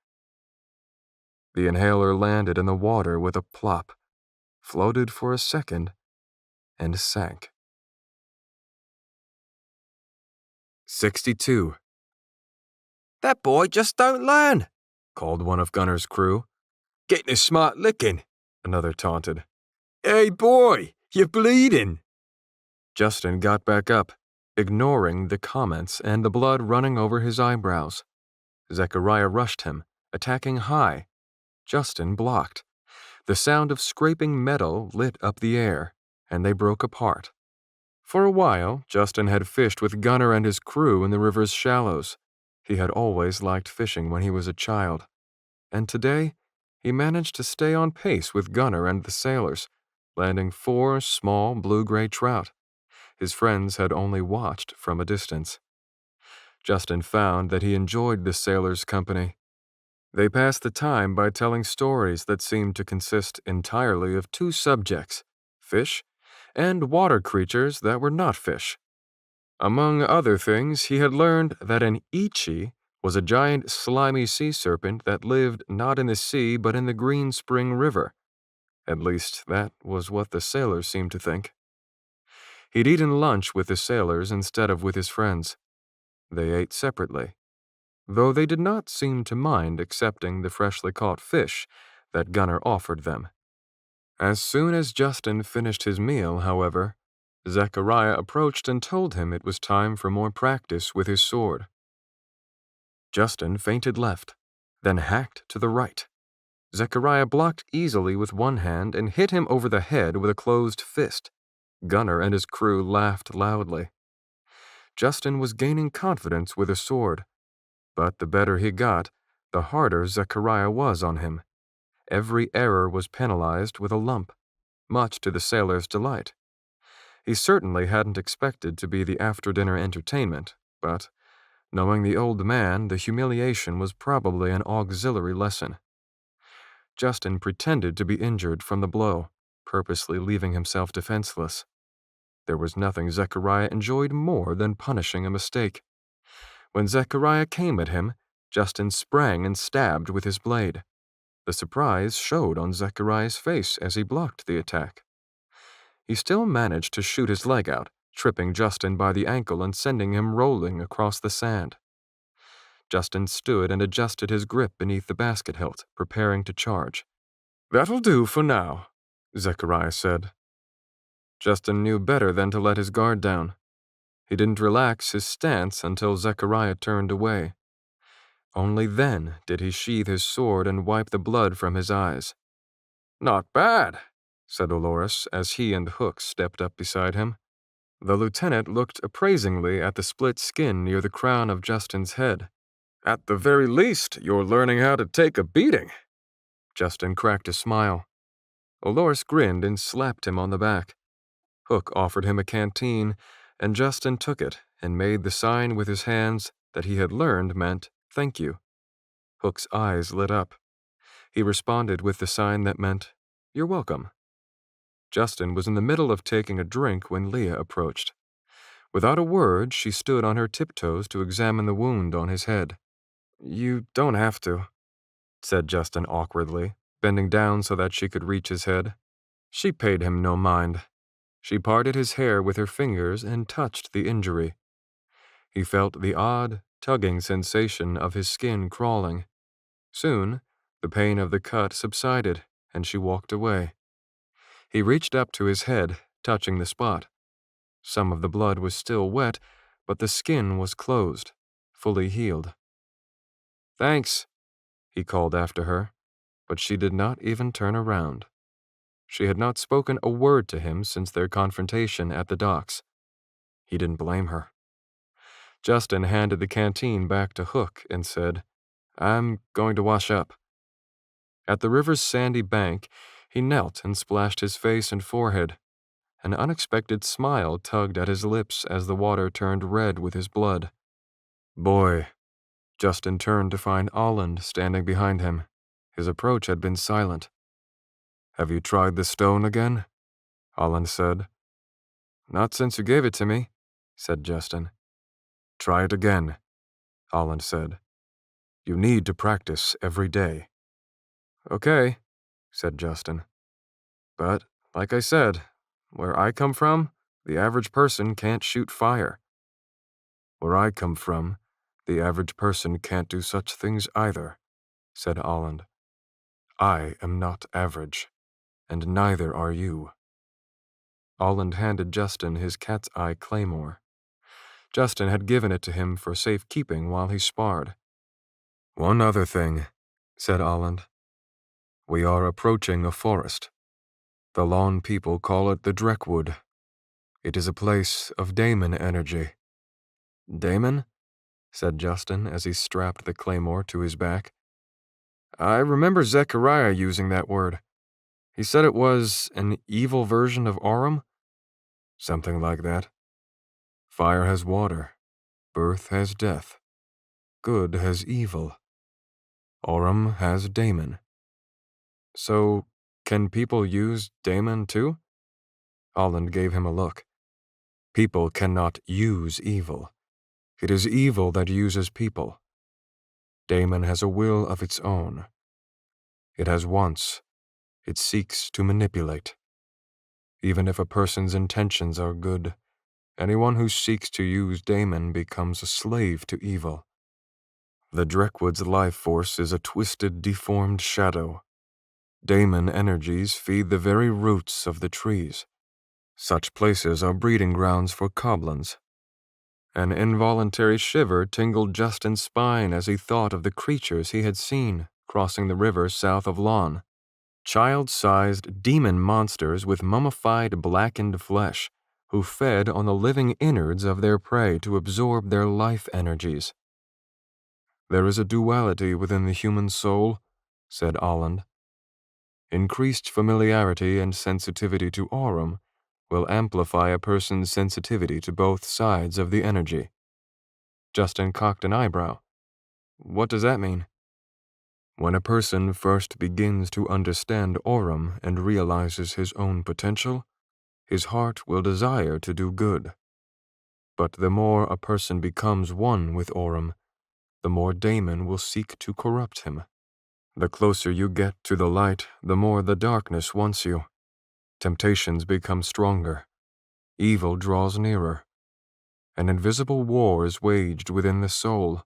The inhaler landed in the water with a plop, floated for a second, and sank. 62. That boy just don't learn, Called one of Gunner's crew. Getting a smart licking, Another taunted. Hey boy, you're bleeding. Justin got back up, ignoring the comments and the blood running over his eyebrows. Zechariah rushed him, attacking high. Justin blocked. The sound of scraping metal lit up the air, and they broke apart. For a while, Justin had fished with Gunner and his crew in the river's shallows. He had always liked fishing when he was a child. And today, he managed to stay on pace with Gunner and the sailors, landing 4 small blue-gray trout. His friends had only watched from a distance. Justin found that he enjoyed the sailors' company. They passed the time by telling stories that seemed to consist entirely of 2 subjects, fish and water creatures that were not fish. Among other things, he had learned that an ichi was a giant slimy sea serpent that lived not in the sea but in the Green Spring River. At least, that was what the sailors seemed to think. He'd eaten lunch with the sailors instead of with his friends. They ate separately, though they did not seem to mind accepting the freshly caught fish that Gunner offered them. As soon as Justin finished his meal, however, Zechariah approached and told him it was time for more practice with his sword. Justin feinted left, then hacked to the right. Zechariah blocked easily with one hand and hit him over the head with a closed fist. Gunner and his crew laughed loudly. Justin was gaining confidence with his sword, but the better he got, the harder Zechariah was on him. Every error was penalized with a lump, much to the sailor's delight. He certainly hadn't expected to be the after-dinner entertainment, but, knowing the old man, the humiliation was probably an auxiliary lesson. Justin pretended to be injured from the blow, purposely leaving himself defenseless. There was nothing Zechariah enjoyed more than punishing a mistake. When Zechariah came at him, Justin sprang and stabbed with his blade. The surprise showed on Zechariah's face as he blocked the attack. He still managed to shoot his leg out, tripping Justin by the ankle and sending him rolling across the sand. Justin stood and adjusted his grip beneath the basket hilt, preparing to charge. "That'll do for now," Zechariah said. Justin knew better than to let his guard down. He didn't relax his stance until Zechariah turned away. Only then did he sheathe his sword and wipe the blood from his eyes. "Not bad," said Dolores as he and Hook stepped up beside him. The lieutenant looked appraisingly at the split skin near the crown of Justin's head. "At the very least, you're learning how to take a beating." Justin cracked a smile. Dolores grinned and slapped him on the back. Hook offered him a canteen, and Justin took it and made the sign with his hands that he had learned meant thank you. Hook's eyes lit up. He responded with the sign that meant you're welcome. Justin was in the middle of taking a drink when Leah approached. Without a word, she stood on her tiptoes to examine the wound on his head. "You don't have to," said Justin awkwardly, bending down so that she could reach his head. She paid him no mind. She parted his hair with her fingers and touched the injury. He felt the odd, tugging sensation of his skin crawling. Soon, the pain of the cut subsided, and she walked away. He reached up to his head, touching the spot. Some of the blood was still wet, but the skin was closed, fully healed. "Thanks," he called after her, but she did not even turn around. She had not spoken a word to him since their confrontation at the docks. He didn't blame her. Justin handed the canteen back to Hook and said, "I'm going to wash up." At the river's sandy bank, he knelt and splashed his face and forehead. An unexpected smile tugged at his lips as the water turned red with his blood. "Boy." Justin turned to find Olland standing behind him. His approach had been silent. "Have you tried the stone again?" Olland said. "Not since you gave it to me," said Justin. "Try it again," Olland said. "You need to practice every day." "Okay," said Justin. "But, like I said, where I come from, the average person can't shoot fire." "Where I come from, the average person can't do such things either," said Olland. "I am not average, and neither are you." Olland handed Justin his cat's eye claymore. Justin had given it to him for safekeeping while he sparred. "One other thing," said Olland. "We are approaching a forest. The lawn people call it the Dreckwood. It is a place of daemon energy." "Daemon?" said Justin as he strapped the claymore to his back. "I remember Zechariah using that word. He said it was an evil version of Aurum?" "Something like that. Fire has water. Birth has death. Good has evil. Aurum has daemon." "So, can people use daemon too?" Olland gave him a look. "People cannot use evil. It is evil that uses people. Daemon has a will of its own. It has wants. It seeks to manipulate. Even if a person's intentions are good, anyone who seeks to use daemon becomes a slave to evil. The Dreckwood's life force is a twisted, deformed shadow. Daemon energies feed the very roots of the trees. Such places are breeding grounds for goblins." An involuntary shiver tingled Justin's spine as he thought of the creatures he had seen crossing the river south of Lawn. Child-sized demon monsters with mummified, blackened flesh, who fed on the living innards of their prey to absorb their life energies. "There is a duality within the human soul," said Olland. "Increased familiarity and sensitivity to Aurum will amplify a person's sensitivity to both sides of the energy." Justin cocked an eyebrow. "What does that mean?" "When a person first begins to understand Aurum and realizes his own potential, his heart will desire to do good. But the more a person becomes one with Aurum, the more daemon will seek to corrupt him. The closer you get to the light, the more the darkness wants you. Temptations become stronger. Evil draws nearer. An invisible war is waged within the soul.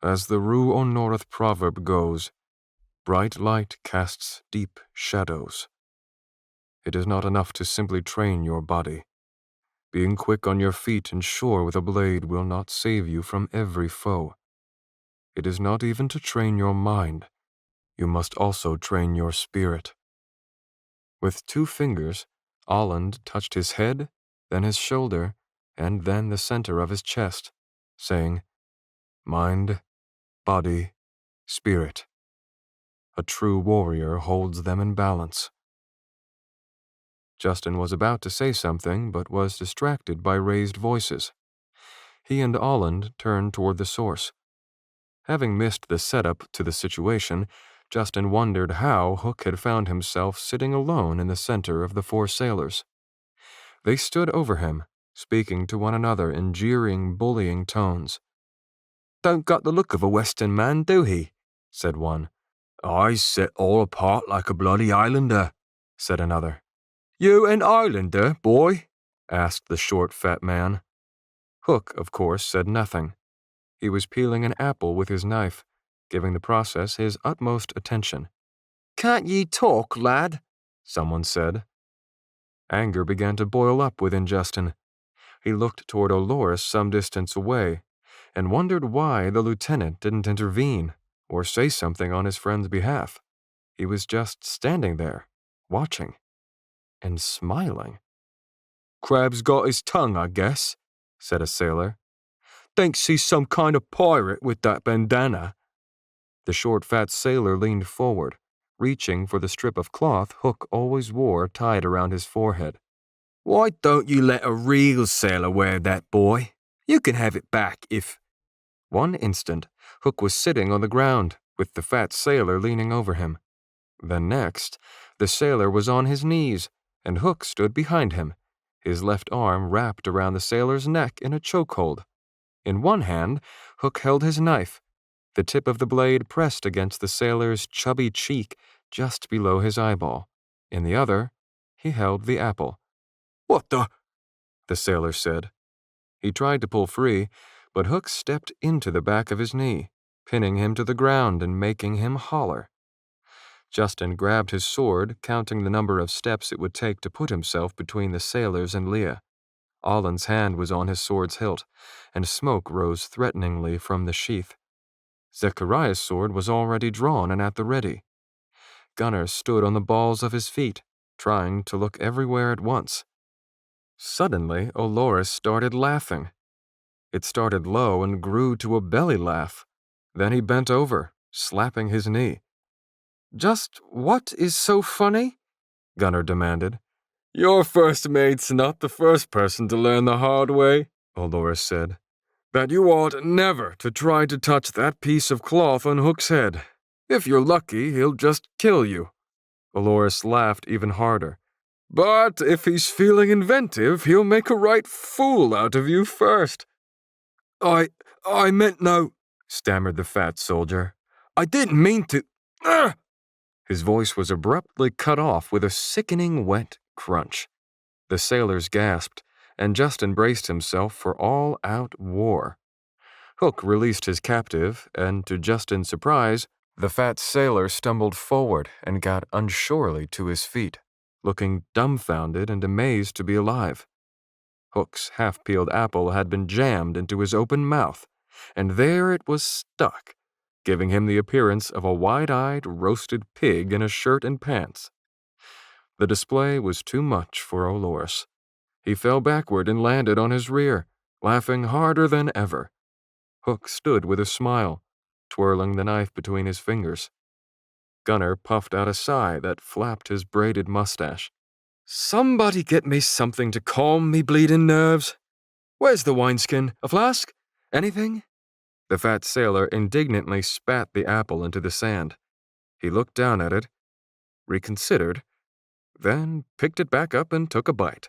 As the Rue au North proverb goes, bright light casts deep shadows. It is not enough to simply train your body. Being quick on your feet and sure with a blade will not save you from every foe. It is not even to train your mind. You must also train your spirit." With 2 fingers, Olland touched his head, then his shoulder, and then the center of his chest, saying, "Mind, body, spirit. A true warrior holds them in balance." Justin was about to say something, but was distracted by raised voices. He and Olland turned toward the source. Having missed the setup to the situation, Justin wondered how Hook had found himself sitting alone in the center of the 4 sailors. They stood over him, speaking to one another in jeering, bullying tones. "Don't got the look of a Western man, do he?" said one. "I set all apart like a bloody islander," said another. You an islander, boy? Asked the short, fat man. Hook, of course, said nothing. He was peeling an apple with his knife, giving the process his utmost attention. Can't ye talk, lad? Someone said. Anger began to boil up within Justin. He looked toward Olores some distance away, and wondered why the lieutenant didn't intervene or say something on his friend's behalf. He was just standing there, watching, and smiling. Crab's got his tongue, I guess, said a sailor. Thinks he's some kind of pirate with that bandana. The short, fat sailor leaned forward, reaching for the strip of cloth Hook always wore tied around his forehead. Why don't you let a real sailor wear that, boy? You can have it back if... One instant, Hook was sitting on the ground, with the fat sailor leaning over him. The next, the sailor was on his knees, and Hook stood behind him, his left arm wrapped around the sailor's neck in a chokehold. In one hand, Hook held his knife, the tip of the blade pressed against the sailor's chubby cheek just below his eyeball. In the other, he held the apple. What the sailor said. He tried to pull free, but Hook stepped into the back of his knee, pinning him to the ground and making him holler. Justin grabbed his sword, counting the number of steps it would take to put himself between the sailors and Leah. Allen's hand was on his sword's hilt, and smoke rose threateningly from the sheath. Zechariah's sword was already drawn and at the ready. Gunnar stood on the balls of his feet, trying to look everywhere at once. Suddenly, Olores started laughing. It started low and grew to a belly laugh. Then he bent over, slapping his knee. "Just what is so funny?" Gunnar demanded. Your first mate's not the first person to learn the hard way, Olores said. That you ought never to try to touch that piece of cloth on Hook's head. If you're lucky, he'll just kill you. Olores laughed even harder. But if he's feeling inventive, he'll make a right fool out of you first. I meant no, stammered the fat soldier. I didn't mean to. Ugh! His voice was abruptly cut off with a sickening wet crunch. The sailors gasped, and Justin braced himself for all-out war. Hook released his captive, and to Justin's surprise, the fat sailor stumbled forward and got unsurely to his feet, looking dumbfounded and amazed to be alive. Hook's half-peeled apple had been jammed into his open mouth, and there it was stuck, giving him the appearance of a wide-eyed roasted pig in a shirt and pants. The display was too much for Olores. He fell backward and landed on his rear, laughing harder than ever. Hook stood with a smile, twirling the knife between his fingers. Gunnar puffed out a sigh that flapped his braided mustache. "Somebody get me something to calm me bleeding nerves. Where's the wineskin? A flask? Anything?" The fat sailor indignantly spat the apple into the sand. He looked down at it, reconsidered, then picked it back up and took a bite.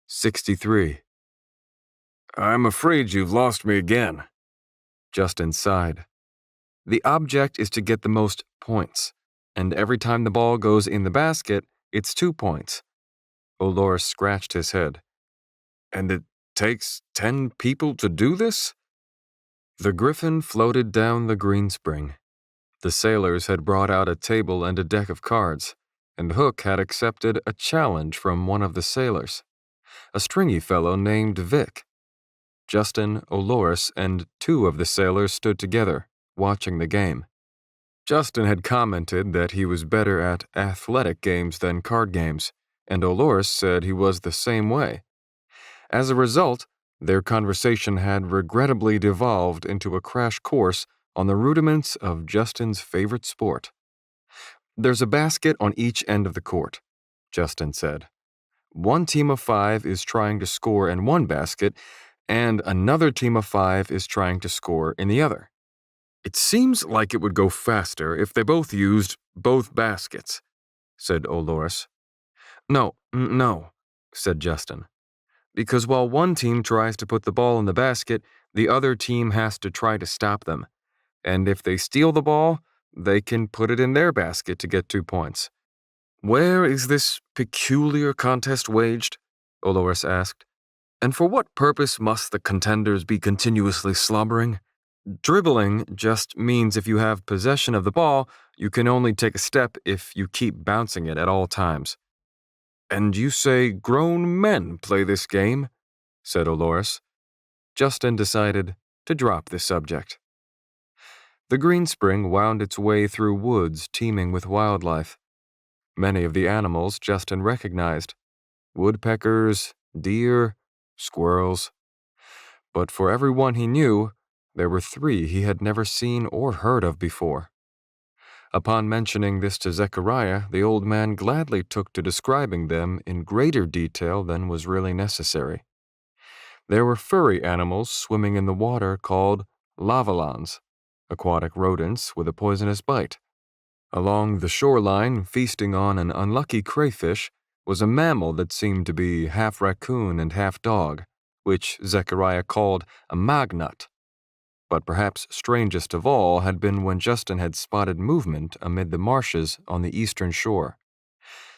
63. I'm afraid you've lost me again. Justin sighed. The object is to get the most points, and every time the ball goes in the basket, it's 2 points. Olores scratched his head. And it takes 10 people to do this? The Griffin floated down the greenspring. The sailors had brought out a table and a deck of cards, and Hook had accepted a challenge from one of the sailors, a stringy fellow named Vic. Justin, Olores, and 2 of the sailors stood together, watching the game. Justin had commented that he was better at athletic games than card games, and Olores said he was the same way. As a result, their conversation had regrettably devolved into a crash course on the rudiments of Justin's favorite sport. "There's a basket on each end of the court," Justin said. "One team of 5 is trying to score in one basket, and another team of 5 is trying to score in the other." It seems like it would go faster if they both used both baskets, said Olores. No, said Justin. Because while one team tries to put the ball in the basket, the other team has to try to stop them. And if they steal the ball, they can put it in their basket to get 2 points. Where is this peculiar contest waged? Olores asked. And for what purpose must the contenders be continuously slobbering? Dribbling just means if you have possession of the ball, you can only take a step if you keep bouncing it at all times. And you say grown men play this game? Said Olores. Justin decided to drop the subject. The green spring wound its way through woods teeming with wildlife. Many of the animals Justin recognized: woodpeckers, deer, squirrels. But for every one he knew, there were 3 he had never seen or heard of before. Upon mentioning this to Zechariah, the old man gladly took to describing them in greater detail than was really necessary. There were furry animals swimming in the water called lavalons, aquatic rodents with a poisonous bite. Along the shoreline, feasting on an unlucky crayfish, was a mammal that seemed to be half raccoon and half dog, which Zechariah called a magnut. But perhaps strangest of all had been when Justin had spotted movement amid the marshes on the eastern shore.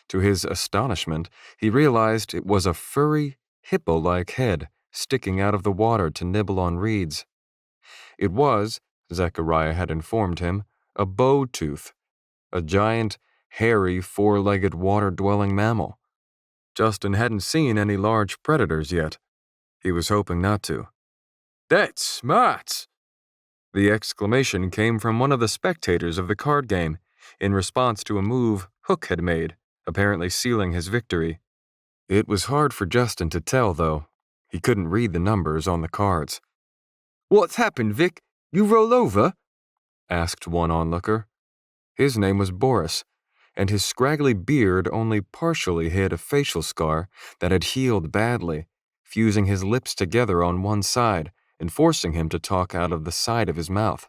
To his astonishment, he realized it was a furry, hippo-like head sticking out of the water to nibble on reeds. It was, Zechariah had informed him, a bowtooth, a giant, hairy, 4-legged water-dwelling mammal. Justin hadn't seen any large predators yet. He was hoping not to. "That's smart!" The exclamation came from one of the spectators of the card game, in response to a move Hook had made, apparently sealing his victory. It was hard for Justin to tell, though. He couldn't read the numbers on the cards. "What's happened, Vic? You roll over?" asked one onlooker. His name was Boris, and his scraggly beard only partially hid a facial scar that had healed badly, fusing his lips together on one side and forcing him to talk out of the side of his mouth.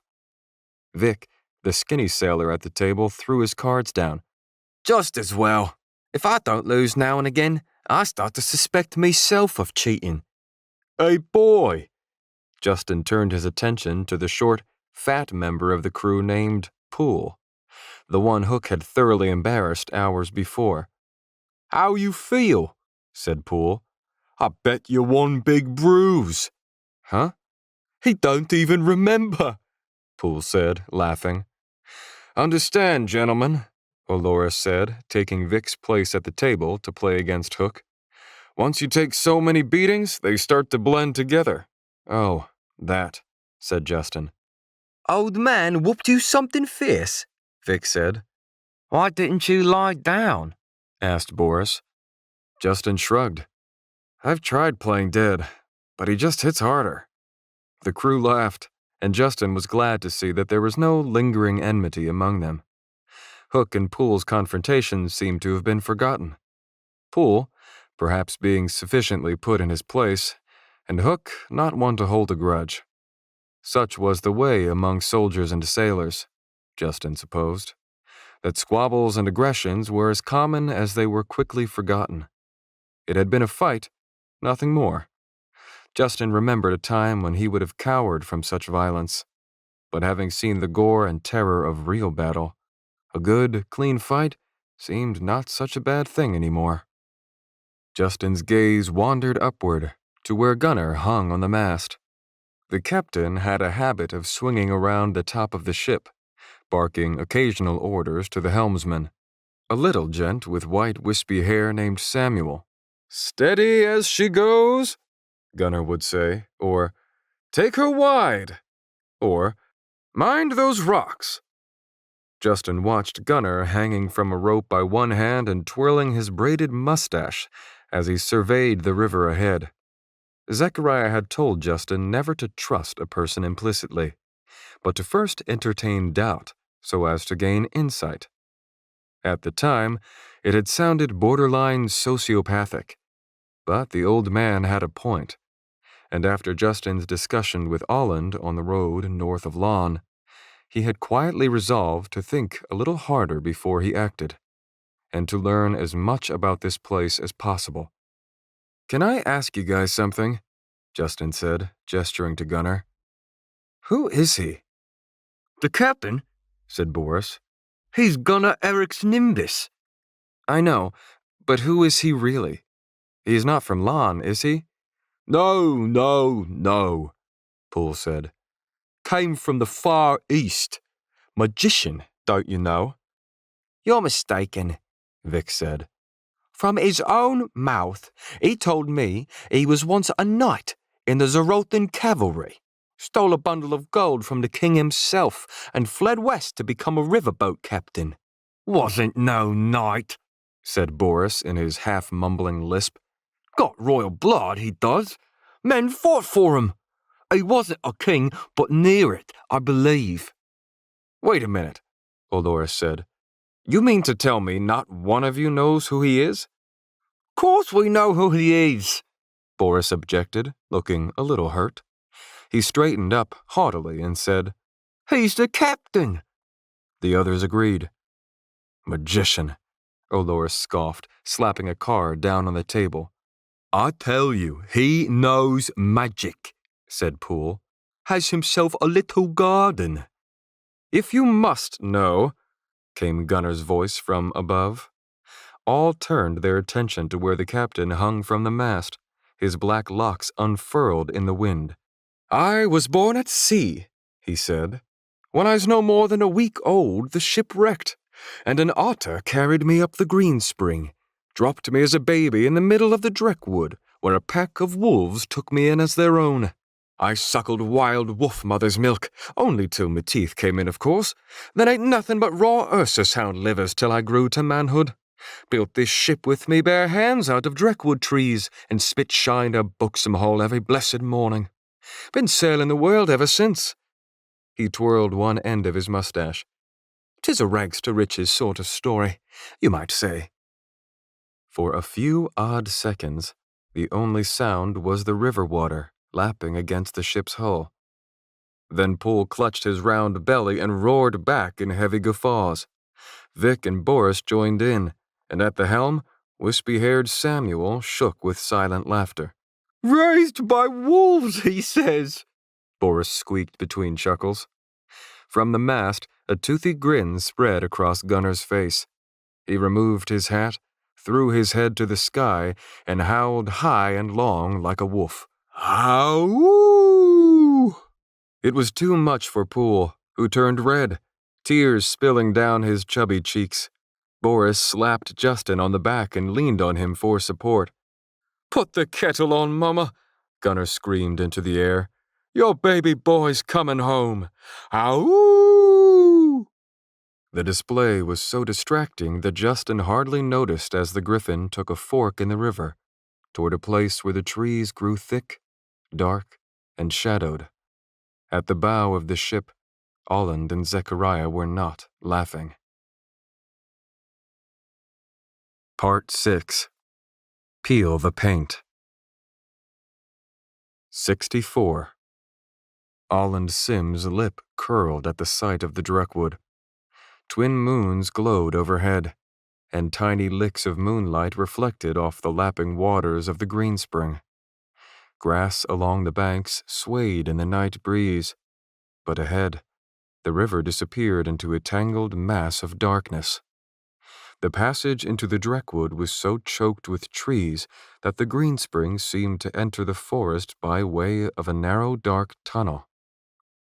Vic, the skinny sailor at the table, threw his cards down. "Just as well. If I don't lose now and again, I start to suspect myself of cheating." "Hey, boy!" Justin turned his attention to the short, fat member of the crew named Poole, the one Hook had thoroughly embarrassed hours before. "How you feel?" said Poole. "I bet you're one big bruise." "Huh?" "He don't even remember," Poole said, laughing. "Understand, gentlemen," Olores said, taking Vic's place at the table to play against Hook. "Once you take so many beatings, they start to blend together." "Oh, that," said Justin. "Old man whooped you something fierce," Vic said. "Why didn't you lie down?" asked Boris. Justin shrugged. "I've tried playing dead, but he just hits harder." The crew laughed, and Justin was glad to see that there was no lingering enmity among them. Hook and Poole's confrontation seemed to have been forgotten. Poole, perhaps being sufficiently put in his place, and Hook not one to hold a grudge. Such was the way among soldiers and sailors, Justin supposed, that squabbles and aggressions were as common as they were quickly forgotten. It had been a fight, nothing more. Justin remembered a time when he would have cowered from such violence, but having seen the gore and terror of real battle, a good, clean fight seemed not such a bad thing anymore. Justin's gaze wandered upward to where Gunner hung on the mast. The captain had a habit of swinging around the top of the ship, barking occasional orders to the helmsman, a little gent with white wispy hair named Samuel. "Steady as she goes," Gunner would say, or "Take her wide," or "Mind those rocks." Justin watched Gunner hanging from a rope by one hand and twirling his braided mustache as he surveyed the river ahead. Zechariah had told Justin never to trust a person implicitly, but to first entertain doubt so as to gain insight. At the time, it had sounded borderline sociopathic, but the old man had a point, and after Justin's discussion with Olland on the road north of Lawn, he had quietly resolved to think a little harder before he acted, and to learn as much about this place as possible. "Can I ask you guys something?" Justin said, gesturing to Gunner. "Who is he?" "The captain," said Boris. He's Gunnar Eric's Nimbus. I know, but who is he really? He's not from Lan, is he? No, Poole said. Came from the Far East. Magician, don't you know? You're mistaken, Vic said. From his own mouth, he told me he was once a knight in the Zerothan cavalry, stole a bundle of gold from the king himself, and fled west to become a riverboat captain. Wasn't no knight, said Boris in his half-mumbling lisp. Got royal blood, he does. Men fought for him. He wasn't a king, but near it, I believe. Wait a minute, Olores said. You mean to tell me not one of you knows who he is? Course we know who he is, Boris objected, looking a little hurt. He straightened up haughtily and said, He's the captain. The others agreed. Magician, Olores scoffed, slapping a card down on the table. I tell you, he knows magic, said Poole. Has himself a little garden. If you must know, came Gunnar's voice from above. All turned their attention to where the captain hung from the mast, his black locks unfurled in the wind. I was born at sea, he said. When I was no more than a week old, the ship wrecked, and an otter carried me up the green spring, dropped me as a baby in the middle of the Dreckwood, where a pack of wolves took me in as their own. I suckled wild wolf mother's milk, only till my teeth came in, of course. Then ate nothing but raw Ursus hound livers till I grew to manhood. Built this ship with me bare hands out of Dreckwood trees, and spit shined a buxom hole every blessed morning. Been sailing the world ever since. He twirled one end of his mustache. 'Tis a rags to riches sort of story, you might say. For a few odd seconds, the only sound was the river water lapping against the ship's hull. Then Poole clutched his round belly and roared back in heavy guffaws. Vic and Boris joined in, and at the helm, wispy-haired Samuel shook with silent laughter. Raised by wolves, he says, Boris squeaked between chuckles. From the mast, a toothy grin spread across Gunnar's face. He removed his hat, threw his head to the sky, and howled high and long like a wolf. Ow! It was too much for Poole, who turned red, tears spilling down his chubby cheeks. Boris slapped Justin on the back and leaned on him for support. Put the kettle on, Mama, Gunnar screamed into the air. Your baby boy's coming home. Ow! The display was so distracting that Justin hardly noticed as the griffin took a fork in the river, toward a place where the trees grew thick, dark, and shadowed. At the bow of the ship, Olland and Zechariah were not laughing. Part 6. Peel the Paint. 64. Olland Sim's lip curled at the sight of the Dreckwood. Twin moons glowed overhead, and tiny licks of moonlight reflected off the lapping waters of the greenspring. Grass along the banks swayed in the night breeze, but ahead, the river disappeared into a tangled mass of darkness. The passage into the Dreckwood was so choked with trees that the greenspring seemed to enter the forest by way of a narrow, dark tunnel.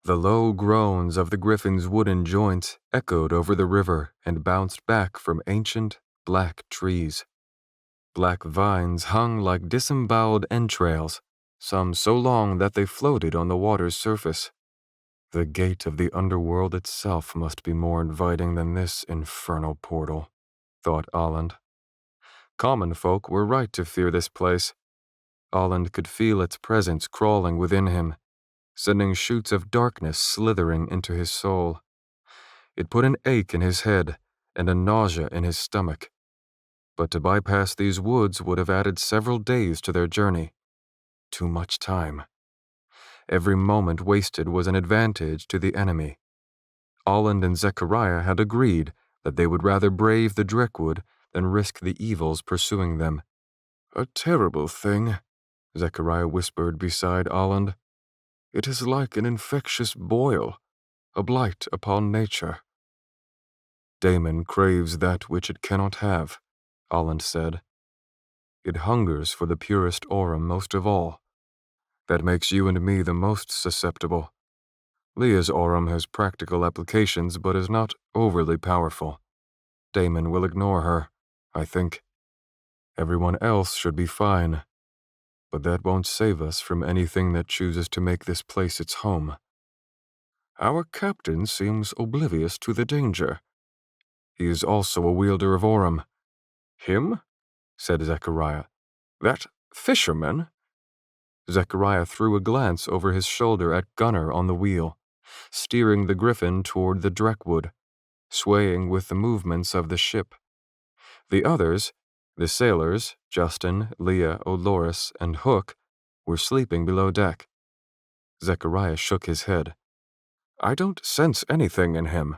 The low groans of the griffin's wooden joints echoed over the river and bounced back from ancient, black trees. Black vines hung like disemboweled entrails, some so long that they floated on the water's surface. The gate of the underworld itself must be more inviting than this infernal portal, thought Olland. Common folk were right to fear this place. Olland could feel its presence crawling within him, sending shoots of darkness slithering into his soul. It put an ache in his head and a nausea in his stomach. But to bypass these woods would have added several days to their journey. Too much time. Every moment wasted was an advantage to the enemy. Olland and Zechariah had agreed that they would rather brave the Dreckwood than risk the evils pursuing them. A terrible thing, Zechariah whispered beside Olland. It is like an infectious boil, a blight upon nature. Damon craves that which it cannot have, Olland said. It hungers for the purest aurum most of all. That makes you and me the most susceptible. Leah's aurum has practical applications but is not overly powerful. Damon will ignore her, I think. Everyone else should be fine, but that won't save us from anything that chooses to make this place its home. Our captain seems oblivious to the danger. He is also a wielder of aurum. Him? Said Zechariah. That fisherman? Zechariah threw a glance over his shoulder at Gunnar on the wheel, steering the griffin toward the Dreckwood, swaying with the movements of the ship. The others, the sailors, Justin, Leah, Olores, and Hook, were sleeping below deck. Zechariah shook his head. I don't sense anything in him.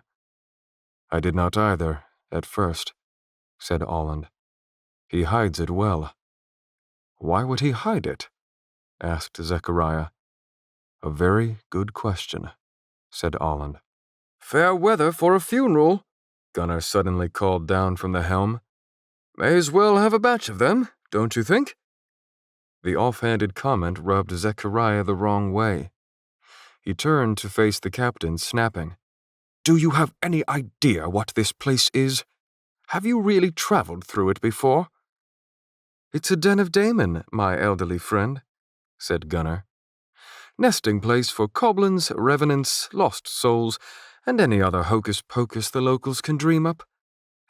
I did not either, at first, said Olland. He hides it well. Why would he hide it? Asked Zechariah. A very good question, said Olland. Fair weather for a funeral, Gunnar suddenly called down from the helm. May as well have a batch of them, don't you think? The offhanded comment rubbed Zechariah the wrong way. He turned to face the captain, snapping. Do you have any idea what this place is? Have you really traveled through it before? It's a den of Damon, my elderly friend, said Gunnar. Nesting place for goblins, revenants, lost souls, and any other hocus-pocus the locals can dream up.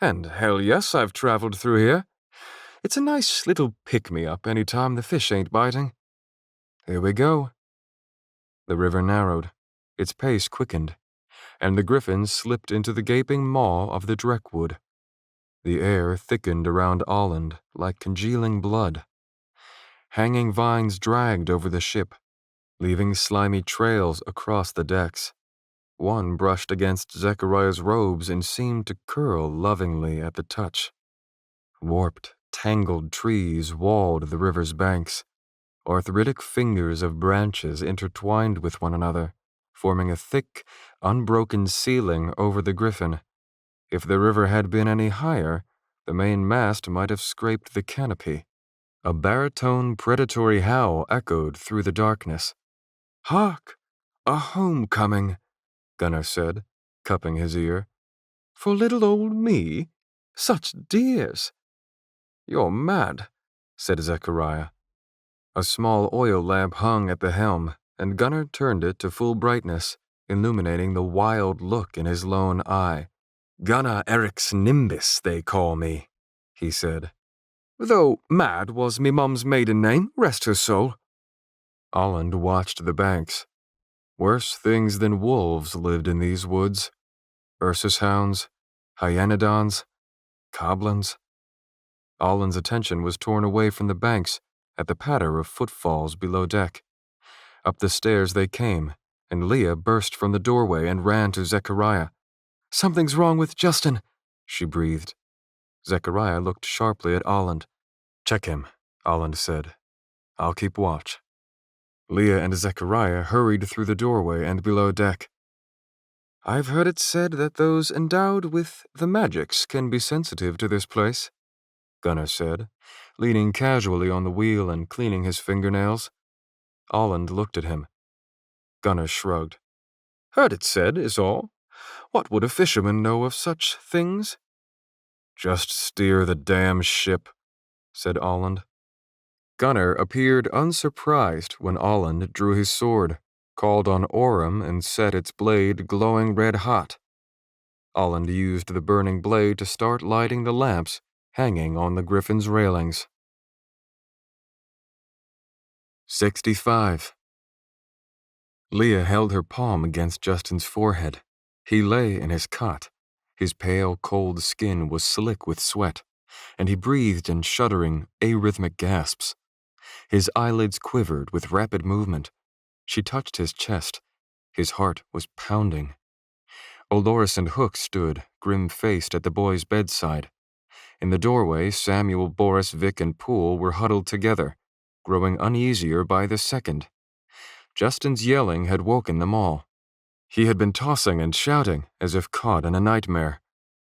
And hell yes, I've traveled through here. It's a nice little pick-me-up any time the fish ain't biting. Here we go. The river narrowed, its pace quickened, and the griffin slipped into the gaping maw of the Dreckwood. The air thickened around Olland like congealing blood. Hanging vines dragged over the ship, leaving slimy trails across the decks. One brushed against Zechariah's robes and seemed to curl lovingly at the touch. Warped, tangled trees walled the river's banks. Arthritic fingers of branches intertwined with one another, forming a thick, unbroken ceiling over the griffin. If the river had been any higher, the main mast might have scraped the canopy. A baritone predatory howl echoed through the darkness. Hark! A homecoming, Gunnar said, cupping his ear. For little old me? Such dears! You're mad, said Zechariah. A small oil lamp hung at the helm, and Gunnar turned it to full brightness, illuminating the wild look in his lone eye. Gunnar Eric's Nimbus, they call me, he said. Though Mad was me mum's maiden name, rest her soul. Olland watched the banks. Worse things than wolves lived in these woods. Ursus hounds, hyenodons, goblins. Olland's attention was torn away from the banks at the patter of footfalls below deck. Up the stairs they came, and Leah burst from the doorway and ran to Zechariah. Something's wrong with Justin, she breathed. Zechariah looked sharply at Olland. Check him, Olland said. I'll keep watch. Leah and Zechariah hurried through the doorway and below deck. I've heard it said that those endowed with the magics can be sensitive to this place, Gunnar said, leaning casually on the wheel and cleaning his fingernails. Olland looked at him. Gunnar shrugged. Heard it said, is all. What would a fisherman know of such things? Just steer the damn ship, said Olland. Gunnar appeared unsurprised when Olland drew his sword, called on Aurum, and set its blade glowing red-hot. Olland used the burning blade to start lighting the lamps hanging on the griffin's railings. 65. Leah held her palm against Justin's forehead. He lay in his cot. His pale, cold skin was slick with sweat, and he breathed in shuddering, arrhythmic gasps. His eyelids quivered with rapid movement. She touched his chest. His heart was pounding. Olores and Hook stood, grim-faced, at the boy's bedside. In the doorway, Samuel, Boris, Vic, and Poole were huddled together, growing uneasier by the second. Justin's yelling had woken them all. He had been tossing and shouting as if caught in a nightmare.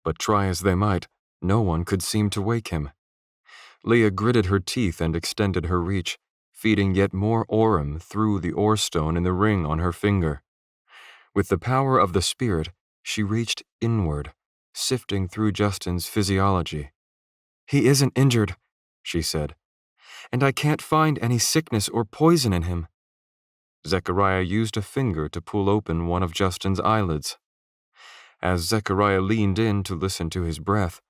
But try as they might, no one could seem to wake him. Leah gritted her teeth and extended her reach, feeding yet more Aurum through the ore-stone in the ring on her finger. With the power of the spirit, she reached inward, sifting through Justin's physiology. "He isn't injured," she said, "and I can't find any sickness or poison in him." Zechariah used a finger to pull open one of Justin's eyelids. As Zechariah leaned in to listen to his breath,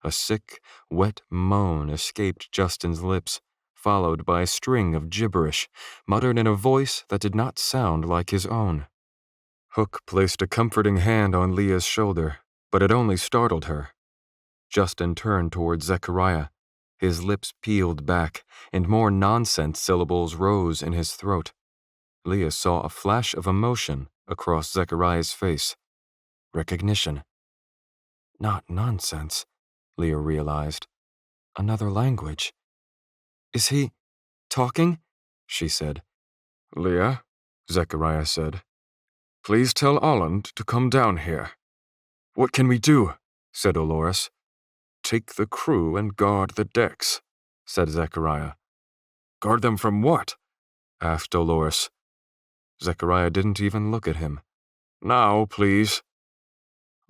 a sick, wet moan escaped Justin's lips, followed by a string of gibberish, muttered in a voice that did not sound like his own. Hook placed a comforting hand on Leah's shoulder, but it only startled her. Justin turned toward Zechariah. His lips peeled back, and more nonsense syllables rose in his throat. Leah saw a flash of emotion across Zechariah's face. Recognition. Not nonsense, Leah realized. Another language. "Is he talking?" she said. "Leah," Zechariah said, "please tell Olland to come down here." "What can we do?" said Olores. "Take the crew and guard the decks," said Zechariah. "Guard them from what?" asked Olores. Zechariah didn't even look at him. "Now, please."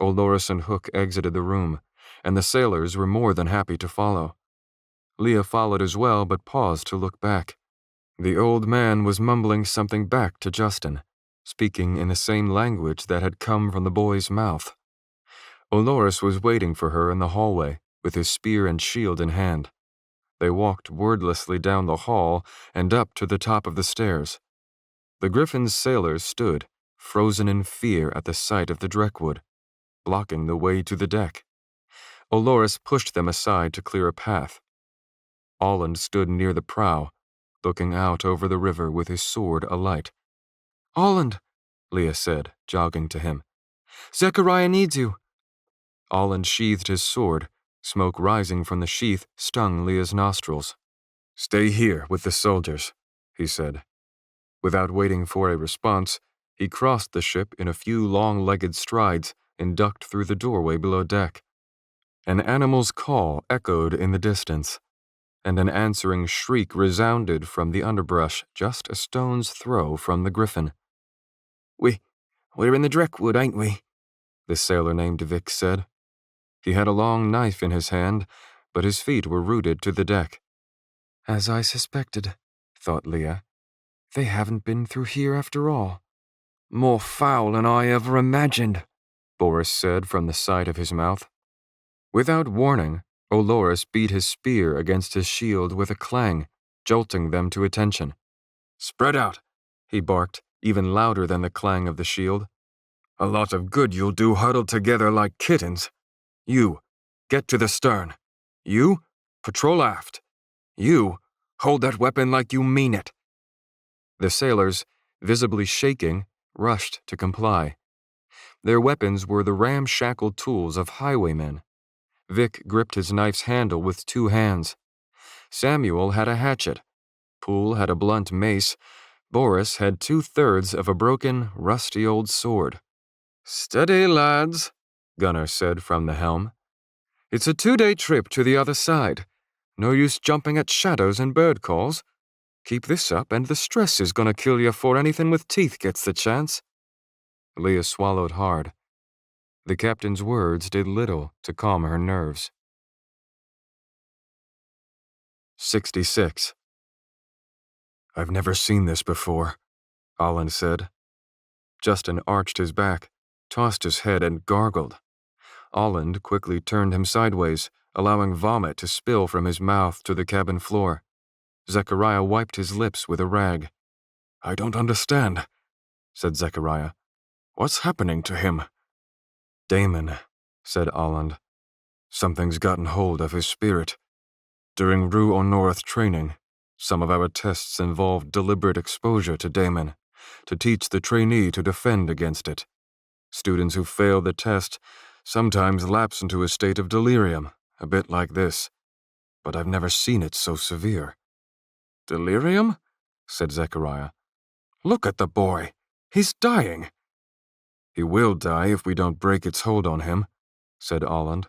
Olores and Hook exited the room, and the sailors were more than happy to follow. Leah followed as well, but paused to look back. The old man was mumbling something back to Justin, speaking in the same language that had come from the boy's mouth. Olores was waiting for her in the hallway, with his spear and shield in hand. They walked wordlessly down the hall and up to the top of the stairs. The Griffin's sailors stood, frozen in fear at the sight of the Dreckwood, blocking the way to the deck. Olores pushed them aside to clear a path. Olland stood near the prow, looking out over the river with his sword alight. "Olland," Leah said, jogging to him. "Zechariah needs you." Olland sheathed his sword. Smoke rising from the sheath stung Leah's nostrils. "Stay here with the soldiers," he said. Without waiting for a response, he crossed the ship in a few long-legged strides and ducked through the doorway below deck. An animal's call echoed in the distance, and an answering shriek resounded from the underbrush just a stone's throw from the Griffin. We're in the Dreckwood, ain't we?" the sailor named Vic said. He had a long knife in his hand, but his feet were rooted to the deck. "As I suspected," thought Leah. "They haven't been through here after all." "More foul than I ever imagined," Boris said from the side of his mouth. Without warning, Olores beat his spear against his shield with a clang, jolting them to attention. "Spread out," he barked, even louder than the clang of the shield. "A lot of good you'll do huddled together like kittens. You, get to the stern. You, patrol aft. You, hold that weapon like you mean it." The sailors, visibly shaking, rushed to comply. Their weapons were the ramshackle tools of highwaymen. Vic gripped his knife's handle with 2 hands. Samuel had a hatchet. Poole had a blunt mace. Boris had 2/3 of a broken, rusty old sword. "Steady, lads," Gunnar said from the helm. "It's a 2-day trip to the other side. No use jumping at shadows and bird calls. Keep this up and the stress is gonna kill you before anything with teeth gets the chance." Leah swallowed hard. The captain's words did little to calm her nerves. 66. "I've never seen this before," Olland said. Justin arched his back, tossed his head, and gargled. Olland quickly turned him sideways, allowing vomit to spill from his mouth to the cabin floor. Zechariah wiped his lips with a rag. "I don't understand," said Zechariah. "What's happening to him?" "Damon," said Olland. "Something's gotten hold of his spirit. During Rue au North training, some of our tests involved deliberate exposure to Damon, to teach the trainee to defend against it. Students who fail the test sometimes lapse into a state of delirium, a bit like this. But I've never seen it so severe." "Delirium?" said Zechariah. "Look at the boy. He's dying." "He will die if we don't break its hold on him," said Olland.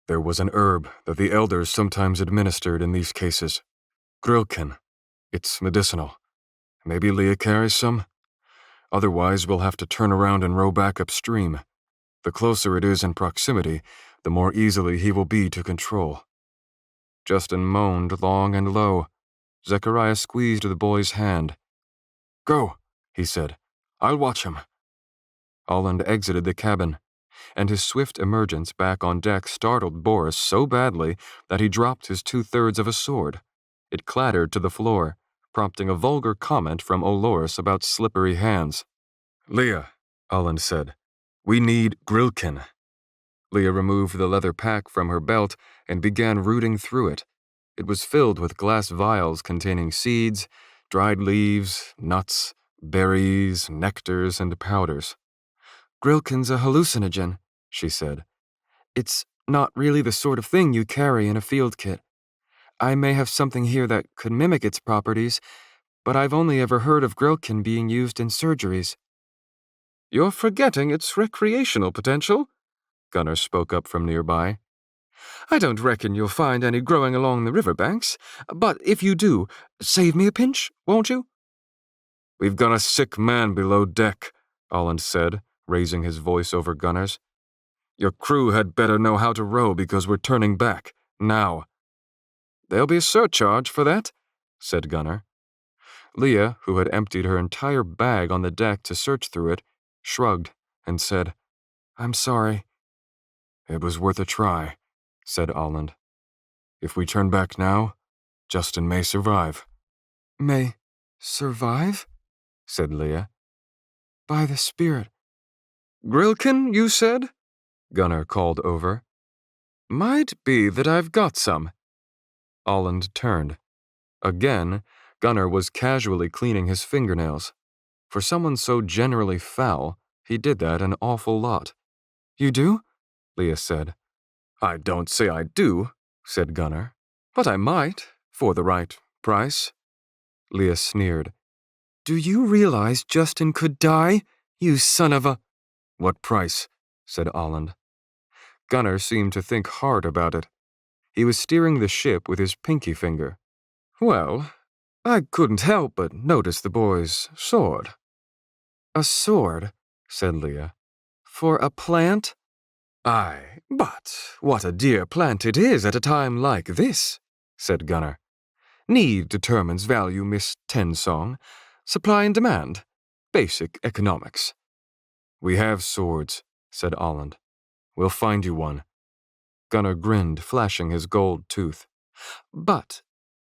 There was an herb that the elders sometimes administered in these cases. Grilkin. It's medicinal. Maybe Leah carries some? Otherwise, we'll have to turn around and row back upstream. The closer it is in proximity, the more easily he will be to control. Justin moaned long and low. Zechariah squeezed the boy's hand. Go, he said. I'll watch him. Olland exited the cabin, and his swift emergence back on deck startled Boris so badly that he dropped his 2/3 of a sword. It clattered to the floor, prompting a vulgar comment from Oloris about slippery hands. Leah, Olland said, we need Grilkin. Leah removed the leather pack from her belt and began rooting through it. It was filled with glass vials containing seeds, dried leaves, nuts, berries, nectars, and powders. Grilkin's a hallucinogen, she said. It's not really the sort of thing you carry in a field kit. I may have something here that could mimic its properties, but I've only ever heard of Grilkin being used in surgeries. You're forgetting its recreational potential, Gunnar spoke up from nearby. I don't reckon you'll find any growing along the riverbanks, but if you do, save me a pinch, won't you? We've got a sick man below deck, Olland said, raising his voice over Gunnar's. Your crew had better know how to row because we're turning back, now. There'll be a surcharge for that, said Gunnar. Leah, who had emptied her entire bag on the deck to search through it, shrugged and said, I'm sorry. It was worth a try, said Olland. If we turn back now, Justin may survive. May survive? Said Leah. By the spirit. Grilkin, you said? Gunnar called over. Might be that I've got some. Olland turned. Again, Gunnar was casually cleaning his fingernails. For someone so generally foul, he did that an awful lot. You do? Leah said. I don't say I do, said Gunnar, but I might, for the right price. Leah sneered. Do you realize Justin could die, you son of a— What price? Said Olland. Gunnar seemed to think hard about it. He was steering the ship with his pinky finger. Well, I couldn't help but notice the boy's sword. A sword, said Leah. For a plant? Aye, but what a dear plant it is at a time like this, said Gunnar. Need determines value, Miss Tensong. Supply and demand. Basic economics. We have swords, said Olland. We'll find you one. Gunnar grinned, flashing his gold tooth. But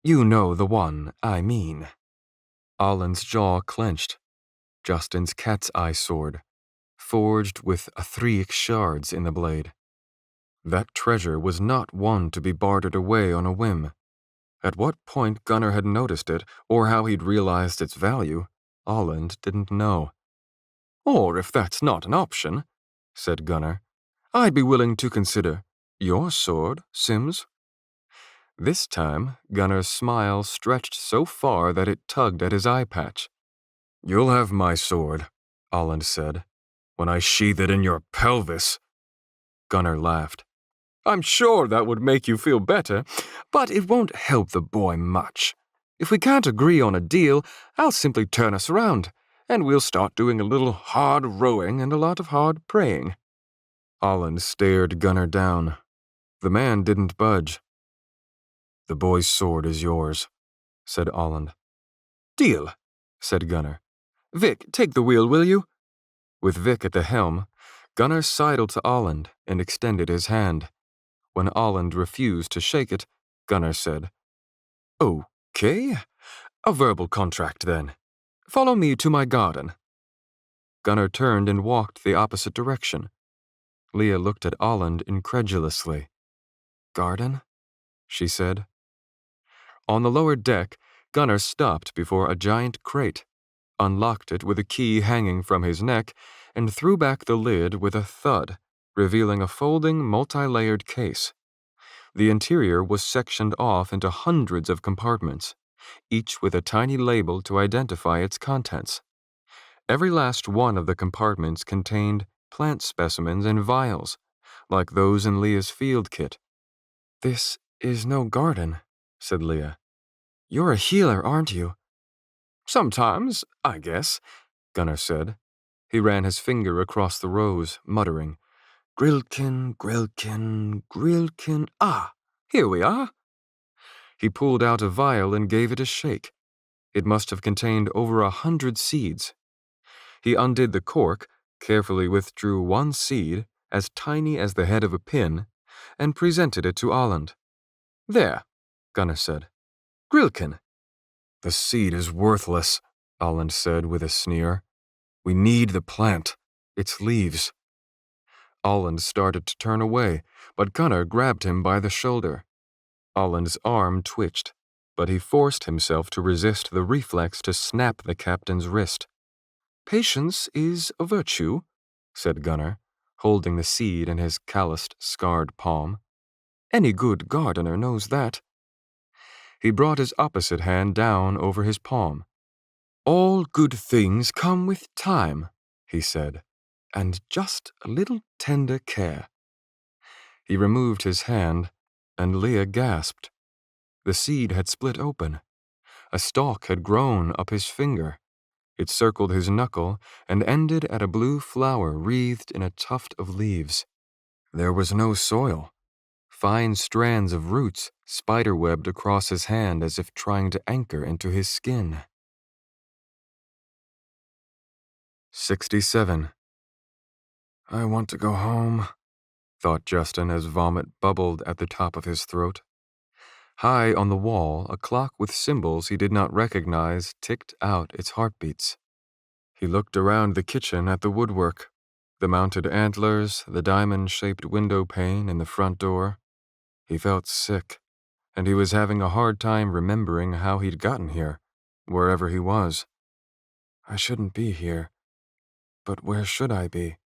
you know the one I mean. Olland's jaw clenched. Justin's cat's eye sword, forged with athriic shards in the blade. That treasure was not one to be bartered away on a whim. At what point Gunnar had noticed it, or how he'd realized its value, Olland didn't know. Or if that's not an option, said Gunnar, I'd be willing to consider your sword, Sims. This time, Gunnar's smile stretched so far that it tugged at his eye patch. You'll have my sword, Olland said, when I sheathe it in your pelvis. Gunnar laughed. I'm sure that would make you feel better, but it won't help the boy much. If we can't agree on a deal, I'll simply turn us around, and we'll start doing a little hard rowing and a lot of hard praying. Olland stared Gunnar down. The man didn't budge. The boy's sword is yours, said Olland. Deal, said Gunnar. Vic, take the wheel, will you? With Vic at the helm, Gunnar sidled to Olland and extended his hand. When Olland refused to shake it, Gunnar said, Okay, a verbal contract then. Follow me to my garden. Gunnar turned and walked the opposite direction. Leah looked at Olland incredulously. Garden? She said. On the lower deck, Gunnar stopped before a giant crate, unlocked it with a key hanging from his neck, and threw back the lid with a thud, revealing a folding, multi-layered case. The interior was sectioned off into hundreds of compartments, each with a tiny label to identify its contents. Every last one of the compartments contained plant specimens in vials, like those in Leah's field kit. "This is no garden," said Leah. "You're a healer, aren't you?" Sometimes, I guess, Gunnar said. He ran his finger across the rows, muttering, Grilkin, Grilkin, Grilkin. Ah, here we are. He pulled out a vial and gave it a shake. It must have contained over 100 seeds. He undid the cork, carefully withdrew one seed, as tiny as the head of a pin, and presented it to Aland. There, Gunnar said. Grilkin. The seed is worthless, Aland said with a sneer. We need the plant, its leaves. Aland started to turn away, but Gunnar grabbed him by the shoulder. Aland's arm twitched, but he forced himself to resist the reflex to snap the captain's wrist. Patience is a virtue, said Gunnar, holding the seed in his calloused, scarred palm. Any good gardener knows that. He brought his opposite hand down over his palm. All good things come with time, he said, and just a little tender care. He removed his hand, and Leah gasped. The seed had split open. A stalk had grown up his finger. It circled his knuckle and ended at a blue flower wreathed in a tuft of leaves. There was no soil. Fine strands of roots spiderwebbed across his hand as if trying to anchor into his skin. 67. I want to go home, thought Justin as vomit bubbled at the top of his throat. High on the wall, a clock with symbols he did not recognize ticked out its heartbeats. He looked around the kitchen at the woodwork, the mounted antlers, the diamond-shaped window pane in the front door. He felt sick, and he was having a hard time remembering how he'd gotten here, wherever he was. I shouldn't be here, but where should I be?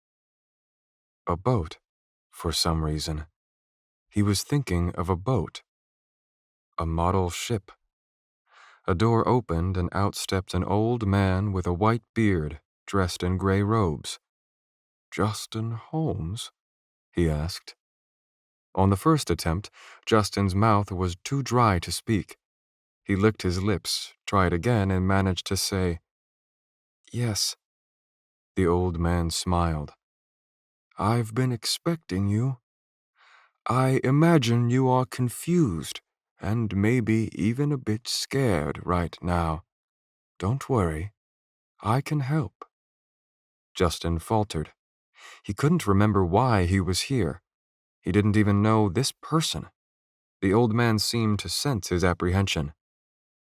A boat, for some reason. He was thinking of a boat. A model ship. A door opened and out stepped an old man with a white beard, dressed in gray robes. Justin Holmes? He asked. On the first attempt, Justin's mouth was too dry to speak. He licked his lips, tried again, and managed to say, Yes. The old man smiled. I've been expecting you. I imagine you are confused and maybe even a bit scared right now. Don't worry. I can help. Justin faltered. He couldn't remember why he was here. He didn't even know this person. The old man seemed to sense his apprehension.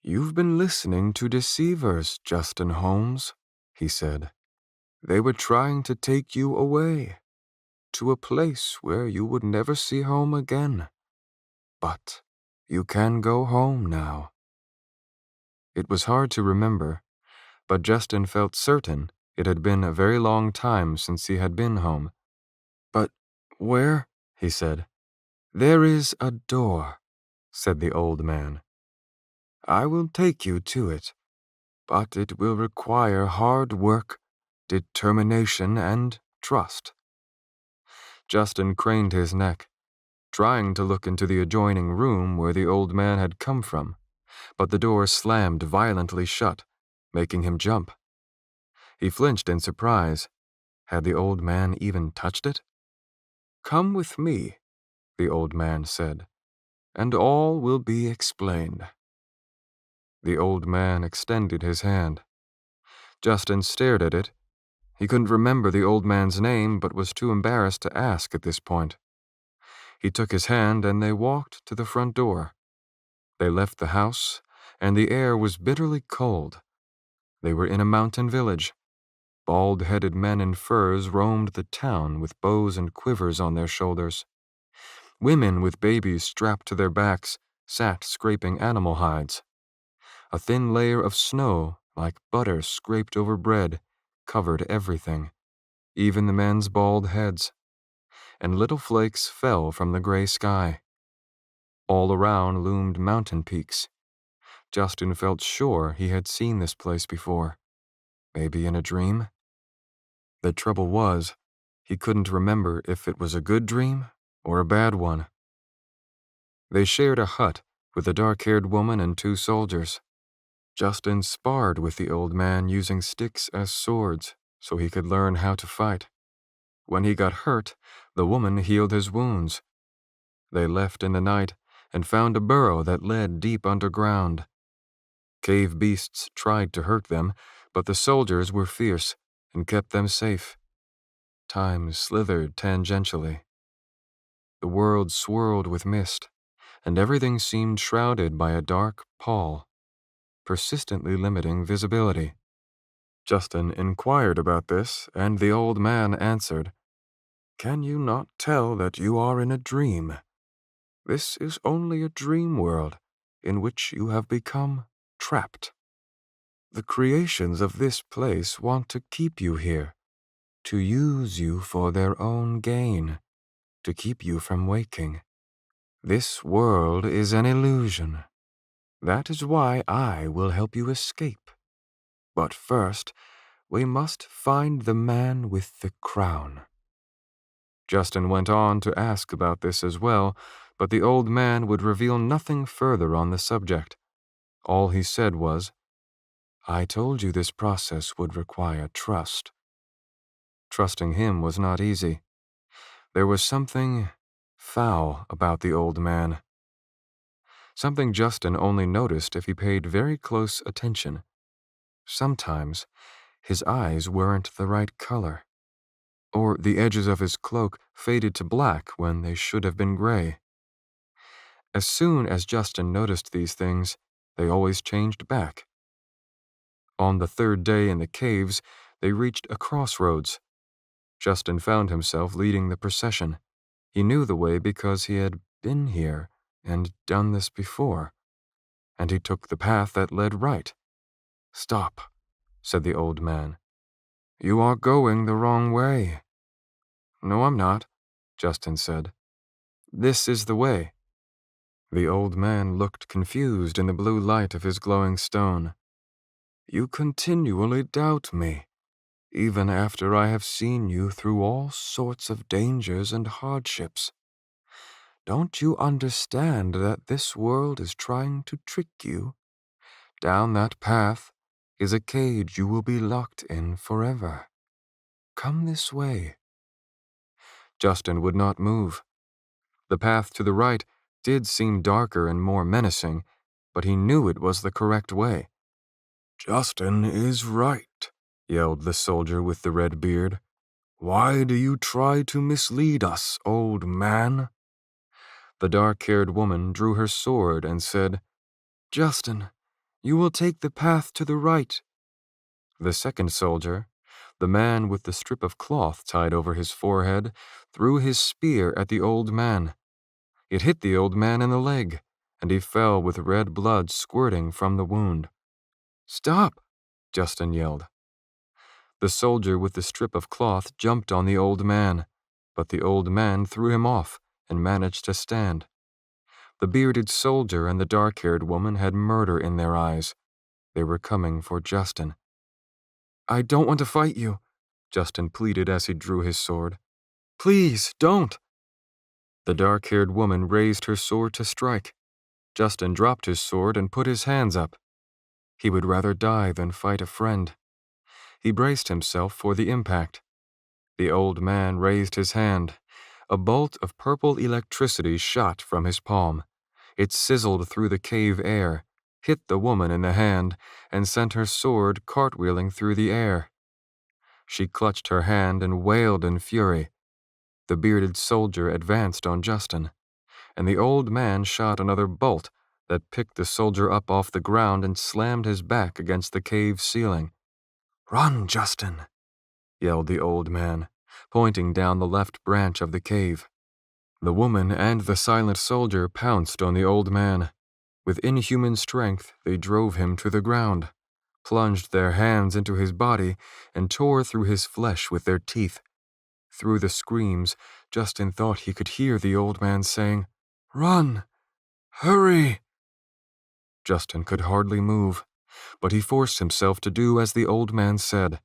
You've been listening to deceivers, Justin Holmes, he said. They were trying to take you away, to a place where you would never see home again. But you can go home now. It was hard to remember, but Justin felt certain it had been a very long time since he had been home. But where? He said. There is a door, said the old man. I will take you to it, but it will require hard work, determination, and trust. Justin craned his neck, trying to look into the adjoining room where the old man had come from, but the door slammed violently shut, making him jump. He flinched in surprise. Had the old man even touched it? Come with me, the old man said, and all will be explained. The old man extended his hand. Justin stared at it. He couldn't remember the old man's name, but was too embarrassed to ask at this point. He took his hand and they walked to the front door. They left the house, and the air was bitterly cold. They were in a mountain village. Bald-headed men in furs roamed the town with bows and quivers on their shoulders. Women with babies strapped to their backs sat scraping animal hides. A thin layer of snow, like butter scraped over bread, covered everything, even the men's bald heads, and little flakes fell from the gray sky. All around loomed mountain peaks. Justin felt sure he had seen this place before, maybe in a dream. The trouble was, He couldn't remember if it was a good dream or a bad one. They shared a hut with a dark-haired woman and 2 soldiers. Justin sparred with the old man using sticks as swords so he could learn how to fight. When he got hurt, the woman healed his wounds. They left in the night and found a burrow that led deep underground. Cave beasts tried to hurt them, but the soldiers were fierce and kept them safe. Time slithered tangentially. The world swirled with mist, and everything seemed shrouded by a dark pall, persistently limiting visibility. Justin inquired about this, and the old man answered, "Can you not tell that you are in a dream? This is only a dream world in which you have become trapped. The creations of this place want to keep you here, to use you for their own gain, to keep you from waking. This world is an illusion. That is why I will help you escape. But first, we must find the man with the crown." Justin went on to ask about this as well, but the old man would reveal nothing further on the subject. All he said was, "I told you this process would require trust." Trusting him was not easy. There was something foul about the old man. Something Justin only noticed if he paid very close attention. Sometimes his eyes weren't the right color, or the edges of his cloak faded to black when they should have been gray. As soon as Justin noticed these things, they always changed back. On the 3rd day in the caves, they reached a crossroads. Justin found himself leading the procession. He knew the way because he had been here and done this before, and he took the path that led right. "Stop," said the old man. "You are going the wrong way." "No, I'm not," Justin said. "This is the way." The old man looked confused in the blue light of his glowing stone. "You continually doubt me, even after I have seen you through all sorts of dangers and hardships. Don't you understand that this world is trying to trick you? Down that path is a cage you will be locked in forever. Come this way." Justin would not move. The path to the right did seem darker and more menacing, but he knew it was the correct way. "Justin is right," yelled the soldier with the red beard. "Why do you try to mislead us, old man?" The dark-haired woman drew her sword and said, "Justin, you will take the path to the right." The second soldier, the man with the strip of cloth tied over his forehead, threw his spear at the old man. It hit the old man in the leg, and he fell with red blood squirting from the wound. "Stop!" Justin yelled. The soldier with the strip of cloth jumped on the old man, but the old man threw him off and managed to stand. The bearded soldier and the dark-haired woman had murder in their eyes. They were coming for Justin. "I don't want to fight you," Justin pleaded as he drew his sword. "Please, don't." The dark-haired woman raised her sword to strike. Justin dropped his sword and put his hands up. He would rather die than fight a friend. He braced himself for the impact. The old man raised his hand. A bolt of purple electricity shot from his palm. It sizzled through the cave air, hit the woman in the hand, and sent her sword cartwheeling through the air. She clutched her hand and wailed in fury. The bearded soldier advanced on Justin, and the old man shot another bolt that picked the soldier up off the ground and slammed his back against the cave ceiling. "Run, Justin," yelled the old man, pointing down the left branch of the cave. The woman and the silent soldier pounced on the old man. With inhuman strength, they drove him to the ground, plunged their hands into his body, and tore through his flesh with their teeth. Through the screams, Justin thought he could hear the old man saying, "Run! Hurry!" Justin could hardly move, but he forced himself to do as the old man said.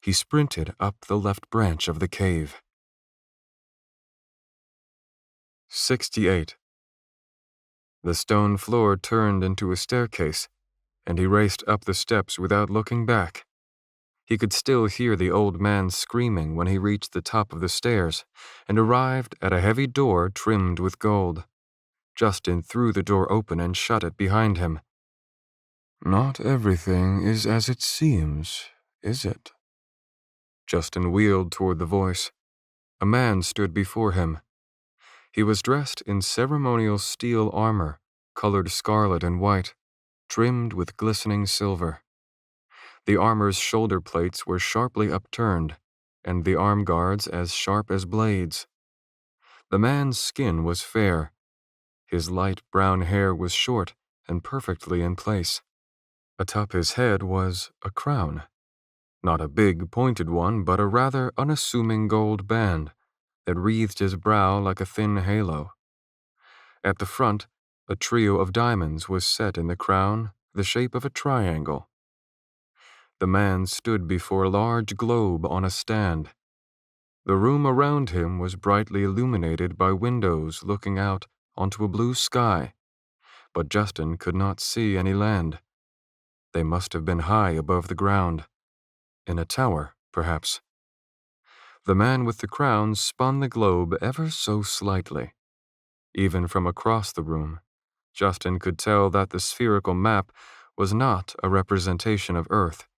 He sprinted up the left branch of the cave. 68. The stone floor turned into a staircase, and he raced up the steps without looking back. He could still hear the old man screaming when he reached the top of the stairs and arrived at a heavy door trimmed with gold. Justin threw the door open and shut it behind him. "Not everything is as it seems, is it?" Justin wheeled toward the voice. A man stood before him. He was dressed in ceremonial steel armor, colored scarlet and white, trimmed with glistening silver. The armor's shoulder plates were sharply upturned, and the arm guards as sharp as blades. The man's skin was fair. His light brown hair was short and perfectly in place. Atop his head was a crown. Not a big, pointed one, but a rather unassuming gold band that wreathed his brow like a thin halo. At the front, a trio of diamonds was set in the crown, the shape of a triangle. The man stood before a large globe on a stand. The room around him was brightly illuminated by windows looking out onto a blue sky, but Justin could not see any land. They must have been high above the ground. In a tower, perhaps. The man with the crown spun the globe ever so slightly. Even from across the room, Justin could tell that the spherical map was not a representation of Earth.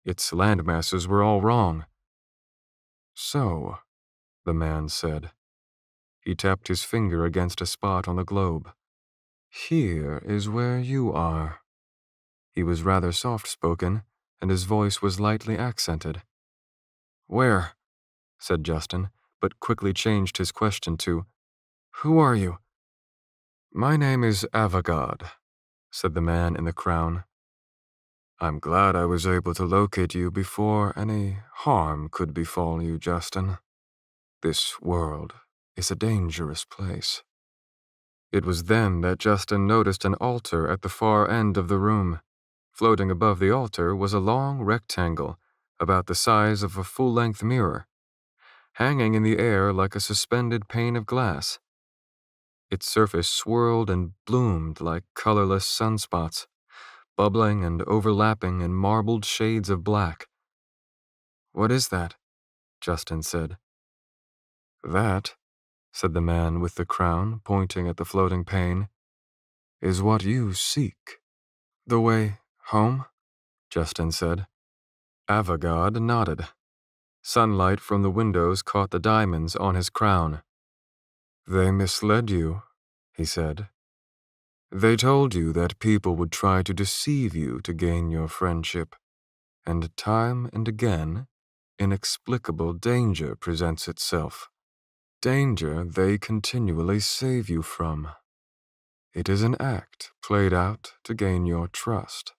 Its landmasses were all wrong. "So," the man said. He tapped his finger against a spot on the globe. "Here is where you are." He was rather soft-spoken, and his voice was lightly accented. "Where?" said Justin, but quickly changed his question to, "Who are you?" "My name is Avagad," said the man in the crown. "I'm glad I was able to locate you before any harm could befall you, Justin. This world is a dangerous place." It was then that Justin noticed an altar at the far end of the room. Floating above the altar was a long rectangle, about the size of a full-length mirror, hanging in the air like a suspended pane of glass. Its surface swirled and bloomed like colorless sunspots, bubbling and overlapping in marbled shades of black. "What is that?" Justin said. "That," said the man with the crown, pointing at the floating pane, "is what you seek." "The way home?" Justin said. Avagad nodded. Sunlight from the windows caught the diamonds on his crown. "They misled you," he said. "They told you that people would try to deceive you to gain your friendship, and time and again, inexplicable danger presents itself. Danger they continually save you from. It is an act played out to gain your trust.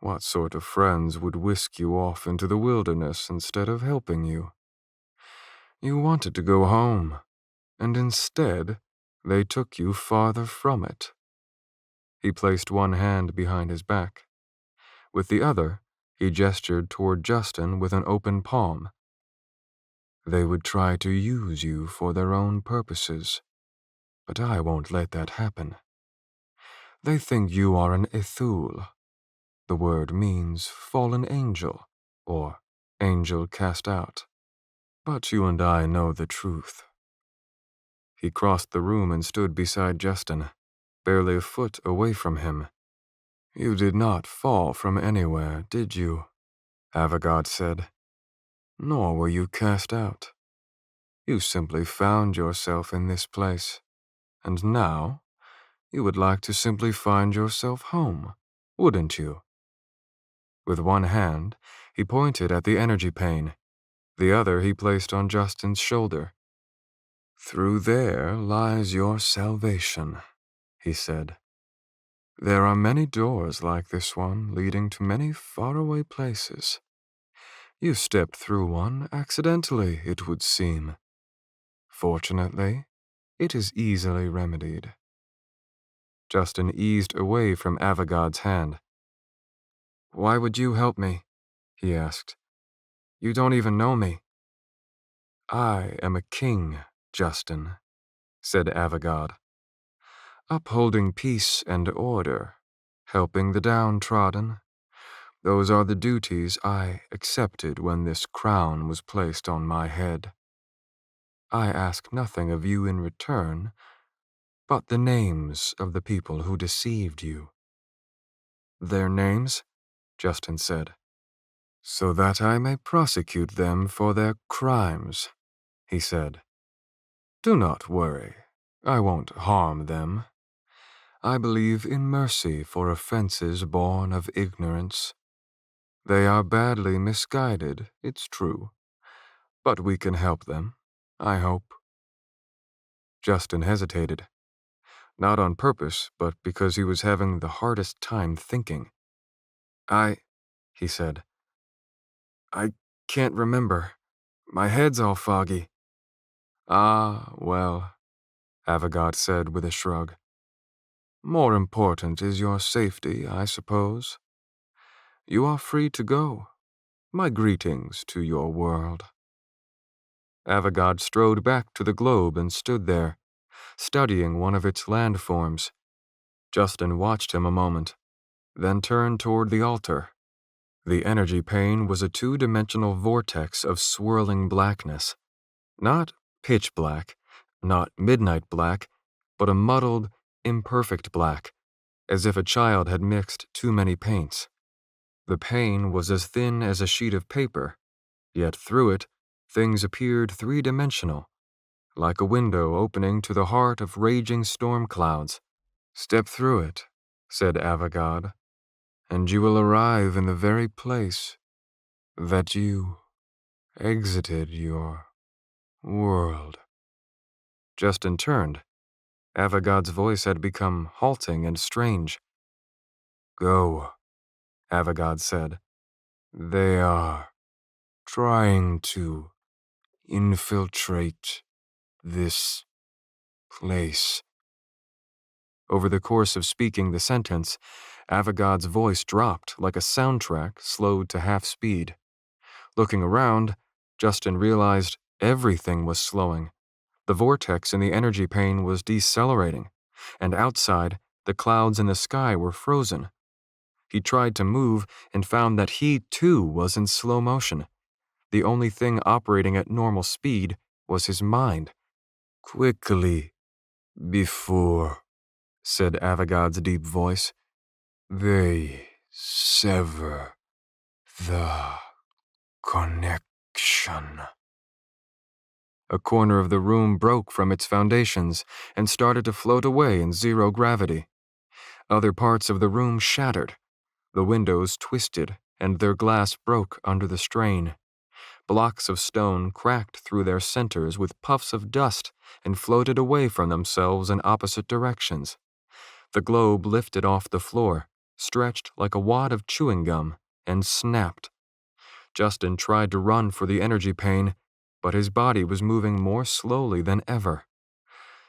What sort of friends would whisk you off into the wilderness instead of helping you? You wanted to go home, and instead, they took you farther from it." He placed one hand behind his back. With the other, he gestured toward Justin with an open palm. "They would try to use you for their own purposes, but I won't let that happen. They think you are an Ithul. The word means fallen angel, or angel cast out. But you and I know the truth." He crossed the room and stood beside Justin, barely a foot away from him. "You did not fall from anywhere, did you?" Avagad said. "Nor were you cast out. You simply found yourself in this place, and now you would like to simply find yourself home, wouldn't you?" With one hand, he pointed at the energy pane. The other he placed on Justin's shoulder. "Through there lies your salvation," he said. "There are many doors like this one leading to many faraway places. You stepped through one accidentally, it would seem. Fortunately, it is easily remedied." Justin eased away from Avagad's hand. "Why would you help me?" he asked. "You don't even know me." "I am a king, Justin," said Avogad. Upholding peace and order, helping the downtrodden. Those are the duties I accepted when this crown was placed on my head. I ask nothing of you in return, but the names of the people who deceived you. Their names? Justin said. So that I may prosecute them for their crimes, he said. Do not worry, I won't harm them. I believe in mercy for offenses born of ignorance. They are badly misguided, it's true, but we can help them, I hope. Justin hesitated, not on purpose, but because he was having the hardest time thinking. He said, I can't remember. My head's all foggy. Ah, well, Avogad said with a shrug. More important is your safety, I suppose. You are free to go. My greetings to your world. Avogad strode back to the globe and stood there, studying one of its landforms. Justin watched him a moment, then turned toward the altar. The energy pane was a two-dimensional vortex of swirling blackness. Not pitch black, not midnight black, but a muddled, imperfect black, as if a child had mixed too many paints. The pane was as thin as a sheet of paper, yet through it, things appeared three-dimensional, like a window opening to the heart of raging storm clouds. Step through it, said Avogad, and you will arrive in the very place that you exited your world. Justin turned. Avogad's voice had become halting and strange. Go, Avogad said. They are trying to infiltrate this place. Over the course of speaking the sentence, Avogad's voice dropped like a soundtrack slowed to half speed. Looking around, Justin realized everything was slowing. The vortex in the energy pane was decelerating, and outside, the clouds in the sky were frozen. He tried to move and found that he, too, was in slow motion. The only thing operating at normal speed was his mind. Quickly, before, said Avogad's deep voice, they sever the connection. A corner of the room broke from its foundations and started to float away in zero gravity. Other parts of the room shattered. The windows twisted, and their glass broke under the strain. Blocks of stone cracked through their centers with puffs of dust and floated away from themselves in opposite directions. The globe lifted off the floor, stretched like a wad of chewing gum, and snapped. Justin tried to run for the energy pane, but his body was moving more slowly than ever.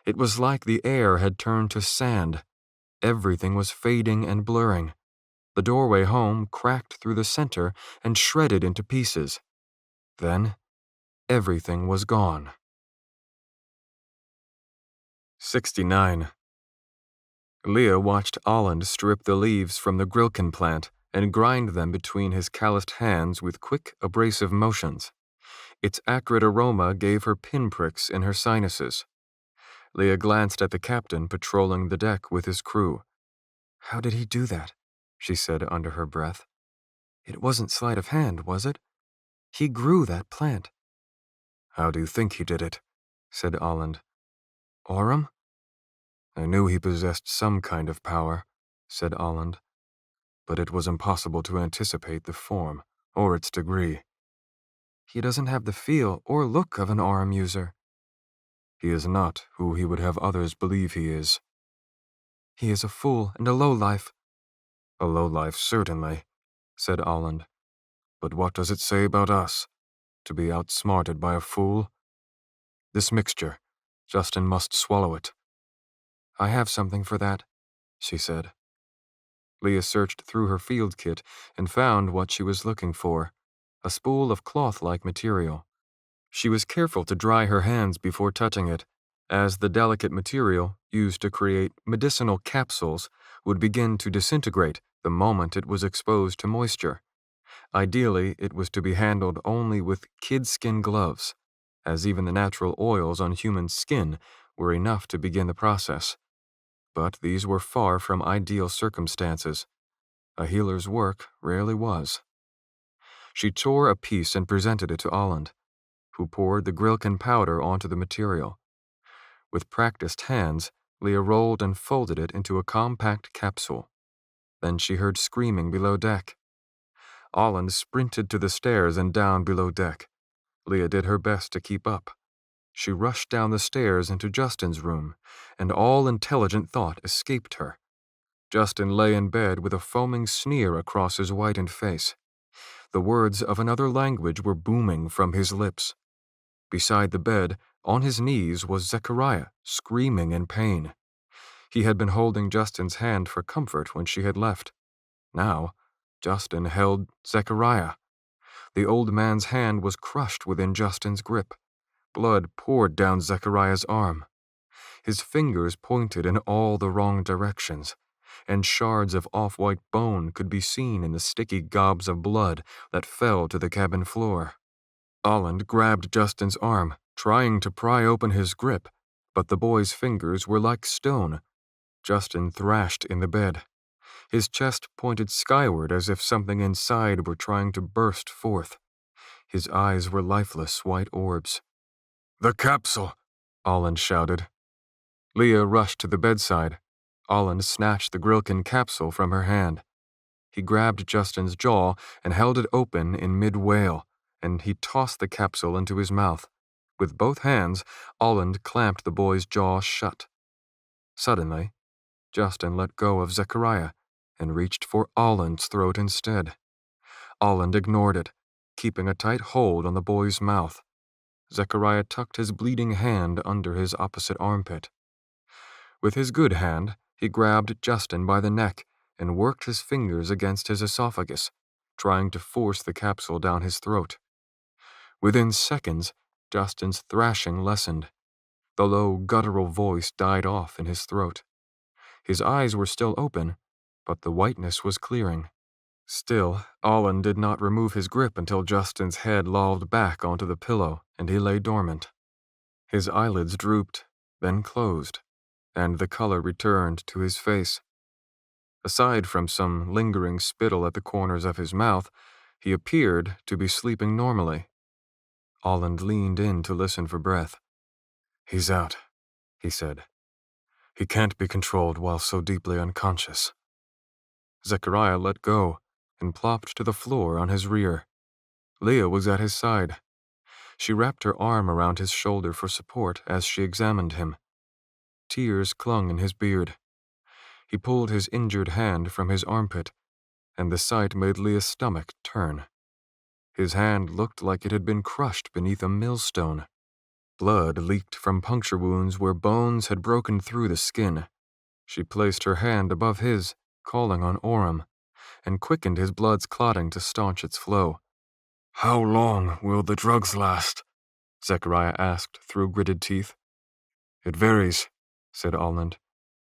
It was like the air had turned to sand. Everything was fading and blurring. The doorway home cracked through the center and shredded into pieces. Then, everything was gone. 69. Leah watched Olland strip the leaves from the Grilkin plant and grind them between his calloused hands with quick, abrasive motions. Its acrid aroma gave her pinpricks in her sinuses. Leah glanced at the captain patrolling the deck with his crew. How did he do that? She said under her breath. It wasn't sleight of hand, was it? He grew that plant. How do you think he did it? Said Olland. Aurum? I knew he possessed some kind of power, said Olland, but it was impossible to anticipate the form or its degree. He doesn't have the feel or look of an Aurum user. He is not who he would have others believe he is. He is a fool and a lowlife. A lowlife, certainly, said Olland. But what does it say about us? To be outsmarted by a fool? This mixture, Justin must swallow it. I have something for that, she said. Leah searched through her field kit and found what she was looking for, a spool of cloth-like material. She was careful to dry her hands before touching it, as the delicate material used to create medicinal capsules would begin to disintegrate the moment it was exposed to moisture. Ideally, it was to be handled only with kid-skin gloves, as even the natural oils on human skin were enough to begin the process. But these were far from ideal circumstances. A healer's work rarely was. She tore a piece and presented it to Olland, who poured the Grilken powder onto the material. With practiced hands, Leah rolled and folded it into a compact capsule. Then she heard screaming below deck. Olland sprinted to the stairs and down below deck. Leah did her best to keep up. She rushed down the stairs into Justin's room, and all intelligent thought escaped her. Justin lay in bed with a foaming sneer across his whitened face. The words of another language were booming from his lips. Beside the bed, on his knees, was Zechariah, screaming in pain. He had been holding Justin's hand for comfort when she had left. Now, Justin held Zechariah. The old man's hand was crushed within Justin's grip. Blood poured down Zechariah's arm. His fingers pointed in all the wrong directions, and shards of off-white bone could be seen in the sticky gobs of blood that fell to the cabin floor. Olland grabbed Justin's arm, trying to pry open his grip, but the boy's fingers were like stone. Justin thrashed in the bed. His chest pointed skyward as if something inside were trying to burst forth. His eyes were lifeless white orbs. "The capsule!" Olland shouted. Leah rushed to the bedside. Olland snatched the Grilken capsule from her hand. He grabbed Justin's jaw and held it open in mid-wail, and he tossed the capsule into his mouth. With both hands, Olland clamped the boy's jaw shut. Suddenly, Justin let go of Zechariah and reached for Olland's throat instead. Olland ignored it, keeping a tight hold on the boy's mouth. Zechariah tucked his bleeding hand under his opposite armpit. With his good hand, he grabbed Justin by the neck and worked his fingers against his esophagus, trying to force the capsule down his throat. Within seconds, Justin's thrashing lessened. The low, guttural voice died off in his throat. His eyes were still open, but the whiteness was clearing. Still, Olland did not remove his grip until Justin's head lolled back onto the pillow and he lay dormant. His eyelids drooped, then closed, and the color returned to his face. Aside from some lingering spittle at the corners of his mouth, he appeared to be sleeping normally. Olland leaned in to listen for breath. "He's out," he said. "He can't be controlled while so deeply unconscious." Zechariah let go and plopped to the floor on his rear. Leah was at his side. She wrapped her arm around his shoulder for support as she examined him. Tears clung in his beard. He pulled his injured hand from his armpit, and the sight made Leah's stomach turn. His hand looked like it had been crushed beneath a millstone. Blood leaked from puncture wounds where bones had broken through the skin. She placed her hand above his, calling on Orem, and quickened his blood's clotting to staunch its flow. "How long will the drugs last?" Zechariah asked through gritted teeth. "It varies," said Olland.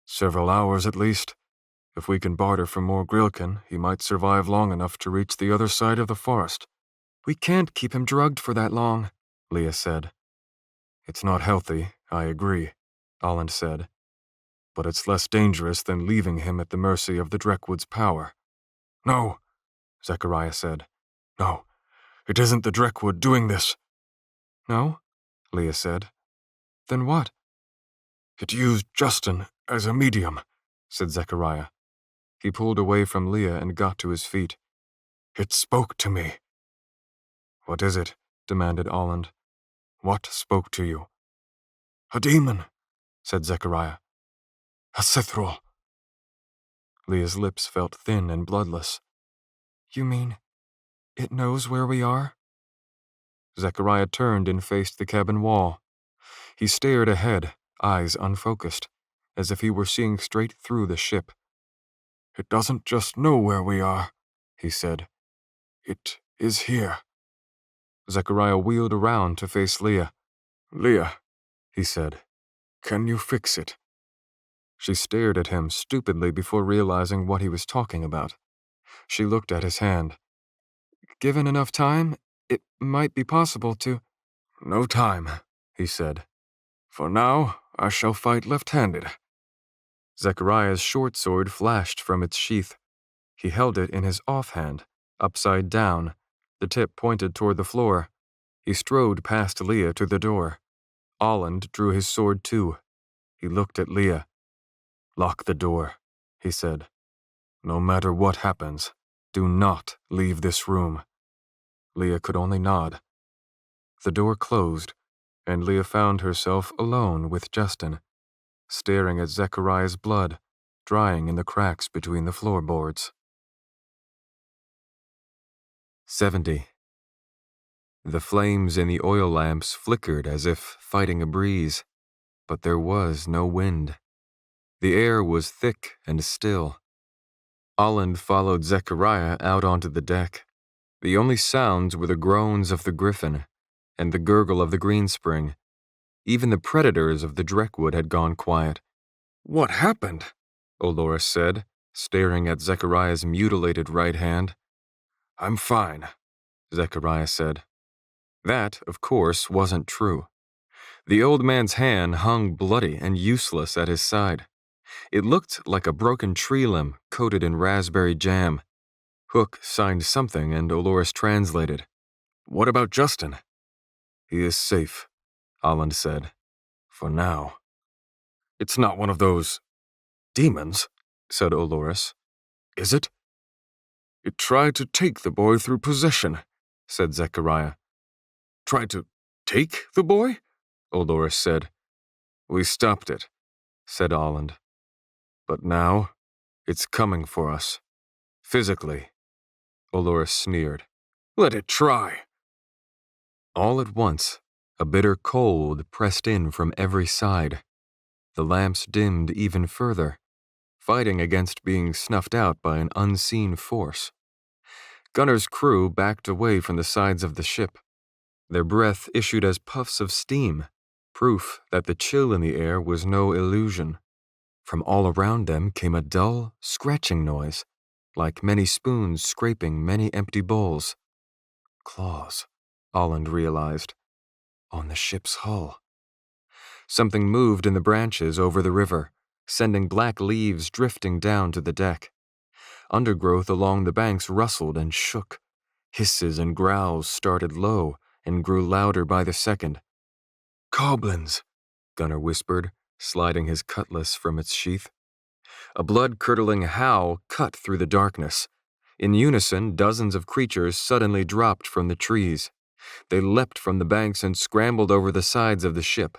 "Several hours at least. If we can barter for more Grilken, he might survive long enough to reach the other side of the forest." "We can't keep him drugged for that long," Leah said. "It's not healthy, I agree," Olland said. "But it's less dangerous than leaving him at the mercy of the Dreckwood's power." "No," Zechariah said. "No, it isn't the Dreckwood doing this." "No?" Leah said. "Then what?" "It used Justin as a medium," said Zechariah. He pulled away from Leah and got to his feet. "It spoke to me." "What is it?" demanded Olland. "What spoke to you?" "A demon," said Zechariah. "A Sithrul." Leah's lips felt thin and bloodless. "You mean it knows where we are?" Zechariah turned and faced the cabin wall. He stared ahead, eyes unfocused, as if he were seeing straight through the ship. "It doesn't just know where we are," he said. "It is here." Zechariah wheeled around to face Leah. "Leah," he said, Can you fix it? She stared at him stupidly before realizing what he was talking about. She looked at his hand. Given enough time, it might be possible to. No time, he said. For now, I shall fight left-handed. Zechariah's short sword flashed from its sheath. He held it in his offhand, upside down, the tip pointed toward the floor. He strode past Leah to the door. Olland drew his sword too. He looked at Leah. Lock the door, he said. No matter what happens, do not leave this room. Leah could only nod. The door closed, and Leah found herself alone with Justin, staring at Zechariah's blood drying in the cracks between the floorboards. 70. The flames in the oil lamps flickered as if fighting a breeze, but there was no wind. The air was thick and still. Olland followed Zechariah out onto the deck. The only sounds were the groans of the griffin and the gurgle of the greenspring. Even the predators of the Dreckwood had gone quiet. What happened? Olores said, staring at Zechariah's mutilated right hand. I'm fine, Zechariah said. That, of course, wasn't true. The old man's hand hung bloody and useless at his side. It looked like a broken tree limb coated in raspberry jam. Hook signed something and Olores translated. What about Justin? He is safe, Olland said. For now. It's not one of those demons, said Olores. Is it? It tried to take the boy through possession, said Zechariah. Tried to take the boy? Olores said. We stopped it, said Olland. But now, it's coming for us. Physically. Olores sneered. Let it try. All at once, a bitter cold pressed in from every side. The lamps dimmed even further, fighting against being snuffed out by an unseen force. Gunner's crew backed away from the sides of the ship. Their breath issued as puffs of steam, proof that the chill in the air was no illusion. From all around them came a dull, scratching noise, like many spoons scraping many empty bowls. Claws, Olland realized, on the ship's hull. Something moved in the branches over the river, sending black leaves drifting down to the deck. Undergrowth along the banks rustled and shook. Hisses and growls started low and grew louder by the second. Goblins, Gunner whispered, sliding his cutlass from its sheath. A blood-curdling howl cut through the darkness. In unison, dozens of creatures suddenly dropped from the trees. They leapt from the banks and scrambled over the sides of the ship.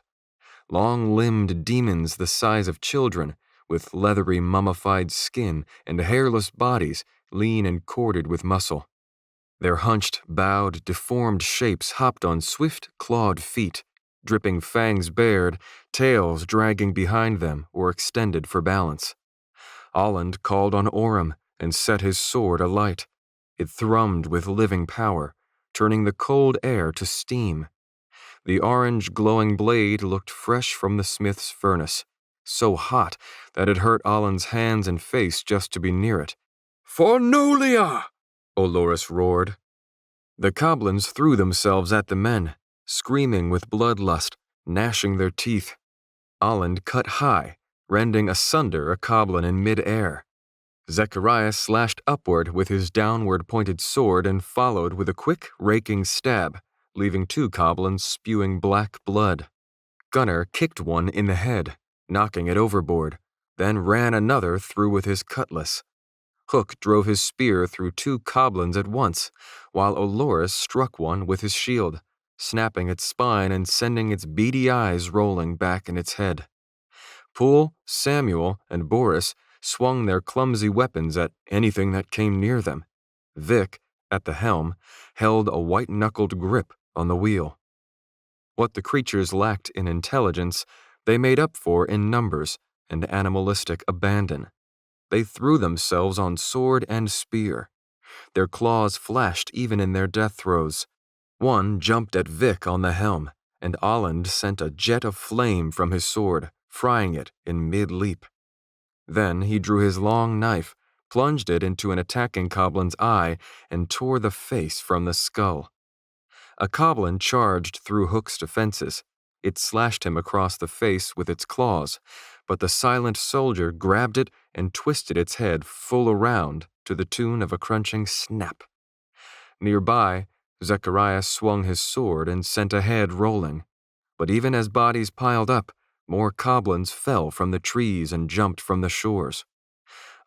Long-limbed demons the size of children, with leathery mummified skin and hairless bodies, lean and corded with muscle. Their hunched, bowed, deformed shapes hopped on swift, clawed feet, dripping fangs bared, tails dragging behind them or extended for balance. Olland called on Orem and set his sword alight. It thrummed with living power, turning the cold air to steam. The orange glowing blade looked fresh from the smith's furnace, so hot that it hurt Olland's hands and face just to be near it. For Nulia! Olores roared. The goblins threw themselves at the men, screaming with bloodlust, gnashing their teeth. Olland cut high, rending asunder a goblin in mid-air. Zechariah slashed upward with his downward-pointed sword and followed with a quick, raking stab, leaving two goblins spewing black blood. Gunner kicked one in the head, knocking it overboard, then ran another through with his cutlass. Hook drove his spear through two goblins at once, while Olores struck one with his shield, snapping its spine and sending its beady eyes rolling back in its head. Poole, Samuel, and Boris swung their clumsy weapons at anything that came near them. Vic, at the helm, held a white-knuckled grip on the wheel. What the creatures lacked in intelligence, they made up for in numbers and animalistic abandon. They threw themselves on sword and spear. Their claws flashed even in their death throes. One jumped at Vic on the helm, and Olland sent a jet of flame from his sword, frying it in mid-leap. Then he drew his long knife, plunged it into an attacking Coblin's eye, and tore the face from the skull. A Coblin charged through Hook's defenses. It slashed him across the face with its claws, but the silent soldier grabbed it and twisted its head full around to the tune of a crunching snap. Nearby, Zechariah swung his sword and sent a head rolling. But even as bodies piled up, more Coblins fell from the trees and jumped from the shores.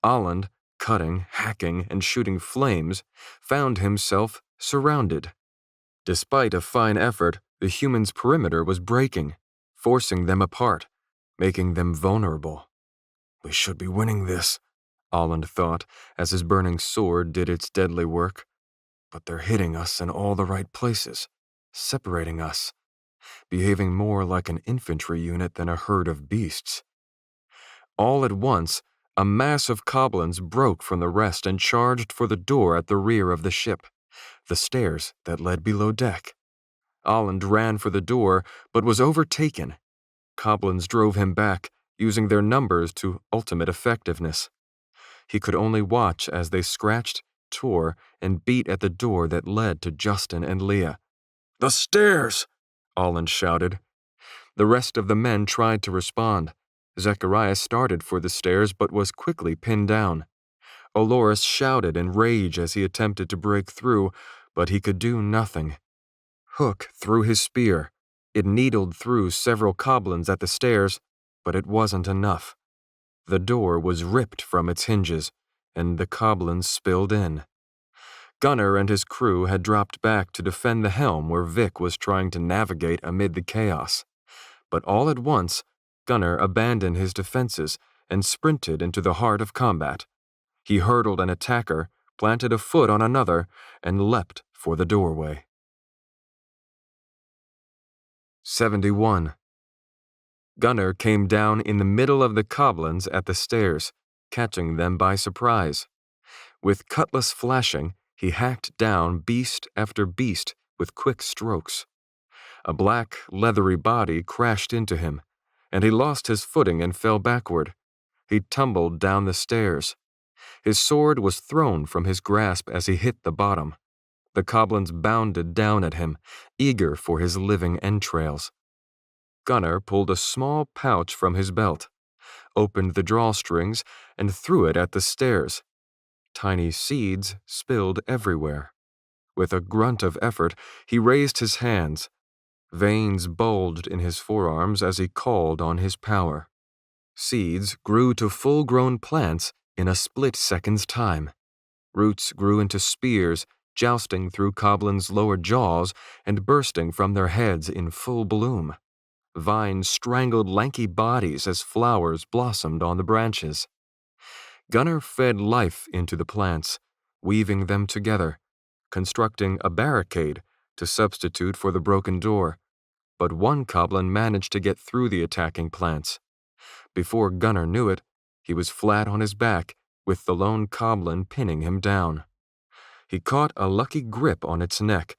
Olland, cutting, hacking, and shooting flames, found himself surrounded. Despite a fine effort, the humans' perimeter was breaking, forcing them apart, making them vulnerable. "We should be winning this," Olland thought as his burning sword did its deadly work. "But they're hitting us in all the right places, separating us, behaving more like an infantry unit than a herd of beasts." All at once, a mass of Coblins broke from the rest and charged for the door at the rear of the ship, the stairs that led below deck. Olland ran for the door, but was overtaken. Coblins drove him back, using their numbers to ultimate effectiveness. He could only watch as they scratched, tore, and beat at the door that led to Justin and Leah. "The stairs!" Olland shouted. The rest of the men tried to respond. Zechariah started for the stairs but was quickly pinned down. Olorus shouted in rage as he attempted to break through, but he could do nothing. Hook threw his spear. It needled through several Coblins at the stairs, but it wasn't enough. The door was ripped from its hinges, and the Coblins spilled in. Gunnar and his crew had dropped back to defend the helm where Vic was trying to navigate amid the chaos. But all at once, Gunnar abandoned his defenses and sprinted into the heart of combat. He hurdled an attacker, planted a foot on another, and leapt for the doorway. 71. Gunnar came down in the middle of the Coblins at the stairs, catching them by surprise. With cutlass flashing, he hacked down beast after beast with quick strokes. A black, leathery body crashed into him, and he lost his footing and fell backward. He tumbled down the stairs. His sword was thrown from his grasp as he hit the bottom. The Coblins bounded down at him, eager for his living entrails. Gunnar pulled a small pouch from his belt, opened the drawstrings, and threw it at the stairs. Tiny seeds spilled everywhere. With a grunt of effort, he raised his hands. Veins bulged in his forearms as he called on his power. Seeds grew to full-grown plants in a split second's time. Roots grew into spears, jousting through Coblin's lower jaws and bursting from their heads in full bloom. Vines strangled lanky bodies as flowers blossomed on the branches. Gunnar fed life into the plants, weaving them together, constructing a barricade to substitute for the broken door. But one Coblin managed to get through the attacking plants. Before Gunnar knew it, he was flat on his back, with the lone Coblin pinning him down. He caught a lucky grip on its neck,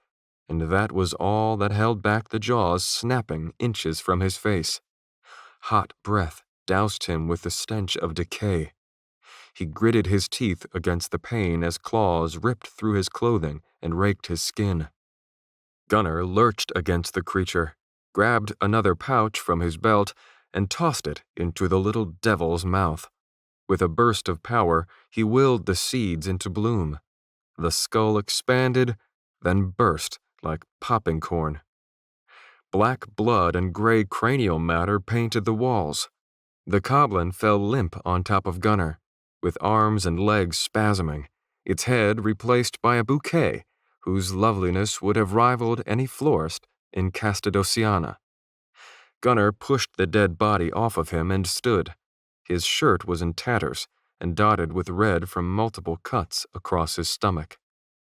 and that was all that held back the jaws snapping inches from his face. Hot breath doused him with the stench of decay. He gritted his teeth against the pain as claws ripped through his clothing and raked his skin. Gunnar lurched against the creature, grabbed another pouch from his belt, and tossed it into the little devil's mouth. With a burst of power, he willed the seeds into bloom. The skull expanded, then burst like popping corn. Black blood and gray cranial matter painted the walls. The Coblin fell limp on top of Gunnar, with arms and legs spasming, its head replaced by a bouquet whose loveliness would have rivaled any florist in Castadociana. Gunnar pushed the dead body off of him and stood. His shirt was in tatters and dotted with red from multiple cuts across his stomach.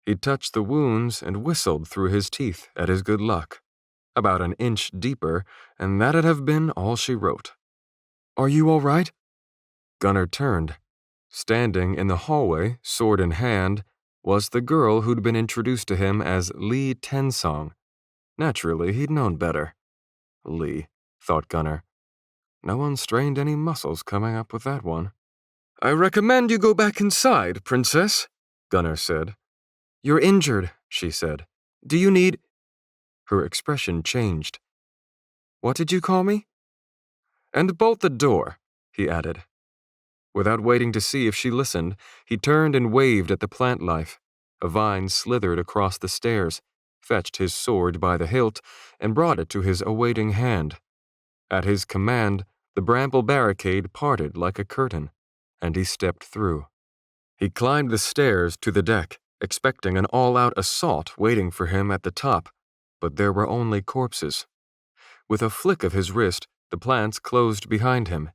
He touched the wounds and whistled through his teeth at his good luck. About an inch deeper, and that'd have been all she wrote. "Are you all right?" Gunnar turned. Standing in the hallway, sword in hand, was the girl who'd been introduced to him as Lee Tensong. Naturally, he'd known better. Lee, thought Gunnar. No one strained any muscles coming up with that one. I recommend you go back inside, Princess, Gunnar said. You're injured, she said. Do you need... Her expression changed. What did you call me? And bolt the door, he added. Without waiting to see if she listened, he turned and waved at the plant life. A vine slithered across the stairs, fetched his sword by the hilt, and brought it to his awaiting hand. At his command, the bramble barricade parted like a curtain, and he stepped through. He climbed the stairs to the deck, expecting an all-out assault waiting for him at the top, but there were only corpses. With a flick of his wrist, the plants closed behind him.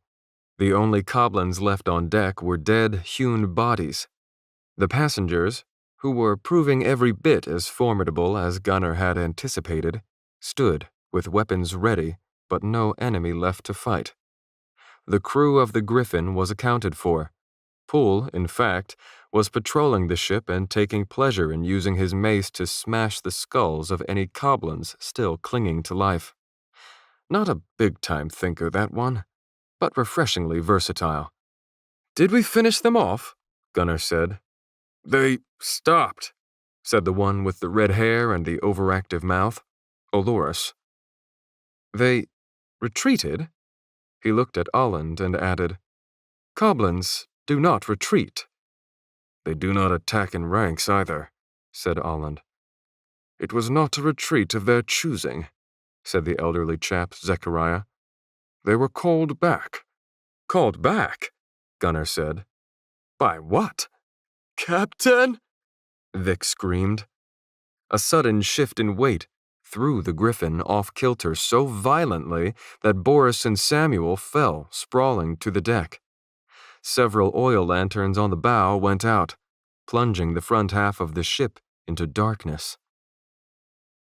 The only goblins left on deck were dead, hewn bodies. The passengers, who were proving every bit as formidable as Gunnar had anticipated, stood with weapons ready, but no enemy left to fight. The crew of the Griffin was accounted for. Poole, in fact, was patrolling the ship and taking pleasure in using his mace to smash the skulls of any goblins still clinging to life. Not a big-time thinker, that one, but refreshingly versatile. Did we finish them off? Gunnar said. They stopped, said the one with the red hair and the overactive mouth, Olorus. They retreated? He looked at Olland and added, Goblins do not retreat. They do not attack in ranks either, said Olland. It was not a retreat of their choosing, said the elderly chap, Zechariah. They were called back. Called back? Gunnar said. By what? Captain? Vic screamed. A sudden shift in weight threw the Griffin off kilter so violently that Boris and Samuel fell sprawling to the deck. Several oil lanterns on the bow went out, plunging the front half of the ship into darkness.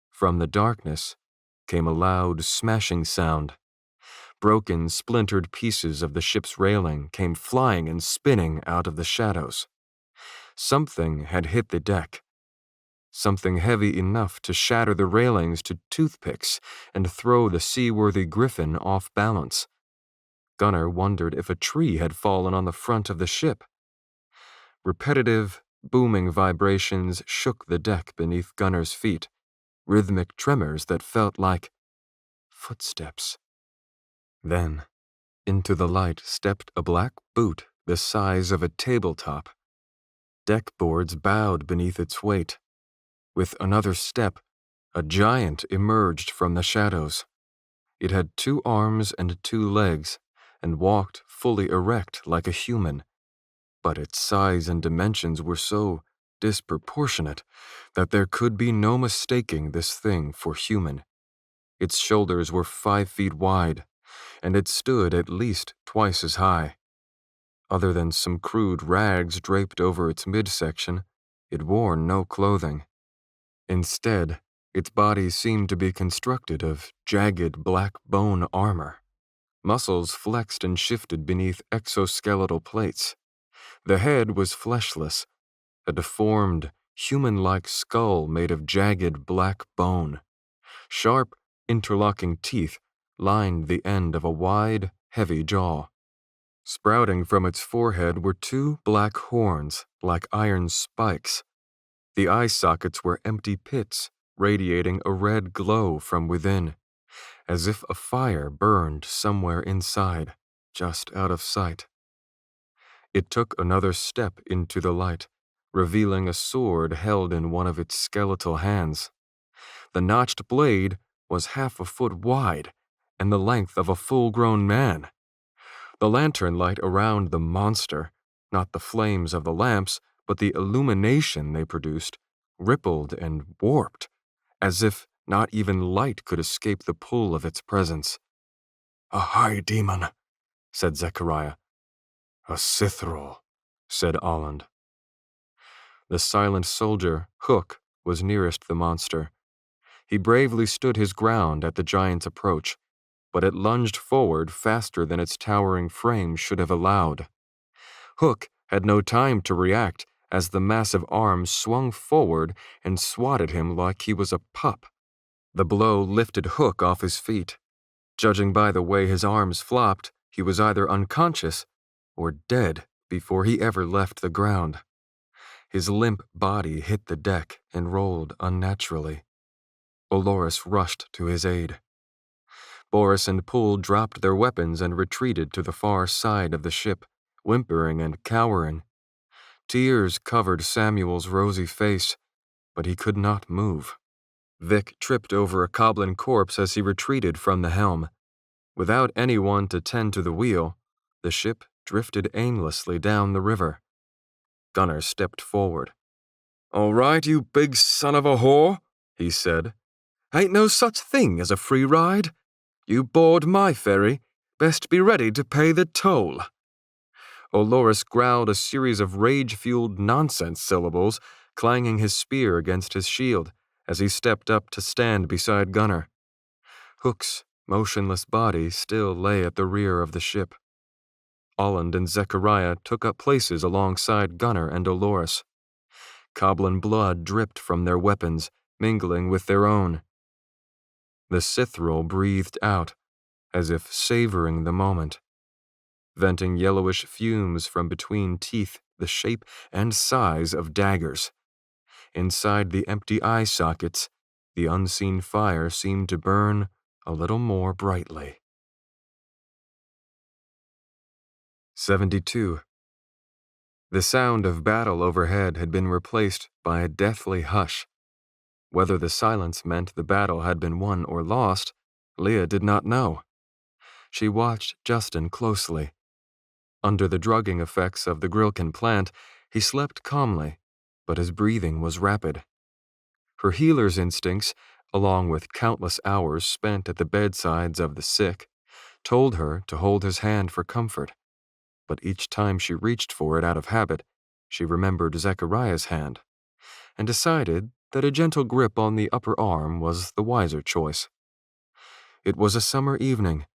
From the darkness came a loud smashing sound. Broken, splintered pieces of the ship's railing came flying and spinning out of the shadows. Something had hit the deck. Something heavy enough to shatter the railings to toothpicks and throw the seaworthy Griffin off balance. Gunnar wondered if a tree had fallen on the front of the ship. Repetitive, booming vibrations shook the deck beneath Gunnar's feet, rhythmic tremors that felt like footsteps. Then, into the light stepped a black boot the size of a tabletop. Deck boards bowed beneath its weight. With another step, a giant emerged from the shadows. It had 2 arms and 2 legs, and walked fully erect like a human. But its size and dimensions were so disproportionate that there could be no mistaking this thing for human. Its shoulders were 5 feet wide, and it stood at least twice as high. Other than some crude rags draped over its midsection, it wore no clothing. Instead, its body seemed to be constructed of jagged black bone armor. Muscles flexed and shifted beneath exoskeletal plates. The head was fleshless, a deformed, human-like skull made of jagged black bone. Sharp, interlocking teeth lined the end of a wide, heavy jaw. Sprouting from its forehead were 2 black horns, like iron spikes. The eye sockets were empty pits, radiating a red glow from within, as if a fire burned somewhere inside, just out of sight. It took another step into the light, revealing a sword held in one of its skeletal hands. The notched blade was half a foot wide and the length of a full-grown man. The lantern light around the monster, not the flames of the lamps, but the illumination they produced, rippled and warped, as if not even light could escape the pull of its presence. A high demon, said Zechariah. A Sithrol, said Olland. The silent soldier, Hook, was nearest the monster. He bravely stood his ground at the giant's approach, but it lunged forward faster than its towering frame should have allowed. Hook had no time to react as the massive arm swung forward and swatted him like he was a pup. The blow lifted Hook off his feet. Judging by the way his arms flopped, he was either unconscious or dead before he ever left the ground. His limp body hit the deck and rolled unnaturally. Olores rushed to his aid. Boris and Poole dropped their weapons and retreated to the far side of the ship, whimpering and cowering. Tears covered Samuel's rosy face, but he could not move. Vic tripped over a Coblin corpse as he retreated from the helm. Without anyone to tend to the wheel, the ship drifted aimlessly down the river. Gunnar stepped forward. "All right, you big son of a whore," he said. "Ain't no such thing as a free ride. You board my ferry, best be ready to pay the toll." Olores growled a series of rage-fueled nonsense syllables, clanging his spear against his shield as he stepped up to stand beside Gunnar. Hook's motionless body still lay at the rear of the ship. Olland and Zechariah took up places alongside Gunnar and Olores. Coblin blood dripped from their weapons, mingling with their own. The Sithril breathed out, as if savoring the moment, venting yellowish fumes from between teeth the shape and size of daggers. Inside the empty eye sockets, the unseen fire seemed to burn a little more brightly. 72. The sound of battle overhead had been replaced by a deathly hush. Whether the silence meant the battle had been won or lost, Leah did not know. She watched Justin closely. Under the drugging effects of the Grilkin plant, he slept calmly, but his breathing was rapid. Her healer's instincts, along with countless hours spent at the bedsides of the sick, told her to hold his hand for comfort. But each time she reached for it out of habit, she remembered Zechariah's hand, and decided that a gentle grip on the upper arm was the wiser choice. It was a summer evening,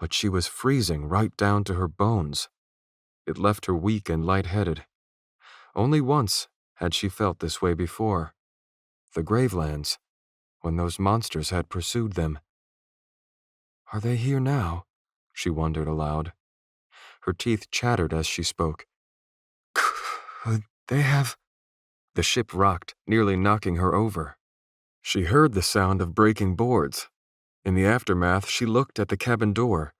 but she was freezing right down to her bones. It left her weak and lightheaded. Only once had she felt this way before. The Gravelands, when those monsters had pursued them. "Are they here now?" she wondered aloud. Her teeth chattered as she spoke. "Could they have—" The ship rocked, nearly knocking her over. She heard the sound of breaking boards. In the aftermath, she looked at the cabin door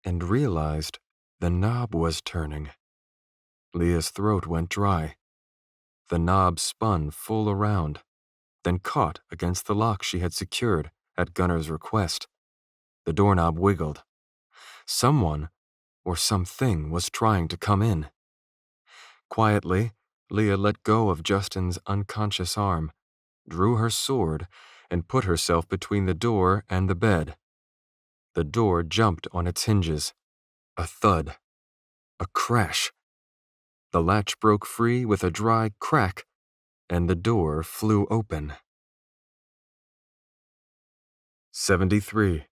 and realized the knob was turning. Leah's throat went dry. The knob spun full around, then caught against the lock she had secured at Gunnar's request. The doorknob wiggled. Someone or something was trying to come in. Quietly, Leah let go of Justin's unconscious arm, drew her sword, and put herself between the door and the bed. The door jumped on its hinges. A thud. A crash. The latch broke free with a dry crack, and the door flew open. 73.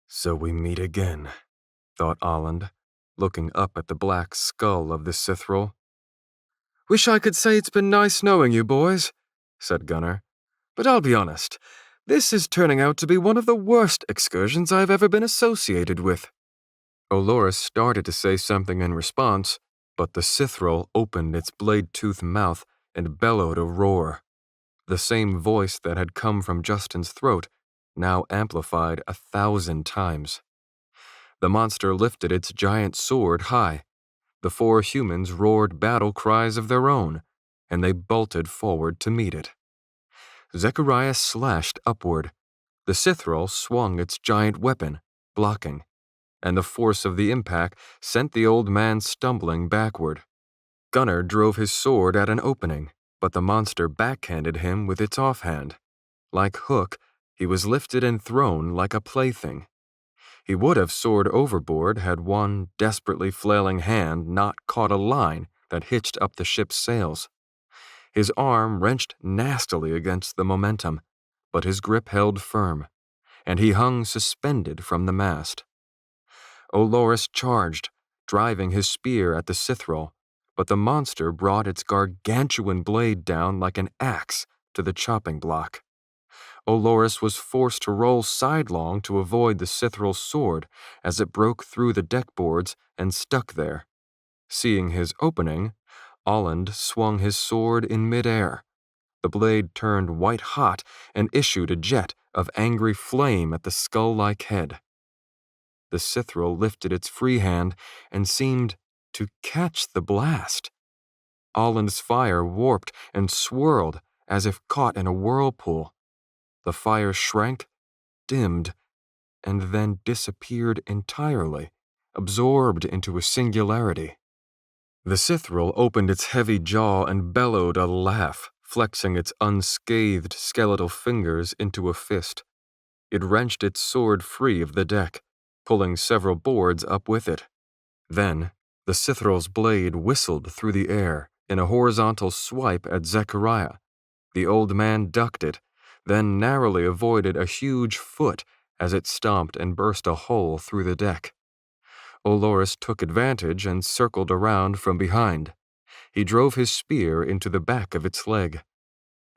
"So we meet again," thought Olland, looking up at the black skull of the Sithril. "Wish I could say it's been nice knowing you, boys," said Gunnar. "But I'll be honest, this is turning out to be one of the worst excursions I've ever been associated with." Olores started to say something in response, but the Sithril opened its blade-toothed mouth and bellowed a roar. The same voice that had come from Justin's throat, now amplified 1,000 times. The monster lifted its giant sword high. The four humans roared battle cries of their own, and they bolted forward to meet it. Zechariah slashed upward. The Sithril swung its giant weapon, blocking, and the force of the impact sent the old man stumbling backward. Gunnar drove his sword at an opening, but the monster backhanded him with its offhand. Like Hook, he was lifted and thrown like a plaything. He would have soared overboard had one desperately flailing hand not caught a line that hitched up the ship's sails. His arm wrenched nastily against the momentum, but his grip held firm, and he hung suspended from the mast. Olores charged, driving his spear at the Sithril, but the monster brought its gargantuan blade down like an axe to the chopping block. Olores was forced to roll sidelong to avoid the Cithral's sword as it broke through the deckboards and stuck there. Seeing his opening, Olland swung his sword in midair. The blade turned white-hot and issued a jet of angry flame at the skull-like head. The Cithral lifted its free hand and seemed to catch the blast. Olland's fire warped and swirled as if caught in a whirlpool. The fire shrank, dimmed, and then disappeared entirely, absorbed into a singularity. The Cithral opened its heavy jaw and bellowed a laugh, flexing its unscathed skeletal fingers into a fist. It wrenched its sword free of the deck, pulling several boards up with it. Then, the Cithral's blade whistled through the air in a horizontal swipe at Zechariah. The old man ducked it, then narrowly avoided a huge foot as it stomped and burst a hole through the deck. Olores took advantage and circled around from behind. He drove his spear into the back of its leg.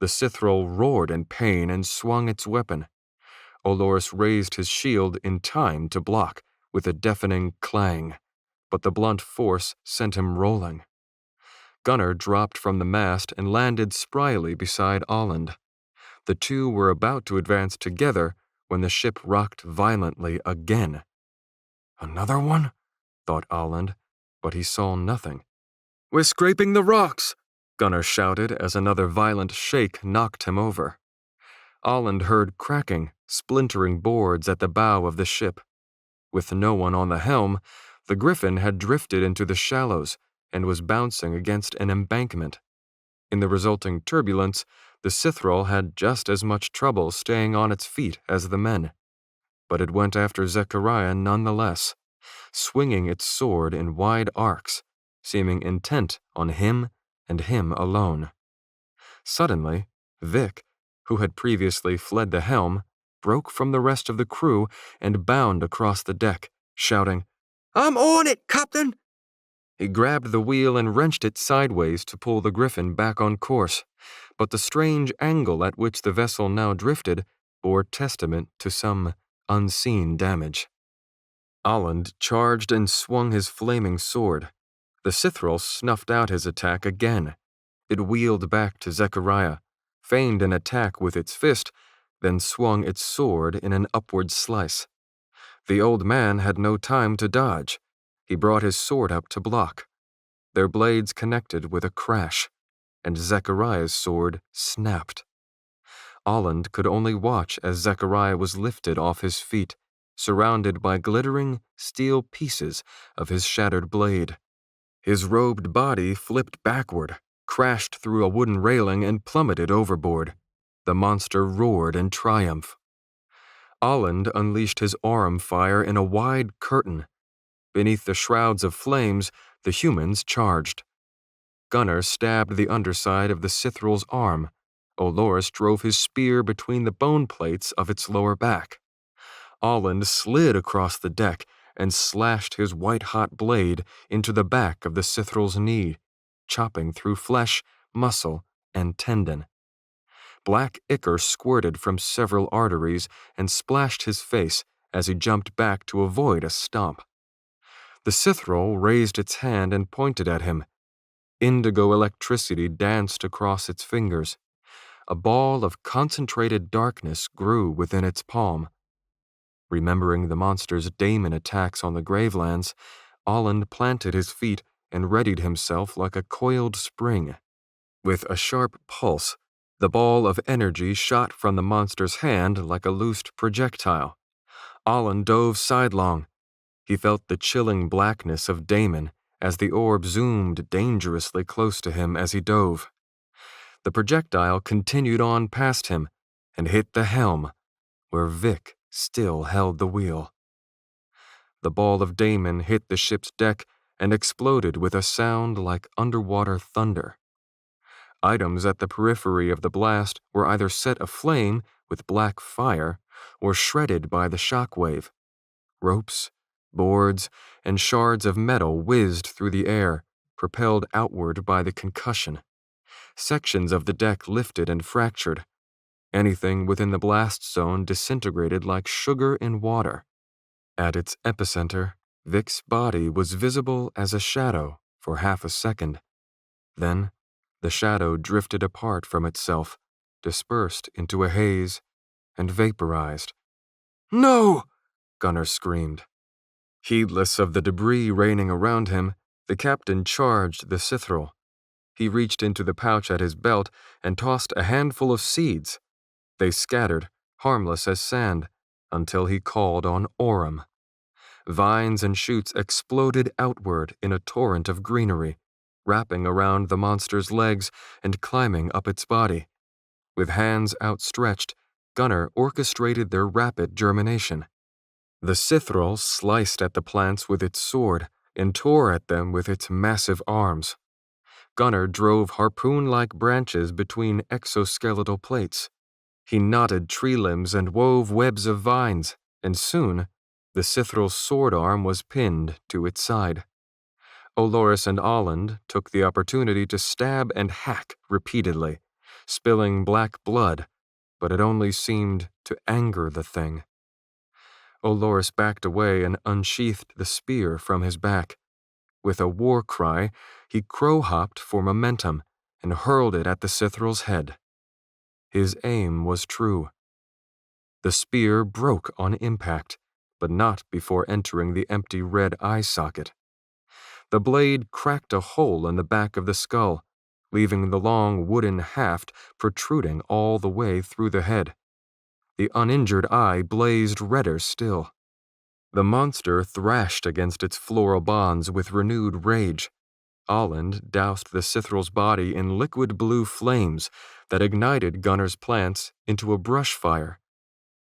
The Cithral roared in pain and swung its weapon. Olores raised his shield in time to block with a deafening clang, but the blunt force sent him rolling. Gunnar dropped from the mast and landed spryly beside Olland. The two were about to advance together when the ship rocked violently again. "Another one?" thought Olland, but he saw nothing. "We're scraping the rocks!" Gunnar shouted as another violent shake knocked him over. Olland heard cracking, splintering boards at the bow of the ship. With no one on the helm, the Griffin had drifted into the shallows and was bouncing against an embankment. In the resulting turbulence, the Cithral had just as much trouble staying on its feet as the men. But it went after Zechariah nonetheless, swinging its sword in wide arcs, seeming intent on him and him alone. Suddenly, Vic, who had previously fled the helm, broke from the rest of the crew and bounded across the deck, shouting, "I'm on it, Captain!" He grabbed the wheel and wrenched it sideways to pull the Griffin back on course, but the strange angle at which the vessel now drifted bore testament to some unseen damage. Olland charged and swung his flaming sword. The Cithral snuffed out his attack again. It wheeled back to Zechariah, feigned an attack with its fist, then swung its sword in an upward slice. The old man had no time to dodge. He brought his sword up to block. Their blades connected with a crash, and Zechariah's sword snapped. Olland could only watch as Zechariah was lifted off his feet, surrounded by glittering steel pieces of his shattered blade. His robed body flipped backward, crashed through a wooden railing, and plummeted overboard. The monster roared in triumph. Olland unleashed his aurum fire in a wide curtain. Beneath the shrouds of flames, the humans charged. Gunnar stabbed the underside of the Cithral's arm. Olores drove his spear between the bone plates of its lower back. Olland slid across the deck and slashed his white-hot blade into the back of the Cithral's knee, chopping through flesh, muscle, and tendon. Black ichor squirted from several arteries and splashed his face as he jumped back to avoid a stomp. The Cithral raised its hand and pointed at him. Indigo electricity danced across its fingers. A ball of concentrated darkness grew within its palm. Remembering the monster's daemon attacks on the Gravelands, Olland planted his feet and readied himself like a coiled spring. With a sharp pulse, the ball of energy shot from the monster's hand like a loosed projectile. Olland dove sidelong. He felt the chilling blackness of Daemon as the orb zoomed dangerously close to him as he dove. The projectile continued on past him and hit the helm, where Vic still held the wheel. The ball of Daemon hit the ship's deck and exploded with a sound like underwater thunder. Items at the periphery of the blast were either set aflame with black fire or shredded by the shock wave. Ropes, boards, and shards of metal whizzed through the air, propelled outward by the concussion. Sections of the deck lifted and fractured. Anything within the blast zone disintegrated like sugar in water. At its epicenter, Vic's body was visible as a shadow for half a second. Then, the shadow drifted apart from itself, dispersed into a haze, and vaporized. "No!" Gunnar screamed. Heedless of the debris raining around him, the captain charged the Cithril. He reached into the pouch at his belt and tossed a handful of seeds. They scattered, harmless as sand, until he called on Aurum. Vines and shoots exploded outward in a torrent of greenery, wrapping around the monster's legs and climbing up its body. With hands outstretched, Gunnar orchestrated their rapid germination. The Cithril sliced at the plants with its sword and tore at them with its massive arms. Gunnar drove harpoon-like branches between exoskeletal plates. He knotted tree limbs and wove webs of vines, and soon, the Cithril's sword arm was pinned to its side. Olorus and Olland took the opportunity to stab and hack repeatedly, spilling black blood, but it only seemed to anger the thing. Olorus backed away and unsheathed the spear from his back. With a war cry, he crow-hopped for momentum and hurled it at the Cithril's head. His aim was true. The spear broke on impact, but not before entering the empty red eye socket. The blade cracked a hole in the back of the skull, leaving the long wooden haft protruding all the way through the head. The uninjured eye blazed redder still. The monster thrashed against its floral bonds with renewed rage. Olland doused the Cithril's body in liquid blue flames that ignited Gunnar's plants into a brush fire.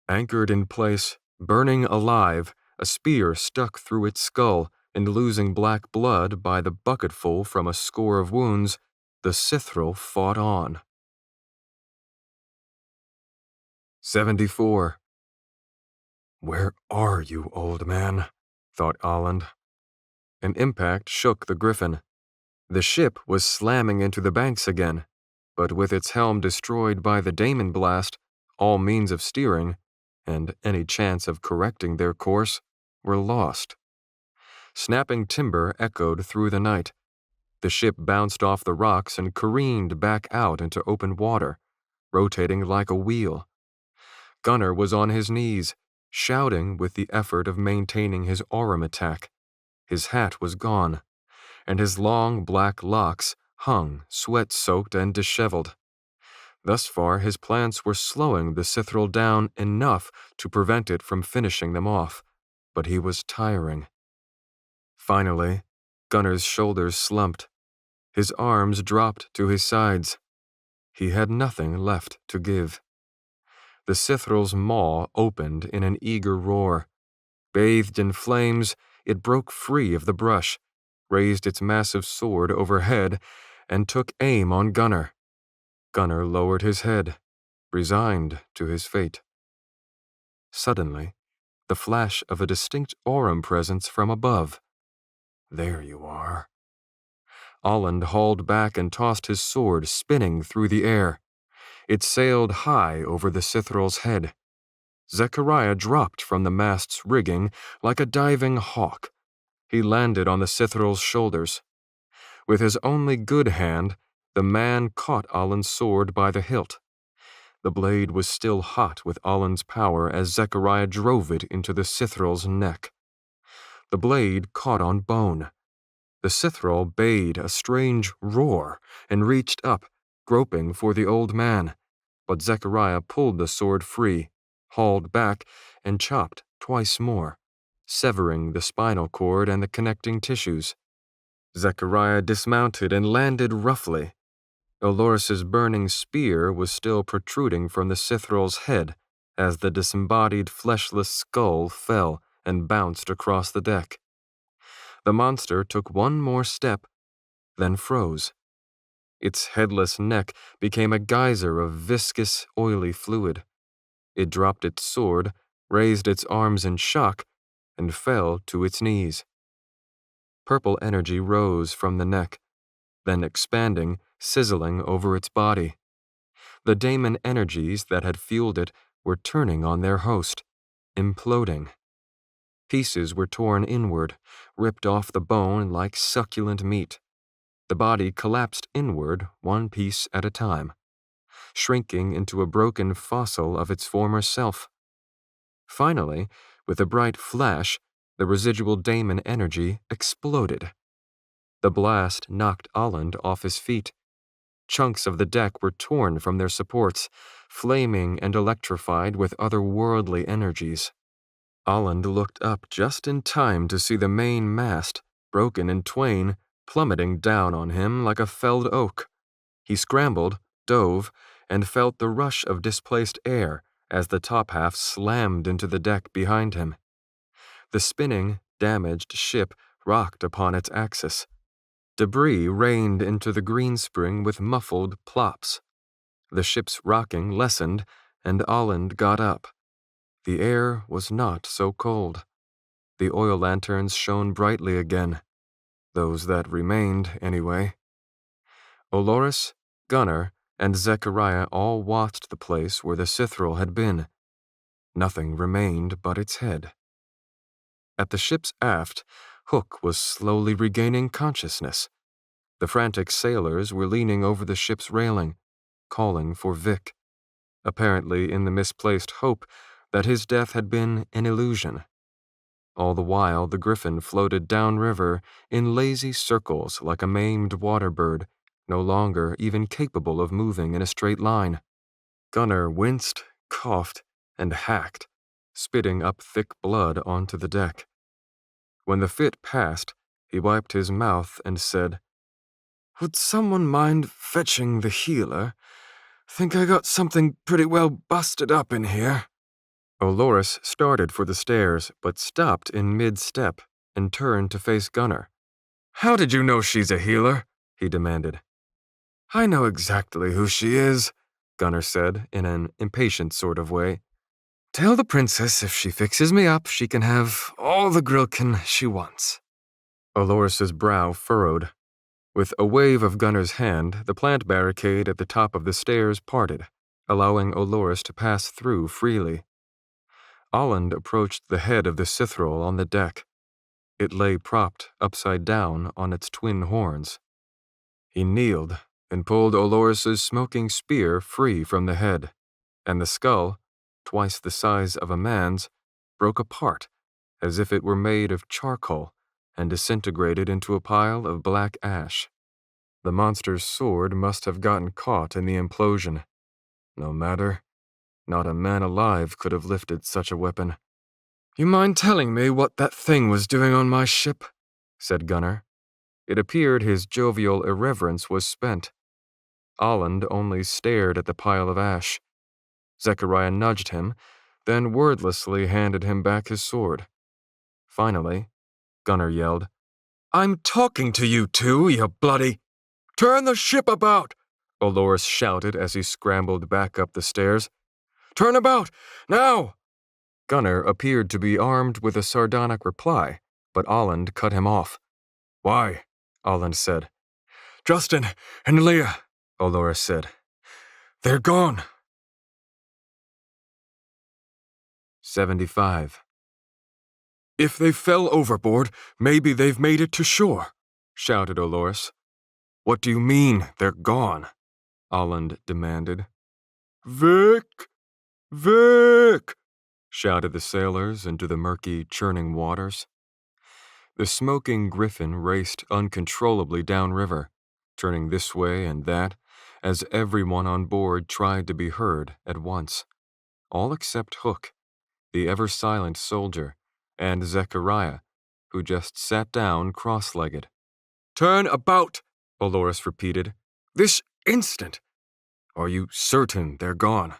Anchored in place, burning alive, a spear stuck through its skull, and losing black blood by the bucketful from a score of wounds, the Cithril fought on. 74. "Where are you, old man?" thought Olland. An impact shook the Griffin. The ship was slamming into the banks again, but with its helm destroyed by the Daemon blast, all means of steering, and any chance of correcting their course, were lost. Snapping timber echoed through the night. The ship bounced off the rocks and careened back out into open water, rotating like a wheel. Gunnar was on his knees, shouting with the effort of maintaining his Aurum attack. His hat was gone, and his long black locks hung, sweat-soaked and disheveled. Thus far, his plants were slowing the Cithril down enough to prevent it from finishing them off, but he was tiring. Finally, Gunnar's shoulders slumped. His arms dropped to his sides. He had nothing left to give. The Cithril's maw opened in an eager roar. Bathed in flames, it broke free of the brush, raised its massive sword overhead, and took aim on Gunnar. Gunnar lowered his head, resigned to his fate. Suddenly, the flash of a distinct Aurum presence from above. "There you are." Olland hauled back and tossed his sword, spinning through the air. It sailed high over the Cithril's head. Zechariah dropped from the mast's rigging like a diving hawk. He landed on the Cithril's shoulders. With his only good hand, the man caught Olland's sword by the hilt. The blade was still hot with Olland's power as Zechariah drove it into the Cithril's neck. The blade caught on bone. The Cithril bayed a strange roar and reached up, groping for the old man, but Zechariah pulled the sword free, hauled back, and chopped twice more, severing the spinal cord and the connecting tissues. Zechariah dismounted and landed roughly. Olorus's burning spear was still protruding from the Cithril's head as the disembodied fleshless skull fell and bounced across the deck. The monster took one more step, then froze. Its headless neck became a geyser of viscous, oily fluid. It dropped its sword, raised its arms in shock, and fell to its knees. Purple energy rose from the neck, then expanding, sizzling over its body. The daemon energies that had fueled it were turning on their host, imploding. Pieces were torn inward, ripped off the bone like succulent meat. The body collapsed inward, one piece at a time, shrinking into a broken fossil of its former self. Finally, with a bright flash, the residual daemon energy exploded. The blast knocked Olland off his feet. Chunks of the deck were torn from their supports, flaming and electrified with otherworldly energies. Olland looked up just in time to see the main mast, broken in twain, plummeting down on him like a felled oak. He scrambled, dove, and felt the rush of displaced air as the top half slammed into the deck behind him. The spinning, damaged ship rocked upon its axis. Debris rained into the greenspring with muffled plops. The ship's rocking lessened, and Olland got up. The air was not so cold. The oil lanterns shone brightly again. Those that remained, anyway. Olores, Gunnar, and Zechariah all watched the place where the Cithril had been. Nothing remained but its head. At the ship's aft, Hook was slowly regaining consciousness. The frantic sailors were leaning over the ship's railing, calling for Vic, apparently in the misplaced hope that his death had been an illusion. All the while, the griffin floated downriver in lazy circles like a maimed water bird, no longer even capable of moving in a straight line. Gunnar winced, coughed, and hacked, spitting up thick blood onto the deck. When the fit passed, he wiped his mouth and said, "Would someone mind fetching the healer? Think I got something pretty well busted up in here." Olores started for the stairs, but stopped in mid-step and turned to face Gunnar. "How did you know she's a healer?" he demanded. "I know exactly who she is," Gunnar said in an impatient sort of way. "Tell the princess if she fixes me up, she can have all the grilkin she wants." Olores's brow furrowed. With a wave of Gunnar's hand, the plant barricade at the top of the stairs parted, allowing Olores to pass through freely. Olland approached the head of the Cithril on the deck. It lay propped upside down on its twin horns. He kneeled and pulled Olores's smoking spear free from the head, and the skull, twice the size of a man's, broke apart as if it were made of charcoal and disintegrated into a pile of black ash. The monster's sword must have gotten caught in the implosion. No matter. Not a man alive could have lifted such a weapon. "You mind telling me what that thing was doing on my ship?" said Gunnar. It appeared his jovial irreverence was spent. Olland only stared at the pile of ash. Zechariah nudged him, then wordlessly handed him back his sword. Finally, Gunnar yelled, "I'm talking to you two, you bloody—" "Turn the ship about!" Olores shouted as he scrambled back up the stairs. "Turn about! Now!" Gunnar appeared to be armed with a sardonic reply, but Olland cut him off. "Why?" Olland said. "Justin and Leah," Olores said. "They're gone." 75. "If they fell overboard, maybe they've made it to shore," shouted Olores. "What do you mean, they're gone?" Olland demanded. "Vic! Vic!" shouted the sailors into the murky, churning waters. The smoking griffin raced uncontrollably downriver, turning this way and that, as everyone on board tried to be heard at once. All except Hook, the ever-silent soldier, and Zechariah, who just sat down cross-legged. "Turn about," Olores repeated. "This instant." "Are you certain they're gone?"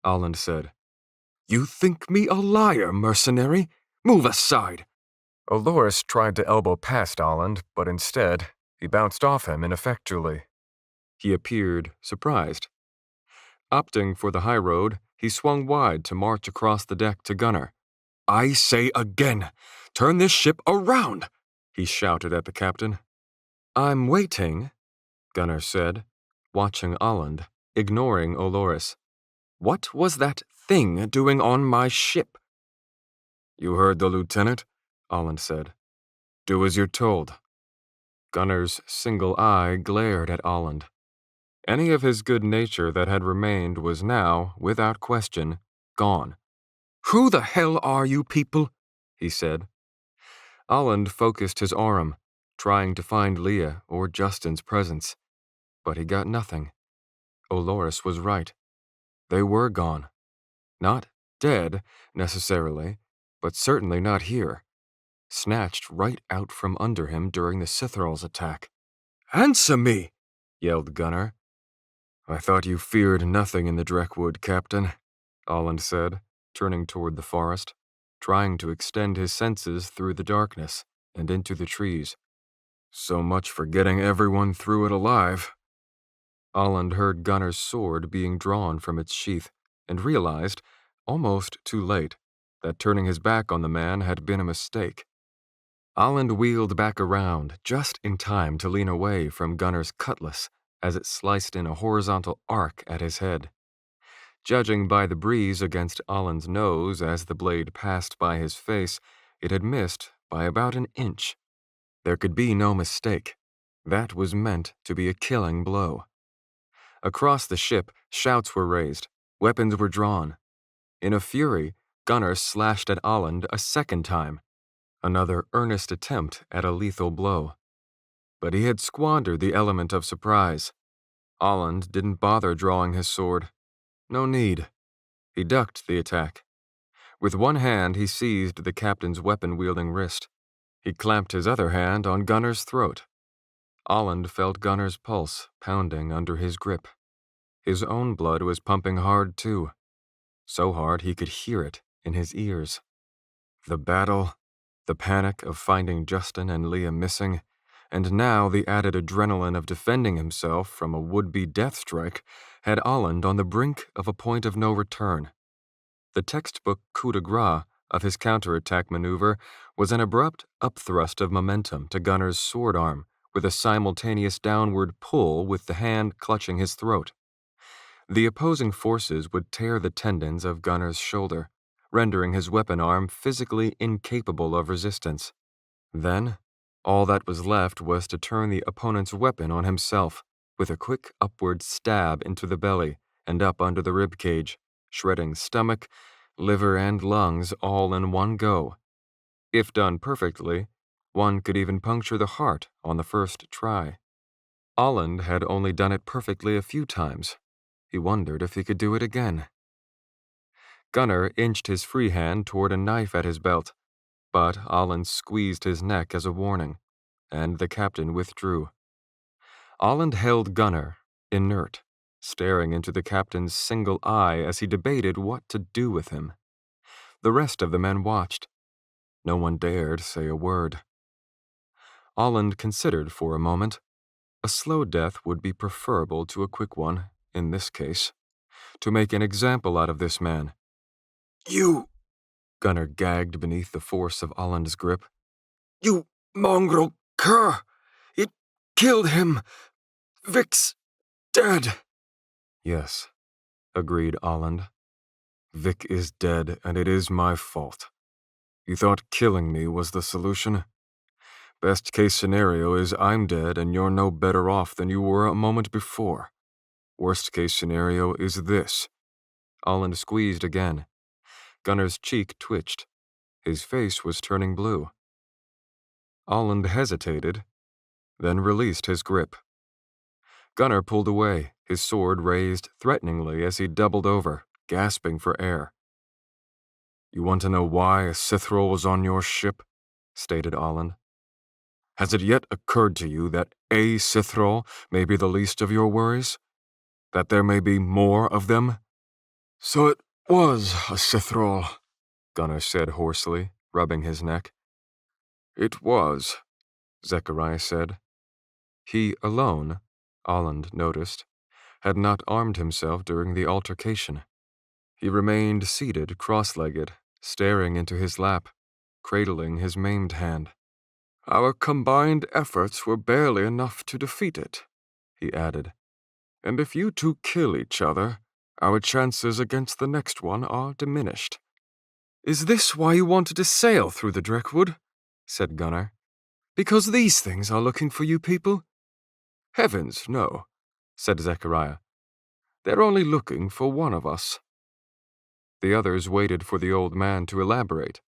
Olland said. "You think me a liar, mercenary? Move aside." Olores tried to elbow past Olland, but instead, he bounced off him ineffectually. He appeared surprised. Opting for the high road, he swung wide to march across the deck to Gunnar. "I say again, turn this ship around," he shouted at the captain. "I'm waiting," Gunnar said, watching Olland ignoring Olores. "What was that thing doing on my ship?" "You heard the lieutenant," Olland said. "Do as you're told." Gunnar's single eye glared at Olland. Any of his good nature that had remained was now, without question, gone. "Who the hell are you people?" he said. Olland focused his aura, trying to find Leah or Justin's presence, but he got nothing. Olores was right. They were gone. Not dead, necessarily, but certainly not here. Snatched right out from under him during the Cithral's attack. "Answer me!" yelled Gunnar. "I thought you feared nothing in the Dreckwood, Captain," Olland said, turning toward the forest, trying to extend his senses through the darkness and into the trees. "So much for getting everyone through it alive." Olland heard Gunnar's sword being drawn from its sheath and realized, almost too late, that turning his back on the man had been a mistake. Olland wheeled back around just in time to lean away from Gunnar's cutlass as it sliced in a horizontal arc at his head. Judging by the breeze against Olland's nose as the blade passed by his face, it had missed by about an inch. There could be no mistake. That was meant to be a killing blow. Across the ship, shouts were raised. Weapons were drawn. In a fury, Gunnar slashed at Olland a second time. Another earnest attempt at a lethal blow. But he had squandered the element of surprise. Olland didn't bother drawing his sword. No need. He ducked the attack. With one hand, he seized the captain's weapon-wielding wrist. He clamped his other hand on Gunnar's throat. Olland felt Gunnar's pulse pounding under his grip. His own blood was pumping hard, too. So hard he could hear it in his ears. The battle, the panic of finding Justin and Leah missing, and now the added adrenaline of defending himself from a would-be death strike had Olland on the brink of a point of no return. The textbook coup de grace of his counterattack maneuver was an abrupt upthrust of momentum to Gunnar's sword arm with a simultaneous downward pull with the hand clutching his throat. The opposing forces would tear the tendons of Gunnar's shoulder, rendering his weapon arm physically incapable of resistance. Then, all that was left was to turn the opponent's weapon on himself, with a quick upward stab into the belly and up under the rib cage, shredding stomach, liver, and lungs all in one go. If done perfectly, one could even puncture the heart on the first try. Olland had only done it perfectly a few times. He wondered if he could do it again. Gunnar inched his free hand toward a knife at his belt, but Olland squeezed his neck as a warning, and the captain withdrew. Olland held Gunnar, inert, staring into the captain's single eye as he debated what to do with him. The rest of the men watched. No one dared say a word. Olland considered for a moment. A slow death would be preferable to a quick one, in this case. To make an example out of this man. "You," Gunnar gagged beneath the force of Olland's grip. "You mongrel cur! It killed him! Vic's dead!" "Yes," agreed Olland. "Vic is dead, and it is my fault. You thought killing me was the solution? Best case scenario is I'm dead and you're no better off than you were a moment before. Worst case scenario is this." Olland squeezed again. Gunnar's cheek twitched. His face was turning blue. Olland hesitated, then released his grip. Gunnar pulled away, his sword raised threateningly as he doubled over, gasping for air. "You want to know why a Cithrall was on your ship?" stated Olland. "Has it yet occurred to you that a Cithrall may be the least of your worries? That there may be more of them?" "So it was a Cithrall," Gunnar said hoarsely, rubbing his neck. "It was," Zechariah said. He alone, Olland noticed, had not armed himself during the altercation. He remained seated cross-legged, staring into his lap, cradling his maimed hand. "Our combined efforts were barely enough to defeat it," he added. And if you two kill each other, our chances against the next one are diminished." "Is this why you wanted to sail through the Driftwood?" said Gunnar. "Because these things are looking for you people?" "Heavens, no," said Zechariah. "They're only looking for one of us." The others waited for the old man to elaborate.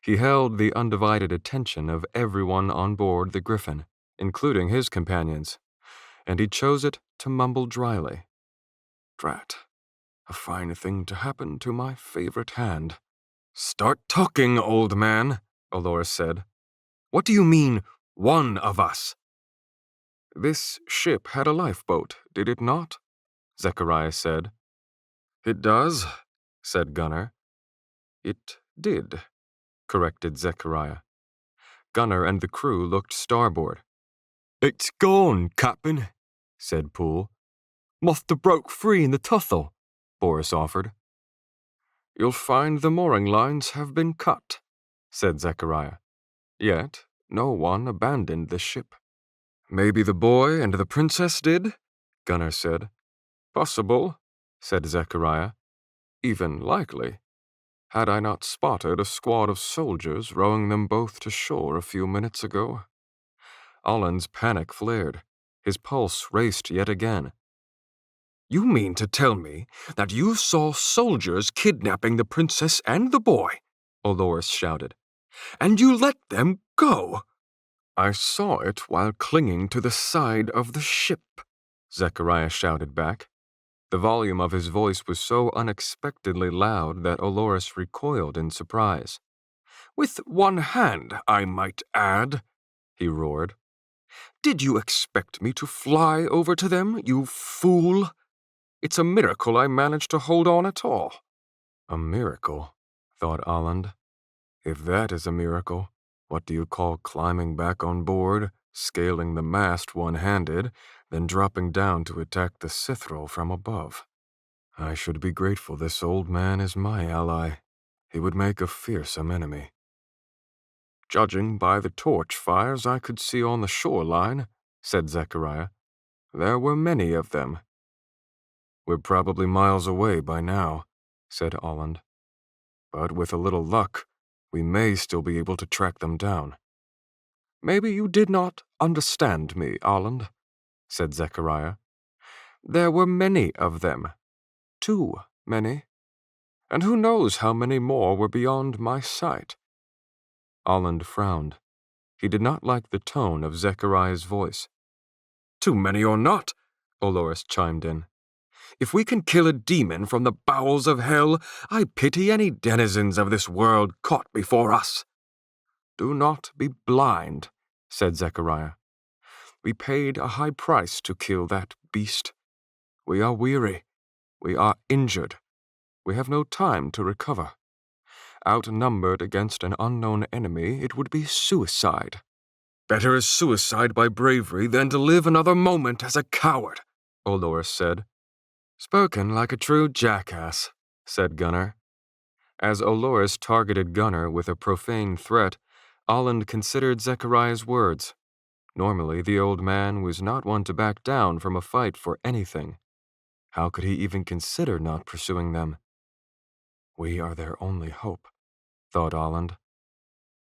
He held the undivided attention of everyone on board the Griffin, including his companions, and he chose it to mumble dryly. "Drat, a fine thing to happen to my favorite hand." "Start talking, old man," Olores said. "What do you mean, one of us?" "This ship had a lifeboat, did it not?" Zechariah said. "It does," said Gunnar. "It did," corrected Zechariah. Gunnar and the crew looked starboard. "It's gone, Captain," said Poole. "Must have broke free in the tussle," Boris offered. "You'll find the mooring lines have been cut," said Zechariah. "Yet no one abandoned the ship." "Maybe the boy and the princess did?" Gunnar said. "Possible," said Zechariah. "Even likely. Had I not spotted a squad of soldiers rowing them both to shore a few minutes ago?" Allen's panic flared. His pulse raced yet again. "You mean to tell me that you saw soldiers kidnapping the princess and the boy?" Olores shouted. "And you let them go?" "I saw it while clinging to the side of the ship," Zechariah shouted back. The volume of his voice was so unexpectedly loud that Olores recoiled in surprise. "With one hand, I might add," he roared. "Did you expect me to fly over to them, you fool? It's a miracle I managed to hold on at all." "A miracle," thought Alland. "If that is a miracle, what do you call climbing back on board, scaling the mast one-handed, then dropping down to attack the Cithril from above? I should be grateful this old man is my ally. He would make a fearsome enemy." "Judging by the torch fires I could see on the shoreline," said Zechariah, "there were many of them." "We're probably miles away by now," said Alland. "But with a little luck, we may still be able to track them down." "Maybe you did not understand me, Alland," said Zechariah. "There were many of them. Too many. And who knows how many more were beyond my sight." Alland frowned. He did not like the tone of Zechariah's voice. "Too many or not," Olores chimed in. "If we can kill a demon from the bowels of hell, I pity any denizens of this world caught before us." "Do not be blind," said Zechariah. "We paid a high price to kill that beast. We are weary. We are injured. We have no time to recover. Outnumbered against an unknown enemy, it would be suicide." "Better is suicide by bravery than to live another moment as a coward," Olores said. "Spoken like a true jackass," said Gunnar. As Olores targeted Gunnar with a profane threat, Alland considered Zechariah's words. Normally, the old man was not one to back down from a fight for anything. How could he even consider not pursuing them? "We are their only hope," thought Alland.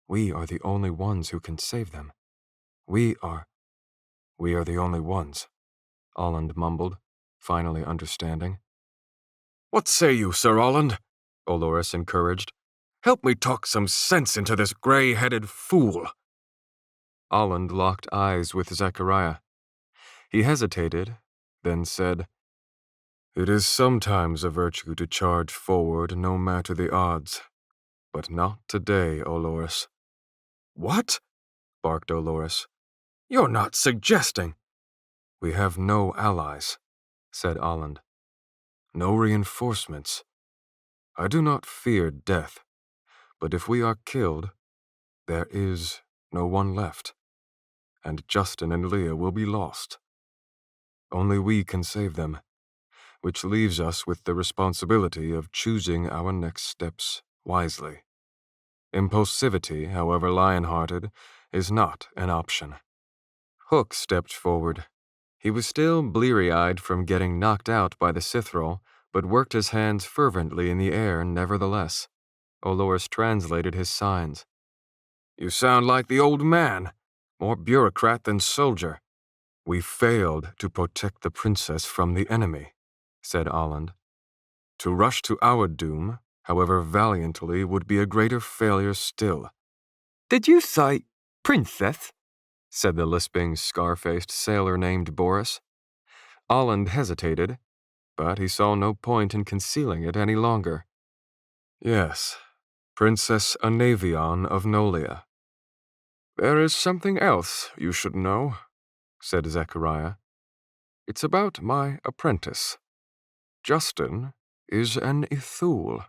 "We are the only ones who can save them. We are the only ones," Alland mumbled, finally understanding. "What say you, Sir Alland?" Olores encouraged. "Help me talk some sense into this gray-headed fool." Alland locked eyes with Zechariah. He hesitated, then said, "It is sometimes a virtue to charge forward no matter the odds, but not today, Olores." "What?" barked Olores. "You're not suggesting—" "We have no allies," said Alland. "No reinforcements. I do not fear death, but if we are killed, there is no one left, and Justin and Leah will be lost. Only we can save them, which leaves us with the responsibility of choosing our next steps wisely. Impulsivity, however lion-hearted, is not an option." Hook stepped forward. He was still bleary-eyed from getting knocked out by the cithrol, but worked his hands fervently in the air nevertheless. Olorus translated his signs. You sound like the old man, more bureaucrat than soldier. We failed to protect the princess from the enemy, said Aland. To rush to our doom, however valiantly, would be a greater failure still. Did you say princess? Said the lisping, scar-faced sailor named Boris. Aland hesitated, but he saw no point in concealing it any longer. Yes, Princess Anavion of Nolia. There is something else you should know, said Zechariah. It's about my apprentice. Justin is an Ithul.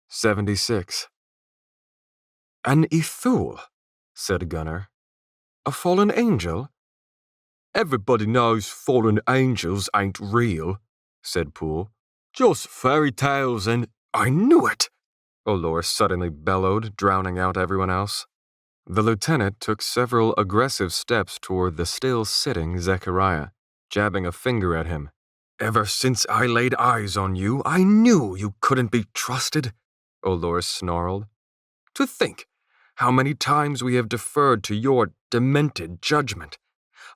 76. An Ithul, said Gunnar. A fallen angel? Everybody knows fallen angels ain't real, said Poole. Just fairy tales and— I knew it! Olor suddenly bellowed, drowning out everyone else. The lieutenant took several aggressive steps toward the still-sitting Zechariah, jabbing a finger at him. Ever since I laid eyes on you, I knew you couldn't be trusted, Olor snarled. To think how many times we have deferred to your demented judgment.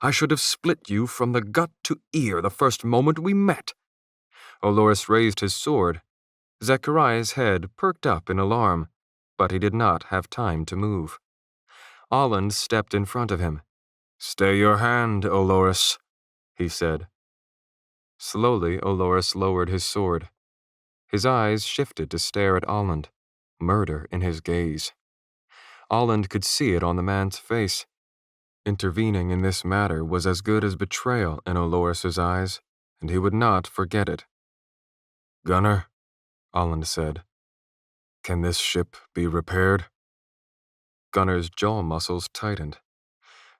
I should have split you from the gut to ear the first moment we met. Olorus raised his sword. Zechariah's head perked up in alarm, but he did not have time to move. Aland stepped in front of him. Stay your hand, Olorus, he said. Slowly, Olorus lowered his sword. His eyes shifted to stare at Aland, murder in his gaze. Aland could see it on the man's face. Intervening in this matter was as good as betrayal in Olorus's eyes, and he would not forget it. Gunnar, Aland said, can this ship be repaired? Gunnar's jaw muscles tightened.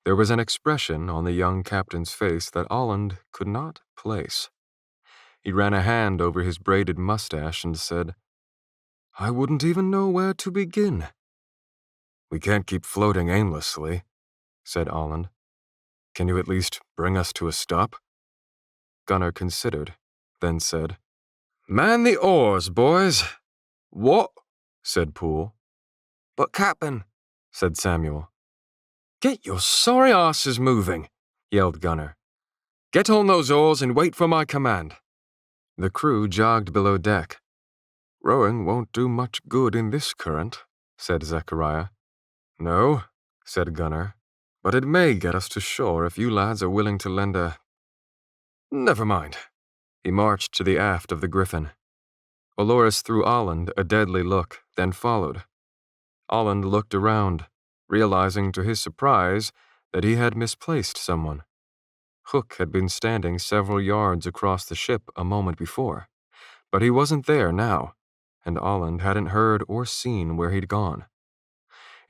There was an expression on the young captain's face that Aland could not place. He ran a hand over his braided mustache and said, I wouldn't even know where to begin. We can't keep floating aimlessly, said Aland. Can you at least bring us to a stop? Gunnar considered, then said, Man the oars, boys. What? Said Poole. But Captain, said Samuel. Get your sorry asses moving, yelled Gunnar. Get on those oars and wait for my command. The crew jogged below deck. Rowing won't do much good in this current, said Zechariah. No, said Gunnar, but it may get us to shore if you lads are willing to lend a— Never mind. He marched to the aft of the Griffin. Olorus threw Aland a deadly look, then followed. Aland looked around, realizing to his surprise that he had misplaced someone. Hook had been standing several yards across the ship a moment before, but he wasn't there now, and Aland hadn't heard or seen where he'd gone.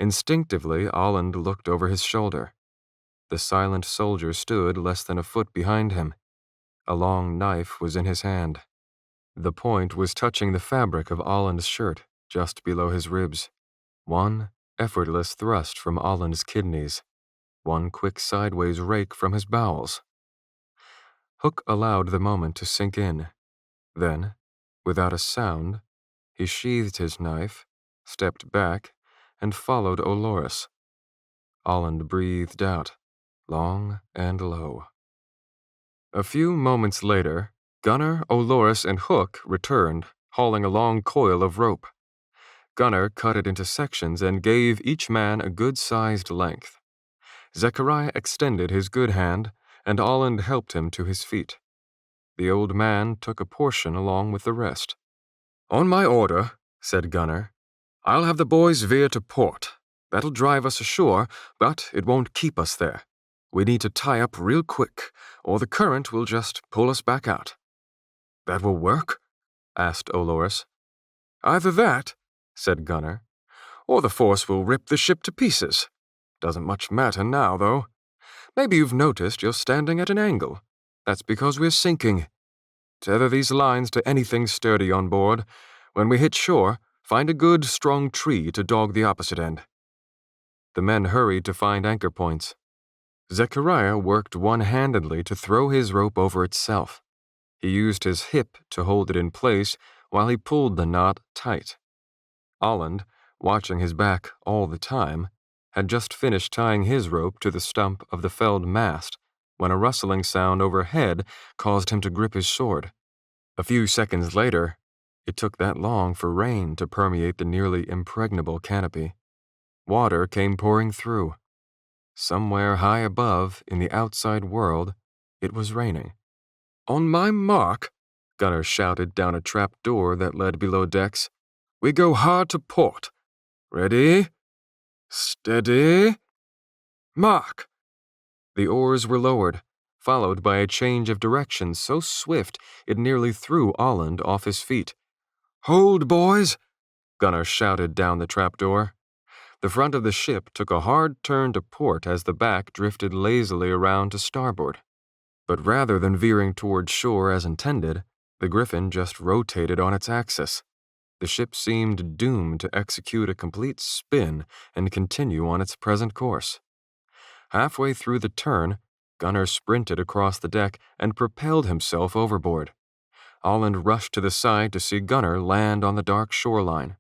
Instinctively, Aland looked over his shoulder. The silent soldier stood less than a foot behind him. A long knife was in his hand. The point was touching the fabric of Aland's shirt, just below his ribs. One effortless thrust from Aland's kidneys. One quick sideways rake from his bowels. Hook allowed the moment to sink in. Then, without a sound, he sheathed his knife, stepped back, and followed Olorus. Aland breathed out, long and low. A few moments later, Gunnar, Olorus, and Hook returned, hauling a long coil of rope. Gunnar cut it into sections and gave each man a good-sized length. Zechariah extended his good hand, and Aland helped him to his feet. The old man took a portion along with the rest. On my order, said Gunnar, I'll have the boys veer to port. That'll drive us ashore, but it won't keep us there. We need to tie up real quick, or the current will just pull us back out. That will work? Asked Olorus. Either that, said Gunnar, or the force will rip the ship to pieces. Doesn't much matter now, though. Maybe you've noticed you're standing at an angle. That's because we're sinking. Tether these lines to anything sturdy on board. When we hit shore, find a good, strong tree to dog the opposite end. The men hurried to find anchor points. Zechariah worked one-handedly to throw his rope over itself. He used his hip to hold it in place while he pulled the knot tight. Olland, watching his back all the time, had just finished tying his rope to the stump of the felled mast when a rustling sound overhead caused him to grip his sword. A few seconds later, it took that long for rain to permeate the nearly impregnable canopy. Water came pouring through. Somewhere high above, in the outside world, it was raining. "On my mark," Gunnar shouted down a trap door that led below decks. "We go hard to port. Ready? Steady. Mark!" The oars were lowered, followed by a change of direction so swift it nearly threw Olland off his feet. "Hold, boys!" Gunnar shouted down the trapdoor. The front of the ship took a hard turn to port as the back drifted lazily around to starboard. But rather than veering toward shore as intended, the Griffin just rotated on its axis. The ship seemed doomed to execute a complete spin and continue on its present course. Halfway through the turn, Gunnar sprinted across the deck and propelled himself overboard. Olland rushed to the side to see Gunnar land on the dark shoreline.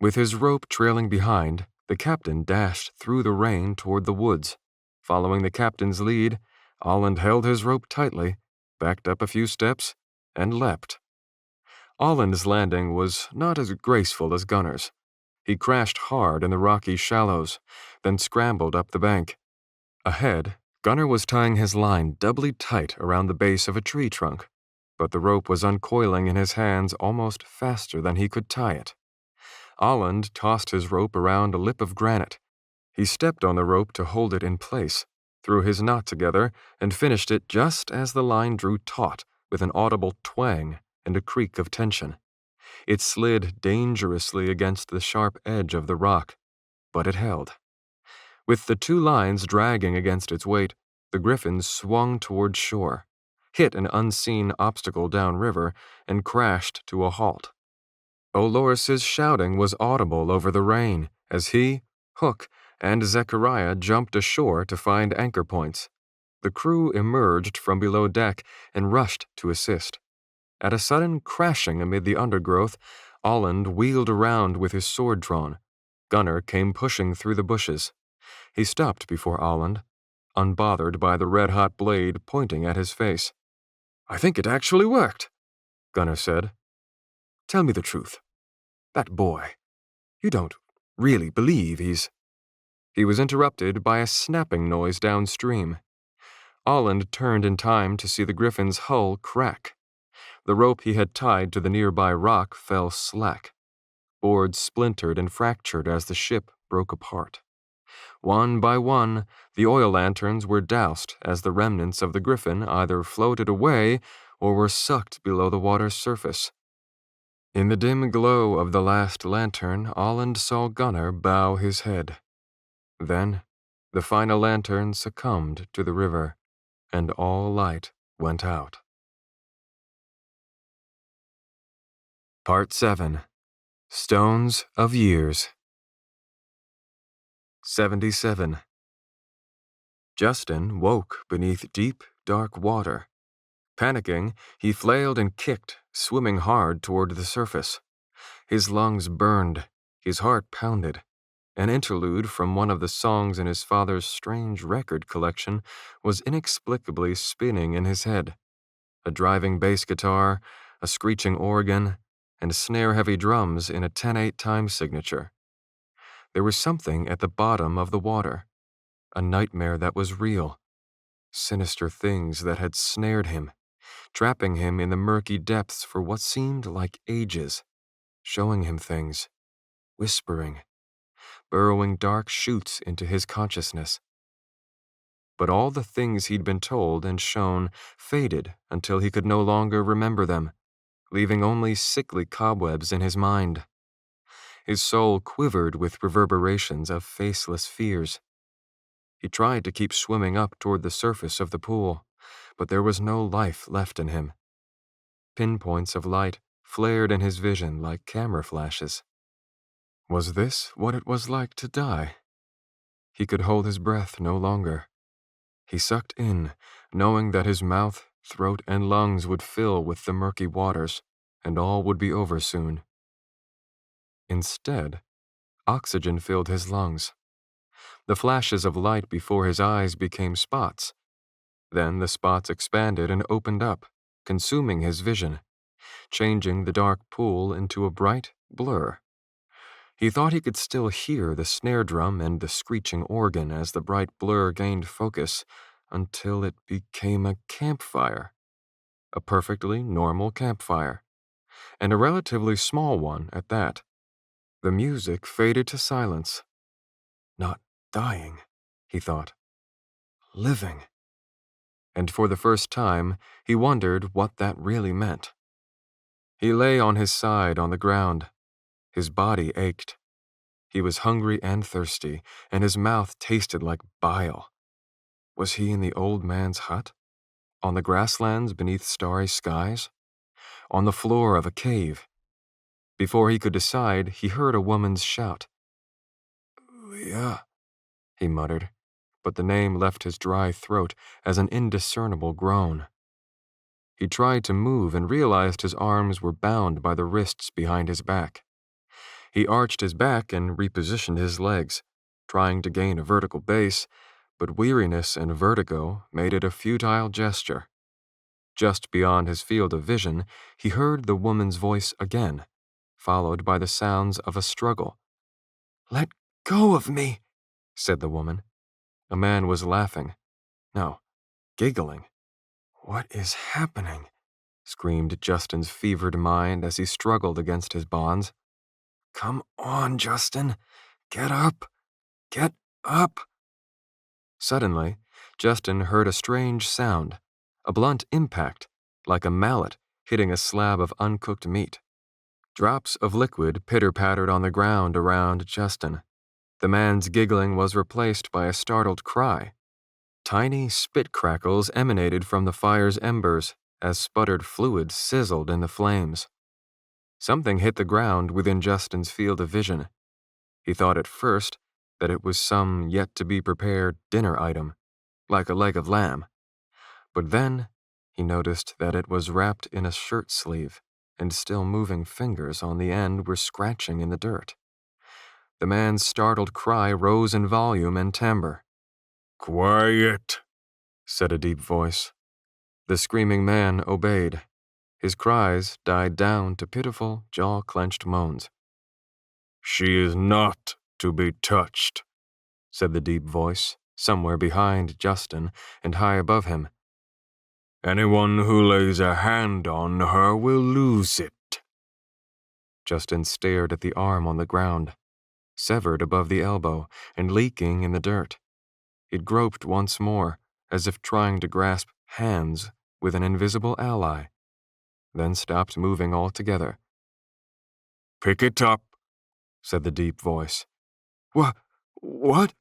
With his rope trailing behind, the captain dashed through the rain toward the woods. Following the captain's lead, Olland held his rope tightly, backed up a few steps, and leapt. Olland's landing was not as graceful as Gunnar's. He crashed hard in the rocky shallows, then scrambled up the bank. Ahead, Gunnar was tying his line doubly tight around the base of a tree trunk, but the rope was uncoiling in his hands almost faster than he could tie it. Olland tossed his rope around a lip of granite. He stepped on the rope to hold it in place, threw his knot together, and finished it just as the line drew taut with an audible twang and a creak of tension. It slid dangerously against the sharp edge of the rock, but it held. With the two lines dragging against its weight, the Griffin swung toward shore, hit an unseen obstacle downriver, and crashed to a halt. Oloris's shouting was audible over the rain as he, Hook, and Zechariah jumped ashore to find anchor points. The crew emerged from below deck and rushed to assist. At a sudden crashing amid the undergrowth, Olland wheeled around with his sword drawn. Gunnar came pushing through the bushes. He stopped before Olland, unbothered by the red-hot blade pointing at his face. "I think it actually worked," Gunnar said. "Tell me the truth. That boy, you don't really believe he's—" He was interrupted by a snapping noise downstream. Olland turned in time to see the Griffin's hull crack. The rope he had tied to the nearby rock fell slack. Boards splintered and fractured as the ship broke apart. One by one, the oil lanterns were doused as the remnants of the Griffin either floated away or were sucked below the water's surface. In the dim glow of the last lantern, Olland saw Gunnar bow his head. Then, the final lantern succumbed to the river, and all light went out. Part 7. Stones of Years. 77. Justin woke beneath deep, dark water. Panicking, he flailed and kicked, swimming hard toward the surface. His lungs burned, his heart pounded. An interlude from one of the songs in his father's strange record collection was inexplicably spinning in his head. A driving bass guitar, a screeching organ, and snare-heavy drums in a 10/8 time signature. There was something at the bottom of the water, a nightmare that was real, sinister things that had snared him, trapping him in the murky depths for what seemed like ages, showing him things, whispering, burrowing dark chutes into his consciousness. But all the things he'd been told and shown faded until he could no longer remember them, leaving only sickly cobwebs in his mind. His soul quivered with reverberations of faceless fears. He tried to keep swimming up toward the surface of the pool, but there was no life left in him. Pinpoints of light flared in his vision like camera flashes. Was this what it was like to die? He could hold his breath no longer. He sucked in, knowing that his mouth, throat, and lungs would fill with the murky waters, and all would be over soon. Instead, oxygen filled his lungs. The flashes of light before his eyes became spots. Then the spots expanded and opened up, consuming his vision, changing the dark pool into a bright blur. He thought he could still hear the snare drum and the screeching organ as the bright blur gained focus, until it became a campfire. A perfectly normal campfire, and a relatively small one at that. The music faded to silence. Not dying, he thought. Living. And for the first time, he wondered what that really meant. He lay on his side on the ground. His body ached. He was hungry and thirsty, and his mouth tasted like bile. Was he in the old man's hut? On the grasslands beneath starry skies? On the floor of a cave? Before he could decide, he heard a woman's shout. "Leah," he muttered, but the name left his dry throat as an indiscernible groan. He tried to move and realized his arms were bound by the wrists behind his back. He arched his back and repositioned his legs, trying to gain a vertical base, but weariness and vertigo made it a futile gesture. Just beyond his field of vision, he heard the woman's voice again, followed by the sounds of a struggle. "Let go of me," said the woman. A man was laughing. No, giggling. "What is happening?" screamed Justin's fevered mind as he struggled against his bonds. "Come on, Justin. Get up. Get up." Suddenly, Justin heard a strange sound, a blunt impact, like a mallet hitting a slab of uncooked meat. Drops of liquid pitter-pattered on the ground around Justin. The man's giggling was replaced by a startled cry. Tiny spit crackles emanated from the fire's embers as sputtered fluid sizzled in the flames. Something hit the ground within Justin's field of vision. He thought at first that it was some yet-to-be-prepared dinner item, like a leg of lamb. But then he noticed that it was wrapped in a shirt sleeve, and still moving fingers on the end were scratching in the dirt. The man's startled cry rose in volume and timbre. "Quiet," said a deep voice. The screaming man obeyed. His cries died down to pitiful, jaw-clenched moans. "She is not to be touched," said the deep voice, somewhere behind Justin and high above him. "Anyone who lays a hand on her will lose it." Justin stared at the arm on the ground, severed above the elbow and leaking in the dirt. It groped once more, as if trying to grasp hands with an invisible ally, then stopped moving altogether. "Pick it up," said the deep voice. What?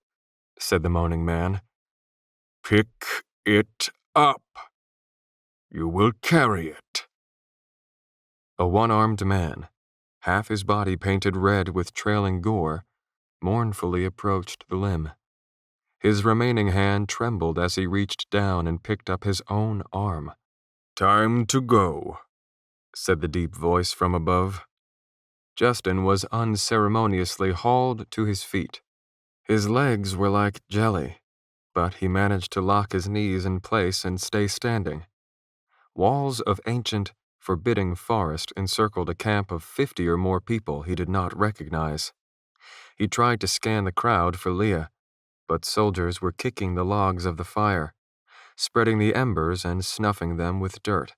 Said the moaning man. "Pick it up. You will carry it." A one-armed man, half his body painted red with trailing gore, mournfully approached the limb. His remaining hand trembled as he reached down and picked up his own arm. "Time to go," said the deep voice from above. Justin was unceremoniously hauled to his feet. His legs were like jelly, but he managed to lock his knees in place and stay standing. Walls of ancient, forbidding forest encircled a camp of 50 or more people he did not recognize. He tried to scan the crowd for Leah, but soldiers were kicking the logs of the fire, spreading the embers and snuffing them with dirt.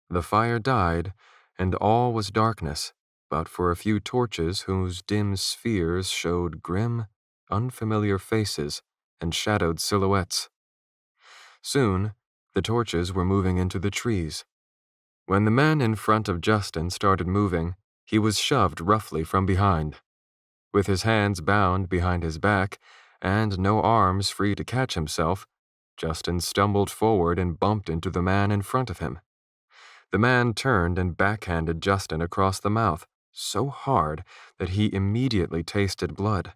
The fire died, and all was darkness, but for a few torches whose dim spheres showed grim, unfamiliar faces and shadowed silhouettes. Soon, the torches were moving into the trees. When the man in front of Justin started moving, he was shoved roughly from behind. With his hands bound behind his back and no arms free to catch himself, Justin stumbled forward and bumped into the man in front of him. The man turned and backhanded Justin across the mouth, so hard that he immediately tasted blood.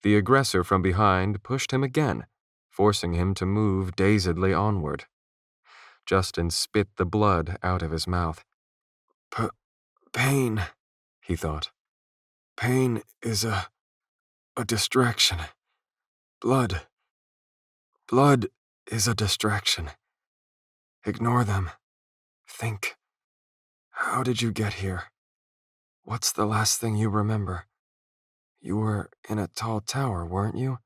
The aggressor from behind pushed him again, forcing him to move dazedly onward. Justin spit the blood out of his mouth. Pain, he thought. Pain is a distraction. Blood is a distraction. Ignore them. Think. How did you get here? What's the last thing you remember? You were in a tall tower, weren't you?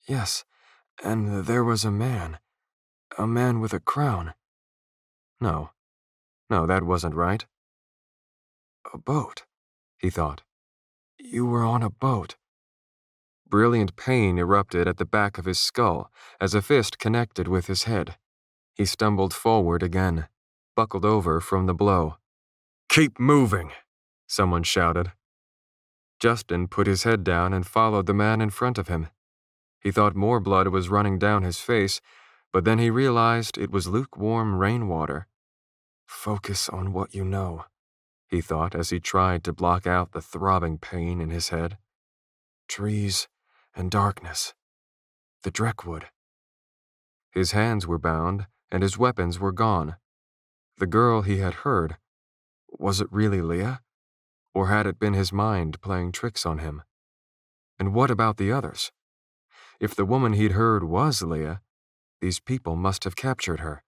Yes, and there was a man with a crown. No, that wasn't right. A boat, he thought. You were on a boat. Brilliant pain erupted at the back of his skull as a fist connected with his head. He stumbled forward again, buckled over from the blow. "Keep moving," someone shouted. Justin put his head down and followed the man in front of him. He thought more blood was running down his face, but then he realized it was lukewarm rainwater. Focus on what you know, he thought as he tried to block out the throbbing pain in his head. Trees and darkness. The Dreckwood. His hands were bound, and his weapons were gone. The girl he had heard, was it really Leah? Or had it been his mind playing tricks on him? And what about the others? If the woman he'd heard was Leah, these people must have captured her.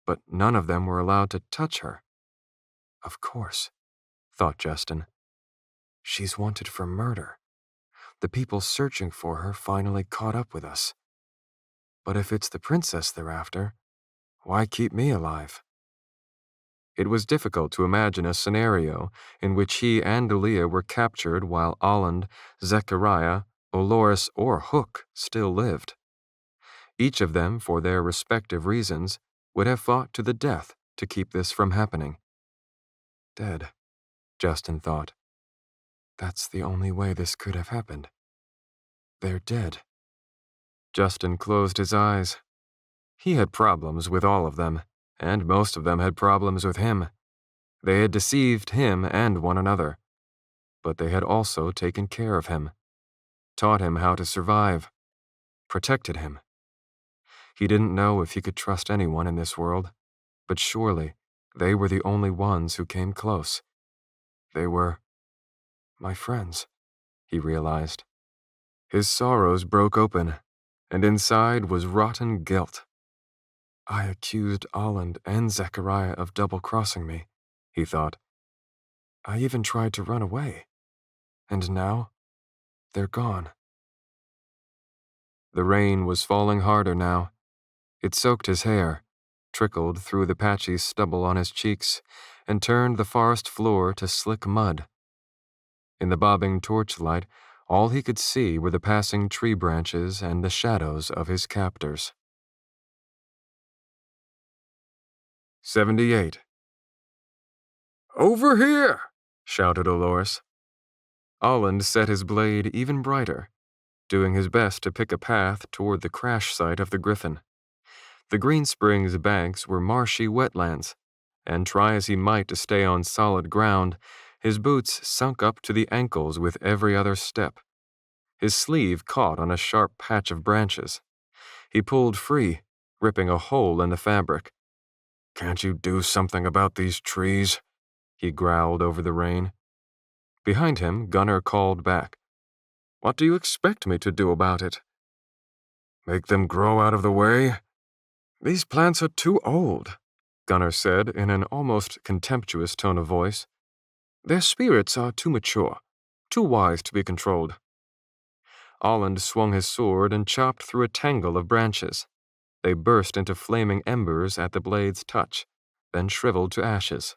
But none of them were allowed to touch her. Of course, thought Justin. She's wanted for murder. The people searching for her finally caught up with us. But if it's the princess they're after, why keep me alive? It was difficult to imagine a scenario in which he and Leah were captured while Aland, Zechariah, Olores, or Hook still lived. Each of them, for their respective reasons, would have fought to the death to keep this from happening. Dead, Justin thought. That's the only way this could have happened. They're dead. Justin closed his eyes. He had problems with all of them, and most of them had problems with him. They had deceived him and one another. But they had also taken care of him, taught him how to survive, protected him. He didn't know if he could trust anyone in this world, but surely they were the only ones who came close. They were my friends, he realized. His sorrows broke open, and inside was rotten guilt. I accused Aland and Zechariah of double-crossing me, he thought. I even tried to run away. And now, they're gone. The rain was falling harder now. It soaked his hair, trickled through the patchy stubble on his cheeks, and turned the forest floor to slick mud. In the bobbing torchlight, all he could see were the passing tree branches and the shadows of his captors. 78. "Over here!" shouted Olores. Aland set his blade even brighter, doing his best to pick a path toward the crash site of the Griffin. The Green Springs banks were marshy wetlands, and try as he might to stay on solid ground, his boots sunk up to the ankles with every other step. His sleeve caught on a sharp patch of branches. He pulled free, ripping a hole in the fabric. "Can't you do something about these trees?" he growled over the rain. Behind him, Gunnar called back. "What do you expect me to do about it?" "Make them grow out of the way?" "These plants are too old," Gunnar said in an almost contemptuous tone of voice. "Their spirits are too mature, too wise to be controlled." Aland swung his sword and chopped through a tangle of branches. They burst into flaming embers at the blade's touch, then shriveled to ashes.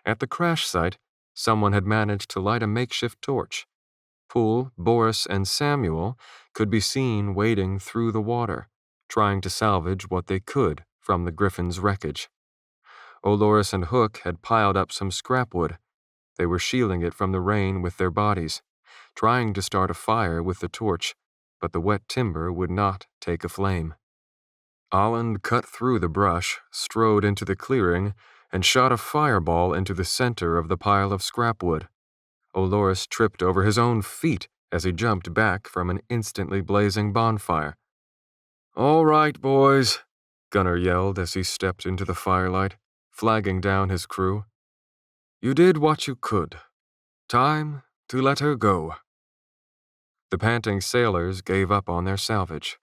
At the crash site, someone had managed to light a makeshift torch. Poole, Boris, and Samuel could be seen wading through the water, trying to salvage what they could from the Griffin's wreckage. Olores and Hook had piled up some scrap wood. They were shielding it from the rain with their bodies, trying to start a fire with the torch, but the wet timber would not take a flame. Aland cut through the brush, strode into the clearing, and shot a fireball into the center of the pile of scrap wood. Olores tripped over his own feet as he jumped back from an instantly blazing bonfire, All right, boys, Gunnar yelled as he stepped into the firelight, flagging down his crew. You did what you could. Time to let her go. The panting sailors gave up on their salvage.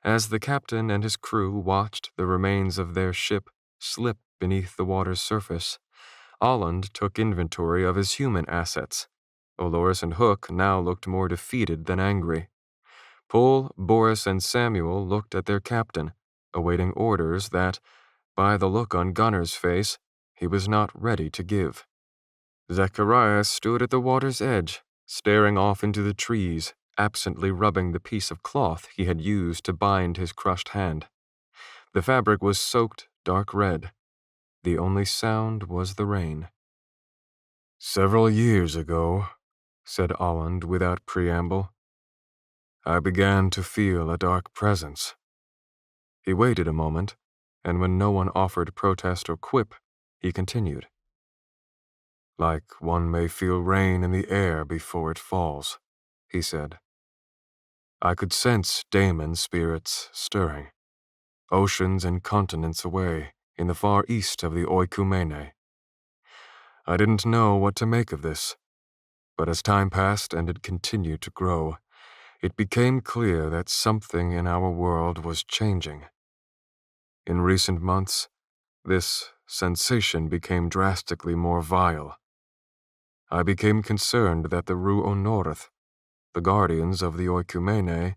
As the captain and his crew watched the remains of their ship slip beneath the water's surface, Olland took inventory of his human assets. Olores and Hook now looked more defeated than angry. Paul, Boris, and Samuel looked at their captain, awaiting orders that, by the look on Gunnar's face, he was not ready to give. Zechariah stood at the water's edge, staring off into the trees, absently rubbing the piece of cloth he had used to bind his crushed hand. The fabric was soaked dark red. The only sound was the rain. "Several years ago," said Olland without preamble, "I began to feel a dark presence." He waited a moment, and when no one offered protest or quip, he continued. "Like one may feel rain in the air before it falls," he said. "I could sense Daemon's spirits stirring, oceans and continents away, in the far east of the Oikumene. I didn't know what to make of this, but as time passed and it continued to grow, it became clear that something in our world was changing. In recent months, this sensation became drastically more vile. I became concerned that the Ru Onorith, the guardians of the Oikumene,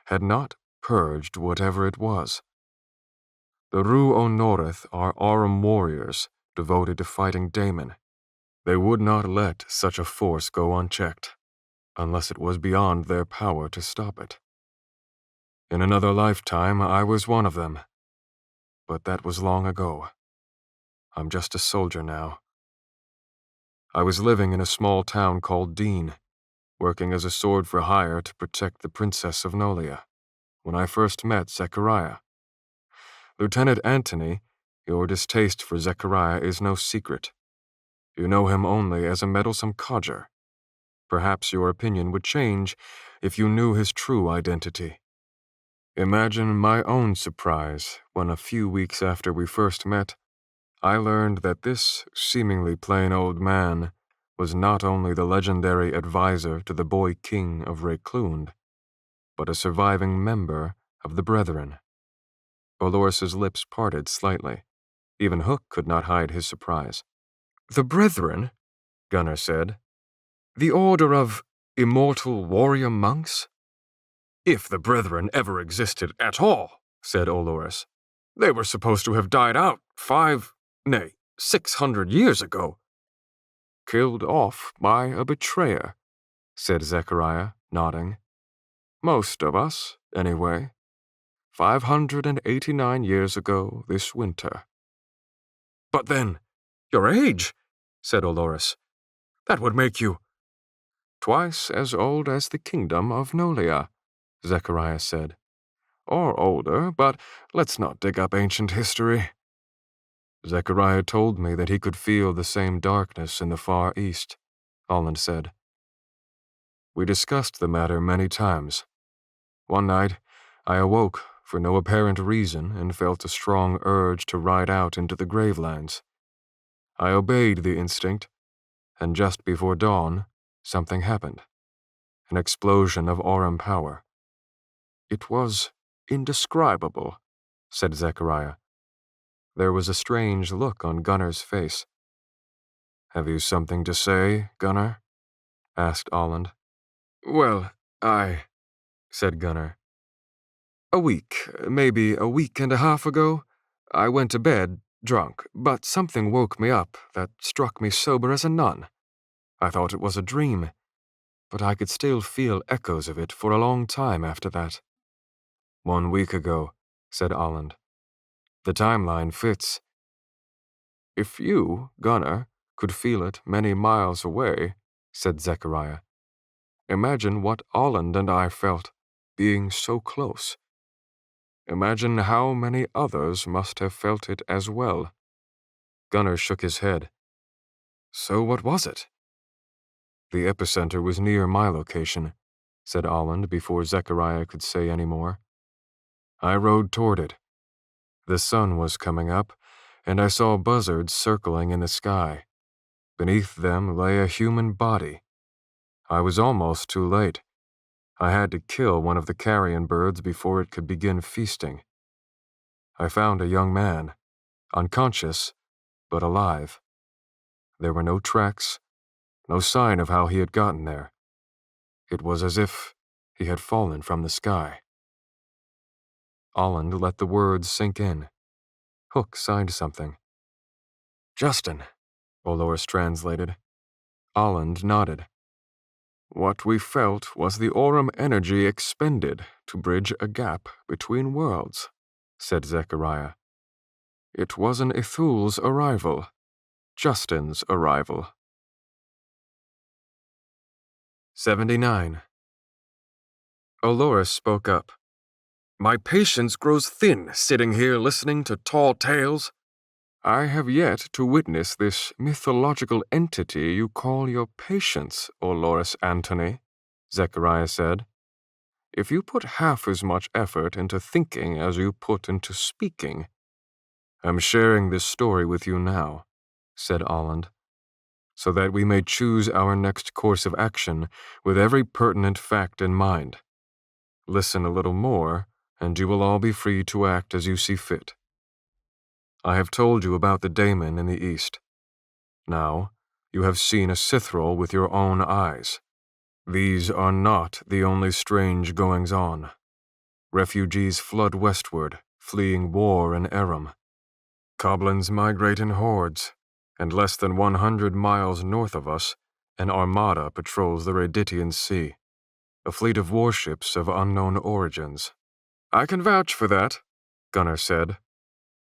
had not purged whatever it was. The Ru Onorith are Aurum warriors devoted to fighting Daemon. They would not let such a force go unchecked, unless it was beyond their power to stop it. In another lifetime, I was one of them. But that was long ago. I'm just a soldier now. I was living in a small town called Dean, working as a sword for hire to protect the Princess of Nolia, when I first met Zechariah. Lieutenant Antony, your distaste for Zechariah is no secret. You know him only as a meddlesome codger. Perhaps your opinion would change if you knew his true identity. Imagine my own surprise when a few weeks after we first met, I learned that this seemingly plain old man was not only the legendary advisor to the boy king of Reclund, but a surviving member of the Brethren. Oloris's lips parted slightly. Even Hook could not hide his surprise. "The Brethren?" Gunnar said. "The order of immortal warrior monks?" "If the Brethren ever existed at all," said Oloris. "They were supposed to have died out 600 years ago." "Killed off by a betrayer," said Zechariah, nodding. "Most of us, anyway. 589 years ago this winter." "But then, your age," said Oloris. "That would make you—" "Twice as old as the kingdom of Nolia," Zechariah said. "Or older, but let's not dig up ancient history." "Zechariah told me that he could feel the same darkness in the Far East," Olland said. "We discussed the matter many times. One night, I awoke for no apparent reason and felt a strong urge to ride out into the Gravelands. I obeyed the instinct, and just before dawn, something happened. An explosion of Aurum power. It was indescribable," said Zechariah. There was a strange look on Gunnar's face. "Have you something to say, Gunnar?" asked Olland. "Well, said Gunnar. Maybe a week and a half ago, I went to bed, drunk, but something woke me up that struck me sober as a nun. I thought it was a dream, but I could still feel echoes of it for a long time after that." "1 week ago," said Olland. "The timeline fits." "If you, Gunnar, could feel it many miles away," said Zechariah, "imagine what Olland and I felt, being so close. Imagine how many others must have felt it as well." Gunnar shook his head. "So what was it?" "The epicenter was near my location," said Olland before Zechariah could say any more. I rode toward it. The sun was coming up, and I saw buzzards circling in the sky. Beneath them lay a human body. I was almost too late. I had to kill one of the carrion birds before it could begin feasting. I found a young man, unconscious, but alive. There were no tracks, no sign of how he had gotten there. It was as if he had fallen from the sky. Olland let the words sink in. Hook signed something. Justin, Olores translated. Olland nodded. What we felt was the Aurum energy expended to bridge a gap between worlds, said Zechariah. It was an Ithul's arrival, Justin's arrival. 79. Olores spoke up. My patience grows thin sitting here listening to tall tales. I have yet to witness this mythological entity you call your patience, Olores Antony, Zechariah said. If you put half as much effort into thinking as you put into speaking. I'm sharing this story with you now, said Olland, so that we may choose our next course of action with every pertinent fact in mind. Listen a little more, and you will all be free to act as you see fit. I have told you about the daemon in the east. Now, you have seen a Cithrul with your own eyes. These are not the only strange goings-on. Refugees flood westward, fleeing war in Aram. Goblins migrate in hordes, and less than 100 miles north of us, an armada patrols the Raditian Sea, a fleet of warships of unknown origins. I can vouch for that, Gunnar said.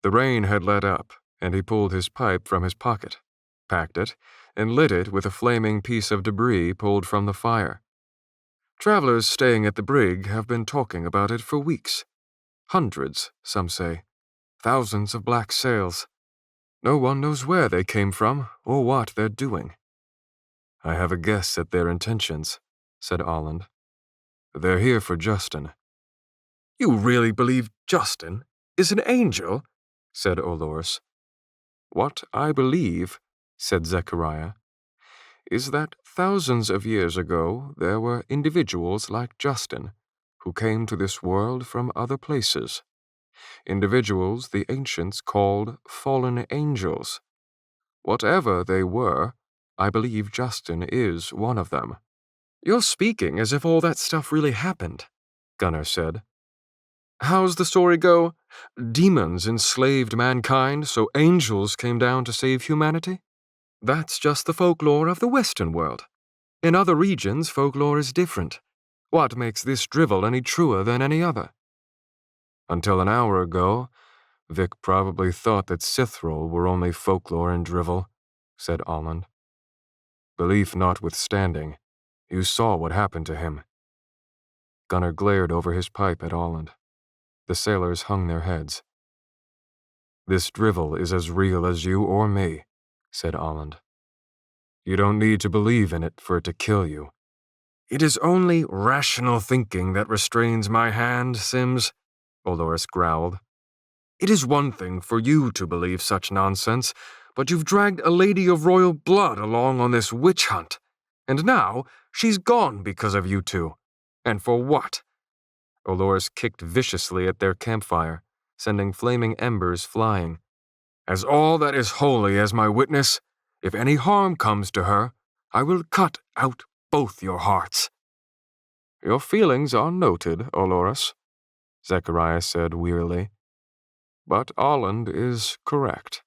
The rain had let up, and he pulled his pipe from his pocket, packed it, and lit it with a flaming piece of debris pulled from the fire. Travelers staying at the brig have been talking about it for weeks. Hundreds, some say. Thousands of black sails. No one knows where they came from or what they're doing. I have a guess at their intentions, said Olland. They're here for Justin. You really believe Justin is an angel? Said Olores. What I believe, said Zechariah, is that thousands of years ago there were individuals like Justin who came to this world from other places. Individuals the ancients called fallen angels. Whatever they were, I believe Justin is one of them. You're speaking as if all that stuff really happened, Gunnar said. How's the story go? Demons enslaved mankind, so angels came down to save humanity? That's just the folklore of the Western world. In other regions, folklore is different. What makes this drivel any truer than any other? Until an hour ago, Vic probably thought that Cithrul were only folklore and drivel, said Olland. Belief notwithstanding, you saw what happened to him. Gunnar glared over his pipe at Olland. The sailors hung their heads. This drivel is as real as you or me, said Olland. You don't need to believe in it for it to kill you. It is only rational thinking that restrains my hand, Sims, Olores growled. It is one thing for you to believe such nonsense, but you've dragged a lady of royal blood along on this witch hunt, and now she's gone because of you two. And for what? Olores kicked viciously at their campfire, sending flaming embers flying. As all that is holy as my witness, if any harm comes to her, I will cut out both your hearts. Your feelings are noted, Olores, Zechariah said wearily. But Olland is correct.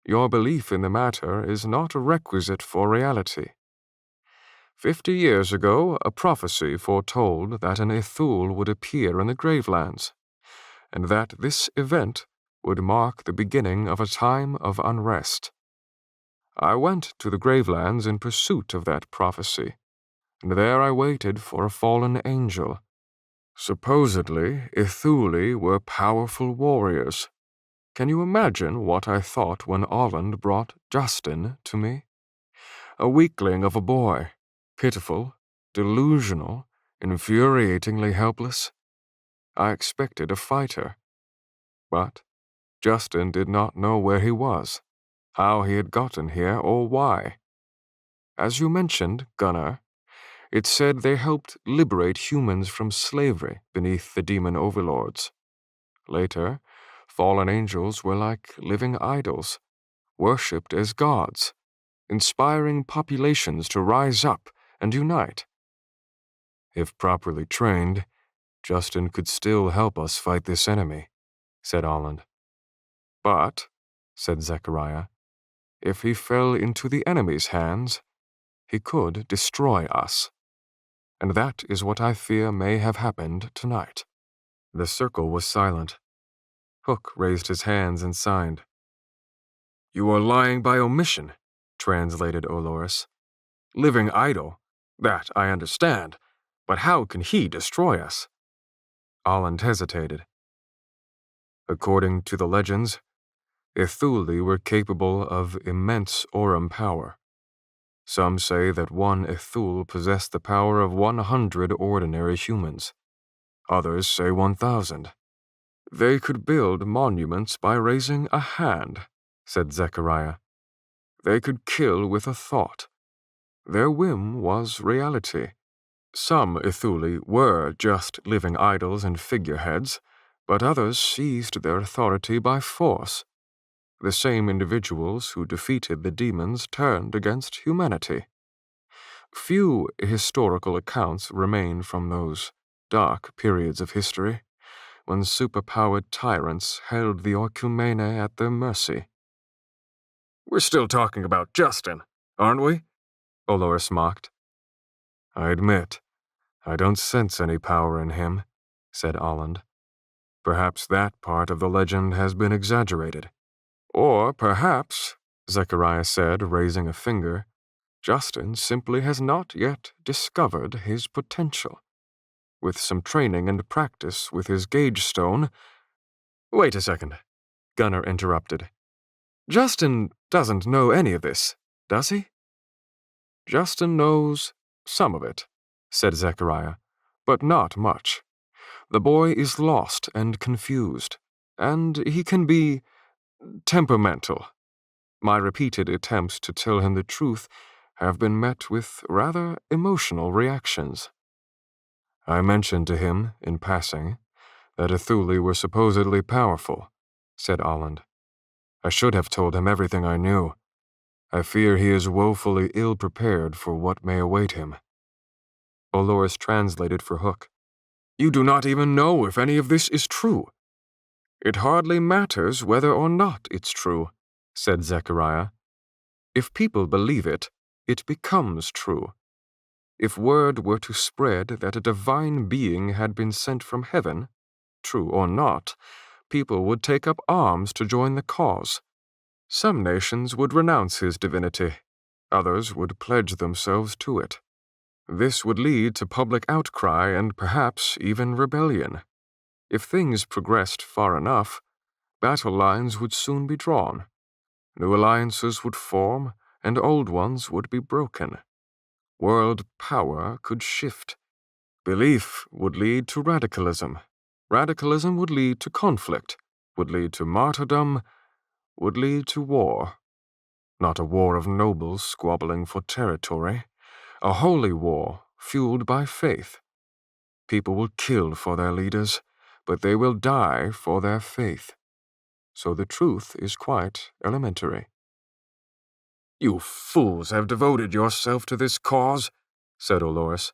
Your belief in the matter is not a requisite for reality. 50 years ago, a prophecy foretold that an Ithul would appear in the Gravelands, and that this event would mark the beginning of a time of unrest. I went to the Gravelands in pursuit of that prophecy, and there I waited for a fallen angel. Supposedly, Ithuli were powerful warriors. Can you imagine what I thought when Olland brought Justin to me? A weakling of a boy, pitiful, delusional, infuriatingly helpless. I expected a fighter. But Justin did not know where he was, how he had gotten here, or why. As you mentioned, Gunnar, it said they helped liberate humans from slavery beneath the demon overlords. Later, fallen angels were like living idols, worshipped as gods, inspiring populations to rise up and unite. If properly trained, Justin could still help us fight this enemy, said Olland. But, said Zechariah, if he fell into the enemy's hands, he could destroy us. And that is what I fear may have happened tonight. The circle was silent. Hook raised his hands and signed. You are lying by omission, translated Olorus. Living idol, that I understand, but how can he destroy us? Olland hesitated. According to the legends, Ithuli were capable of immense Aurum power. Some say that one Ithul possessed the power of 100 ordinary humans. Others say 1,000. They could build monuments by raising a hand, said Zechariah. They could kill with a thought. Their whim was reality. Some Ithuli were just living idols and figureheads, but others seized their authority by force. The same individuals who defeated the demons turned against humanity. Few historical accounts remain from those dark periods of history, when superpowered tyrants held the Oikumene at their mercy. We're still talking about Justin, aren't we? Olorus mocked. I admit, I don't sense any power in him, said Olland. Perhaps that part of the legend has been exaggerated. Or perhaps, Zechariah said, raising a finger, Justin simply has not yet discovered his potential. With some training and practice with his gauge stone— Wait a second, Gunnar interrupted. Justin doesn't know any of this, does he? Justin knows some of it, said Zechariah, but not much. The boy is lost and confused, and he can be temperamental. My repeated attempts to tell him the truth have been met with rather emotional reactions. I mentioned to him, in passing, that Ithuli were supposedly powerful, said Olland. I should have told him everything I knew. I fear he is woefully ill-prepared for what may await him. Olorus translated for Hook. You do not even know if any of this is true. It hardly matters whether or not it's true, said Zechariah. If people believe it, it becomes true. If word were to spread that a divine being had been sent from heaven, true or not, people would take up arms to join the cause. Some nations would renounce his divinity. Others would pledge themselves to it. This would lead to public outcry and perhaps even rebellion. If things progressed far enough, battle lines would soon be drawn. New alliances would form, and old ones would be broken. World power could shift. Belief would lead to radicalism. Radicalism would lead to conflict, would lead to martyrdom, would lead to war. Not a war of nobles squabbling for territory. A holy war fueled by faith. People will kill for their leaders, but they will die for their faith. So the truth is quite elementary. You fools have devoted yourself to this cause, said Olorus,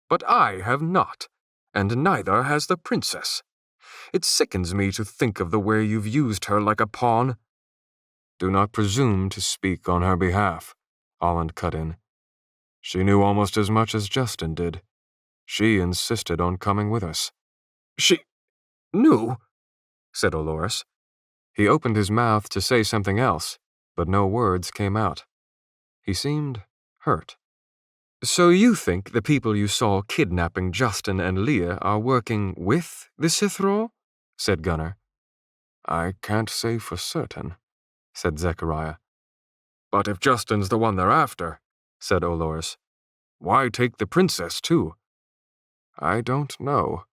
but I have not, and neither has the princess. It sickens me to think of the way you've used her like a pawn. Do not presume to speak on her behalf, Olland cut in. She knew almost as much as Justin did. She insisted on coming with us. She knew, said Olorus. He opened his mouth to say something else, but no words came out. He seemed hurt. So you think the people you saw kidnapping Justin and Leah are working with the Sithrall? Said Gunnar. I can't say for certain, said Zechariah. But if Justin's the one they're after, said Olorus, why take the princess too? I don't know,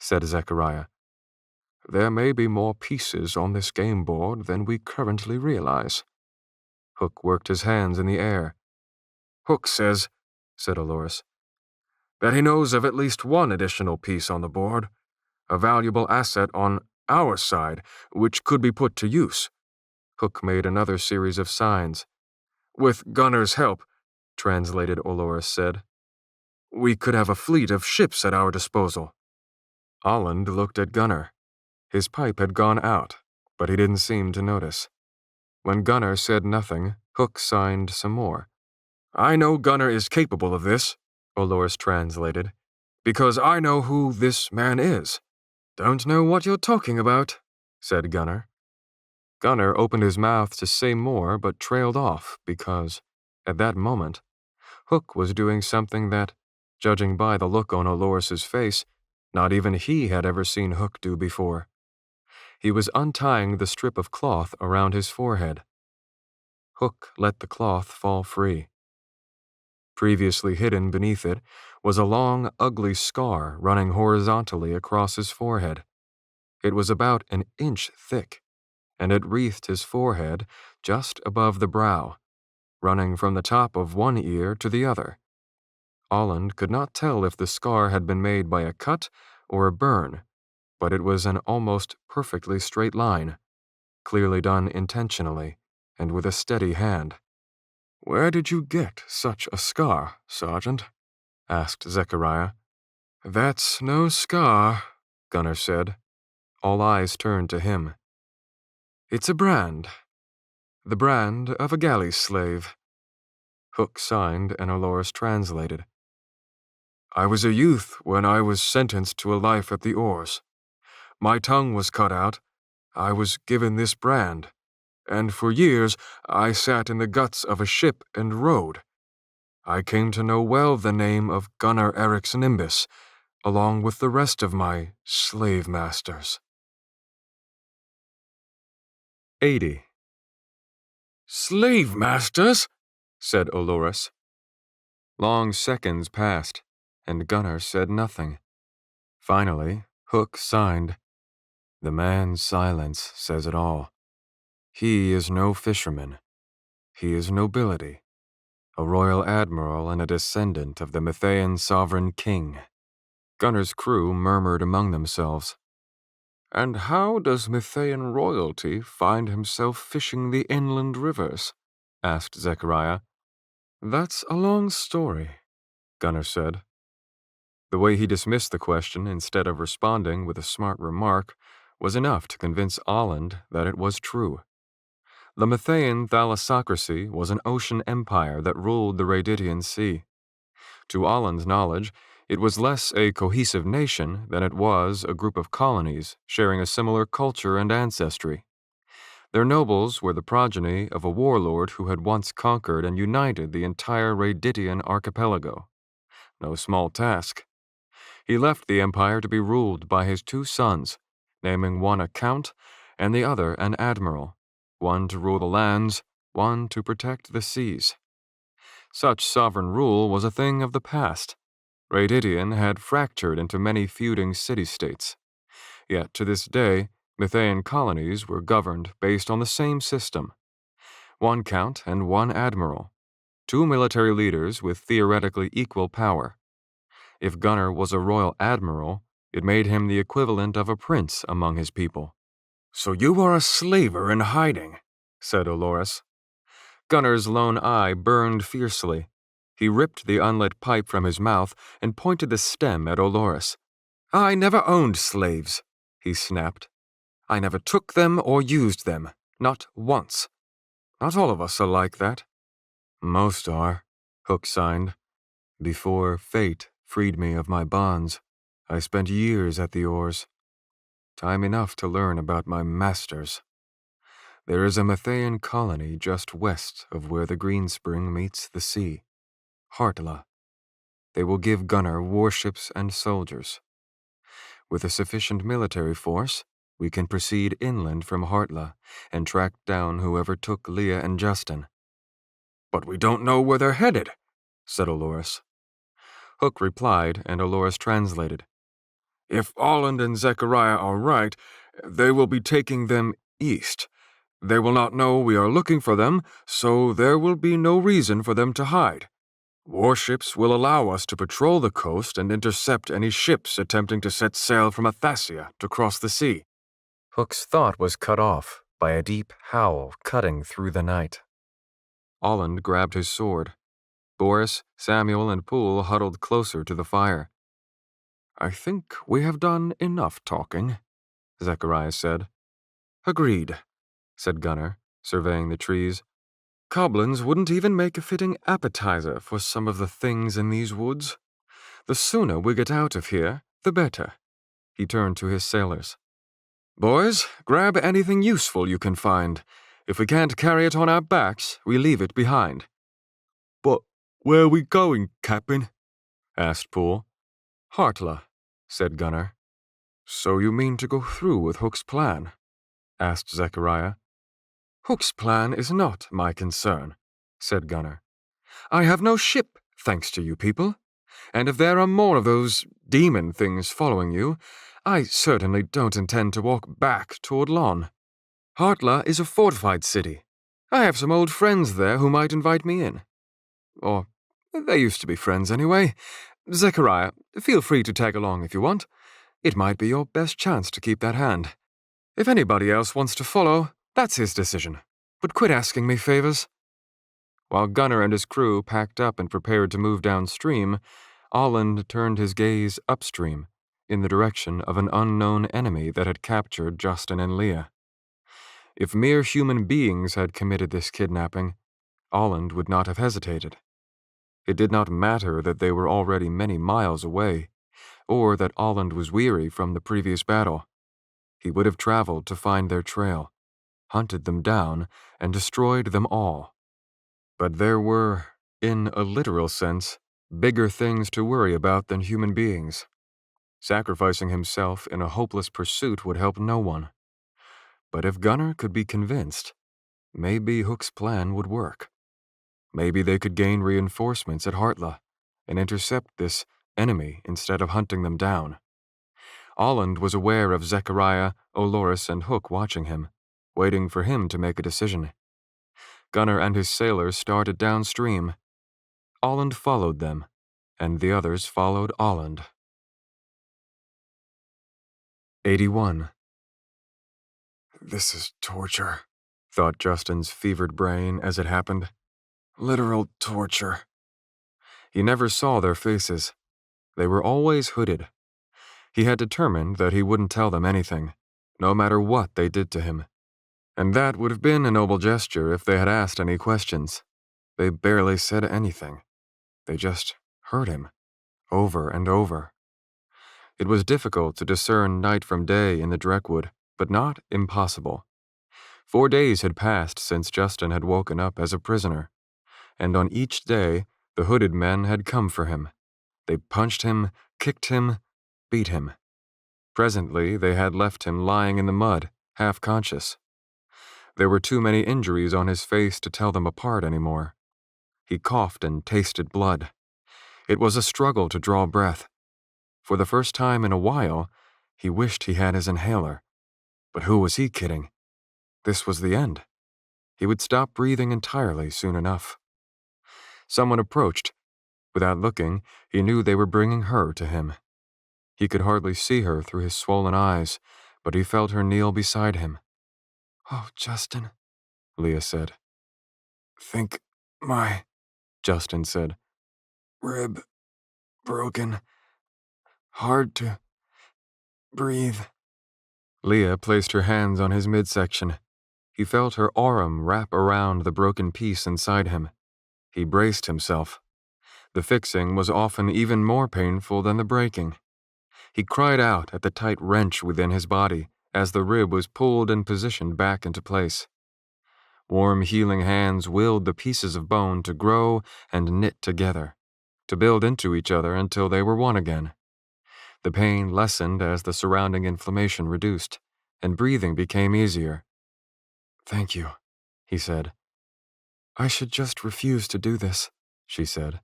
said Zechariah. There may be more pieces on this game board than we currently realize. Hook worked his hands in the air. Hook says, said Olores, that he knows of at least one additional piece on the board, a valuable asset on our side, which could be put to use. Hook made another series of signs. With Gunner's help, translated Olores said, we could have a fleet of ships at our disposal. Olland looked at Gunner. His pipe had gone out, but he didn't seem to notice. When Gunner said nothing, Hook signed some more. I know Gunner is capable of this, Olores translated, because I know who this man is. Don't know what you're talking about, said Gunner. Gunner opened his mouth to say more but trailed off because, at that moment, Hook was doing something that, judging by the look on Olores's face, not even he had ever seen Hook do before. He was untying the strip of cloth around his forehead. Hook let the cloth fall free. Previously hidden beneath it was a long, ugly scar running horizontally across his forehead. It was about an inch thick, and it wreathed his forehead just above the brow, running from the top of one ear to the other. Olland could not tell if the scar had been made by a cut or a burn, but it was an almost perfectly straight line, clearly done intentionally and with a steady hand. Where did you get such a scar, Sergeant? Asked Zechariah. That's no scar, Gunner said. All eyes turned to him. It's a brand. The brand of a galley slave. Hook signed and Olores translated. I was a youth when I was sentenced to a life at the oars. My tongue was cut out. I was given this brand, and for years I sat in the guts of a ship and rowed. I came to know well the name of Gunnar Eriksson Imbus, along with the rest of my slave masters. 80. Slave masters? Said Olores. Long seconds passed, and Gunnar said nothing. Finally, Hook signed. The man's silence says it all. He is no fisherman. He is nobility, a royal admiral and a descendant of the Mathean sovereign king. Gunnar's crew murmured among themselves. And how does Mathean royalty find himself fishing the inland rivers? Asked Zechariah. That's a long story, Gunnar said. The way he dismissed the question instead of responding with a smart remark was enough to convince Olland that it was true. The Mathean thalassocracy was an ocean empire that ruled the Radidian Sea. To Olland's knowledge, it was less a cohesive nation than it was a group of colonies sharing a similar culture and ancestry. Their nobles were the progeny of a warlord who had once conquered and united the entire Radidian archipelago. No small task. He left the empire to be ruled by his two sons, naming one a count and the other an admiral, one to rule the lands, one to protect the seas. Such sovereign rule was a thing of the past. Radidian had fractured into many feuding city-states. Yet to this day, Mathean colonies were governed based on the same system. One count and one admiral, two military leaders with theoretically equal power. If Gunnar was a royal admiral, it made him the equivalent of a prince among his people. So you are a slaver in hiding, said Olores. Gunnar's lone eye burned fiercely. He ripped the unlit pipe from his mouth and pointed the stem at Olores. I never owned slaves, he snapped. I never took them or used them, not once. Not all of us are like that. Most are, Hook signed. Before fate freed me of my bonds, I spent years at the oars. Time enough to learn about my masters. There is a Mathean colony just west of where the Green Spring meets the sea. Hartla. They will give Gunnar warships and soldiers. With a sufficient military force, we can proceed inland from Hartla and track down whoever took Leah and Justin. But we don't know where they're headed, said Olores. Hook replied, and Olores translated. If Olland and Zechariah are right, They will be taking them east. They will not know we are looking for them, so there will be no reason for them to hide. Warships will allow us to patrol the coast and intercept any ships attempting to set sail from Aperçu to cross the sea. Hook's thought was cut off by a deep howl cutting through the night. Olland grabbed his sword. Boris, Samuel, and Poole huddled closer to the fire. I think we have done enough talking, Zechariah said. Agreed, said Gunnar, surveying the trees. Goblins wouldn't even make a fitting appetizer for some of the things in these woods. The sooner we get out of here, the better. He turned to his sailors. Boys, grab anything useful you can find. If we can't carry it on our backs, we leave it behind. But where are we going, Captain? Asked Poole. Hartla, said Gunnar. So you mean to go through with Hook's plan? Asked Zechariah. Hook's plan is not my concern, said Gunnar. I have no ship, thanks to you people. And if there are more of those demon things following you, I certainly don't intend to walk back toward Lon. Hartla is a fortified city. I have some old friends there who might invite me in. Or they used to be friends anyway. Zechariah, feel free to tag along if you want. It might be your best chance to keep that hand. If anybody else wants to follow, that's his decision. But quit asking me favors. While Gunnar and his crew packed up and prepared to move downstream, Olland turned his gaze upstream, in the direction of an unknown enemy that had captured Justin and Leah. If mere human beings had committed this kidnapping, Olland would not have hesitated. It did not matter that they were already many miles away, or that Olland was weary from the previous battle. He would have traveled to find their trail, hunted them down, and destroyed them all. But there were, in a literal sense, bigger things to worry about than human beings. Sacrificing himself in a hopeless pursuit would help no one. But if Gunnar could be convinced, maybe Hook's plan would work. Maybe they could gain reinforcements at Hartla and intercept this enemy instead of hunting them down. Olland was aware of Zechariah, Oloris, and Hook watching him, waiting for him to make a decision. Gunnar and his sailors started downstream. Olland followed them, and the others followed Olland. 81. This is torture, thought Justin's fevered brain as it happened. Literal torture. He never saw their faces. They were always hooded. He had determined that he wouldn't tell them anything, no matter what they did to him. And that would have been a noble gesture if they had asked any questions. They barely said anything. They just heard him, over and over. It was difficult to discern night from day in the Dreckwood, but not impossible. 4 days had passed since Justin had woken up as a prisoner, and on each day the hooded men had come for him. They punched him, kicked him, beat him. Presently they had left him lying in the mud, half-conscious. There were too many injuries on his face to tell them apart anymore. He coughed and tasted blood. It was a struggle to draw breath. For the first time in a while, he wished he had his inhaler. But who was he kidding? This was the end. He would stop breathing entirely soon enough. Someone approached. Without looking, he knew they were bringing her to him. He could hardly see her through his swollen eyes, but he felt her kneel beside him. "Oh, Justin," Leah said. "Think my," Justin said. "Rib broken. Hard to breathe." Leah placed her hands on his midsection. He felt her arm wrap around the broken piece inside him. He braced himself. The fixing was often even more painful than the breaking. He cried out at the tight wrench within his body as the rib was pulled and positioned back into place. Warm, healing hands willed the pieces of bone to grow and knit together, to build into each other until they were one again. The pain lessened as the surrounding inflammation reduced, and breathing became easier. "Thank you," he said. "I should just refuse to do this," she said.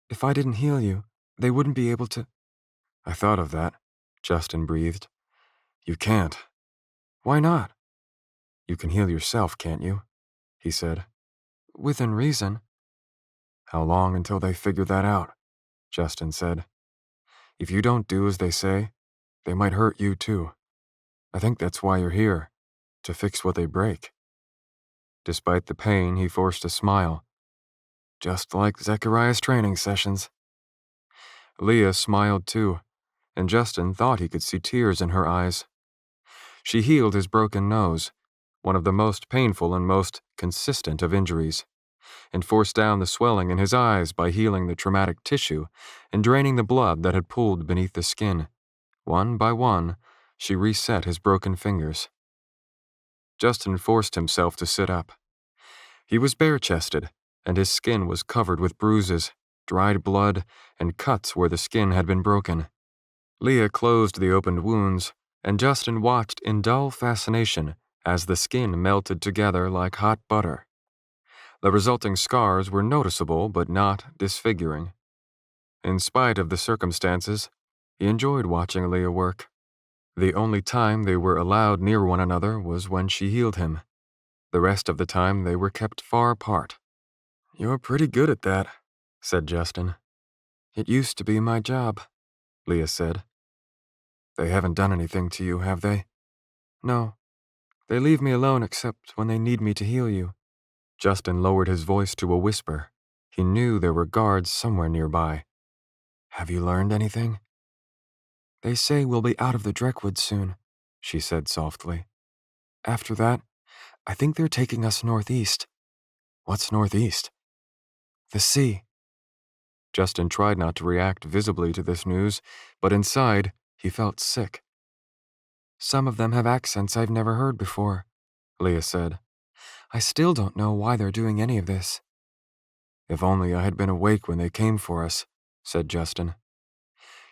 "If I didn't heal you, they wouldn't be able to—" "I thought of that," Justin breathed. "You can't. Why not? You can heal yourself, can't you? He said. Within reason. How long until they figure that out? Justin said. If you don't do as they say, they might hurt you too. I think that's why you're here, to fix what they break. Despite the pain, he forced a smile. Just like Zechariah's training sessions. Leah smiled too, and Justin thought he could see tears in her eyes. She healed his broken nose, one of the most painful and most consistent of injuries, and forced down the swelling in his eyes by healing the traumatic tissue and draining the blood that had pooled beneath the skin. One by one, she reset his broken fingers. Justin forced himself to sit up. He was bare-chested, and his skin was covered with bruises, dried blood, and cuts where the skin had been broken. Leah closed the opened wounds, and Justin watched in dull fascination as the skin melted together like hot butter. The resulting scars were noticeable but not disfiguring. In spite of the circumstances, he enjoyed watching Leah work. The only time they were allowed near one another was when she healed him. The rest of the time they were kept far apart. You're pretty good at that, said Justin. It used to be my job, Leah said. They haven't done anything to you, have they? No. They leave me alone except when they need me to heal you. Justin lowered his voice to a whisper. He knew there were guards somewhere nearby. Have you learned anything? They say we'll be out of the Dreckwood soon, she said softly. After that, I think they're taking us northeast. What's northeast? The sea. Justin tried not to react visibly to this news, but inside, he felt sick. Some of them have accents I've never heard before, Leah said. I still don't know why they're doing any of this. If only I had been awake when they came for us, said Justin.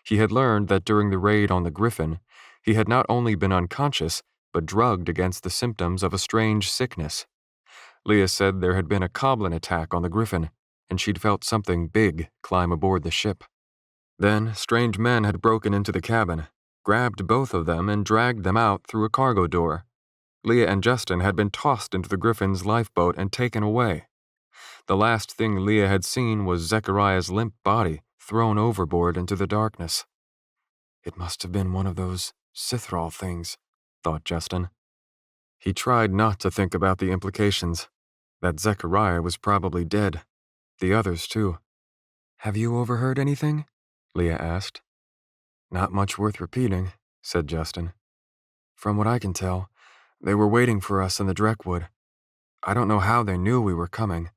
He had learned that during the raid on the Griffin, he had not only been unconscious, but drugged against the symptoms of a strange sickness. Leah said there had been a Coblin attack on the Griffin, and she'd felt something big climb aboard the ship. Then, strange men had broken into the cabin, grabbed both of them, and dragged them out through a cargo door. Leah and Justin had been tossed into the Griffin's lifeboat and taken away. The last thing Leah had seen was Zechariah's limp body thrown overboard into the darkness. It must have been one of those Sithral things, thought Justin. He tried not to think about the implications. That Zechariah was probably dead. The others, too. Have you overheard anything? Leah asked. Not much worth repeating, said Justin. From what I can tell, they were waiting for us in the Dreckwood. I don't know how they knew we were coming.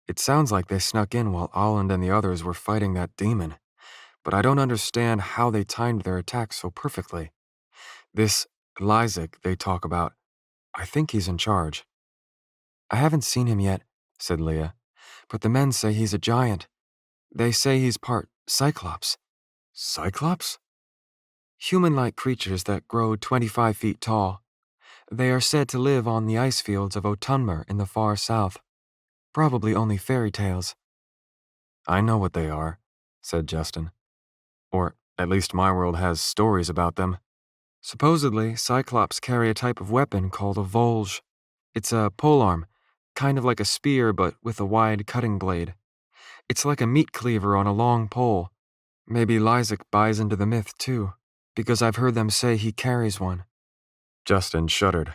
It sounds like they snuck in while Olland and the others were fighting that demon, but I don't understand how they timed their attack so perfectly. This Lysak they talk about, I think he's in charge. I haven't seen him yet, said Leah, but the men say he's a giant. They say he's part Cyclops. Cyclops? Human-like creatures that grow 25 feet tall. They are said to live on the ice fields of Otunmer in the far south. Probably only fairy tales. I know what they are, said Justin. Or at least my world has stories about them. Supposedly, Cyclops carry a type of weapon called a Volge. It's a polearm, kind of like a spear but with a wide cutting blade. It's like a meat cleaver on a long pole. Maybe Lysak buys into the myth too, because I've heard them say he carries one. Justin shuddered,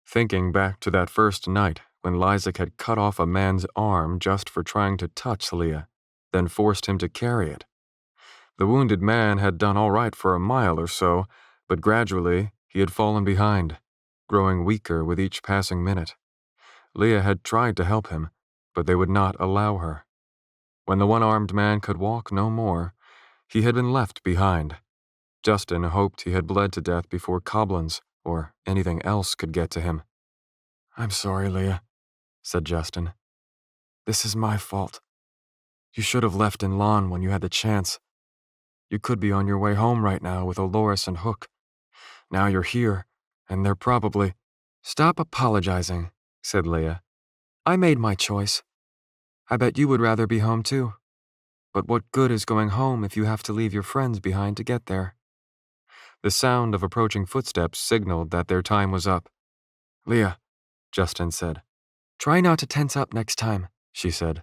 thinking back to that first night when Lysak had cut off a man's arm just for trying to touch Leah, then forced him to carry it. The wounded man had done all right for a mile or so, but gradually he had fallen behind, growing weaker with each passing minute. Leah had tried to help him, but they would not allow her. When the one-armed man could walk no more, he had been left behind. Justin hoped he had bled to death before Coblins or anything else could get to him. I'm sorry, Leah, said Justin. This is my fault. You should have left in Lon when you had the chance. You could be on your way home right now with Oloris and Hook. Now you're here, and they're probably— Stop apologizing, said Leah. I made my choice. I bet you would rather be home too. But what good is going home if you have to leave your friends behind to get there? The sound of approaching footsteps signaled that their time was up. Leah, Justin said. try not to tense up next time, She said.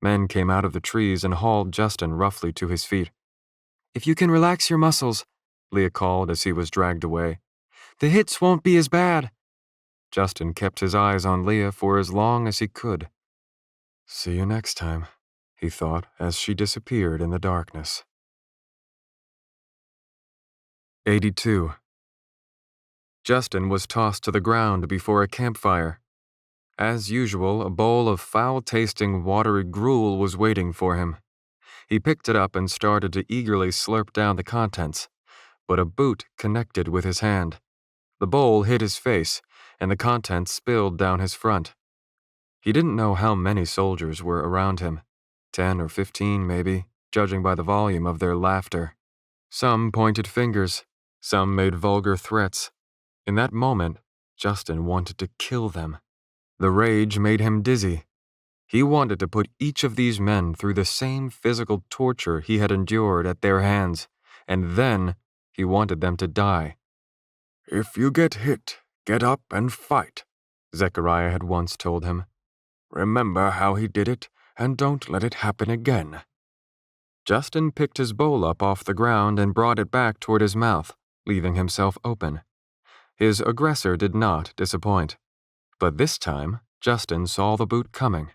Men came out of the trees and hauled Justin roughly to his feet. if you can relax your muscles, Leah called as he was dragged away. the hits won't be as bad. Justin kept his eyes on Leah for as long as he could. See you next time, he thought as she disappeared in the darkness. 82. Justin was tossed to the ground before a campfire. As usual, a bowl of foul-tasting, watery gruel was waiting for him. He picked it up and started to eagerly slurp down the contents, but a boot connected with his hand. The bowl hit his face, and the contents spilled down his front. He didn't know how many soldiers were around him, 10 or 15 maybe, judging by the volume of their laughter. Some pointed fingers, some made vulgar threats. In that moment, Justin wanted to kill them. The rage made him dizzy. He wanted to put each of these men through the same physical torture he had endured at their hands, and then he wanted them to die. If you get hit, get up and fight, Zechariah had once told him. Remember how he did it, and don't let it happen again. Justin picked his bowl up off the ground and brought it back toward his mouth, leaving himself open. His aggressor did not disappoint. But this time, Justin saw the boot coming.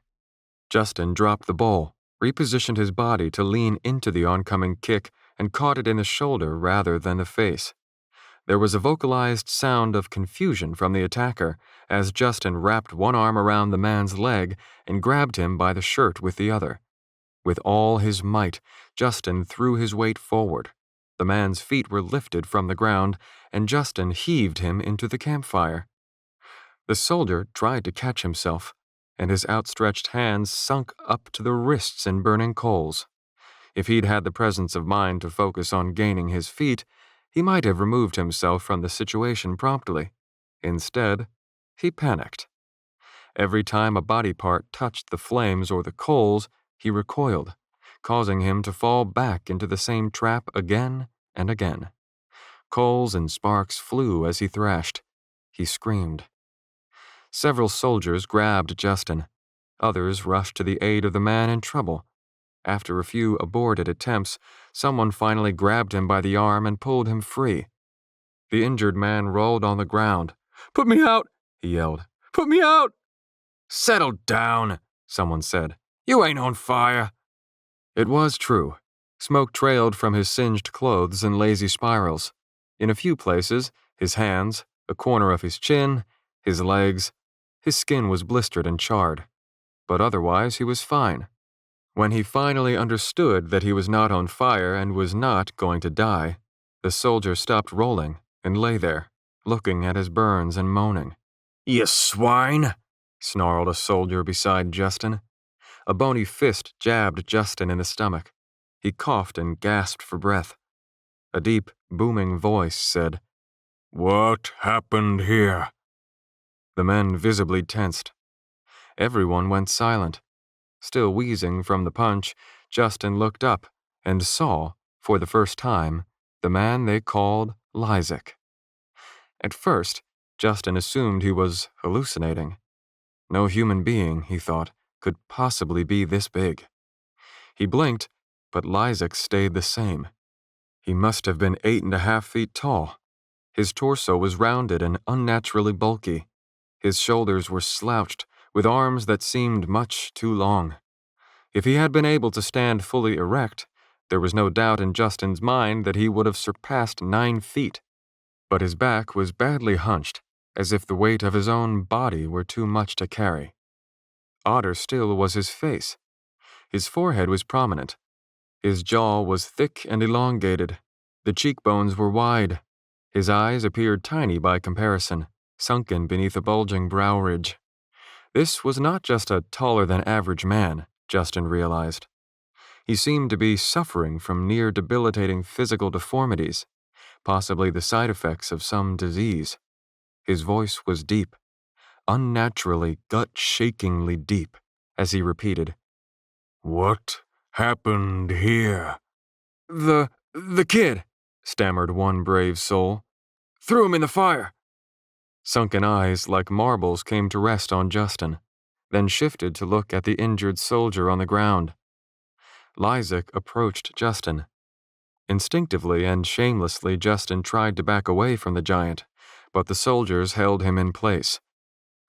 Justin dropped the bowl, repositioned his body to lean into the oncoming kick, and caught it in the shoulder rather than the face. There was a vocalized sound of confusion from the attacker as Justin wrapped one arm around the man's leg and grabbed him by the shirt with the other. With all his might, Justin threw his weight forward. The man's feet were lifted from the ground, and Justin heaved him into the campfire. The soldier tried to catch himself, and his outstretched hands sunk up to the wrists in burning coals. If he'd had the presence of mind to focus on gaining his feet, he might have removed himself from the situation promptly. Instead, he panicked. Every time a body part touched the flames or the coals, he recoiled, causing him to fall back into the same trap again and again. Coals and sparks flew as he thrashed. He screamed. Several soldiers grabbed Justin. Others rushed to the aid of the man in trouble. After a few aborted attempts, someone finally grabbed him by the arm and pulled him free. The injured man rolled on the ground. Put me out, he yelled. Put me out! Settle down, someone said. You ain't on fire. It was true. Smoke trailed from his singed clothes in lazy spirals. In a few places, his hands, a corner of his chin, his legs, his skin was blistered and charred. But otherwise, he was fine. When he finally understood that he was not on fire and was not going to die, the soldier stopped rolling and lay there, looking at his burns and moaning. You swine, snarled a soldier beside Justin. A bony fist jabbed Justin in the stomach. He coughed and gasped for breath. A deep, booming voice said, What happened here? The men visibly tensed. Everyone went silent. Still wheezing from the punch, Justin looked up and saw, for the first time, the man they called Lysak. At first, Justin assumed he was hallucinating. No human being, he thought, could possibly be this big. He blinked, but Lysak stayed the same. He must have been 8.5 feet tall. His torso was rounded and unnaturally bulky. His shoulders were slouched, with arms that seemed much too long. If he had been able to stand fully erect, there was no doubt in Justin's mind that he would have surpassed 9 feet. But his back was badly hunched, as if the weight of his own body were too much to carry. Odder still was his face. His forehead was prominent. His jaw was thick and elongated. The cheekbones were wide. His eyes appeared tiny by comparison, sunken beneath a bulging brow ridge. This was not just a taller-than-average man, Justin realized. He seemed to be suffering from near-debilitating physical deformities, possibly the side effects of some disease. His voice was deep, unnaturally, gut-shakingly deep, as he repeated, What happened here? The kid, stammered one brave soul. "Threw him in the fire." Sunken eyes like marbles came to rest on Justin, then shifted to look at the injured soldier on the ground. Lysak approached Justin. Instinctively and shamelessly, Justin tried to back away from the giant, but the soldiers held him in place.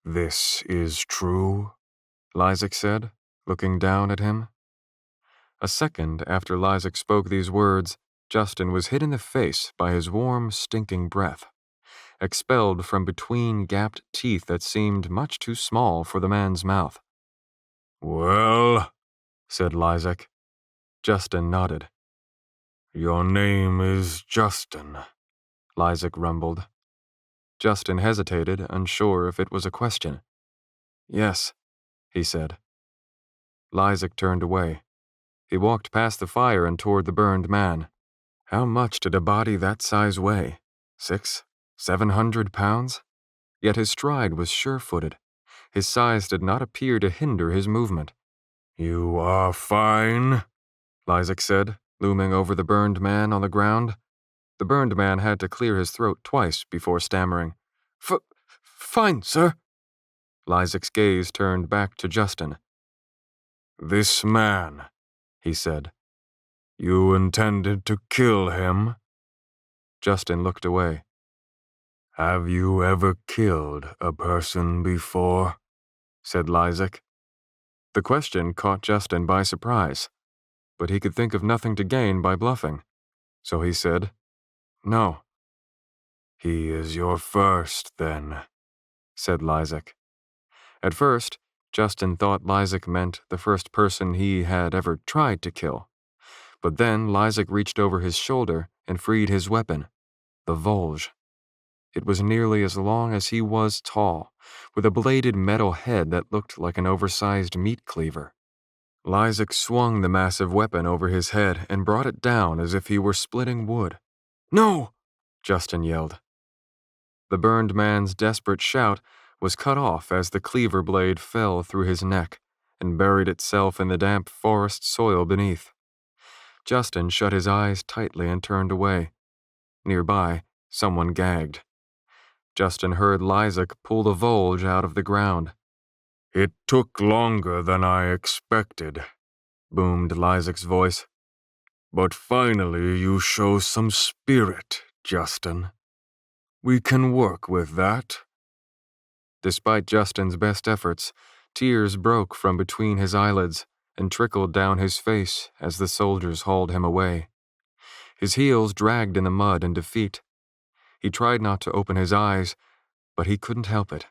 "This is true?" Lysak said, looking down at him. A second after Lysak spoke these words, Justin was hit in the face by his warm, stinking breath, expelled from between gapped teeth that seemed much too small for the man's mouth. "Well," said Lysak. Justin nodded. "Your name is Justin," Lysak rumbled. Justin hesitated, unsure if it was a question. "Yes," he said. Lysak turned away. He walked past the fire and toward the burned man. How much did a body that size weigh? 700 pounds? Yet his stride was sure-footed. His size did not appear to hinder his movement. "You are fine," Lysak said, looming over the burned man on the ground. The burned man had to clear his throat twice before stammering. Fine, sir." Lysak's gaze turned back to Justin. "This man," he said. "You intended to kill him?" Justin looked away. "Have you ever killed a person before?" said Lysak. The question caught Justin by surprise, but he could think of nothing to gain by bluffing, so he said, "No." "He is your first, then," said Lysak. At first, Justin thought Lysak meant the first person he had ever tried to kill. But then Lysak reached over his shoulder and freed his weapon, the Volge. It was nearly as long as he was tall, with a bladed metal head that looked like an oversized meat cleaver. Lysak swung the massive weapon over his head and brought it down as if he were splitting wood. "No!" Justin yelled. The burned man's desperate shout was cut off as the cleaver blade fell through his neck and buried itself in the damp forest soil beneath. Justin shut his eyes tightly and turned away. Nearby, someone gagged. Justin heard Lysak pull the Volge out of the ground. "It took longer than I expected," boomed Lysak's voice. "But finally you show some spirit, Justin. We can work with that." Despite Justin's best efforts, tears broke from between his eyelids and trickled down his face as the soldiers hauled him away. His heels dragged in the mud in defeat. He tried not to open his eyes, but he couldn't help it.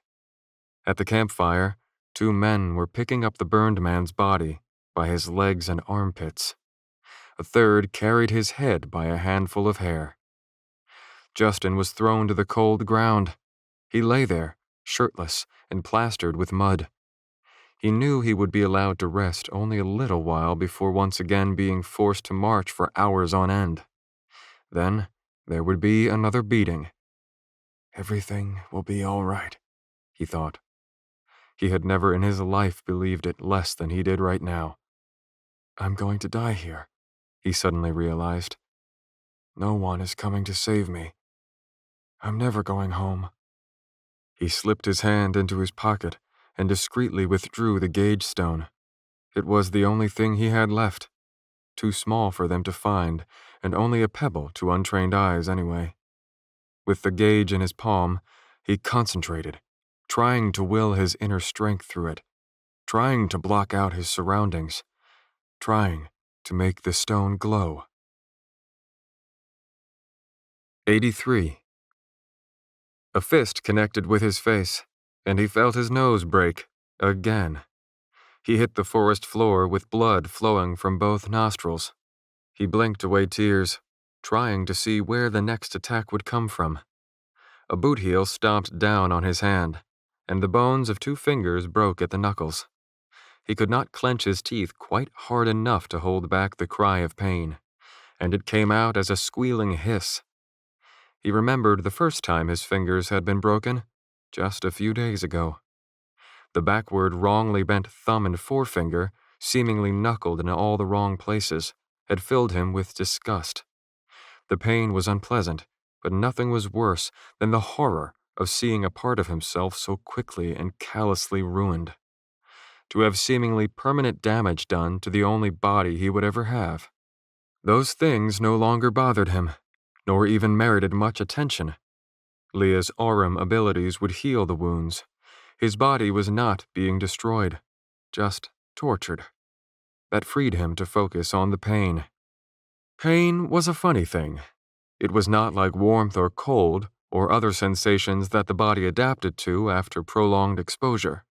At the campfire, 2 men were picking up the burned man's body by his legs and armpits. A third carried his head by a handful of hair. Justin was thrown to the cold ground. He lay there, shirtless and plastered with mud. He knew he would be allowed to rest only a little while before once again being forced to march for hours on end. Then there would be another beating. "Everything will be all right," he thought. He had never in his life believed it less than he did right now. "I'm going to die here," he suddenly realized. "No one is coming to save me. I'm never going home." He slipped his hand into his pocket and discreetly withdrew the gauge stone. It was the only thing he had left, too small for them to find, and only a pebble to untrained eyes anyway. With the gauge in his palm, he concentrated, trying to will his inner strength through it, trying to block out his surroundings, trying to make the stone glow. 83. A fist connected with his face, and he felt his nose break, again. He hit the forest floor with blood flowing from both nostrils. He blinked away tears, trying to see where the next attack would come from. A boot heel stomped down on his hand, and the bones of 2 fingers broke at the knuckles. He could not clench his teeth quite hard enough to hold back the cry of pain, and it came out as a squealing hiss. He remembered the first time his fingers had been broken, just a few days ago. The backward wrongly bent thumb and forefinger, seemingly knuckled in all the wrong places, had filled him with disgust. The pain was unpleasant, but nothing was worse than the horror of seeing a part of himself so quickly and callously ruined. To have seemingly permanent damage done to the only body he would ever have. Those things no longer bothered him, nor even merited much attention. Leah's aurum abilities would heal the wounds. His body was not being destroyed, just tortured. That freed him to focus on the pain. Pain was a funny thing. It was not like warmth or cold or other sensations that the body adapted to after prolonged exposure.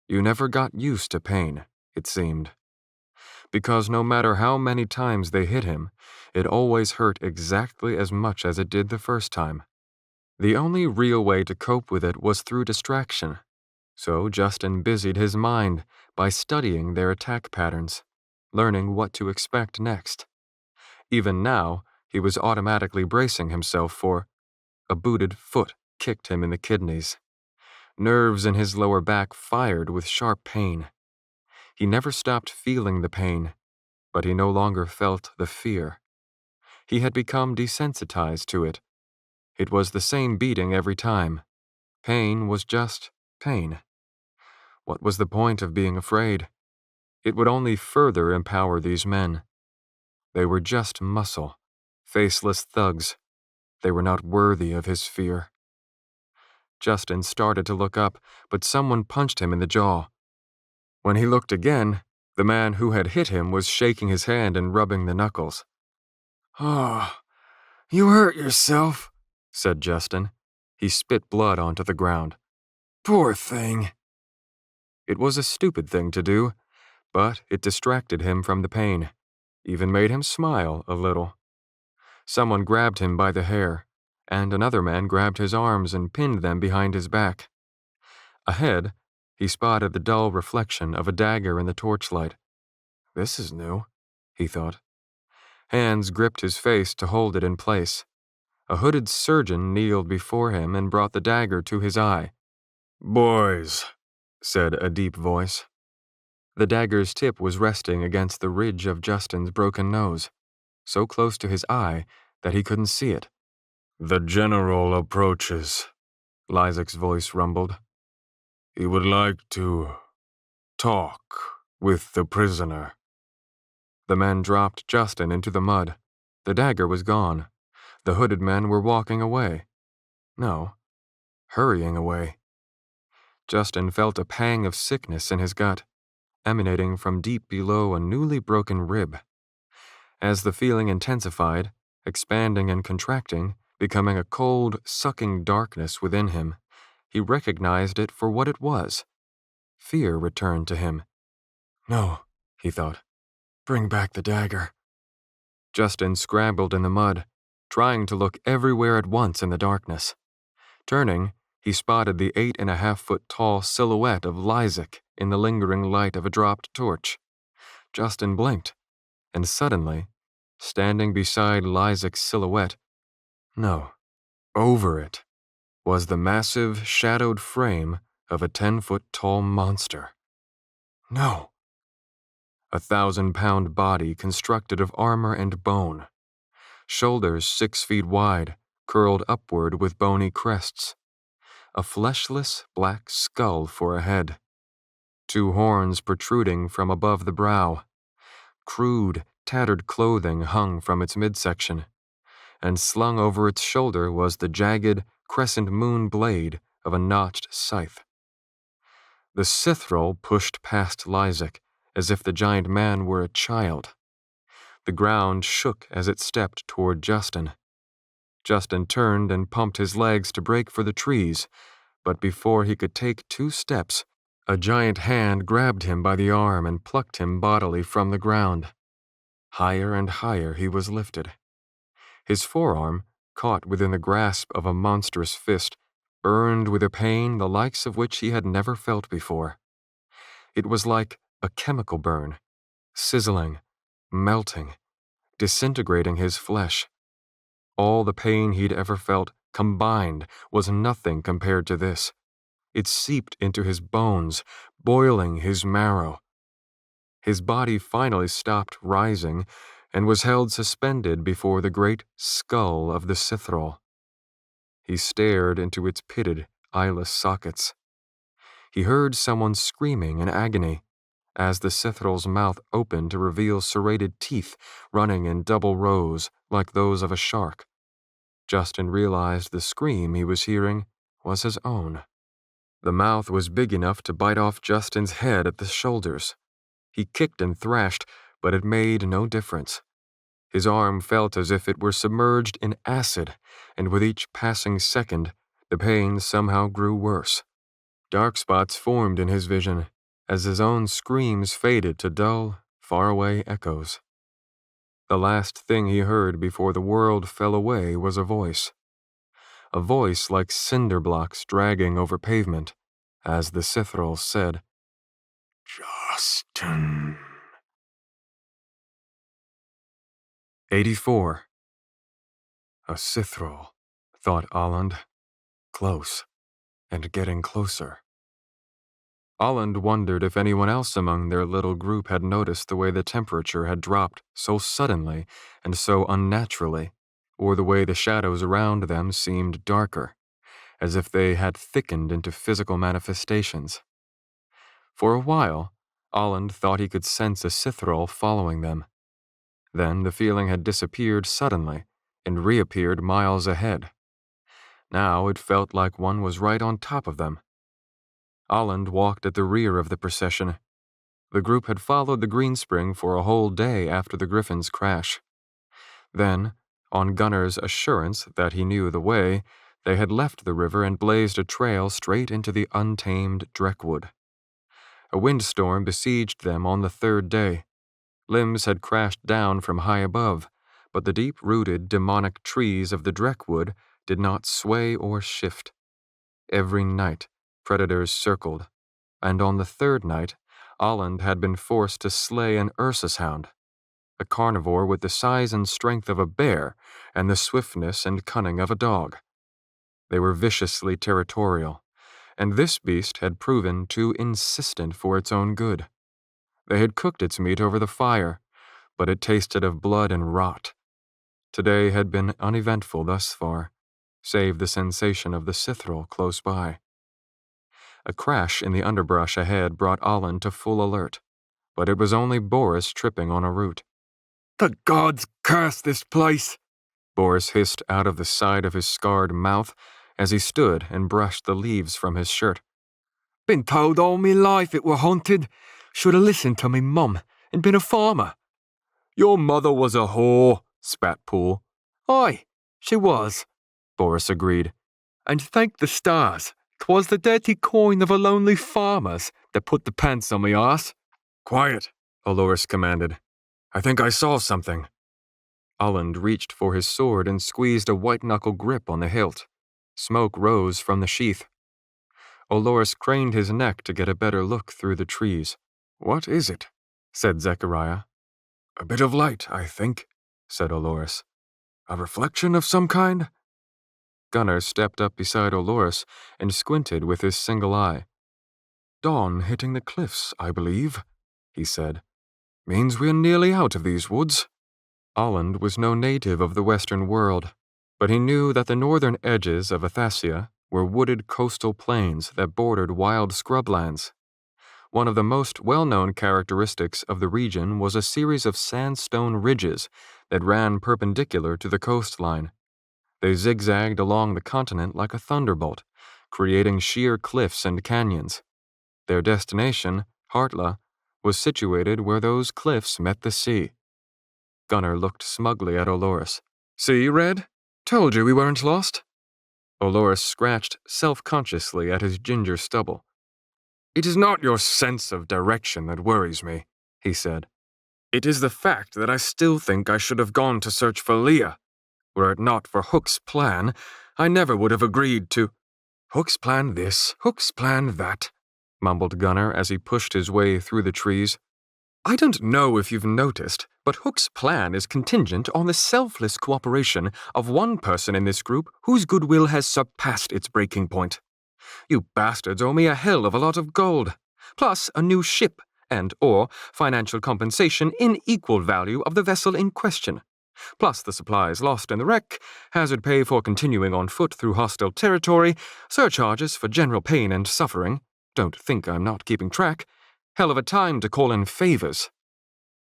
You never got used to pain, it seemed. Because no matter how many times they hit him, it always hurt exactly as much as it did the first time. The only real way to cope with it was through distraction. So Justin busied his mind by studying their attack patterns, learning what to expect next. Even now, he was automatically bracing himself for a booted foot kicked him in the kidneys. Nerves in his lower back fired with sharp pain. He never stopped feeling the pain, but he no longer felt the fear. He had become desensitized to it. It was the same beating every time. Pain was just pain. What was the point of being afraid? It would only further empower these men. They were just muscle, faceless thugs. They were not worthy of his fear. Justin started to look up, but someone punched him in the jaw. When he looked again, the man who had hit him was shaking his hand and rubbing the knuckles. "Oh, you hurt yourself," said Justin. He spit blood onto the ground. "Poor thing." It was a stupid thing to do, but it distracted him from the pain, even made him smile a little. Someone grabbed him by the hair, and another man grabbed his arms and pinned them behind his back. Ahead, he spotted the dull reflection of a dagger in the torchlight. This is new, he thought. Hands gripped his face to hold it in place. A hooded surgeon kneeled before him and brought the dagger to his eye. "Boys," said a deep voice. The dagger's tip was resting against the ridge of Justin's broken nose, so close to his eye that he couldn't see it. "The general approaches," Lysek's voice rumbled. "He would like to talk with the prisoner." The men dropped Justin into the mud. The dagger was gone. The hooded men were walking away. No, hurrying away. Justin felt a pang of sickness in his gut, emanating from deep below a newly broken rib. As the feeling intensified, expanding and contracting, becoming a cold, sucking darkness within him, he recognized it for what it was. Fear returned to him. No, he thought. Bring back the dagger. Justin scrambled in the mud, trying to look everywhere at once in the darkness. Turning, he spotted the 8.5-foot-tall silhouette of Lysek in the lingering light of a dropped torch. Justin blinked, and suddenly, standing beside Lysek's silhouette, no, over it, was the massive, shadowed frame of a 10-foot-tall monster. No. A 1,000-pound body constructed of armor and bone. Shoulders 6 feet wide, curled upward with bony crests. A fleshless black skull for a head. 2 horns protruding from above the brow. Crude, tattered clothing hung from its midsection, and slung over its shoulder was the jagged, crescent moon blade of a notched scythe. The Sithrul pushed past Lysek, as if the giant man were a child. The ground shook as it stepped toward Justin. Justin turned and pumped his legs to break for the trees, but before he could take 2 steps, a giant hand grabbed him by the arm and plucked him bodily from the ground. Higher and higher he was lifted. His forearm, caught within the grasp of a monstrous fist, burned with a pain the likes of which he had never felt before. It was like a chemical burn, sizzling, melting, disintegrating his flesh. All the pain he'd ever felt, combined, was nothing compared to this. It seeped into his bones, boiling his marrow. His body finally stopped rising, and was held suspended before the great skull of the Cithrol. He stared into its pitted, eyeless sockets. He heard someone screaming in agony as the Cithrol's mouth opened to reveal serrated teeth running in double rows like those of a shark. Justin realized the scream he was hearing was his own. The mouth was big enough to bite off Justin's head at the shoulders. He kicked and thrashed, but it made no difference. His arm felt as if it were submerged in acid, and with each passing second, the pain somehow grew worse. Dark spots formed in his vision as his own screams faded to dull, faraway echoes. The last thing he heard before the world fell away was a voice like cinder blocks dragging over pavement, as the Cithrol said, "Justin." 84. A Cithrol, thought Olland. Close, and getting closer. Olland wondered if anyone else among their little group had noticed the way the temperature had dropped so suddenly and so unnaturally, or the way the shadows around them seemed darker, as if they had thickened into physical manifestations. For a while, Olland thought he could sense a Cithrol following them. Then the feeling had disappeared suddenly and reappeared miles ahead. Now it felt like one was right on top of them. Olland walked at the rear of the procession. The group had followed the Greenspring for a whole day after the Griffin's crash. Then, on Gunner's assurance that he knew the way, they had left the river and blazed a trail straight into the untamed Dreckwood. A windstorm besieged them on the third day. Limbs had crashed down from high above, but the deep-rooted demonic trees of the Dreckwood did not sway or shift. Every night, predators circled, and on the third night, Olland had been forced to slay an Ursus hound, a carnivore with the size and strength of a bear and the swiftness and cunning of a dog. They were viciously territorial, and this beast had proven too insistent for its own good. They had cooked its meat over the fire, but it tasted of blood and rot. Today had been uneventful thus far, save the sensation of the Cithrol close by. A crash in the underbrush ahead brought Olland to full alert, but it was only Boris tripping on a root. "The gods curse this place!" Boris hissed out of the side of his scarred mouth as he stood and brushed the leaves from his shirt. "Been told all me life it were haunted. Should have listened to me mum and been a farmer." "Your mother was a whore," spat Poole. "Aye, she was," Boris agreed. "and thank the stars. 'Twas the dirty coin of a lonely farmer's that put the pants on me arse." "Quiet," Olores commanded. "I think I saw something." Olland reached for his sword and squeezed a white-knuckle grip on the hilt. Smoke rose from the sheath. Olores craned his neck to get a better look through the trees. "What is it?" said Zechariah. "A bit of light, I think," said Olores. "A reflection of some kind?" Gunner stepped up beside Olores and squinted with his single eye. "Dawn hitting the cliffs, I believe," he said. "Means we're nearly out of these woods." Olland was no native of the Western world, but he knew that the northern edges of Athasia were wooded coastal plains that bordered wild scrublands. One of the most well-known characteristics of the region was a series of sandstone ridges that ran perpendicular to the coastline. They zigzagged along the continent like a thunderbolt, creating sheer cliffs and canyons. Their destination, Hartla, was situated where those cliffs met the sea. Gunner looked smugly at Olores. "See, Red? Told you we weren't lost." Olores scratched self-consciously at his ginger stubble. "It is not your sense of direction that worries me," he said. "It is the fact that I still think I should have gone to search for Leah. Were it not for Hook's plan, I never would have agreed to—" "Hook's plan this, Hook's plan that," mumbled Gunner as he pushed his way through the trees. "I don't know if you've noticed, but Hook's plan is contingent on the selfless cooperation of one person in this group whose goodwill has surpassed its breaking point. You bastards owe me a hell of a lot of gold, plus a new ship and/or financial compensation in equal value of the vessel in question, plus the supplies lost in the wreck, hazard pay for continuing on foot through hostile territory, surcharges for general pain and suffering. Don't think I'm not keeping track. Hell of a time to call in favors."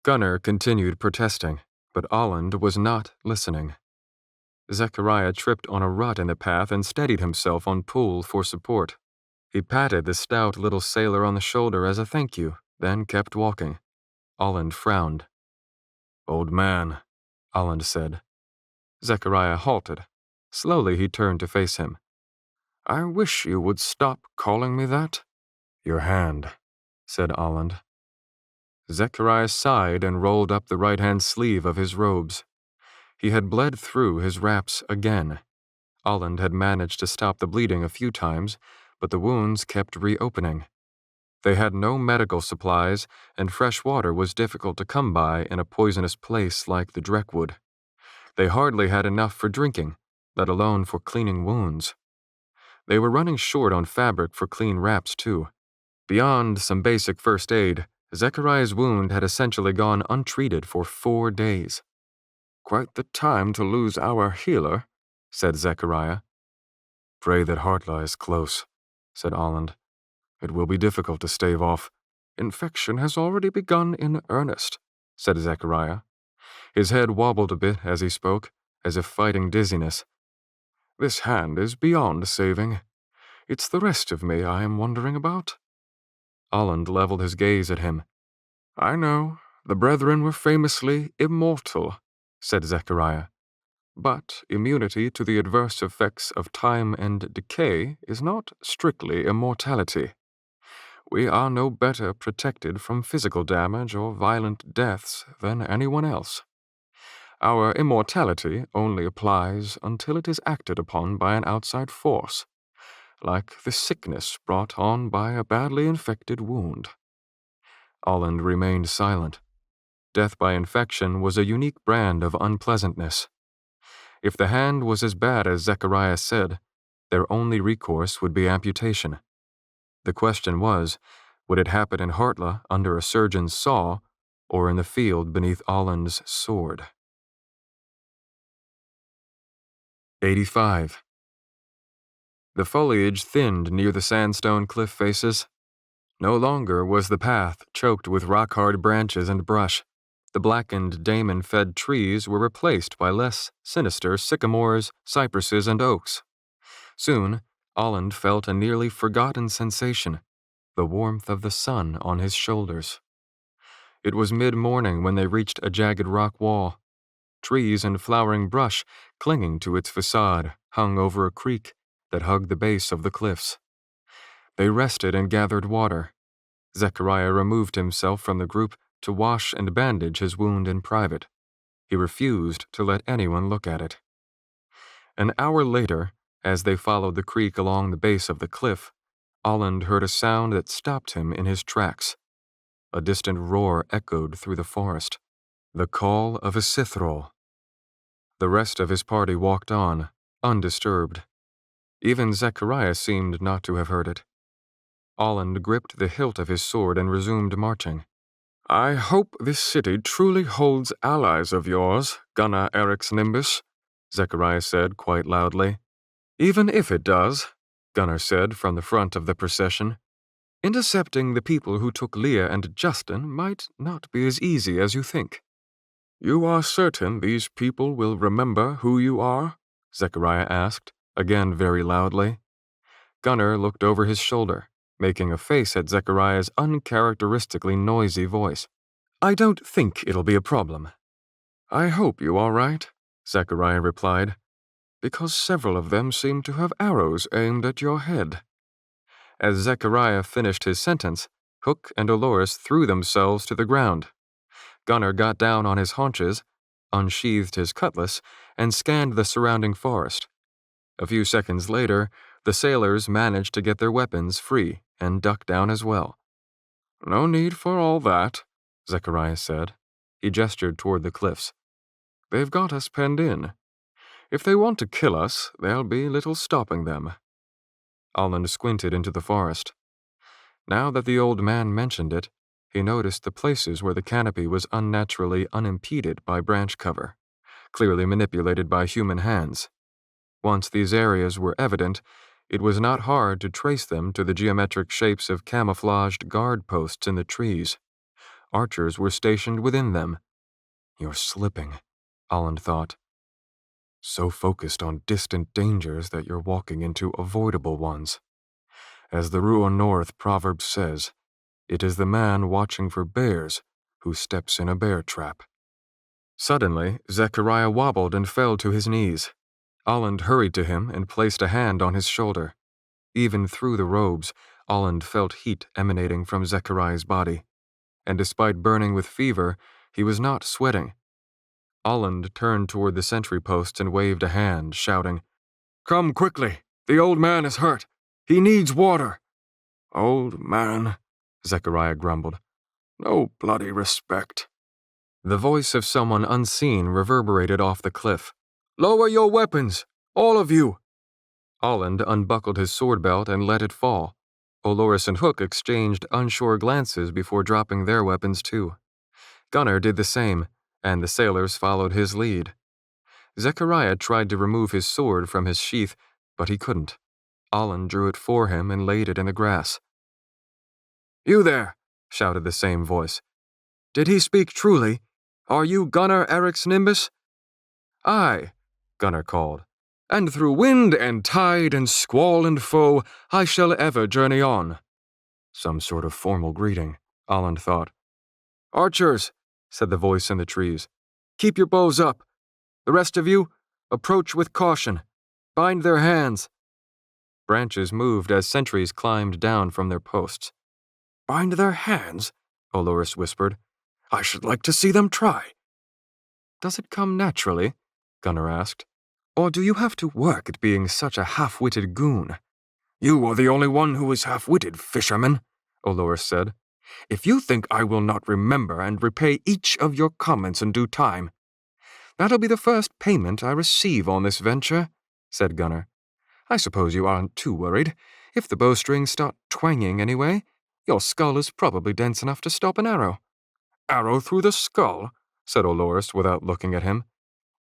Gunnar continued protesting, but Olland was not listening. Zechariah tripped on a rut in the path and steadied himself on Poole for support. He patted the stout little sailor on the shoulder as a thank you, then kept walking. Olland frowned. "Old man," Olland said. Zechariah halted. Slowly he turned to face him. "I wish you would stop calling me that." "Your hand," said Olland. Zechariah sighed and rolled up the right-hand sleeve of his robes. He had bled through his wraps again. Olland had managed to stop the bleeding a few times, but the wounds kept reopening. They had no medical supplies, and fresh water was difficult to come by in a poisonous place like the Dreckwood. They hardly had enough for drinking, let alone for cleaning wounds. They were running short on fabric for clean wraps, too. Beyond some basic first aid, Zechariah's wound had essentially gone untreated for 4 days. "Quite the time to lose our healer," said Zechariah. "Pray that heart lies close," said Olland. "It will be difficult to stave off. Infection has already begun in earnest," said Zechariah. His head wobbled a bit as he spoke, as if fighting dizziness. "This hand is beyond saving. It's the rest of me I am wondering about." Olland leveled his gaze at him. "I know, the brethren were famously immortal," said Zechariah. "But immunity to the adverse effects of time and decay is not strictly immortality. We are no better protected from physical damage or violent deaths than anyone else. Our immortality only applies until it is acted upon by an outside force, like the sickness brought on by a badly infected wound." Olland remained silent. Death by infection was a unique brand of unpleasantness. If the hand was as bad as Zechariah said, their only recourse would be amputation. The question was, would it happen in Hartla under a surgeon's saw, or in the field beneath Olland's sword? 85. The foliage thinned near the sandstone cliff faces. No longer was the path choked with rock-hard branches and brush. The blackened, daemon-fed trees were replaced by less sinister sycamores, cypresses, and oaks. Soon, Olland felt a nearly forgotten sensation, the warmth of the sun on his shoulders. It was mid-morning when they reached a jagged rock wall. Trees and flowering brush, clinging to its facade, hung over a creek that hugged the base of the cliffs. They rested and gathered water. Zechariah removed himself from the group to wash and bandage his wound in private. He refused to let anyone look at it. An hour later, as they followed the creek along the base of the cliff, Olland heard a sound that stopped him in his tracks. A distant roar echoed through the forest. The call of a Sithrol. The rest of his party walked on, undisturbed. Even Zechariah seemed not to have heard it. Olland gripped the hilt of his sword and resumed marching. "I hope this city truly holds allies of yours, Gunnar Eric's Nimbus," Zechariah said quite loudly. "Even if it does," Gunnar said from the front of the procession, "intercepting the people who took Leah and Justin might not be as easy as you think." "You are certain these people will remember who you are?" Zechariah asked, again very loudly. Gunnar looked over his shoulder, making a face at Zechariah's uncharacteristically noisy voice. "I don't think it'll be a problem." "I hope you are right," Zechariah replied, "because several of them seem to have arrows aimed at your head." As Zechariah finished his sentence, Hook and Dolores threw themselves to the ground. Gunnar got down on his haunches, unsheathed his cutlass, and scanned the surrounding forest. A few seconds later, the sailors managed to get their weapons free and duck down as well. "No need for all that," Zechariah said. He gestured toward the cliffs. "They've got us penned in. If they want to kill us, there'll be little stopping them." Olland squinted into the forest. Now that the old man mentioned it, He noticed the places where the canopy was unnaturally unimpeded by branch cover, clearly manipulated by human hands. Once these areas were evident, it was not hard to trace them to the geometric shapes of camouflaged guard posts in the trees. Archers were stationed within them. You're slipping, Holland thought. So focused on distant dangers that you're walking into avoidable ones. As the Ruhr North proverb says, it is the man watching for bears who steps in a bear trap. Suddenly, Zechariah wobbled and fell to his knees. Holland hurried to him and placed a hand on his shoulder. Even through the robes, Holland felt heat emanating from Zechariah's body, and despite burning with fever, he was not sweating. Holland turned toward the sentry post and waved a hand, shouting, "Come quickly! The old man is hurt! He needs water!" Old man, Zechariah grumbled. No bloody respect. The voice of someone unseen reverberated off the cliff. "Lower your weapons! All of you!" Holland unbuckled his sword belt and let it fall. Olores and Hook exchanged unsure glances before dropping their weapons too. Gunnar did the same, and the sailors followed his lead. Zechariah tried to remove his sword from his sheath, but he couldn't. Holland drew it for him and laid it in the grass. "You there!" shouted the same voice. "Did he speak truly? Are you Gunnar Eric's Nimbus?" "Aye," Gunnar called. "And through wind and tide and squall and foe, I shall ever journey on." Some sort of formal greeting, Holland thought. "Archers," said the voice in the trees, "keep your bows up. The rest of you, approach with caution. Bind their hands." Branches moved as sentries climbed down from their posts. Bind their hands, Olores whispered. I should like to see them try. "Does it come naturally?" Gunnar asked. "Or do you have to work at being such a half-witted goon?" You are the only one who is half-witted, fisherman, Olores said. If you think I will not remember and repay each of your comments in due time. "That'll be the first payment I receive on this venture," said Gunnar. "I suppose you aren't too worried. If the bowstrings start twanging anyway, your skull is probably dense enough to stop an arrow." Arrow through the skull, said Olores without looking at him.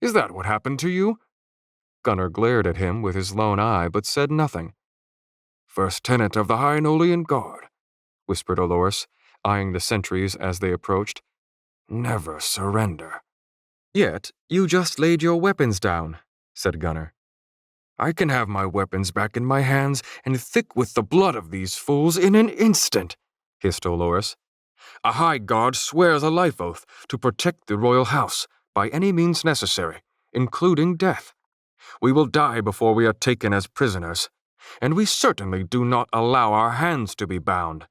Is that what happened to you? Gunnar glared at him with his lone eye, but said nothing. First tenet of the High Nolian Guard, whispered Olores, eyeing the sentries as they approached. Never surrender. Yet you just laid your weapons down, said Gunnar. I can have my weapons back in my hands and thick with the blood of these fools in an instant, hissed Olores. A High Guard swears a life oath to protect the royal house by any means necessary, including death. We will die before we are taken as prisoners, and we certainly do not allow our hands to be bound.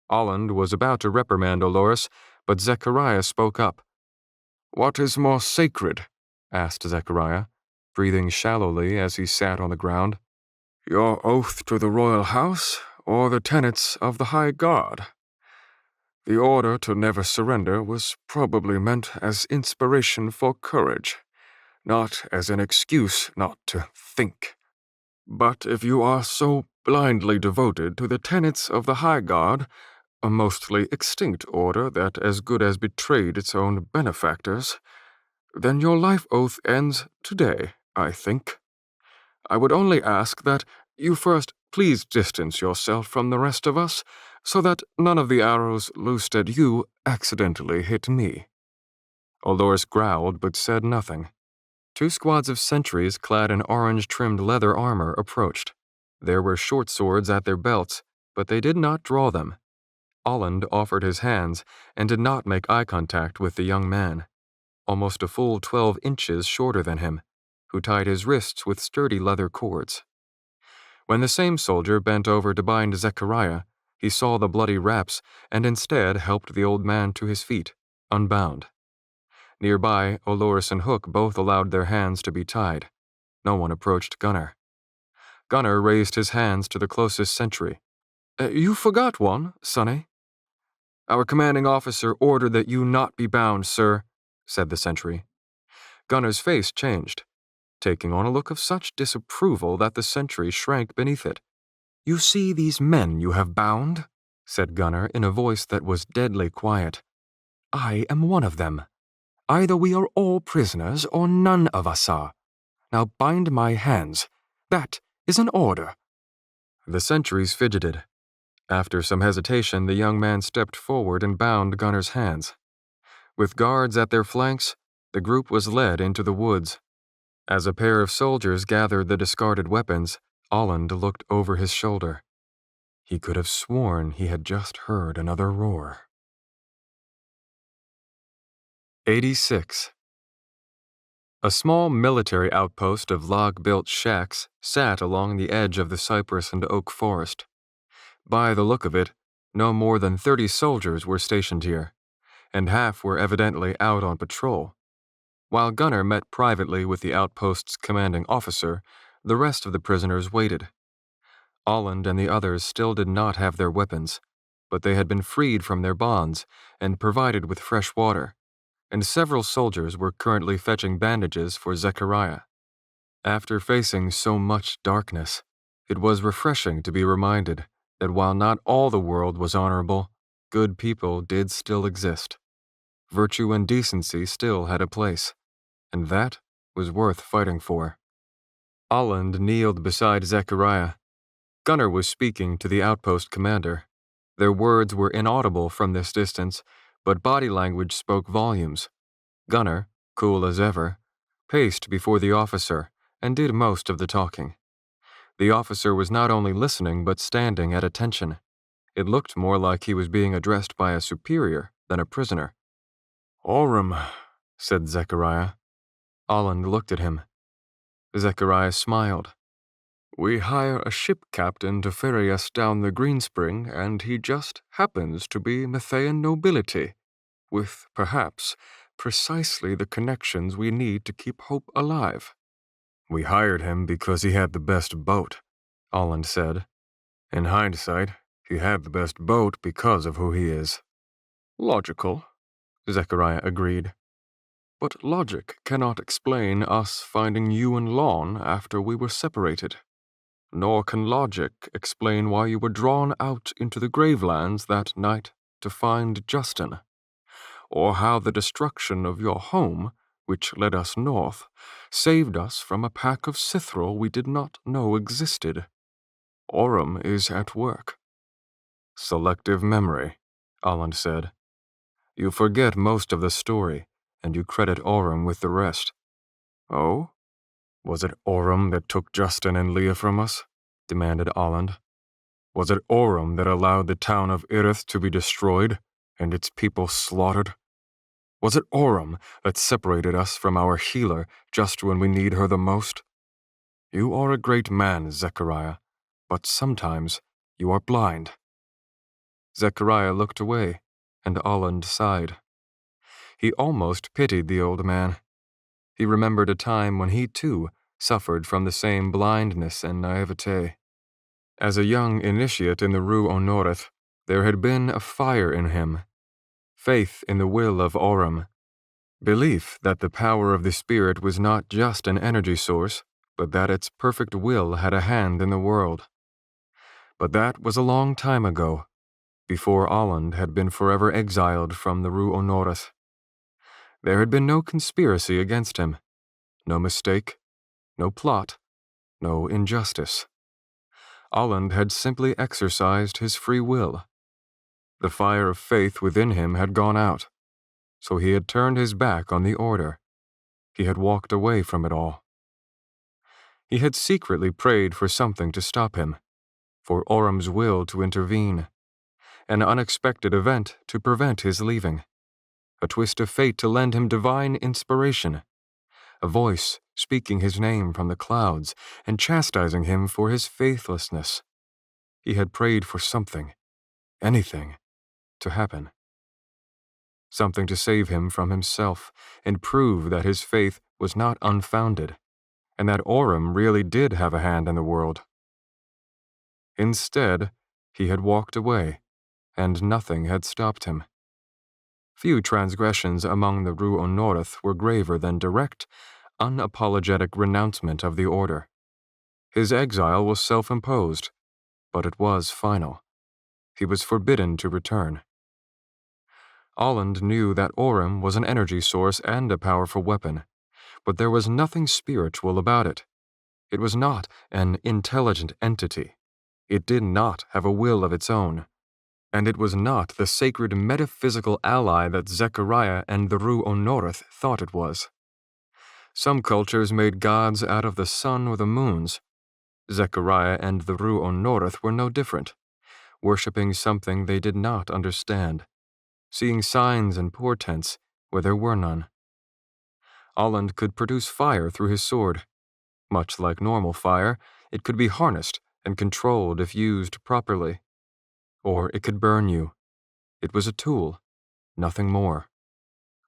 Holland was about to reprimand Olores, but Zechariah spoke up. What is more sacred? asked Zechariah, breathing shallowly as he sat on the ground. Your oath to the royal house, or the tenets of the High Guard? The order to never surrender was probably meant as inspiration for courage, not as an excuse not to think. But if you are so blindly devoted to the tenets of the High Guard, a mostly extinct order that as good as betrayed its own benefactors, then your life oath ends today, I think. I would only ask that you first please distance yourself from the rest of us, so that none of the arrows loosed at you accidentally hit me. Olores growled but said nothing. 2 squads of sentries clad in orange-trimmed leather armor approached. There were short swords at their belts, but they did not draw them. Holland offered his hands and did not make eye contact with the young man, almost a full 12 inches shorter than him, who tied his wrists with sturdy leather cords. When the same soldier bent over to bind Zechariah, he saw the bloody wraps and instead helped the old man to his feet, unbound. Nearby, Olores and Hook both allowed their hands to be tied. No one approached Gunnar. Gunnar raised his hands to the closest sentry. You forgot one, Sonny. Our commanding officer ordered that you not be bound, sir, said the sentry. Gunnar's face changed, taking on a look of such disapproval that the sentry shrank beneath it. You see these men you have bound? said Gunnar in a voice that was deadly quiet. "I am one of them. Either we are all prisoners or none of us are. Now bind my hands. That is an order." The sentries fidgeted. After some hesitation, the young man stepped forward and bound Gunnar's hands. With guards at their flanks, the group was led into the woods. As a pair of soldiers gathered the discarded weapons, Olland looked over his shoulder. He could have sworn he had just heard another roar. 86. A small military outpost of log-built shacks sat along the edge of the cypress and oak forest. By the look of it, no more than 30 soldiers were stationed here, and half were evidently out on patrol. While Gunnar met privately with the outpost's commanding officer, the rest of the prisoners waited. Olland and the others still did not have their weapons, but they had been freed from their bonds and provided with fresh water, and several soldiers were currently fetching bandages for Zechariah. After facing so much darkness, it was refreshing to be reminded that while not all the world was honorable, good people did still exist. Virtue and decency still had a place, and that was worth fighting for. Olland kneeled beside Zechariah. Gunnar was speaking to the outpost commander. Their words were inaudible from this distance, but body language spoke volumes. Gunnar, cool as ever, paced before the officer and did most of the talking. The officer was not only listening but standing at attention. It looked more like he was being addressed by a superior than a prisoner. "Orem," said Zechariah. Olland looked at him. Zechariah smiled. "We hire a ship captain to ferry us down the Greenspring, and he just happens to be Mathaean nobility, with, perhaps, precisely the connections we need to keep hope alive." "We hired him because he had the best boat," Olland said. "In hindsight, he had the best boat because of who he is." "Logical," Zechariah agreed. "But logic cannot explain us finding you and Lon after we were separated. Nor can logic explain why you were drawn out into the Gravelands that night to find Justin, or how the destruction of your home, which led us north, saved us from a pack of Sithril we did not know existed. Orem is at work." "Selective memory," Olland said. "You forget most of the story, and you credit Orem with the rest." "Oh? "Was it Orem that took Justin and Leah from us?" demanded Olland. "Was it Orem that allowed the town of Irith to be destroyed and its people slaughtered? Was it Orem that separated us from our healer just when we need her the most? You are a great man, Zechariah, but sometimes you are blind." Zechariah looked away, and Olland sighed. He almost pitied the old man. He remembered a time when he, too, suffered from the same blindness and naivete. As a young initiate in the Rue Honorith, there had been a fire in him, faith in the will of Orem, belief that the power of the spirit was not just an energy source, but that its perfect will had a hand in the world. But that was a long time ago, before Olland had been forever exiled from the Rue Honorith. There had been no conspiracy against him, no mistake, no plot, no injustice. Olland had simply exercised his free will. The fire of faith within him had gone out, so he had turned his back on the order. He had walked away from it all. He had secretly prayed for something to stop him, for Orem's will to intervene, an unexpected event to prevent his leaving, a twist of fate to lend him divine inspiration, a voice speaking his name from the clouds and chastising him for his faithlessness. He had prayed for something, anything, to happen. Something to save him from himself and prove that his faith was not unfounded, and that Orem really did have a hand in the world. Instead, he had walked away, and nothing had stopped him. Few transgressions among the Rue Honorith were graver than direct, unapologetic renouncement of the order. His exile was self-imposed, but it was final. He was forbidden to return. Aland knew that Orym was an energy source and a powerful weapon, but there was nothing spiritual about it. It was not an intelligent entity. It did not have a will of its own. And it was not the sacred metaphysical ally that Zechariah and the Rue Honorath thought it was. Some cultures made gods out of the sun or the moons. Zechariah and the Rue Honorath were no different, worshipping something they did not understand, seeing signs and portents where there were none. Aland could produce fire through his sword. Much like normal fire, it could be harnessed and controlled if used properly. Or it could burn you. It was a tool, nothing more.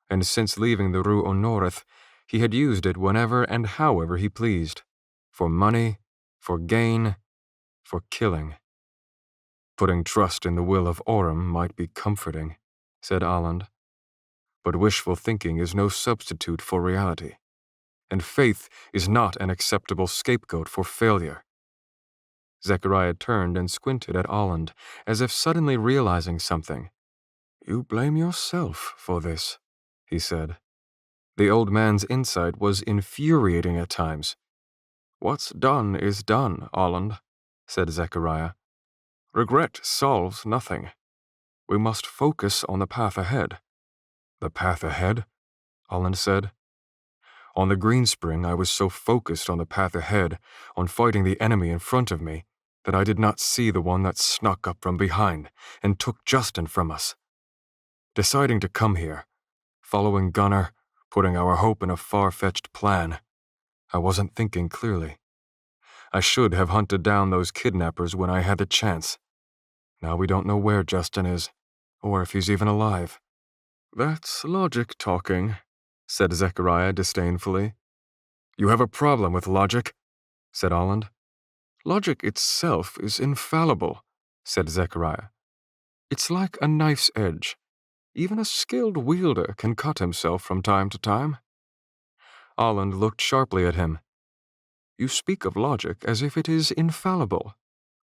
And since leaving the Rue Honorath, he had used it whenever and however he pleased, for money, for gain, for killing. Putting trust in the will of Orym might be comforting, said Aland. But wishful thinking is no substitute for reality, and faith is not an acceptable scapegoat for failure. Zechariah turned and squinted at Aland, as if suddenly realizing something. "You blame yourself for this," he said. The old man's insight was infuriating at times. "What's done is done, Aland," said Zechariah. "Regret solves nothing. We must focus on the path ahead." "The path ahead?" Aland said. "On the Greenspring, I was so focused on the path ahead, on fighting the enemy in front of me, that I did not see the one that snuck up from behind and took Justin from us. Deciding to come here, following Gunnar, putting our hope in a far-fetched plan, I wasn't thinking clearly. I should have hunted down those kidnappers when I had the chance. Now we don't know where Justin is, or if he's even alive." "That's logic talking," said Zechariah disdainfully. "You have a problem with logic," said Aland. "Logic itself is infallible," said Zechariah. "It's like a knife's edge. Even a skilled wielder can cut himself from time to time." Aland looked sharply at him. "You speak of logic as if it is infallible,"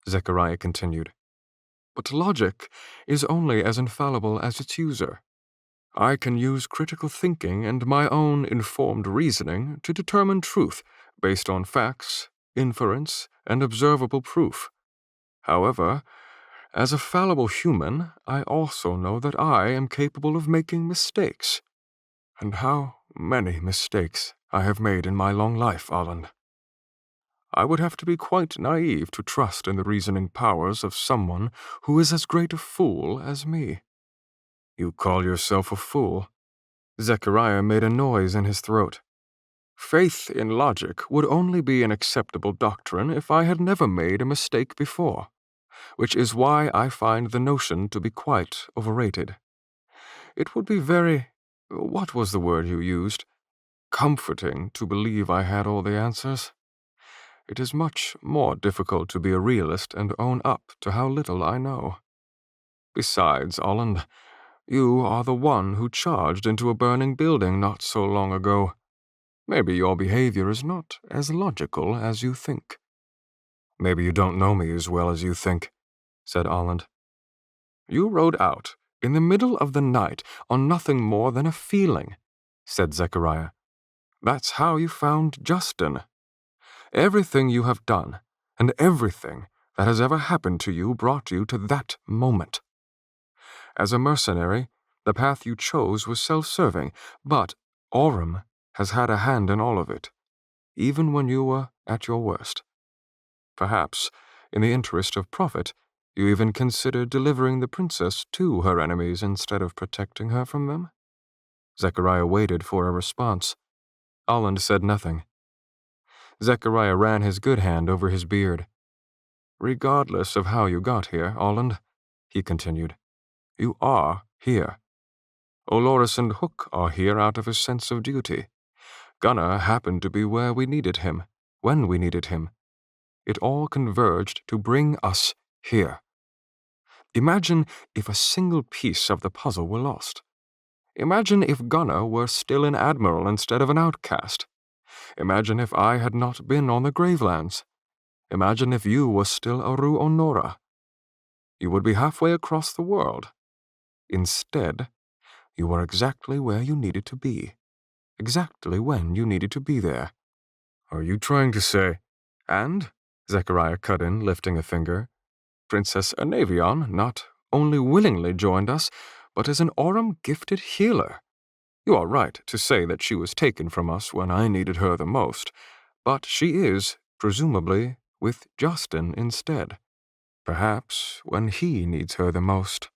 Zechariah continued. "But logic is only as infallible as its user. I can use critical thinking and my own informed reasoning to determine truth based on facts, inference, and observable proof. However, as a fallible human, I also know that I am capable of making mistakes. And how many mistakes I have made in my long life, Aland. I would have to be quite naive to trust in the reasoning powers of someone who is as great a fool as me." "You call yourself a fool?" Zechariah made a noise in his throat. "Faith in logic would only be an acceptable doctrine if I had never made a mistake before, which is why I find the notion to be quite overrated. It would be what was the word you used? Comforting to believe I had all the answers. It is much more difficult to be a realist and own up to how little I know. Besides, Aland, you are the one who charged into a burning building not so long ago. Maybe your behavior is not as logical as you think." "Maybe you don't know me as well as you think," said Aland. "You rode out in the middle of the night on nothing more than a feeling," said Zechariah. "That's how you found Justin. Everything you have done, and everything that has ever happened to you brought you to that moment. As a mercenary, the path you chose was self-serving, but Orym has had a hand in all of it, even when you were at your worst. Perhaps, in the interest of profit, you even considered delivering the princess to her enemies instead of protecting her from them?" Zechariah waited for a response. Aland said nothing. Zechariah ran his good hand over his beard. "Regardless of how you got here, Aland," he continued, "you are here. Olores and Hook are here out of a sense of duty. Gunnar happened to be where we needed him, when we needed him. It all converged to bring us here. Imagine if a single piece of the puzzle were lost. Imagine if Gunnar were still an admiral instead of an outcast. Imagine if I had not been on the Gravelands. Imagine if you were still a Rue Honora. you would be halfway across the world. Instead, you were exactly where you needed to be, exactly when you needed to be there. Are you trying to say, and, Zechariah cut in, lifting a finger, Princess Anavion not only willingly joined us, but as an Aurum-gifted healer? You are right to say that she was taken from us when I needed her the most, but she is, presumably, with Justin instead. Perhaps when he needs her the most.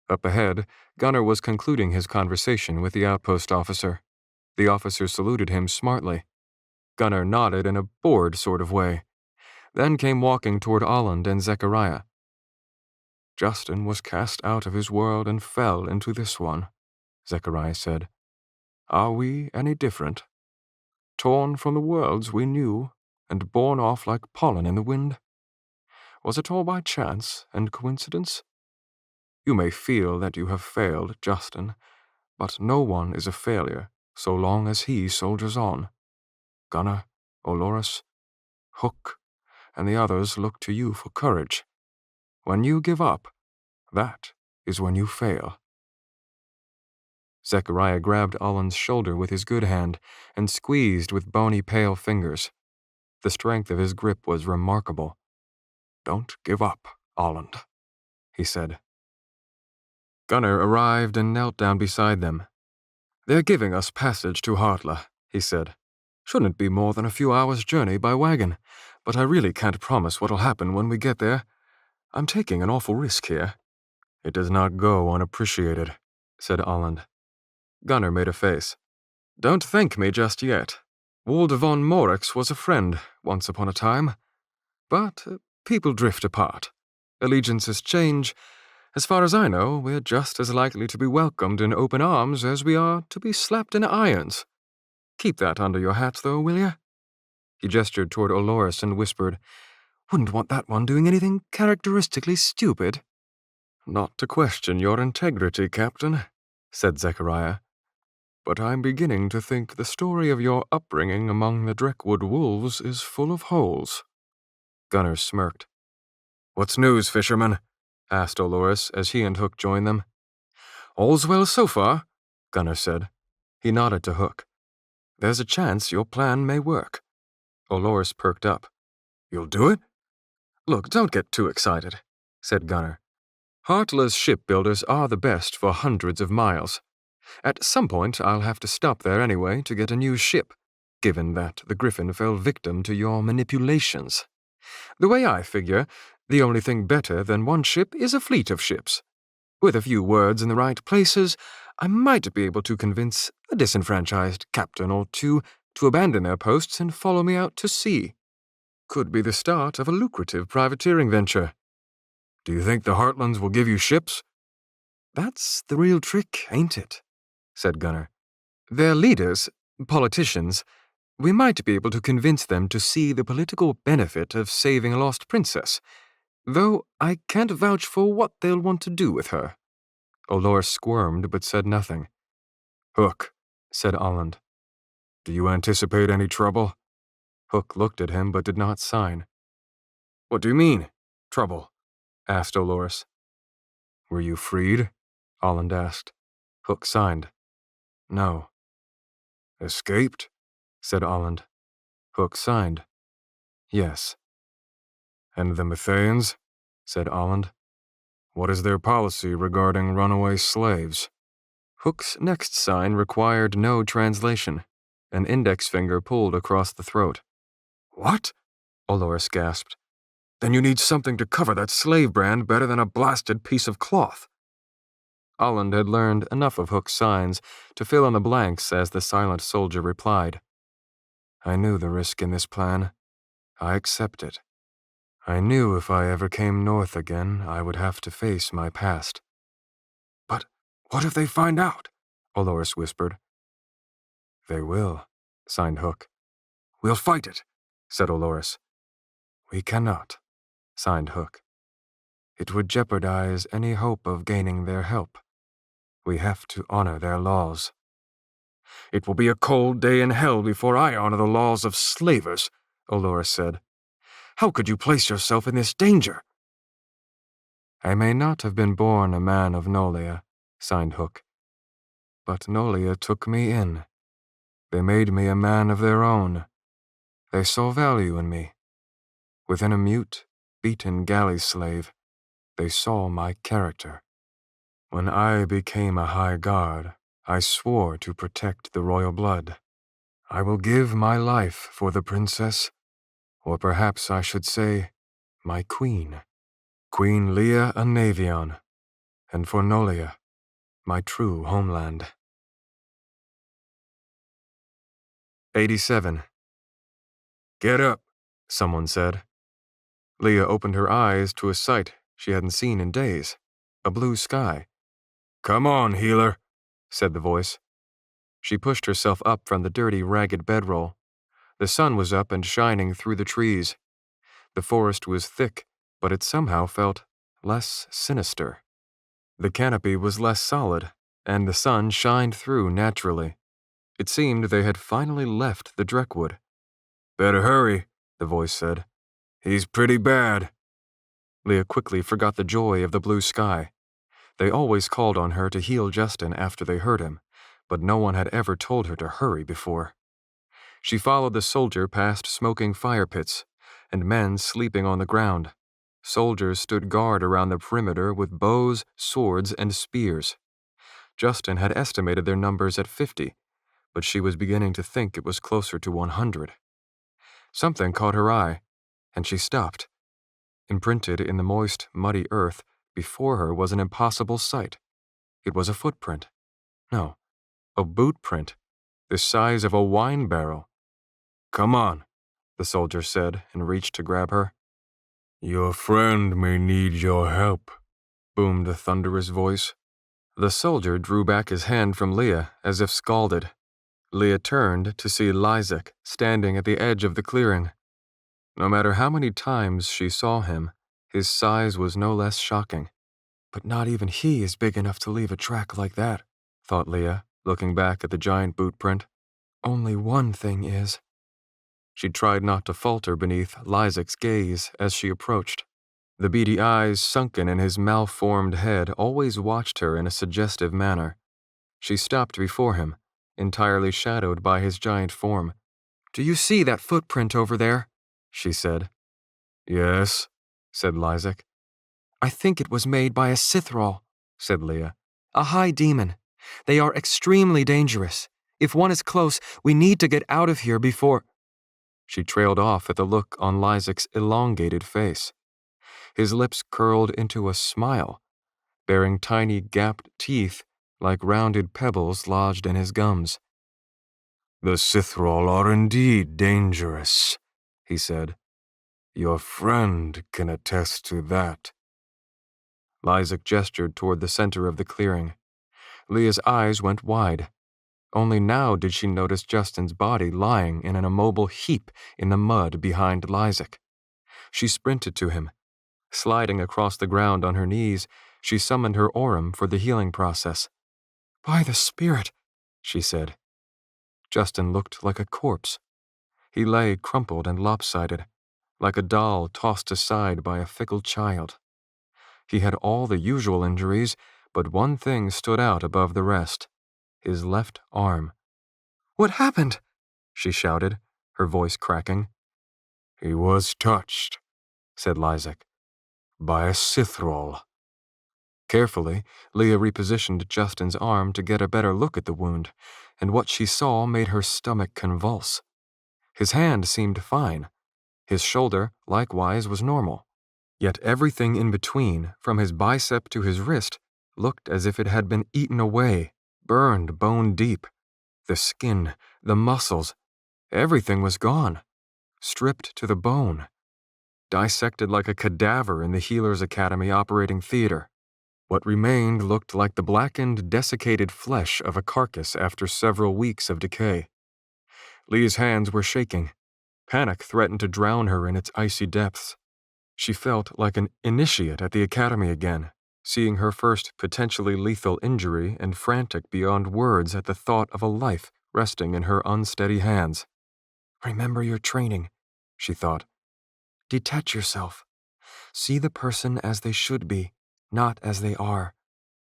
Up ahead, Gunnar was concluding his conversation with the outpost officer. The officer saluted him smartly. Gunnar nodded in a bored sort of way, then came walking toward Olland and Zechariah. Justin was cast out of his world and fell into this one, Zechariah said. Are we any different? Torn from the worlds we knew and borne off like pollen in the wind? Was it all by chance and coincidence? You may feel that you have failed, Justin, but no one is a failure so long as he soldiers on. Gunnar, Olores, Hook, and the others look to you for courage. When you give up, that is when you fail. Zechariah grabbed Olland's shoulder with his good hand and squeezed with bony, pale fingers. The strength of his grip was remarkable. Don't give up, Olland, he said. Gunnar arrived and knelt down beside them. They're giving us passage to Hartla, he said. Shouldn't be more than a few hours' journey by wagon, but I really can't promise what'll happen when we get there. I'm taking an awful risk here. It does not go unappreciated, said Olland. Gunnar made a face. Don't thank me just yet. Walde von Moritz was a friend once upon a time. But people drift apart. Allegiances change. As far as I know, we're just as likely to be welcomed in open arms as we are to be slapped in irons. Keep that under your hat, though, will ya? He gestured toward Olores and whispered, Wouldn't want that one doing anything characteristically stupid. Not to question your integrity, Captain, said Zechariah, but I'm beginning to think the story of your upbringing among the Dreckwood wolves is full of holes. Gunnar smirked. What's news, fisherman? Asked Olores as he and Hook joined them. All's well so far, Gunnar said. He nodded to Hook. There's a chance your plan may work. Olores perked up. You'll do it? Look, don't get too excited, said Gunnar. Hartla's shipbuilders are the best for hundreds of miles. At some point, I'll have to stop there anyway to get a new ship, given that the Griffin fell victim to your manipulations. The way I figure, the only thing better than one ship is a fleet of ships. With a few words in the right places, I might be able to convince a disenfranchised captain or two to abandon their posts and follow me out to sea. Could be the start of a lucrative privateering venture. Do you think the Heartlands will give you ships? That's the real trick, ain't it? Said Gunnar. Their leaders, politicians, we might be able to convince them to see the political benefit of saving a lost princess, though I can't vouch for what they'll want to do with her. Olores squirmed but said nothing. Hook, said Olland. Do you anticipate any trouble? Hook looked at him but did not sign. What do you mean, trouble? Asked Olores. Were you freed? Olland asked. Hook signed. No. Escaped? Said Olland. Hook signed. Yes. And the Mathayans? Said Olland. What is their policy regarding runaway slaves? Hook's next sign required no translation. An index finger pulled across the throat. What? Olores gasped. Then you need something to cover that slave brand better than a blasted piece of cloth. Olland had learned enough of Hook's signs to fill in the blanks as the silent soldier replied. I knew the risk in this plan. I accept it. I knew if I ever came north again, I would have to face my past. But what if they find out? Olores whispered. They will, signed Hook. We'll fight it, said Olores. We cannot, signed Hook. It would jeopardize any hope of gaining their help. We have to honor their laws. It will be a cold day in hell before I honor the laws of slavers, Olores said. How could you place yourself in this danger? I may not have been born a man of Nolia, signed Hook, but Nolia took me in. They made me a man of their own. They saw value in me. Within a mute, beaten galley slave, they saw my character. When I became a high guard, I swore to protect the royal blood. I will give my life for the princess, or perhaps I should say, my queen, Queen Leah Anavion, and for Nolia, my true homeland. 87. Get up, Someone said. Leah opened her eyes to a sight she hadn't seen in days, a blue sky. Come on, healer, said the voice. She pushed herself up from the dirty, ragged bedroll. The sun was up and shining through the trees. The forest was thick, but it somehow felt less sinister. The canopy was less solid, and the sun shined through naturally. It seemed they had finally left the Dreckwood. Better hurry, the voice said. He's pretty bad. Leah quickly forgot the joy of the blue sky. They always called on her to heal Justin after they hurt him, but no one had ever told her to hurry before. She followed the soldier past smoking fire pits, and men sleeping on the ground. Soldiers stood guard around the perimeter with bows, swords, and spears. Justin had estimated their numbers at 50, but she was beginning to think it was closer to 100. Something caught her eye, and she stopped. Imprinted in the moist, muddy earth before her was an impossible sight. It was a footprint. No, a boot print, the size of a wine barrel. Come on, the soldier said and reached to grab her. Your friend may need your help, boomed a thunderous voice. The soldier drew back his hand from Leah as if scalded. Leah turned to see Lysak standing at the edge of the clearing. No matter how many times she saw him, his size was no less shocking. But not even he is big enough to leave a track like that, thought Leah, looking back at the giant boot print. Only one thing is. She tried not to falter beneath Lysak's gaze as she approached. The beady eyes sunken in his malformed head always watched her in a suggestive manner. She stopped before him, entirely shadowed by his giant form. "Do you see that footprint over there?" she said. Yes, said Lysak. I think it was made by a Sithrall, said Leah. A high demon. They are extremely dangerous. If one is close, we need to get out of here before... She trailed off at the look on Lysak's elongated face. His lips curled into a smile, bearing tiny gapped teeth like rounded pebbles lodged in his gums. The Sithrall are indeed dangerous, he said. Your friend can attest to that. Lysak gestured toward the center of the clearing. Leah's eyes went wide. Only now did she notice Justin's body lying in an immobile heap in the mud behind Lysak. She sprinted to him. Sliding across the ground on her knees, she summoned her Aurum for the healing process. "By the spirit," she said. Justin looked like a corpse. He lay crumpled and lopsided, like a doll tossed aside by a fickle child. He had all the usual injuries, but one thing stood out above the rest: his left arm. "What happened?" she shouted, her voice cracking. He was touched, said Lysak, by a Sithrall. Carefully, Leah repositioned Justin's arm to get a better look at the wound, and what she saw made her stomach convulse. His hand seemed fine. His shoulder, likewise, was normal. Yet everything in between, from his bicep to his wrist, looked as if it had been eaten away, burned bone deep. The skin, the muscles, everything was gone, stripped to the bone, dissected like a cadaver in the Healers' Academy operating theater. What remained looked like the blackened, desiccated flesh of a carcass after several weeks of decay. Leah's hands were shaking. Panic threatened to drown her in its icy depths. She felt like an initiate at the academy again, seeing her first potentially lethal injury and frantic beyond words at the thought of a life resting in her unsteady hands. Remember your training, she thought. Detach yourself. See the person as they should be, not as they are.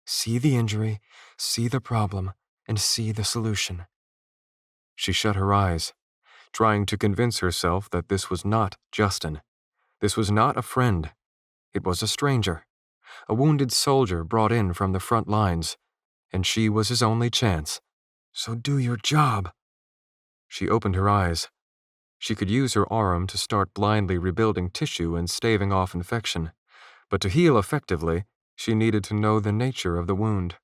See the injury, see the problem, and see the solution. She shut her eyes, trying to convince herself that this was not Justin. This was not a friend. It was a stranger, a wounded soldier brought in from the front lines, and she was his only chance. So do your job. She opened her eyes. She could use her arm to start blindly rebuilding tissue and staving off infection, but to heal effectively, she needed to know the nature of the wound.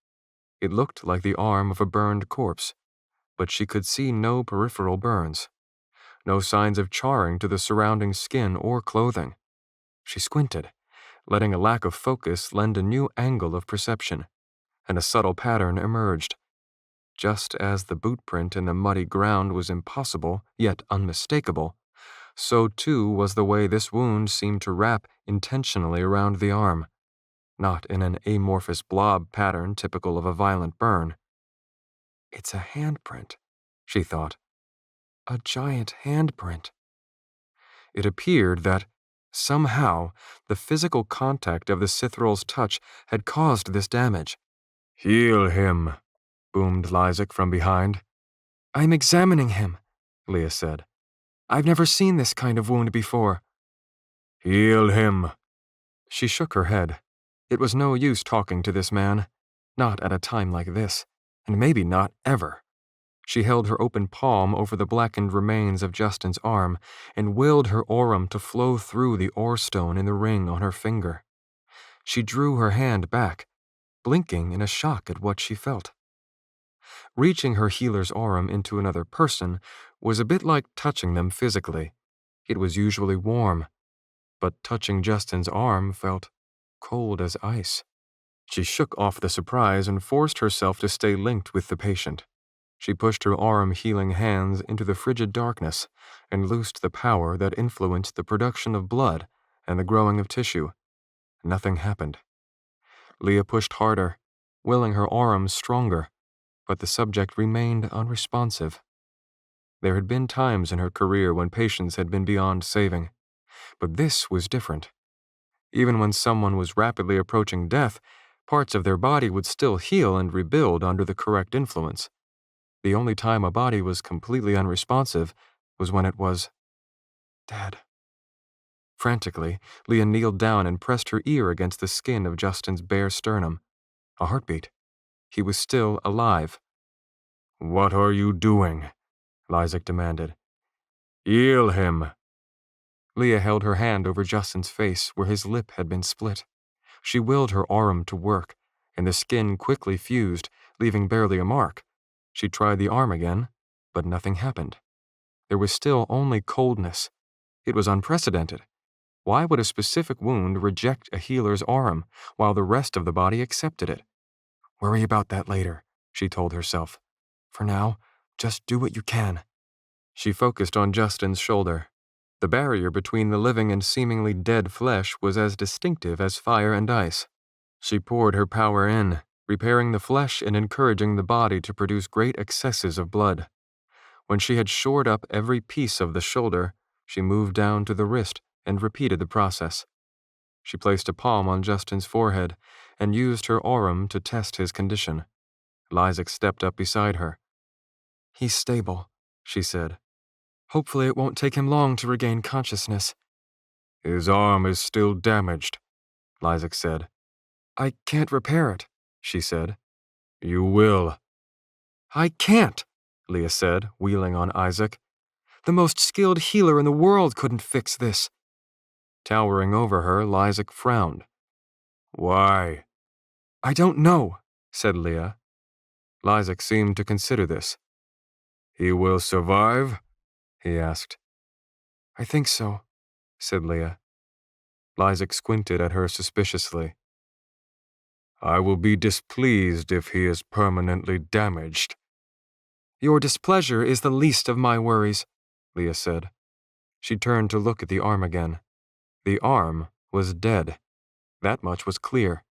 It looked like the arm of a burned corpse, but she could see no peripheral burns, no signs of charring to the surrounding skin or clothing. She squinted, letting a lack of focus lend a new angle of perception, and a subtle pattern emerged. Just as the boot print in the muddy ground was impossible, yet unmistakable, so too was the way this wound seemed to wrap intentionally around the arm, not in an amorphous blob pattern typical of a violent burn. It's a handprint, she thought. A giant handprint. It appeared that, somehow, the physical contact of the Cithral's touch had caused this damage. "Heal him," boomed Lysak from behind. I'm examining him, Leah said. I've never seen this kind of wound before. "Heal him." She shook her head. It was no use talking to this man. Not at a time like this, and maybe not ever. She held her open palm over the blackened remains of Justin's arm and willed her aurum to flow through the ore stone in the ring on her finger. She drew her hand back, blinking in a shock at what she felt. Reaching her healer's aurum into another person was a bit like touching them physically. It was usually warm, but touching Justin's arm felt cold as ice. She shook off the surprise and forced herself to stay linked with the patient. She pushed her aurum-healing hands into the frigid darkness and loosed the power that influenced the production of blood and the growing of tissue. Nothing happened. Leah pushed harder, willing her aurum stronger, but the subject remained unresponsive. There had been times in her career when patients had been beyond saving, but this was different. Even when someone was rapidly approaching death, parts of their body would still heal and rebuild under the correct influence. The only time a body was completely unresponsive was when it was dead. Frantically, Leah kneeled down and pressed her ear against the skin of Justin's bare sternum. A heartbeat. He was still alive. "What are you doing?" Lysak demanded. "Heal him." Leah held her hand over Justin's face where his lip had been split. She willed her aurum to work, and the skin quickly fused, leaving barely a mark. She tried the arm again, but nothing happened. There was still only coldness. It was unprecedented. Why would a specific wound reject a healer's aurum, while the rest of the body accepted it? Worry about that later, she told herself. For now, just do what you can. She focused on Justin's shoulder. The barrier between the living and seemingly dead flesh was as distinctive as fire and ice. She poured her power in, repairing the flesh and encouraging the body to produce great excesses of blood. When she had shored up every piece of the shoulder, she moved down to the wrist and repeated the process. She placed a palm on Justin's forehead and used her aurum to test his condition. Lysak stepped up beside her. He's stable, she said. Hopefully it won't take him long to regain consciousness. His arm is still damaged, Lysak said. I can't repair it, she said. You will. I can't, Leah said, wheeling on Isaac. The most skilled healer in the world couldn't fix this. Towering over her, Lysak frowned. Why? I don't know, said Leah. Lysak seemed to consider this. He will survive? He asked. I think so, said Leah. Lysak squinted at her suspiciously. I will be displeased if he is permanently damaged. Your displeasure is the least of my worries, Leah said. She turned to look at the arm again. The arm was dead. That much was clear.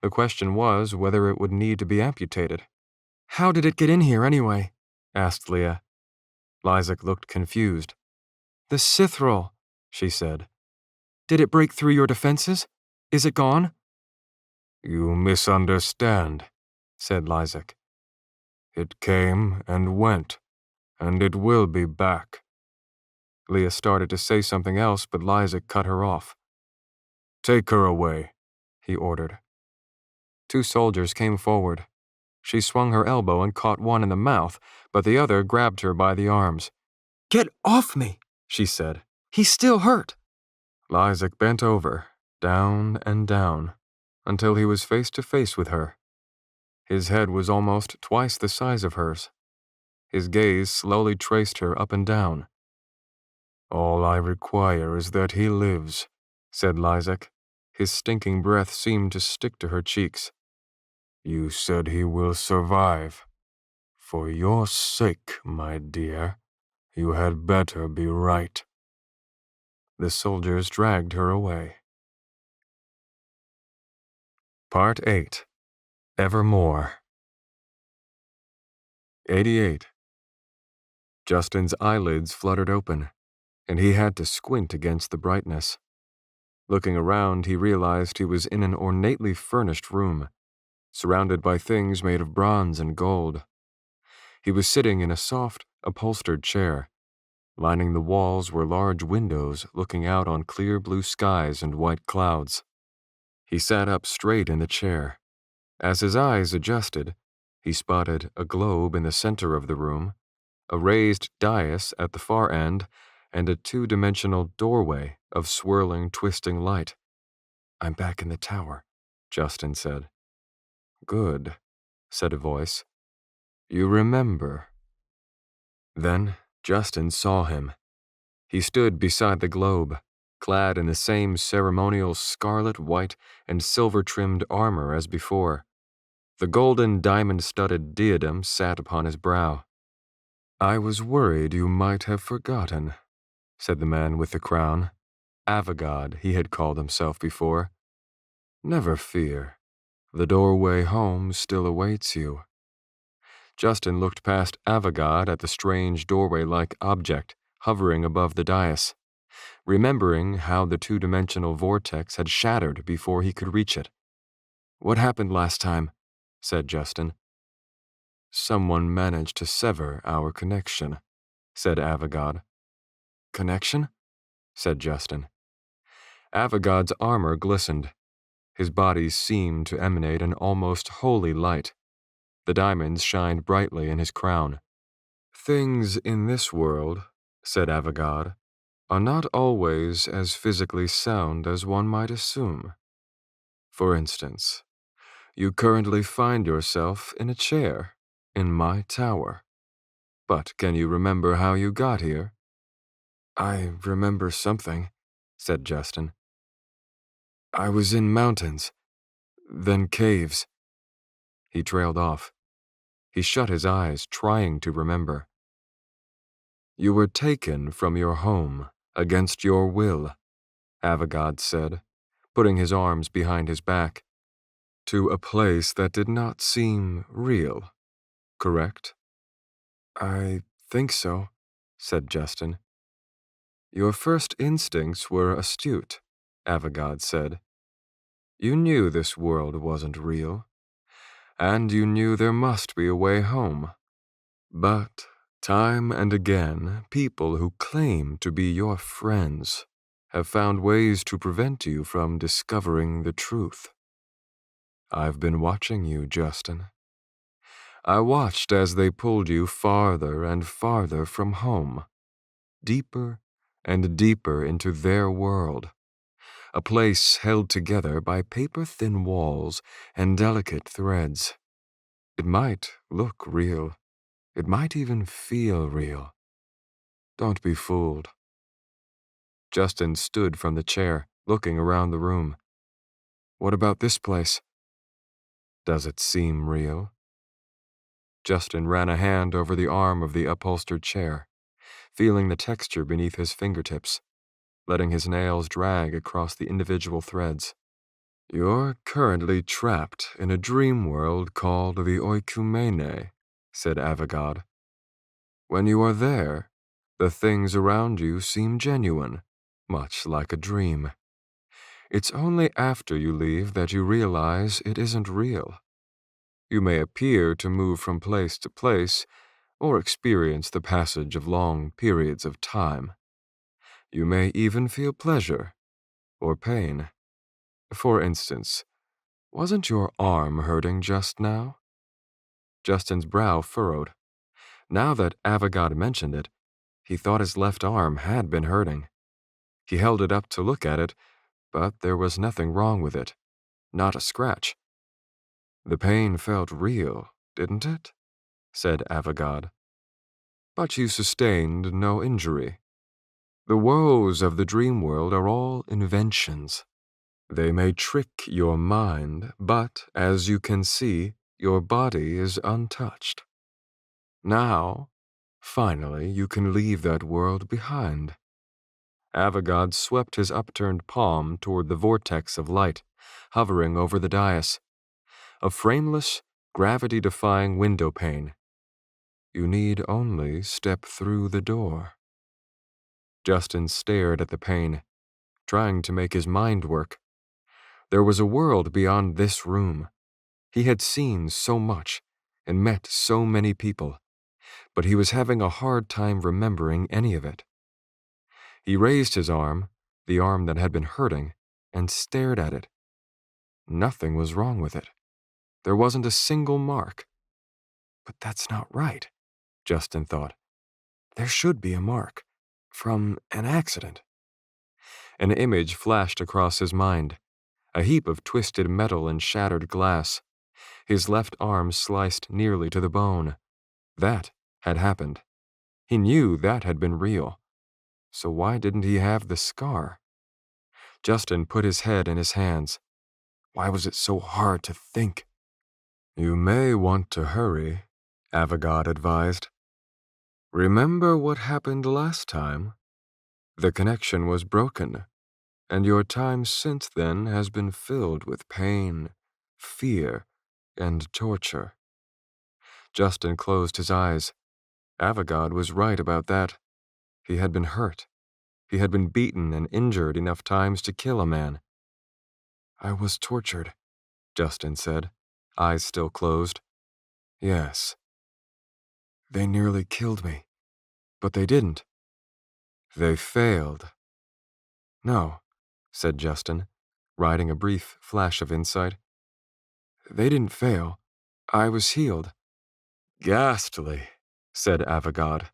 The question was whether it would need to be amputated. How did it get in here anyway? Asked Leah. Lysak looked confused. The Cithral, she said. Did it break through your defenses? Is it gone? You misunderstand, said Lysak. It came and went, and it will be back. Leah started to say something else, but Lysak cut her off. Take her away, he ordered. 2 soldiers came forward. She swung her elbow and caught one in the mouth, but the other grabbed her by the arms. Get off me, she said. He's still hurt. Lysak bent over, down and down, until he was face to face with her. His head was almost twice the size of hers. His gaze slowly traced her up and down. All I require is that he lives, said Lysak. His stinking breath seemed to stick to her cheeks. You said he will survive. For your sake, my dear, you had better be right. The soldiers dragged her away. Part 8. Evermore. 88. Justin's eyelids fluttered open, and he had to squint against the brightness. Looking around, he realized he was in an ornately furnished room, surrounded by things made of bronze and gold. He was sitting in a soft, upholstered chair. Lining the walls were large windows looking out on clear blue skies and white clouds. He sat up straight in the chair. As his eyes adjusted, he spotted a globe in the center of the room, a raised dais at the far end, and a 2-dimensional doorway of swirling, twisting light. "I'm back in the tower," Justin said. "Good," said a voice. "You remember." Then Justin saw him. He stood beside the globe, clad in the same ceremonial scarlet, white, and silver-trimmed armor as before. The golden diamond-studded diadem sat upon his brow. "I was worried you might have forgotten," said the man with the crown. Avogad, he had called himself before. "Never fear. The doorway home still awaits you." Justin looked past Avogad at the strange doorway-like object hovering above the dais, remembering how the 2-dimensional vortex had shattered before he could reach it. "What happened last time?" said Justin. "Someone managed to sever our connection," said Avogad. "Connection?" said Justin. Avogad's armor glistened. His body seemed to emanate an almost holy light. The diamonds shined brightly in his crown. "Things in this world," said Avogad, "are not always as physically sound as one might assume. For instance, you currently find yourself in a chair in my tower. But can you remember how you got here?" "I remember something," said Justin. "I was in mountains, then caves." He trailed off. He shut his eyes, trying to remember. "You were taken from your home against your will," Avogad said, putting his arms behind his back, "to a place that did not seem real, correct?" "I think so," said Justin. "Your first instincts were astute," Avogad said. "You knew this world wasn't real, and you knew there must be a way home. But time and again, people who claim to be your friends have found ways to prevent you from discovering the truth. I've been watching you, Justin. I watched as they pulled you farther and farther from home, deeper and deeper into their world, a place held together by paper-thin walls and delicate threads. It might look real. It might even feel real. Don't be fooled." Justin stood from the chair, looking around the room. "What about this place? Does it seem real?" Justin ran a hand over the arm of the upholstered chair, feeling the texture beneath his fingertips, letting his nails drag across the individual threads. "You're currently trapped in a dream world called the Oikumene," said Avogad. "When you are there, the things around you seem genuine, much like a dream. It's only after you leave that you realize it isn't real. You may appear to move from place to place or experience the passage of long periods of time. You may even feel pleasure or pain. For instance, wasn't your arm hurting just now? Justin's brow furrowed. Now that Avogad mentioned it, he thought his left arm had been hurting. He held it up to look at it, but there was nothing wrong with it. Not a scratch. The pain felt real, didn't it? Said Avogad. But you sustained no injury. The woes of the dream world are all inventions. They may trick your mind, but, as you can see, your body is untouched. Now, finally, you can leave that world behind. Avogad swept his upturned palm toward the vortex of light, hovering over the dais. A frameless, gravity-defying window pane. You need only step through the door. Justin stared at the pane, trying to make his mind work. There was a world beyond this room. He had seen so much and met so many people, but he was having a hard time remembering any of it. He raised his arm, the arm that had been hurting, and stared at it. Nothing was wrong with it. There wasn't a single mark. But that's not right, Justin thought. There should be a mark. From an accident. An image flashed across his mind. A heap of twisted metal and shattered glass. His left arm sliced nearly to the bone. That had happened. He knew that had been real. So why didn't he have the scar? Justin put his head in his hands. Why was it so hard to think? You may want to hurry, Avogad advised. Remember what happened last time? The connection was broken, and your time since then has been filled with pain, fear, and torture. Justin closed his eyes. Avogad was right about that. He had been hurt. He had been beaten and injured enough times to kill a man. I was tortured, Justin said, eyes still closed. Yes. They nearly killed me, but they didn't. They failed. No, said Justin, riding a brief flash of insight. They didn't fail. I was healed. Ghastly, said Avogad.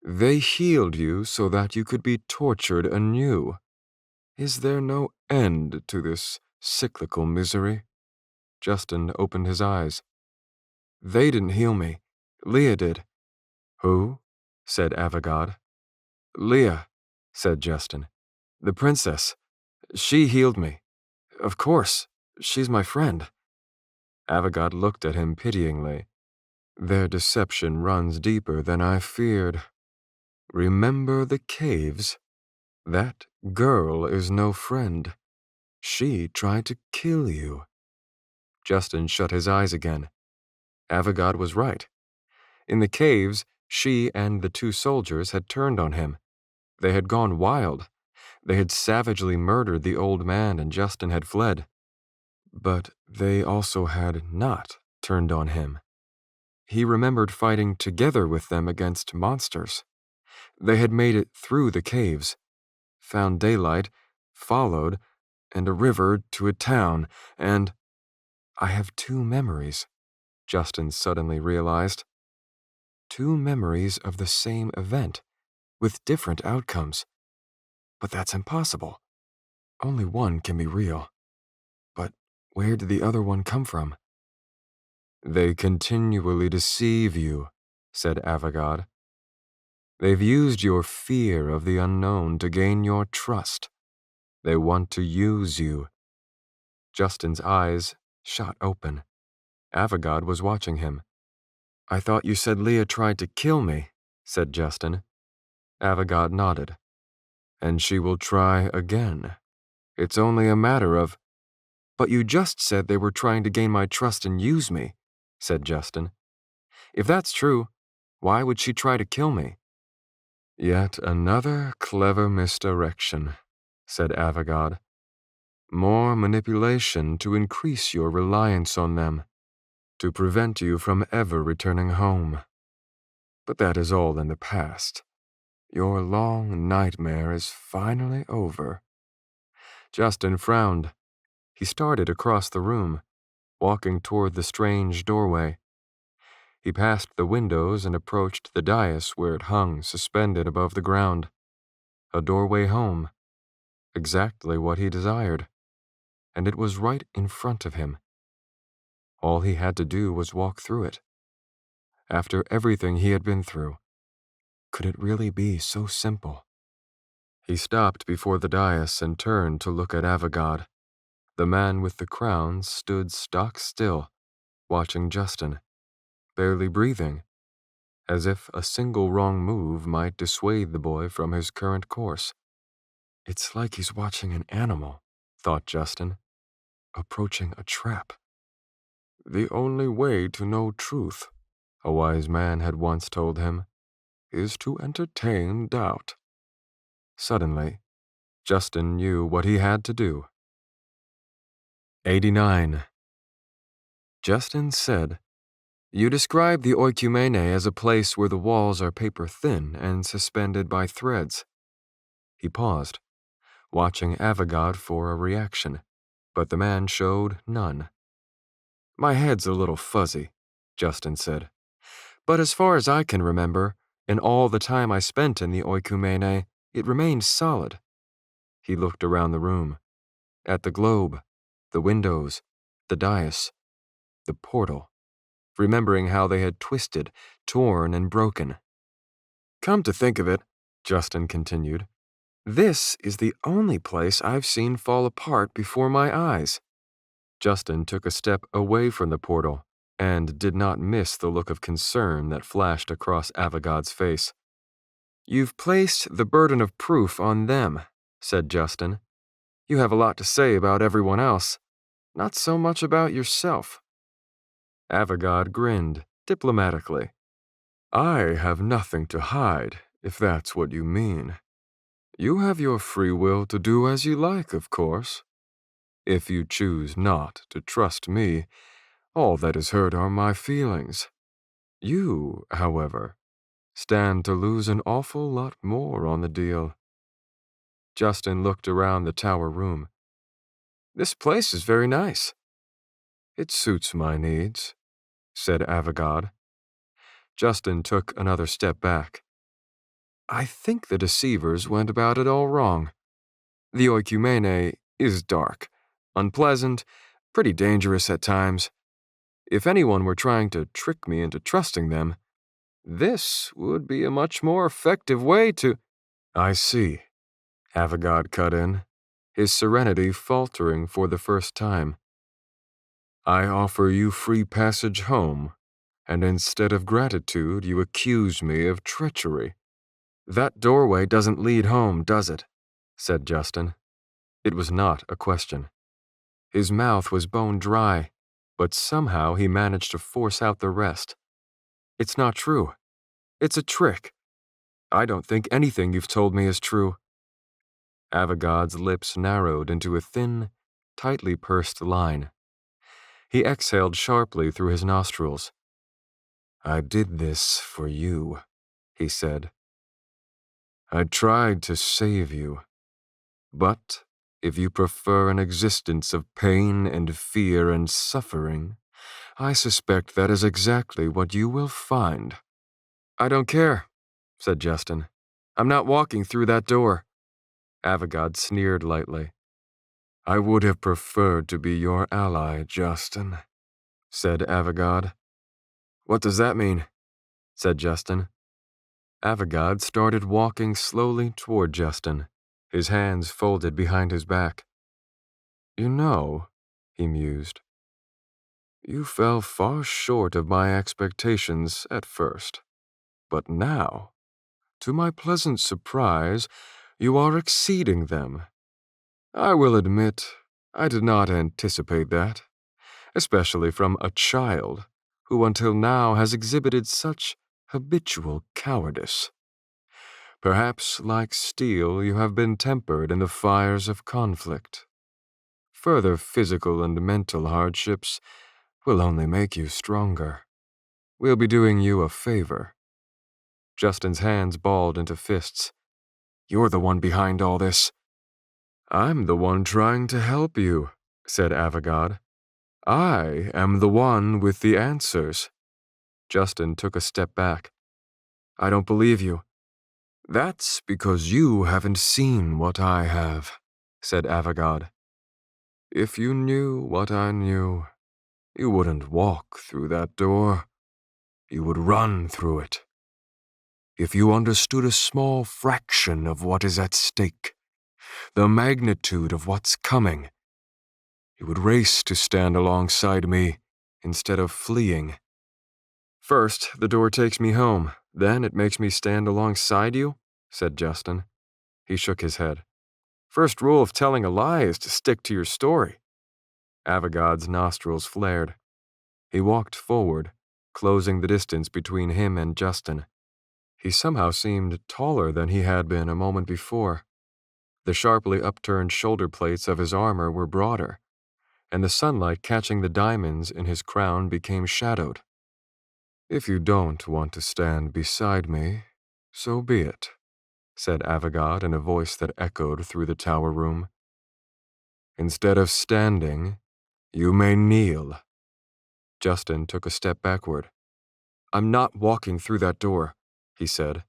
They healed you so that you could be tortured anew. Is there no end to this cyclical misery? Justin opened his eyes. They didn't heal me. Leah did. Who? Said Avogad. Leah, said Justin. The princess. She healed me. Of course. She's my friend. Avogad looked at him pityingly. Their deception runs deeper than I feared. Remember the caves? That girl is no friend. She tried to kill you. Justin shut his eyes again. Avogad was right. In the caves, she and the two soldiers had turned on him. They had gone wild. They had savagely murdered the old man, and Justin had fled. But they also had not turned on him. He remembered fighting together with them against monsters. They had made it through the caves, found daylight, followed, and a river to a town, and I have two memories, Justin suddenly realized. Two memories of the same event, with different outcomes. But that's impossible. Only one can be real. But where did the other one come from? They continually deceive you, said Avogad. They've used your fear of the unknown to gain your trust. They want to use you. Justin's eyes shot open. Avogad was watching him. I thought you said Leah tried to kill me, said Justin. Avogad nodded. And she will try again. It's only a matter of... But you just said they were trying to gain my trust and use me, said Justin. If that's true, why would she try to kill me? Yet another clever misdirection, said Avogad. More manipulation to increase your reliance on them, to prevent you from ever returning home. But that is all in the past. Your long nightmare is finally over." Justin frowned. He started across the room, walking toward the strange doorway. He passed the windows and approached the dais where it hung suspended above the ground. A doorway home. Exactly what he desired. And it was right in front of him. All he had to do was walk through it. After everything he had been through, could it really be so simple? He stopped before the dais and turned to look at Avigad. The man with the crown stood stock still, watching Justin, barely breathing, as if a single wrong move might dissuade the boy from his current course. It's like he's watching an animal, thought Justin, approaching a trap. The only way to know truth, a wise man had once told him, is to entertain doubt. Suddenly, Justin knew what he had to do. 89. Justin said, "You describe the oikumene as a place where the walls are paper-thin and suspended by threads." He paused, watching Avigad for a reaction, but the man showed none. "My head's a little fuzzy," Justin said. "But as far as I can remember, in all the time I spent in the oikumene, it remained solid." He looked around the room, at the globe, the windows, the dais, the portal, remembering how they had twisted, torn, and broken. "Come to think of it," Justin continued, "this is the only place I've seen fall apart before my eyes." Justin took a step away from the portal and did not miss the look of concern that flashed across Avigad's face. "You've placed the burden of proof on them," said Justin. "You have a lot to say about everyone else, not so much about yourself." Avigad grinned, diplomatically. "I have nothing to hide, if that's what you mean. You have your free will to do as you like, of course. If you choose not to trust me, all that is hurt are my feelings. You, however, stand to lose an awful lot more on the deal." Justin looked around the tower room. "This place is very nice." "It suits my needs," said Avigad. Justin took another step back. "I think the deceivers went about it all wrong. The oikumene is dark, unpleasant, pretty dangerous at times. If anyone were trying to trick me into trusting them, this would be a much more effective way to—" "I see," Avigad cut in, his serenity faltering for the first time. "I offer you free passage home, and instead of gratitude you accuse me of treachery." "That doorway doesn't lead home, does it?" said Justin. It was not a question. His mouth was bone dry, but somehow he managed to force out the rest. "It's not true. It's a trick. I don't think anything you've told me is true." Avigad's lips narrowed into a thin, tightly pursed line. He exhaled sharply through his nostrils. "I did this for you," he said. "I tried to save you. But if you prefer an existence of pain and fear and suffering, I suspect that is exactly what you will find." "I don't care," said Justin. "I'm not walking through that door." Avigad sneered lightly. "I would have preferred to be your ally, Justin," said Avigad. "What does that mean?" said Justin. Avigad started walking slowly toward Justin, his hands folded behind his back. "You know," he mused, "you fell far short of my expectations at first. But now, to my pleasant surprise, you are exceeding them. I will admit, I did not anticipate that, especially from a child who until now has exhibited such habitual cowardice. Perhaps, like steel, you have been tempered in the fires of conflict. Further physical and mental hardships will only make you stronger. We'll be doing you a favor." Justin's hands balled into fists. "You're the one behind all this." "I'm the one trying to help you," said Avogad. "I am the one with the answers." Justin took a step back. "I don't believe you." "That's because you haven't seen what I have," said Avogad. "If you knew what I knew, you wouldn't walk through that door. You would run through it. If you understood a small fraction of what is at stake, the magnitude of what's coming, you would race to stand alongside me instead of fleeing." "First, the door takes me home, then it makes me stand alongside you," said Justin. He shook his head. "First rule of telling a lie is to stick to your story." Avogad's nostrils flared. He walked forward, closing the distance between him and Justin. He somehow seemed taller than he had been a moment before. The sharply upturned shoulder plates of his armor were broader, and the sunlight catching the diamonds in his crown became shadowed. "If you don't want to stand beside me, so be it," said Avogad in a voice that echoed through the tower room. "Instead of standing, you may kneel." Justin took a step backward. "I'm not walking through that door," he said,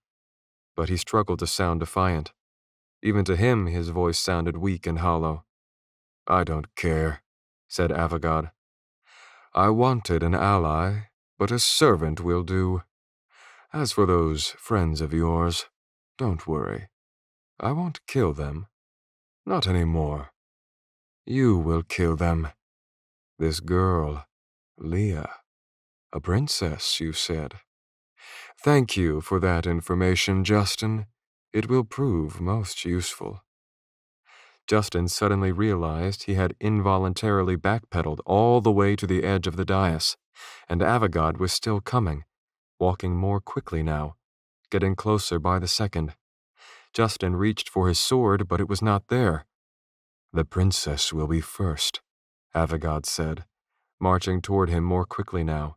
but he struggled to sound defiant. Even to him, his voice sounded weak and hollow. "I don't care," said Avogad. "I wanted an ally, but a servant will do. As for those friends of yours, don't worry. I won't kill them. Not anymore. You will kill them. This girl, Leah. A princess, you said. Thank you for that information, Justin. It will prove most useful." Justin suddenly realized he had involuntarily backpedaled all the way to the edge of the dais, and Avogad was still coming, walking more quickly now, getting closer by the second. Justin reached for his sword, but it was not there. "The princess will be first," Avogad said, marching toward him more quickly now.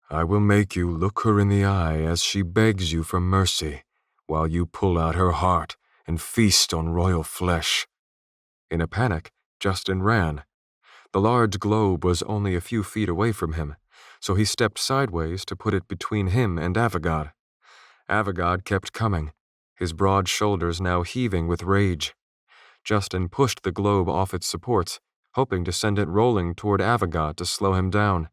"I will make you look her in the eye as she begs you for mercy, while you pull out her heart and feast on royal flesh." In a panic, Justin ran. The large globe was only a few feet away from him, so he stepped sideways to put it between him and Avogad. Avogad kept coming, his broad shoulders now heaving with rage. Justin pushed the globe off its supports, hoping to send it rolling toward Avogad to slow him down.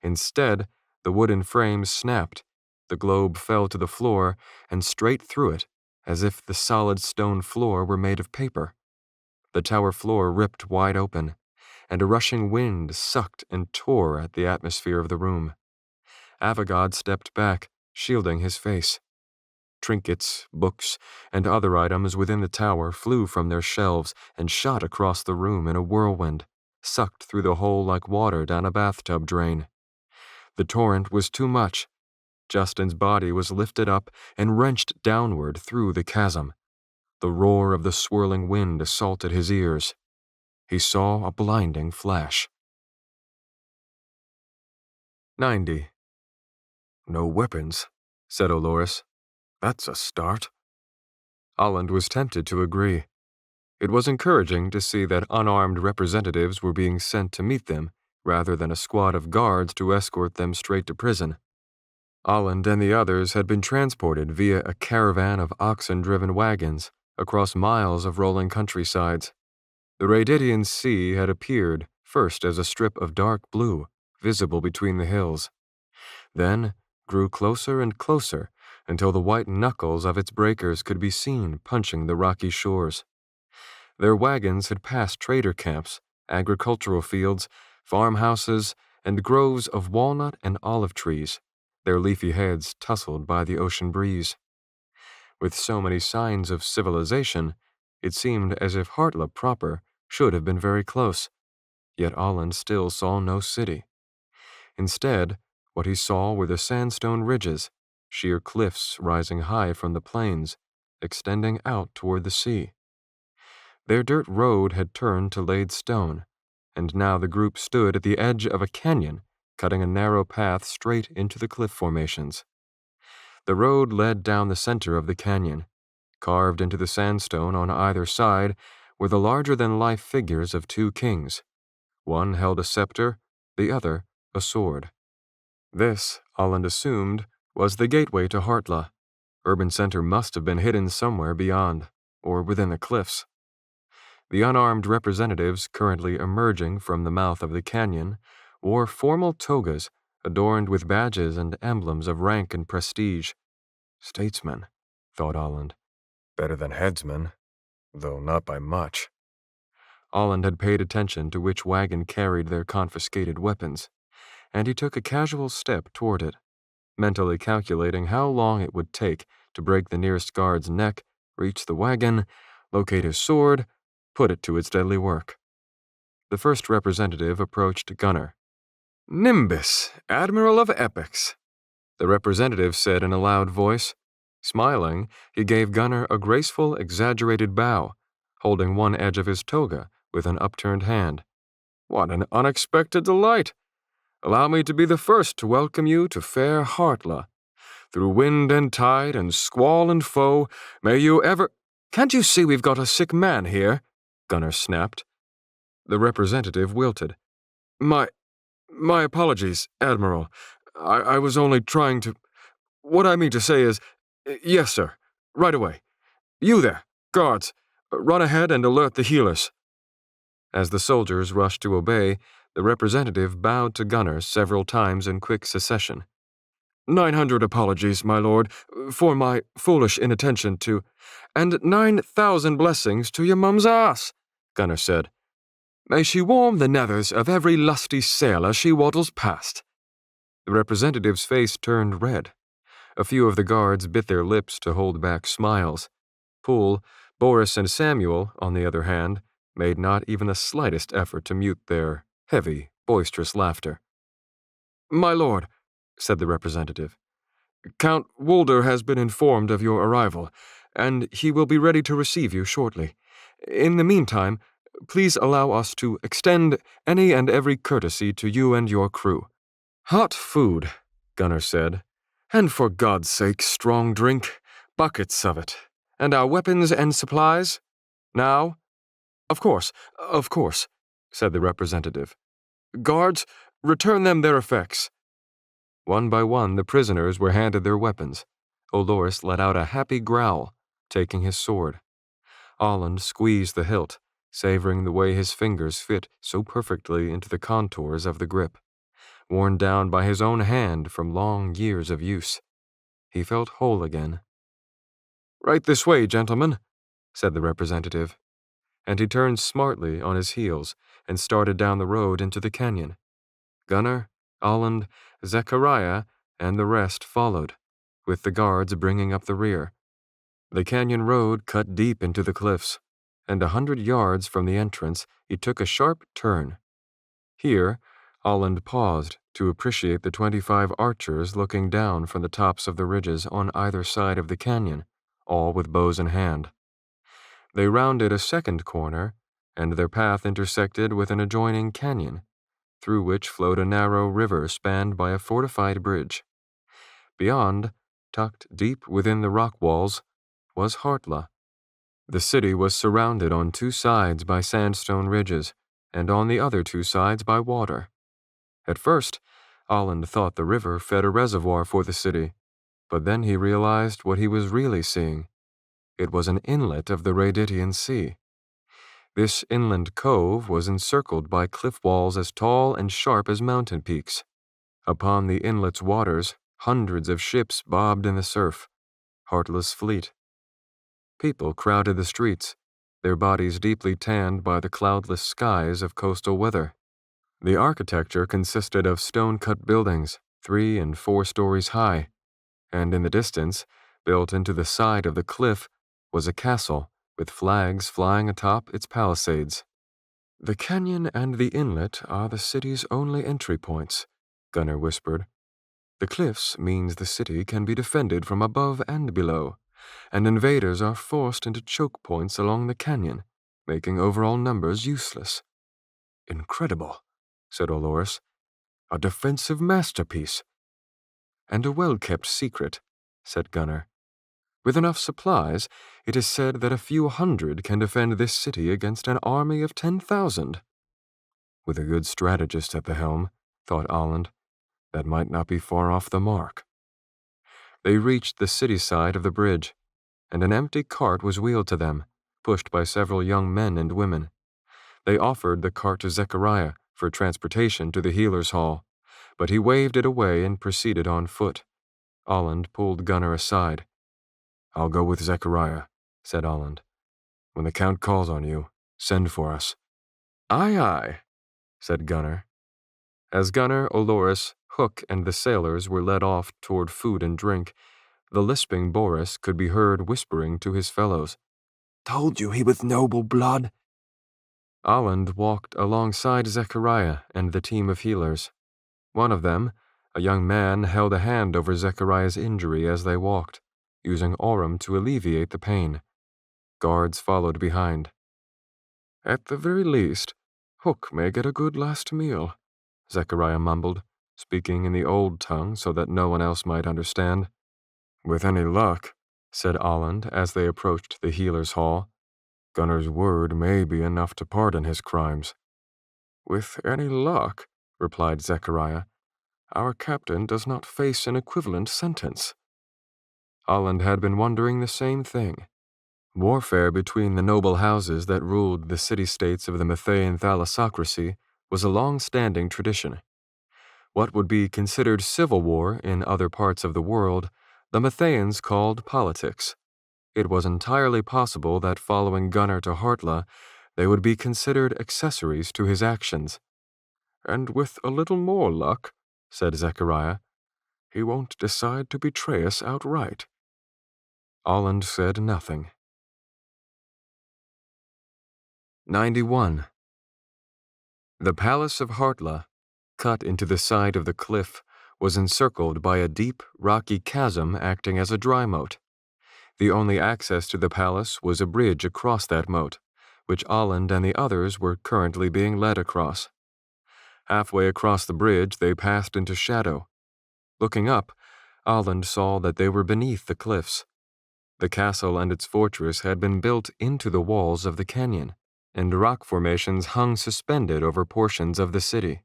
Instead, the wooden frame snapped, the globe fell to the floor and straight through it, as if the solid stone floor were made of paper. The tower floor ripped wide open, and a rushing wind sucked and tore at the atmosphere of the room. Avogad stepped back, shielding his face. Trinkets, books, and other items within the tower flew from their shelves and shot across the room in a whirlwind, sucked through the hole like water down a bathtub drain. The torrent was too much. Justin's body was lifted up and wrenched downward through the chasm. The roar of the swirling wind assaulted his ears. He saw a blinding flash. 90. "No weapons," said Olores. "That's a start." Olland was tempted to agree. It was encouraging to see that unarmed representatives were being sent to meet them, rather than a squad of guards to escort them straight to prison. Olland and the others had been transported via a caravan of oxen-driven wagons across miles of rolling countrysides. The Radidian Sea had appeared first as a strip of dark blue, visible between the hills. Then grew closer and closer until the white knuckles of its breakers could be seen punching the rocky shores. Their wagons had passed trader camps, agricultural fields, farmhouses, and groves of walnut and olive trees, their leafy heads tousled by the ocean breeze. With so many signs of civilization, it seemed as if Hartlip proper should have been very close, yet Olland still saw no city. Instead, what he saw were the sandstone ridges, sheer cliffs rising high from the plains, extending out toward the sea. Their dirt road had turned to laid stone, and now the group stood at the edge of a canyon, cutting a narrow path straight into the cliff formations. The road led down the center of the canyon. Carved into the sandstone on either side were the larger-than-life figures of two kings. One held a scepter, the other a sword. This, Holland assumed, was the gateway to Hartla. Urban center must have been hidden somewhere beyond, or within the cliffs. The unarmed representatives currently emerging from the mouth of the canyon wore formal togas adorned with badges and emblems of rank and prestige. Statesmen, thought Holland. Better than headsmen, though not by much. Holland had paid attention to which wagon carried their confiscated weapons, and he took a casual step toward it, mentally calculating how long it would take to break the nearest guard's neck, reach the wagon, locate his sword, put it to its deadly work. The first representative approached Gunnar. Nimbus, Admiral of Epics, the representative said in a loud voice. Smiling, he gave Gunnar a graceful, exaggerated bow, holding one edge of his toga with an upturned hand. What an unexpected delight! Allow me to be the first to welcome you to fair Hartla. Through wind and tide and squall and foe, may you ever— Can't you see we've got a sick man here? Gunnar snapped. The representative wilted. My apologies, Admiral. I was only trying to— What I mean to say is— Yes, sir. Right away. You there, guards. Run ahead and alert the healers. As the soldiers rushed to obey, the representative bowed to Gunnar several times in quick succession. 900 apologies, my lord, for my foolish inattention to— And 9,000 blessings to your mum's ass, Gunnar said. May she warm the nethers of every lusty sailor she waddles past. The representative's face turned red. A few of the guards bit their lips to hold back smiles. Poole, Boris, and Samuel, on the other hand, made not even the slightest effort to mute their heavy, boisterous laughter. My lord, said the representative, Count Wulder has been informed of your arrival, and he will be ready to receive you shortly. In the meantime, please allow us to extend any and every courtesy to you and your crew. Hot food, Gunnar said, and for God's sake, strong drink, buckets of it, and our weapons and supplies? Now? Of course, said the representative. Guards, return them their effects. One by one, the prisoners were handed their weapons. Olores let out a happy growl, taking his sword. Holland squeezed the hilt, savoring the way his fingers fit so perfectly into the contours of the grip, worn down by his own hand from long years of use. He felt whole again. Right this way, gentlemen, said the representative, and he turned smartly on his heels and started down the road into the canyon. Gunnar, Holland, Zechariah, and the rest followed, with the guards bringing up the rear. The canyon road cut deep into the cliffs, and 100 yards from the entrance it took a sharp turn. Here, Holland paused to appreciate the 25 archers looking down from the tops of the ridges on either side of the canyon, all with bows in hand. They rounded a second corner, and their path intersected with an adjoining canyon, through which flowed a narrow river spanned by a fortified bridge. Beyond, tucked deep within the rock walls, was Hartla. The city was surrounded on two sides by sandstone ridges, and on the other two sides by water. At first, Holland thought the river fed a reservoir for the city, but then he realized what he was really seeing. It was an inlet of the Raditian Sea. This inland cove was encircled by cliff walls as tall and sharp as mountain peaks. Upon the inlet's waters, hundreds of ships bobbed in the surf, Hartla's fleet. People crowded the streets, their bodies deeply tanned by the cloudless skies of coastal weather. The architecture consisted of stone-cut buildings, 3 and 4 stories high, and in the distance, built into the side of the cliff, was a castle with flags flying atop its palisades. The canyon and the inlet are the city's only entry points, Gunnar whispered. The cliffs means the city can be defended from above and below, and invaders are forced into choke points along the canyon, making overall numbers useless. Incredible, said Olores. A defensive masterpiece. And a well-kept secret, said Gunnar. With enough supplies, it is said that a few hundred can defend this city against an army of 10,000. With a good strategist at the helm, thought Aland, that might not be far off the mark. They reached the city side of the bridge, and an empty cart was wheeled to them, pushed by several young men and women. They offered the cart to Zechariah for transportation to the healer's hall, but he waved it away and proceeded on foot. Aland pulled Gunnar aside. I'll go with Zechariah, said Aland. When the Count calls on you, send for us. Aye, aye, said Gunnar. As Gunnar, Olores, Hook, and the sailors were led off toward food and drink, the lisping Boris could be heard whispering to his fellows. Told you he was noble blood. Aland walked alongside Zechariah and the team of healers. One of them, a young man, held a hand over Zechariah's injury as they walked, using Aurum to alleviate the pain. Guards followed behind. At the very least, Hook may get a good last meal, Zechariah mumbled, speaking in the old tongue so that no one else might understand. With any luck, said Aland as they approached the healer's hall, Gunnar's word may be enough to pardon his crimes. With any luck, replied Zechariah, our captain does not face an equivalent sentence. Aland had been wondering the same thing. Warfare between the noble houses that ruled the city-states of the Mathaean thalassocracy was a long-standing tradition. What would be considered civil war in other parts of the world, the Mathaeans called politics. It was entirely possible that following Gunnar to Hartla, they would be considered accessories to his actions. And with a little more luck, said Zechariah, he won't decide to betray us outright. Aland said nothing. 91. The palace of Hartla, cut into the side of the cliff, was encircled by a deep, rocky chasm acting as a dry moat. The only access to the palace was a bridge across that moat, which Aland and the others were currently being led across. Halfway across the bridge, they passed into shadow. Looking up, Aland saw that they were beneath the cliffs. The castle and its fortress had been built into the walls of the canyon, and rock formations hung suspended over portions of the city.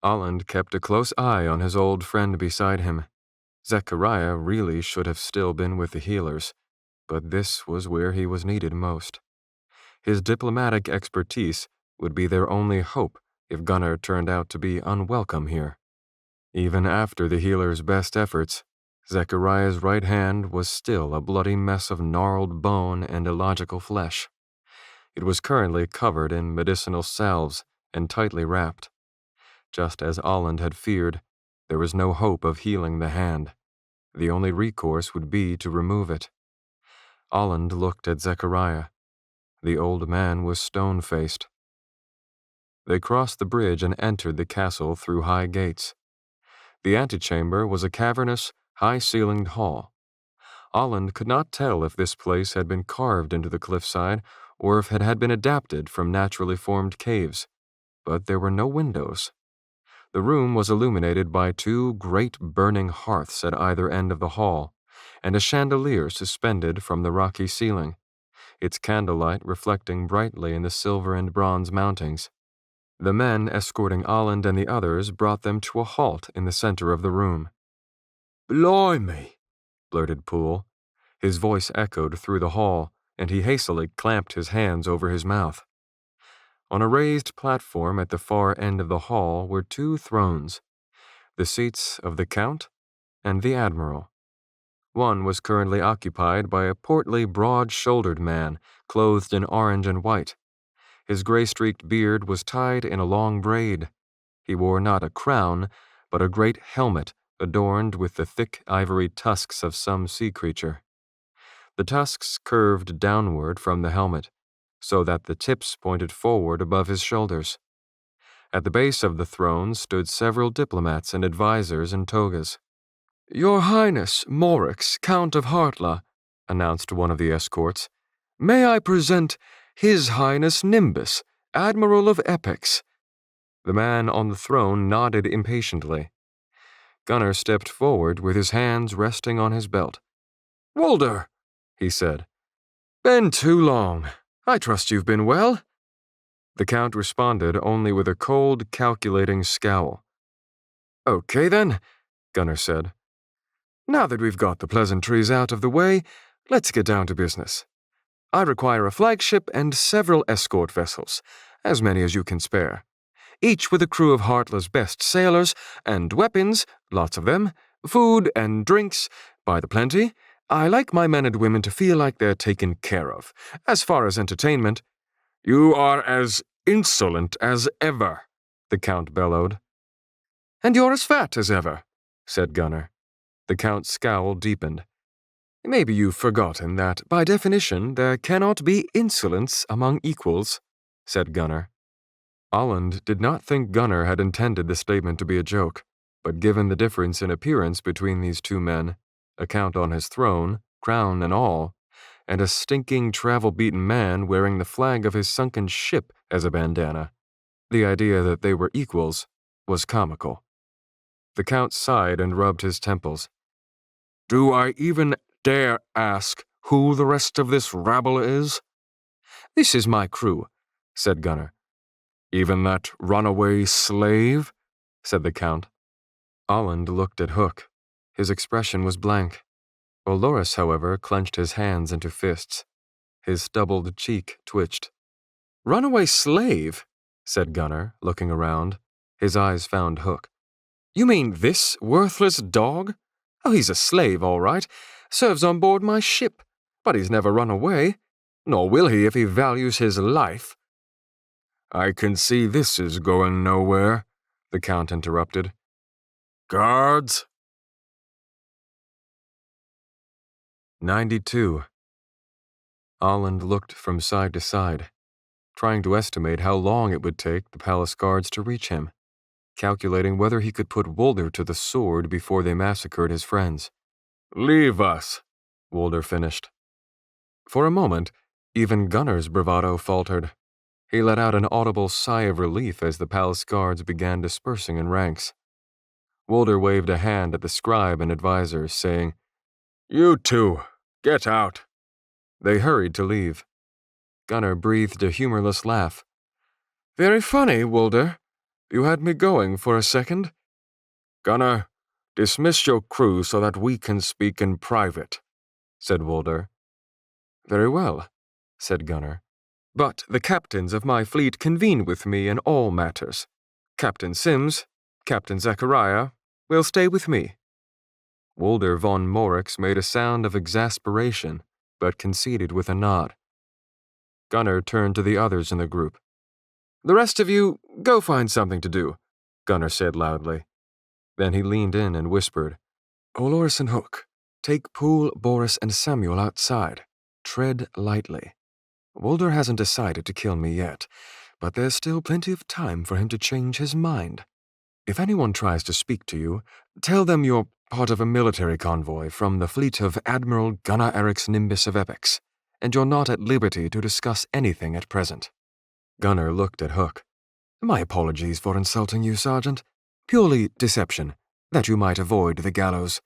Aland kept a close eye on his old friend beside him. Zechariah really should have still been with the healers, but this was where he was needed most. His diplomatic expertise would be their only hope if Gunnar turned out to be unwelcome here. Even after the healer's best efforts, Zechariah's right hand was still a bloody mess of gnarled bone and illogical flesh. It was currently covered in medicinal salves and tightly wrapped. Just as Aland had feared, there was no hope of healing the hand. The only recourse would be to remove it. Aland looked at Zechariah. The old man was stone-faced. They crossed the bridge and entered the castle through high gates. The antechamber was a cavernous, high-ceilinged hall. Aland could not tell if this place had been carved into the cliffside or if it had been adapted from naturally formed caves, but there were no windows. The room was illuminated by two great burning hearths at either end of the hall, and a chandelier suspended from the rocky ceiling, its candlelight reflecting brightly in the silver and bronze mountings. The men escorting Aland and the others brought them to a halt in the center of the room. "Blimey," blurted Poole. His voice echoed through the hall, and he hastily clamped his hands over his mouth. On a raised platform at the far end of the hall were two thrones, the seats of the Count and the Admiral. One was currently occupied by a portly, broad-shouldered man, clothed in orange and white. His gray-streaked beard was tied in a long braid. He wore not a crown, but a great helmet adorned with the thick ivory tusks of some sea creature. The tusks curved downward from the helmet, so that the tips pointed forward above his shoulders. At the base of the throne stood several diplomats and advisors in togas. "Your Highness, Morix, Count of Hartla," announced one of the escorts, "may I present His Highness Nimbus, Admiral of Apex." The man on the throne nodded impatiently. Gunnar stepped forward with his hands resting on his belt. "Walder," he said. "Been too long. I trust you've been well?" The Count responded only with a cold, calculating scowl. "Okay then," Gunnar said. "Now that we've got the pleasantries out of the way, let's get down to business. I require a flagship and several escort vessels, as many as you can spare, each with a crew of Heartless best sailors, and weapons, lots of them, food and drinks, by the plenty. I like my men and women to feel like they're taken care of. As far as entertainment—" "You are as insolent as ever," the Count bellowed. "And you're as fat as ever," said Gunnar. The Count's scowl deepened. "Maybe you've forgotten that, by definition, there cannot be insolence among equals," said Gunnar. Olland did not think Gunnar had intended the statement to be a joke, but given the difference in appearance between these two men, a count on his throne, crown and all, and a stinking, travel-beaten man wearing the flag of his sunken ship as a bandana, the idea that they were equals was comical. The Count sighed and rubbed his temples. "Do I even dare ask who the rest of this rabble is?" "This is my crew," said Gunnar. "Even that runaway slave?" said the Count. Olland looked at Hook. His expression was blank. Olorus, however, clenched his hands into fists. His stubbled cheek twitched. "Runaway slave?" said Gunnar, looking around. His eyes found Hook. "You mean this worthless dog? Oh, he's a slave, all right. Serves on board my ship. But he's never run away. Nor will he if he values his life." "I can see this is going nowhere," the Count interrupted. "Guards!" 92. Olland looked from side to side, trying to estimate how long it would take the palace guards to reach him, calculating whether he could put Walder to the sword before they massacred his friends. "Leave us," Walder finished. For a moment, even Gunnar's bravado faltered. He let out an audible sigh of relief as the palace guards began dispersing in ranks. Walder waved a hand at the scribe and advisors, saying, "You two, get out." They hurried to leave. Gunnar breathed a humorless laugh. "Very funny, Walder. You had me going for a second. Gunnar, dismiss your crew so that we can speak in private," said Walder. "Very well," said Gunnar. "But the captains of my fleet convene with me in all matters. Captain Sims, Captain Zechariah, will stay with me." Walder von Morix made a sound of exasperation, but conceded with a nod. Gunnar turned to the others in the group. "The rest of you, go find something to do," Gunnar said loudly. Then he leaned in and whispered, "Olorus and Hook, take Poole, Boris, and Samuel outside. Tread lightly. Walder hasn't decided to kill me yet, but there's still plenty of time for him to change his mind. If anyone tries to speak to you, tell them you're part of a military convoy from the fleet of Admiral Gunnar Eric's Nimbus of Epex, and you're not at liberty to discuss anything at present." Gunnar looked at Hook. "My apologies for insulting you, Sergeant. Purely deception, that you might avoid the gallows.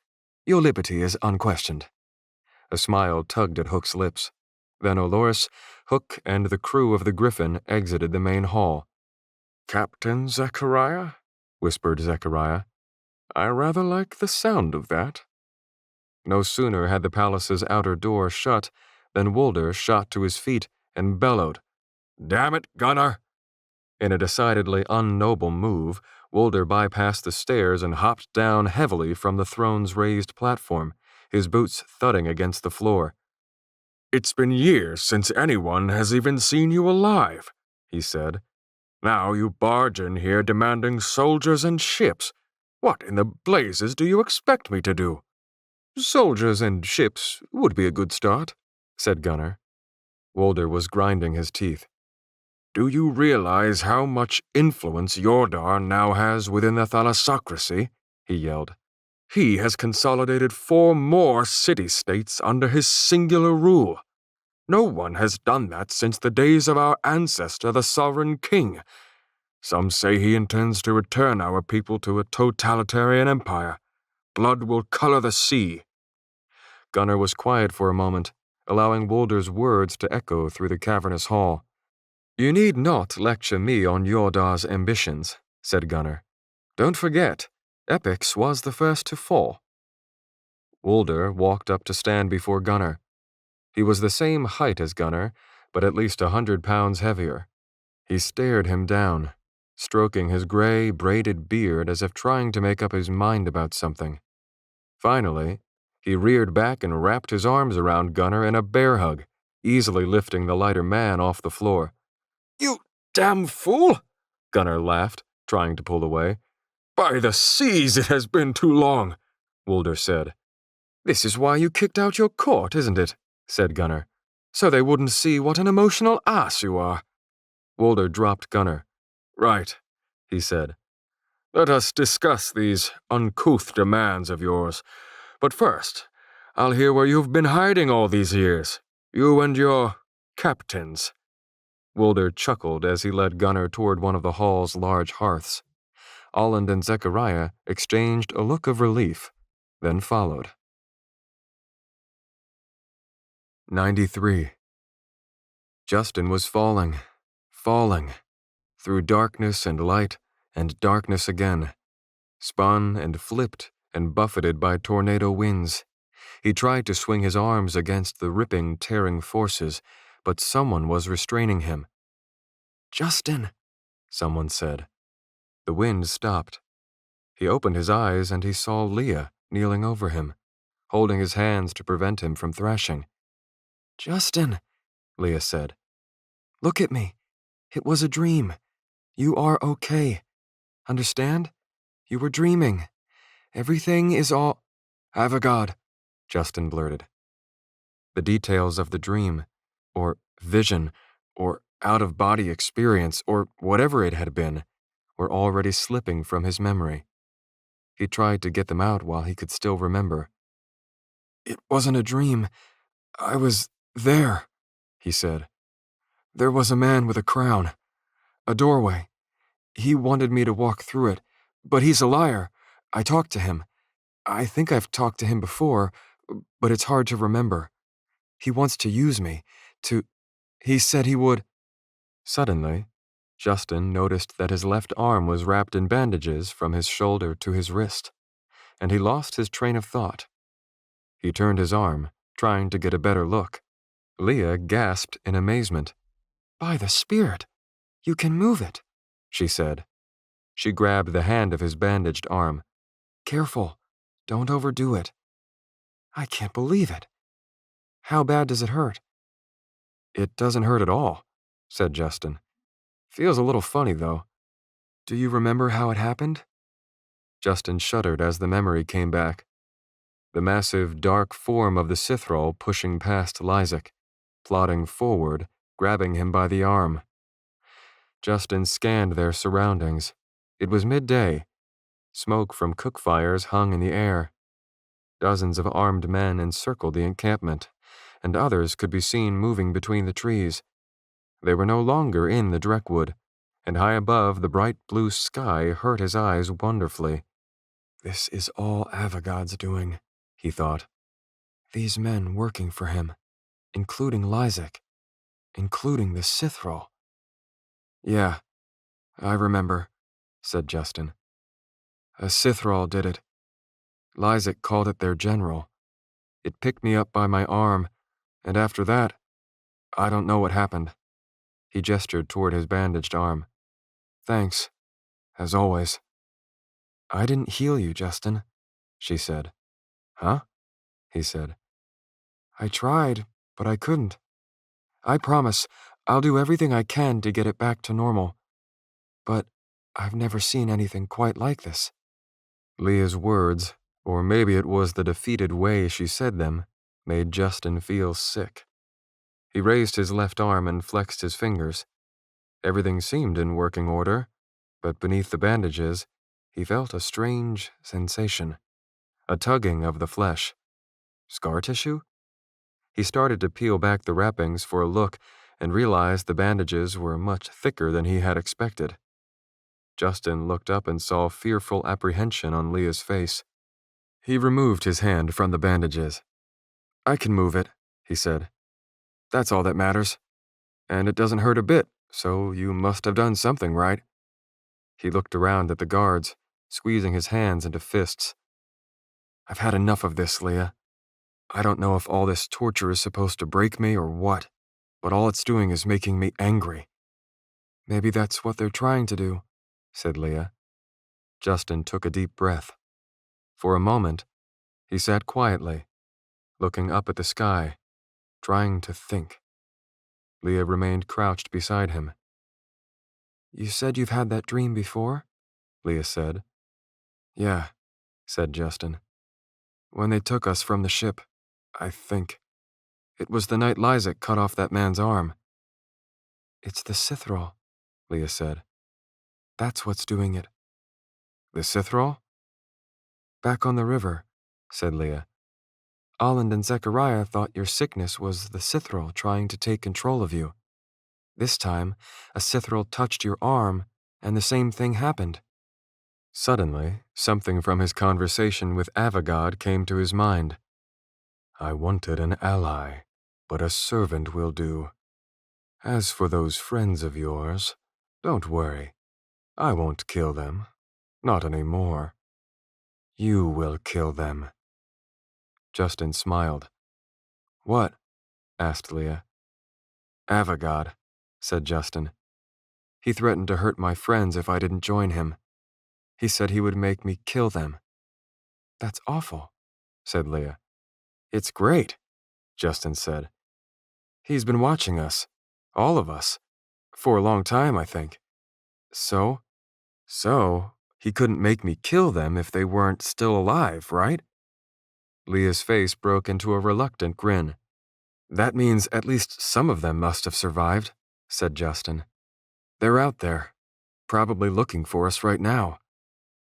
Your liberty is unquestioned." A smile tugged at Hook's lips. Then Olorus, Hook, and the crew of the Griffin exited the main hall. "Captain Zechariah?" whispered Zechariah. "I rather like the sound of that." No sooner had the palace's outer door shut than Walder shot to his feet and bellowed, "Damn it, Gunnar!" In a decidedly unnoble move, Walder bypassed the stairs and hopped down heavily from the throne's raised platform, his boots thudding against the floor. "It's been years since anyone has even seen you alive," he said. "Now you barge in here demanding soldiers and ships. What in the blazes do you expect me to do?" "Soldiers and ships would be a good start," said Gunnar. Walder was grinding his teeth. "Do you realize how much influence Yordar now has within the thalassocracy?" he yelled. "He has consolidated 4 more city-states under his singular rule. No one has done that since the days of our ancestor, the Sovereign King. Some say he intends to return our people to a totalitarian empire. Blood will color the sea." Gunnar was quiet for a moment, allowing Wolder's words to echo through the cavernous hall. "You need not lecture me on Jordar's ambitions," said Gunnar. "Don't forget, Epix was the first to fall." Wolder walked up to stand before Gunnar. He was the same height as Gunnar, but at least 100 pounds heavier. He stared him down, stroking his gray, braided beard as if trying to make up his mind about something. Finally, he reared back and wrapped his arms around Gunnar in a bear hug, easily lifting the lighter man off the floor. "You damn fool!" Gunnar laughed, trying to pull away. "By the seas, it has been too long," Wolder said. "This is why you kicked out your court, isn't it?" said Gunnar. "So they wouldn't see what an emotional ass you are." Wolder dropped Gunnar. "Right," he said. "Let us discuss these uncouth demands of yours. But first, I'll hear where you've been hiding all these years. You and your captains." Wolder chuckled as he led Gunnar toward one of the hall's large hearths. Olland and Zechariah exchanged a look of relief, then followed. 93. Justin was falling, through darkness and light and darkness again, spun and flipped and buffeted by tornado winds. He tried to swing his arms against the ripping, tearing forces, but someone was restraining him. "Justin," someone said. The wind stopped. He opened his eyes and he saw Leah kneeling over him, holding his hands to prevent him from thrashing. "Justin," Leah said. "Look at me. It was a dream. You are okay. Understand? You were dreaming. Everything is all—" "Have a god," Justin blurted. The details of the dream, or vision, or out-of-body experience, or whatever it had been, were already slipping from his memory. He tried to get them out while he could still remember. "It wasn't a dream. I was there," he said. "There was a man with a crown. A doorway. He wanted me to walk through it, but he's a liar. I talked to him. I think I've talked to him before, but it's hard to remember. He wants to use me, he said he would." Suddenly, Justin noticed that his left arm was wrapped in bandages from his shoulder to his wrist, and he lost his train of thought. He turned his arm, trying to get a better look. Leah gasped in amazement. "By the spirit, you can move it," she said. She grabbed the hand of his bandaged arm. "Careful, don't overdo it." "I can't believe it. How bad does it hurt?" "It doesn't hurt at all," said Justin. "Feels a little funny, though. Do you remember how it happened?" Justin shuddered as the memory came back. The massive, dark form of the Sithrall pushing past Lysak, plodding forward, grabbing him by the arm. Justin scanned their surroundings. It was midday. Smoke from cook fires hung in the air. Dozens of armed men encircled the encampment, and others could be seen moving between the trees. They were no longer in the Dreckwood, and high above the bright blue sky hurt his eyes wonderfully. "This is all Avogad's doing," he thought. "These men working for him, including Lysak, including the Sithrall." "Yeah, I remember," said Justin. "A Sithrall did it. Lysak called it their general. It picked me up by my arm, and after that, I don't know what happened." He gestured toward his bandaged arm. "Thanks, as always." "I didn't heal you, Justin," she said. "Huh?" he said. "I tried, but I couldn't. I promise I'll do everything I can to get it back to normal. But I've never seen anything quite like this." Leah's words, or maybe it was the defeated way she said them, made Justin feel sick. He raised his left arm and flexed his fingers. Everything seemed in working order, but beneath the bandages, he felt a strange sensation, a tugging of the flesh. Scar tissue? He started to peel back the wrappings for a look and realized the bandages were much thicker than he had expected. Justin looked up and saw fearful apprehension on Leah's face. He removed his hand from the bandages. "I can move it," he said. "That's all that matters. And it doesn't hurt a bit, so you must have done something right." He looked around at the guards, squeezing his hands into fists. "I've had enough of this, Leah. I don't know if all this torture is supposed to break me or what, but all it's doing is making me angry." "Maybe that's what they're trying to do," said Leah. Justin took a deep breath. For a moment, he sat quietly, looking up at the sky, trying to think. Leah remained crouched beside him. "You said you've had that dream before?" Leah said. "Yeah," said Justin. "When they took us from the ship, I think. It was the night Lysak cut off that man's arm." "It's the Sithral," Leah said. "That's what's doing it." "The Sithral?" "Back on the river," said Leah. "Aland and Zechariah thought your sickness was the Sithral trying to take control of you. This time, a Sithral touched your arm, and the same thing happened." Suddenly, something from his conversation with Avogad came to his mind. "I wanted an ally, but a servant will do. As for those friends of yours, don't worry. I won't kill them. Not anymore. You will kill them." Justin smiled. "What?" asked Leah. "Avogad," said Justin. "He threatened to hurt my friends if I didn't join him. He said he would make me kill them." "That's awful," said Leah. "It's great," Justin said. "He's been watching us, all of us, for a long time, I think. So, he couldn't make me kill them if they weren't still alive, right?" Leah's face broke into a reluctant grin. "That means at least some of them must have survived," said Justin. "They're out there, probably looking for us right now.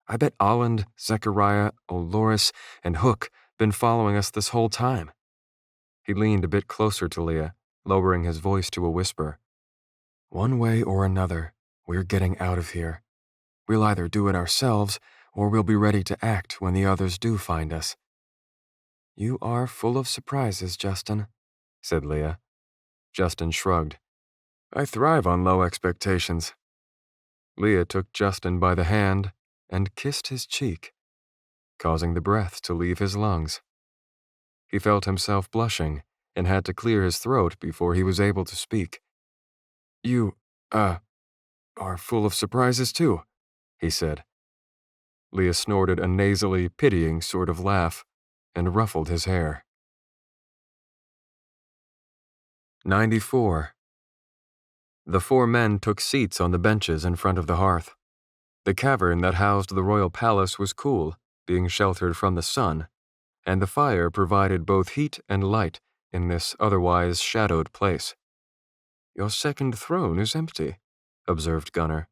I bet Aland, Zechariah, Oloris, and Hook been following us this whole time." He leaned a bit closer to Leah, lowering his voice to a whisper. "One way or another, we're getting out of here. We'll either do it ourselves, or we'll be ready to act when the others do find us." "You are full of surprises, Justin," said Leah. Justin shrugged. "I thrive on low expectations." Leah took Justin by the hand and kissed his cheek, causing the breath to leave his lungs. He felt himself blushing and had to clear his throat before he was able to speak. "You, are full of surprises too," he said. Leah snorted a nasally, pitying sort of laugh and ruffled his hair. 94. The four men took seats on the benches in front of the hearth. The cavern that housed the royal palace was cool, being sheltered from the sun, and the fire provided both heat and light in this otherwise shadowed place. "Your second throne is empty," observed Gunnar.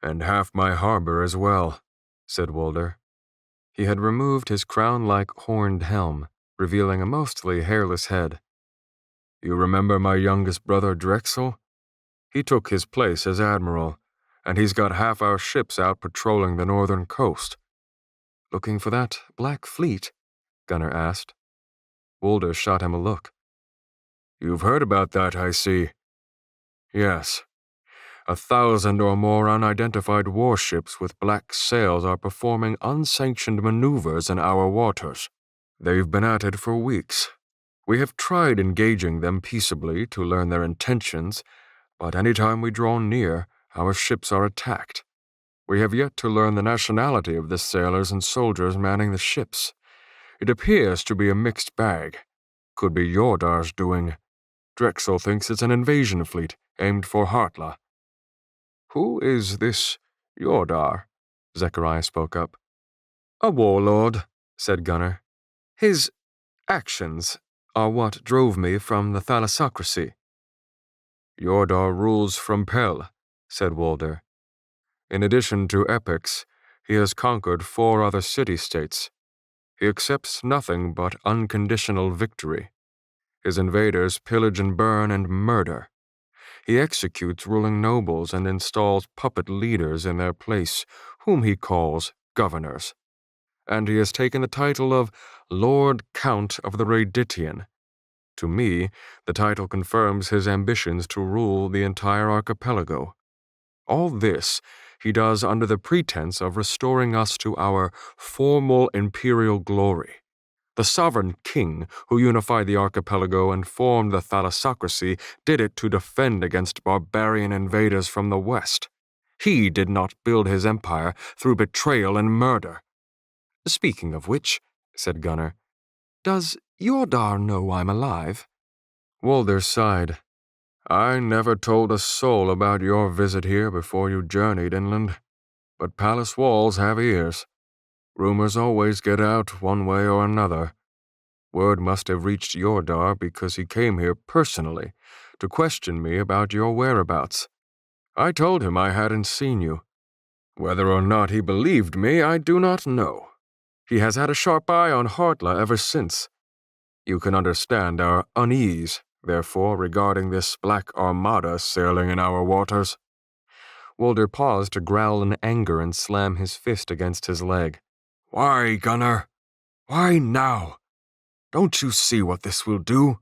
"And half my harbor as well," said Wolder. He had removed his crown-like horned helm, revealing a mostly hairless head. "You remember my youngest brother Drexel? He took his place as admiral, and he's got half our ships out patrolling the northern coast." "Looking for that Black Fleet?" Gunnar asked. Wolder shot him a look. "You've heard about that, I see." "Yes. 1,000 or more unidentified warships with black sails are performing unsanctioned maneuvers in our waters. They've been at it for weeks. We have tried engaging them peaceably to learn their intentions, but any time we draw near, our ships are attacked. We have yet to learn the nationality of the sailors and soldiers manning the ships. It appears to be a mixed bag. Could be Yordar's doing. Drexel thinks it's an invasion fleet aimed for Hartla." "Who is this Yordar?" Zechariah spoke up. "A warlord," said Gunnar. "His actions are what drove me from the thalassocracy." "Yordar rules from Pell," said Wolder. "In addition to Aperçu, he has conquered 4 other city-states. He accepts nothing but unconditional victory. His invaders pillage and burn and murder. He executes ruling nobles and installs puppet leaders in their place, whom he calls governors. And he has taken the title of Lord Count of the Raditian. To me, the title confirms his ambitions to rule the entire archipelago. All this he does under the pretense of restoring us to our formal imperial glory. The sovereign king who unified the archipelago and formed the thalassocracy did it to defend against barbarian invaders from the west. He did not build his empire through betrayal and murder. Speaking of which, said Gunnar, does Yordar know I'm alive? Walder sighed. I never told a soul about your visit here before you journeyed inland, but palace walls have ears. Rumors always get out one way or another. Word must have reached Yordar because he came here personally to question me about your whereabouts. I told him I hadn't seen you. Whether or not he believed me, I do not know. He has had a sharp eye on Hartla ever since. You can understand our unease, therefore, regarding this black armada sailing in our waters. Walder paused to growl in anger and slam his fist against his leg. Why, Gunnar? Why now? Don't you see what this will do?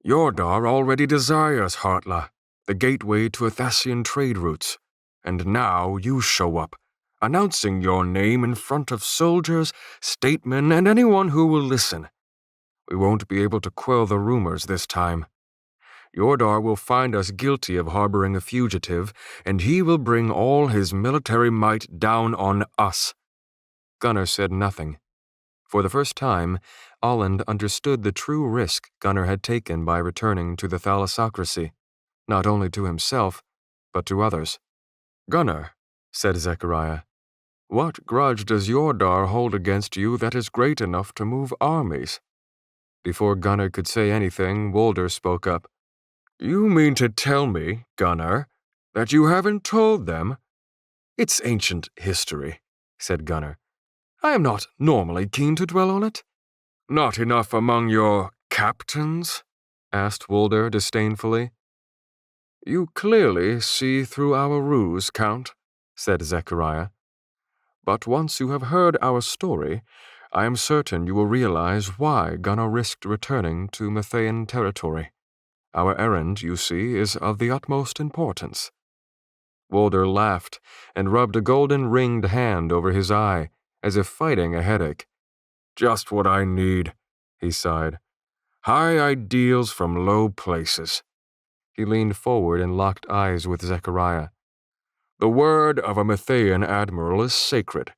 Yordar already desires Hartla, the gateway to Athassian trade routes, and now you show up, announcing your name in front of soldiers, statesmen, and anyone who will listen. We won't be able to quell the rumors this time. Yordar will find us guilty of harboring a fugitive, and he will bring all his military might down on us. Gunnar said nothing. For the first time, Olland understood the true risk Gunnar had taken by returning to the thalassocracy, not only to himself, but to others. Gunnar, said Zechariah, what grudge does Yordar hold against you that is great enough to move armies? Before Gunnar could say anything, Walder spoke up. You mean to tell me, Gunnar, that you haven't told them? It's ancient history, said Gunnar. I am not normally keen to dwell on it. Not enough among your captains? Asked Walder disdainfully. You clearly see through our ruse, Count, said Zechariah. But once you have heard our story, I am certain you will realize why Gunnar risked returning to Mathean territory. Our errand, you see, is of the utmost importance. Walder laughed and rubbed a golden-ringed hand over his eye, as if fighting a headache. Just what I need, he sighed. High ideals from low places. He leaned forward and locked eyes with Zechariah. The word of a Mathean admiral is sacred.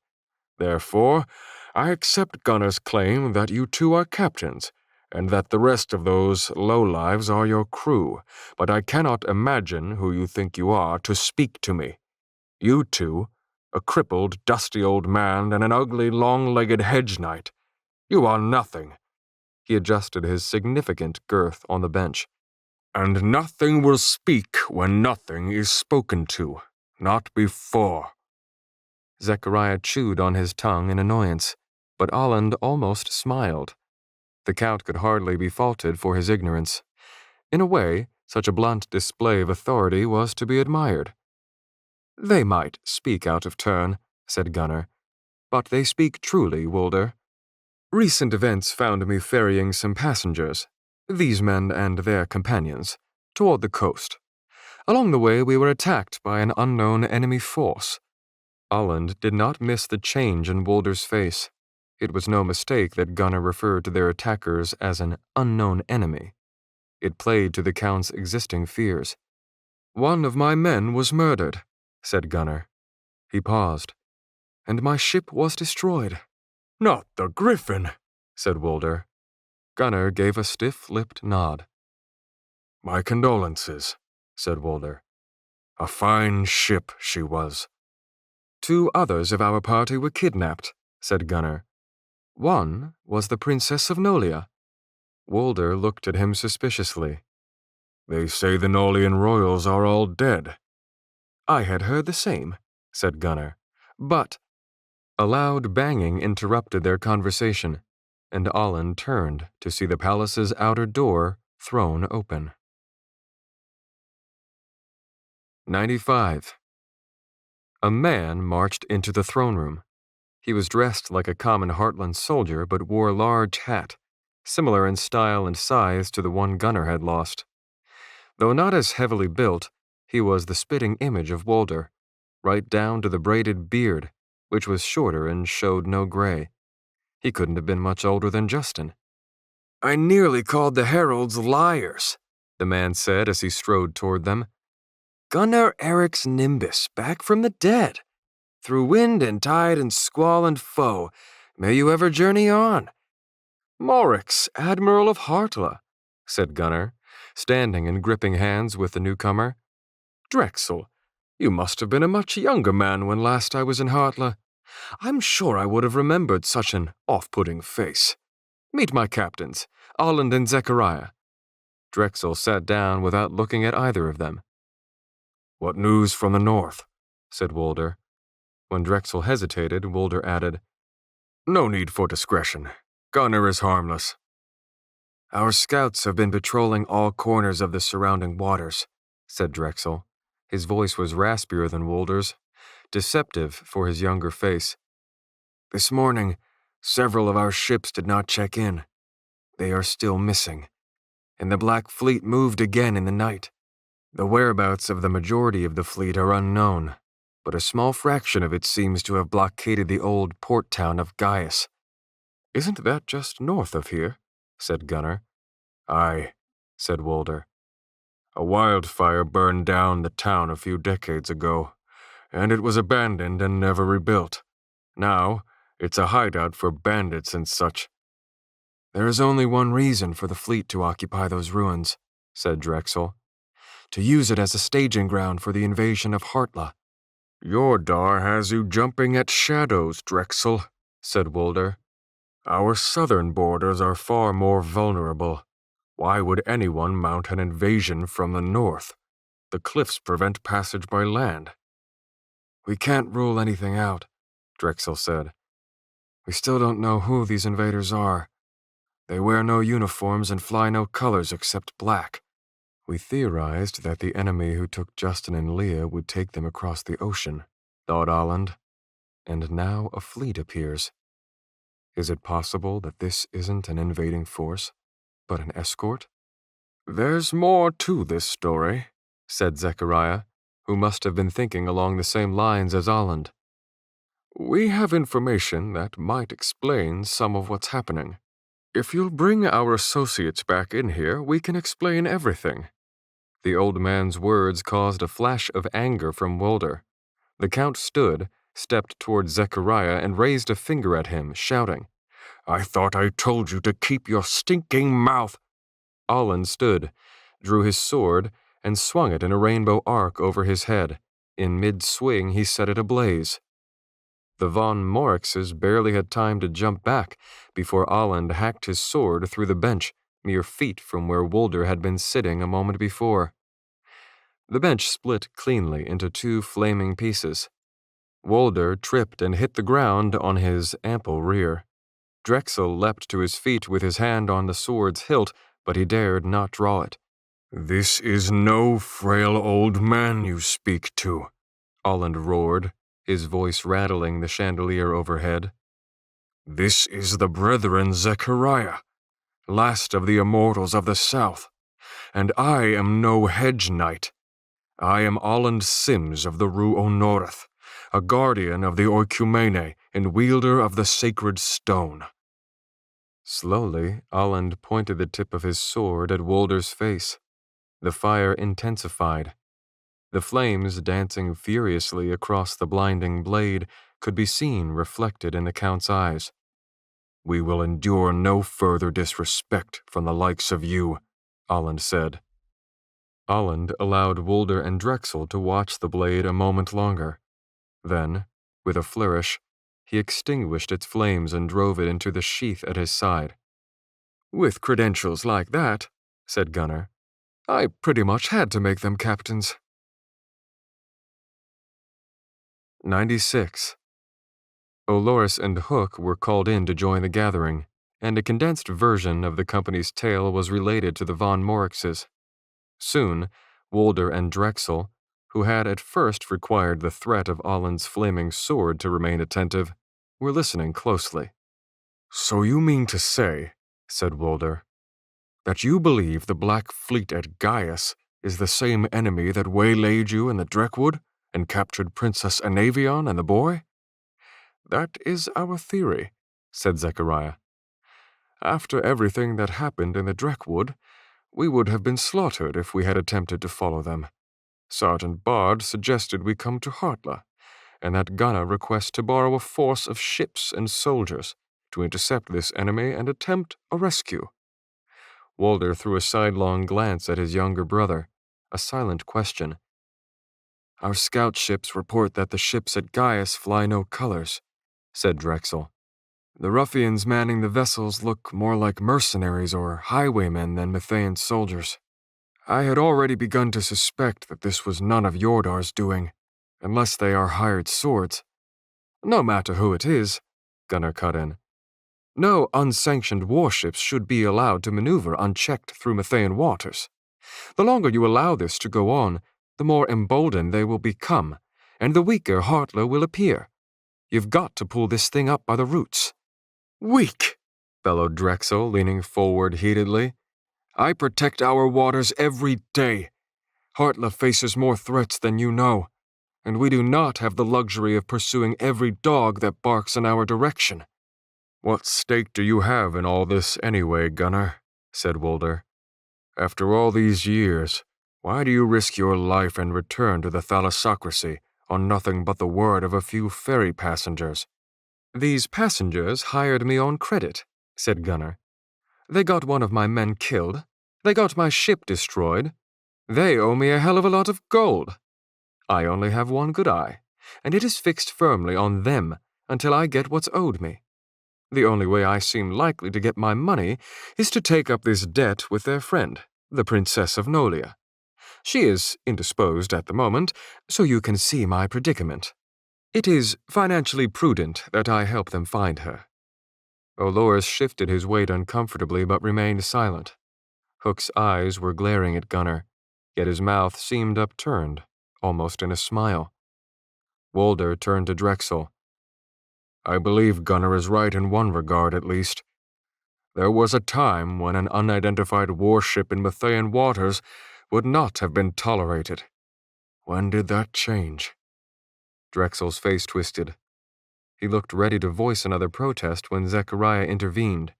Therefore, I accept Gunnar's claim that you two are captains, and that the rest of those lowlives are your crew, but I cannot imagine who you think you are to speak to me. You two, a crippled, dusty old man and an ugly, long-legged hedge knight. You are nothing. He adjusted his significant girth on the bench. And nothing will speak when nothing is spoken to, not before. Zechariah chewed on his tongue in annoyance, but Olland almost smiled. The Count could hardly be faulted for his ignorance. In a way, such a blunt display of authority was to be admired. They might speak out of turn, said Gunnar, but they speak truly, Walder. Recent events found me ferrying some passengers, these men and their companions, toward the coast. Along the way we were attacked by an unknown enemy force. Olland did not miss the change in Walder's face. It was no mistake that Gunnar referred to their attackers as an unknown enemy. It played to the Count's existing fears. One of my men was murdered, said Gunnar. He paused. And my ship was destroyed. Not the Griffin, said Walder. Gunnar gave a stiff-lipped nod. My condolences, said Walder. A fine ship she was. 2 others of our party were kidnapped, said Gunnar. One was the Princess of Nolia. Walder looked at him suspiciously. They say the Nolian royals are all dead. I had heard the same, said Gunnar. But a loud banging interrupted their conversation, and Olland turned to see the palace's outer door thrown open. 95. A man marched into the throne room. He was dressed like a common Heartland soldier but wore a large hat, similar in style and size to the one Gunnar had lost. Though not as heavily built, he was the spitting image of Wolder, right down to the braided beard, which was shorter and showed no gray. He couldn't have been much older than Justin. "I nearly called the heralds liars," the man said as he strode toward them. "Gunnar Eric's Nimbus, back from the dead. Through wind and tide and squall and foe, may you ever journey on." "Morix, Admiral of Hartla," said Gunnar, standing and gripping hands with the newcomer. "Drexel, you must have been a much younger man when last I was in Hartla. I'm sure I would have remembered such an off-putting face. Meet my captains, Alland and Zechariah." Drexel sat down without looking at either of them. "What news from the north?" said Wolder. When Drexel hesitated, Wolder added, "No need for discretion. Gunnar is harmless." "Our scouts have been patrolling all corners of the surrounding waters," said Drexel. His voice was raspier than Wolder's, deceptive for his younger face. "This morning, several of our ships did not check in. They are still missing, and the Black Fleet moved again in the night. The whereabouts of the majority of the fleet are unknown, but a small fraction of it seems to have blockaded the old port town of Gaius." "Isn't that just north of here?" said Gunnar. "Aye," said Wolder. "A wildfire burned down the town a few decades ago, and it was abandoned and never rebuilt. Now, it's a hideout for bandits and such." "There is only one reason for the fleet to occupy those ruins," said Drexel. "To use it as a staging ground for the invasion of Hartla." "Yordar has you jumping at shadows, Drexel," said Wolder. "Our southern borders are far more vulnerable. Why would anyone mount an invasion from the north? The cliffs prevent passage by land." "We can't rule anything out," Drexel said. "We still don't know who these invaders are. They wear no uniforms and fly no colors except black." "We theorized that the enemy who took Justin and Leah would take them across the ocean," thought Alland. "And now a fleet appears. Is it possible that this isn't an invading force, but an escort?" "There's more to this story," said Zechariah, who must have been thinking along the same lines as Alland. "We have information that might explain some of what's happening. If you'll bring our associates back in here, we can explain everything." The old man's words caused a flash of anger from Wolder. The Count stood, stepped toward Zechariah, and raised a finger at him, shouting, "I thought I told you to keep your stinking mouth." Alland stood, drew his sword, and swung it in a rainbow arc over his head. In mid-swing, he set it ablaze. The von Morixes barely had time to jump back before Alland hacked his sword through the bench, mere feet from where Wolder had been sitting a moment before. The bench split cleanly into two flaming pieces. Wolder tripped and hit the ground on his ample rear. Drexel leapt to his feet with his hand on the sword's hilt, but he dared not draw it. "This is no frail old man you speak to," Alland roared, his voice rattling the chandelier overhead. "This is the brethren Zechariah, last of the immortals of the south, and I am no hedge knight. I am Alland Sims of the Rue Honorath, a guardian of the Oikumene and wielder of the sacred stone." Slowly, Alland pointed the tip of his sword at Wolder's face. The fire intensified. The flames dancing furiously across the blinding blade could be seen reflected in the Count's eyes. "We will endure no further disrespect from the likes of you," Alland said. Alland allowed Wolder and Drexel to watch the blade a moment longer. Then, with a flourish, he extinguished its flames and drove it into the sheath at his side. "With credentials like that," said Gunnar, "I pretty much had to make them captains." 96. Olores and Hook were called in to join the gathering, and a condensed version of the company's tale was related to the von Morixes. Soon, Wolder and Drexel, who had at first required the threat of Allen's flaming sword to remain attentive, were listening closely. "So you mean to say," said Wolder, "that you believe the Black Fleet at Gaius is the same enemy that waylaid you in the Dreckwood and captured Princess Anavion and the boy?" "That is our theory," said Zechariah. "After everything that happened in the Dreckwood, we would have been slaughtered if we had attempted to follow them. Sergeant Bard suggested we come to Hartla, and that Gunnar requests to borrow a force of ships and soldiers to intercept this enemy and attempt a rescue." Wolder threw a sidelong glance at his younger brother, a silent question. "Our scout ships report that the ships at Gaius fly no colors," said Drexel. "The ruffians manning the vessels look more like mercenaries or highwaymen than Mathaean soldiers. I had already begun to suspect that this was none of Yordar's doing, unless they are hired swords. No matter who it is," Gunnar cut in. "No unsanctioned warships should be allowed to maneuver unchecked through Mathaean waters. The longer you allow this to go on, the more emboldened they will become, and the weaker Hartla will appear. You've got to pull this thing up by the roots." "Weak!" bellowed Drexel, leaning forward heatedly. "I protect our waters every day. Hartla faces more threats than you know, and we do not have the luxury of pursuing every dog that barks in our direction." "What stake do you have in all this anyway, Gunnar?" said Wolder. "After all these years, why do you risk your life and return to the thalassocracy on nothing but the word of a few ferry passengers?" "These passengers hired me on credit," said Gunnar. "They got one of my men killed. They got my ship destroyed. They owe me a hell of a lot of gold. I only have one good eye, and it is fixed firmly on them until I get what's owed me. The only way I seem likely to get my money is to take up this debt with their friend, the Princess of Nolia. She is indisposed at the moment, so you can see my predicament. It is financially prudent that I help them find her." Olores shifted his weight uncomfortably but remained silent. Hook's eyes were glaring at Gunnar, yet his mouth seemed upturned, almost in a smile. Wolder turned to Drexel. "I believe Gunnar is right in one regard at least. There was a time when an unidentified warship in Mathaean waters would not have been tolerated. When did that change?" Drexel's face twisted. He looked ready to voice another protest when Zechariah intervened.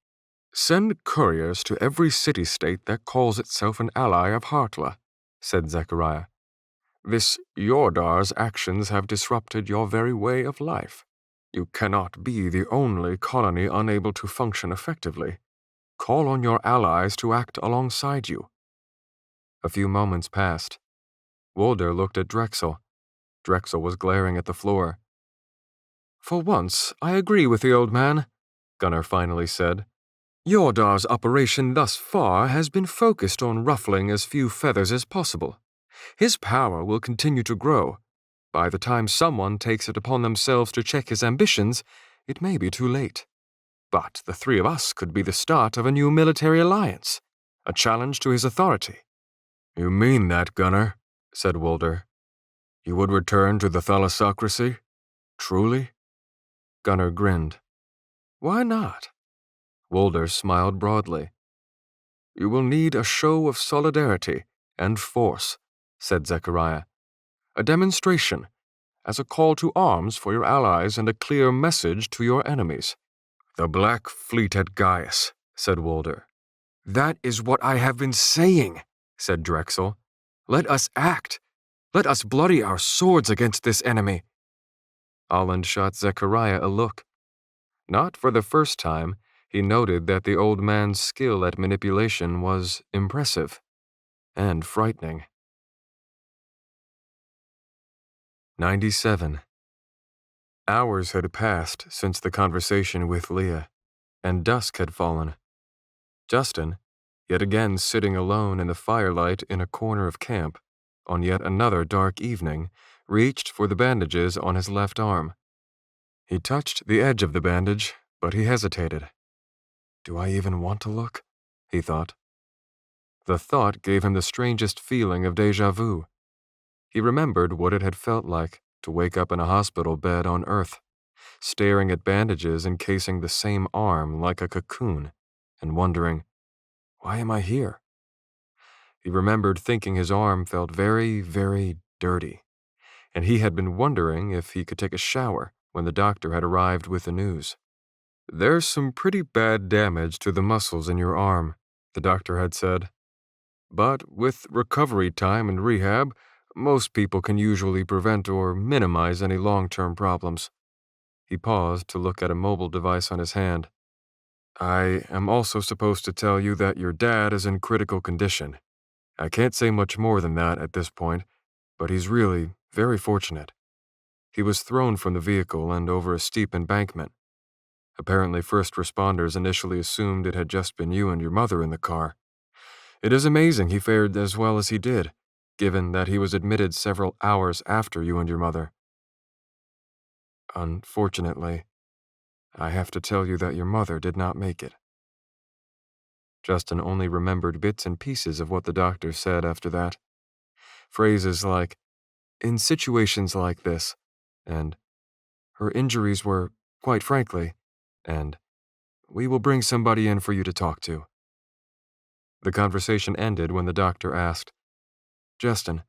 "Send couriers to every city-state that calls itself an ally of Hartla," said Zechariah. "This Yordar's actions have disrupted your very way of life. You cannot be the only colony unable to function effectively. Call on your allies to act alongside you." A few moments passed. Wolder looked at Drexel. Drexel was glaring at the floor. "For once, I agree with the old man," Gunnar finally said. "Yordar's operation thus far has been focused on ruffling as few feathers as possible. His power will continue to grow. By the time someone takes it upon themselves to check his ambitions, it may be too late. But the three of us could be the start of a new military alliance, a challenge to his authority." "You mean that, Gunnar?" said Wolder. "You would return to the thalassocracy? Truly?" Gunnar grinned. "Why not?" Wolder smiled broadly. "You will need a show of solidarity and force," said Zechariah. "A demonstration, as a call to arms for your allies and a clear message to your enemies." "The Black Fleet at Gaius," said Wolder. "That is what I have been saying," said Drexel. "Let us act. Let us bloody our swords against this enemy." Allen shot Zechariah a look. Not for the first time, he noted that the old man's skill at manipulation was impressive and frightening. 97. Hours had passed since the conversation with Leah, and dusk had fallen. Justin, yet again sitting alone in the firelight in a corner of camp, on yet another dark evening, reached for the bandages on his left arm. He touched the edge of the bandage, but he hesitated. Do I even want to look? He thought. The thought gave him the strangest feeling of déjà vu. He remembered what it had felt like to wake up in a hospital bed on Earth, staring at bandages encasing the same arm like a cocoon, and wondering, why am I here? He remembered thinking his arm felt very, very dirty, and he had been wondering if he could take a shower when the doctor had arrived with the news. There's some pretty bad damage to the muscles in your arm, the doctor had said. But with recovery time and rehab, most people can usually prevent or minimize any long-term problems. He paused to look at a mobile device on his hand. I am also supposed to tell you that your dad is in critical condition. I can't say much more than that at this point, but he's really very fortunate. He was thrown from the vehicle and over a steep embankment. Apparently, first responders initially assumed it had just been you and your mother in the car. It is amazing he fared as well as he did, given that he was admitted several hours after you and your mother. Unfortunately, I have to tell you that your mother did not make it. Justin only remembered bits and pieces of what the doctor said after that. Phrases like, in situations like this, and her injuries were, quite frankly, and we will bring somebody in for you to talk to. The conversation ended when the doctor asked, Justin,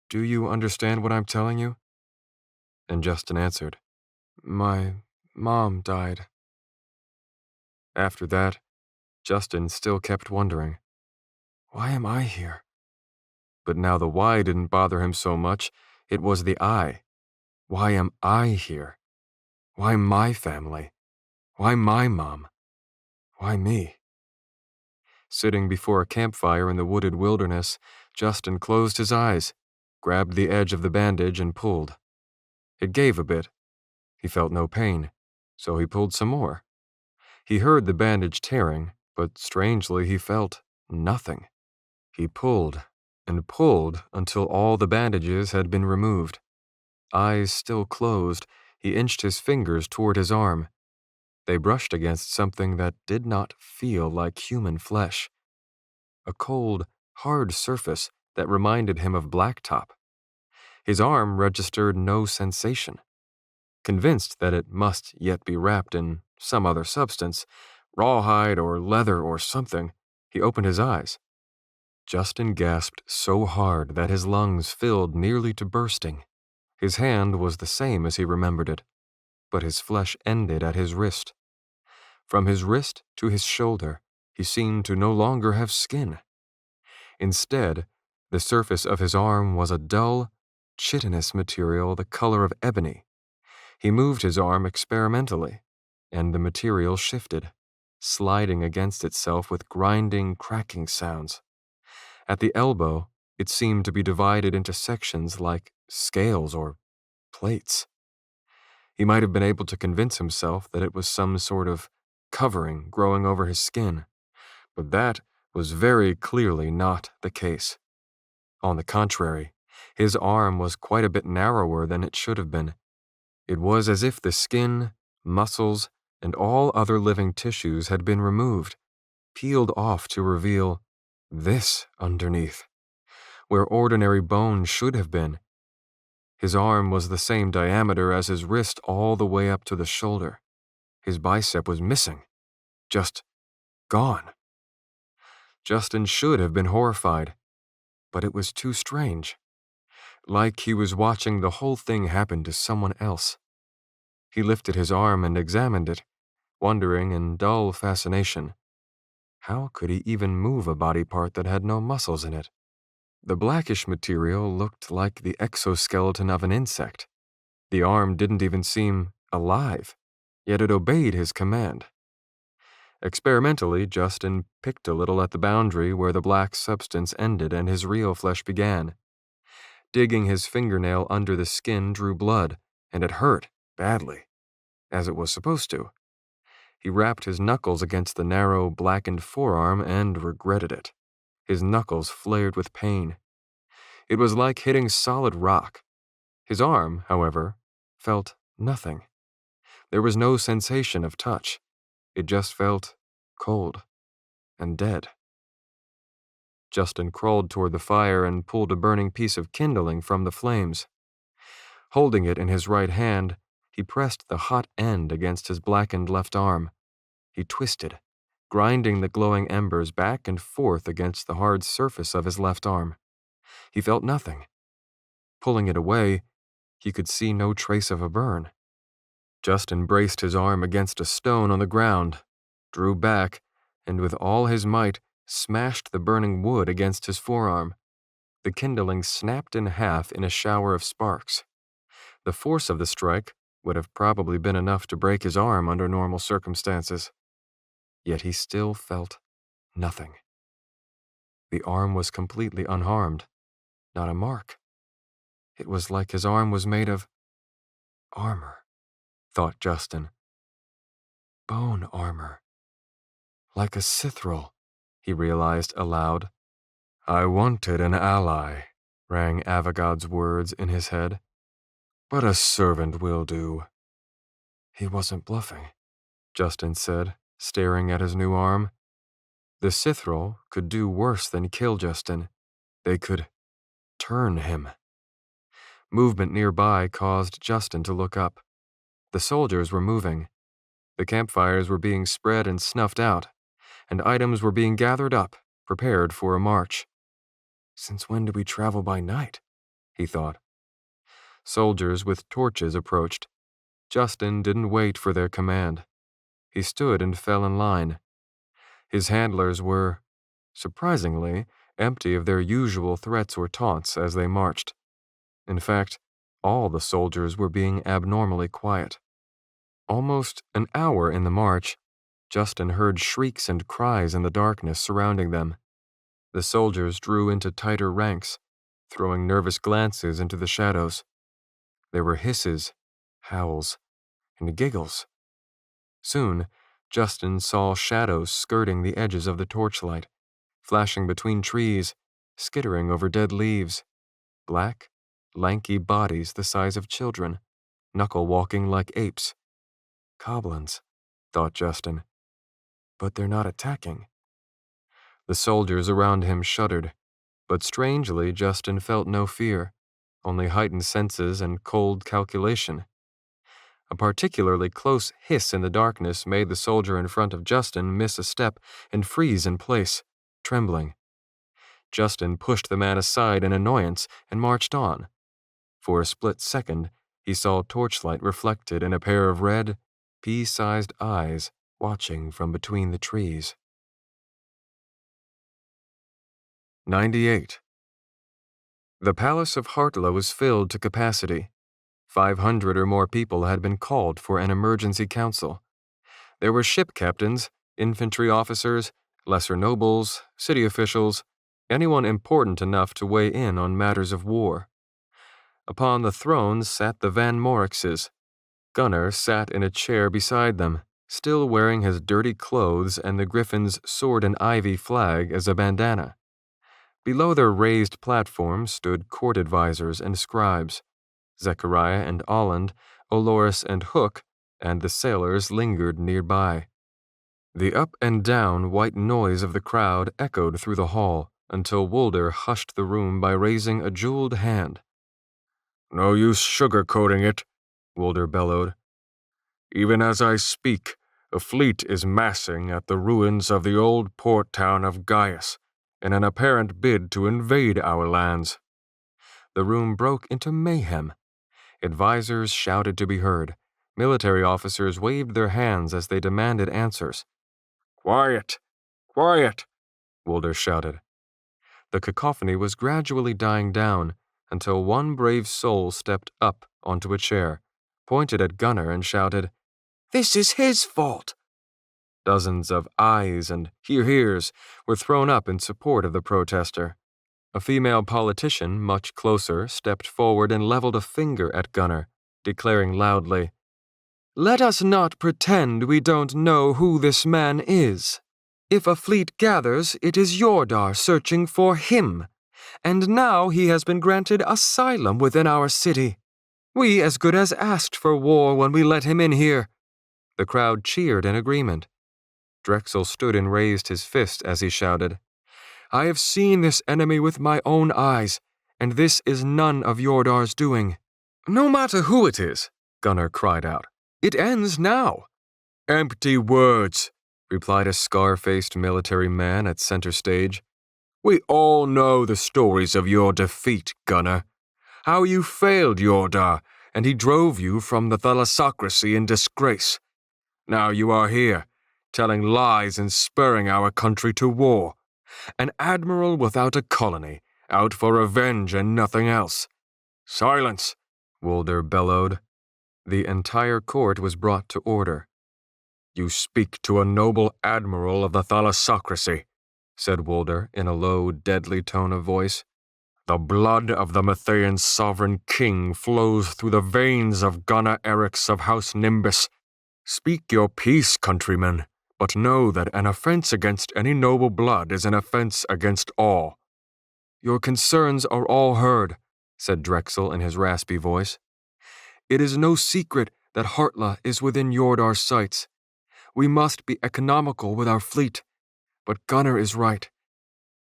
do you understand what I'm telling you? And Justin answered, My mom died. After that, Justin still kept wondering, why am I here? But now the why didn't bother him so much, it was the I. Why am I here? Why my family? Why my mom? Why me? Sitting before a campfire in the wooded wilderness, Justin closed his eyes, grabbed the edge of the bandage and pulled. It gave a bit. He felt no pain, so he pulled some more. He heard the bandage tearing, but strangely he felt nothing. He pulled and pulled until all the bandages had been removed. Eyes still closed, he inched his fingers toward his arm. They brushed against something that did not feel like human flesh. A cold, hard surface that reminded him of blacktop. His arm registered no sensation. Convinced that it must yet be wrapped in some other substance, rawhide or leather or something, he opened his eyes. Justin gasped so hard that his lungs filled nearly to bursting. His hand was the same as he remembered it, but his flesh ended at his wrist. From his wrist to his shoulder, he seemed to no longer have skin. Instead, the surface of his arm was a dull, chitinous material the color of ebony. He moved his arm experimentally, and the material shifted, sliding against itself with grinding, cracking sounds. At the elbow, it seemed to be divided into sections like scales or plates. He might have been able to convince himself that it was some sort of covering growing over his skin, but that was very clearly not the case. On the contrary, his arm was quite a bit narrower than it should have been. It was as if the skin, muscles, and all other living tissues had been removed, peeled off to reveal this underneath, where ordinary bone should have been. His arm was the same diameter as his wrist all the way up to the shoulder. His bicep was missing, just gone. Justin should have been horrified, but it was too strange, like he was watching the whole thing happen to someone else. He lifted his arm and examined it, wondering in dull fascination. How could he even move a body part that had no muscles in it? The blackish material looked like the exoskeleton of an insect. The arm didn't even seem alive, yet it obeyed his command. Experimentally, Justin picked a little at the boundary where the black substance ended and his real flesh began. Digging his fingernail under the skin drew blood, and it hurt badly, as it was supposed to. He rapped his knuckles against the narrow, blackened forearm and regretted it. His knuckles flared with pain. It was like hitting solid rock. His arm, however, felt nothing. There was no sensation of touch. It just felt cold and dead. Justin crawled toward the fire and pulled a burning piece of kindling from the flames. Holding it in his right hand, he pressed the hot end against his blackened left arm. He twisted, grinding the glowing embers back and forth against the hard surface of his left arm. He felt nothing. Pulling it away, he could see no trace of a burn. Justin braced his arm against a stone on the ground, drew back, and with all his might smashed the burning wood against his forearm. The kindling snapped in half in a shower of sparks. The force of the strike would have probably been enough to break his arm under normal circumstances. Yet he still felt nothing. The arm was completely unharmed, not a mark. It was like his arm was made of armor, thought Justin. Bone armor. Like a Sithril, he realized aloud. I wanted an ally, rang Avogad's words in his head. But a servant will do. He wasn't bluffing, Justin said, staring at his new arm. The Sithril could do worse than kill Justin. They could turn him. Movement nearby caused Justin to look up. The soldiers were moving. The campfires were being spread and snuffed out, and items were being gathered up, prepared for a march. Since when do we travel by night? He thought. Soldiers with torches approached. Justin didn't wait for their command. He stood and fell in line. His handlers were, surprisingly, empty of their usual threats or taunts as they marched. In fact, all the soldiers were being abnormally quiet. Almost an hour in the march, Justin heard shrieks and cries in the darkness surrounding them. The soldiers drew into tighter ranks, throwing nervous glances into the shadows. There were hisses, howls, and giggles. Soon, Justin saw shadows skirting the edges of the torchlight, flashing between trees, skittering over dead leaves. Black, lanky bodies the size of children, knuckle-walking like apes. Goblins, thought Justin. But they're not attacking. The soldiers around him shuddered, but strangely Justin felt no fear, only heightened senses and cold calculation. A particularly close hiss in the darkness made the soldier in front of Justin miss a step and freeze in place, trembling. Justin pushed the man aside in annoyance and marched on. For a split second, he saw torchlight reflected in a pair of red, pea-sized eyes watching from between the trees. 98. The palace of Hartla was filled to capacity. 500 or more people had been called for an emergency council. There were ship captains, infantry officers, lesser nobles, city officials, anyone important enough to weigh in on matters of war. Upon the thrones sat the Van Morixes. Gunnar sat in a chair beside them, still wearing his dirty clothes and the Griffin's sword and ivy flag as a bandana. Below their raised platform stood court advisors and scribes. Zechariah and Olland, Olorus and Hook, and the sailors lingered nearby. The up and down white noise of the crowd echoed through the hall until Wolder hushed the room by raising a jeweled hand. No use sugarcoating it, Wolder bellowed. Even as I speak, a fleet is massing at the ruins of the old port town of Gaius in an apparent bid to invade our lands. The room broke into mayhem. Advisors shouted to be heard. Military officers waved their hands as they demanded answers. Quiet! Quiet! Wolder shouted. The cacophony was gradually dying down until one brave soul stepped up onto a chair, pointed at Gunnar and shouted, "This is his fault!" Dozens of ayes and hear-hears were thrown up in support of the protester. A female politician, much closer, stepped forward and leveled a finger at Gunnar, declaring loudly, "Let us not pretend we don't know who this man is. If a fleet gathers, it is Yordar searching for him, and now he has been granted asylum within our city. We as good as asked for war when we let him in here." The crowd cheered in agreement. Drexel stood and raised his fist as he shouted, "I have seen this enemy with my own eyes, and this is none of Yordar's doing." "No matter who it is," Gunnar cried out, "it ends now." "Empty words," replied a scar-faced military man at center stage. "We all know the stories of your defeat, Gunnar. How you failed Yordar, and he drove you from the thalassocracy in disgrace. Now you are here, telling lies and spurring our country to war. An admiral without a colony, out for revenge and nothing else." "Silence," Wolder bellowed. The entire court was brought to order. "You speak to a noble admiral of the thalassocracy," said Wolder in a low, deadly tone of voice. "The blood of the Mathaean sovereign king flows through the veins of Gunnar Eriks of House Nimbus. Speak your peace, countrymen, but know that an offense against any noble blood is an offense against all." "Your concerns are all heard," said Drexel in his raspy voice. "It is no secret that Hartla is within Yordar's sights. We must be economical with our fleet, but Gunnar is right.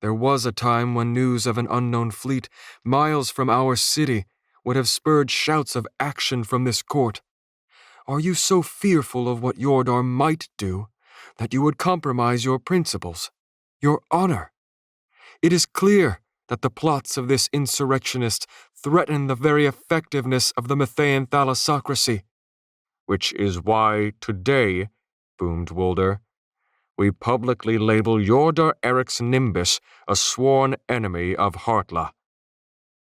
There was a time when news of an unknown fleet miles from our city would have spurred shouts of action from this court. Are you so fearful of what Yordar might do that you would compromise your principles, your honor? It is clear that the plots of this insurrectionist threaten the very effectiveness of the Mathaean thalassocracy." "Which is why today," boomed Wolder, "we publicly label Yordar Erik's Nimbus a sworn enemy of Hartla."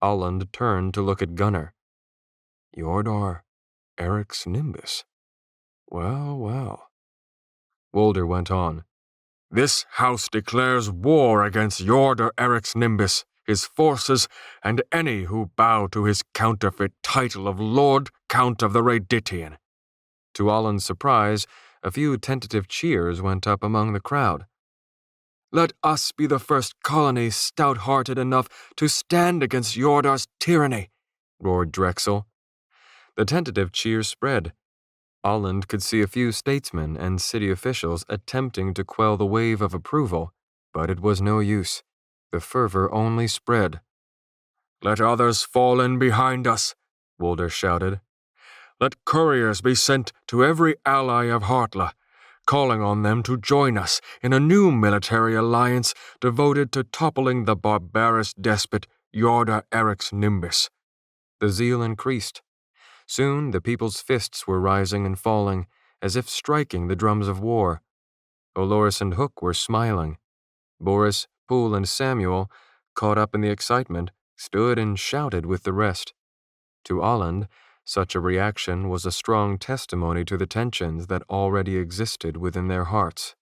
Alland turned to look at Gunnar. Yordar Erik's Nimbus. Well, well. Wolder went on. "This house declares war against Yordar Erik's Nimbus, his forces, and any who bow to his counterfeit title of Lord Count of the Raditian." To Alland's surprise, a few tentative cheers went up among the crowd. "Let us be the first colony stout-hearted enough to stand against Yordar's tyranny," roared Drexel. The tentative cheers spread. Alland could see a few statesmen and city officials attempting to quell the wave of approval, but it was no use. The fervor only spread. "Let others fall in behind us," Wolder shouted. "Let couriers be sent to every ally of Hartla, calling on them to join us in a new military alliance devoted to toppling the barbarous despot Yordar Erik's Nimbus." The zeal increased. Soon the people's fists were rising and falling, as if striking the drums of war. Olores and Hook were smiling. Boris, Poole, and Samuel, caught up in the excitement, stood and shouted with the rest. To Alland, such a reaction was a strong testimony to the tensions that already existed within their hearts.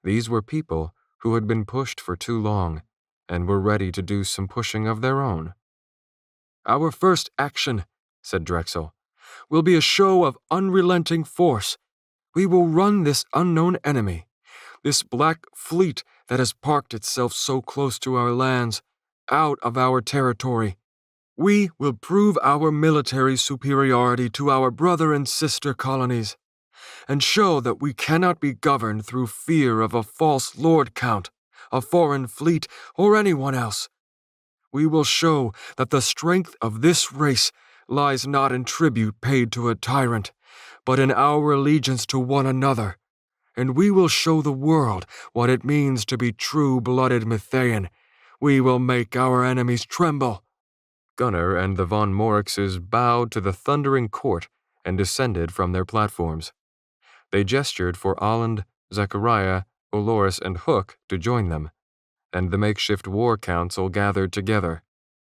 These were people who had been pushed for too long, and were ready to do some pushing of their own. "Our first action," said Drexel, "will be a show of unrelenting force. We will run this unknown enemy, this black fleet that has parked itself so close to our lands, out of our territory. We will prove our military superiority to our brother and sister colonies, and show that we cannot be governed through fear of a false Lord Count, a foreign fleet, or anyone else. We will show that the strength of this race lies not in tribute paid to a tyrant, but in our allegiance to one another, and we will show the world what it means to be true-blooded Mathaean. We will make our enemies tremble." Gunnar and the von Morixes bowed to the thundering court and descended from their platforms. They gestured for Alland, Zechariah, Olores, and Hook to join them, and the makeshift war council gathered together.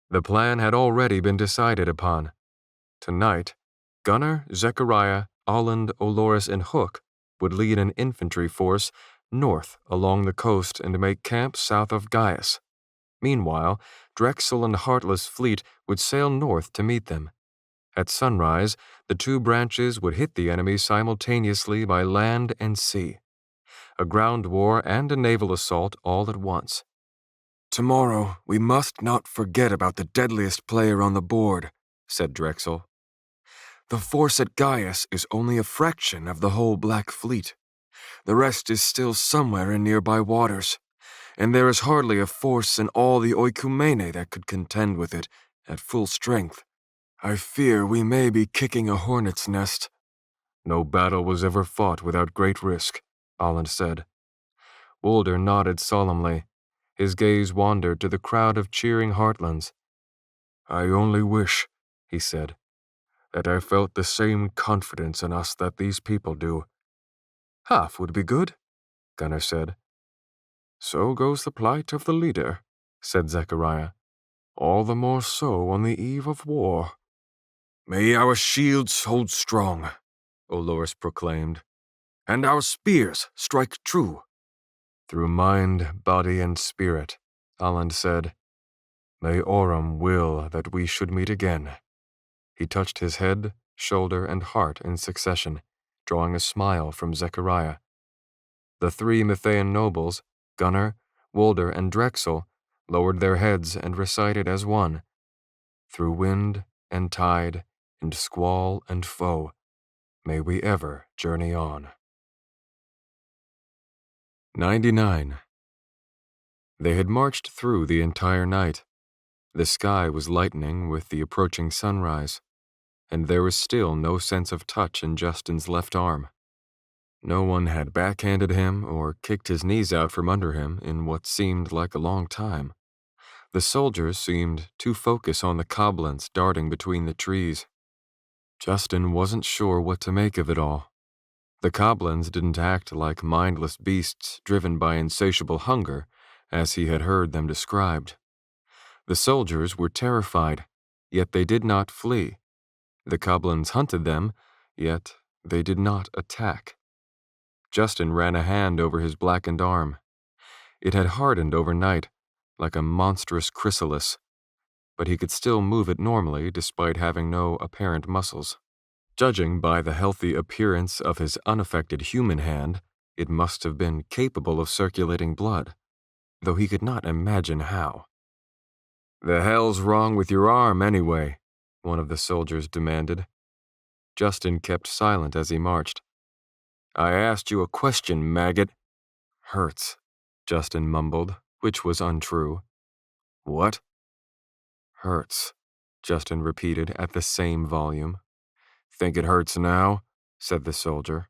The plan had already been decided upon. Tonight, Gunnar, Zechariah, Alland, Olores, and Hook would lead an infantry force north along the coast and make camp south of Gaius. Meanwhile, Drexel and Hartla's fleet would sail north to meet them. At sunrise, the two branches would hit the enemy simultaneously by land and sea. A ground war and a naval assault all at once. "Tomorrow, we must not forget about the deadliest player on the board," said Drexel. "The force at Gaius is only a fraction of the whole Black Fleet. The rest is still somewhere in nearby waters, and there is hardly a force in all the oikumene that could contend with it at full strength. I fear we may be kicking a hornet's nest." "No battle was ever fought without great risk," Alland said. Wolder nodded solemnly. His gaze wandered to the crowd of cheering Heartlands. "I only wish," he said, "that I felt the same confidence in us that these people do." "Half would be good," Gunnar said. "So goes the plight of the leader," said Zechariah. "All the more so on the eve of war." "May our shields hold strong," Olorus proclaimed, "and our spears strike true." "Through mind, body, and spirit," Alland said. "May Aurum will that we should meet again." He touched his head, shoulder, and heart in succession, drawing a smile from Zechariah. The 3 Mathaean nobles, Gunnar, Wolder, and Drexel, lowered their heads and recited as one, "Through wind and tide, and squall and foe, may we ever journey on." 99. They had marched through the entire night. The sky was lightening with the approaching sunrise, and there was still no sense of touch in Justin's left arm. No one had backhanded him or kicked his knees out from under him in what seemed like a long time. The soldiers seemed too focused on the goblins darting between the trees. Justin wasn't sure what to make of it all. The goblins didn't act like mindless beasts driven by insatiable hunger, as he had heard them described. The soldiers were terrified, yet they did not flee. The goblins hunted them, yet they did not attack. Justin ran a hand over his blackened arm. It had hardened overnight, like a monstrous chrysalis, but he could still move it normally despite having no apparent muscles. Judging by the healthy appearance of his unaffected human hand, it must have been capable of circulating blood, though he could not imagine how. "The hell's wrong with your arm, anyway?" one of the soldiers demanded. Justin kept silent as he marched. "I asked you a question, maggot." "Hurts," Justin mumbled, which was untrue. "What?" "Hurts," Justin repeated at the same volume. "Think it hurts now?" said the soldier.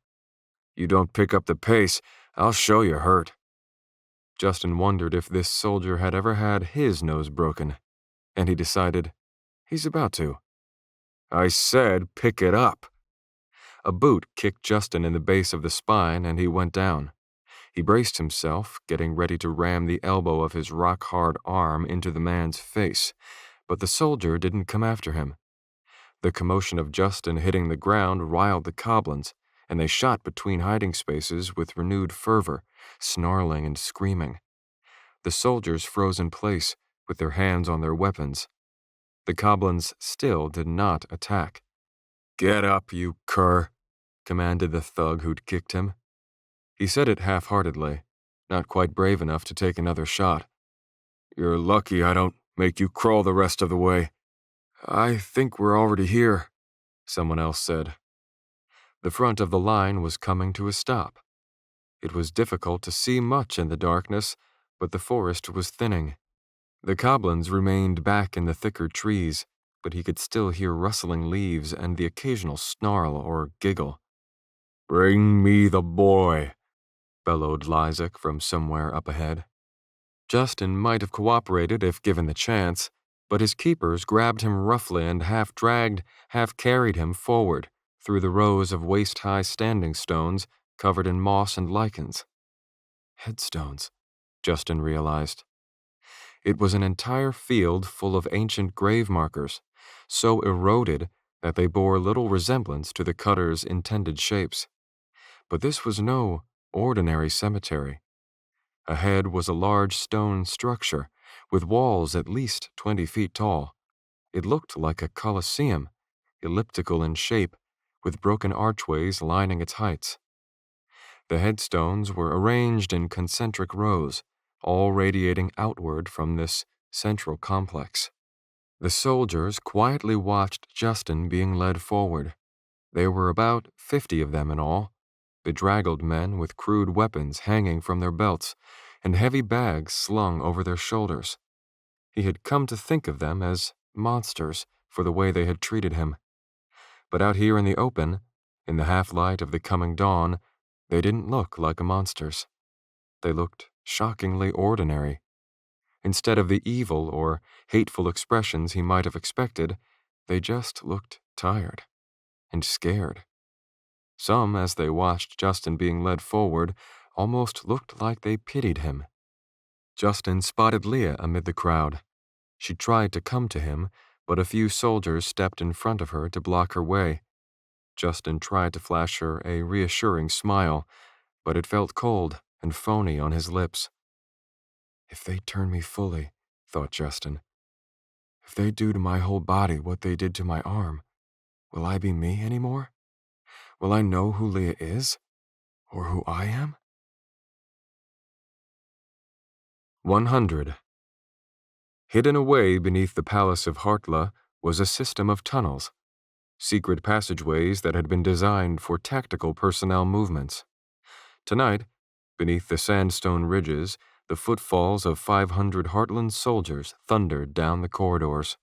"You don't pick up the pace, I'll show you hurt." Justin wondered if this soldier had ever had his nose broken, and he decided, he's about to. "I said pick it up." A boot kicked Justin in the base of the spine, and he went down. He braced himself, getting ready to ram the elbow of his rock-hard arm into the man's face, but the soldier didn't come after him. The commotion of Justin hitting the ground riled the goblins, and they shot between hiding spaces with renewed fervor, snarling and screaming. The soldiers froze in place, with their hands on their weapons. The goblins still did not attack. "Get up, you cur," commanded the thug who'd kicked him. He said it half-heartedly, not quite brave enough to take another shot. "You're lucky I don't make you crawl the rest of the way." "I think we're already here," someone else said. The front of the line was coming to a stop. It was difficult to see much in the darkness, but the forest was thinning. The goblins remained back in the thicker trees, but he could still hear rustling leaves and the occasional snarl or giggle. "Bring me the boy," bellowed Lysak from somewhere up ahead. Justin might have cooperated if given the chance, but his keepers grabbed him roughly and half-dragged, half-carried him forward through the rows of waist-high standing stones covered in moss and lichens. Headstones, Justin realized. It was an entire field full of ancient grave markers, so eroded that they bore little resemblance to the cutter's intended shapes. But this was no ordinary cemetery. Ahead was a large stone structure, with walls at least 20 feet tall. It looked like a coliseum, elliptical in shape, with broken archways lining its heights. The headstones were arranged in concentric rows, all radiating outward from this central complex. The soldiers quietly watched Justin being led forward. There were about 50 of them in all, bedraggled men with crude weapons hanging from their belts and heavy bags slung over their shoulders. He had come to think of them as monsters for the way they had treated him. But out here in the open, in the half-light of the coming dawn, they didn't look like monsters. They looked shockingly ordinary. Instead of the evil or hateful expressions he might have expected, they just looked tired and scared. Some, as they watched Justin being led forward, almost looked like they pitied him. Justin spotted Leah amid the crowd. She tried to come to him, but a few soldiers stepped in front of her to block her way. Justin tried to flash her a reassuring smile, but it felt cold and phony on his lips. If they turn me fully, thought Justin, if they do to my whole body what they did to my arm, will I be me anymore? Will I know who Leah is? Or who I am? 100. Hidden away beneath the palace of Hartla was a system of tunnels, secret passageways that had been designed for tactical personnel movements. Tonight, beneath the sandstone ridges, the footfalls of 500 Heartland soldiers thundered down the corridors.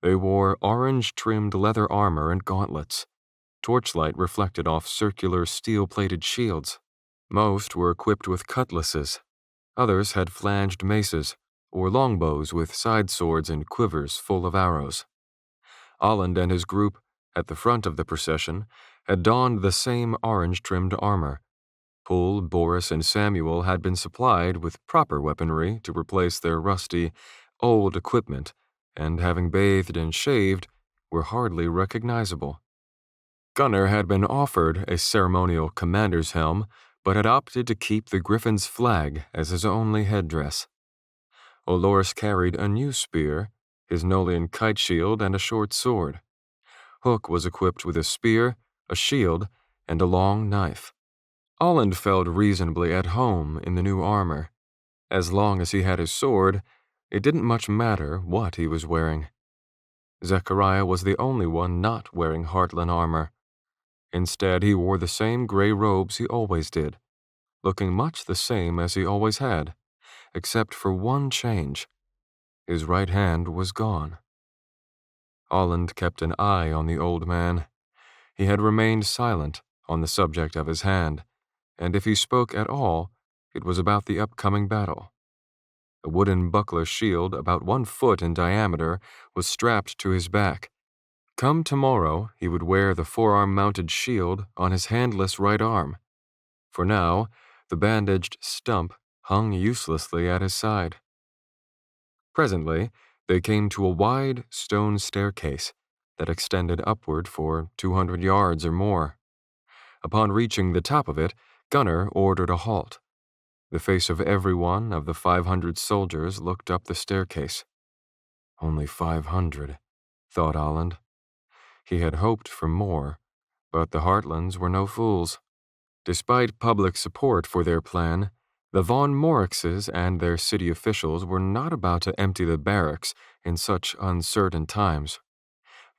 They wore orange-trimmed leather armor and gauntlets. Torchlight reflected off circular steel-plated shields. Most were equipped with cutlasses. Others had flanged maces, or longbows with side swords and quivers full of arrows. Olland and his group, at the front of the procession, had donned the same orange-trimmed armor. Poole, Boris, and Samuel had been supplied with proper weaponry to replace their rusty, old equipment, and having bathed and shaved, were hardly recognizable. Gunnar had been offered a ceremonial commander's helm, but had opted to keep the Griffin's flag as his only headdress. Olores carried a new spear, his Nolian kite shield, and a short sword. Hook was equipped with a spear, a shield, and a long knife. Olland felt reasonably at home in the new armor. As long as he had his sword, it didn't much matter what he was wearing. Zechariah was the only one not wearing Heartland armor. Instead, he wore the same gray robes he always did, looking much the same as he always had, except for one change. His right hand was gone. Olland kept an eye on the old man. He had remained silent on the subject of his hand, and if he spoke at all, it was about the upcoming battle. A wooden buckler shield about 1 foot in diameter was strapped to his back. Come tomorrow, he would wear the forearm-mounted shield on his handless right arm. For now, the bandaged stump hung uselessly at his side. Presently, they came to a wide stone staircase that extended upward for 200 yards or more. Upon reaching the top of it, Gunnar ordered a halt. The face of every one of the 500 soldiers looked up the staircase. Only 500, thought Olland. He had hoped for more, but the Heartlands were no fools. Despite public support for their plan, the von Morixes and their city officials were not about to empty the barracks in such uncertain times.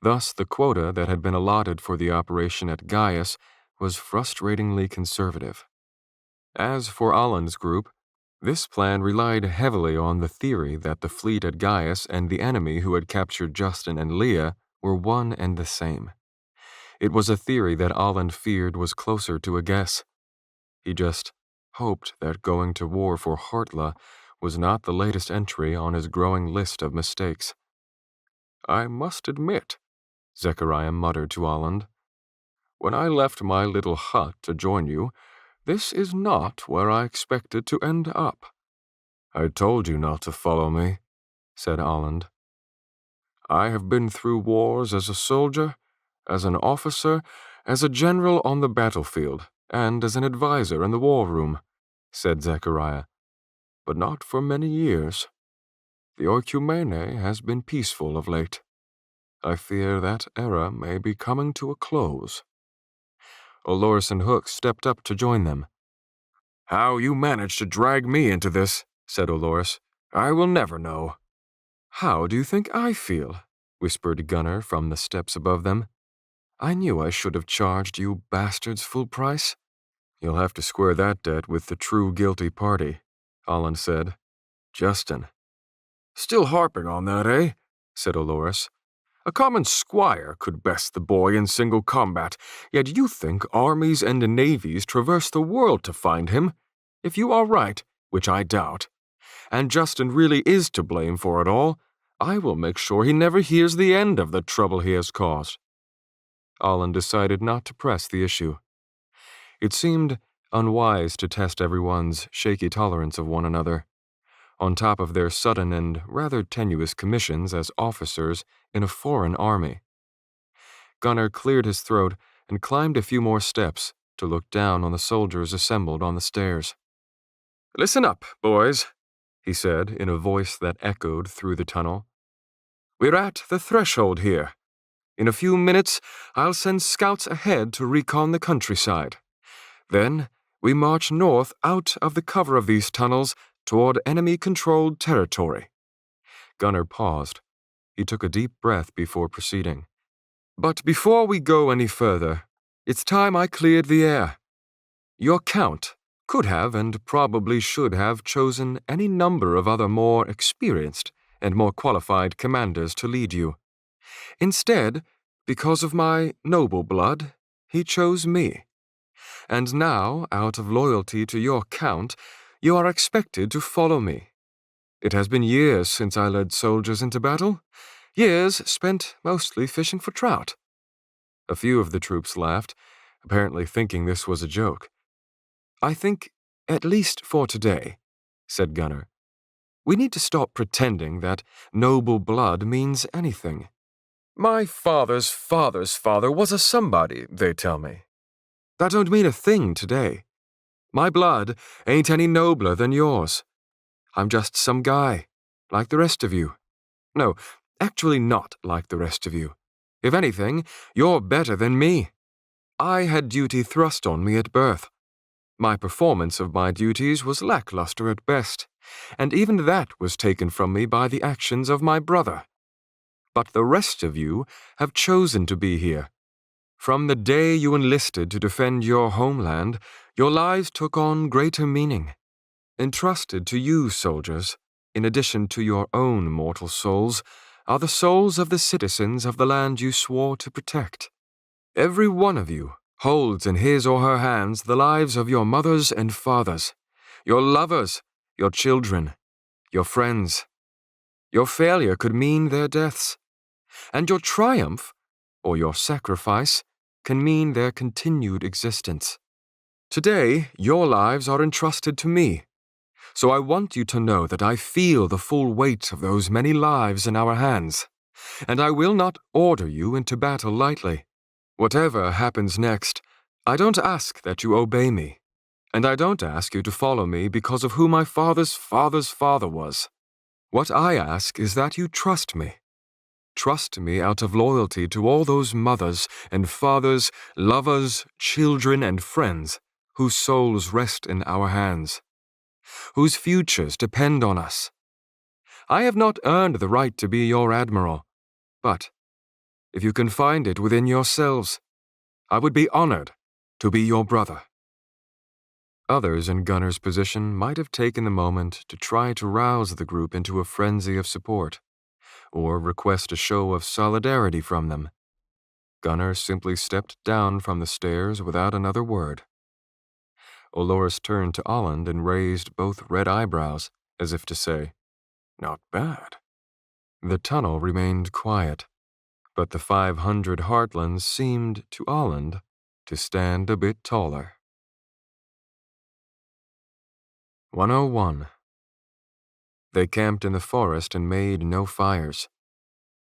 Thus, the quota that had been allotted for the operation at Gaius was frustratingly conservative. As for Olland's group, this plan relied heavily on the theory that the fleet at Gaius and the enemy who had captured Justin and Leah were one and the same. It was a theory that Olland feared was closer to a guess. He just hoped that going to war for Hartla was not the latest entry on his growing list of mistakes. "I must admit," Zechariah muttered to Olland, "when I left my little hut to join you, this is not where I expected to end up." "I told you not to follow me," said Olland. "I have been through wars as a soldier, as an officer, as a general on the battlefield, and as an advisor in the war room," said Zechariah, "but not for many years. The Oikumene has been peaceful of late. I fear that era may be coming to a close." Olores and Hook stepped up to join them. "How you managed to drag me into this," said Olores, "I will never know." "How do you think I feel?" whispered Gunnar from the steps above them. "I knew I should have charged you bastards full price. You'll have to square that debt with the true guilty party, Holland said. Justin. Still harping on that, eh? Said Olores. A common squire could best the boy in single combat, yet you think armies and navies traverse the world to find him? If you are right, which I doubt, and Justin really is to blame for it all, I will make sure he never hears the end of the trouble he has caused. Olin decided not to press the issue. It seemed unwise to test everyone's shaky tolerance of one another, on top of their sudden and rather tenuous commissions as officers in a foreign army. Gunnar cleared his throat and climbed a few more steps to look down on the soldiers assembled on the stairs. "Listen up, boys," he said in a voice that echoed through the tunnel. "We're at the threshold here. In a few minutes, I'll send scouts ahead to recon the countryside. Then, we march north out of the cover of these tunnels toward enemy-controlled territory." Gunnar paused. He took a deep breath before proceeding. "But before we go any further, it's time I cleared the air. Your count could have and probably should have chosen any number of other more experienced and more qualified commanders to lead you. Instead, because of my noble blood, he chose me. And now, out of loyalty to your count, you are expected to follow me. It has been years since I led soldiers into battle, years spent mostly fishing for trout." A few of the troops laughed, apparently thinking this was a joke. "I think, at least for today," said Gunnar, "we need to stop pretending that noble blood means anything. My father's father's father was a somebody, they tell me. That don't mean a thing today. My blood ain't any nobler than yours. I'm just some guy, like the rest of you. No, actually not like the rest of you. If anything, you're better than me. I had duty thrust on me at birth. My performance of my duties was lackluster at best, and even that was taken from me by the actions of my brother. But the rest of you have chosen to be here. From the day you enlisted to defend your homeland, your lives took on greater meaning. Entrusted to you, soldiers, in addition to your own mortal souls, are the souls of the citizens of the land you swore to protect. Every one of you holds in his or her hands the lives of your mothers and fathers, your lovers, your children, your friends. Your failure could mean their deaths, and your triumph, or your sacrifice, can mean their continued existence. Today, your lives are entrusted to me. So I want you to know that I feel the full weight of those many lives in our hands, and I will not order you into battle lightly. Whatever happens next, I don't ask that you obey me, and I don't ask you to follow me because of who my father's father's father was. What I ask is that you trust me. Trust me out of loyalty to all those mothers and fathers, lovers, children, and friends whose souls rest in our hands, whose futures depend on us. I have not earned the right to be your admiral, but if you can find it within yourselves, I would be honored to be your brother." Others in Gunnar's position might have taken the moment to try to rouse the group into a frenzy of support, or request a show of solidarity from them. Gunnar simply stepped down from the stairs without another word. Olores turned to Olland and raised both red eyebrows, as if to say, "Not bad." The tunnel remained quiet, but the 500 Heartlands seemed to Olland to stand a bit taller. 101. They camped in the forest and made no fires.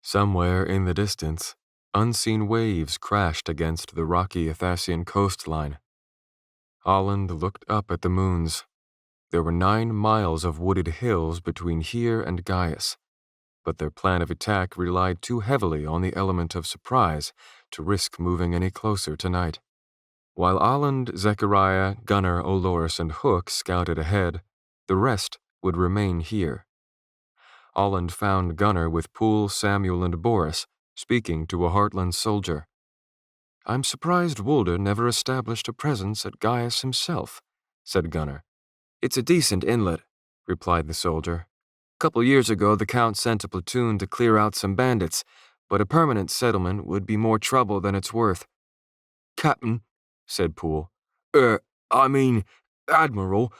Somewhere in the distance, unseen waves crashed against the rocky Athasian coastline. Olland looked up at the moons. There were 9 miles of wooded hills between here and Gaius, but their plan of attack relied too heavily on the element of surprise to risk moving any closer tonight. While Olland, Zechariah, Gunnar, Olores, and Hook scouted ahead, the rest would remain here. Olland found Gunnar with Poole, Samuel, and Boris speaking to a Heartland soldier. I'm surprised Woolder never established a presence at Gaius himself, said Gunnar. It's a decent inlet, replied the soldier. A couple years ago, the Count sent a platoon to clear out some bandits, but a permanent settlement would be more trouble than it's worth. Captain, said Poole. I mean, Admiral,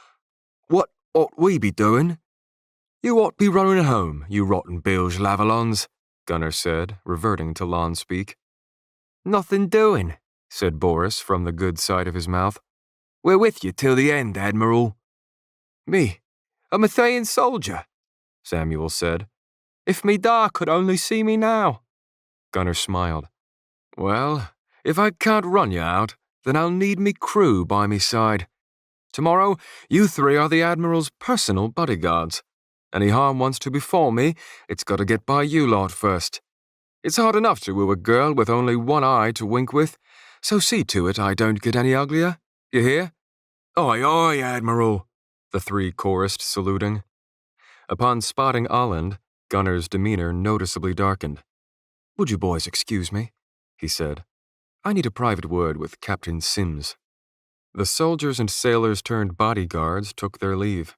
what ought we be doing? You ought be running home, you rotten bilge lavalons, Gunnar said, reverting to lawn speak. Nothing doing, said Boris from the good side of his mouth. We're with you till the end, Admiral. Me, a Matthian soldier, Samuel said. If me da could only see me now. Gunnar smiled. Well, if I can't run you out, then I'll need me crew by me side. Tomorrow, you three are the Admiral's personal bodyguards. Any harm wants to befall me, it's got to get by you lot first. It's hard enough to woo a girl with only one eye to wink with, so see to it I don't get any uglier. You hear? Aye, aye, Admiral, the three chorused, saluting. Upon spotting Olland, Gunnar's demeanor noticeably darkened. Would you boys excuse me? He said. I need a private word with Captain Sims. The soldiers and sailors turned bodyguards took their leave.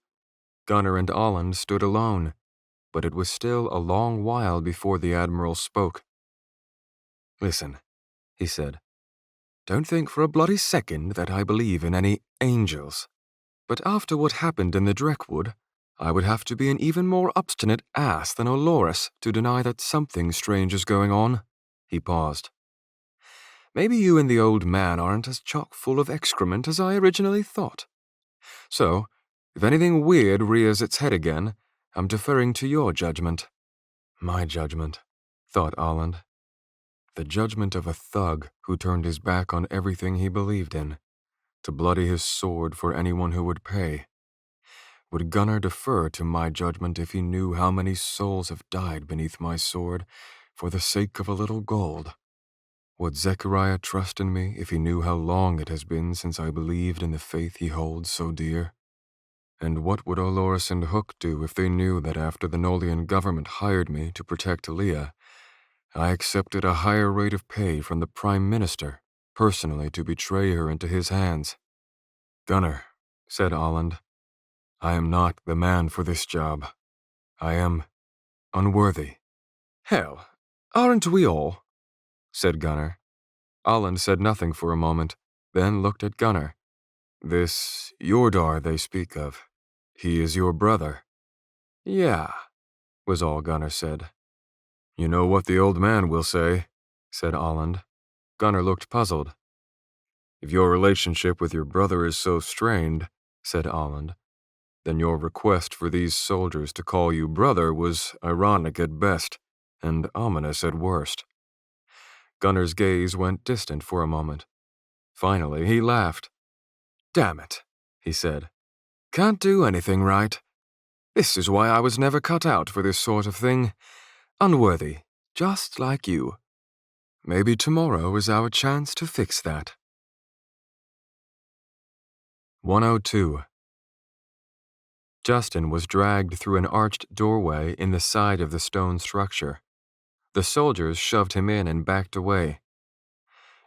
Gunnar and Olland stood alone, but it was still a long while before the Admiral spoke. Listen, he said. Don't think for a bloody second that I believe in any angels. But after what happened in the Dreckwood, I would have to be an even more obstinate ass than Olorus to deny that something strange is going on. He paused. Maybe you and the old man aren't as chock full of excrement as I originally thought. So, if anything weird rears its head again, I'm deferring to your judgment. My judgment, thought Olland. The judgment of a thug who turned his back on everything he believed in, to bloody his sword for anyone who would pay. Would Gunnar defer to my judgment if he knew how many souls have died beneath my sword for the sake of a little gold? Would Zechariah trust in me if he knew how long it has been since I believed in the faith he holds so dear? And what would Olorus and Hook do if they knew that after the Nolian government hired me to protect Leah, I accepted a higher rate of pay from the Prime Minister, personally to betray her into his hands? Gunnar, said Olland, I am not the man for this job. I am unworthy. Hell, aren't we all? Said Gunnar. Olland said nothing for a moment, then looked at Gunnar. This Yordar they speak of, he is your brother. Yeah, was all Gunnar said. You know what the old man will say, said Olland. Gunnar looked puzzled. If your relationship with your brother is so strained, said Olland, then your request for these soldiers to call you brother was ironic at best, and ominous at worst. Gunnar's gaze went distant for a moment. Finally, he laughed. Damn it, he said. Can't do anything right. This is why I was never cut out for this sort of thing. Unworthy, just like you. Maybe tomorrow is our chance to fix that. 102. Justin was dragged through an arched doorway in the side of the stone structure. The soldiers shoved him in and backed away.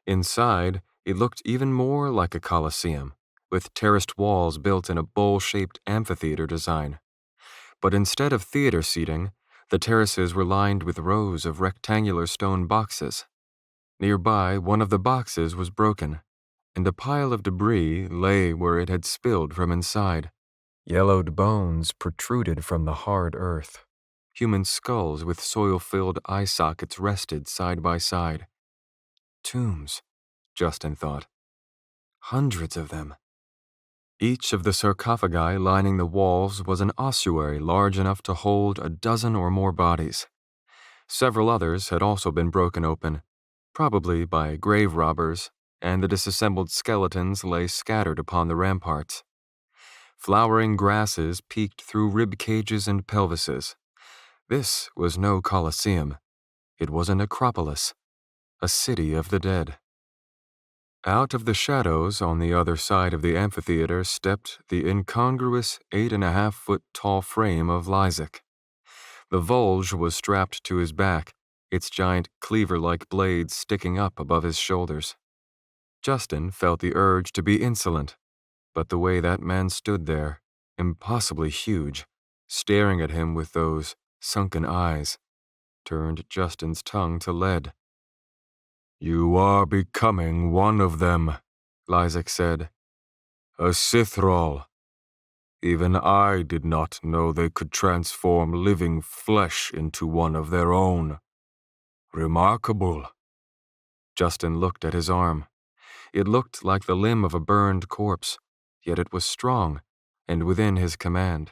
Inside, it looked even more like a coliseum, with terraced walls built in a bowl-shaped amphitheater design. But instead of theater seating, the terraces were lined with rows of rectangular stone boxes. Nearby, one of the boxes was broken, and a pile of debris lay where it had spilled from inside. Yellowed bones protruded from the hard earth. Human skulls with soil-filled eye sockets rested side by side. Tombs, Justin thought. Hundreds of them. Each of the sarcophagi lining the walls was an ossuary large enough to hold a dozen or more bodies. Several others had also been broken open, probably by grave robbers, and the disassembled skeletons lay scattered upon the ramparts. Flowering grasses peeked through rib cages and pelvises. This was no coliseum. It was a necropolis, a city of the dead. Out of the shadows on the other side of the amphitheater stepped the incongruous 8.5-foot tall frame of Lysak. The Volge was strapped to his back, its giant cleaver-like blades sticking up above his shoulders. Justin felt the urge to be insolent, but the way that man stood there, impossibly huge, staring at him with those sunken eyes, turned Justin's tongue to lead. "You are becoming one of them," Lysak said. "A Sithrall. Even I did not know they could transform living flesh into one of their own. Remarkable." Justin looked at his arm. It looked like the limb of a burned corpse, yet it was strong and within his command.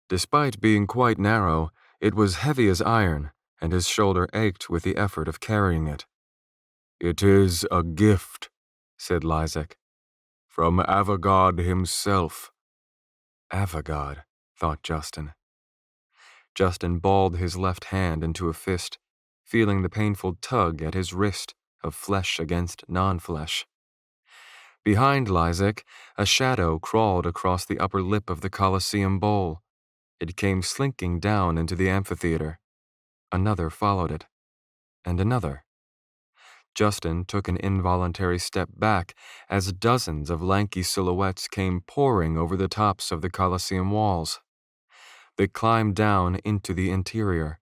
Despite being quite narrow, it was heavy as iron, and his shoulder ached with the effort of carrying it. "It is a gift," said Lysak, "from Avagad himself." Avagad, thought Justin. Justin balled his left hand into a fist, feeling the painful tug at his wrist of flesh against non-flesh. Behind Lysak, a shadow crawled across the upper lip of the Colosseum bowl. It came slinking down into the amphitheater. Another followed it, and another. Justin took an involuntary step back as dozens of lanky silhouettes came pouring over the tops of the Colosseum walls. They climbed down into the interior.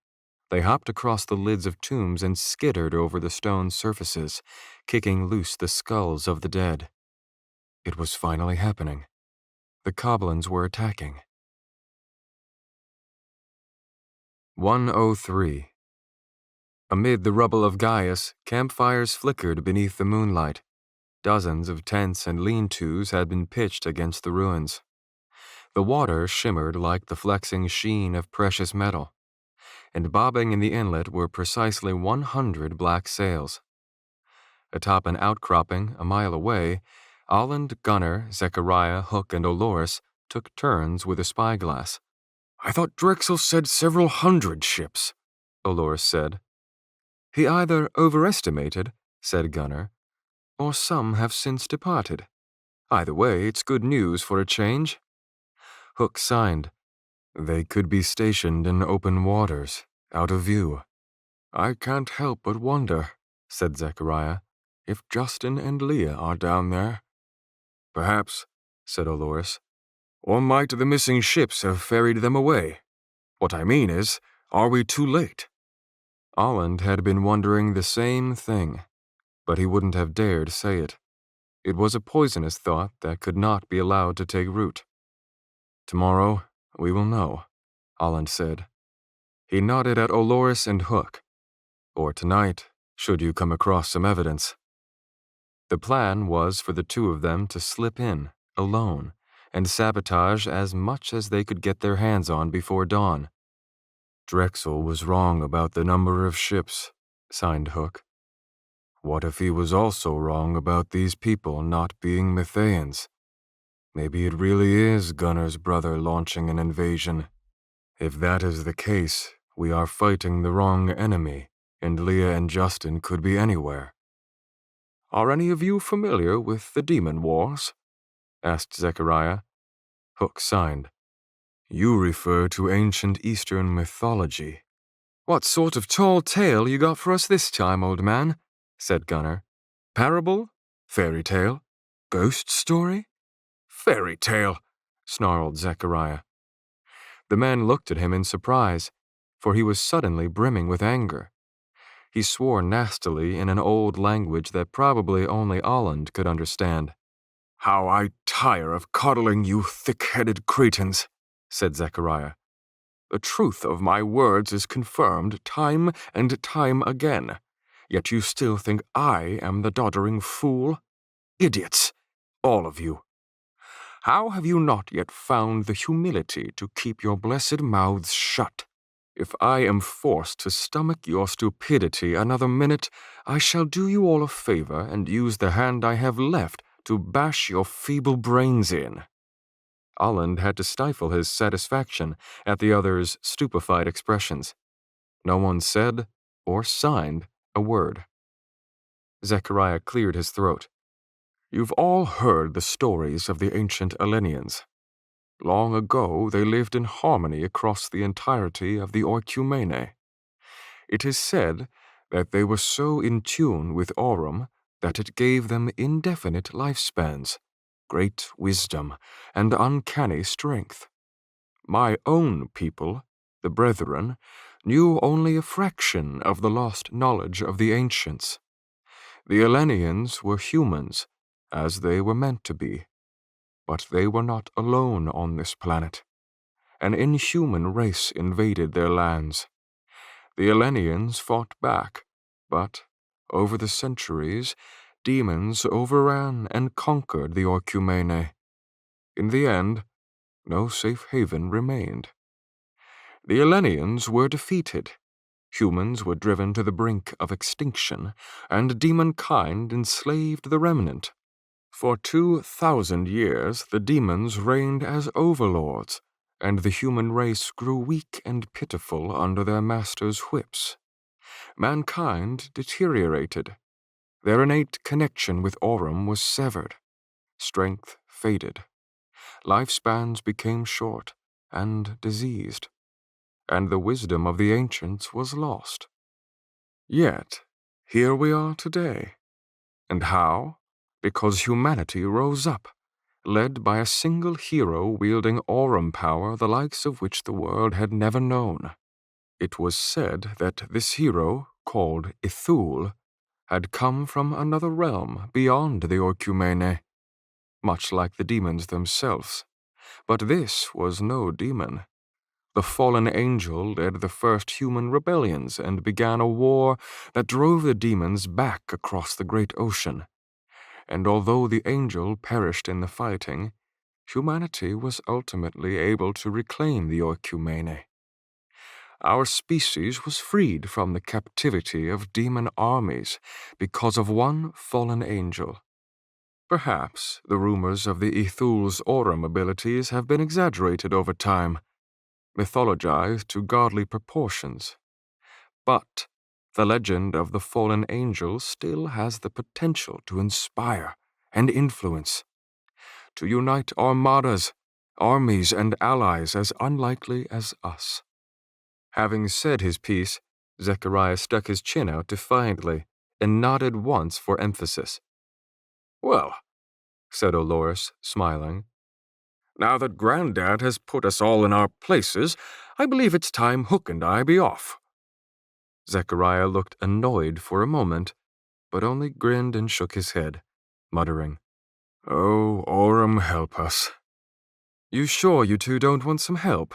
They hopped across the lids of tombs and skittered over the stone surfaces, kicking loose the skulls of the dead. It was finally happening. The Goblins were attacking. 103. Amid the rubble of Gaius, campfires flickered beneath the moonlight. Dozens of tents and lean-tos had been pitched against the ruins. The water shimmered like the flexing sheen of precious metal, and bobbing in the inlet were precisely 100 black sails. Atop an outcropping a mile away, Aland, Gunnar, Zechariah, Hook, and Olores took turns with a spyglass. "I thought Drexel said several hundred ships," Olores said. "He either overestimated," said Gunnar, "or some have since departed. Either way, it's good news for a change." Hook signed. "They could be stationed in open waters, out of view." "I can't help but wonder," said Zechariah, "if Justin and Leah are down there." "Perhaps," said Olores. "Or might the missing ships have ferried them away? What I mean is, are we too late?" Aland had been wondering the same thing, but he wouldn't have dared say it. It was a poisonous thought that could not be allowed to take root. "Tomorrow, we will know," Aland said. He nodded at Olores and Hook. "Or tonight, should you come across some evidence." The plan was for the two of them to slip in, alone, and sabotage as much as they could get their hands on before dawn. "Drexel was wrong about the number of ships," signed Hook. "What if he was also wrong about these people not being Mythians? Maybe it really is Gunnar's brother launching an invasion. If that is the case, we are fighting the wrong enemy, and Leah and Justin could be anywhere." "Are any of you familiar with the Demon Wars?" asked Zechariah. Hook signed. "You refer to ancient Eastern mythology." "What sort of tall tale you got for us this time, old man?" said Gunnar. "Parable? Fairy tale? Ghost story?" "Fairy tale," snarled Zechariah. The man looked at him in surprise, for he was suddenly brimming with anger. He swore nastily in an old language that probably only Aland could understand. "How I tire of coddling you thick-headed cretins," said Zechariah. "The truth of my words is confirmed time and time again, yet you still think I am the doddering fool? Idiots, all of you. How have you not yet found the humility to keep your blessed mouths shut? If I am forced to stomach your stupidity another minute, I shall do you all a favor and use the hand I have left to bash your feeble brains in." Aland had to stifle his satisfaction at the other's stupefied expressions. No one said or signed a word. Zechariah cleared his throat. "You've all heard the stories of the ancient Elenians. Long ago, they lived in harmony across the entirety of the Oikumene. It is said that they were so in tune with Aurum that it gave them indefinite lifespans, great wisdom, and uncanny strength. My own people, the Brethren, knew only a fraction of the lost knowledge of the ancients. The Elenians were humans, as they were meant to be. But they were not alone on this planet. An inhuman race invaded their lands. The Elenians fought back, but, over the centuries, demons overran and conquered the Orcumene. In the end, no safe haven remained. The Elenians were defeated. Humans were driven to the brink of extinction, and demonkind enslaved the remnant. For 2,000 years, the demons reigned as overlords, and the human race grew weak and pitiful under their masters' whips. Mankind deteriorated. Their innate connection with Aurum was severed. Strength faded. Lifespans became short and diseased, and the wisdom of the ancients was lost. Yet, here we are today. And how? Because humanity rose up, led by a single hero wielding Aurum power the likes of which the world had never known. It was said that this hero, called Ithul, had come from another realm beyond the Orcumene, much like the demons themselves. But this was no demon. The fallen angel led the first human rebellions and began a war that drove the demons back across the great ocean. And although the angel perished in the fighting, humanity was ultimately able to reclaim the Orcumene. Our species was freed from the captivity of demon armies because of one fallen angel. Perhaps the rumors of the Ithul's Aurum abilities have been exaggerated over time, mythologized to godly proportions. But the legend of the fallen angel still has the potential to inspire and influence, to unite armadas, armies, and allies as unlikely as us. Having said his piece, Zechariah stuck his chin out defiantly and nodded once for emphasis. "Well," said Olores, smiling, "now that Grandad has put us all in our places, I believe it's time Hook and I be off." Zechariah looked annoyed for a moment, but only grinned and shook his head, muttering, "Oh, Aurum help us." "You sure you two don't want some help?"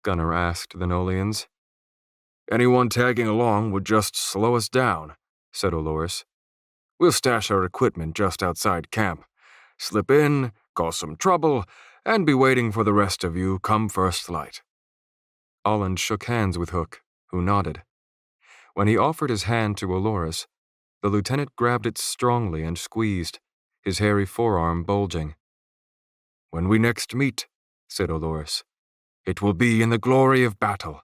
Gunnar asked the Nolians. "Anyone tagging along would just slow us down," said Olores. "We'll stash our equipment just outside camp, slip in, cause some trouble, and be waiting for the rest of you come first light." Olland shook hands with Hook, who nodded. When he offered his hand to Olores, the lieutenant grabbed it strongly and squeezed, his hairy forearm bulging. "When we next meet," said Olores, "it will be in the glory of battle."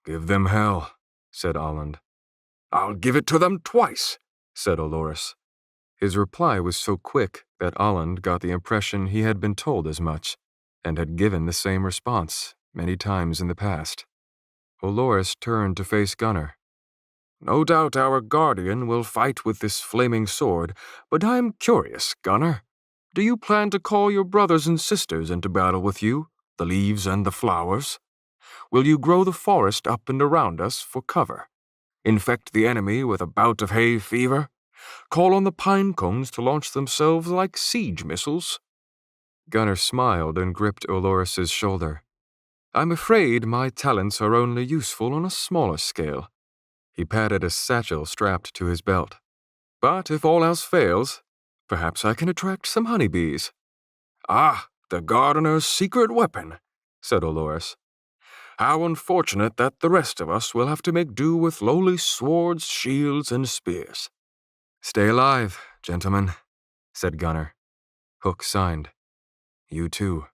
"Give them hell," said Olland. "I'll give it to them twice," said Olores. His reply was so quick that Olland got the impression he had been told as much, and had given the same response many times in the past. Olores turned to face Gunnar. "No doubt our guardian will fight with this flaming sword, but I am curious, Gunnar. Do you plan to call your brothers and sisters into battle with you, the leaves and the flowers? Will you grow the forest up and around us for cover? Infect the enemy with a bout of hay fever? Call on the pine cones to launch themselves like siege missiles?" Gunnar smiled and gripped Olores's shoulder. "I'm afraid my talents are only useful on a smaller scale." He patted a satchel strapped to his belt. "But if all else fails, perhaps I can attract some honeybees." "Ah, the gardener's secret weapon," said Olores. "How unfortunate that the rest of us will have to make do with lowly swords, shields, and spears." "Stay alive, gentlemen," said Gunnar. Hook signed. "You too."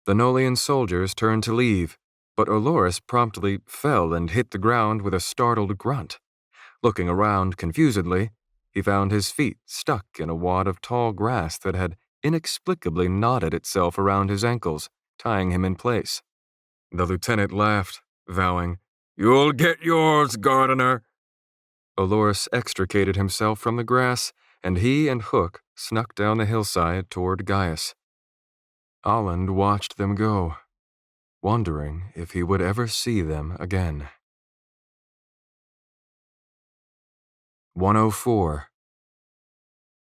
The Nolian soldiers turned to leave, but Olores promptly fell and hit the ground with a startled grunt. Looking around confusedly, he found his feet stuck in a wad of tall grass that had inexplicably knotted itself around his ankles, tying him in place. The lieutenant laughed, vowing, "You'll get yours, gardener." Olores extricated himself from the grass and he and Hook snuck down the hillside toward Gaius. Olland watched them go, wondering if he would ever see them again. 104.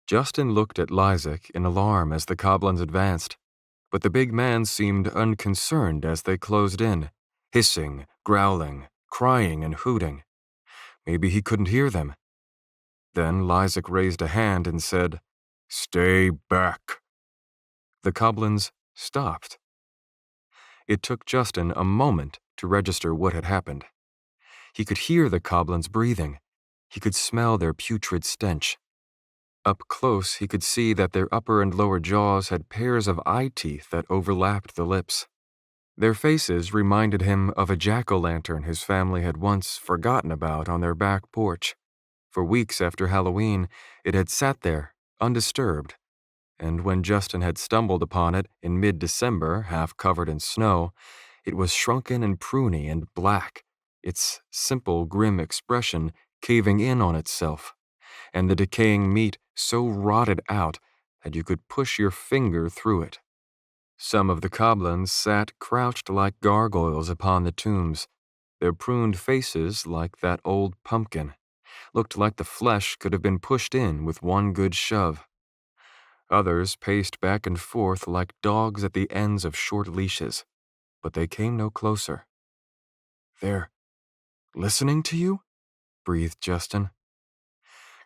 Justin looked at Lysak in alarm as the Coblins advanced, but the big man seemed unconcerned as they closed in, hissing, growling, crying, and hooting. Maybe he couldn't hear them. Then Lysak raised a hand and said, "Stay back." The Coblins stopped. It took Justin a moment to register what had happened. He could hear the Coblins breathing. He could smell their putrid stench. Up close, he could see that their upper and lower jaws had pairs of eye teeth that overlapped the lips. Their faces reminded him of a jack-o'-lantern his family had once forgotten about on their back porch. For weeks after Halloween, it had sat there, undisturbed, and when Justin had stumbled upon it in mid-December, half covered in snow, it was shrunken and pruny and black, its simple, grim expression caving in on itself, and the decaying meat so rotted out that you could push your finger through it. Some of the Coblins sat crouched like gargoyles upon the tombs, their pruned faces like that old pumpkin, looked like the flesh could have been pushed in with one good shove. Others paced back and forth like dogs at the ends of short leashes, but they came no closer. "They're listening to you?" breathed Justin.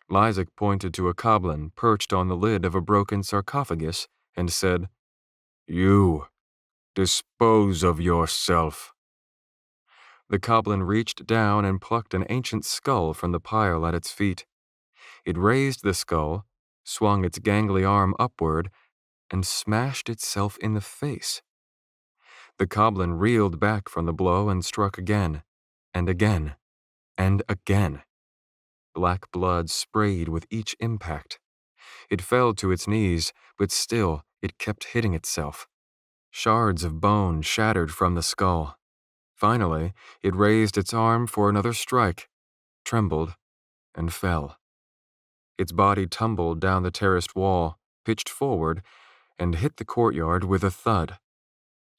Lysak pointed to a Coblin perched on the lid of a broken sarcophagus and said, "You, dispose of yourself." The Coblin reached down and plucked an ancient skull from the pile at its feet. It raised the skull, swung its gangly arm upward, and smashed itself in the face. The Coblin reeled back from the blow and struck again, and again, and again. Black blood sprayed with each impact. It fell to its knees, but still it kept hitting itself. Shards of bone shattered from the skull. Finally, it raised its arm for another strike, trembled, and fell. Its body tumbled down the terraced wall, pitched forward, and hit the courtyard with a thud.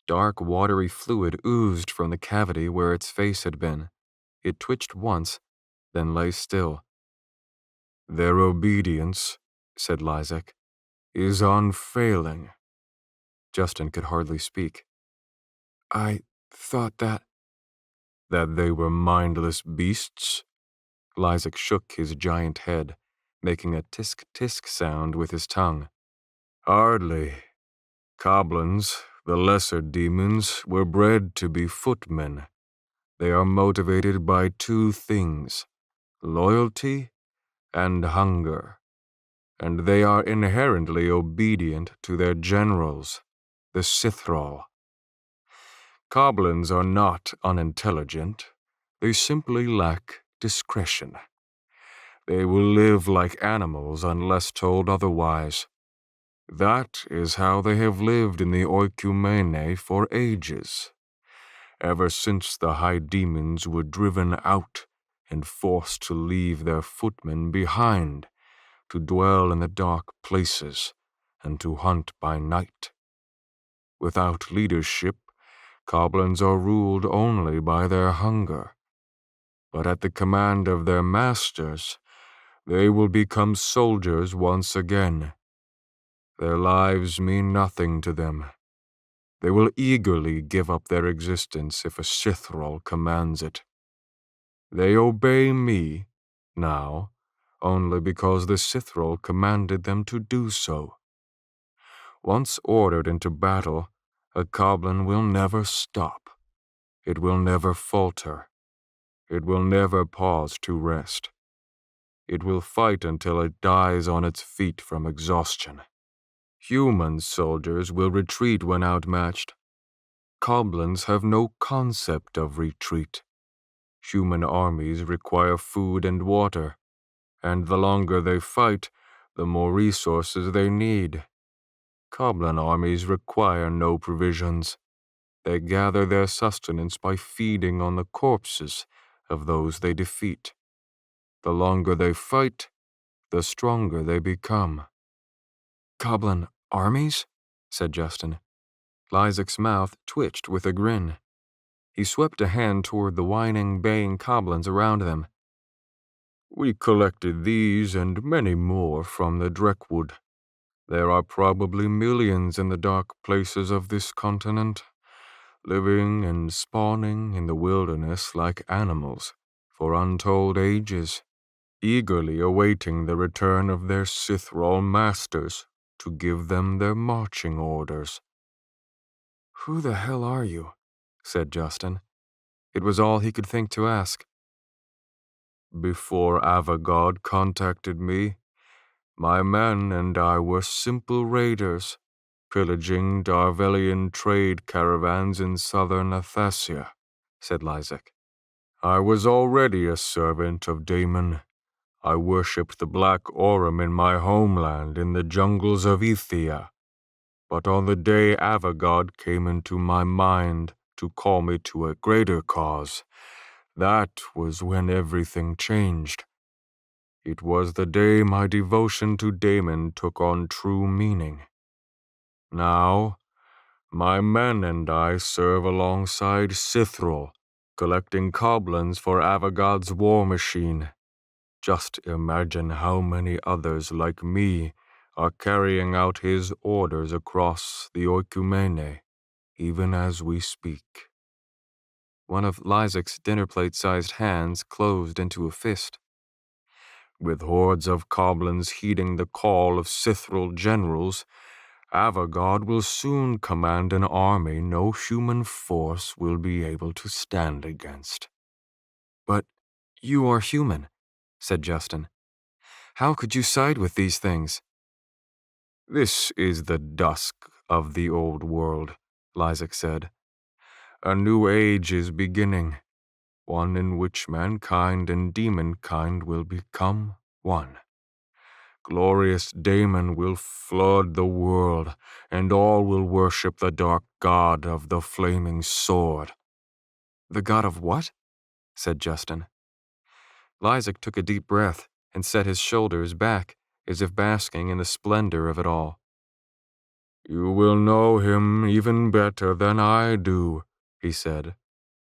Dark, watery fluid oozed from the cavity where its face had been. It twitched once, then lay still. "Their obedience," said Lysak, "is unfailing." Justin could hardly speak. "I thought that they were mindless beasts?" Lysak shook his giant head, making a tisk-tisk sound with his tongue. "Hardly. Coblins, the lesser demons, were bred to be footmen. They are motivated by two things, loyalty and hunger. And they are inherently obedient to their generals, the Sithrall. Coblins are not unintelligent. They simply lack discretion. They will live like animals unless told otherwise. That is how they have lived in the Oikumene for ages, ever since the high demons were driven out and forced to leave their footmen behind, to dwell in the dark places and to hunt by night. Without leadership, Coblins are ruled only by their hunger. But at the command of their masters, they will become soldiers once again. Their lives mean nothing to them. They will eagerly give up their existence if a Sithrall commands it. They obey me, now, only because the Sithrall commanded them to do so. Once ordered into battle, a Coblin will never stop. It will never falter. It will never pause to rest. It will fight until it dies on its feet from exhaustion. Human soldiers will retreat when outmatched. Coblins have no concept of retreat. Human armies require food and water, and the longer they fight, the more resources they need. Coblin armies require no provisions. They gather their sustenance by feeding on the corpses of those they defeat. The longer they fight, the stronger they become. Goblin armies? Said Justin. Lysek's mouth twitched with a grin. He swept a hand toward the whining, baying goblins around them. We collected these and many more from the Dreckwood. There are probably millions in the dark places of this continent, living and spawning in the wilderness like animals for untold ages, eagerly awaiting the return of their Sithrall masters to give them their marching orders. Who the hell are you? Said Justin. It was all he could think to ask. Before Avagod contacted me, my men and I were simple raiders, pillaging Darvelian trade caravans in southern Athasia, said Lysek. I was already a servant of Daemon. I worshipped the Black Aurum in my homeland in the jungles of Ithia. But on the day Avagod came into my mind to call me to a greater cause, that was when everything changed. It was the day my devotion to Daemon took on true meaning. Now, my men and I serve alongside Sithrall, collecting goblins for Avagod's war machine. Just imagine how many others like me are carrying out his orders across the Oikumene, even as we speak. One of Lysek's dinner plate-sized hands closed into a fist. With hordes of goblins heeding the call of Sithrall generals, Avagod will soon command an army no human force will be able to stand against. But you are human, said Justin. How could you side with these things? This is the dusk of the old world, Lysek said. A new age is beginning, one in which mankind and demonkind will become one. Glorious Daemon will flood the world, and all will worship the dark god of the flaming sword. The god of what? Said Justin. Lysek took a deep breath and set his shoulders back as if basking in the splendor of it all. You will know him even better than I do, he said.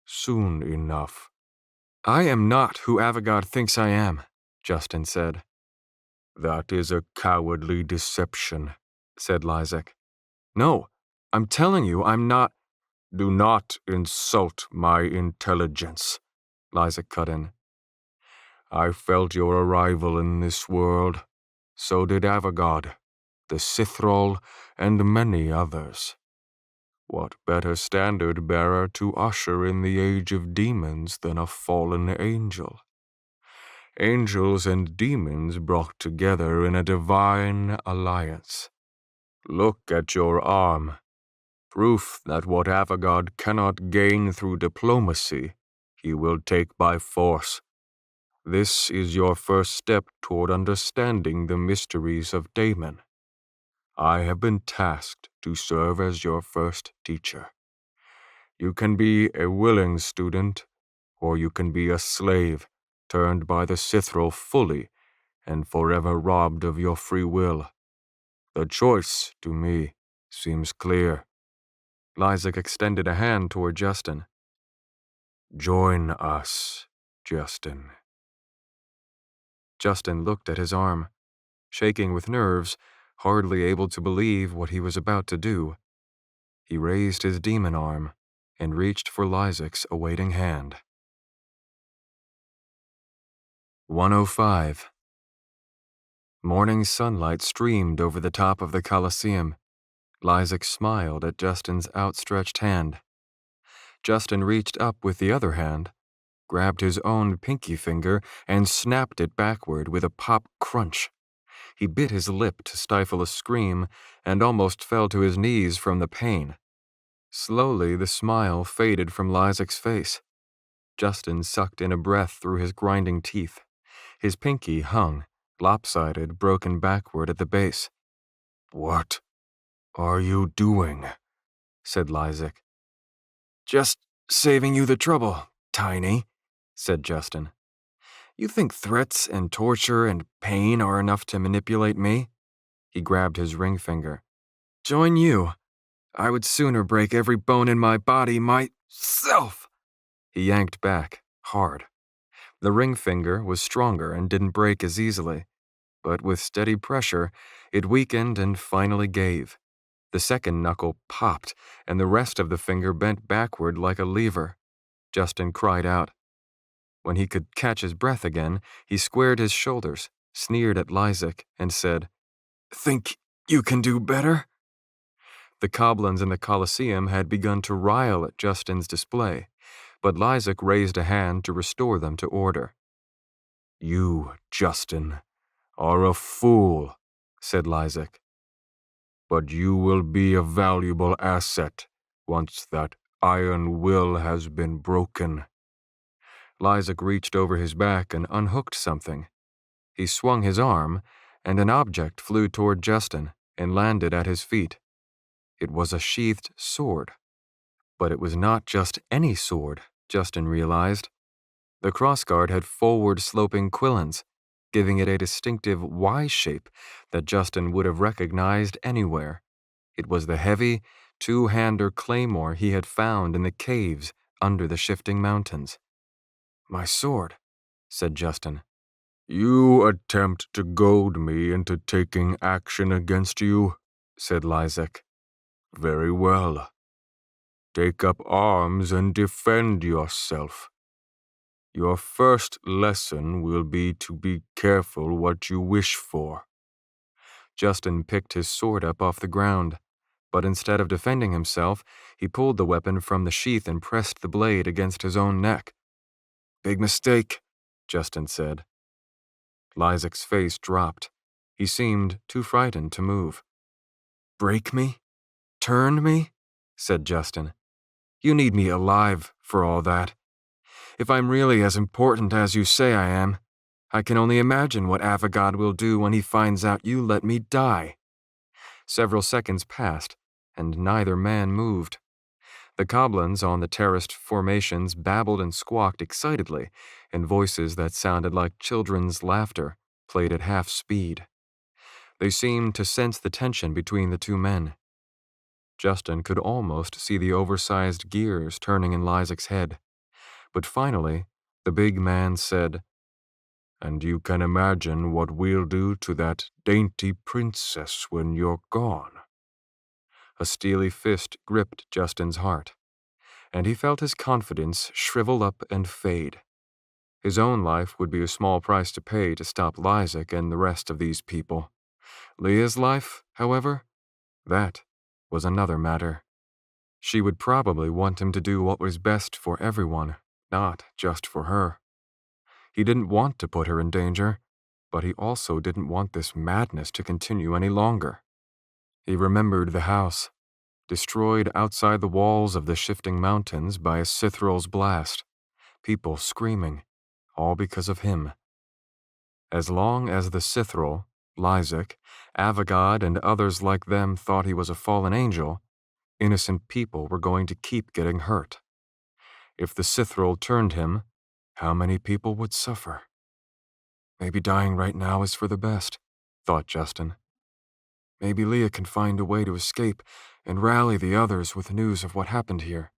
Soon enough. I am not who Avagod thinks I am, Justin said. That is a cowardly deception, said Lysek. No, I'm telling you I'm not. Do not insult my intelligence, Lysek cut in. I felt your arrival in this world. So did Avagod, the Sithrall, and many others. What better standard bearer to usher in the age of demons than a fallen angel? Angels and demons brought together in a divine alliance. Look at your arm. Proof that what Avagod cannot gain through diplomacy, he will take by force. This is your first step toward understanding the mysteries of Daemon. I have been tasked to serve as your first teacher. You can be a willing student, or you can be a slave, turned by the Sithrall fully and forever robbed of your free will. The choice, to me, seems clear. Lysek extended a hand toward Justin. Join us, Justin. Justin looked at his arm, shaking with nerves, hardly able to believe what he was about to do. He raised his demon arm and reached for Lysek's awaiting hand. 105. Morning sunlight streamed over the top of the Colosseum. Lysek smiled at Justin's outstretched hand. Justin reached up with the other hand, grabbed his own pinky finger, and snapped it backward with a pop crunch. He bit his lip to stifle a scream and almost fell to his knees from the pain. Slowly, the smile faded from Lysek's face. Justin sucked in a breath through his grinding teeth. His pinky hung, lopsided, broken backward at the base. What are you doing? Said Lysek. Just saving you the trouble, Tiny, said Justin. You think threats and torture and pain are enough to manipulate me? He grabbed his ring finger. Join you. I would sooner break every bone in my body myself. He yanked back, hard. The ring finger was stronger and didn't break as easily, but with steady pressure, it weakened and finally gave. The second knuckle popped, and the rest of the finger bent backward like a lever. Justin cried out. When he could catch his breath again, he squared his shoulders, sneered at Lysak, and said, Think you can do better? The goblins in the Colosseum had begun to rile at Justin's display, but Lysak raised a hand to restore them to order. You, Justin, are a fool, said Lysak. But you will be a valuable asset once that iron will has been broken. Lysak reached over his back and unhooked something. He swung his arm, and an object flew toward Justin and landed at his feet. It was a sheathed sword. But it was not just any sword, Justin realized. The crossguard had forward-sloping quillons, giving it a distinctive Y shape that Justin would have recognized anywhere. It was the heavy, two-hander claymore he had found in the caves under the shifting mountains. My sword, said Justin. You attempt to goad me into taking action against you, said Lysak. Very well. Take up arms and defend yourself. Your first lesson will be to be careful what you wish for. Justin picked his sword up off the ground, but instead of defending himself, he pulled the weapon from the sheath and pressed the blade against his own neck. Big mistake, Justin said. Lysak's face dropped. He seemed too frightened to move. Break me? Turn me? Said Justin. You need me alive for all that. If I'm really as important as you say I am, I can only imagine what Avogad will do when he finds out you let me die. Several seconds passed, and neither man moved. The goblins on the terraced formations babbled and squawked excitedly, in voices that sounded like children's laughter, played at half speed. They seemed to sense the tension between the two men. Justin could almost see the oversized gears turning in Lysak's head. But finally, the big man said, And you can imagine what we'll do to that dainty princess when you're gone. A steely fist gripped Justin's heart, and he felt his confidence shrivel up and fade. His own life would be a small price to pay to stop Lysak and the rest of these people. Leah's life, however, that was another matter. She would probably want him to do what was best for everyone, not just for her. He didn't want to put her in danger, but he also didn't want this madness to continue any longer. He remembered the house, destroyed outside the walls of the shifting mountains by a Cithral's blast, people screaming, all because of him. As long as the Cithral, Lysak, Avogad, and others like them thought he was a fallen angel, innocent people were going to keep getting hurt. If the Cithral turned him, how many people would suffer? Maybe dying right now is for the best, thought Justin. Maybe Leah can find a way to escape and rally the others with news of what happened here.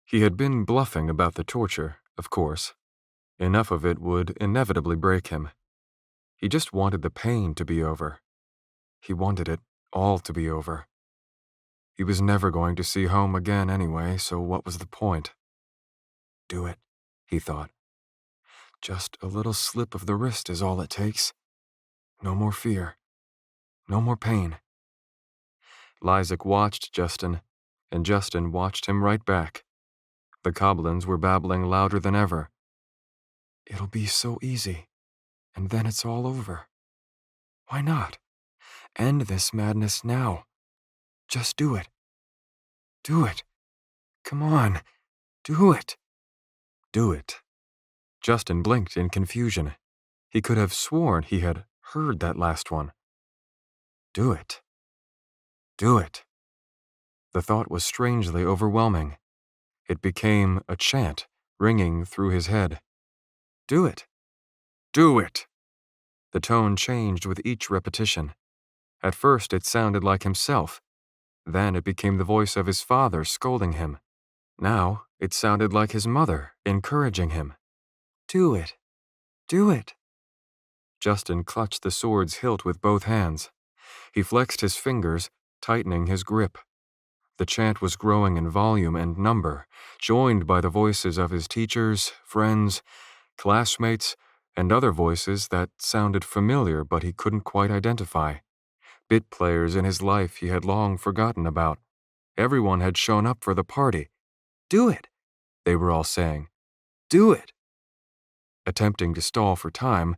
He had been bluffing about the torture, of course. Enough of it would inevitably break him. He just wanted the pain to be over. He wanted it all to be over. He was never going to see home again anyway, so what was the point? Do it, he thought. Just a little slip of the wrist is all it takes. No more fear. No more pain. Lysak watched Justin, and Justin watched him right back. The goblins were babbling louder than ever. It'll be so easy, and then it's all over. Why not? End this madness now. Just do it. Do it. Come on. Do it. Do it. Justin blinked in confusion. He could have sworn he had heard that last one. Do it. Do it. The thought was strangely overwhelming. It became a chant ringing through his head. Do it. Do it! The tone changed with each repetition. At first it sounded like himself. Then it became the voice of his father scolding him. Now it sounded like his mother encouraging him. Do it! Do it! Justin clutched the sword's hilt with both hands. He flexed his fingers, tightening his grip. The chant was growing in volume and number, joined by the voices of his teachers, friends, classmates, and other voices that sounded familiar but he couldn't quite identify. Bit players in his life he had long forgotten about. Everyone had shown up for the party. Do it, they were all saying. Do it. Attempting to stall for time,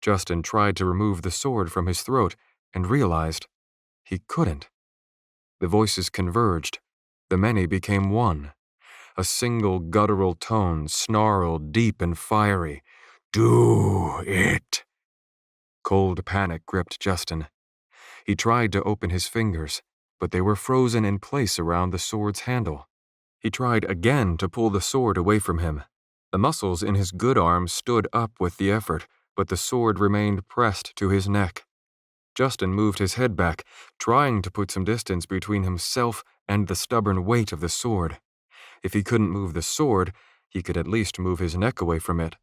Justin tried to remove the sword from his throat and realized he couldn't. The voices converged. The many became one. A single guttural tone snarled deep and fiery. Do it. Cold panic gripped Justin. He tried to open his fingers, but they were frozen in place around the sword's handle. He tried again to pull the sword away from him. The muscles in his good arm stood up with the effort, but the sword remained pressed to his neck. Justin moved his head back, trying to put some distance between himself and the stubborn weight of the sword. If he couldn't move the sword, he could at least move his neck away from it.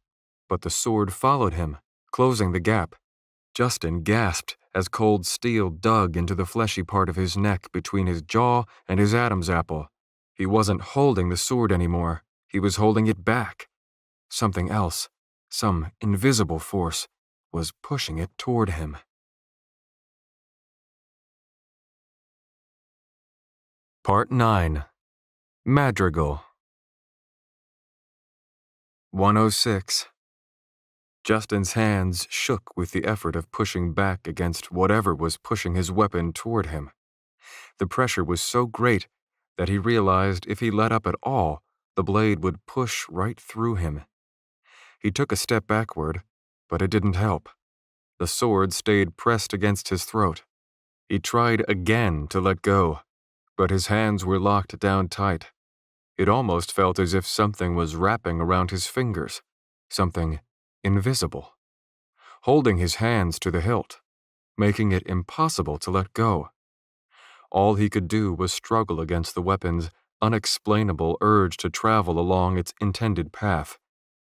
But the sword followed him, closing the gap. Justin gasped as cold steel dug into the fleshy part of his neck between his jaw and his Adam's apple. He wasn't holding the sword anymore. He was holding it back. Something else, some invisible force, was pushing it toward him. Part 9. Madrigal. 106. Justin's hands shook with the effort of pushing back against whatever was pushing his weapon toward him. The pressure was so great that he realized if he let up at all, the blade would push right through him. He took a step backward, but it didn't help. The sword stayed pressed against his throat. He tried again to let go, but his hands were locked down tight. It almost felt as if something was wrapping around his fingers, something invisible, holding his hands to the hilt, making it impossible to let go. All he could do was struggle against the weapon's unexplainable urge to travel along its intended path,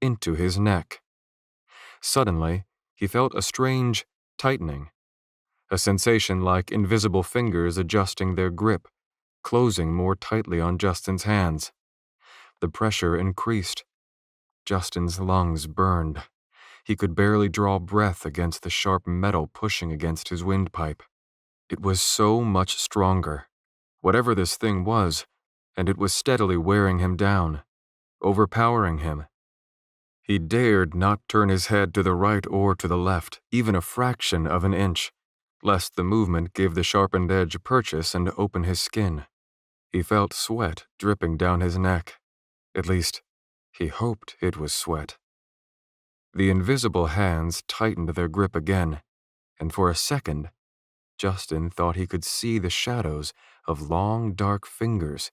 into his neck. Suddenly, he felt a strange tightening, a sensation like invisible fingers adjusting their grip, closing more tightly on Justin's hands. The pressure increased. Justin's lungs burned. He could barely draw breath against the sharp metal pushing against his windpipe. It was so much stronger, whatever this thing was, and it was steadily wearing him down, overpowering him. He dared not turn his head to the right or to the left, even a fraction of an inch, lest the movement give the sharpened edge purchase and open his skin. He felt sweat dripping down his neck. At least, he hoped it was sweat. The invisible hands tightened their grip again, and for a second, Justin thought he could see the shadows of long, dark fingers.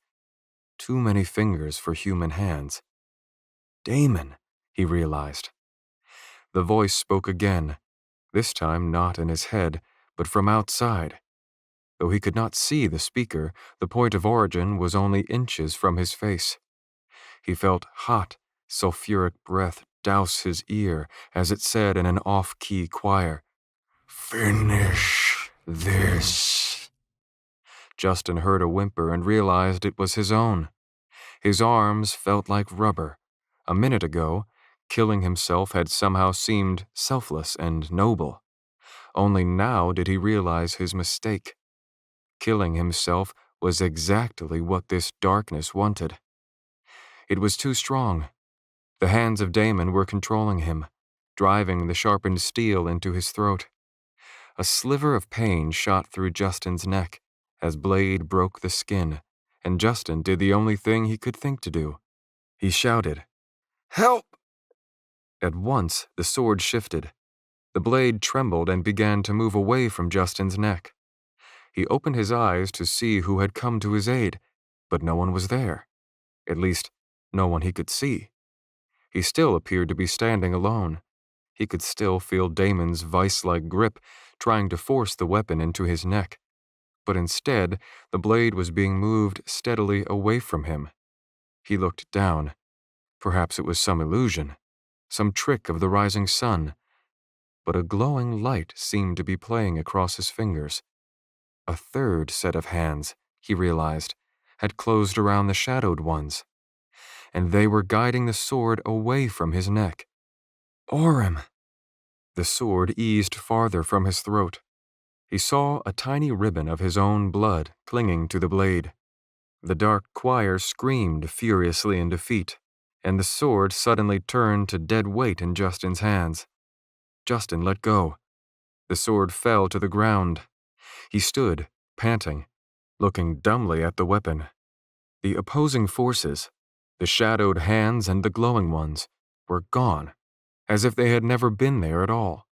Too many fingers for human hands. Damon, he realized. The voice spoke again, this time not in his head, but from outside. Though he could not see the speaker, the point of origin was only inches from his face. He felt hot, sulfuric breath douse his ear as it said in an off-key choir, "Finish this." Justin heard a whimper and realized it was his own. His arms felt like rubber. A minute ago, killing himself had somehow seemed selfless and noble. Only now did he realize his mistake. Killing himself was exactly what this darkness wanted. It was too strong. The hands of Damon were controlling him, driving the sharpened steel into his throat. A sliver of pain shot through Justin's neck as blade broke the skin, and Justin did the only thing he could think to do. He shouted, "Help!" At once, the sword shifted. The blade trembled and began to move away from Justin's neck. He opened his eyes to see who had come to his aid, but no one was there. At least, no one he could see. He still appeared to be standing alone. He could still feel Damon's vice-like grip trying to force the weapon into his neck. But instead, the blade was being moved steadily away from him. He looked down. Perhaps it was some illusion, some trick of the rising sun. But a glowing light seemed to be playing across his fingers. A third set of hands, he realized, had closed around the shadowed ones, and they were guiding the sword away from his neck. Orem! The sword eased farther from his throat. He saw a tiny ribbon of his own blood clinging to the blade. The dark choir screamed furiously in defeat, and the sword suddenly turned to dead weight in Justin's hands. Justin let go. The sword fell to the ground. He stood, panting, looking dumbly at the weapon. The opposing forces, the shadowed hands and the glowing ones, were gone, as if they had never been there at all.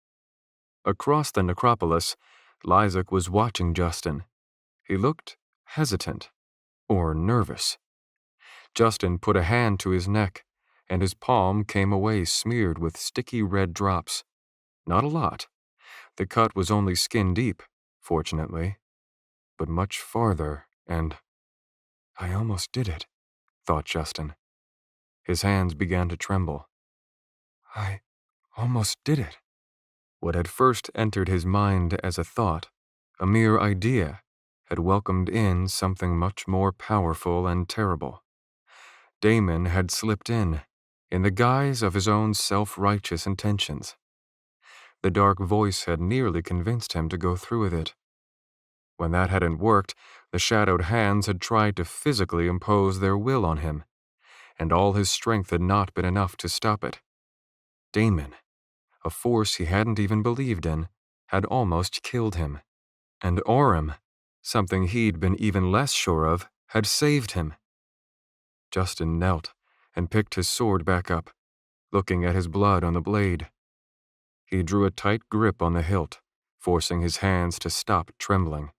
Across the necropolis, Lysak was watching Justin. He looked hesitant, or nervous. Justin put a hand to his neck, and his palm came away smeared with sticky red drops. Not a lot. The cut was only skin deep, fortunately, but much farther, and I almost did it, thought Justin. His hands began to tremble. I almost did it. What had first entered his mind as a thought, a mere idea, had welcomed in something much more powerful and terrible. Damon had slipped in the guise of his own self-righteous intentions. The dark voice had nearly convinced him to go through with it. When that hadn't worked, the shadowed hands had tried to physically impose their will on him, and all his strength had not been enough to stop it. Damon, a force he hadn't even believed in, had almost killed him. And Orem, something he'd been even less sure of, had saved him. Justin knelt and picked his sword back up, looking at his blood on the blade. He drew a tight grip on the hilt, forcing his hands to stop trembling.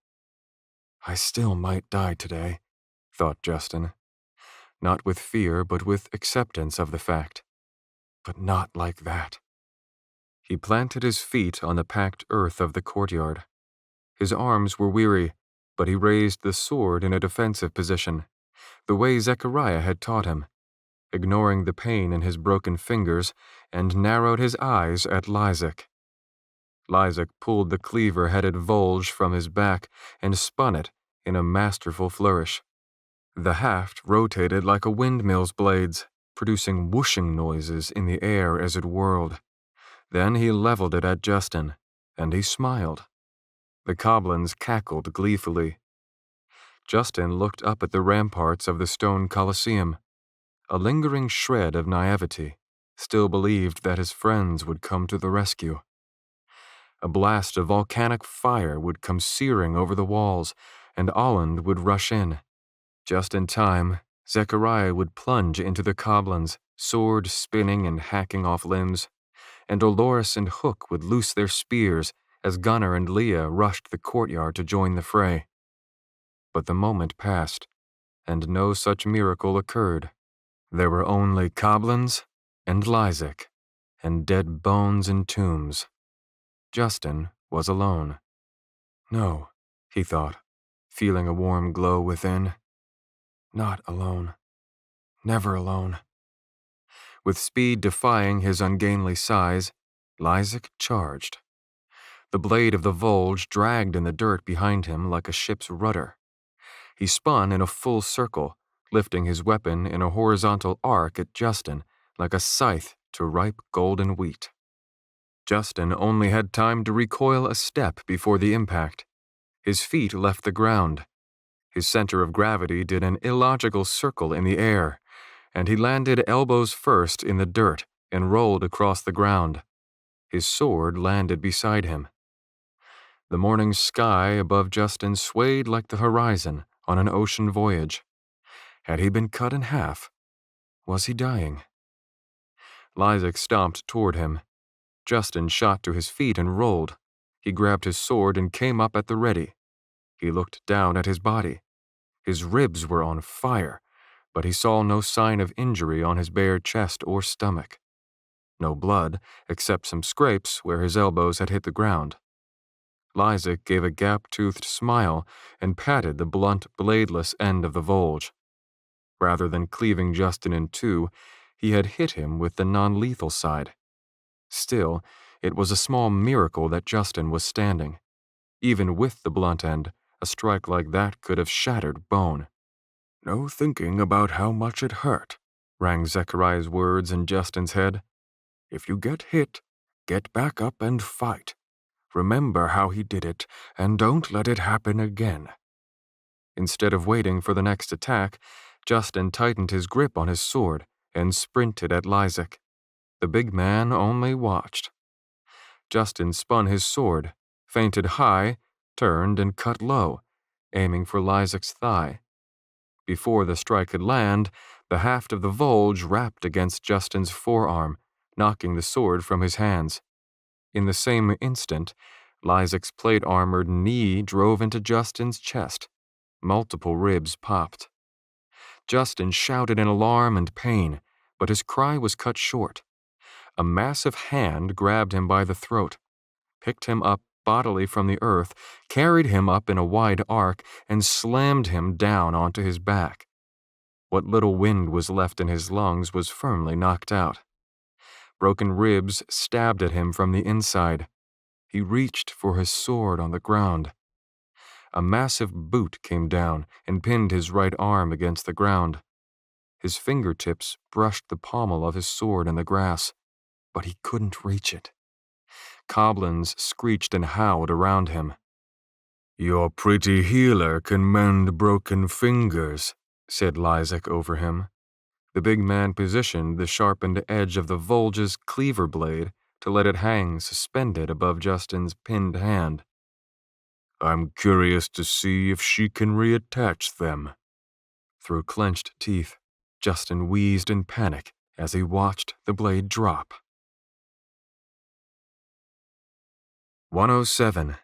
I still might die today, thought Justin. Not with fear, but with acceptance of the fact. But not like that. He planted his feet on the packed earth of the courtyard. His arms were weary, but he raised the sword in a defensive position, the way Zechariah had taught him, ignoring the pain in his broken fingers, and narrowed his eyes at Lysak. Lysak pulled the cleaver-headed Volge from his back and spun it in a masterful flourish. The haft rotated like a windmill's blades, producing whooshing noises in the air as it whirled. Then he leveled it at Justin, and he smiled. The goblins cackled gleefully. Justin looked up at the ramparts of the stone Colosseum. A lingering shred of naivety, still believed that his friends would come to the rescue. A blast of volcanic fire would come searing over the walls, and Olland would rush in. Just in time, Zechariah would plunge into the goblins, sword spinning and hacking off limbs, and Dolores and Hook would loose their spears as Gunnar and Leah rushed the courtyard to join the fray. But the moment passed, and no such miracle occurred. There were only goblins and Lysak, and dead bones in tombs. Justin was alone. No, he thought, feeling a warm glow within. Not alone. Never alone. With speed defying his ungainly size, Lysak charged. The blade of the Volge dragged in the dirt behind him like a ship's rudder. He spun in a full circle, lifting his weapon in a horizontal arc at Justin like a scythe to ripe golden wheat. Justin only had time to recoil a step before the impact. His feet left the ground. His center of gravity did an illogical circle in the air, and he landed elbows first in the dirt and rolled across the ground. His sword landed beside him. The morning sky above Justin swayed like the horizon on an ocean voyage. Had he been cut in half? Was he dying? Lysak stomped toward him. Justin shot to his feet and rolled. He grabbed his sword and came up at the ready. He looked down at his body. His ribs were on fire, but he saw no sign of injury on his bare chest or stomach. No blood, except some scrapes where his elbows had hit the ground. Lysak gave a gap-toothed smile and patted the blunt, bladeless end of the Volge. Rather than cleaving Justin in two, he had hit him with the non-lethal side. Still, it was a small miracle that Justin was standing. Even with the blunt end, a strike like that could have shattered bone. "No thinking about how much it hurt," rang Zechariah's words in Justin's head. "If you get hit, get back up and fight. Remember how he did it, and don't let it happen again." Instead of waiting for the next attack, Justin tightened his grip on his sword and sprinted at Lysak. The big man only watched. Justin spun his sword, feinted high, turned and cut low, aiming for Lysak's thigh. Before the strike could land, the haft of the Volge rapped against Justin's forearm, knocking the sword from his hands. In the same instant, Lysak's plate-armored knee drove into Justin's chest. Multiple ribs popped. Justin shouted in alarm and pain, but his cry was cut short. A massive hand grabbed him by the throat, picked him up bodily from the earth, carried him up in a wide arc, and slammed him down onto his back. What little wind was left in his lungs was firmly knocked out. Broken ribs stabbed at him from the inside. He reached for his sword on the ground. A massive boot came down and pinned his right arm against the ground. His fingertips brushed the pommel of his sword in the grass, but he couldn't reach it. Goblins screeched and howled around him. "Your pretty healer can mend broken fingers," said Lysak over him. The big man positioned the sharpened edge of the Volge's cleaver blade to let it hang suspended above Justin's pinned hand. "I'm curious to see if she can reattach them." Through clenched teeth, Justin wheezed in panic as he watched the blade drop. 107.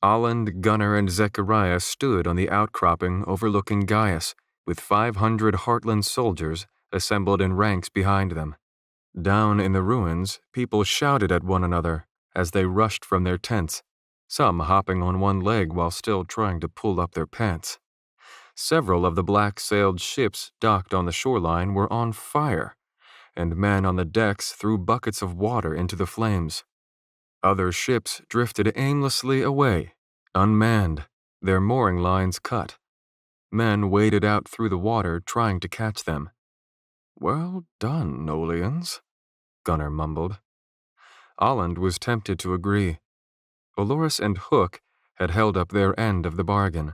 Aland, Gunnar, and Zechariah stood on the outcropping overlooking Gaius, with 500 Heartland soldiers assembled in ranks behind them. Down in the ruins, people shouted at one another as they rushed from their tents, some hopping on one leg while still trying to pull up their pants. Several of the black-sailed ships docked on the shoreline were on fire, and men on the decks threw buckets of water into the flames. Other ships drifted aimlessly away, unmanned, their mooring lines cut. Men waded out through the water trying to catch them. "Well done, Nolians," Gunnar mumbled. Aland was tempted to agree. Olorus and Hook had held up their end of the bargain.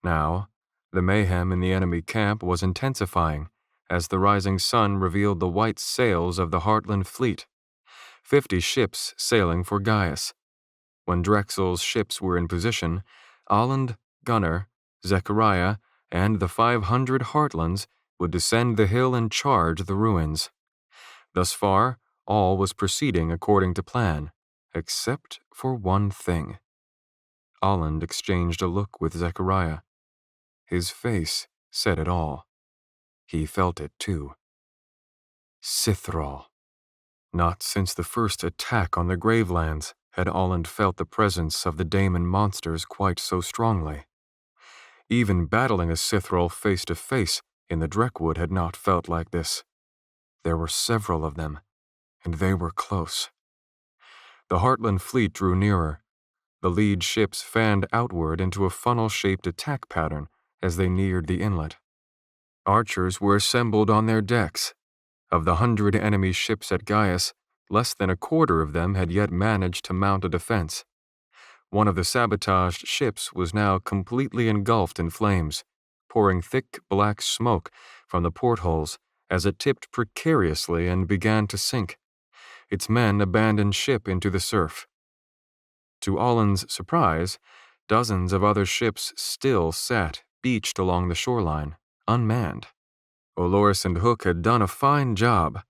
Now, the mayhem in the enemy camp was intensifying as the rising sun revealed the white sails of the Heartland fleet. 50 ships sailing for Gaius. When Drexel's ships were in position, Aland, Gunnar, Zechariah, and the 500 Heartlands would descend the hill and charge the ruins. Thus far, all was proceeding according to plan, except for one thing. Aland exchanged a look with Zechariah. His face said it all. He felt it too. Sithrall. Not since the first attack on the Gravelands had Aland felt the presence of the daemon monsters quite so strongly. Even battling a Sithrall face to face in the Dreckwood had not felt like this. There were several of them, and they were close. The Heartland fleet drew nearer. The lead ships fanned outward into a funnel-shaped attack pattern as they neared the inlet. Archers were assembled on their decks. Of the 100 enemy ships at Gaius, less than a quarter of them had yet managed to mount a defense. One of the sabotaged ships was now completely engulfed in flames, pouring thick black smoke from the portholes as it tipped precariously and began to sink. Its men abandoned ship into the surf. To Aland's surprise, dozens of other ships still sat beached along the shoreline, unmanned. Olorus and Hook had done a fine job,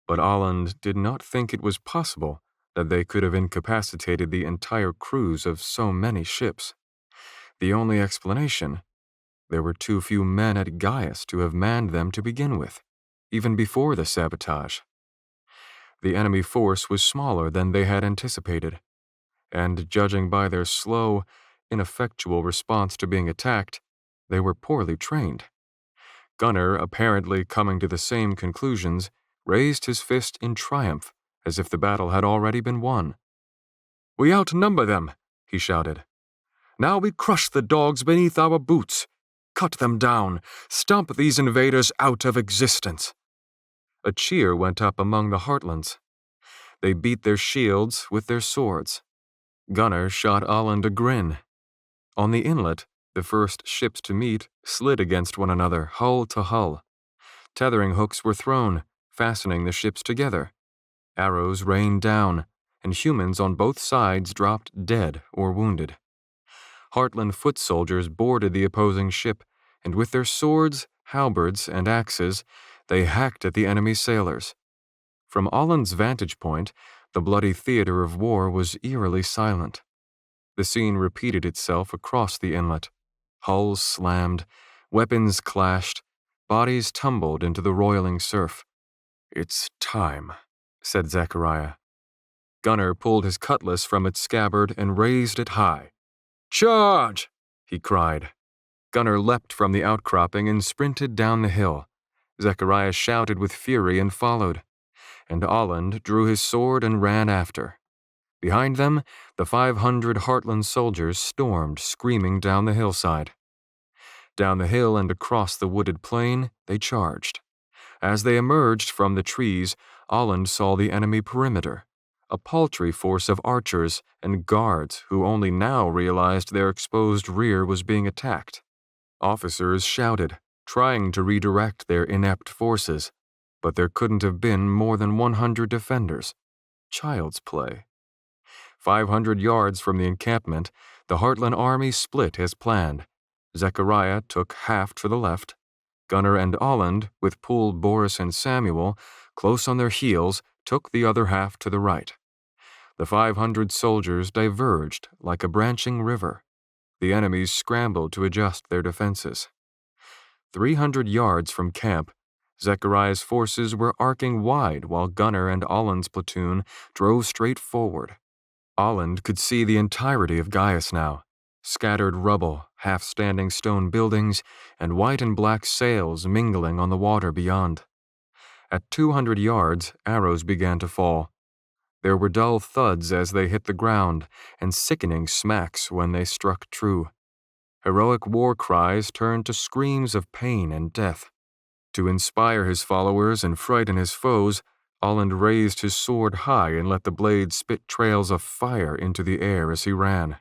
but Aland did not think it was possible that they could have incapacitated the entire crews of so many ships. The only explanation: there were too few men at Gaius to have manned them to begin with, even before the sabotage. The enemy force was smaller than they had anticipated, and judging by their slow, ineffectual response to being attacked, they were poorly trained. Gunnar, apparently coming to the same conclusions, raised his fist in triumph, as if the battle had already been won. "We outnumber them," he shouted. "Now we crush the dogs beneath our boots. Cut them down. Stomp these invaders out of existence." A cheer went up among the Heartlands. They beat their shields with their swords. Gunnar shot Aland a grin. On the inlet, the first ships to meet slid against one another, hull to hull. Tethering hooks were thrown, fastening the ships together. Arrows rained down, and humans on both sides dropped dead or wounded. Heartland foot soldiers boarded the opposing ship, and with their swords, halberds, and axes, they hacked at the enemy sailors. From Aland's vantage point, the bloody theater of war was eerily silent. The scene repeated itself across the inlet. Hulls slammed, weapons clashed, bodies tumbled into the roiling surf. "It's time," said Zechariah. Gunnar pulled his cutlass from its scabbard and raised it high. "Charge!" he cried. Gunnar leapt from the outcropping and sprinted down the hill. Zechariah shouted with fury and followed, and Aland drew his sword and ran after. Behind them, the 500 Heartland soldiers stormed, screaming down the hillside. Down the hill and across the wooded plain, they charged. As they emerged from the trees, Aland saw the enemy perimeter, a paltry force of archers and guards who only now realized their exposed rear was being attacked. Officers shouted, trying to redirect their inept forces, but there couldn't have been more than 100 defenders. Child's play. 500 yards from the encampment, the Heartland army split as planned. Zechariah took half to the left. Gunnar and Aland, with Poole, Boris, and Samuel, close on their heels, took the other half to the right. The 500 soldiers diverged like a branching river. The enemies scrambled to adjust their defenses. 300 yards from camp, Zechariah's forces were arcing wide while Gunnar and Aland's platoon drove straight forward. Aland could see the entirety of Gaius now, scattered rubble, half-standing stone buildings, and white and black sails mingling on the water beyond. At 200 yards, arrows began to fall. There were dull thuds as they hit the ground, and sickening smacks when they struck true. Heroic war cries turned to screams of pain and death. To inspire his followers and frighten his foes, Aland raised his sword high and let the blade spit trails of fire into the air as he ran.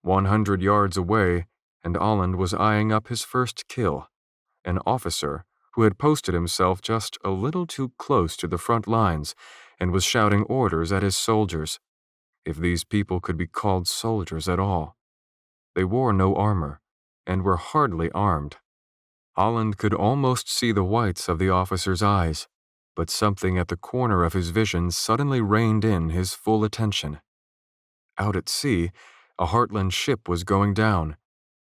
100 yards away, and Aland was eyeing up his first kill, an officer who had posted himself just a little too close to the front lines and was shouting orders at his soldiers, if these people could be called soldiers at all. They wore no armor, and were hardly armed. Aland could almost see the whites of the officer's eyes, but something at the corner of his vision suddenly reined in his full attention. Out at sea, a Heartland ship was going down,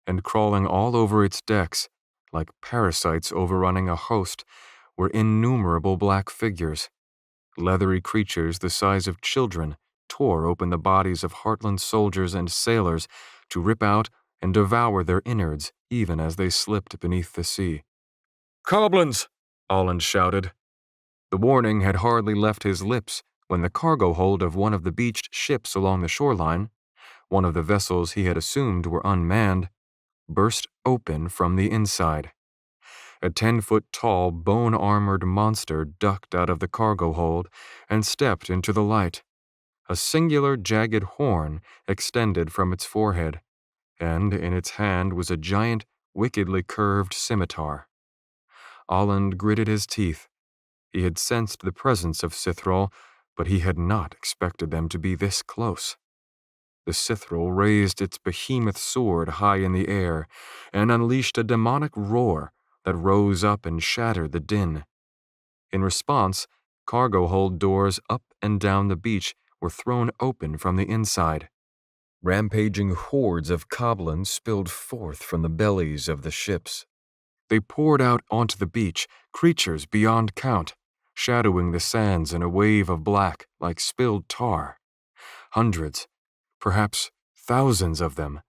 and crawling all over its decks, like parasites overrunning a host, were innumerable black figures. Leathery creatures the size of children tore open the bodies of Heartland soldiers and sailors to rip out and devour their innards even as they slipped beneath the sea. "Goblins!" Aland shouted. The warning had hardly left his lips when the cargo hold of one of the beached ships along the shoreline, one of the vessels he had assumed were unmanned, burst open from the inside. A 10-foot-tall, bone-armored monster ducked out of the cargo hold and stepped into the light. A singular jagged horn extended from its forehead, and in its hand was a giant, wickedly curved scimitar. Aland gritted his teeth. He had sensed the presence of Sithrall, but he had not expected them to be this close. The Sithrall raised its behemoth sword high in the air and unleashed a demonic roar that rose up and shattered the din. In response, cargo hold doors up and down the beach were thrown open from the inside. Rampaging hordes of goblins spilled forth from the bellies of the ships. They poured out onto the beach, creatures beyond count, shadowing the sands in a wave of black like spilled tar. Hundreds, perhaps thousands of them,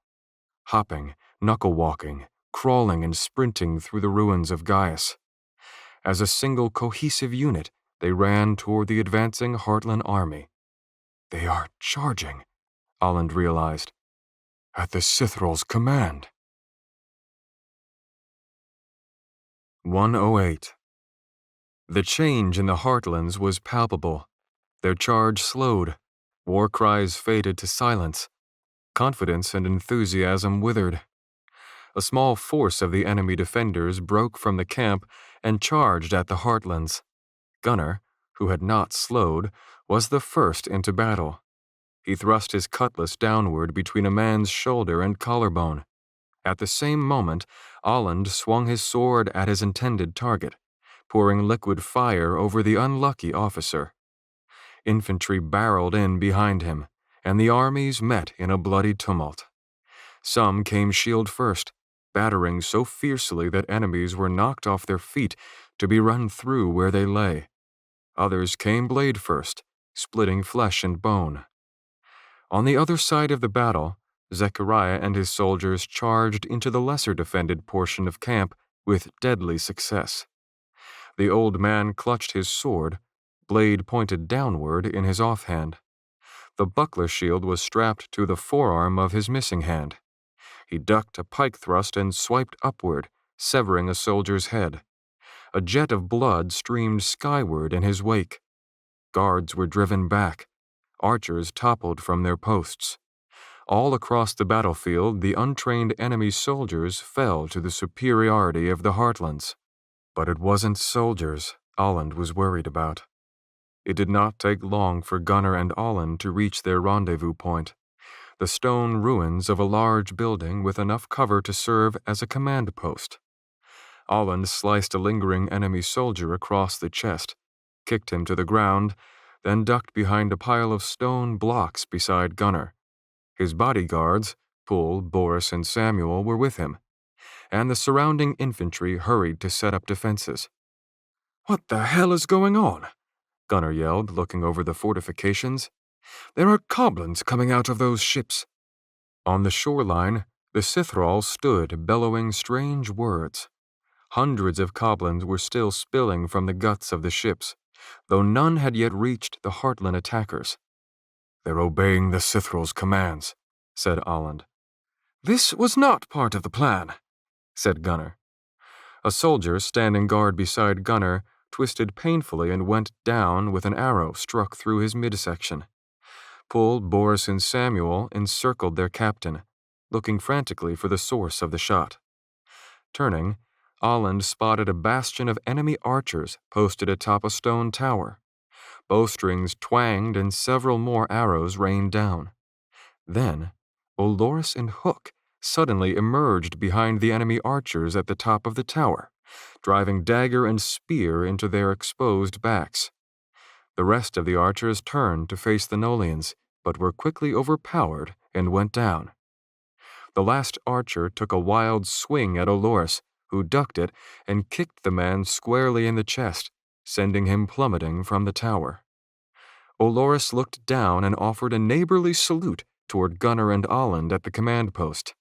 hopping, knuckle-walking, crawling and sprinting through the ruins of Gaius. As a single cohesive unit, they ran toward the advancing Heartland army. They are charging, Olland realized, at the Sithral's command. 108. The change in the Heartlands was palpable. Their charge slowed. War cries faded to silence. Confidence and enthusiasm withered. A small force of the enemy defenders broke from the camp and charged at the Heartlands. Gunnar, who had not slowed, was the first into battle. He thrust his cutlass downward between a man's shoulder and collarbone. At the same moment, Olland swung his sword at his intended target, pouring liquid fire over the unlucky officer. Infantry barreled in behind him, and the armies met in a bloody tumult. Some came shield first, battering so fiercely that enemies were knocked off their feet to be run through where they lay. Others came blade first, splitting flesh and bone. On the other side of the battle, Zechariah and his soldiers charged into the lesser defended portion of camp with deadly success. The old man clutched his sword, blade pointed downward in his offhand. The buckler shield was strapped to the forearm of his missing hand. He ducked a pike thrust and swiped upward, severing a soldier's head. A jet of blood streamed skyward in his wake. Guards were driven back. Archers toppled from their posts. All across the battlefield, the untrained enemy soldiers fell to the superiority of the Heartlands. But it wasn't soldiers Olland was worried about. It did not take long for Gunnar and Olland to reach their rendezvous point, the stone ruins of a large building with enough cover to serve as a command post. Olland sliced a lingering enemy soldier across the chest, kicked him to the ground, then ducked behind a pile of stone blocks beside Gunnar. His bodyguards, Pull, Boris, and Samuel, were with him, and the surrounding infantry hurried to set up defenses. "What the hell is going on?" Gunnar yelled, looking over the fortifications. "There are goblins coming out of those ships." On the shoreline, the Sithrall stood, bellowing strange words. Hundreds of goblins were still spilling from the guts of the ships, though none had yet reached the Heartland attackers. "They're obeying the Sithrall's commands," said Olland. "This was not part of the plan," said Gunnar. A soldier standing guard beside Gunnar twisted painfully and went down with an arrow struck through his midsection. Pull, Boris, and Samuel encircled their captain, looking frantically for the source of the shot. Turning, Olland spotted a bastion of enemy archers posted atop a stone tower. Bowstrings twanged and several more arrows rained down. Then, Olorus and Hook suddenly emerged behind the enemy archers at the top of the tower, driving dagger and spear into their exposed backs. The rest of the archers turned to face the Nolians, but were quickly overpowered and went down. The last archer took a wild swing at Olorus, who ducked it and kicked the man squarely in the chest, sending him plummeting from the tower. Olorus looked down and offered a neighborly salute toward Gunnar and Olland at the command post.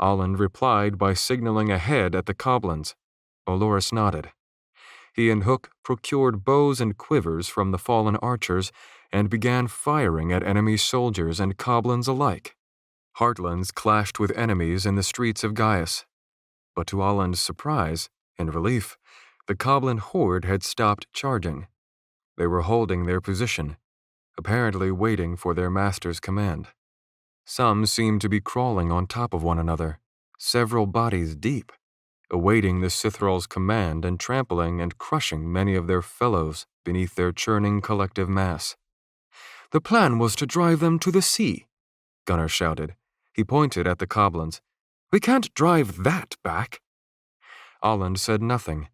Olland replied by signaling ahead at the goblins. Olorus nodded. He and Hook procured bows and quivers from the fallen archers and began firing at enemy soldiers and goblins alike. Heartlands clashed with enemies in the streets of Gaius. But to Olland's surprise and relief, the goblin horde had stopped charging. They were holding their position, apparently waiting for their master's command. Some seemed to be crawling on top of one another, several bodies deep, awaiting the Sithrall's command and trampling and crushing many of their fellows beneath their churning collective mass. "The plan was to drive them to the sea," Gunnar shouted. He pointed at the goblins. "We can't drive that back." Olland said nothing.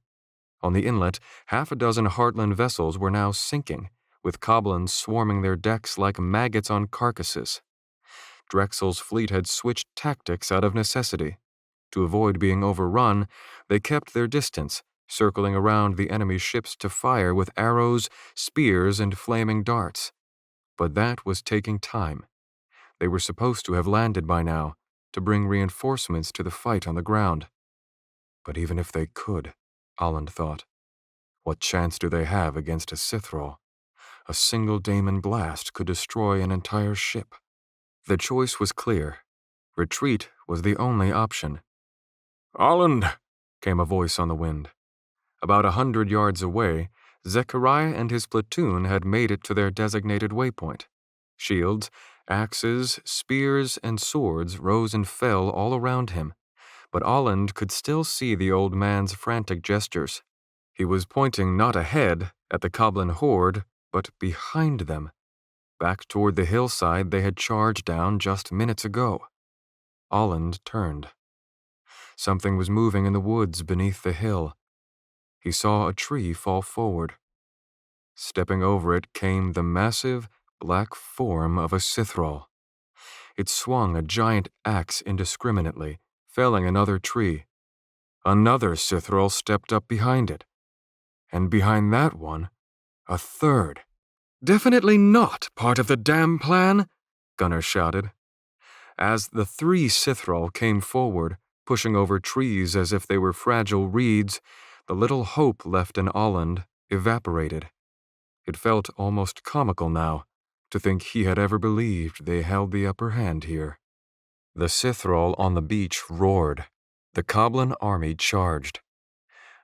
On the inlet, half a dozen Heartland vessels were now sinking, with goblins swarming their decks like maggots on carcasses. Drexel's fleet had switched tactics out of necessity. To avoid being overrun, they kept their distance, circling around the enemy ships to fire with arrows, spears, and flaming darts. But that was taking time. They were supposed to have landed by now, to bring reinforcements to the fight on the ground. But even if they could, Aland thought, what chance do they have against a Sithrall? A single daemon blast could destroy an entire ship. The choice was clear. Retreat was the only option. "Aland!" came a voice on the wind. About 100 yards away, Zechariah and his platoon had made it to their designated waypoint. Shields, axes, spears, and swords rose and fell all around him, but Aland could still see the old man's frantic gestures. He was pointing not ahead, at the Coblin horde, but behind them, back toward the hillside they had charged down just minutes ago. Aland turned. Something was moving in the woods beneath the hill. He saw a tree fall forward. Stepping over it came the massive, black form of a Sithrall. It swung a giant axe indiscriminately, felling another tree. Another Sithrall stepped up behind it. And behind that one, a third. "Definitely not part of the damn plan," Gunnar shouted. As the 3 Sithrall came forward, pushing over trees as if they were fragile reeds, the little hope left in Aland evaporated. It felt almost comical now to think he had ever believed they held the upper hand here. The Sithrall on the beach roared. The Coblin army charged.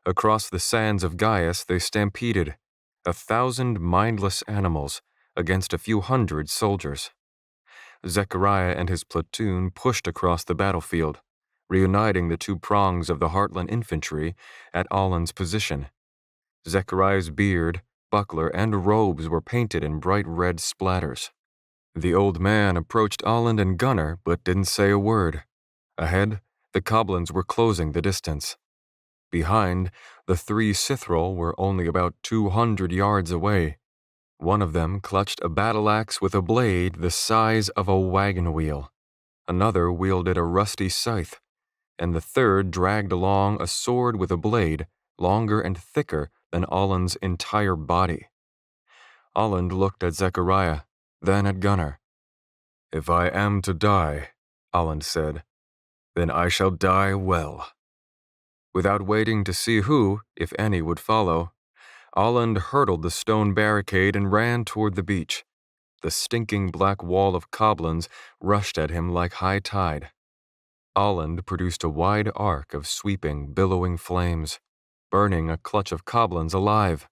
Across the sands of Gaius they stampeded, 1,000 mindless animals against a few hundred soldiers. Zechariah and his platoon pushed across the battlefield, reuniting the 2 prongs of the Heartland infantry at Aland's position. Zechariah's beard, buckler, and robes were painted in bright red splatters. The old man approached Aland and Gunnar but didn't say a word. Ahead, the Coblins were closing the distance. Behind, the 3 Sithrall were only about 200 yards away. One of them clutched a battle axe with a blade the size of a wagon wheel. Another wielded a rusty scythe, and the third dragged along a sword with a blade longer and thicker than Aland's entire body. Aland looked at Zechariah, then at Gunnar. "If I am to die," Aland said, "then I shall die well." Without waiting to see who, if any, would follow, Aland hurdled the stone barricade and ran toward the beach. The stinking black wall of Coblins rushed at him like high tide. Aland produced a wide arc of sweeping, billowing flames, burning a clutch of Coblins alive,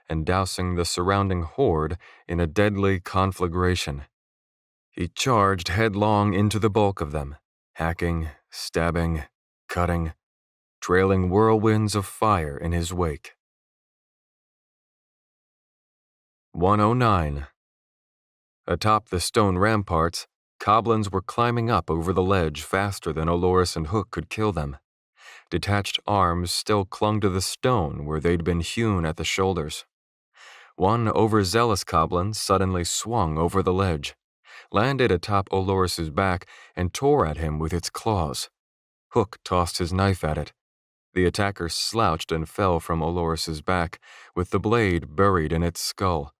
and dousing the surrounding horde in a deadly conflagration. He charged headlong into the bulk of them, hacking, stabbing, cutting, trailing whirlwinds of fire in his wake. 109. Atop the stone ramparts, Coblins were climbing up over the ledge faster than Olorus and Hook could kill them. Detached arms still clung to the stone where they'd been hewn at the shoulders. One overzealous Coblin suddenly swung over the ledge, landed atop Olorus's back, and tore at him with its claws. Hook tossed his knife at it. The attacker slouched and fell from Olorus's back, with the blade buried in its skull.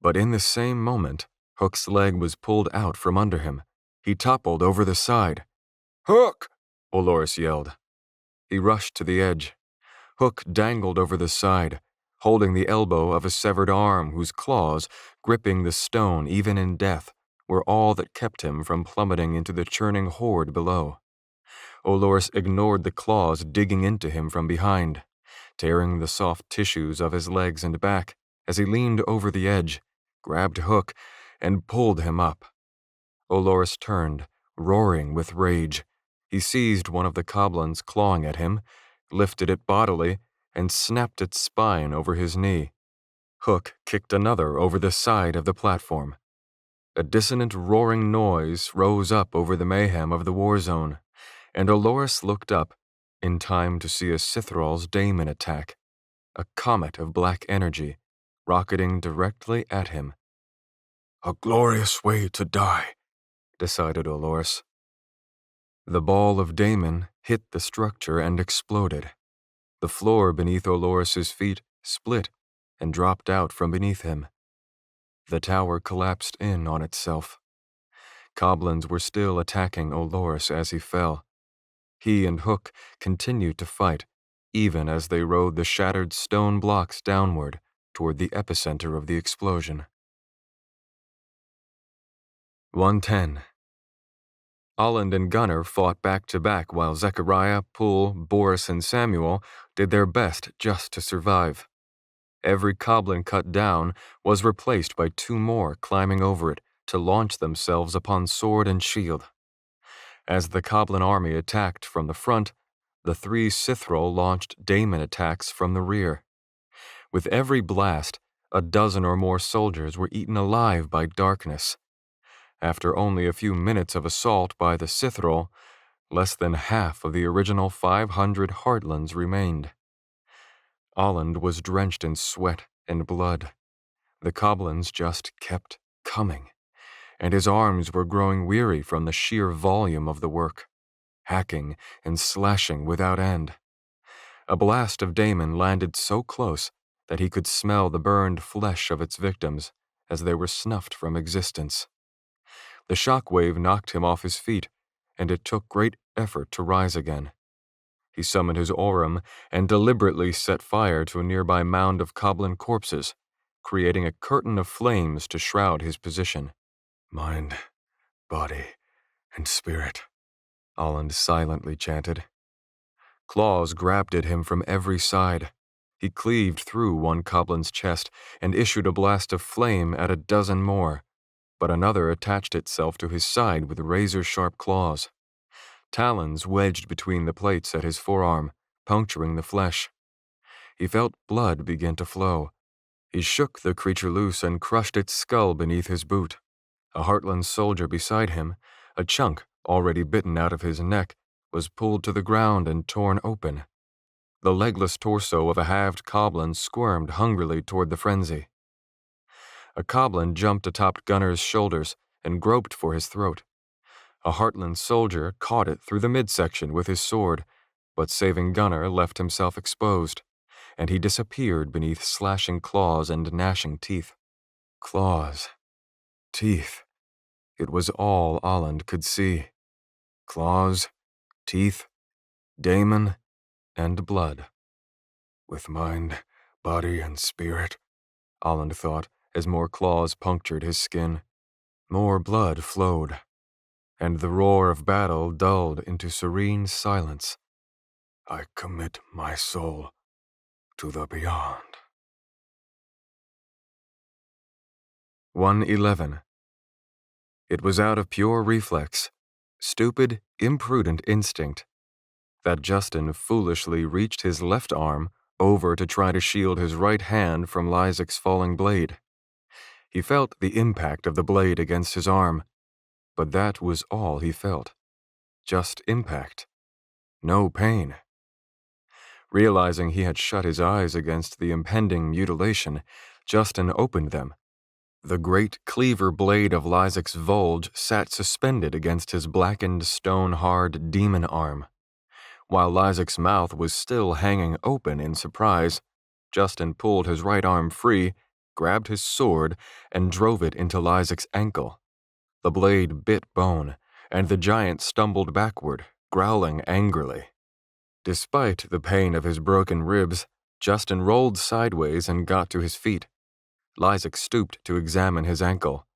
But in the same moment, Hook's leg was pulled out from under him. He toppled over the side. "Hook!" Olorus yelled. He rushed to the edge. Hook dangled over the side, holding the elbow of a severed arm whose claws, gripping the stone even in death, were all that kept him from plummeting into the churning horde below. Olorus ignored the claws digging into him from behind, tearing the soft tissues of his legs and back as he leaned over the edge, grabbed Hook, and pulled him up. Olorus turned, roaring with rage. He seized one of the Coblins clawing at him, lifted it bodily, and snapped its spine over his knee. Hook kicked another over the side of the platform. A dissonant roaring noise rose up over the mayhem of the war zone, and Olorus looked up, in time to see a Sithrall's daemon attack, a comet of black energy, rocketing directly at him. "A glorious way to die," decided Olorus. The ball of daemon hit the structure and exploded. The floor beneath Oloris's feet split and dropped out from beneath him. The tower collapsed in on itself. Goblins were still attacking Oloris as he fell. He and Hook continued to fight, even as they rode the shattered stone blocks downward toward the epicenter of the explosion. 110. Olland and Gunnar fought back-to-back while Zechariah, Poole, Boris, and Samuel did their best just to survive. Every goblin cut down was replaced by two more climbing over it to launch themselves upon sword and shield. As the goblin army attacked from the front, the three Sithril launched daemon attacks from the rear. With every blast, a dozen or more soldiers were eaten alive by darkness. After only a few minutes of assault by the Sithril, less than half of the original 500 Heartlands remained. Olland was drenched in sweat and blood. The goblins just kept coming, and his arms were growing weary from the sheer volume of the work, hacking and slashing without end. A blast of daemon landed so close that he could smell the burned flesh of its victims as they were snuffed from existence. The shockwave knocked him off his feet, and it took great effort to rise again. He summoned his Aurum and deliberately set fire to a nearby mound of goblin corpses, creating a curtain of flames to shroud his position. Mind, body, and spirit, Olland silently chanted. Claws grabbed at him from every side. He cleaved through one goblin's chest and issued a blast of flame at a dozen more, but another attached itself to his side with razor-sharp claws. Talons wedged between the plates at his forearm, puncturing the flesh. He felt blood begin to flow. He shook the creature loose and crushed its skull beneath his boot. A Heartland soldier beside him, a chunk already bitten out of his neck, was pulled to the ground and torn open. The legless torso of a halved goblin squirmed hungrily toward the frenzy. A goblin jumped atop Gunnar's shoulders and groped for his throat. A Heartland soldier caught it through the midsection with his sword, but saving Gunnar left himself exposed, and he disappeared beneath slashing claws and gnashing teeth. Claws. Teeth. It was all Olland could see. Claws, teeth, daemon, and blood. with mind, body, and spirit, Olland thought as more claws punctured his skin. More blood flowed, and the roar of battle dulled into serene silence. I commit my soul to the beyond. 111. It was out of pure reflex, stupid, imprudent instinct, that Justin foolishly reached his left arm over to try to shield his right hand from Lysek's falling blade. He felt the impact of the blade against his arm, but that was all he felt. Just impact. No pain. Realizing he had shut his eyes against the impending mutilation, Justin opened them. The great cleaver blade of Lysek's Volge sat suspended against his blackened, stone-hard demon arm. While Lysek's mouth was still hanging open in surprise, Justin pulled his right arm free, grabbed his sword, and drove it into Lysek's ankle. The blade bit bone, and the giant stumbled backward, growling angrily. Despite the pain of his broken ribs, Justin rolled sideways and got to his feet. Lysek stooped to examine his ankle.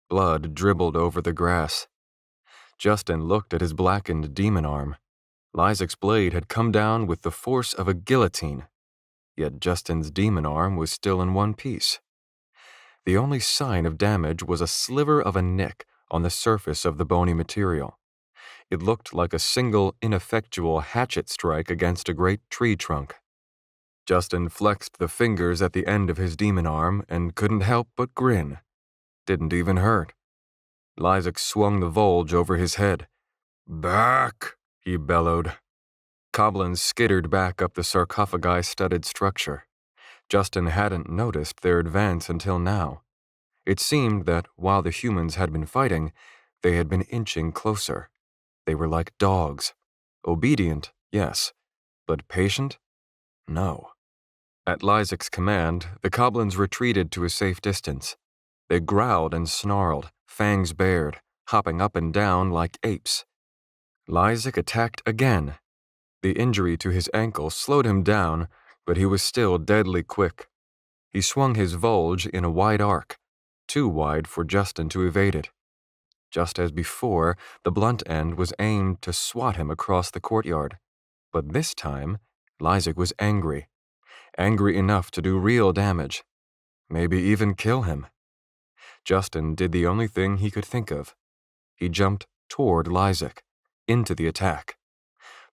Blood dribbled over the grass. Justin looked at his blackened demon arm. Lysek's blade had come down with the force of a guillotine, yet Justin's demon arm was still in one piece. The only sign of damage was a sliver of a nick on the surface of the bony material. It looked like a single, ineffectual hatchet strike against a great tree trunk. Justin flexed the fingers at the end of his demon arm and couldn't help but grin. Didn't even hurt. Lysek swung the Volge over his head. "Back!" he bellowed. Goblins skittered back up the sarcophagi-studded structure. Justin hadn't noticed their advance until now. It seemed that while the humans had been fighting, they had been inching closer. They were like dogs. Obedient, yes, but patient? No. At Lysek's command, the goblins retreated to a safe distance. They growled and snarled, fangs bared, hopping up and down like apes. Lysek attacked again. The injury to his ankle slowed him down, but he was still deadly quick. He swung his Volge in a wide arc, too wide for Justin to evade it. Just as before, the blunt end was aimed to swat him across the courtyard. But this time, Lysek was angry enough to do real damage, maybe even kill him. Justin did the only thing he could think of. He jumped toward Lysek, into the attack.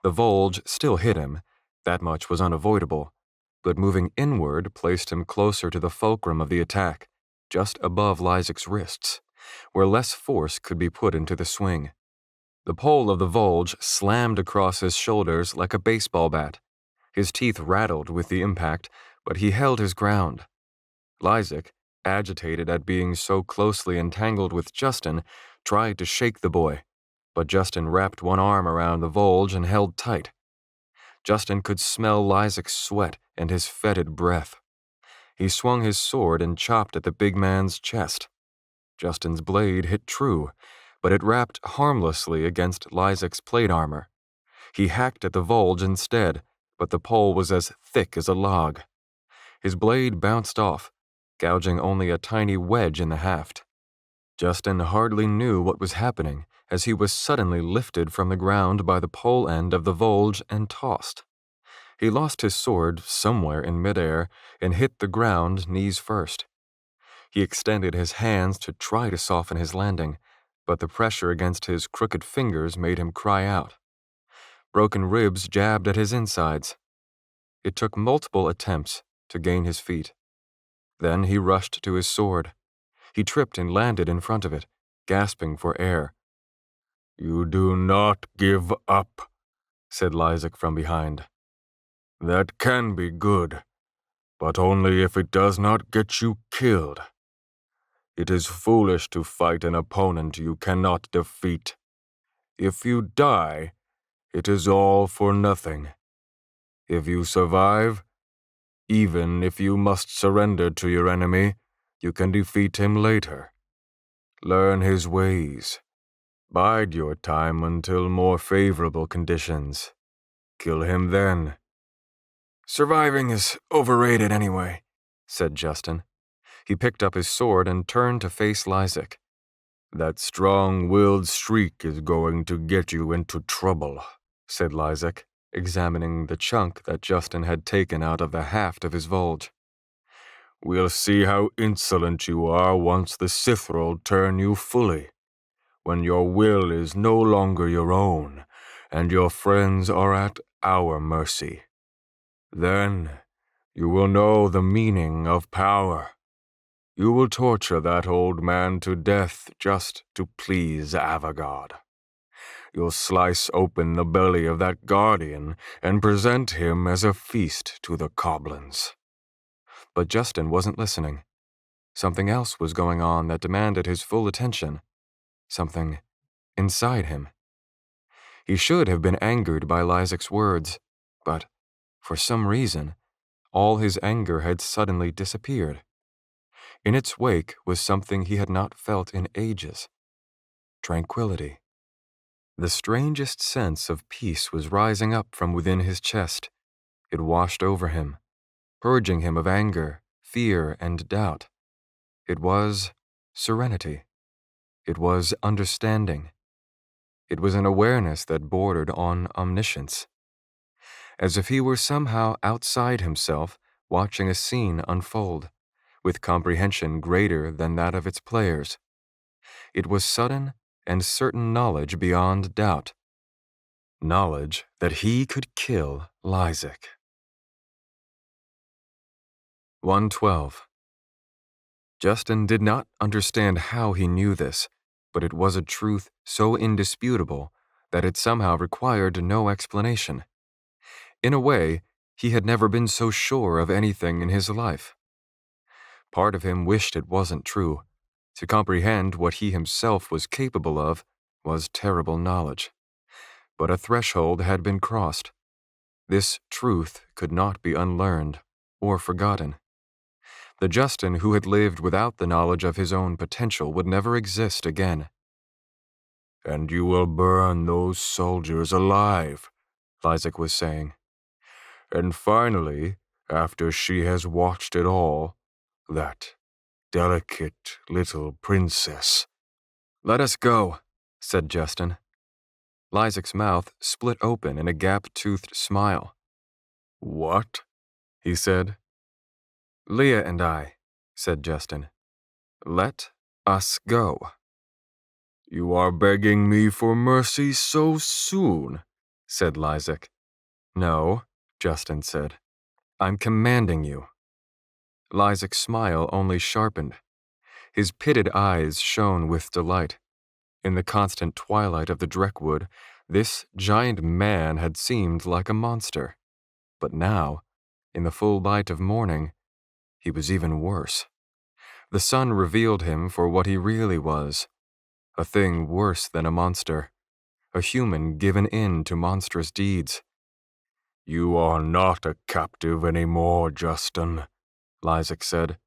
The Volge still hit him, that much was unavoidable, but moving inward placed him closer to the fulcrum of the attack, just above Lysek's wrists, where less force could be put into the swing. The pole of the Volge slammed across his shoulders like a baseball bat. His teeth rattled with the impact, but he held his ground. Lysek, agitated at being so closely entangled with Justin, tried to shake the boy, but Justin wrapped one arm around the Volge and held tight. Justin could smell Lysek's sweat and his fetid breath. He swung his sword and chopped at the big man's chest. Justin's blade hit true, but it rapped harmlessly against Lysek's plate armor. He hacked at the Volge instead, but the pole was as thick as a log. His blade bounced off, gouging only a tiny wedge in the haft. Justin hardly knew what was happening as he was suddenly lifted from the ground by the pole end of the Volge and tossed. He lost his sword somewhere in midair and hit the ground knees first. He extended his hands to try to soften his landing, but the pressure against his crooked fingers made him cry out. Broken ribs jabbed at his insides. It took multiple attempts to gain his feet. Then he rushed to his sword. He tripped and landed in front of it, gasping for air. "You do not give up," said Lysek from behind. "That can be good, but only if it does not get you killed. It is foolish to fight an opponent you cannot defeat. If you die, it is all for nothing. If you survive, even if you must surrender to your enemy, you can defeat him later. Learn his ways. Bide your time until more favorable conditions. Kill him then." "Surviving is overrated anyway," said Justin. He picked up his sword and turned to face Lysek. "That strong-willed streak is going to get you into trouble," said Lysek, examining the chunk that Justin had taken out of the haft of his Volge. "We'll see how insolent you are once the Sithrul turn you fully, when your will is no longer your own, and your friends are at our mercy. Then you will know the meaning of power. You will torture that old man to death just to please Avagad. You'll slice open the belly of that guardian and present him as a feast to the goblins." But Justin wasn't listening. Something else was going on that demanded his full attention. Something inside him. He should have been angered by Lysek's words, but, for some reason, all his anger had suddenly disappeared. In its wake was something he had not felt in ages. Tranquility. The strangest sense of peace was rising up from within his chest. It washed over him, purging him of anger, fear, and doubt. It was serenity. It was understanding. It was an awareness that bordered on omniscience. As if he were somehow outside himself, watching a scene unfold, with comprehension greater than that of its players. It was sudden and certain knowledge beyond doubt. Knowledge that he could kill Lysek. 112. Justin did not understand how he knew this, but it was a truth so indisputable that it somehow required no explanation. In a way, he had never been so sure of anything in his life. Part of him wished it wasn't true. To comprehend what he himself was capable of was terrible knowledge. But a threshold had been crossed. This truth could not be unlearned or forgotten. The Justin who had lived without the knowledge of his own potential would never exist again. "And you will burn those soldiers alive," Lysak was saying. "And finally, after she has watched it all, that delicate little princess." "Let us go," said Justin. Lysak's mouth split open in a gap-toothed smile. "What?" he said. "Leah and I," said Justin. "Let us go." "You are begging me for mercy so soon," said Lysak. "No," Justin said. "I'm commanding you." Lysak's smile only sharpened. His pitted eyes shone with delight. In the constant twilight of the Dreckwood, this giant man had seemed like a monster. But now, in the full light of morning, he was even worse. The sun revealed him for what he really was, a thing worse than a monster, a human given in to monstrous deeds. "You are not a captive anymore, Justin," Lysak said.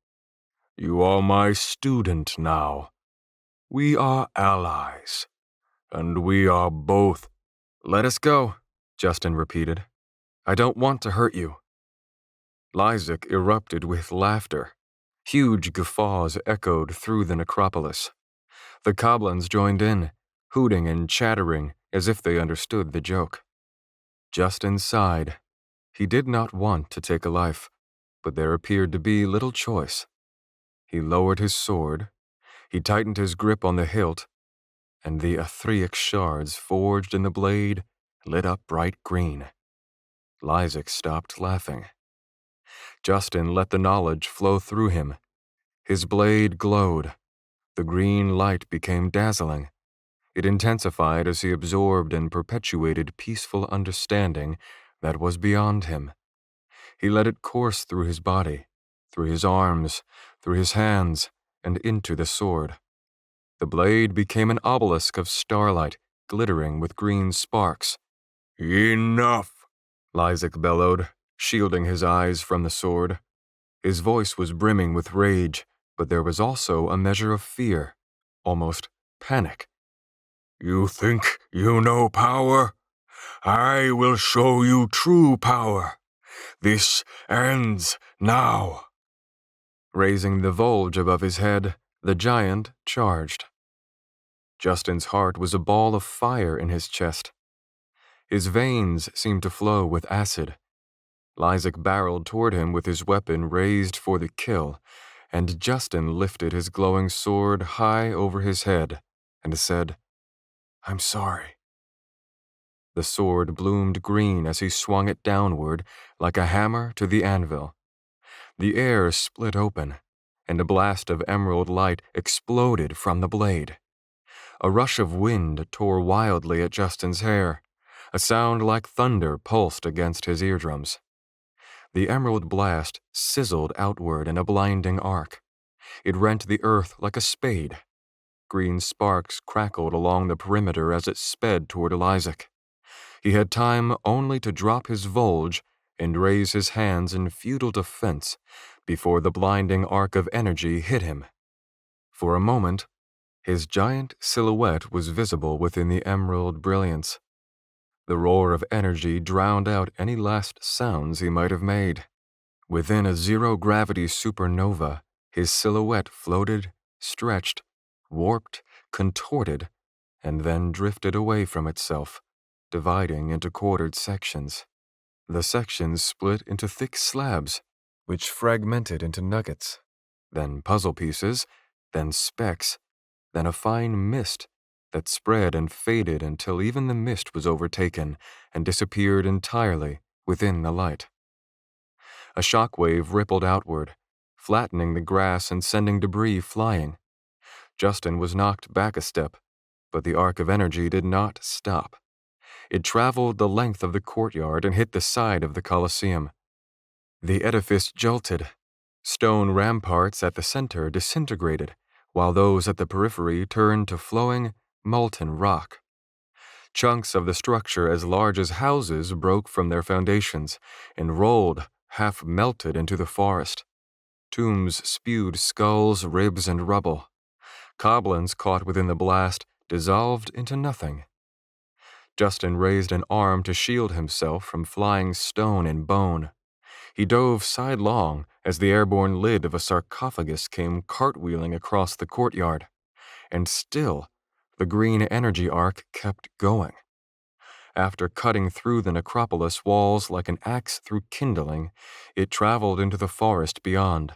"You are my student now. We are allies, and we are both—" "Let us go," Justin repeated. "I don't want to hurt you." Lysak erupted with laughter. Huge guffaws echoed through the necropolis. The Coblins joined in, hooting and chattering as if they understood the joke. Justin sighed. He did not want to take a life, but there appeared to be little choice. He lowered his sword, he tightened his grip on the hilt, and the etheric shards forged in the blade lit up bright green. Lysak stopped laughing. Justin let the knowledge flow through him. His blade glowed. The green light became dazzling. It intensified as he absorbed and perpetuated peaceful understanding that was beyond him. He let it course through his body, through his arms, through his hands, and into the sword. The blade became an obelisk of starlight, glittering with green sparks. "Enough!" Lysak bellowed, shielding his eyes from the sword. His voice was brimming with rage, but there was also a measure of fear, almost panic. "You think you know power? I will show you true power. This ends now." Raising the Volge above his head, the giant charged. Justin's heart was a ball of fire in his chest. His veins seemed to flow with acid. Lysak barreled toward him with his weapon raised for the kill, and Justin lifted his glowing sword high over his head and said, "I'm sorry." The sword bloomed green as he swung it downward like a hammer to the anvil. The air split open, and a blast of emerald light exploded from the blade. A rush of wind tore wildly at Justin's hair. A sound like thunder pulsed against his eardrums. The emerald blast sizzled outward in a blinding arc. It rent the earth like a spade. Green sparks crackled along the perimeter as it sped toward Lysak. He had time only to drop his Volge and raise his hands in futile defense before the blinding arc of energy hit him. For a moment, his giant silhouette was visible within the emerald brilliance. The roar of energy drowned out any last sounds he might have made. Within a zero-gravity supernova, his silhouette floated, stretched, warped, contorted, and then drifted away from itself, dividing into quartered sections. The sections split into thick slabs, which fragmented into nuggets, then puzzle pieces, then specks, then a fine mist that spread and faded until even the mist was overtaken and disappeared entirely within the light. A shockwave rippled outward, flattening the grass and sending debris flying. Justin was knocked back a step, but the arc of energy did not stop. It traveled the length of the courtyard and hit the side of the Colosseum. The edifice jolted. Stone ramparts at the center disintegrated, while those at the periphery turned to flowing, molten rock. Chunks of the structure as large as houses broke from their foundations and rolled, half melted into the forest. Tombs spewed skulls, ribs, and rubble. Goblins caught within the blast dissolved into nothing. Justin raised an arm to shield himself from flying stone and bone. He dove sidelong as the airborne lid of a sarcophagus came cartwheeling across the courtyard. And still, the green energy arc kept going. After cutting through the necropolis walls like an axe through kindling, it traveled into the forest beyond.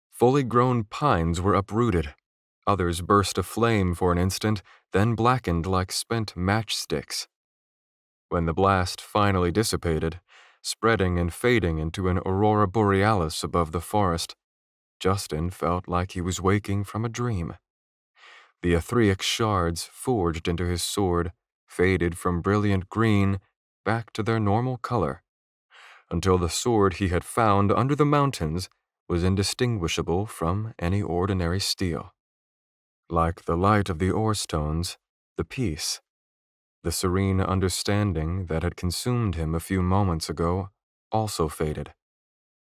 Fully grown pines were uprooted. Others burst aflame for an instant, then blackened like spent matchsticks. When the blast finally dissipated, spreading and fading into an aurora borealis above the forest, Justin felt like he was waking from a dream. The etheric shards forged into his sword faded from brilliant green back to their normal color, until the sword he had found under the mountains was indistinguishable from any ordinary steel. Like the light of the ore stones, the peace, the serene understanding that had consumed him a few moments ago, also faded.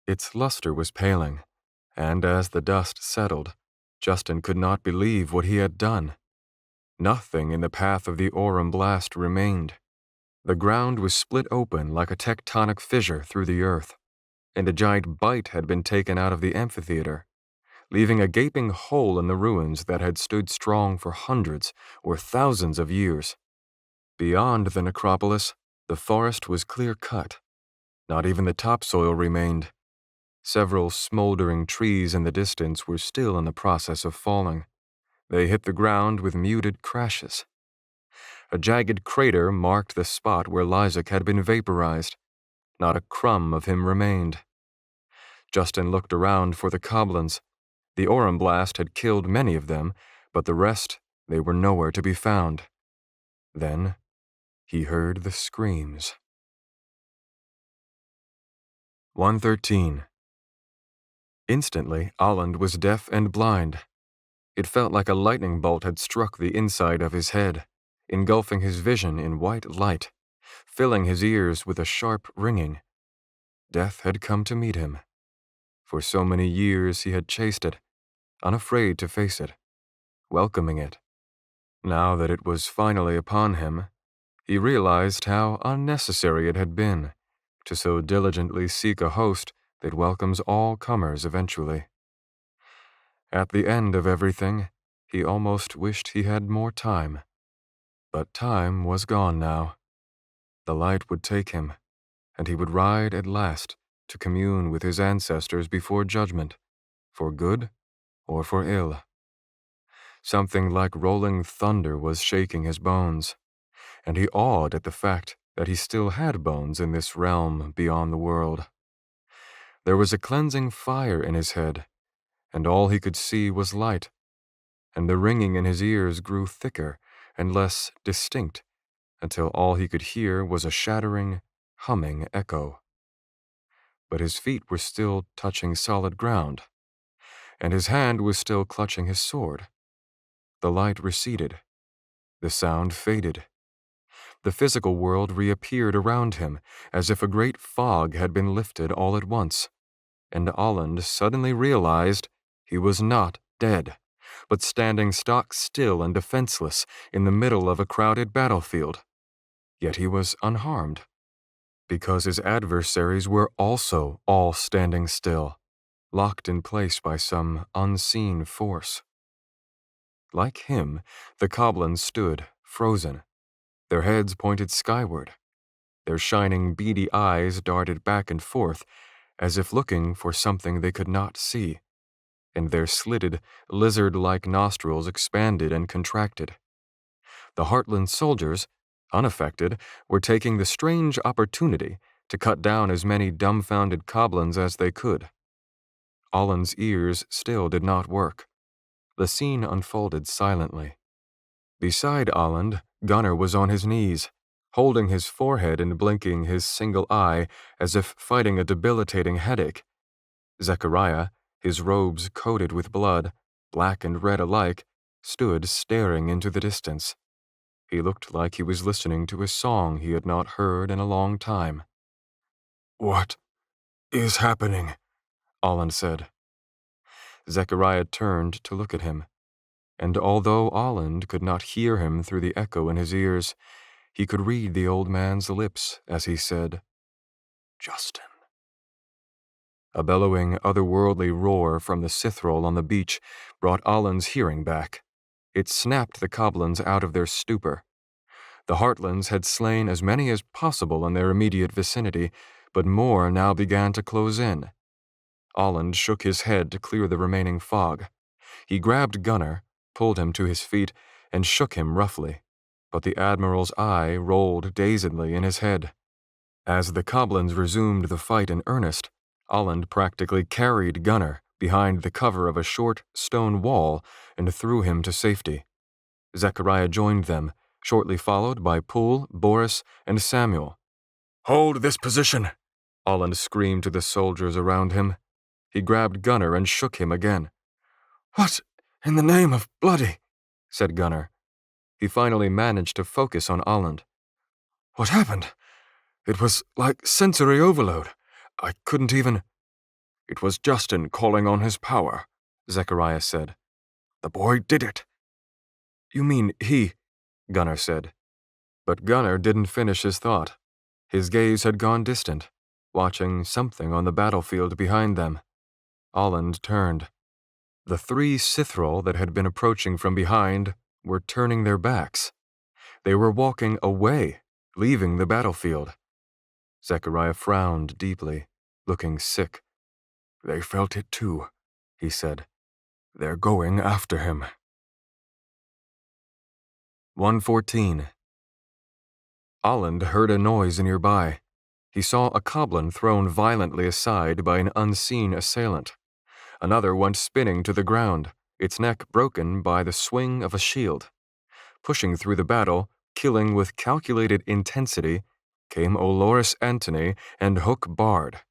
Its luster was paling, and as the dust settled, Justin could not believe what he had done. Nothing in the path of the aurum blast remained. The ground was split open like a tectonic fissure through the earth, and a giant bite had been taken out of the amphitheater, leaving a gaping hole in the ruins that had stood strong for hundreds or thousands of years. Beyond the necropolis, the forest was clear-cut. Not even the topsoil remained. Several smoldering trees in the distance were still in the process of falling. They hit the ground with muted crashes. A jagged crater marked the spot where Lysak had been vaporized. Not a crumb of him remained. Justin looked around for the goblins. The aurum blast had killed many of them, but the rest, they were nowhere to be found. Then he heard the screams. 113. Instantly, Aland was deaf and blind. It felt like a lightning bolt had struck the inside of his head, engulfing his vision in white light, filling his ears with a sharp ringing. Death had come to meet him. For so many years he had chased it, unafraid to face it, welcoming it. Now that it was finally upon him, he realized how unnecessary it had been to so diligently seek a host that welcomes all comers eventually. At the end of everything, he almost wished he had more time. But time was gone now. The light would take him, and he would ride at last to commune with his ancestors before judgment, for good or for ill. Something like rolling thunder was shaking his bones, and he awed at the fact that he still had bones in this realm beyond the world. There was a cleansing fire in his head, and all he could see was light, and the ringing in his ears grew thicker and less distinct until all he could hear was a shattering, humming echo. But his feet were still touching solid ground, and his hand was still clutching his sword. The light receded. The sound faded. The physical world reappeared around him as if a great fog had been lifted all at once, and Aland suddenly realized he was not dead, but standing stock still and defenseless in the middle of a crowded battlefield. Yet he was unharmed, because his adversaries were also all standing still, locked in place by some unseen force. Like him, the goblins stood, frozen. Their heads pointed skyward. Their shining, beady eyes darted back and forth, as if looking for something they could not see, and their slitted, lizard-like nostrils expanded and contracted. The Heartland soldiers, unaffected, were taking the strange opportunity to cut down as many dumbfounded goblins as they could. Alan's ears still did not work. The scene unfolded silently. Beside Aland, Gunnar was on his knees, holding his forehead and blinking his single eye as if fighting a debilitating headache. Zechariah, his robes coated with blood, black and red alike, stood staring into the distance. He looked like he was listening to a song he had not heard in a long time. "What is happening?" Olland said. Zechariah turned to look at him, and although Olland could not hear him through the echo in his ears, he could read the old man's lips as he said, "Justin." A bellowing, otherworldly roar from the Sithrol on the beach brought Olland's hearing back. It snapped the Coblins out of their stupor. The Heartlands had slain as many as possible in their immediate vicinity, but more now began to close in. Olland shook his head to clear the remaining fog. He grabbed Gunnar, pulled him to his feet, and shook him roughly, but the Admiral's eye rolled dazedly in his head. As the Coblins resumed the fight in earnest, Olland practically carried Gunnar behind the cover of a short stone wall and threw him to safety. Zechariah joined them, shortly followed by Poole, Boris, and Samuel. "Hold this position!" Olland screamed to the soldiers around him. He grabbed Gunnar and shook him again. "What in the name of bloody?" said Gunnar. He finally managed to focus on Olland. "What happened? It was like sensory overload. I couldn't even—" "It was Justin calling on his power," Zechariah said. "The boy did it." "You mean he?" Gunnar said. But Gunnar didn't finish his thought. His gaze had gone distant, watching something on the battlefield behind them. Olland turned. The 3 Sithrol that had been approaching from behind were turning their backs. They were walking away, leaving the battlefield. Zechariah frowned deeply, looking sick. "They felt it too," he said. "They're going after him." 1:14. Olland heard a noise nearby. He saw a Coblin thrown violently aside by an unseen assailant. Another went spinning to the ground, its neck broken by the swing of a shield. Pushing through the battle, killing with calculated intensity, came Olorus Antony and Hook Bard.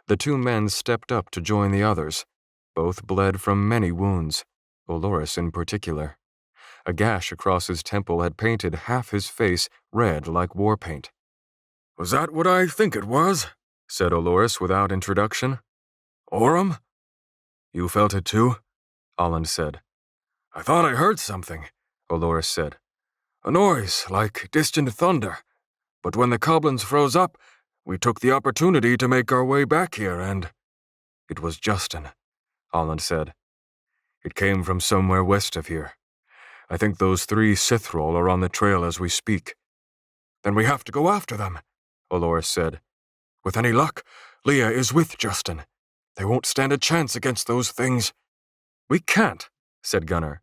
The 2 men stepped up to join the others. Both bled from many wounds, Olorus in particular. A gash across his temple had painted half his face red like war paint. "Was that what I think it was?" said Olorus without introduction. "Orem?" "You felt it too?" Olland said. "I thought I heard something," Olorus said. "A noise like distant thunder. But when the Coblins froze up, we took the opportunity to make our way back here and—" "It was Justin," Olland said. "It came from somewhere west of here. I think those 3 Sithrol are on the trail as we speak." "Then we have to go after them," Olorus said. "With any luck, Leah is with Justin. They won't stand a chance against those things." "We can't," said Gunnar.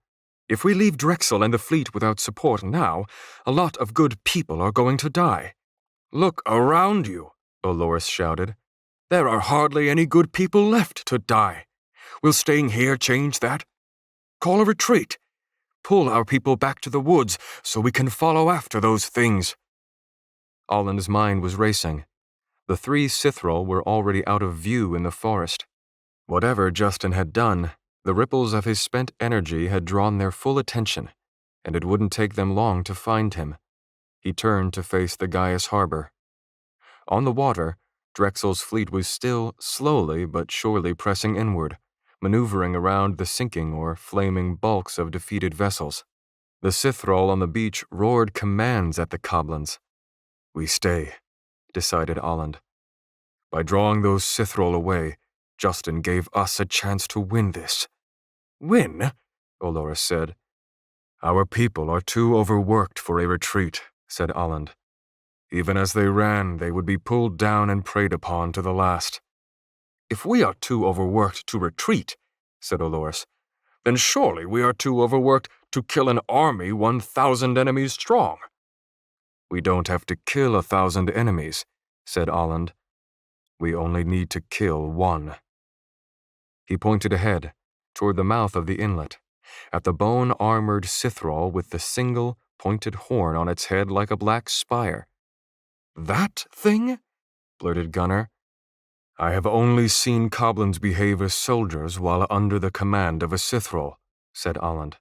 "If we leave Drexel and the fleet without support now, a lot of good people are going to die." "Look around you," Olorus shouted. "There are hardly any good people left to die. Will staying here change that? Call a retreat. Pull our people back to the woods so we can follow after those things." Olland's mind was racing. The 3 Sithrol were already out of view in the forest. Whatever Justin had done, the ripples of his spent energy had drawn their full attention, and it wouldn't take them long to find him. He turned to face the Gaius harbor. On the water, Drexel's fleet was still slowly but surely pressing inward, maneuvering around the sinking or flaming bulks of defeated vessels. The Sithrol on the beach roared commands at the Coblins. "We stay," decided Olland. "By drawing those Sithrol away, Justin gave us a chance to win this." "Win?" Olorus said. "Our people are too overworked for a retreat," said Olland. "Even as they ran, they would be pulled down and preyed upon to the last." "If we are too overworked to retreat," said Olorus, "then surely we are too overworked to kill an army 1,000 enemies strong." "We don't have to kill 1,000 enemies," said Olland. "We only need to kill one." He pointed ahead, toward the mouth of the inlet, at the bone-armored Sithrol with the single, pointed horn on its head like a black spire. "That thing?" blurted Gunnar. "I have only seen Coblins behave as soldiers while under the command of a Sithrol," said Olland.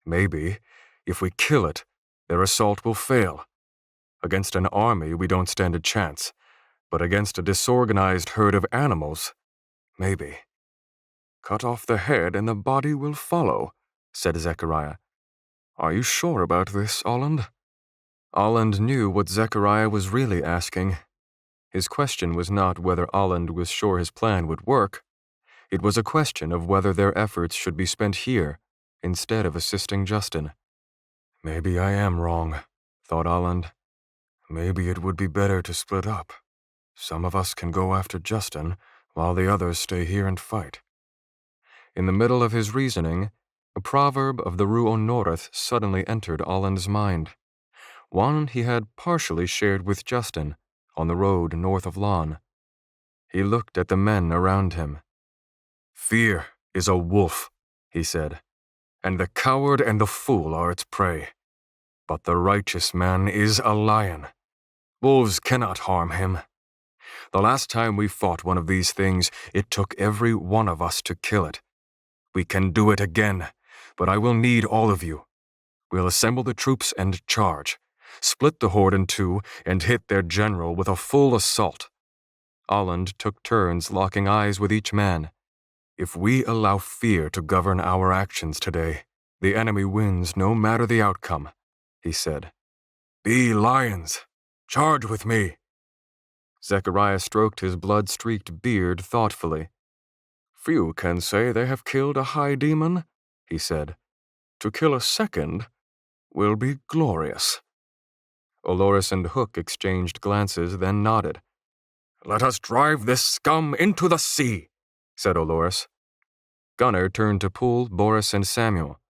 "Maybe, if we kill it, Their assault will fail. Against an army, we don't stand a chance, but against a disorganized herd of animals, maybe. Cut off the head and the body will follow, said Zechariah. Are you sure about this, Olland? Olland knew what Zechariah was really asking. His question was not whether Olland was sure his plan would work. It was a question of whether their efforts should be spent here, instead of assisting Justin. Maybe I am wrong, thought Olland. Maybe it would be better to split up. Some of us can go after Justin, while the others stay here and fight. In the middle of his reasoning, a proverb of the Rue au Nord suddenly entered Olland's mind. One he had partially shared with Justin, on the road north of Laon. He looked at the men around him. Fear is a wolf, he said, and the coward and the fool are its prey. But the righteous man is a lion. Wolves cannot harm him. The last time we fought one of these things, it took every one of us to kill it. We can do it again, but I will need all of you. We'll assemble the troops and charge, split the horde in two, and hit their general with a full assault. Olland took turns locking eyes with each man. If we allow fear to govern our actions today, the enemy wins no matter the outcome, he said. Be lions. Charge with me. Zechariah stroked his blood-streaked beard thoughtfully. Few can say they have killed a high demon, he said. To kill a second will be glorious. Olores and Hook exchanged glances, then nodded. Let us drive this scum into the sea, said Olores. Gunnar turned to Poole, Boris, and Samuel.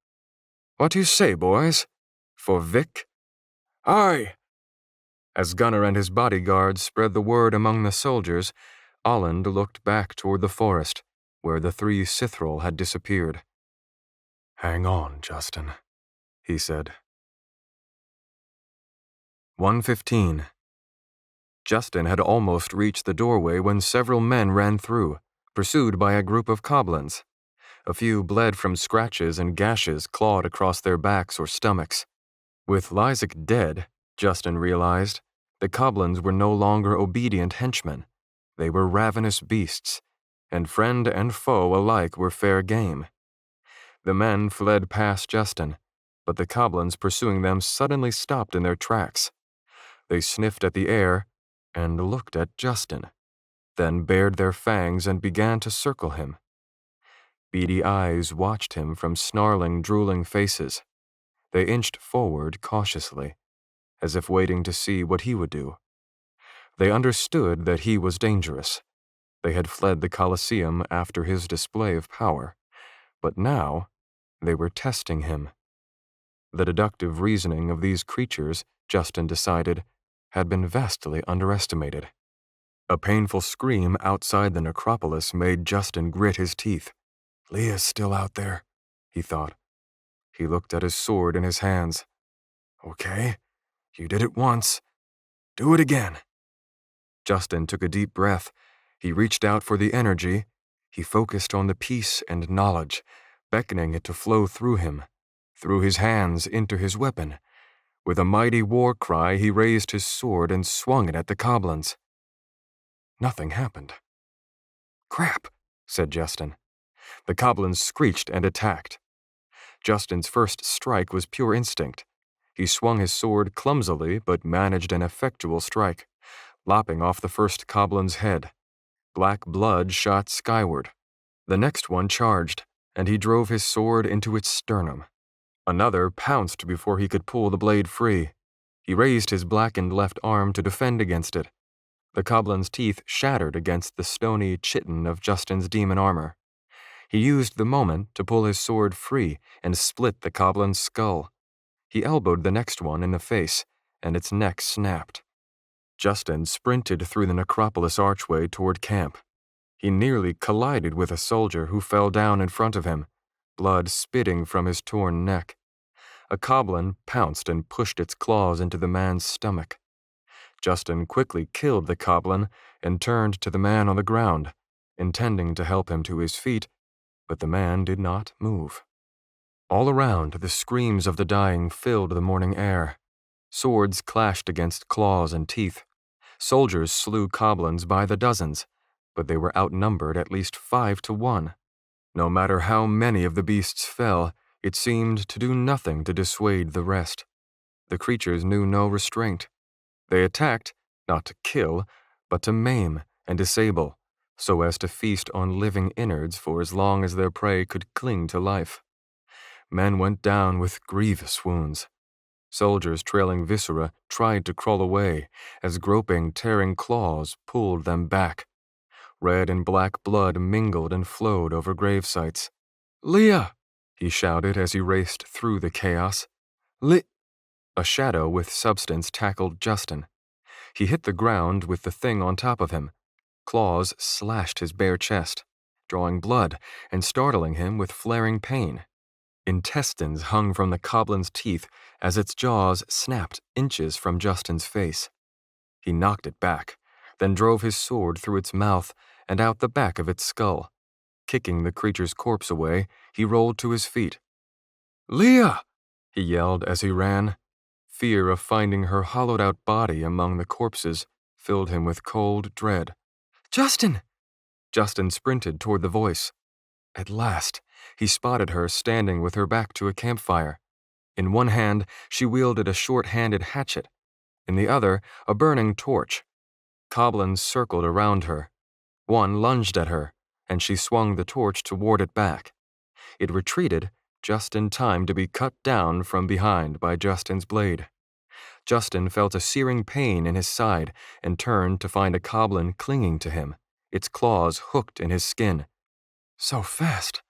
What do you say, boys? For Vic? Aye. As Gunnar and his bodyguards spread the word among the soldiers, Olland looked back toward the forest, where the three Sithril had disappeared. Hang on, Justin, he said. 1:15. Justin had almost reached the doorway when several men ran through, pursued by a group of goblins. A few bled from scratches and gashes clawed across their backs or stomachs. With Lysak dead, Justin realized, the goblins were no longer obedient henchmen. They were ravenous beasts, and friend and foe alike were fair game. The men fled past Justin, but the goblins pursuing them suddenly stopped in their tracks. They sniffed at the air and looked at Justin, then bared their fangs and began to circle him. Beady eyes watched him from snarling, drooling faces. They inched forward cautiously, as if waiting to see what he would do. They understood that he was dangerous. They had fled the Colosseum after his display of power, but now they were testing him. The deductive reasoning of these creatures, Justin decided, had been vastly underestimated. A painful scream outside the necropolis made Justin grit his teeth. Leah's still out there, he thought. He looked at his sword in his hands. Okay, you did it once. Do it again. Justin took a deep breath. He reached out for the energy. He focused on the peace and knowledge, beckoning it to flow through him, through his hands into his weapon. With a mighty war cry, he raised his sword and swung it at the goblins. Nothing happened. Crap, said Justin. The goblins screeched and attacked. Justin's first strike was pure instinct. He swung his sword clumsily but managed an effectual strike, lopping off the first goblin's head. Black blood shot skyward. The next one charged, and he drove his sword into its sternum. Another pounced before he could pull the blade free. He raised his blackened left arm to defend against it. The goblin's teeth shattered against the stony chitin of Justin's demon armor. He used the moment to pull his sword free and split the goblin's skull. He elbowed the next one in the face, and its neck snapped. Justin sprinted through the necropolis archway toward camp. He nearly collided with a soldier who fell down in front of him, blood spitting from his torn neck. A goblin pounced and pushed its claws into the man's stomach. Justin quickly killed the goblin and turned to the man on the ground, intending to help him to his feet, but the man did not move. All around, the screams of the dying filled the morning air. Swords clashed against claws and teeth. Soldiers slew goblins by the dozens, but they were outnumbered at least 5-1. No matter how many of the beasts fell, it seemed to do nothing to dissuade the rest. The creatures knew no restraint. They attacked, not to kill, but to maim and disable, so as to feast on living innards for as long as their prey could cling to life. Men went down with grievous wounds. Soldiers trailing viscera tried to crawl away as groping, tearing claws pulled them back. Red and black blood mingled and flowed over gravesites. "Leah!" he shouted as he raced through the chaos. A shadow with substance tackled Justin. He hit the ground with the thing on top of him. Claws slashed his bare chest, drawing blood and startling him with flaring pain. Intestines hung from the goblin's teeth as its jaws snapped inches from Justin's face. He knocked it back, then drove his sword through its mouth and out the back of its skull. Kicking the creature's corpse away, he rolled to his feet. "Leah!" he yelled as he ran. Fear of finding her hollowed-out body among the corpses filled him with cold dread. "Justin!" Justin sprinted toward the voice. At last, he spotted her standing with her back to a campfire. In one hand, she wielded a short-handed hatchet. In the other, a burning torch. Goblins circled around her. One lunged at her, and she swung the torch to ward it back. It retreated just in time to be cut down from behind by Justin's blade. Justin felt a searing pain in his side and turned to find a goblin clinging to him, its claws hooked in his skin. So fast!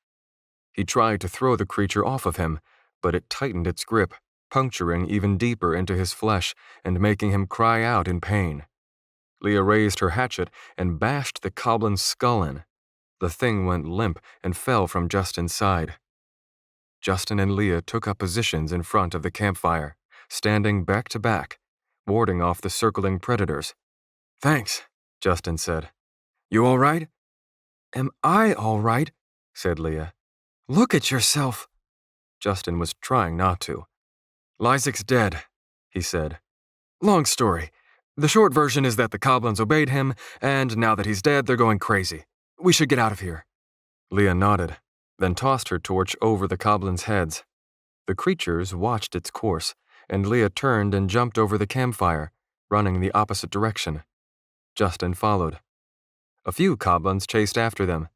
He tried to throw the creature off of him, but it tightened its grip, puncturing even deeper into his flesh and making him cry out in pain. Leah raised her hatchet and bashed the goblin's skull in. The thing went limp and fell from Justin's side. Justin and Leah took up positions in front of the campfire, standing back to back, warding off the circling predators. "Thanks," Justin said. "You all right?" "Am I all right?" said Leah. "Look at yourself." Justin was trying not to. "Lysek's dead," he said. "Long story. The short version is that the goblins obeyed him, and now that he's dead, they're going crazy. We should get out of here." Leah nodded, then tossed her torch over the goblins' heads. The creatures watched its course, and Leah turned and jumped over the campfire, running the opposite direction. Justin followed. A few goblins chased after them.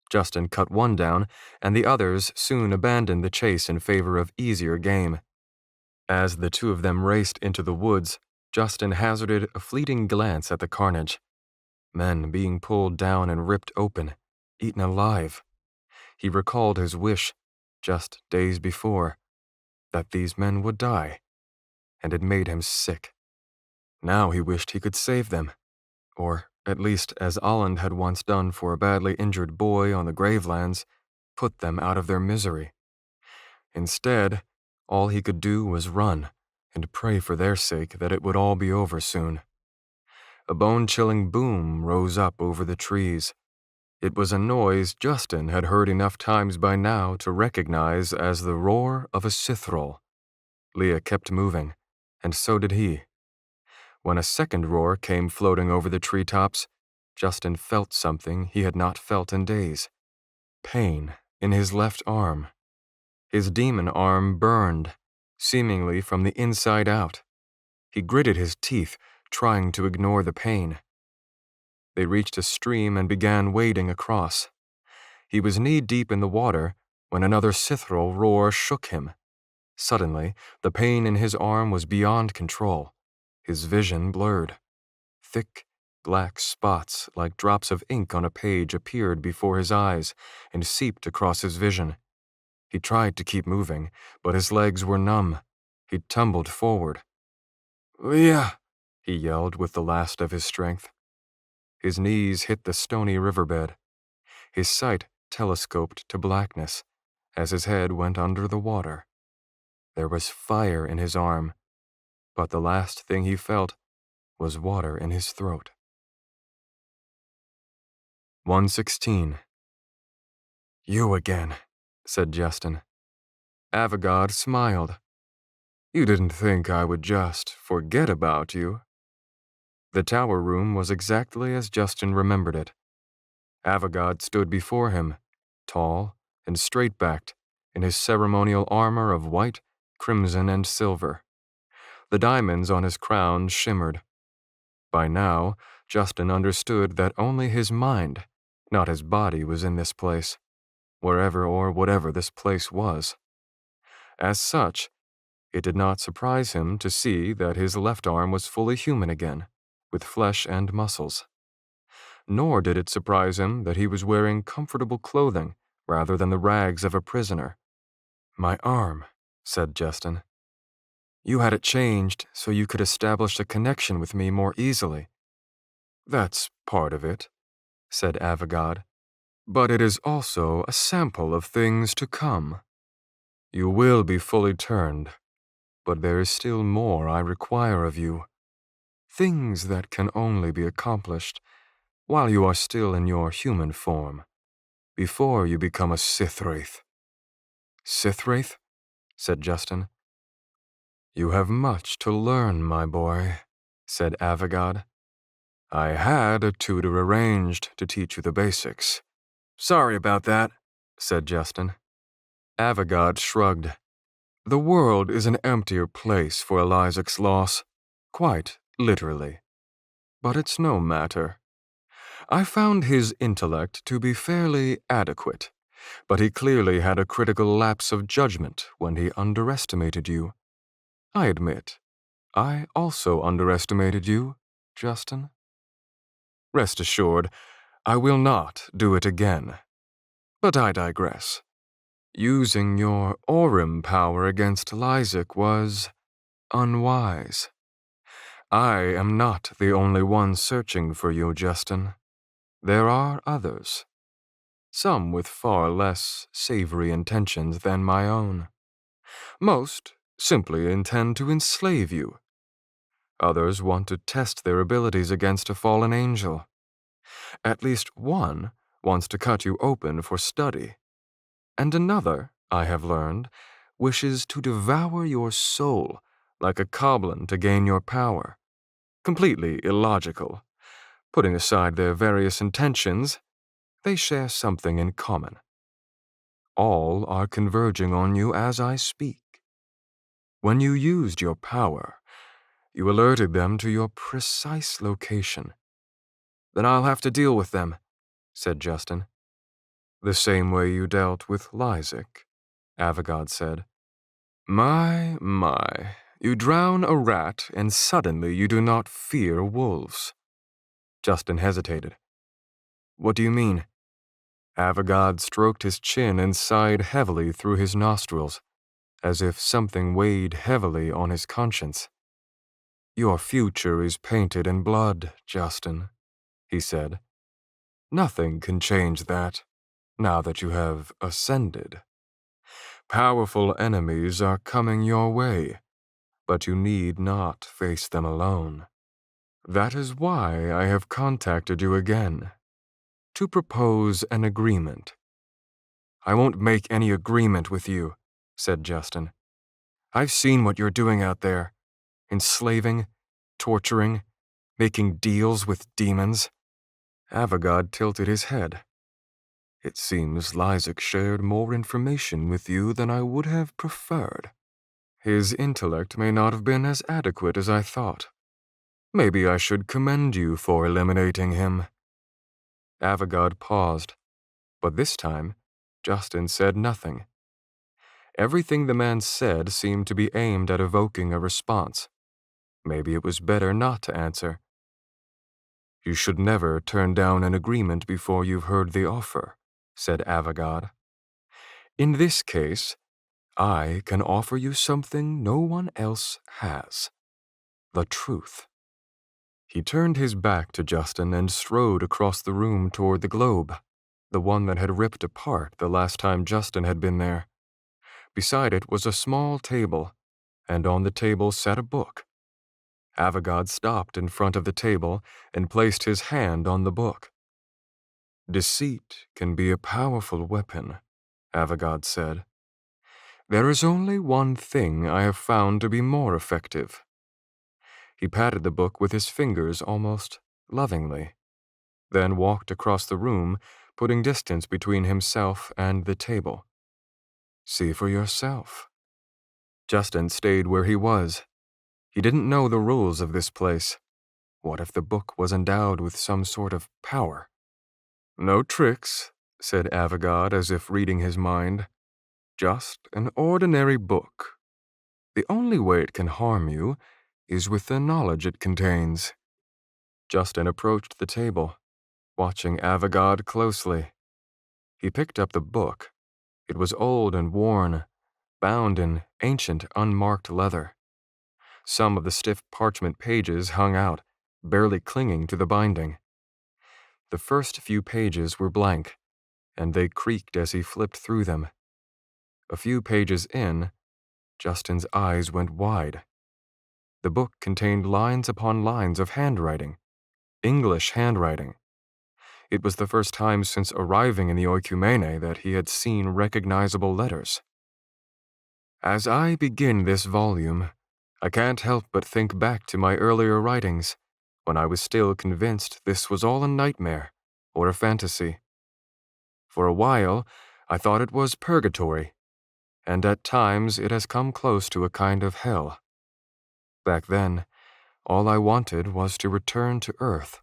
Justin cut one down, and the others soon abandoned the chase in favor of easier game. As the two of them raced into the woods, Justin hazarded a fleeting glance at the carnage. Men being pulled down and ripped open, eaten alive. He recalled his wish, just days before, that these men would die, and it made him sick. Now he wished he could save them, or at least, as Olland had once done for a badly injured boy on the Gravelands, put them out of their misery. Instead, all he could do was run and pray for their sake that it would all be over soon. A bone-chilling boom rose up over the trees. It was a noise Justin had heard enough times by now to recognize as the roar of a cithrol. Leah kept moving, and so did he. When a second roar came floating over the treetops, Justin felt something he had not felt in days. Pain in his left arm. His demon arm burned, seemingly from the inside out. He gritted his teeth, trying to ignore the pain. They reached a stream and began wading across. He was knee-deep in the water when another cithrol roar shook him. Suddenly, the pain in his arm was beyond control. His vision blurred. Thick, black spots like drops of ink on a page appeared before his eyes and seeped across his vision. He tried to keep moving, but his legs were numb. He tumbled forward. "Leah!" he yelled with the last of his strength. His knees hit the stony riverbed. His sight telescoped to blackness as his head went under the water. There was fire in his arm, but the last thing he felt was water in his throat. 116. "You again," said Justin. Avogad smiled. You didn't think I would just forget about you." The tower room was exactly as Justin remembered it. Avogad stood before him, tall and straight-backed, in his ceremonial armor of white, crimson, and silver. The diamonds on his crown shimmered. By now, Justin understood that only his mind, not his body, was in this place, wherever or whatever this place was. As such, it did not surprise him to see that his left arm was fully human again, with flesh and muscles. Nor did it surprise him that he was wearing comfortable clothing rather than the rags of a prisoner. "My arm," said Justin. "You had it changed so you could establish a connection with me more easily." "That's part of it," said Avogad. "But it is also a sample of things to come. You will be fully turned, but there is still more I require of you. Things that can only be accomplished while you are still in your human form, before you become a Sith Wraith." "Sith Wraith?" said Justin. "You have much to learn, my boy," said Avogad. "I had a tutor arranged to teach you the basics." "Sorry about that," said Justin. Avogad shrugged. "The world is an emptier place for Elizac's loss, quite literally. But it's no matter. I found his intellect to be fairly adequate, but he clearly had a critical lapse of judgment when he underestimated you. I admit, I also underestimated you, Justin. Rest assured, I will not do it again. But I digress. Using your Aurum power against Lysic was unwise. I am not the only one searching for you, Justin. There are others. Some with far less savory intentions than my own. Most simply intend to enslave you. Others want to test their abilities against a fallen angel. At least one wants to cut you open for study. And another, I have learned, wishes to devour your soul like a goblin to gain your power. Completely illogical. Putting aside their various intentions, they share something in common. All are converging on you as I speak. When you used your power, you alerted them to your precise location. "Then I'll have to deal with them," said Justin. "The same way you dealt with Lysic," Avogad said. My, you drown a rat and suddenly you do not fear wolves." Justin hesitated. "What do you mean?" Avogad stroked his chin and sighed heavily through his nostrils, as if something weighed heavily on his conscience. "Your future is painted in blood, Justin," he said. "Nothing can change that, now that you have ascended. Powerful enemies are coming your way, but you need not face them alone. That is why I have contacted you again, to propose an agreement." "I won't make any agreement with you," said Justin. "I've seen what you're doing out there. Enslaving, torturing, making deals with demons." Avogad tilted his head. "It seems Lysic shared more information with you than I would have preferred. His intellect may not have been as adequate as I thought. Maybe I should commend you for eliminating him." Avogad paused, but this time, Justin said nothing. Everything the man said seemed to be aimed at evoking a response. Maybe it was better not to answer. "You should never turn down an agreement before you've heard the offer," said Avogad. "In this case, I can offer you something no one else has. The truth." He turned his back to Justin and strode across the room toward the globe, the one that had ripped apart the last time Justin had been there. Beside it was a small table, and on the table sat a book. Avogad stopped in front of the table and placed his hand on the book. "Deceit can be a powerful weapon," Avogad said. There is only one thing I have found to be more effective. He patted the book with his fingers almost lovingly, then walked across the room, putting distance between himself and the table. See for yourself. Justin stayed where he was. He didn't know the rules of this place. What if the book was endowed with some sort of power? No tricks, said Avigad as if reading his mind. Just an ordinary book. The only way it can harm you is with the knowledge it contains. Justin approached the table, watching Avigad closely. He picked up the book. It was old and worn, bound in ancient, unmarked leather. Some of the stiff parchment pages hung out, barely clinging to the binding. The first few pages were blank, and they creaked as he flipped through them. A few pages in, Justin's eyes went wide. The book contained lines upon lines of handwriting, English handwriting. It was the first time since arriving in the Oikumene that he had seen recognizable letters. As I begin this volume, I can't help but think back to my earlier writings, when I was still convinced this was all a nightmare or a fantasy. For a while, I thought it was purgatory, and at times it has come close to a kind of hell. Back then, all I wanted was to return to Earth.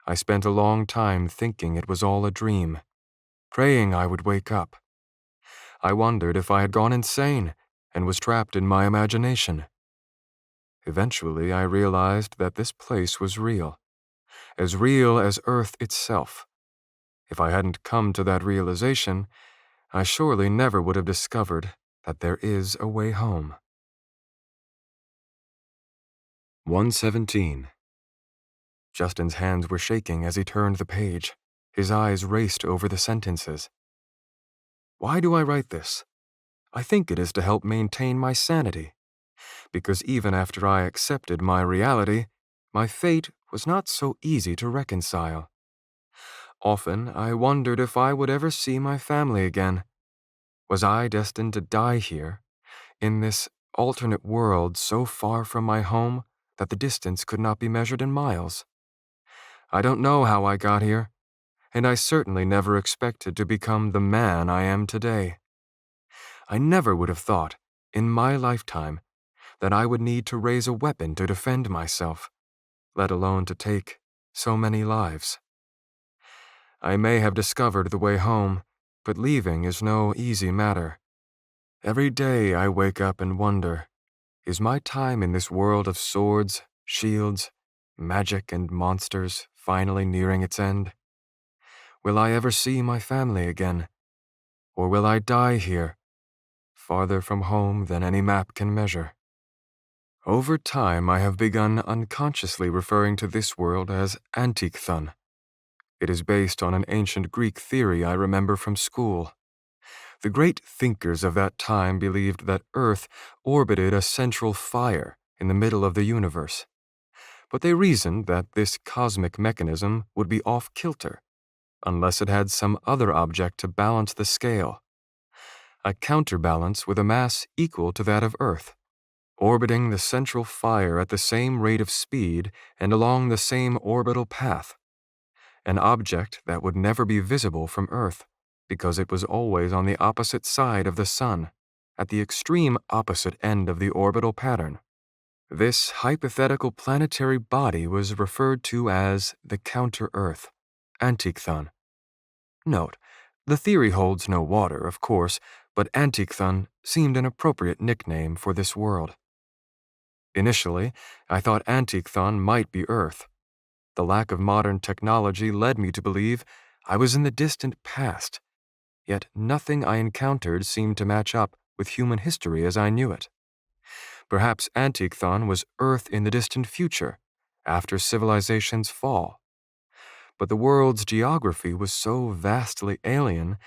I spent a long time thinking it was all a dream, praying I would wake up. I wondered if I had gone insane and was trapped in my imagination. Eventually, I realized that this place was real as Earth itself. If I hadn't come to that realization, I surely never would have discovered that there is a way home. 117. Justin's hands were shaking as he turned the page. His eyes raced over the sentences. Why do I write this? I think it is to help maintain my sanity, because even after I accepted my reality, my fate was not so easy to reconcile. Often I wondered if I would ever see my family again. Was I destined to die here, in this alternate world so far from my home that the distance could not be measured in miles? I don't know how I got here, and I certainly never expected to become the man I am today. I never would have thought, in my lifetime, that I would need to raise a weapon to defend myself, let alone to take so many lives. I may have discovered the way home, but leaving is no easy matter. Every day I wake up and wonder, is my time in this world of swords, shields, magic, and monsters finally nearing its end? Will I ever see my family again? Or will I die here, farther from home than any map can measure? Over time, I have begun unconsciously referring to this world as Antichthon. It is based on an ancient Greek theory I remember from school. The great thinkers of that time believed that Earth orbited a central fire in the middle of the universe. But they reasoned that this cosmic mechanism would be off-kilter, unless it had some other object to balance the scale. A counterbalance with a mass equal to that of Earth, orbiting the central fire at the same rate of speed and along the same orbital path. An object that would never be visible from Earth, because it was always on the opposite side of the Sun, at the extreme opposite end of the orbital pattern. This hypothetical planetary body was referred to as the counter-Earth, Antichthon. Note, the theory holds no water, of course, but Antichthon seemed an appropriate nickname for this world. Initially, I thought Antichthon might be Earth. The lack of modern technology led me to believe I was in the distant past, yet nothing I encountered seemed to match up with human history as I knew it. Perhaps Antichthon was Earth in the distant future, after civilization's fall. But the world's geography was so vastly alien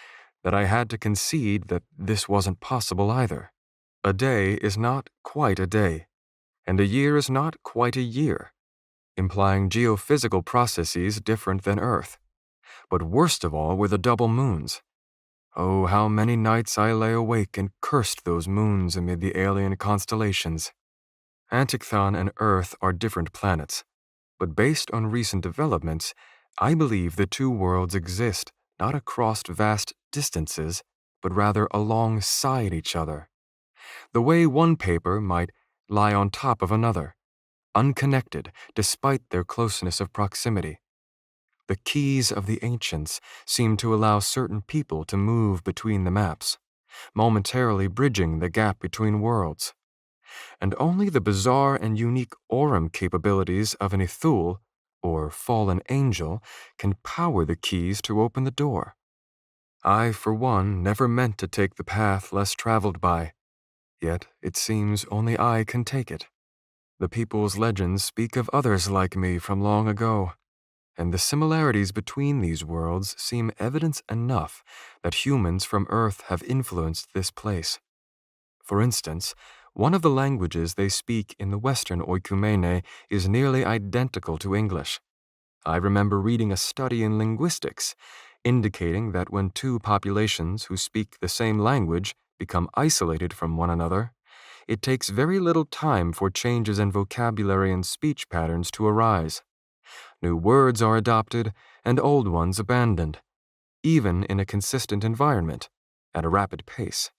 that I had to concede that this wasn't possible either. A day is not quite a day, and a year is not quite a year, implying geophysical processes different than Earth. But worst of all were the double moons. Oh, how many nights I lay awake and cursed those moons amid the alien constellations. Antichthon and Earth are different planets, but based on recent developments, I believe the two worlds exist not across vast distances, but rather alongside each other, the way one paper might lie on top of another, unconnected despite their closeness of proximity. The keys of the ancients seem to allow certain people to move between the maps, momentarily bridging the gap between worlds. And only the bizarre and unique Aurum capabilities of an Ithul, or fallen angel, can power the keys to open the door. I, for one, never meant to take the path less traveled by, yet it seems only I can take it. The people's legends speak of others like me from long ago, and the similarities between these worlds seem evidence enough that humans from Earth have influenced this place. For instance, one of the languages they speak in the Western Oikumene is nearly identical to English. I remember reading a study in linguistics indicating that when two populations who speak the same language become isolated from one another, it takes very little time for changes in vocabulary and speech patterns to arise. New words are adopted and old ones abandoned, even in a consistent environment, at a rapid pace.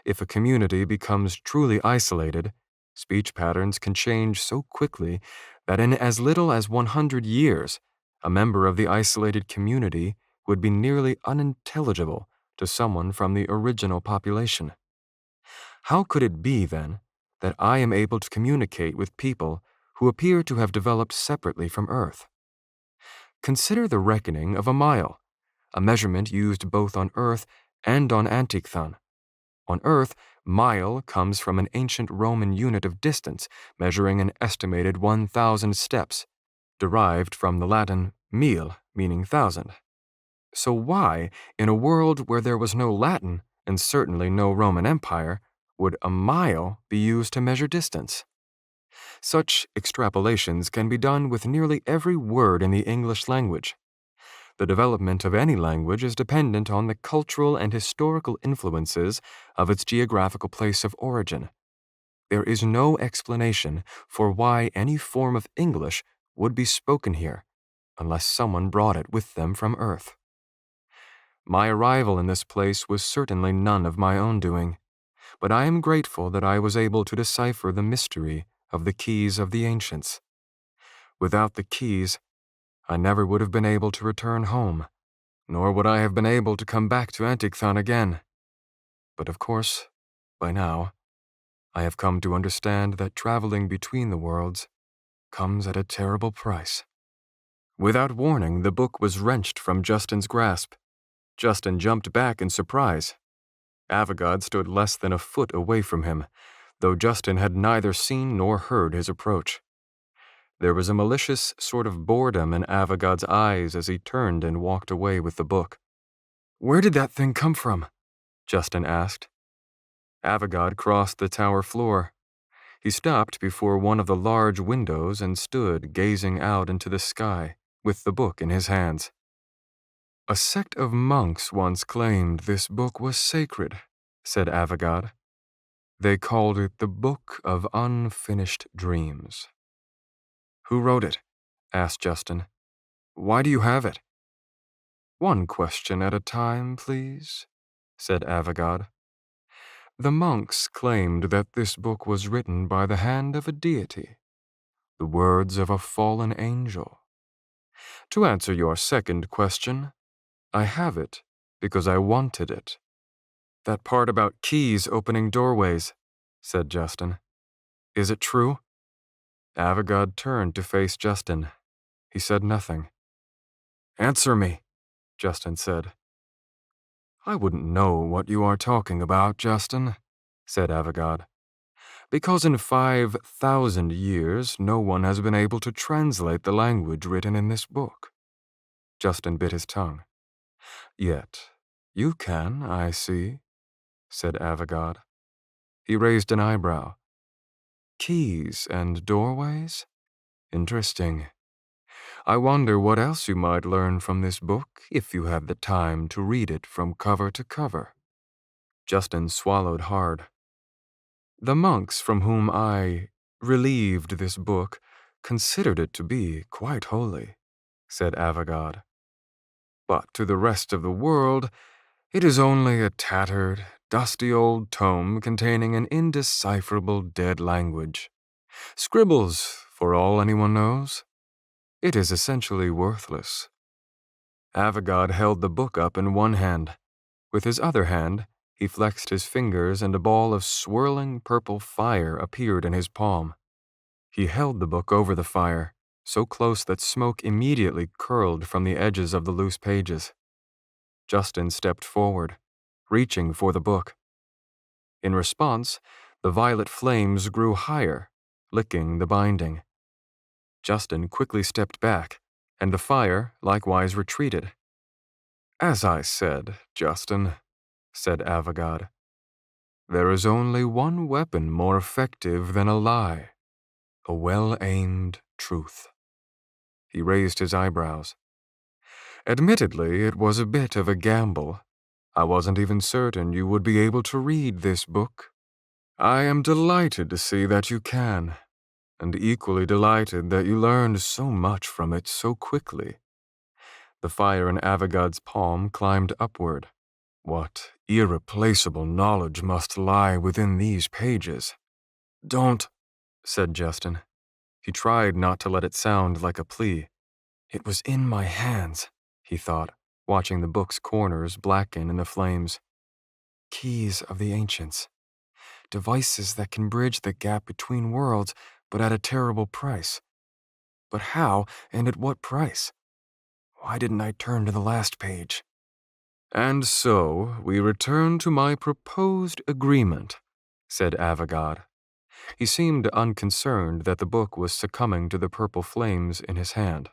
If a community becomes truly isolated, speech patterns can change so quickly that in as little as 100 years, a member of the isolated community would be nearly unintelligible to someone from the original population. How could it be, then, that I am able to communicate with people who appear to have developed separately from Earth? Consider the reckoning of a mile, a measurement used both on Earth and on Antichthon. On Earth, mile comes from an ancient Roman unit of distance measuring an estimated 1,000 steps, derived from the Latin mille, meaning 1,000. So why, in a world where there was no Latin and certainly no Roman Empire, would a mile be used to measure distance? Such extrapolations can be done with nearly every word in the English language. The development of any language is dependent on the cultural and historical influences of its geographical place of origin. There is no explanation for why any form of English would be spoken here, unless someone brought it with them from Earth. My arrival in this place was certainly none of my own doing, but I am grateful that I was able to decipher the mystery of the keys of the ancients. Without the keys, I never would have been able to return home, nor would I have been able to come back to Antichthon again. But of course, by now, I have come to understand that traveling between the worlds comes at a terrible price. Without warning, the book was wrenched from Justin's grasp. Justin jumped back in surprise. Avogad stood less than a foot away from him, though Justin had neither seen nor heard his approach. There was a malicious sort of boredom in Avogad's eyes as he turned and walked away with the book. "Where did that thing come from?" Justin asked. Avogad crossed the tower floor. He stopped before one of the large windows and stood gazing out into the sky, with the book in his hands. "A sect of monks once claimed this book was sacred," said Avogad. "They called it the Book of Unfinished Dreams." "Who wrote it?" asked Justin. "Why do you have it?" "One question at a time, please," said Avogad. "The monks claimed that this book was written by the hand of a deity, the words of a fallen angel. To answer your second question, I have it because I wanted it." "That part about keys opening doorways," said Justin. "Is it true?" Avogad turned to face Justin. He said nothing. "Answer me," Justin said. "I wouldn't know what you are talking about, Justin," said Avogad, "because in 5,000 years no one has been able to translate the language written in this book." Justin bit his tongue. "Yet, you can, I see," said Avogad. He raised an eyebrow. "Keys and doorways? Interesting. I wonder what else you might learn from this book if you had the time to read it from cover to cover." Justin swallowed hard. "The monks from whom I relieved this book considered it to be quite holy," said Avogad. "But to the rest of the world, it is only a tattered, dusty old tome containing an indecipherable dead language. Scribbles, for all anyone knows. It is essentially worthless." Avogad held the book up in one hand. With his other hand, he flexed his fingers and a ball of swirling purple fire appeared in his palm. He held the book over the fire, so close that smoke immediately curled from the edges of the loose pages. Justin stepped forward, reaching for the book. In response, the violet flames grew higher, licking the binding. Justin quickly stepped back, and the fire likewise retreated. "As I said, Justin," said Avogad, "there is only one weapon more effective than a lie, a well-aimed truth." He raised his eyebrows. "Admittedly, it was a bit of a gamble. I wasn't even certain you would be able to read this book. I am delighted to see that you can, and equally delighted that you learned so much from it so quickly." The fire in Avogad's palm climbed upward. "What irreplaceable knowledge must lie within these pages." "Don't," said Justin. He tried not to let it sound like a plea. "It was in my hands," he thought, watching the book's corners blacken in the flames. "Keys of the ancients. Devices that can bridge the gap between worlds, but at a terrible price. But how, and at what price? Why didn't I turn to the last page?" "And so we return to my proposed agreement," said Avogad. He seemed unconcerned that the book was succumbing to the purple flames in his hand.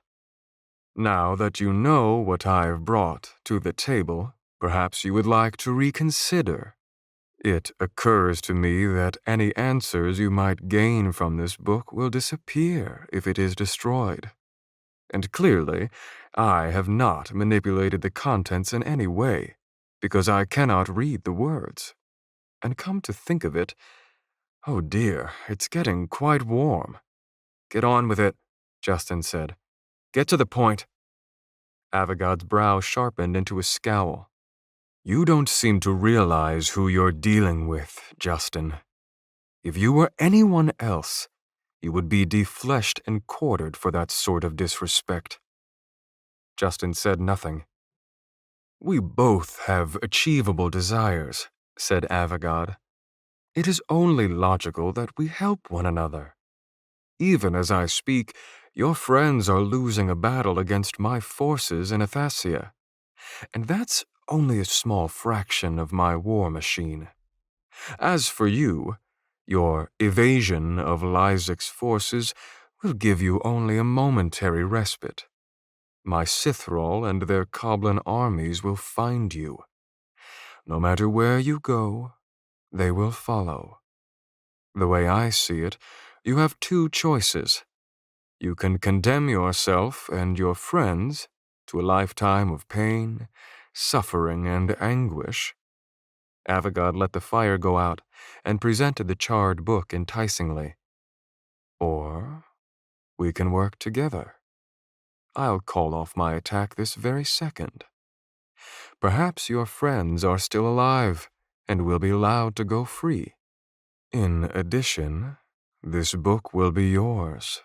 "Now that you know what I've brought to the table, perhaps you would like to reconsider. It occurs to me that any answers you might gain from this book will disappear if it is destroyed. And clearly, I have not manipulated the contents in any way, because I cannot read the words. And come to think of it, oh dear, it's getting quite warm." "Get on with it," Justin said. "Get to the point." Avogad's brow sharpened into a scowl. "You don't seem to realize who you're dealing with, Justin. If you were anyone else, you would be defleshed and quartered for that sort of disrespect." Justin said nothing. "We both have achievable desires," said Avogad. "It is only logical that we help one another. Even as I speak, your friends are losing a battle against my forces in Athasia, and that's only a small fraction of my war machine. As for you, your evasion of Lysek's forces will give you only a momentary respite. My Sithrall and their Coblin armies will find you. No matter where you go, they will follow. The way I see it, you have two choices. You can condemn yourself and your friends to a lifetime of pain, suffering, and anguish." Avogad let the fire go out and presented the charred book enticingly. "Or we can work together. I'll call off my attack this very second. Perhaps your friends are still alive and will be allowed to go free. In addition, this book will be yours,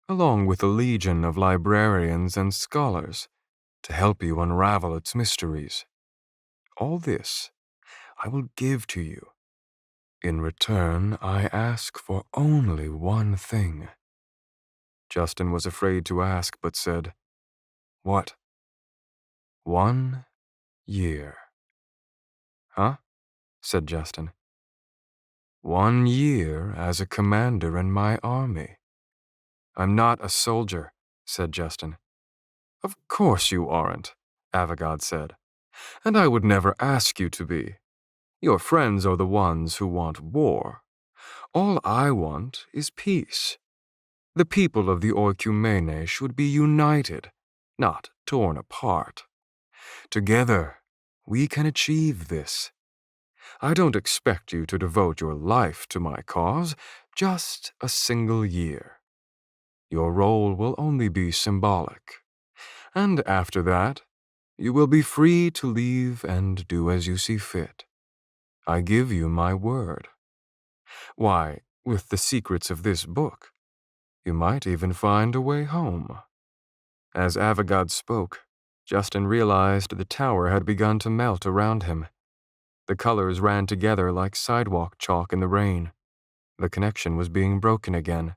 along with a legion of librarians and scholars to help you unravel its mysteries. All this I will give to you. In return, I ask for only one thing." Justin was afraid to ask, but said, "What?" 1 year. "Huh?" said Justin. 1 year as a commander in my army. "I'm not a soldier," said Justin. "Of course you aren't," Avogad said, "and I would never ask you to be. Your friends are the ones who want war. All I want is peace. The people of the Oikumene should be united, not torn apart. Together, we can achieve this. I don't expect you to devote your life to my cause, just a single year. Your role will only be symbolic. And after that, you will be free to leave and do as you see fit. I give you my word. Why, with the secrets of this book, you might even find a way home. As Avigad spoke, Justin realized the tower had begun to melt around him. The colors ran together like sidewalk chalk in the rain. The connection was being broken again.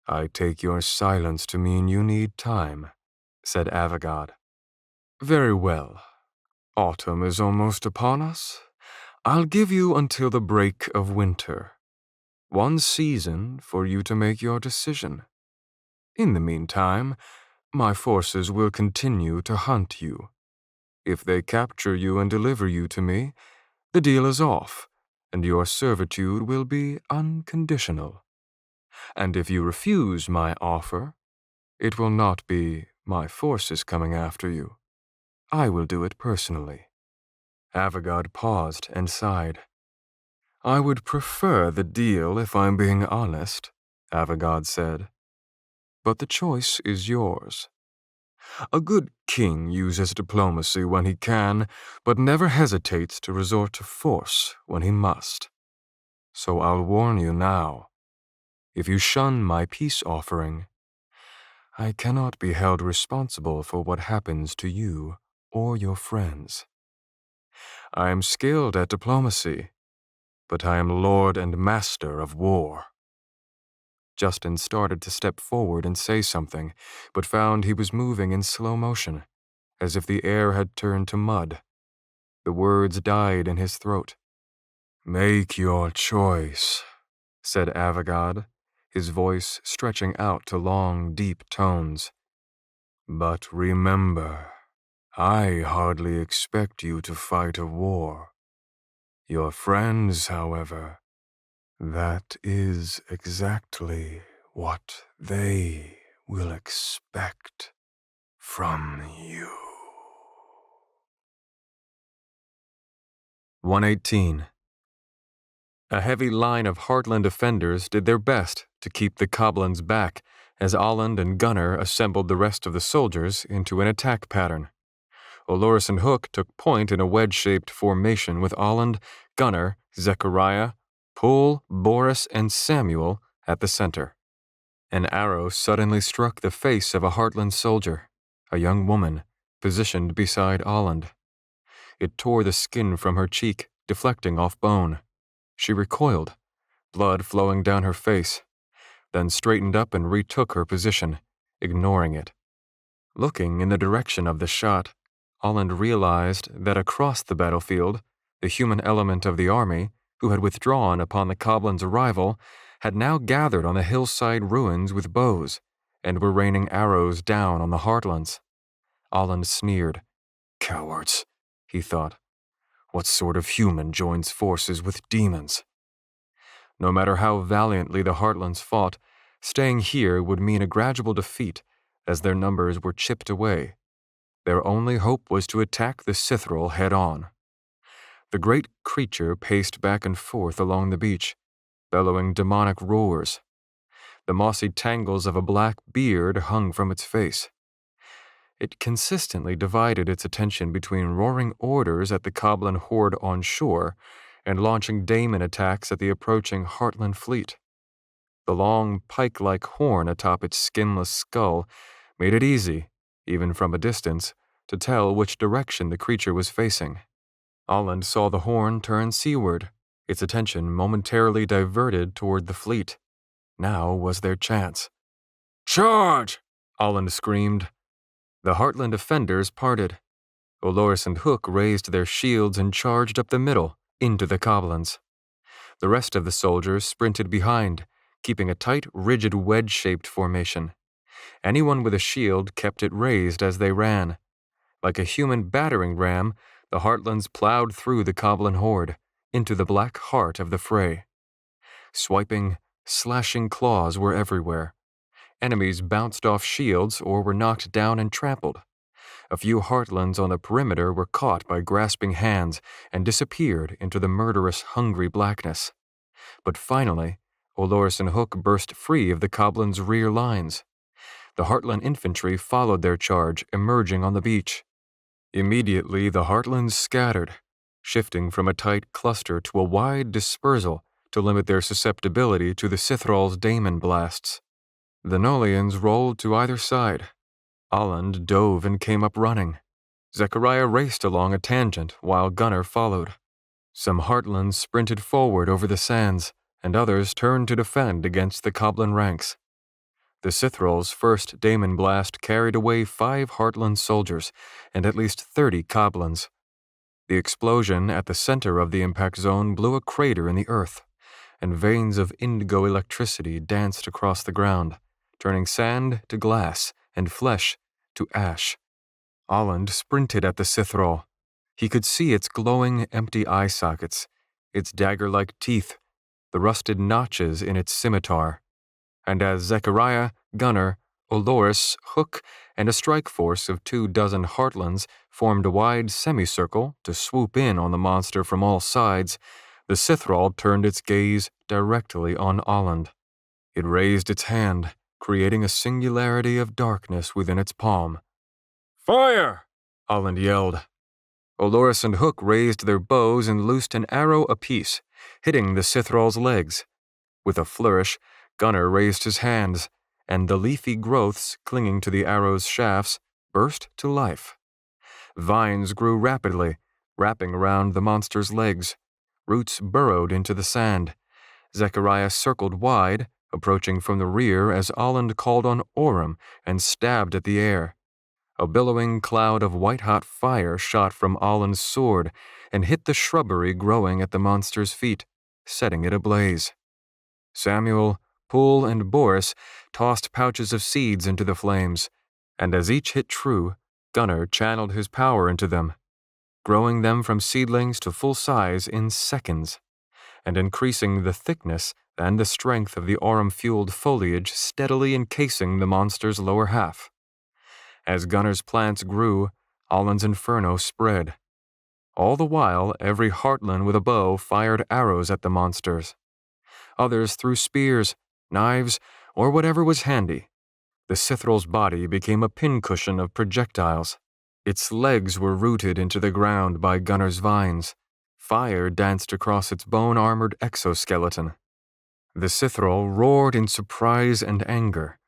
I take your silence to mean you need time, said Avigad. Very well. Autumn is almost upon us. I'll give you until the break of winter. One season for you to make your decision. In the meantime, my forces will continue to hunt you. If they capture you and deliver you to me, the deal is off, and your servitude will be unconditional. And if you refuse my offer, it will not be my forces coming after you. I will do it personally. Avigad paused and sighed. I would prefer the deal if I'm being honest, Avigad said. But the choice is yours. A good king uses diplomacy when he can, but never hesitates to resort to force when he must. So I'll warn you now. If you shun my peace offering, I cannot be held responsible for what happens to you or your friends. I am skilled at diplomacy, but I am lord and master of war. Justin started to step forward and say something, but found he was moving in slow motion, as if the air had turned to mud. The words died in his throat. Make your choice, said Avigad, his voice stretching out to long, deep tones. But remember, I hardly expect you to fight a war. Your friends, however, that is exactly what they will expect from you. 118. A heavy line of Heartland defenders did their best to keep the Coblins back as Olland and Gunnar assembled the rest of the soldiers into an attack pattern. Olorus and Hook took point in a wedge-shaped formation with Olland, Gunnar, Zechariah, Poole, Boris, and Samuel at the center. An arrow suddenly struck the face of a Heartland soldier, a young woman, positioned beside Olland. It tore the skin from her cheek, deflecting off bone. She recoiled, blood flowing down her face, then straightened up and retook her position, ignoring it. Looking in the direction of the shot, Olland realized that across the battlefield, the human element of the army, who had withdrawn upon the Coblins' arrival, had now gathered on the hillside ruins with bows, and were raining arrows down on the Heartlands. Olland sneered. Cowards, he thought. What sort of human joins forces with demons? No matter how valiantly the Heartlands fought, staying here would mean a gradual defeat, as their numbers were chipped away. Their only hope was to attack the Cithril head-on. The great creature paced back and forth along the beach, bellowing demonic roars. The mossy tangles of a black beard hung from its face. It consistently divided its attention between roaring orders at the Coblin horde on shore and launching daemon attacks at the approaching Heartland fleet. The long, pike-like horn atop its skinless skull made it easy, even from a distance, to tell which direction the creature was facing. Olland saw the horn turn seaward, its attention momentarily diverted toward the fleet. Now was their chance. Charge! Olland screamed. The Heartland defenders parted. Olorus and Hook raised their shields and charged up the middle, into the Coblins. The rest of the soldiers sprinted behind, keeping a tight, rigid wedge-shaped formation. Anyone with a shield kept it raised as they ran. Like a human battering ram, the Heartlands plowed through the Coblin horde, into the black heart of the fray. Swiping, Slashing claws were everywhere. Enemies bounced off shields or were knocked down and trampled. A few Heartlands on the perimeter were caught by grasping hands and disappeared into the murderous, hungry blackness. But finally, Olorus and Hook burst free of the Cobblins' rear lines. The Heartland infantry followed their charge, emerging on the beach. Immediately, the Heartlands scattered, shifting from a tight cluster to a wide dispersal to limit their susceptibility to the Cithral's daemon blasts. The Nolians rolled to either side. Aland dove and came up running. Zechariah raced along a tangent while Gunnar followed. Some Heartlands sprinted forward over the sands, and others turned to defend against the Coblin ranks. The Cithral's first daemon blast carried away 5 Heartland soldiers and at least 30 Coblins. The explosion at the center of the impact zone blew a crater in the earth, and veins of indigo electricity danced across the ground, turning sand to glass and flesh to ash. Aland sprinted at the Cithral. He could see its glowing, empty eye sockets, its dagger-like teeth, the rusted notches in its scimitar. And as Zechariah, Gunnar, Olorus, Hook, and a strike force of 24 Heartlands formed a wide semicircle to swoop in on the monster from all sides, the Cithral turned its gaze directly on Aland. It raised its hand, creating a singularity of darkness within its palm. "Fire!" Aland yelled. Olorus and Hook raised their bows and loosed an arrow apiece, hitting the Cithral's legs. With a flourish, Gunnar raised his hands, and the leafy growths clinging to the arrow's shafts burst to life. Vines grew rapidly, wrapping around the monster's legs. Roots burrowed into the sand. Zechariah circled wide, approaching from the rear as Aland called on Orem and stabbed at the air. A billowing cloud of white-hot fire shot from Aland's sword and hit the shrubbery growing at the monster's feet, setting it ablaze. Samuel, Poole, and Boris tossed pouches of seeds into the flames, and as each hit true, Gunnar channeled his power into them, growing them from seedlings to full size in seconds, and increasing the thickness and the strength of the aurum-fueled foliage steadily encasing the monster's lower half. As Gunnar's plants grew, Aland's inferno spread. All the while, every Heartland with a bow fired arrows at the monsters. Others threw spears, knives, or whatever was handy. The Cithral's body became a pincushion of projectiles. Its legs were rooted into the ground by Gunnar's vines. Fire danced across its bone-armored exoskeleton. The Cithral roared in surprise and anger.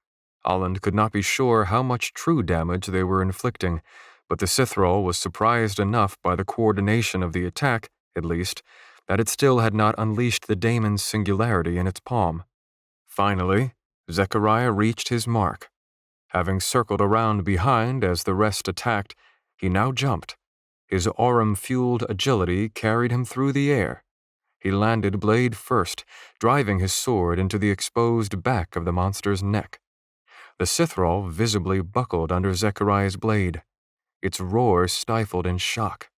Aland could not be sure how much true damage they were inflicting, but the Cithral was surprised enough by the coordination of the attack, at least, that it still had not unleashed the daemon's singularity in its palm. Finally, Zechariah reached his mark. Having circled around behind as the rest attacked, he now jumped. His aurum-fueled agility carried him through the air. He landed blade first, driving his sword into the exposed back of the monster's neck. The Cithral visibly buckled under Zechariah's blade. Its roar stifled in shock.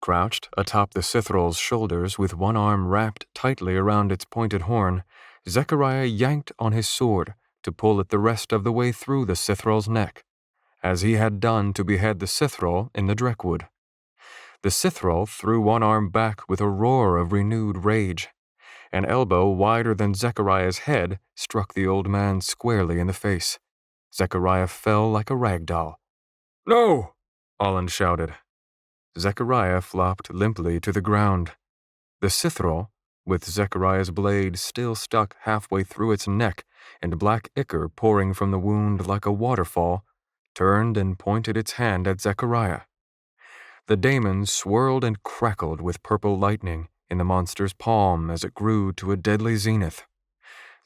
Crouched atop the Cithral's shoulders with one arm wrapped tightly around its pointed horn, Zechariah yanked on his sword to pull it the rest of the way through the Cithral's neck, as he had done to behead the Cithral in the Dreckwood. The Cithral threw one arm back with a roar of renewed rage. An elbow wider than Zechariah's head struck the old man squarely in the face. Zechariah fell like a rag doll. "No!" Aland shouted. Zechariah flopped limply to the ground. The Cithral, with Zechariah's blade still stuck halfway through its neck and black ichor pouring from the wound like a waterfall, turned and pointed its hand at Zechariah. The daemon swirled and crackled with purple lightning in the monster's palm as it grew to a deadly zenith.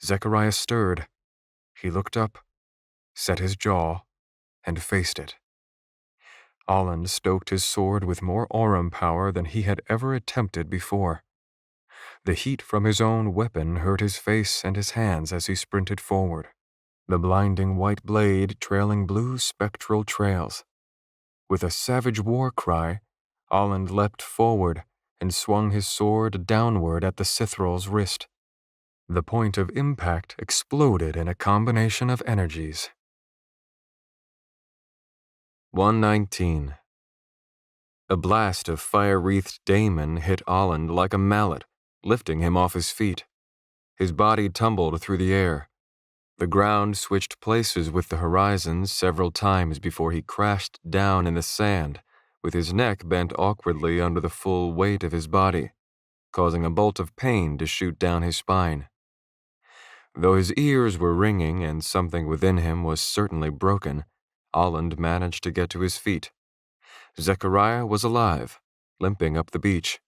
Zechariah stirred. He looked up, set his jaw, and faced it. Aland stoked his sword with more aurum power than he had ever attempted before. The heat from his own weapon hurt his face and his hands as he sprinted forward, the blinding white blade trailing blue spectral trails. With a savage war cry, Aland leapt forward and swung his sword downward at the Cithral's wrist. The point of impact exploded in a combination of energies. 119. A blast of fire-wreathed daemon hit Olland like a mallet, lifting him off his feet. His body tumbled through the air. The ground switched places with the horizon several times before he crashed down in the sand, with his neck bent awkwardly under the full weight of his body, causing a bolt of pain to shoot down his spine. Though his ears were ringing and something within him was certainly broken, Olland managed to get to his feet. Zechariah was alive, limping up the beach.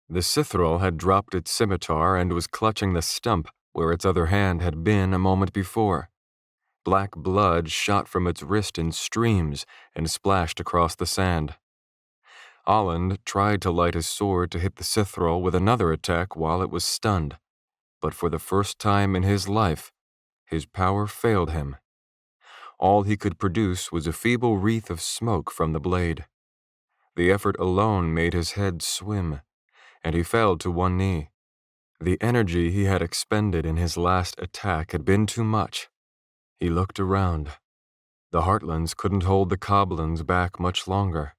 The Cithrol had dropped its scimitar and was clutching the stump where its other hand had been a moment before. Black blood shot from its wrist in streams and splashed across the sand. Olland tried to light his sword to hit the Cithrol with another attack while it was stunned, but for the first time in his life, his power failed him. All he could produce was a feeble wreath of smoke from the blade. The effort alone made his head swim, and he fell to one knee. The energy he had expended in his last attack had been too much. He looked around. The Heartlands couldn't hold the Coblins back much longer.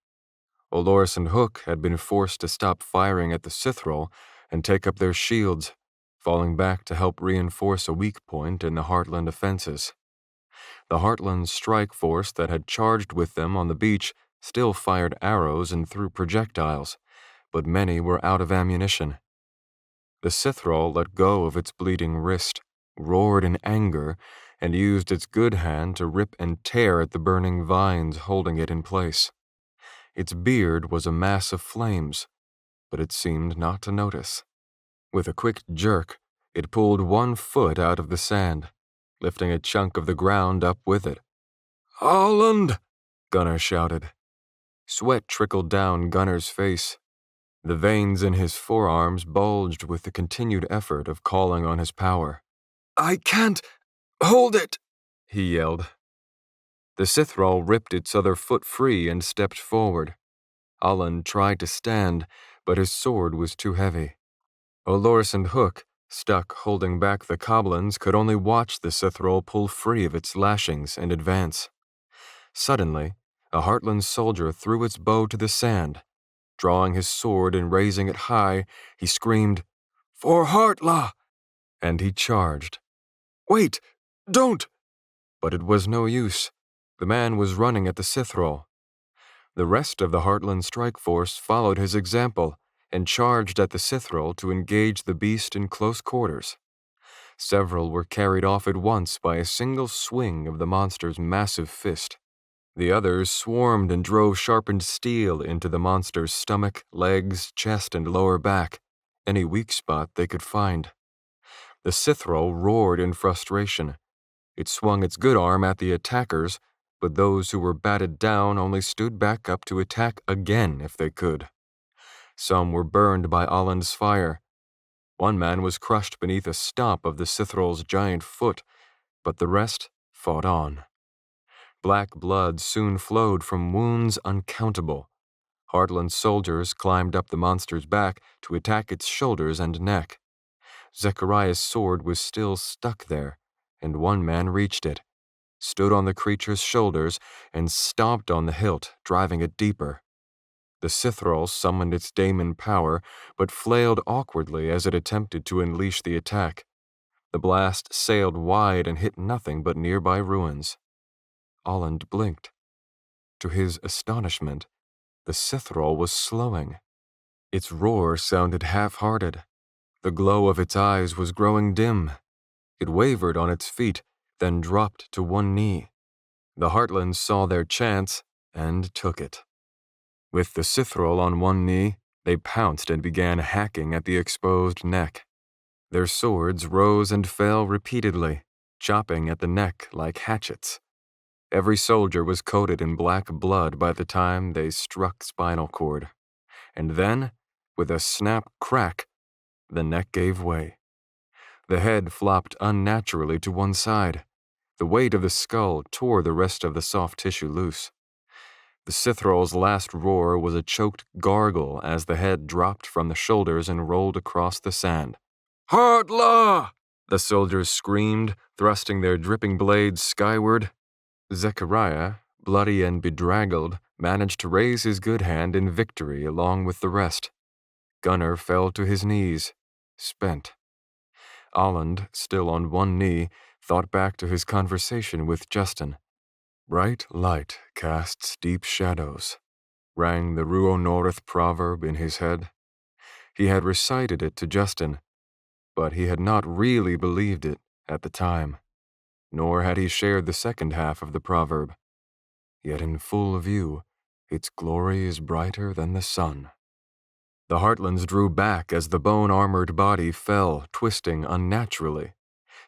Olores and Hook had been forced to stop firing at the Cithrol and take up their shields, falling back to help reinforce a weak point in the Heartland offenses. The Heartland strike force that had charged with them on the beach still fired arrows and threw projectiles, but many were out of ammunition. The Cithrol let go of its bleeding wrist, roared in anger, and used its good hand to rip and tear at the burning vines holding it in place. Its beard was a mass of flames, but it seemed not to notice. With a quick jerk, it pulled one foot out of the sand, lifting a chunk of the ground up with it. "Olland!" Gunnar shouted. Sweat trickled down Gunnar's face. The veins in his forearms bulged with the continued effort of calling on his power. "I can't hold it," he yelled. The Cithrol ripped its other foot free and stepped forward. Olland tried to stand, but his sword was too heavy. Olores and Hook, stuck holding back the Coblins, could only watch the Cithrol pull free of its lashings and advance. Suddenly, a Heartland soldier threw its bow to the sand. Drawing his sword and raising it high, he screamed, "For Heartla!" and he charged. "Wait! Don't!" But it was no use. The man was running at the Cithrol. The rest of the Heartland strike force followed his example and charged at the Cithrol to engage the beast in close quarters. Several were carried off at once by a single swing of the monster's massive fist. The others swarmed and drove sharpened steel into the monster's stomach, legs, chest, and lower back, any weak spot they could find. The Cithrol roared in frustration. It swung its good arm at the attackers, but those who were batted down only stood back up to attack again if they could. Some were burned by Olland's fire. One man was crushed beneath a stomp of the Cithrol's giant foot, but the rest fought on. Black blood soon flowed from wounds uncountable. Heartland soldiers climbed up the monster's back to attack its shoulders and neck. Zechariah's sword was still stuck there, and one man reached it, stood on the creature's shoulders, and stomped on the hilt, driving it deeper. The Cithrol summoned its daemon power, but flailed awkwardly as it attempted to unleash the attack. The blast sailed wide and hit nothing but nearby ruins. Olland blinked. To his astonishment, the Cithrol was slowing. Its roar sounded half-hearted. The glow of its eyes was growing dim. It wavered on its feet, then dropped to one knee. The Heartlands saw their chance and took it. With the Cithrol on one knee, they pounced and began hacking at the exposed neck. Their swords rose and fell repeatedly, chopping at the neck like hatchets. Every soldier was coated in black blood by the time they struck spinal cord. And then, with a snap crack, the neck gave way. The head flopped unnaturally to one side. The weight of the skull tore the rest of the soft tissue loose. The Cithrol's last roar was a choked gargle as the head dropped from the shoulders and rolled across the sand. "Heartla!" The soldiers screamed, thrusting their dripping blades skyward. Zechariah, bloody and bedraggled, managed to raise his good hand in victory along with the rest. Gunnar fell to his knees, spent. Aland, still on one knee, thought back to his conversation with Justin. Bright light casts deep shadows, rang the Ruonorith proverb in his head. He had recited it to Justin, but he had not really believed it at the time, nor had he shared the second half of the proverb. Yet in full view, its glory is brighter than the sun. The Heartlands drew back as the bone-armored body fell, twisting unnaturally.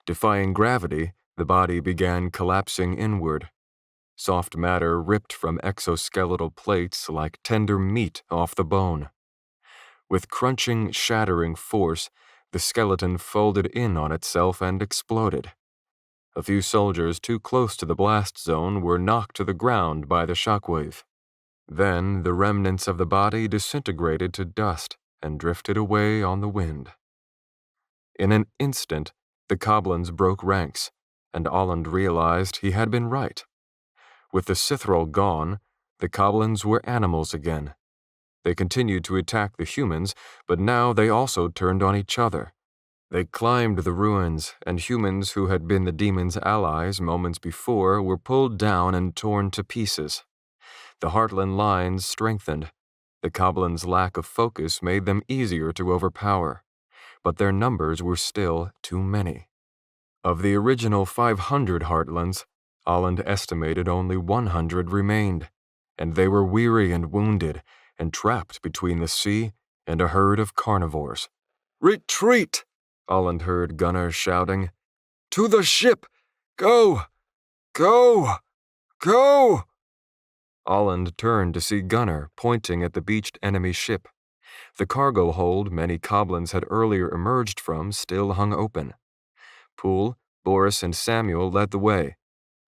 Defying gravity, the body began collapsing inward. Soft matter ripped from exoskeletal plates like tender meat off the bone. With crunching, shattering force, the skeleton folded in on itself and exploded. A few soldiers too close to the blast zone were knocked to the ground by the shockwave. Then the remnants of the body disintegrated to dust and drifted away on the wind. In an instant, the Coblins broke ranks, and Aland realized he had been right. With the Sithrol gone, the Coblins were animals again. They continued to attack the humans, but now they also turned on each other. They climbed the ruins, and humans who had been the demons' allies moments before were pulled down and torn to pieces. The Heartland lines strengthened. The Coblins' lack of focus made them easier to overpower, but their numbers were still too many. Of the original 500 Heartlands, Aland estimated only 100 remained, and they were weary and wounded, and trapped between the sea and a herd of carnivores. "Retreat!" Aland heard Gunnar shouting. "To the ship! Go! Go! Go!" Aland turned to see Gunnar pointing at the beached enemy ship. The cargo hold many Coblins had earlier emerged from still hung open. Poole, Boris, and Samuel led the way.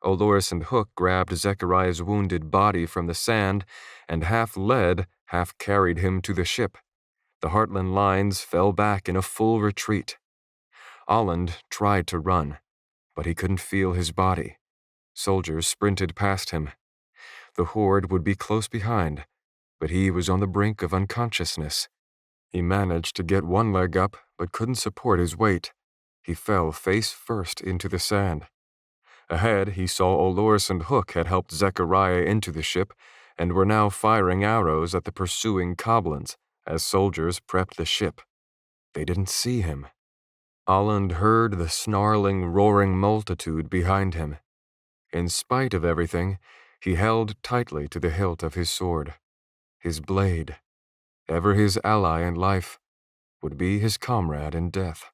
Oloris and Hook grabbed Zechariah's wounded body from the sand and half led, half carried him to the ship. The Heartland lines fell back in a full retreat. Aland tried to run, but he couldn't feel his body. Soldiers sprinted past him. The horde would be close behind, but he was on the brink of unconsciousness. He managed to get one leg up, but couldn't support his weight. He fell face first into the sand. Ahead, he saw Oloris and Hook had helped Zechariah into the ship and were now firing arrows at the pursuing Coblins as soldiers prepped the ship. They didn't see him. Aland heard the snarling, roaring multitude behind him. In spite of everything, he held tightly to the hilt of his sword. His blade, ever his ally in life, would be his comrade in death.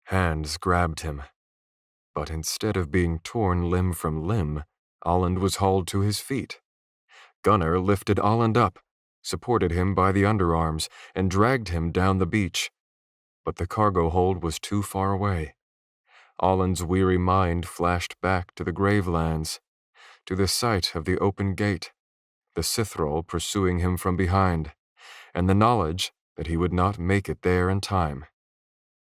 Hands grabbed him. But instead of being torn limb from limb, Aland was hauled to his feet. Gunnar lifted Aland up, supported him by the underarms, and dragged him down the beach. But the cargo hold was too far away. Aland's weary mind flashed back to the Gravelands, to the sight of the open gate, the Sithrol pursuing him from behind, and the knowledge that he would not make it there in time.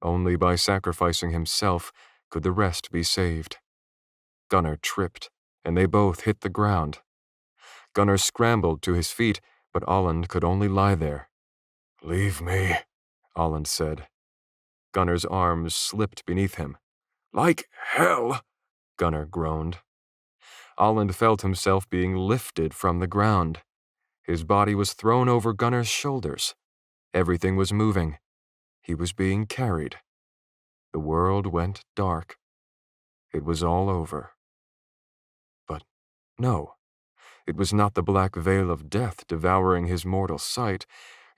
Only by sacrificing himself could the rest be saved. Gunnar tripped, and they both hit the ground. Gunnar scrambled to his feet, but Aland could only lie there. "Leave me," Aland said. Gunnar's arms slipped beneath him. "Like hell," Gunnar groaned. Aland felt himself being lifted from the ground. His body was thrown over Gunnar's shoulders. Everything was moving. He was being carried. The world went dark. It was all over. But no, it was not the black veil of death devouring his mortal sight.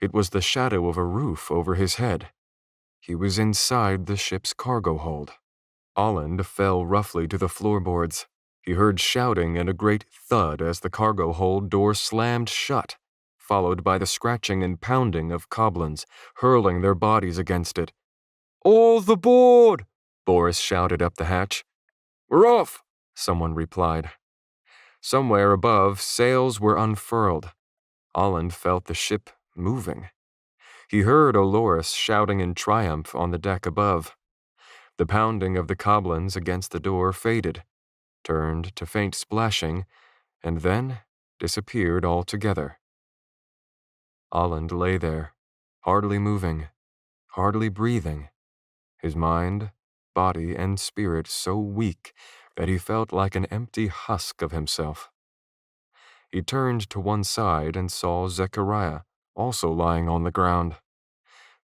It was the shadow of a roof over his head. He was inside the ship's cargo hold. Aland fell roughly to the floorboards. He heard shouting and a great thud as the cargo hold door slammed shut, followed by the scratching and pounding of Coblins, hurling their bodies against it. "All the board!" Boris shouted up the hatch. "We're off!" someone replied. Somewhere above, sails were unfurled. Aland felt the ship moving. He heard Oloris shouting in triumph on the deck above. The pounding of the cobblins against the door faded, turned to faint splashing, and then disappeared altogether. Aland lay there, hardly moving, hardly breathing, his mind, body, and spirit so weak that he felt like an empty husk of himself. He turned to one side and saw Zechariah, also lying on the ground.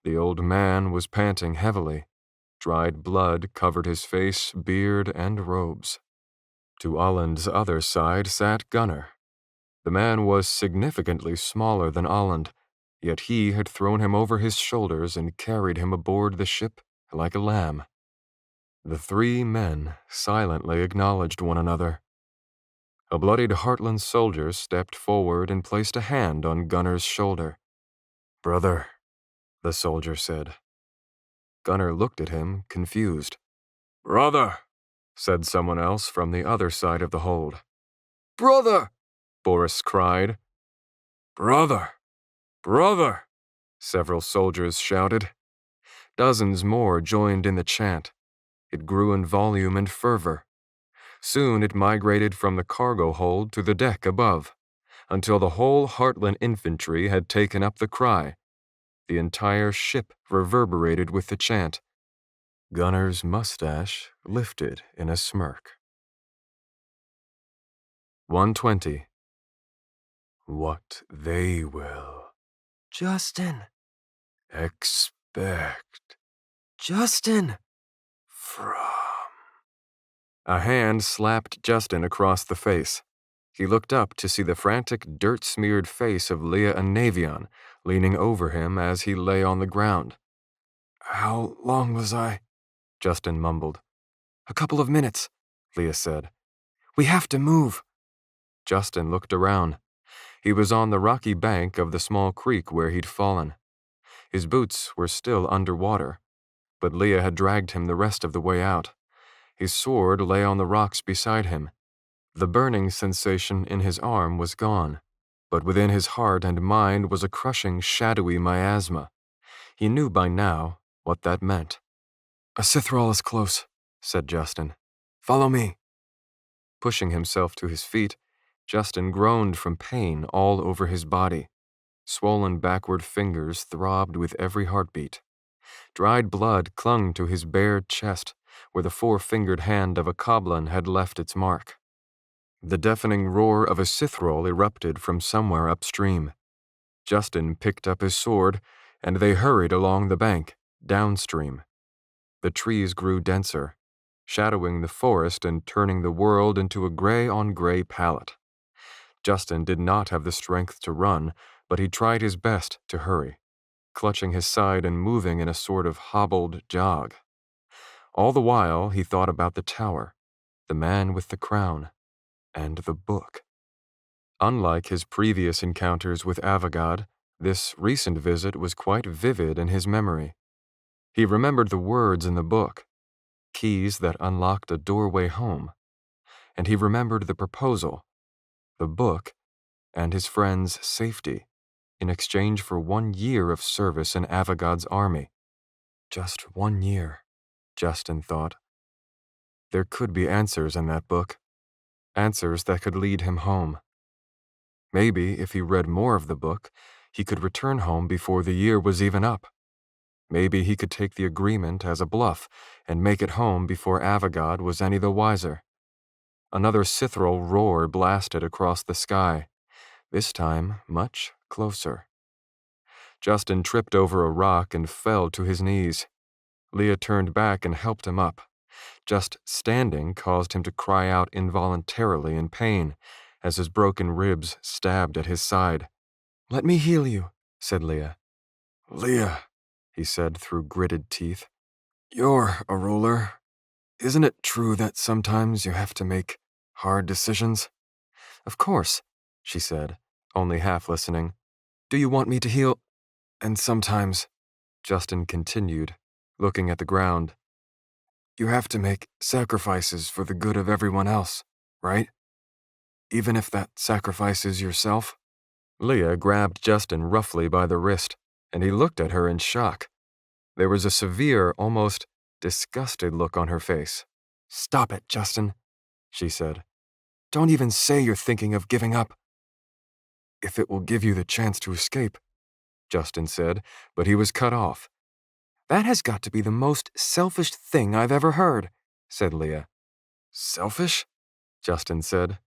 The old man was panting heavily. Dried blood covered his face, beard, and robes. To Aland's other side sat Gunnar. The man was significantly smaller than Aland, yet he had thrown him over his shoulders and carried him aboard the ship like a lamb. The three men silently acknowledged one another. A bloodied Heartland soldier stepped forward and placed a hand on Gunnar's shoulder. "Brother," the soldier said. Gunnar looked at him, confused. "Brother," said someone else from the other side of the hold. "Brother!" Boris cried. "Brother! Brother!" several soldiers shouted. Dozens more joined in the chant. It grew in volume and fervor. Soon it migrated from the cargo hold to the deck above, until the whole Heartland infantry had taken up the cry. The entire ship reverberated with the chant. Gunnar's mustache lifted in a smirk. 120. What they will Justin! expect Justin! from. A hand slapped Justin across the face. He looked up to see the frantic, dirt-smeared face of Leah and Navion leaning over him as he lay on the ground. "How long was I?" Justin mumbled. "A couple of minutes," Leah said. "We have to move." Justin looked around. He was on the rocky bank of the small creek where he'd fallen. His boots were still underwater, but Leah had dragged him the rest of the way out. His sword lay on the rocks beside him. The burning sensation in his arm was gone, but within his heart and mind was a crushing, shadowy miasma. He knew by now what that meant. "A Sithrall is close," said Justin. "Follow me." Pushing himself to his feet, Justin groaned from pain all over his body. Swollen backward fingers throbbed with every heartbeat. Dried blood clung to his bared chest, where the four-fingered hand of a coblin had left its mark. The deafening roar of a Sithrall erupted from somewhere upstream. Justin picked up his sword, and they hurried along the bank, downstream. The trees grew denser, shadowing the forest and turning the world into a gray-on-gray palette. Justin did not have the strength to run, but he tried his best to hurry, clutching his side and moving in a sort of hobbled jog. All the while, he thought about the tower, the man with the crown, and the book. Unlike his previous encounters with Avogad, this recent visit was quite vivid in his memory. He remembered the words in the book, keys that unlocked a doorway home, and he remembered the proposal, the book, and his friend's safety in exchange for 1 year of service in Avogad's army. Just 1 year, Justin thought. There could be answers in that book, answers that could lead him home. Maybe if he read more of the book, he could return home before the year was even up. Maybe he could take the agreement as a bluff and make it home before Avogad was any the wiser. Another Sithrall roar blasted across the sky, this time much closer. Justin tripped over a rock and fell to his knees. Leah turned back and helped him up. Just standing caused him to cry out involuntarily in pain as his broken ribs stabbed at his side. "Let me heal you," said Leah. "Leah," he said through gritted teeth, "you're a ruler. Isn't it true that sometimes you have to make hard decisions?" "Of course," she said, only half listening. "Do you want me to heal?" "And sometimes," Justin continued, looking at the ground, "you have to make sacrifices for the good of everyone else, right? Even if that sacrifice is yourself?" Leah grabbed Justin roughly by the wrist, and he looked at her in shock. There was a severe, almost disgusted look on her face. "Stop it, Justin," she said. "Don't even say you're thinking of giving up." "If it will give you the chance to escape," Justin said, but he was cut off. "That has got to be the most selfish thing I've ever heard," said Leah. "Selfish?" Justin said.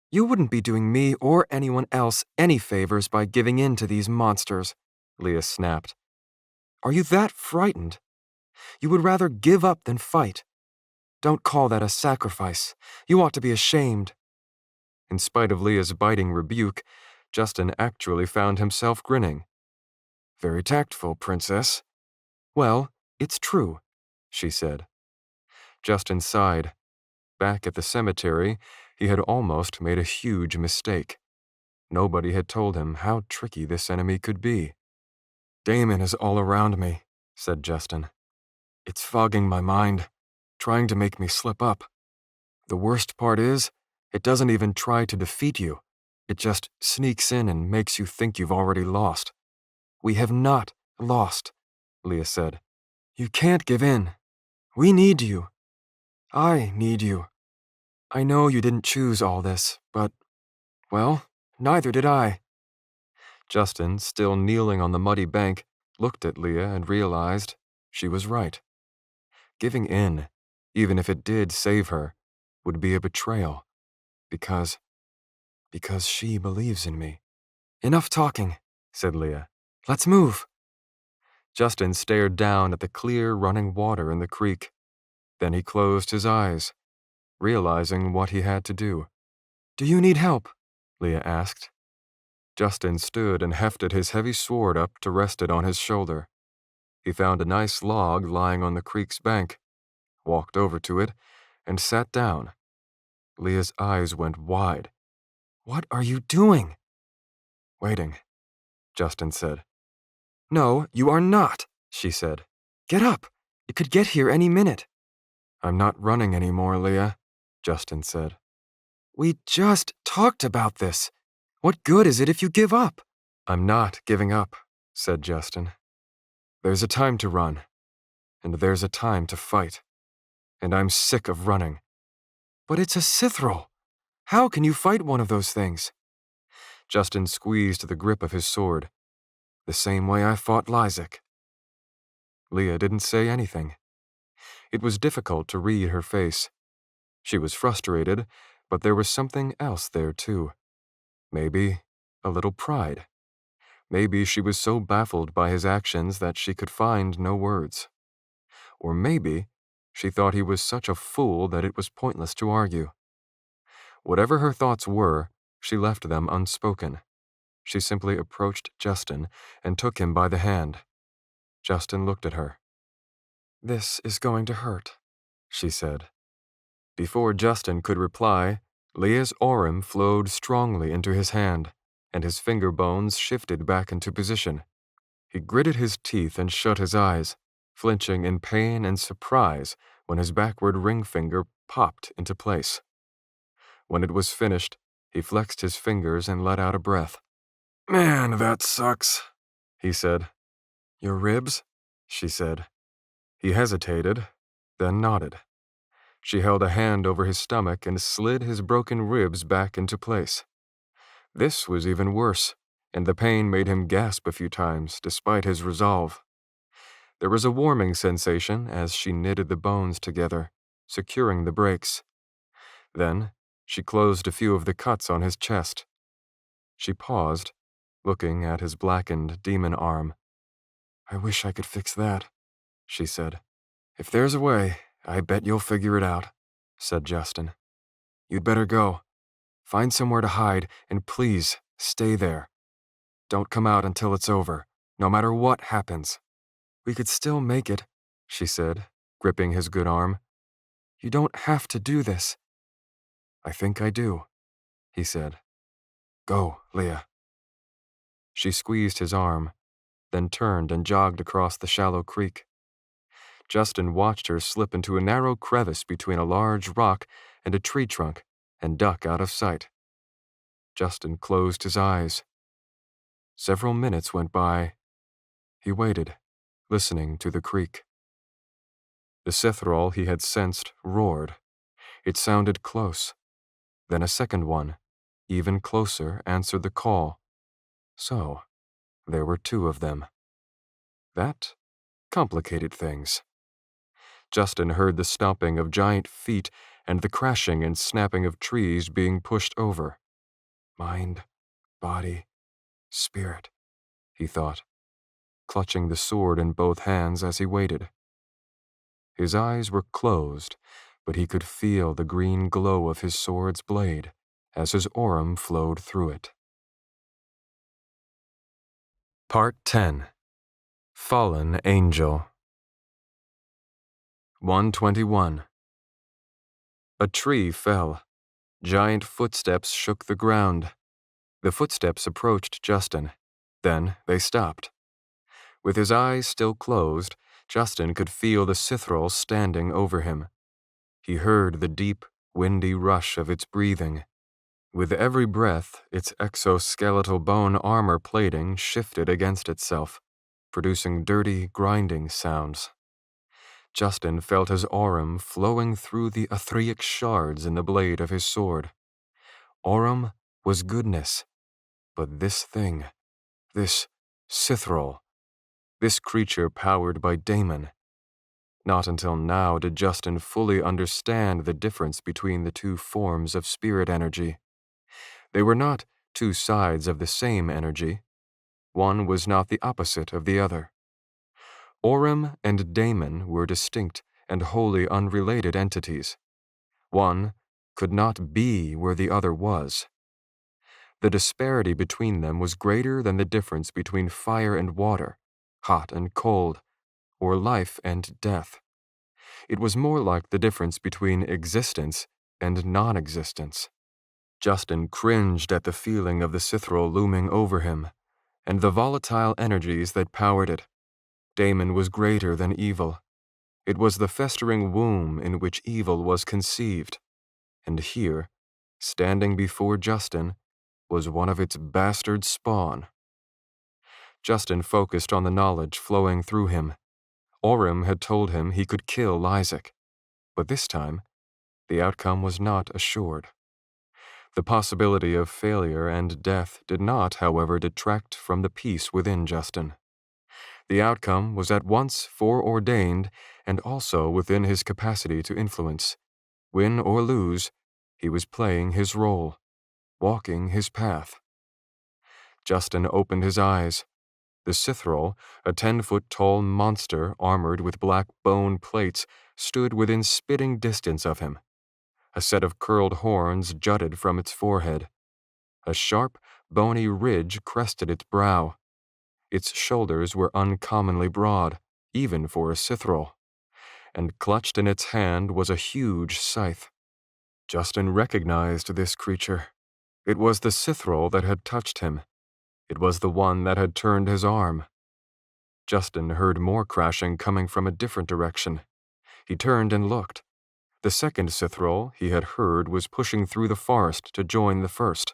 "You wouldn't be doing me or anyone else any favors by giving in to these monsters," Leah snapped. "Are you that frightened? You would rather give up than fight. Don't call that a sacrifice. You ought to be ashamed." In spite of Leah's biting rebuke, Justin actually found himself grinning. "Very tactful, Princess." "Well, it's true," she said. Justin sighed. Back at the cemetery, he had almost made a huge mistake. Nobody had told him how tricky this enemy could be. "Damon is all around me," said Justin. "It's fogging my mind, trying to make me slip up. The worst part is, it doesn't even try to defeat you. It just sneaks in and makes you think you've already lost." "We have not lost," Leah said. "You can't give in. We need you. I need you. I know you didn't choose all this, but, well, neither did I." Justin, still kneeling on the muddy bank, looked at Leah and realized she was right. Giving in, even if it did save her, would be a betrayal, because she believes in me. "Enough talking," said Leah. "Let's move." Justin stared down at the clear running water in the creek. Then he closed his eyes, realizing what he had to do. "Do you need help?" Leah asked. Justin stood and hefted his heavy sword up to rest it on his shoulder. He found a nice log lying on the creek's bank, walked over to it, and sat down. Leah's eyes went wide. "What are you doing?" "Waiting," Justin said. "No, you are not," she said. "Get up. It could get here any minute." "I'm not running anymore, Leah," Justin said. "We just talked about this. What good is it if you give up?" "I'm not giving up," said Justin. "There's a time to run, and there's a time to fight, and I'm sick of running." "But it's a Sithril. How can you fight one of those things?" Justin squeezed the grip of his sword. "The same way I fought Lysak." Leah didn't say anything. It was difficult to read her face. She was frustrated, but there was something else there too. Maybe a little pride. Maybe she was so baffled by his actions that she could find no words. Or maybe she thought he was such a fool that it was pointless to argue. Whatever her thoughts were, she left them unspoken. She simply approached Justin and took him by the hand. Justin looked at her. "This is going to hurt," she said. Before Justin could reply, Leah's Aurum flowed strongly into his hand, and his finger bones shifted back into position. He gritted his teeth and shut his eyes, flinching in pain and surprise when his backward ring finger popped into place. When it was finished, he flexed his fingers and let out a breath. "Man, that sucks," he said. "Your ribs?" she said. He hesitated, then nodded. She held a hand over his stomach and slid his broken ribs back into place. This was even worse, and the pain made him gasp a few times, despite his resolve. There was a warming sensation as she knitted the bones together, securing the breaks. Then, she closed a few of the cuts on his chest. She paused, looking at his blackened demon arm. "I wish I could fix that," she said. "If there's a way, I bet you'll figure it out," said Justin. "You'd better go. Find somewhere to hide, and please stay there. Don't come out until it's over, no matter what happens." "We could still make it," she said, gripping his good arm. "You don't have to do this." "I think I do," he said. "Go, Leah." She squeezed his arm, then turned and jogged across the shallow creek. Justin watched her slip into a narrow crevice between a large rock and a tree trunk and duck out of sight. Justin closed his eyes. Several minutes went by. He waited, listening to the creek. The Cithrol he had sensed roared. It sounded close. Then a second one, even closer, answered the call. So, there were two of them. That complicated things. Justin heard the stomping of giant feet and the crashing and snapping of trees being pushed over. Mind, body, spirit, he thought, clutching the sword in both hands as he waited. His eyes were closed, but he could feel the green glow of his sword's blade as his aurum flowed through it. Part 10. Fallen Angel. 121. A tree fell. Giant footsteps shook the ground. The footsteps approached Justin. Then they stopped. With his eyes still closed, Justin could feel the Cithrol standing over him. He heard the deep, windy rush of its breathing. With every breath, its exoskeletal bone armor plating shifted against itself, producing dirty, grinding sounds. Justin felt his aurum flowing through the etheric shards in the blade of his sword. Aurum was goodness, but this thing, this Cithrol, this creature powered by Daemon. Not until now did Justin fully understand the difference between the two forms of spirit energy. They were not two sides of the same energy. One was not the opposite of the other. Aurum and Daemon were distinct and wholly unrelated entities. One could not be where the other was. The disparity between them was greater than the difference between fire and water, hot and cold, or life and death. It was more like the difference between existence and non-existence. Justin cringed at the feeling of the Cithrol looming over him, and the volatile energies that powered it. Daemon was greater than evil. It was the festering womb in which evil was conceived. And here, standing before Justin, was one of its bastard spawn. Justin focused on the knowledge flowing through him. Aurum had told him he could kill Isaac, but this time, the outcome was not assured. The possibility of failure and death did not, however, detract from the peace within Justin. The outcome was at once foreordained and also within his capacity to influence. Win or lose, he was playing his role, walking his path. Justin opened his eyes. The Cithrol, a 10-foot-tall monster armored with black bone plates, stood within spitting distance of him. A set of curled horns jutted from its forehead. A sharp, bony ridge crested its brow. Its shoulders were uncommonly broad, even for a Cithrol, and clutched in its hand was a huge scythe. Justin recognized this creature. It was the Cithrol that had touched him. It was the one that had turned his arm. Justin heard more crashing coming from a different direction. He turned and looked. The second Cithrol he had heard was pushing through the forest to join the first.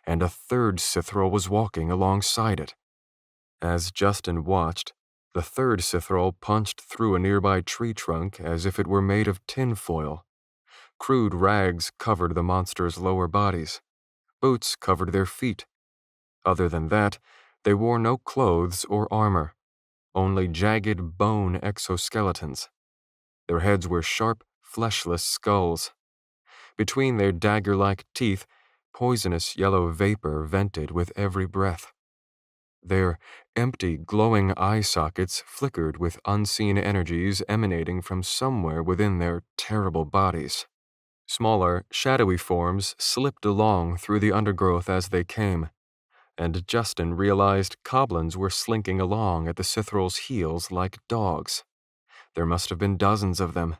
And a third Cithrol was walking alongside it. As Justin watched, the third Cithrol punched through a nearby tree trunk as if it were made of tinfoil. Crude rags covered the monster's lower bodies. Boots covered their feet. Other than that, they wore no clothes or armor, only jagged bone exoskeletons. Their heads were sharp, fleshless skulls. Between their dagger-like teeth, poisonous yellow vapor vented with every breath. Their empty, glowing eye sockets flickered with unseen energies emanating from somewhere within their terrible bodies. Smaller, shadowy forms slipped along through the undergrowth as they came, and Justin realized goblins were slinking along at the Cithrol's heels like dogs. There must have been dozens of them.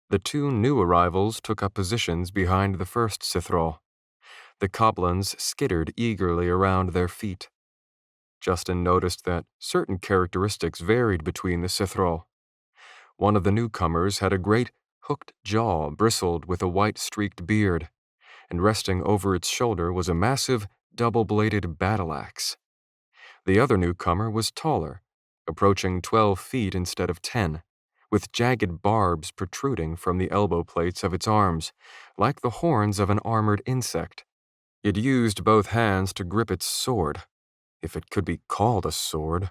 The two new arrivals took up positions behind the first Cithrol. The goblins skittered eagerly around their feet. Justin noticed that certain characteristics varied between the Cithrol. One of the newcomers had a great, hooked jaw bristled with a white-streaked beard, and resting over its shoulder was a massive, double-bladed battle-axe. The other newcomer was taller, approaching 12 feet instead of 10, with jagged barbs protruding from the elbow plates of its arms, like the horns of an armored insect. It used both hands to grip its sword, if it could be called a sword.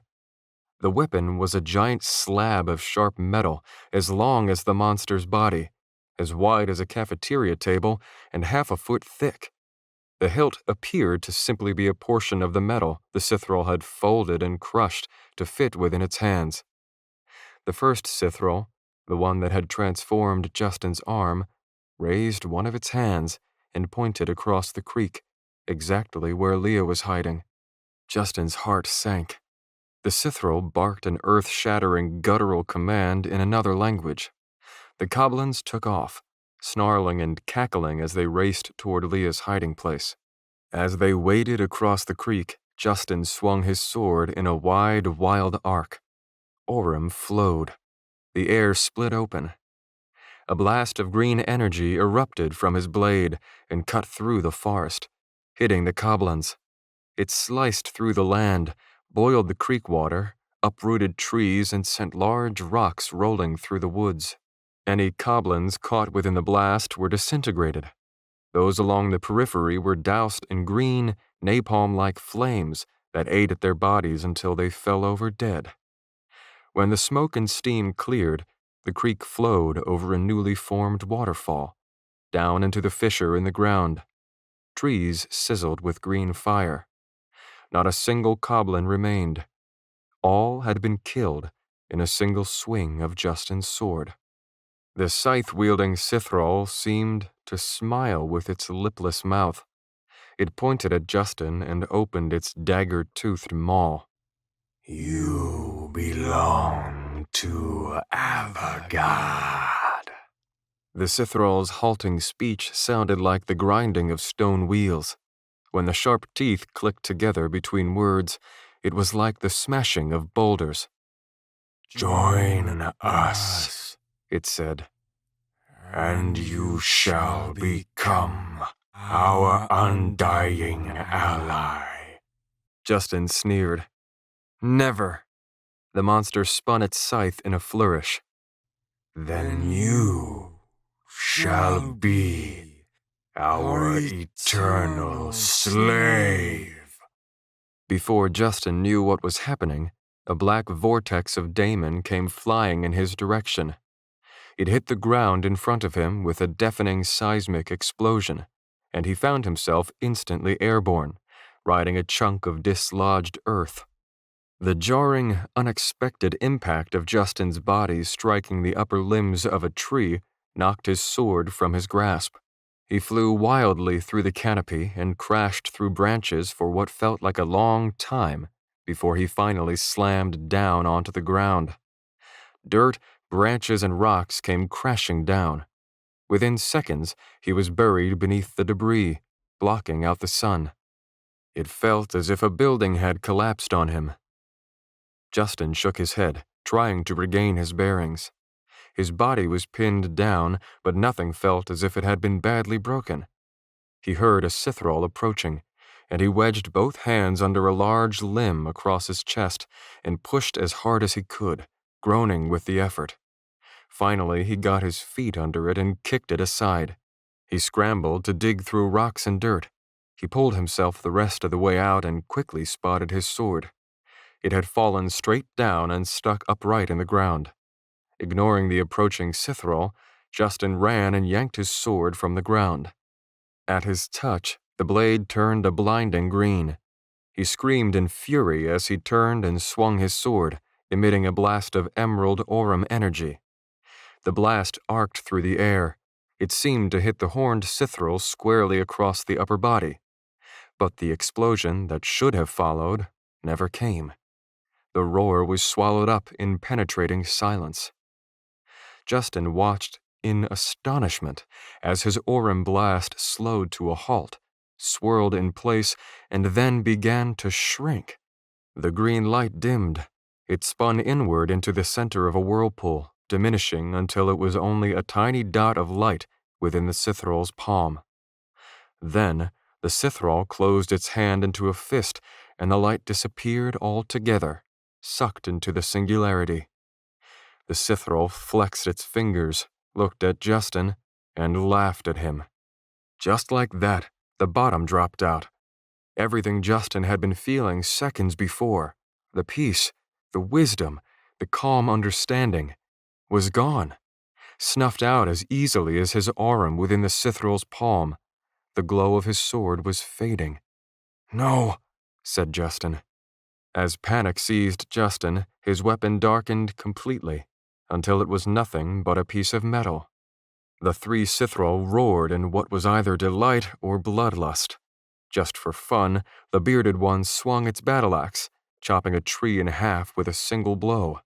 The weapon was a giant slab of sharp metal as long as the monster's body, as wide as a cafeteria table, and half a foot thick. The hilt appeared to simply be a portion of the metal the Sithrall had folded and crushed to fit within its hands. The first Sithrall, the one that had transformed Justin's arm, raised one of its hands and pointed across the creek, exactly where Leah was hiding. Justin's heart sank. The Sithrall barked an earth-shattering guttural command in another language. The goblins took off, snarling and cackling as they raced toward Leah's hiding place. As they waded across the creek, Justin swung his sword in a wide, wild arc. Aurum flowed. The air split open. A blast of green energy erupted from his blade and cut through the forest, hitting the goblins. It sliced through the land, boiled the creek water, uprooted trees, and sent large rocks rolling through the woods. Any goblins caught within the blast were disintegrated. Those along the periphery were doused in green, napalm-like flames that ate at their bodies until they fell over dead. When the smoke and steam cleared, the creek flowed over a newly formed waterfall, down into the fissure in the ground. Trees sizzled with green fire. Not a single goblin remained. All had been killed in a single swing of Justin's sword. The scythe-wielding Sithrall seemed to smile with its lipless mouth. It pointed at Justin and opened its dagger-toothed maw. You belong to Avagad. The Sithrall's halting speech sounded like the grinding of stone wheels. When the sharp teeth clicked together between words, it was like the smashing of boulders. Join us, it said, and you shall become our undying ally. Justin sneered. Never. The monster spun its scythe in a flourish. Then you shall be our eternal slave. Before Justin knew what was happening, a black vortex of daemon came flying in his direction. It hit the ground in front of him with a deafening seismic explosion, and he found himself instantly airborne, riding a chunk of dislodged earth. The jarring, unexpected impact of Justin's body striking the upper limbs of a tree knocked his sword from his grasp. He flew wildly through the canopy and crashed through branches for what felt like a long time before he finally slammed down onto the ground. Dirt, branches, and rocks came crashing down. Within seconds, he was buried beneath the debris, blocking out the sun. It felt as if a building had collapsed on him. Justin shook his head, trying to regain his bearings. His body was pinned down, but nothing felt as if it had been badly broken. He heard a Sithrall approaching, and he wedged both hands under a large limb across his chest and pushed as hard as he could, groaning with the effort. Finally, he got his feet under it and kicked it aside. He scrambled to dig through rocks and dirt. He pulled himself the rest of the way out and quickly spotted his sword. It had fallen straight down and stuck upright in the ground. Ignoring the approaching Sithrall, Justin ran and yanked his sword from the ground. At his touch, the blade turned a blinding green. He screamed in fury as he turned and swung his sword, emitting a blast of emerald aurum energy. The blast arced through the air. It seemed to hit the horned Sithrall squarely across the upper body. But the explosion that should have followed never came. The roar was swallowed up in penetrating silence. Justin watched in astonishment as his aurum blast slowed to a halt, swirled in place, and then began to shrink. The green light dimmed. It spun inward into the center of a whirlpool, diminishing until it was only a tiny dot of light within the Sithrall's palm. Then, the Sithrall closed its hand into a fist, and the light disappeared altogether, sucked into the singularity. The Cithril flexed its fingers, looked at Justin, and laughed at him. Just like that, the bottom dropped out. Everything Justin had been feeling seconds before, the peace, the wisdom, the calm understanding, was gone, snuffed out as easily as his arm within the Cithril's palm. The glow of his sword was fading. "No," said Justin. As panic seized Justin, his weapon darkened completely, until it was nothing but a piece of metal. The three Cithril roared in what was either delight or bloodlust. Just for fun, the bearded one swung its battle axe, chopping a tree in half with a single blow.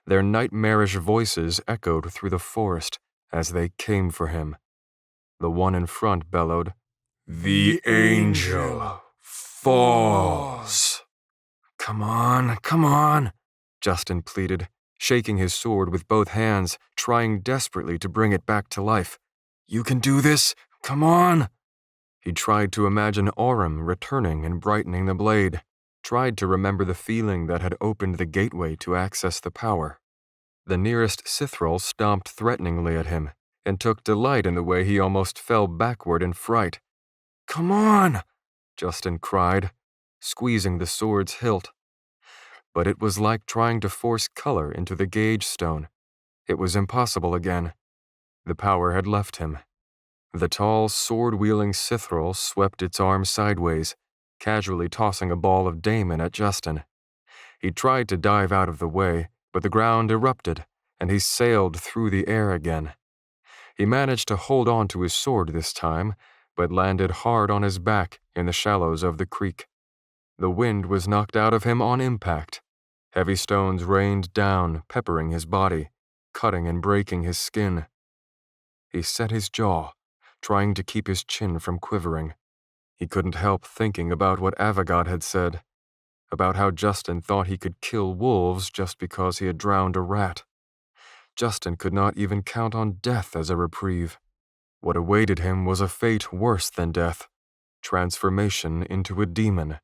Their nightmarish voices echoed through the forest as they came for him. The one in front bellowed, "The angel falls." Come on, Justin pleaded, shaking his sword with both hands, trying desperately to bring it back to life. "You can do this, come on." He tried to imagine Aurum returning and brightening the blade, tried to remember the feeling that had opened the gateway to access the power. The nearest Cithril stomped threateningly at him, and took delight in the way he almost fell backward in fright. "Come on," Justin cried, squeezing the sword's hilt. But it was like trying to force color into the gauge stone. It was impossible again. The power had left him. The tall, sword-wielding Cithril swept its arm sideways, casually tossing a ball of daemon at Justin. He tried to dive out of the way, but the ground erupted, and he sailed through the air again. He managed to hold on to his sword this time, but landed hard on his back in the shallows of the creek. The wind was knocked out of him on impact. Heavy stones rained down, peppering his body, cutting and breaking his skin. He set his jaw, trying to keep his chin from quivering. He couldn't help thinking about what Avogad had said, about how Justin thought he could kill wolves just because he had drowned a rat. Justin could not even count on death as a reprieve. What awaited him was a fate worse than death, transformation into a demon.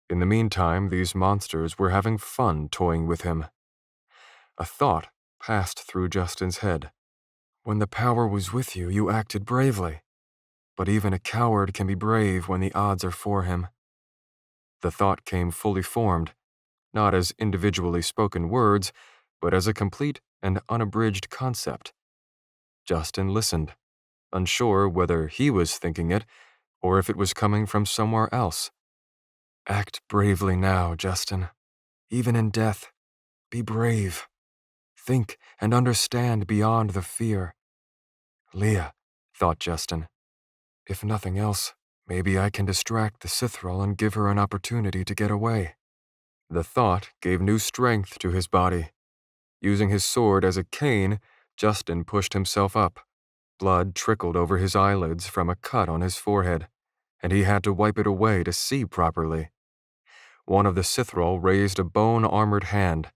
In the meantime, these monsters were having fun toying with him. A thought passed through Justin's head. When the power was with you, you acted bravely. But even a coward can be brave when the odds are for him. The thought came fully formed, not as individually spoken words, but as a complete and unabridged concept. Justin listened, unsure whether he was thinking it or if it was coming from somewhere else. Act bravely now, Justin. Even in death, be brave. Think and understand beyond the fear. Leah, thought Justin. If nothing else, maybe I can distract the Cithril and give her an opportunity to get away. The thought gave new strength to his body. Using his sword as a cane, Justin pushed himself up. Blood trickled over his eyelids from a cut on his forehead, and he had to wipe it away to see properly. One of the Cithril raised a bone-armored hand.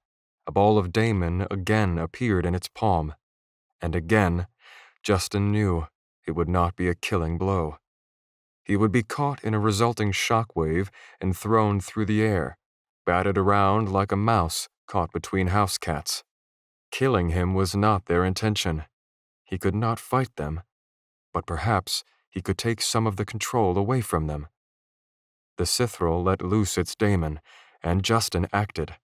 A ball of daemon again appeared in its palm. And again, Justin knew it would not be a killing blow. He would be caught in a resulting shockwave and thrown through the air, batted around like a mouse caught between house cats. Killing him was not their intention. He could not fight them, but perhaps he could take some of the control away from them. The Cithril let loose its daemon, and Justin acted.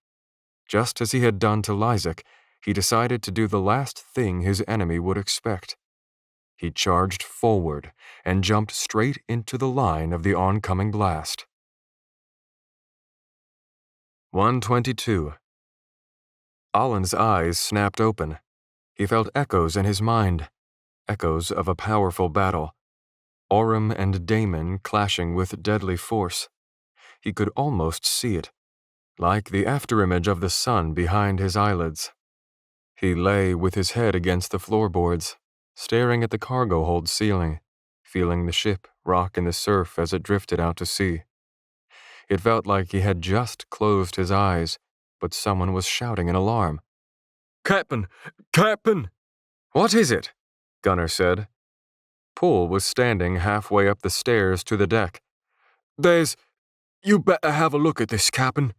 Just as he had done to Lysak, he decided to do the last thing his enemy would expect. He charged forward and jumped straight into the line of the oncoming blast. 122. Alan's eyes snapped open. He felt echoes in his mind, echoes of a powerful battle. Aurum and daemon clashing with deadly force. He could almost see it, like the afterimage of the sun behind his eyelids. He lay with his head against the floorboards, staring at the cargo hold ceiling, feeling the ship rock in the surf as it drifted out to sea. It felt like he had just closed his eyes, but someone was shouting in alarm. "Captain! Captain!" "What is it?" Gunnar said. Poole was standing halfway up the stairs to the deck. "You better have a look at this, Captain."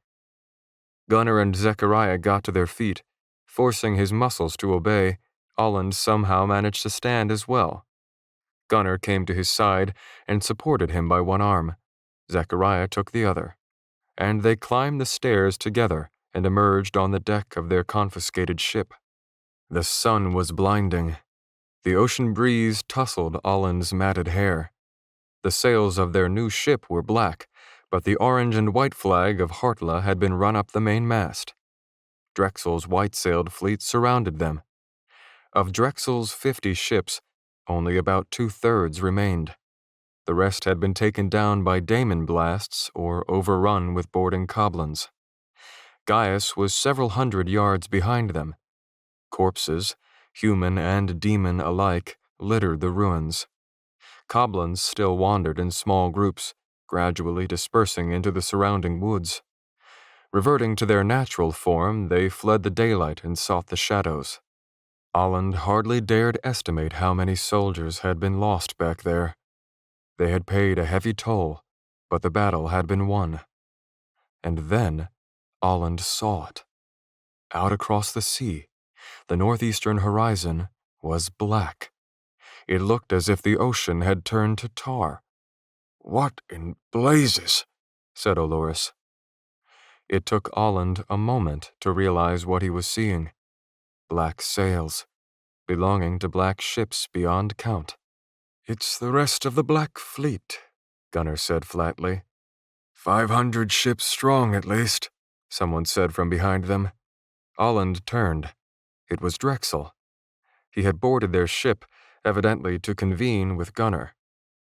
Gunnar and Zechariah got to their feet, Forcing his muscles to obey, Olland somehow managed to stand as well. Gunnar came to his side and supported him by one arm. Zechariah took the other, and they climbed the stairs together and emerged on the deck of their confiscated ship. The sun was blinding. The ocean breeze tousled Olland's matted hair. The sails of their new ship were black, but the orange and white flag of Hartla had been run up the main mast. Drexel's white-sailed fleet surrounded them. Of Drexel's 50 ships, only about 2/3 remained. The rest had been taken down by daemon blasts or overrun with boarding coblins. Gaius was several hundred yards behind them. Corpses, human and demon alike, littered the ruins. Coblins still wandered in small groups, gradually dispersing into the surrounding woods. Reverting to their natural form, they fled the daylight and sought the shadows. Olland hardly dared estimate how many soldiers had been lost back there. They had paid a heavy toll, but the battle had been won. And then Olland saw it. Out across the sea, the northeastern horizon was black. It looked as if the ocean had turned to tar. "What in blazes?" said Olorus. It took Olland a moment to realize what he was seeing. Black sails, belonging to black ships beyond count. "It's the rest of the Black Fleet," Gunnar said flatly. 500 ships strong at least, someone said from behind them. Olland turned. It was Drexel. He had boarded their ship, evidently to convene with Gunnar.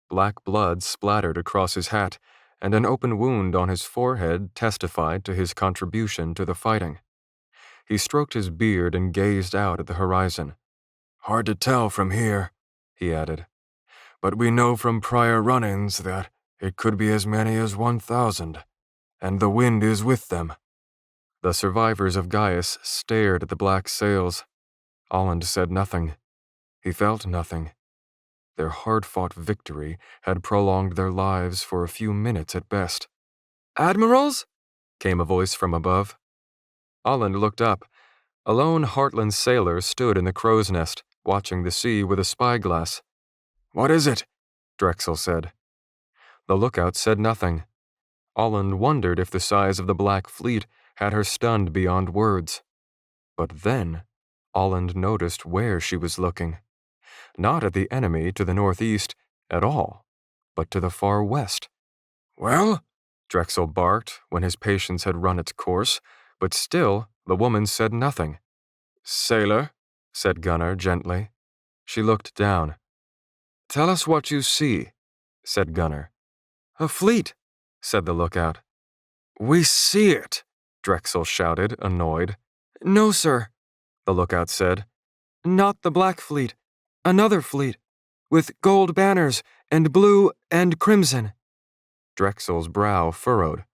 Black blood splattered across his hat, and an open wound on his forehead testified to his contribution to the fighting. He stroked his beard and gazed out at the horizon. "Hard to tell from here," he added. "But we know from prior run-ins that it could be as many as 1,000, and the wind is with them." The survivors of Gaius stared at the black sails. Olland said nothing. He felt nothing. Their hard-fought victory had prolonged their lives for a few minutes at best. "Admirals?" came a voice from above. Olland looked up. A lone Heartland sailor stood in the crow's nest, watching the sea with a spyglass. "What is it?" Drexel said. The lookout said nothing. Olland wondered if the size of the Black Fleet had her stunned beyond words. But then, Olland noticed where she was looking. Not at the enemy to the northeast at all, but to the far west. "Well?" Drexel barked when his patience had run its course, but still the woman said nothing. "Sailor," said Gunnar gently. She looked down. "Tell us what you see," said Gunnar. "A fleet," said the lookout. "We see it," Drexel shouted, annoyed. "No, sir," the lookout said. "not the Black Fleet. Another fleet, with gold banners and blue and crimson." Drexel's brow furrowed.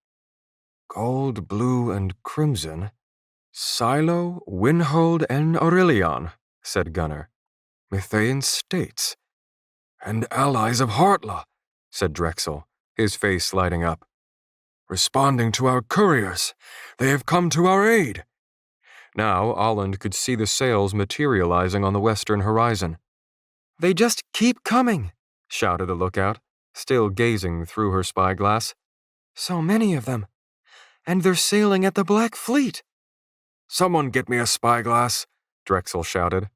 "Gold, blue, and crimson. Silo, Winhold, and Aurelion," said Gunnar. "Mithaean states. And allies of Hartla," said Drexel, his face lighting up. "Responding to our couriers. They have come to our aid." Now Olland could see the sails materializing on the western horizon. "They just keep coming," shouted the lookout, still gazing through her spyglass. "So many of them. And they're sailing at the Black Fleet." "Someone get me a spyglass," Drexel shouted.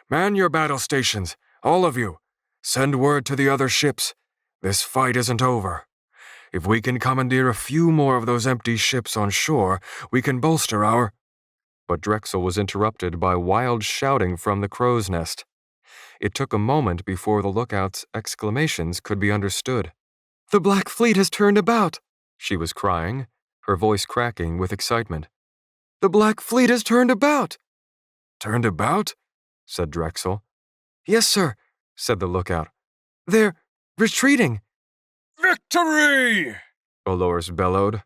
"Man your battle stations, all of you. Send word to the other ships. This fight isn't over. If we can commandeer a few more of those empty ships on shore, we can bolster our—" But Drexel was interrupted by wild shouting from the crow's nest. It took a moment before the lookout's exclamations could be understood. "The Black Fleet has turned about," she was crying, her voice cracking with excitement. "The Black Fleet has turned about." "Turned about?" said Drexel. "Yes, sir," said the lookout. "They're retreating." "Victory!" Olorus bellowed.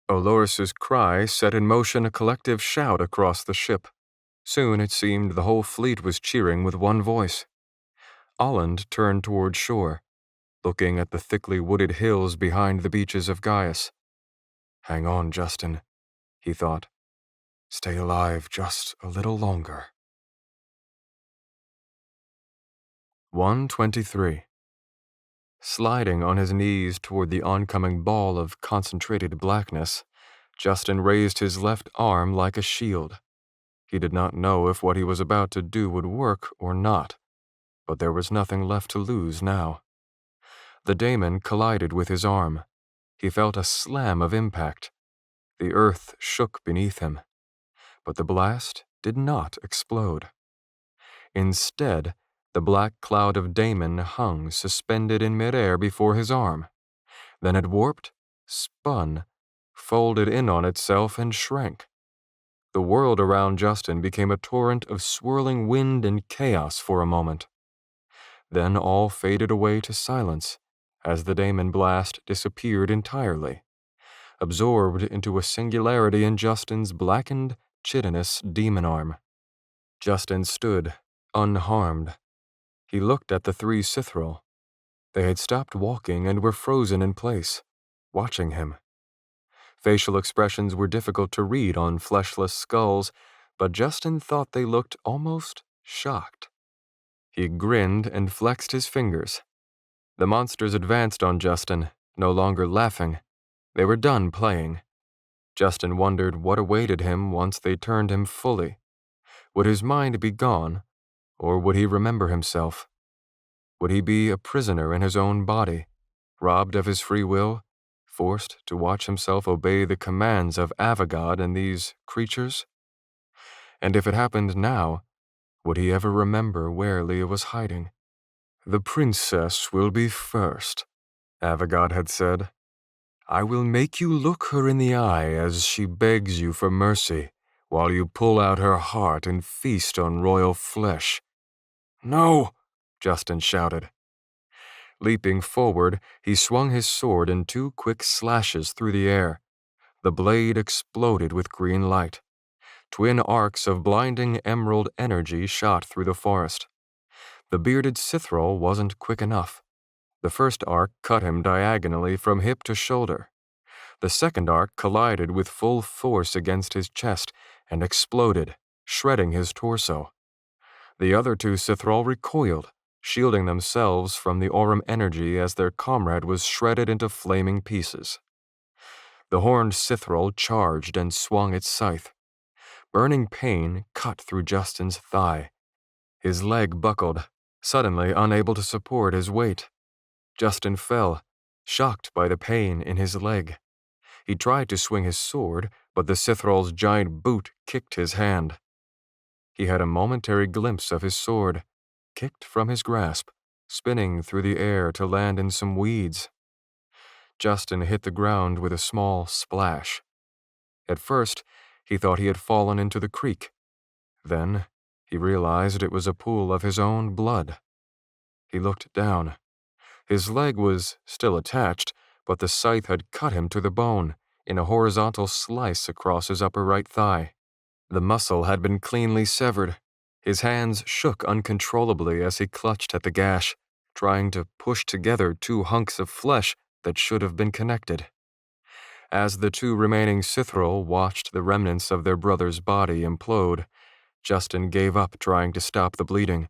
Olorus's cry set in motion a collective shout across the ship. Soon it seemed the whole fleet was cheering with one voice. Olland turned toward shore, looking at the thickly wooded hills behind the beaches of Gaius. Hang on, Justin, he thought. Stay alive just a little longer. 123. Sliding on his knees toward the oncoming ball of concentrated blackness, Justin raised his left arm like a shield. He did not know if what he was about to do would work or not, but there was nothing left to lose now. The daemon collided with his arm. He felt a slam of impact. The earth shook beneath him, but the blast did not explode. Instead, the black cloud of daemon hung suspended in midair before his arm. Then it warped, spun, folded in on itself, and shrank. The world around Justin became a torrent of swirling wind and chaos for a moment. Then all faded away to silence as the daemon blast disappeared entirely, absorbed into a singularity in Justin's blackened, chitinous demon arm. Justin stood, unharmed. He looked at the three Sithril. They had stopped walking and were frozen in place, watching him. Facial expressions were difficult to read on fleshless skulls, but Justin thought they looked almost shocked. He grinned and flexed his fingers. The monsters advanced on Justin, no longer laughing. They were done playing. Justin wondered what awaited him once they turned him fully. Would his mind be gone, or would he remember himself? Would he be a prisoner in his own body, robbed of his free will, forced to watch himself obey the commands of Avogad and these creatures? And if it happened now, would he ever remember where Leah was hiding? The princess will be first, Avogad had said. I will make you look her in the eye as she begs you for mercy, while you pull out her heart and feast on royal flesh. No, Justin shouted. Leaping forward, he swung his sword in 2 quick slashes through the air. The blade exploded with green light. Twin arcs of blinding emerald energy shot through the forest. The bearded Sithril wasn't quick enough. The first arc cut him diagonally from hip to shoulder. The second arc collided with full force against his chest and exploded, shredding his torso. The other 2 Sithril recoiled, shielding themselves from the Aurum energy as their comrade was shredded into flaming pieces. The horned Sithril charged and swung its scythe. Burning pain cut through Justin's thigh. His leg buckled, suddenly unable to support his weight. Justin fell, shocked by the pain in his leg. He tried to swing his sword, but the Sithril's giant boot kicked his hand. He had a momentary glimpse of his sword, kicked from his grasp, spinning through the air to land in some weeds. Justin hit the ground with a small splash. At first, he thought he had fallen into the creek. Then, he realized it was a pool of his own blood. He looked down. His leg was still attached, but the scythe had cut him to the bone, in a horizontal slice across his upper right thigh. The muscle had been cleanly severed. His hands shook uncontrollably as he clutched at the gash, trying to push together 2 hunks of flesh that should have been connected. As the 2 remaining Sithril watched the remnants of their brother's body implode, Justin gave up trying to stop the bleeding.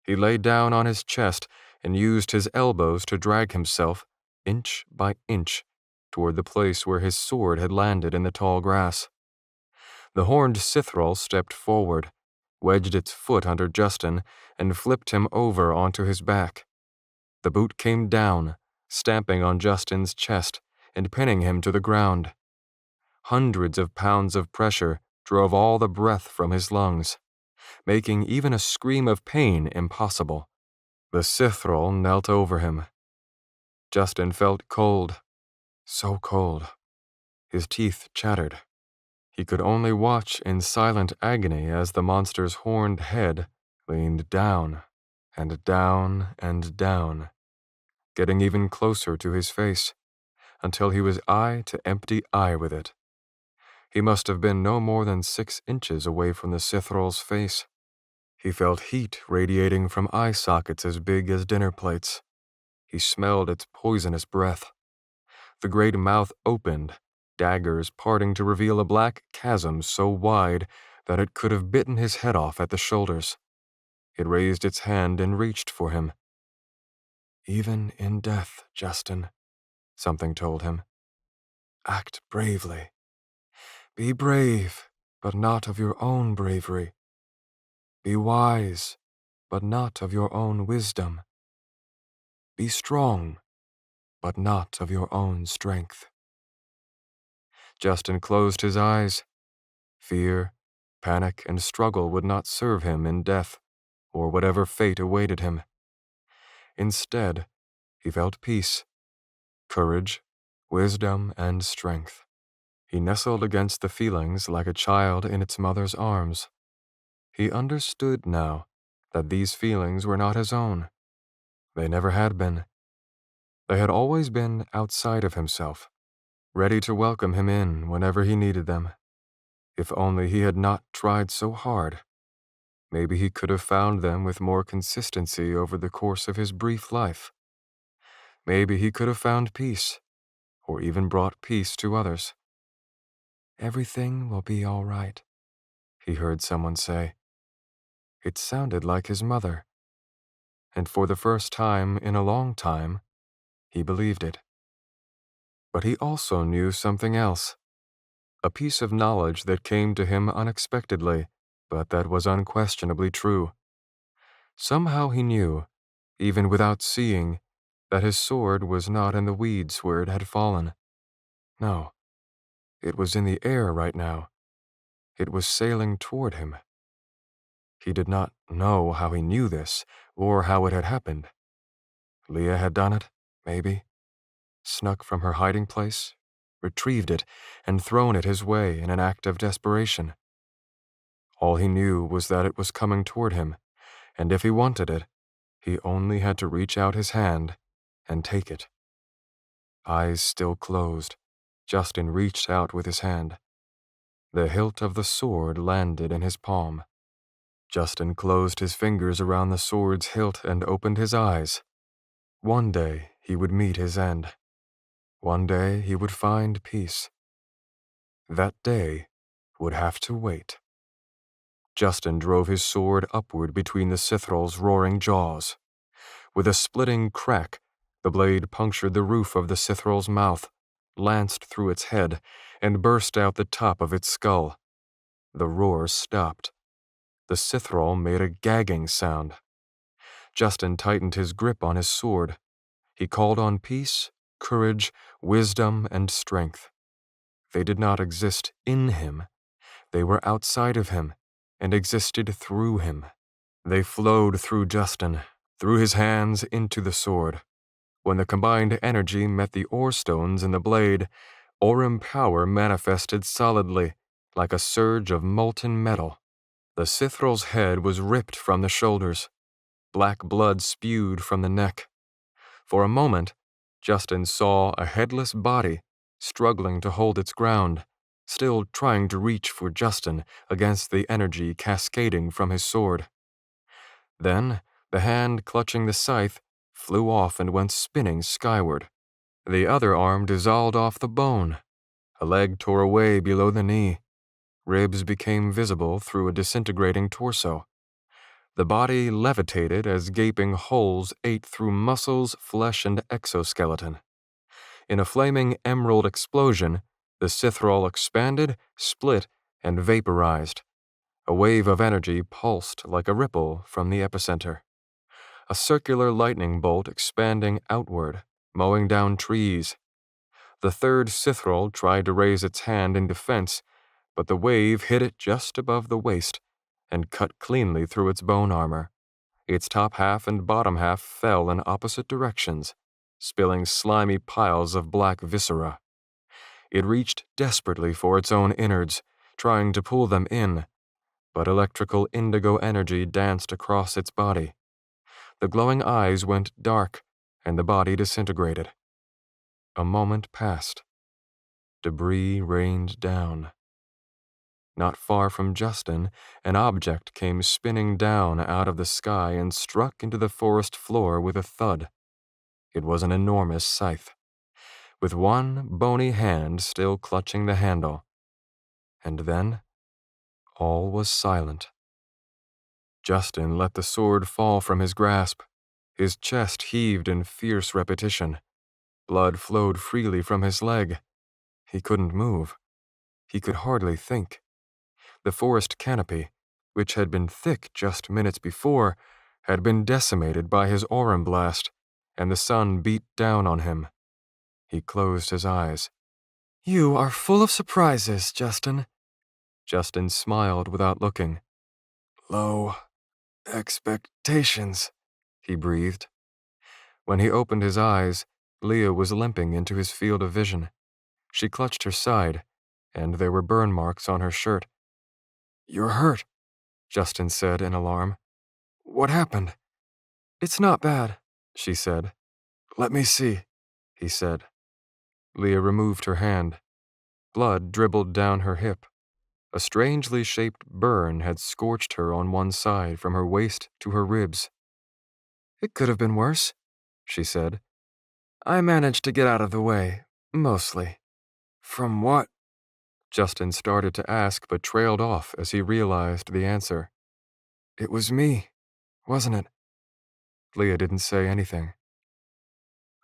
He lay down on his chest and used his elbows to drag himself, inch by inch, toward the place where his sword had landed in the tall grass. The horned Sithril stepped forward, wedged its foot under Justin, and flipped him over onto his back. The boot came down, stamping on Justin's chest and pinning him to the ground. Hundreds of pounds of pressure drove all the breath from his lungs, making even a scream of pain impossible. The Sithril knelt over him. Justin felt cold, so cold. His teeth chattered. He could only watch in silent agony as the monster's horned head leaned down and down and down, getting even closer to his face, until he was eye to empty eye with it. He must have been no more than 6 inches away from the Sithril's face. He felt heat radiating from eye sockets as big as dinner plates. He smelled its poisonous breath. The great mouth opened, daggers parting to reveal a black chasm so wide that it could have bitten his head off at the shoulders. It raised its hand and reached for him. "Even in death, Justin," something told him. "Act bravely. Be brave, but not of your own bravery. Be wise, but not of your own wisdom. Be strong, but not of your own strength." Justin closed his eyes. Fear, panic, and struggle would not serve him in death, or whatever fate awaited him. Instead, he felt peace, courage, wisdom, and strength. He nestled against the feelings like a child in its mother's arms. He understood now that these feelings were not his own. They never had been. They had always been outside of himself, ready to welcome him in whenever he needed them. If only he had not tried so hard, maybe he could have found them with more consistency over the course of his brief life. Maybe he could have found peace, or even brought peace to others. "Everything will be all right," he heard someone say. It sounded like his mother, and for the first time in a long time, he believed it. But he also knew something else, a piece of knowledge that came to him unexpectedly, but that was unquestionably true. Somehow he knew, even without seeing, that his sword was not in the weeds where it had fallen. No, it was in the air right now. It was sailing toward him. He did not know how he knew this, or how it had happened. Leah had done it, maybe. Snuck from her hiding place, retrieved it, and thrown it his way in an act of desperation. All he knew was that it was coming toward him, and if he wanted it, he only had to reach out his hand and take it. Eyes still closed, Justin reached out with his hand. The hilt of the sword landed in his palm. Justin closed his fingers around the sword's hilt and opened his eyes. One day he would meet his end. One day he would find peace. That day would have to wait. Justin drove his sword upward between the Sithral's roaring jaws. With a splitting crack, the blade punctured the roof of the Sithral's mouth, lanced through its head, and burst out the top of its skull. The roar stopped. The Sithral made a gagging sound. Justin tightened his grip on his sword. He called on peace, courage, wisdom, and strength. They did not exist in him. They were outside of him and existed through him. They flowed through Justin, through his hands into the sword. When the combined energy met the ore stones in the blade, Aurum power manifested solidly, like a surge of molten metal. The Sithral's head was ripped from the shoulders. Black blood spewed from the neck. For a moment, Justin saw a headless body struggling to hold its ground, still trying to reach for Justin against the energy cascading from his sword. Then, the hand clutching the scythe flew off and went spinning skyward. The other arm dissolved off the bone. A leg tore away below the knee. Ribs became visible through a disintegrating torso. The body levitated as gaping holes ate through muscles, flesh, and exoskeleton. In a flaming emerald explosion, the Sithral expanded, split, and vaporized. A wave of energy pulsed like a ripple from the epicenter. A circular lightning bolt expanding outward, mowing down trees. The third Sithral tried to raise its hand in defense, but the wave hit it just above the waist and cut cleanly through its bone armor. Its top half and bottom half fell in opposite directions, spilling slimy piles of black viscera. It reached desperately for its own innards, trying to pull them in, but electrical indigo energy danced across its body. The glowing eyes went dark, and the body disintegrated. A moment passed. Debris rained down. Not far from Justin, an object came spinning down out of the sky and struck into the forest floor with a thud. It was an enormous scythe. with one bony hand still clutching the handle. And then, all was silent. Justin let the sword fall from his grasp. His chest heaved in fierce repetition. Blood flowed freely from his leg. He couldn't move. He could hardly think. The forest canopy, which had been thick just minutes before, had been decimated by his aurum blast, and the sun beat down on him. He closed his eyes. You are full of surprises, Justin. Justin smiled without looking. Low expectations, he breathed. When he opened his eyes, Leah was limping into his field of vision. She clutched her side, and there were burn marks on her shirt. You're hurt, Justin said in alarm. What happened? It's not bad, she said. Let me see, he said. Leah removed her hand. Blood dribbled down her hip. A strangely shaped burn had scorched her on one side from her waist to her ribs. It could have been worse, she said. I managed to get out of the way, mostly. From what? Justin started to ask but trailed off as he realized the answer. It was me, wasn't it? Leah didn't say anything.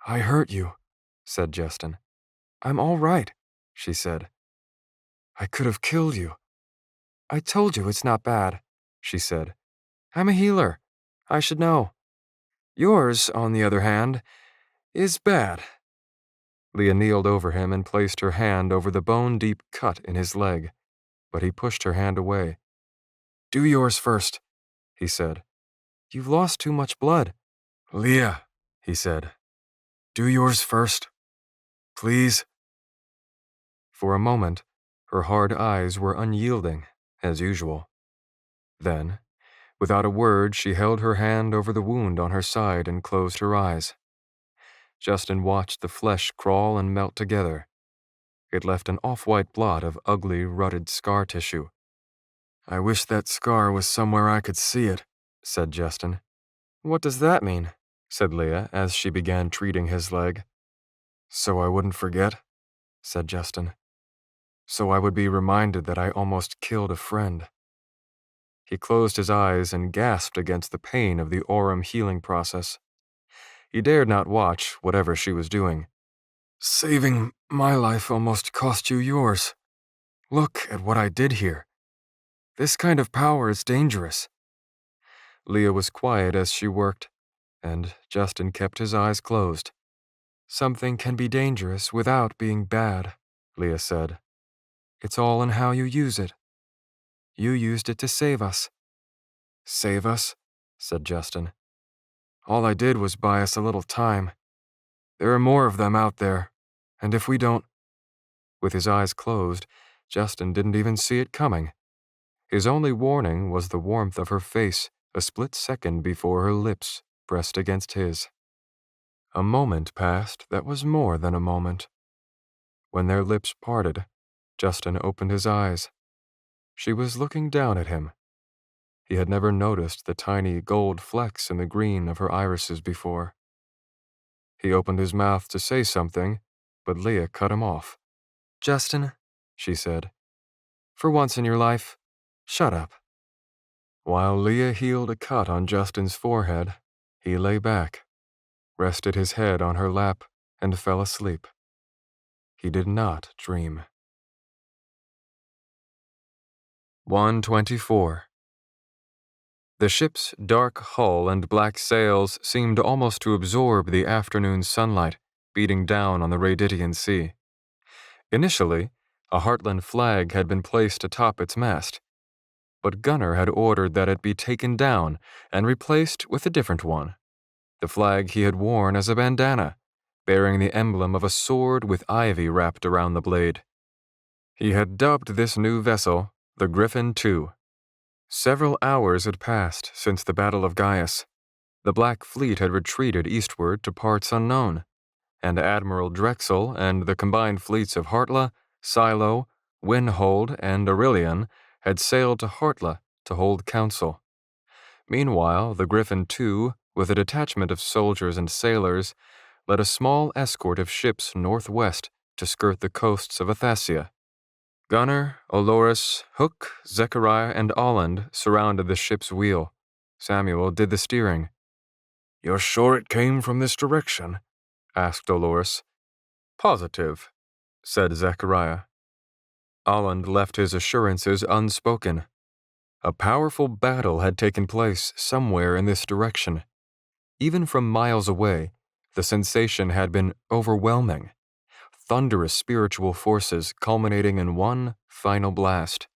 I hurt you, said Justin. I'm all right, she said. I could have killed you. I told you it's not bad, she said. I'm a healer. I should know. Yours, on the other hand, is bad. Leah kneeled over him and placed her hand over the bone-deep cut in his leg, but he pushed her hand away. Do yours first, he said. You've lost too much blood. Leah, he said. Do yours first. Please. For a moment, her hard eyes were unyielding, as usual. Then, without a word, she held her hand over the wound on her side and closed her eyes. Justin watched the flesh crawl and melt together. It left an off-white blot of ugly, rutted scar tissue. I wish that scar was somewhere I could see it, said Justin. What does that mean? Said Leah as she began treating his leg. So I wouldn't forget, said Justin. So I would be reminded that I almost killed a friend. He closed his eyes and gasped against the pain of the aurum healing process. He dared not watch whatever she was doing. Saving my life almost cost you yours. Look at what I did here. This kind of power is dangerous. Leah was quiet as she worked, and Justin kept his eyes closed. Something can be dangerous without being bad, Leah said. It's all in how you use it. You used it to save us. Save us? Said Justin. All I did was buy us a little time. There are more of them out there, and if we don't... With his eyes closed, Justin didn't even see it coming. His only warning was the warmth of her face a split second before her lips pressed against his. A moment passed that was more than a moment. When their lips parted, Justin opened his eyes. She was looking down at him. He had never noticed the tiny gold flecks in the green of her irises before. He opened his mouth to say something, but Leah cut him off. Justin, she said, for once in your life, shut up. While Leah healed a cut on Justin's forehead, he lay back, rested his head on her lap, and fell asleep. He did not dream. 124. The ship's dark hull and black sails seemed almost to absorb the afternoon sunlight beating down on the Radidian Sea. Initially, a Heartland flag had been placed atop its mast, but Gunnar had ordered that it be taken down and replaced with a different one, the flag he had worn as a bandana, bearing the emblem of a sword with ivy wrapped around the blade. He had dubbed this new vessel the Griffin II. Several hours had passed since the Battle of Gaius. The Black Fleet had retreated eastward to parts unknown, and Admiral Drexel and the combined fleets of Hartla, Silo, Winhold, and Aurelian had sailed to Hartla to hold council. Meanwhile, the Griffin II, with a detachment of soldiers and sailors, led a small escort of ships northwest to skirt the coasts of Athasia. Gunnar, Olorus, Hook, Zechariah, and Aland surrounded the ship's wheel. Samuel did the steering. "You're sure it came from this direction?" asked Olorus. "Positive," said Zechariah. Aland left his assurances unspoken. A powerful battle had taken place somewhere in this direction. Even from miles away, the sensation had been overwhelming. Thunderous spiritual forces culminating in one final blast.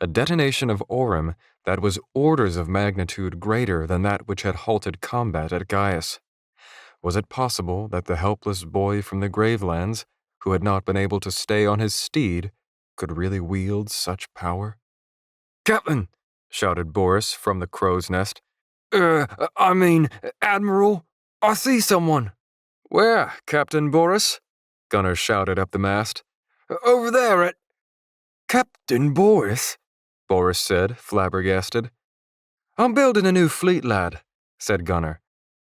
A detonation of Orem that was orders of magnitude greater than that which had halted combat at Gaius. Was it possible that the helpless boy from the Gravelands, who had not been able to stay on his steed, could really wield such power? "Captain!" shouted Boris from the crow's nest. Admiral, I see someone." "Where, Captain Boris?" Gunnar shouted up the mast. "Over there at—" "Captain Boris?" Boris said, flabbergasted. "I'm building a new fleet, lad," said Gunnar.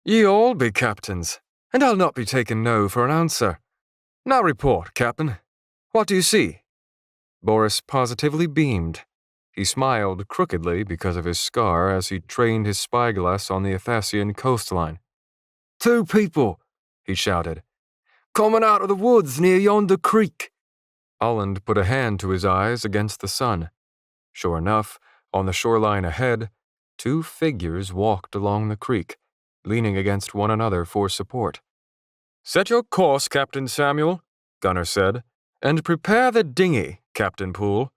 "Ye all be captains, and I'll not be taking no for an answer. Now report, Captain. What do you see?" Boris positively beamed. He smiled crookedly because of his scar as he trained his spyglass on the Athasian coastline. "Two people," he shouted, "coming out of the woods near yonder creek." Aland put a hand to his eyes against the sun. Sure enough, on the shoreline ahead, two figures walked along the creek, leaning against one another for support. "Set your course, Captain Samuel," Gunnar said, "and prepare the dinghy, Captain Poole."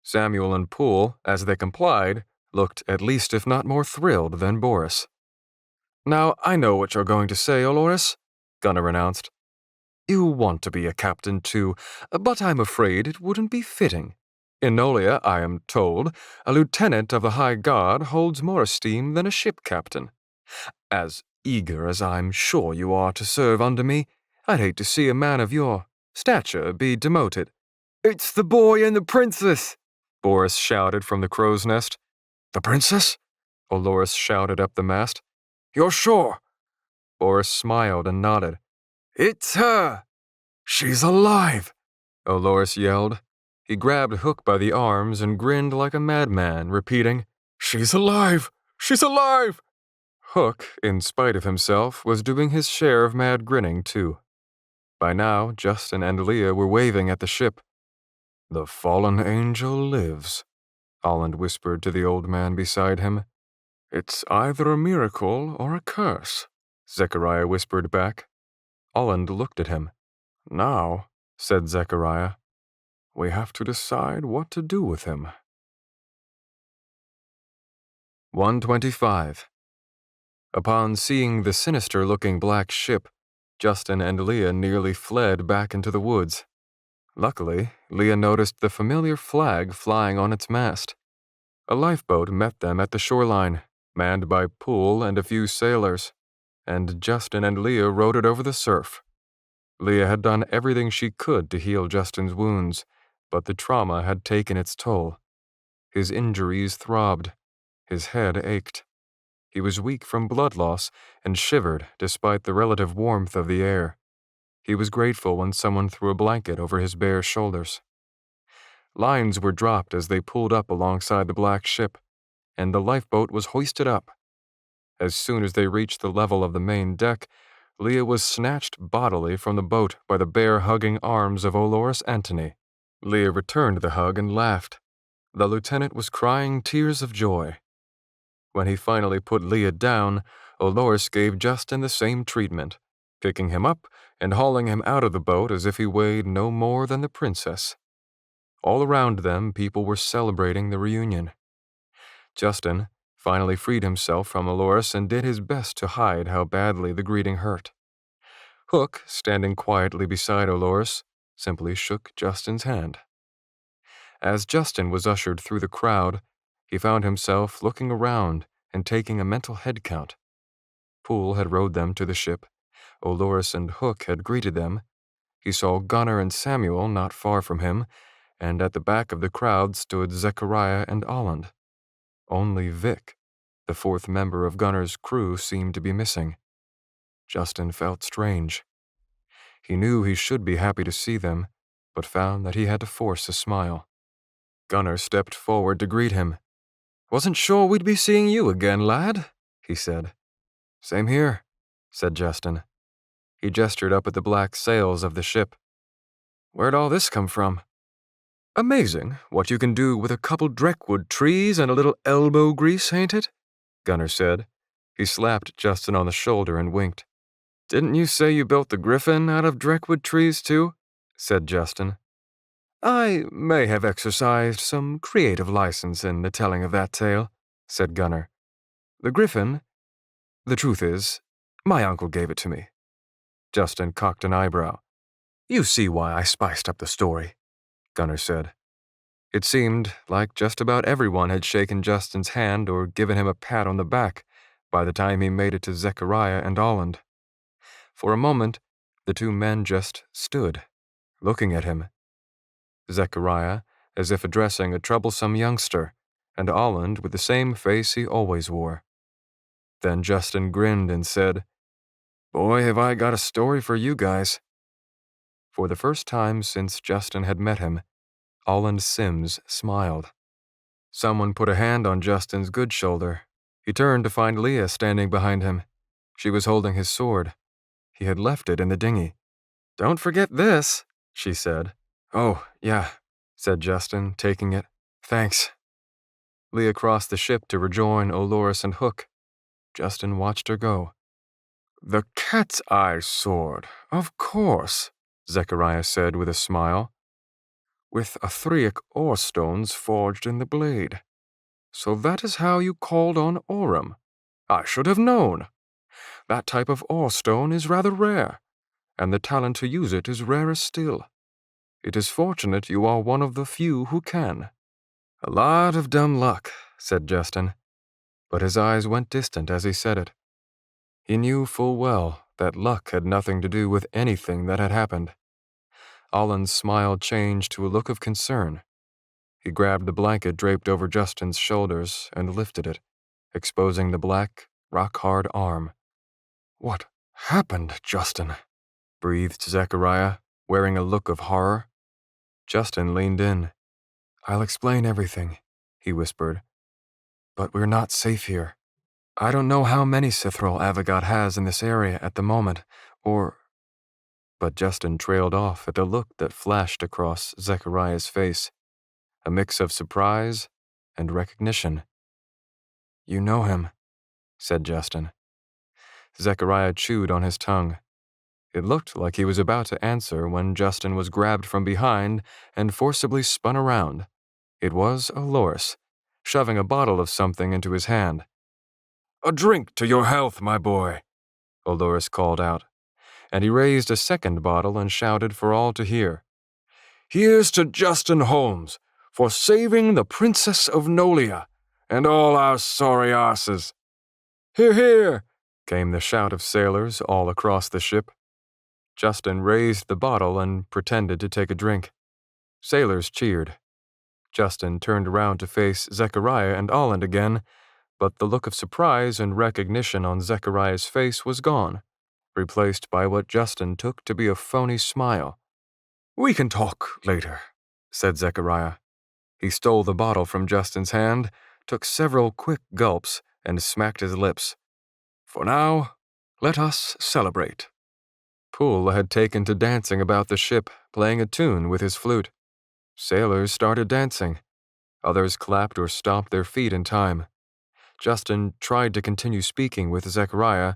Samuel and Poole, as they complied, looked at least if not more thrilled than Boris. "Now I know what you're going to say, Olorus," Gunnar announced. "You want to be a captain too, but I'm afraid it wouldn't be fitting. In Nolia, I am told, a lieutenant of the High Guard holds more esteem than a ship captain. As eager as I'm sure you are to serve under me, I'd hate to see a man of your stature be demoted." "It's the boy and the princess," Boris shouted from the crow's nest. "The princess?" Olorus shouted up the mast. "You're sure?" Boris smiled and nodded. "It's her! She's alive!" Olorus yelled. He grabbed Hook by the arms and grinned like a madman, repeating, "She's alive! She's alive!" Hook, in spite of himself, was doing his share of mad grinning, too. By now, Justin and Leah were waving at the ship. "The fallen angel lives," Aland whispered to the old man beside him. "It's either a miracle or a curse," Zechariah whispered back. Aland looked at him. "Now," said Zechariah, "we have to decide what to do with him." 125. Upon seeing the sinister-looking black ship, Justin and Leah nearly fled back into the woods. Luckily, Leah noticed the familiar flag flying on its mast. A lifeboat met them at the shoreline, manned by Poole and a few sailors, and Justin and Leah rowed it over the surf. Leah had done everything she could to heal Justin's wounds, but the trauma had taken its toll. His injuries throbbed. His head ached. He was weak from blood loss and shivered despite the relative warmth of the air. He was grateful when someone threw a blanket over his bare shoulders. Lines were dropped as they pulled up alongside the black ship, and the lifeboat was hoisted up. As soon as they reached the level of the main deck, Leah was snatched bodily from the boat by the bear-hugging arms of Olorus Antony. Leah returned the hug and laughed. The lieutenant was crying tears of joy. When he finally put Leah down, Olorus gave Justin the same treatment, picking him up and hauling him out of the boat as if he weighed no more than the princess. All around them, people were celebrating the reunion. Justin finally freed himself from Olorus and did his best to hide how badly the greeting hurt. Hook, standing quietly beside Olorus, simply shook Justin's hand. As Justin was ushered through the crowd, he found himself looking around and taking a mental head count. Poole had rowed them to the ship. Olorus and Hook had greeted them. He saw Gunnar and Samuel not far from him, and at the back of the crowd stood Zechariah and Aland. Only Vic, the fourth member of Gunnar's crew, seemed to be missing. Justin felt strange. He knew he should be happy to see them, but found that he had to force a smile. Gunnar stepped forward to greet him. "Wasn't sure we'd be seeing you again, lad," he said. "Same here," said Justin. He gestured up at the black sails of the ship. "Where'd all this come from?" "Amazing what you can do with a couple dreckwood trees and a little elbow grease, ain't it?" Gunnar said. He slapped Justin on the shoulder and winked. "Didn't you say you built the Griffin out of dreckwood trees, too?" said Justin. "I may have exercised some creative license in the telling of that tale," said Gunnar. "The Griffin, the truth is, my uncle gave it to me." Justin cocked an eyebrow. "You see why I spiced up the story," Gunnar said. It seemed like just about everyone had shaken Justin's hand or given him a pat on the back by the time he made it to Zechariah and Olland. For a moment, the two men just stood, looking at him. Zechariah, as if addressing a troublesome youngster, and Olland with the same face he always wore. Then Justin grinned and said, "Boy, have I got a story for you guys." For the first time since Justin had met him, Olland Sims smiled. Someone put a hand on Justin's good shoulder. He turned to find Leah standing behind him. She was holding his sword. He had left it in the dinghy. "Don't forget this," she said. "Oh, yeah," said Justin, taking it. "Thanks." Leah crossed the ship to rejoin Olores and Hook. Justin watched her go. "The cat's eye sword, of course," Zechariah said with a smile. "With Athreic ore stones forged in the blade. So that is how you called on Orem. I should have known. That type of ore stone is rather rare, and the talent to use it is rarer still. It is fortunate you are one of the few who can." "A lot of dumb luck," said Justin, but his eyes went distant as he said it. He knew full well that luck had nothing to do with anything that had happened. Olland's smile changed to a look of concern. He grabbed the blanket draped over Justin's shoulders and lifted it, exposing the black, rock-hard arm. "What happened, Justin?" breathed Zechariah, wearing a look of horror. Justin leaned in. "I'll explain everything," he whispered. "But we're not safe here. I don't know how many Sithril Avogot has in this area at the moment, or—" But Justin trailed off at the look that flashed across Zechariah's face, a mix of surprise and recognition. "You know him," said Justin. Zechariah chewed on his tongue. It looked like he was about to answer when Justin was grabbed from behind and forcibly spun around. It was Olores, shoving a bottle of something into his hand. "A drink to your health, my boy," Olores called out, and he raised a second bottle and shouted for all to hear. "Here's to Justin Holmes for saving the Princess of Nolia and all our sorry asses." "Hear, hear," came the shout of sailors all across the ship. Justin raised the bottle and pretended to take a drink. Sailors cheered. Justin turned around to face Zechariah and Olland again, but the look of surprise and recognition on Zechariah's face was gone, replaced by what Justin took to be a phony smile. "We can talk later," said Zechariah. He stole the bottle from Justin's hand, took several quick gulps, and smacked his lips. "For now, let us celebrate." Poole had taken to dancing about the ship, playing a tune with his flute. Sailors started dancing. Others clapped or stomped their feet in time. Justin tried to continue speaking with Zechariah,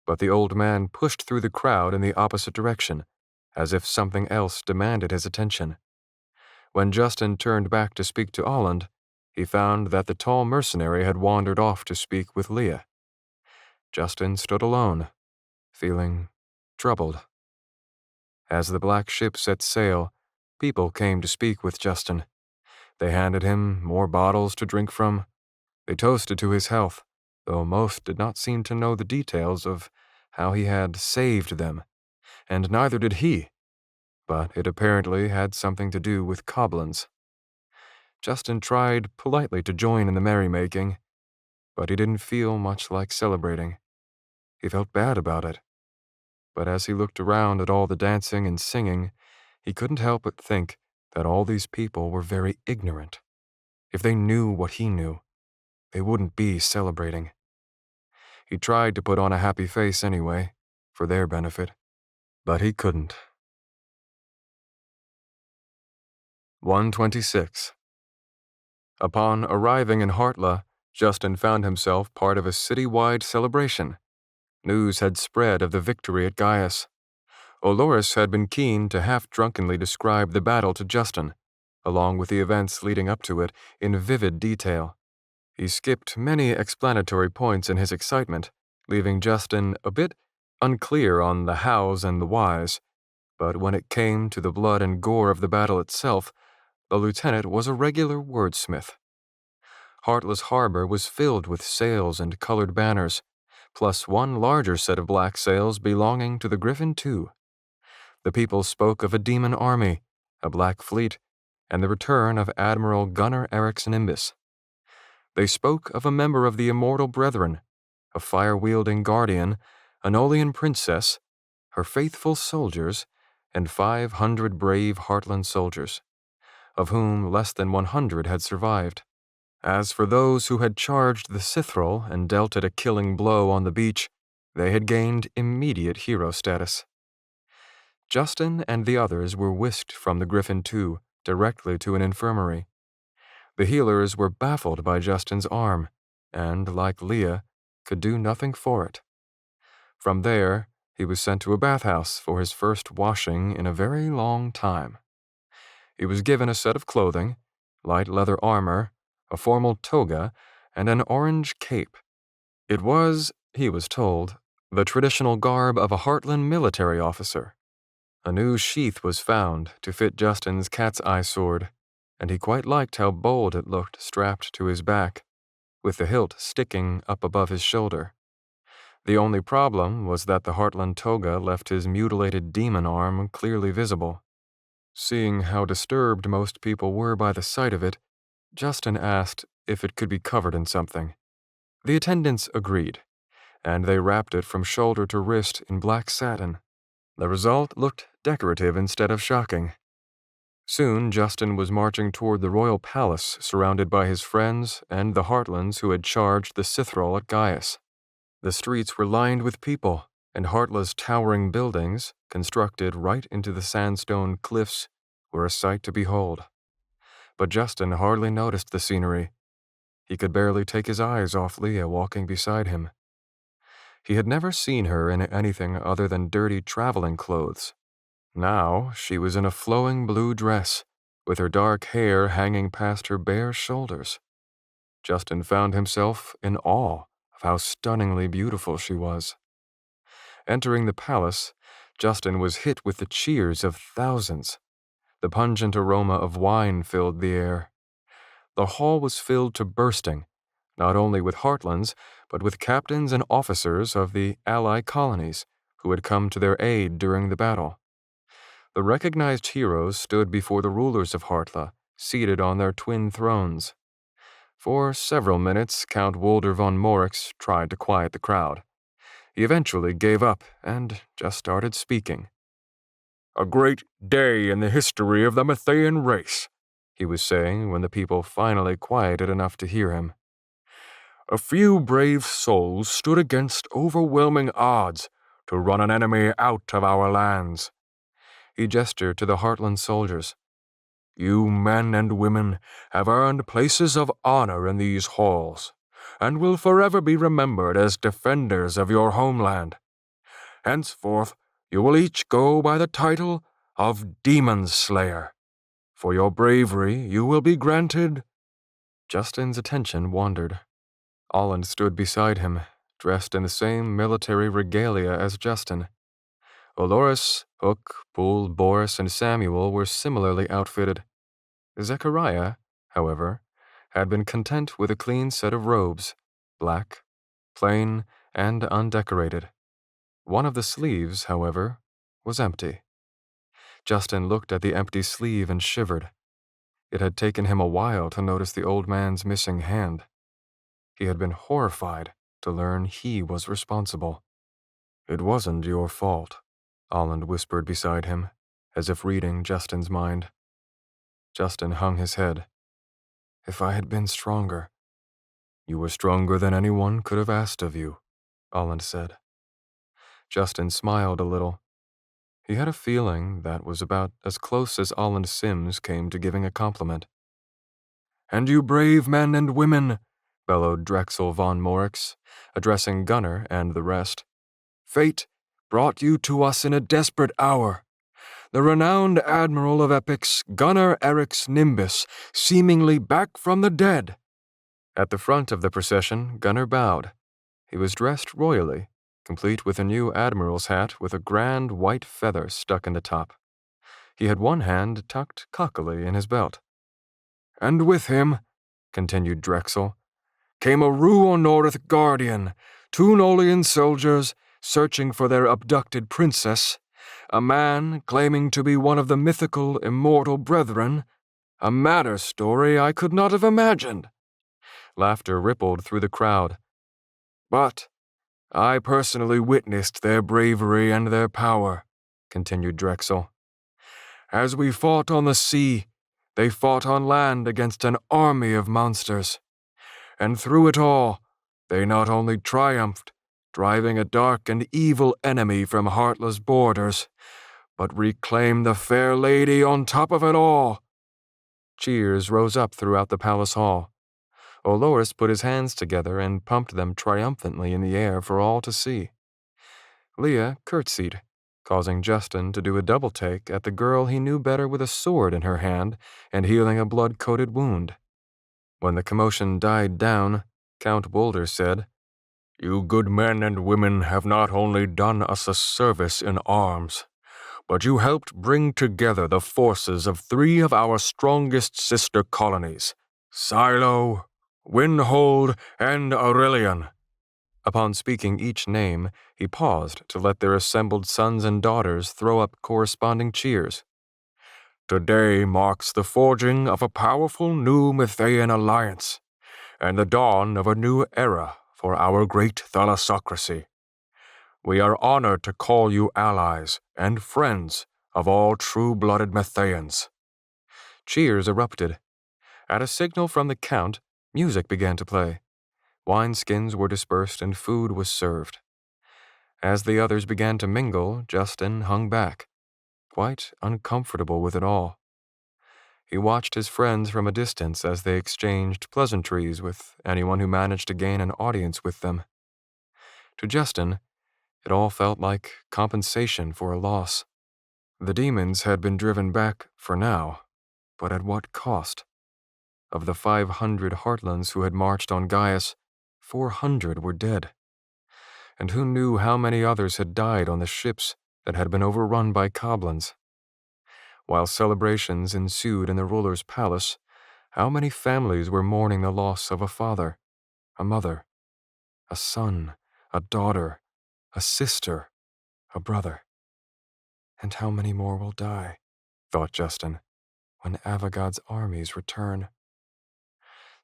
but the old man pushed through the crowd in the opposite direction, as if something else demanded his attention. When Justin turned back to speak to Olland, he found that the tall mercenary had wandered off to speak with Leah. Justin stood alone, feeling troubled. As the black ship set sail, people came to speak with Justin. They handed him more bottles to drink from. They toasted to his health, though most did not seem to know the details of how he had saved them, and neither did he, but it apparently had something to do with goblins. Justin tried politely to join in the merrymaking, but he didn't feel much like celebrating. He felt bad about it. but as he looked around at all the dancing and singing, he couldn't help but think that all these people were very ignorant. If they knew what he knew, they wouldn't be celebrating. He tried to put on a happy face anyway, for their benefit, but he couldn't. 126. Upon arriving in Hartla, Justin found himself part of a city-wide celebration. News had spread of the victory at Gaius. Olorus had been keen to half-drunkenly describe the battle to Justin, along with the events leading up to it, in vivid detail. He skipped many explanatory points in his excitement, leaving Justin a bit unclear on the hows and the whys, but when it came to the blood and gore of the battle itself, the lieutenant was a regular wordsmith. Heartless Harbor was filled with sails and colored banners, plus one larger set of black sails belonging to the Griffin II. The people spoke of a demon army, a black fleet, and the return of Admiral Gunnar Ericsson Imbus. They spoke of a member of the Immortal Brethren, a fire-wielding guardian, an Olean princess, her faithful soldiers, and 500 brave Heartland soldiers, of whom less than 100 had survived. As for those who had charged the Cithril and dealt it a killing blow on the beach, they had gained immediate hero status. Justin and the others were whisked from the Griffin II directly to an infirmary. The healers were baffled by Justin's arm, and, like Leah, could do nothing for it. From there, he was sent to a bathhouse for his first washing in a very long time. He was given a set of clothing, light leather armor, a formal toga, and an orange cape. It was, he was told, the traditional garb of a Heartland military officer. A new sheath was found to fit Justin's cat's eye sword, and he quite liked how bold it looked strapped to his back, with the hilt sticking up above his shoulder. The only problem was that the Heartland toga left his mutilated demon arm clearly visible. Seeing how disturbed most people were by the sight of it, Justin asked if it could be covered in something. The attendants agreed, and they wrapped it from shoulder to wrist in black satin. The result looked decorative instead of shocking. Soon, Justin was marching toward the royal palace, surrounded by his friends and the Heartlands who had charged the Cithril at Gaius. The streets were lined with people, and Hartla's towering buildings, constructed right into the sandstone cliffs, were a sight to behold. But Justin hardly noticed the scenery. He could barely take his eyes off Leah walking beside him. He had never seen her in anything other than dirty traveling clothes. Now she was in a flowing blue dress, with her dark hair hanging past her bare shoulders. Justin found himself in awe of how stunningly beautiful she was. Entering the palace, Justin was hit with the cheers of thousands. The pungent aroma of wine filled the air. The hall was filled to bursting, not only with Heartlands, but with captains and officers of the ally colonies who had come to their aid during the battle. The recognized heroes stood before the rulers of Hartla, seated on their twin thrones. For several minutes, Count Wolder von Morix tried to quiet the crowd. He eventually gave up and just started speaking. "A great day in the history of the Mathaean race," he was saying when the people finally quieted enough to hear him. "A few brave souls stood against overwhelming odds to run an enemy out of our lands." He gestured to the Heartland soldiers. "You men and women have earned places of honor in these halls, and will forever be remembered as defenders of your homeland. Henceforth, you will each go by the title of Demon Slayer. For your bravery, you will be granted—" Justin's attention wandered. Olland stood beside him, dressed in the same military regalia as Justin. Olorus, Hook, Poole, Boris, and Samuel were similarly outfitted. Zechariah, however, had been content with a clean set of robes, black, plain, and undecorated. One of the sleeves, however, was empty. Justin looked at the empty sleeve and shivered. It had taken him a while to notice the old man's missing hand. He had been horrified to learn he was responsible. "It wasn't your fault," Olland whispered beside him, as if reading Justin's mind. Justin hung his head. If I had been stronger. You were stronger than anyone could have asked of you, Olland said. Justin smiled a little. He had a feeling that was about as close as Olland Sims came to giving a compliment. And you brave men and women, bellowed Drexel von Morix, addressing Gunnar and the rest. Fate brought you to us in a desperate hour. The renowned admiral of epics, Gunnar Eric's Nimbus, seemingly back from the dead. At the front of the procession, Gunnar bowed. He was dressed royally, complete with a new admiral's hat with a grand white feather stuck in the top. He had one hand tucked cockily in his belt. And with him, continued Drexel, came a Rue North Guardian, 2 Nolian soldiers searching for their abducted princess, a man claiming to be one of the mythical immortal brethren, a madder story I could not have imagined. Laughter rippled through the crowd. But I personally witnessed their bravery and their power, continued Drexel. As we fought on the sea, they fought on land against an army of monsters. And through it all, they not only triumphed, driving a dark and evil enemy from heartless borders, but reclaimed the fair lady on top of it all. Cheers rose up throughout the palace hall. Oloris put his hands together and pumped them triumphantly in the air for all to see. Leah curtsied, causing Justin to do a double take at the girl he knew better with a sword in her hand and healing a blood-coated wound. When the commotion died down, Count Boulder said, You good men and women have not only done us a service in arms, but you helped bring together the forces of 3 of our strongest sister colonies, Silo, Windhold, and Aurelian. Upon speaking each name, he paused to let their assembled sons and daughters throw up corresponding cheers. Today marks the forging of a powerful new Mithaean alliance, and the dawn of a new era for our great thalassocracy. We are honored to call you allies and friends of all true-blooded Mithaeans. Cheers erupted. At a signal from the Count, music began to play. Wineskins were dispersed and food was served. As the others began to mingle, Justin hung back, quite uncomfortable with it all. He watched his friends from a distance as they exchanged pleasantries with anyone who managed to gain an audience with them. To Justin, it all felt like compensation for a loss. The demons had been driven back for now, but at what cost? Of the 500 Heartlands who had marched on Gaius, 400 were dead. And who knew how many others had died on the ships that had been overrun by Coblins? While celebrations ensued in the ruler's palace, how many families were mourning the loss of a father, a mother, a son, a daughter, a sister, a brother? And how many more will die, thought Justin, when Avogad's armies return?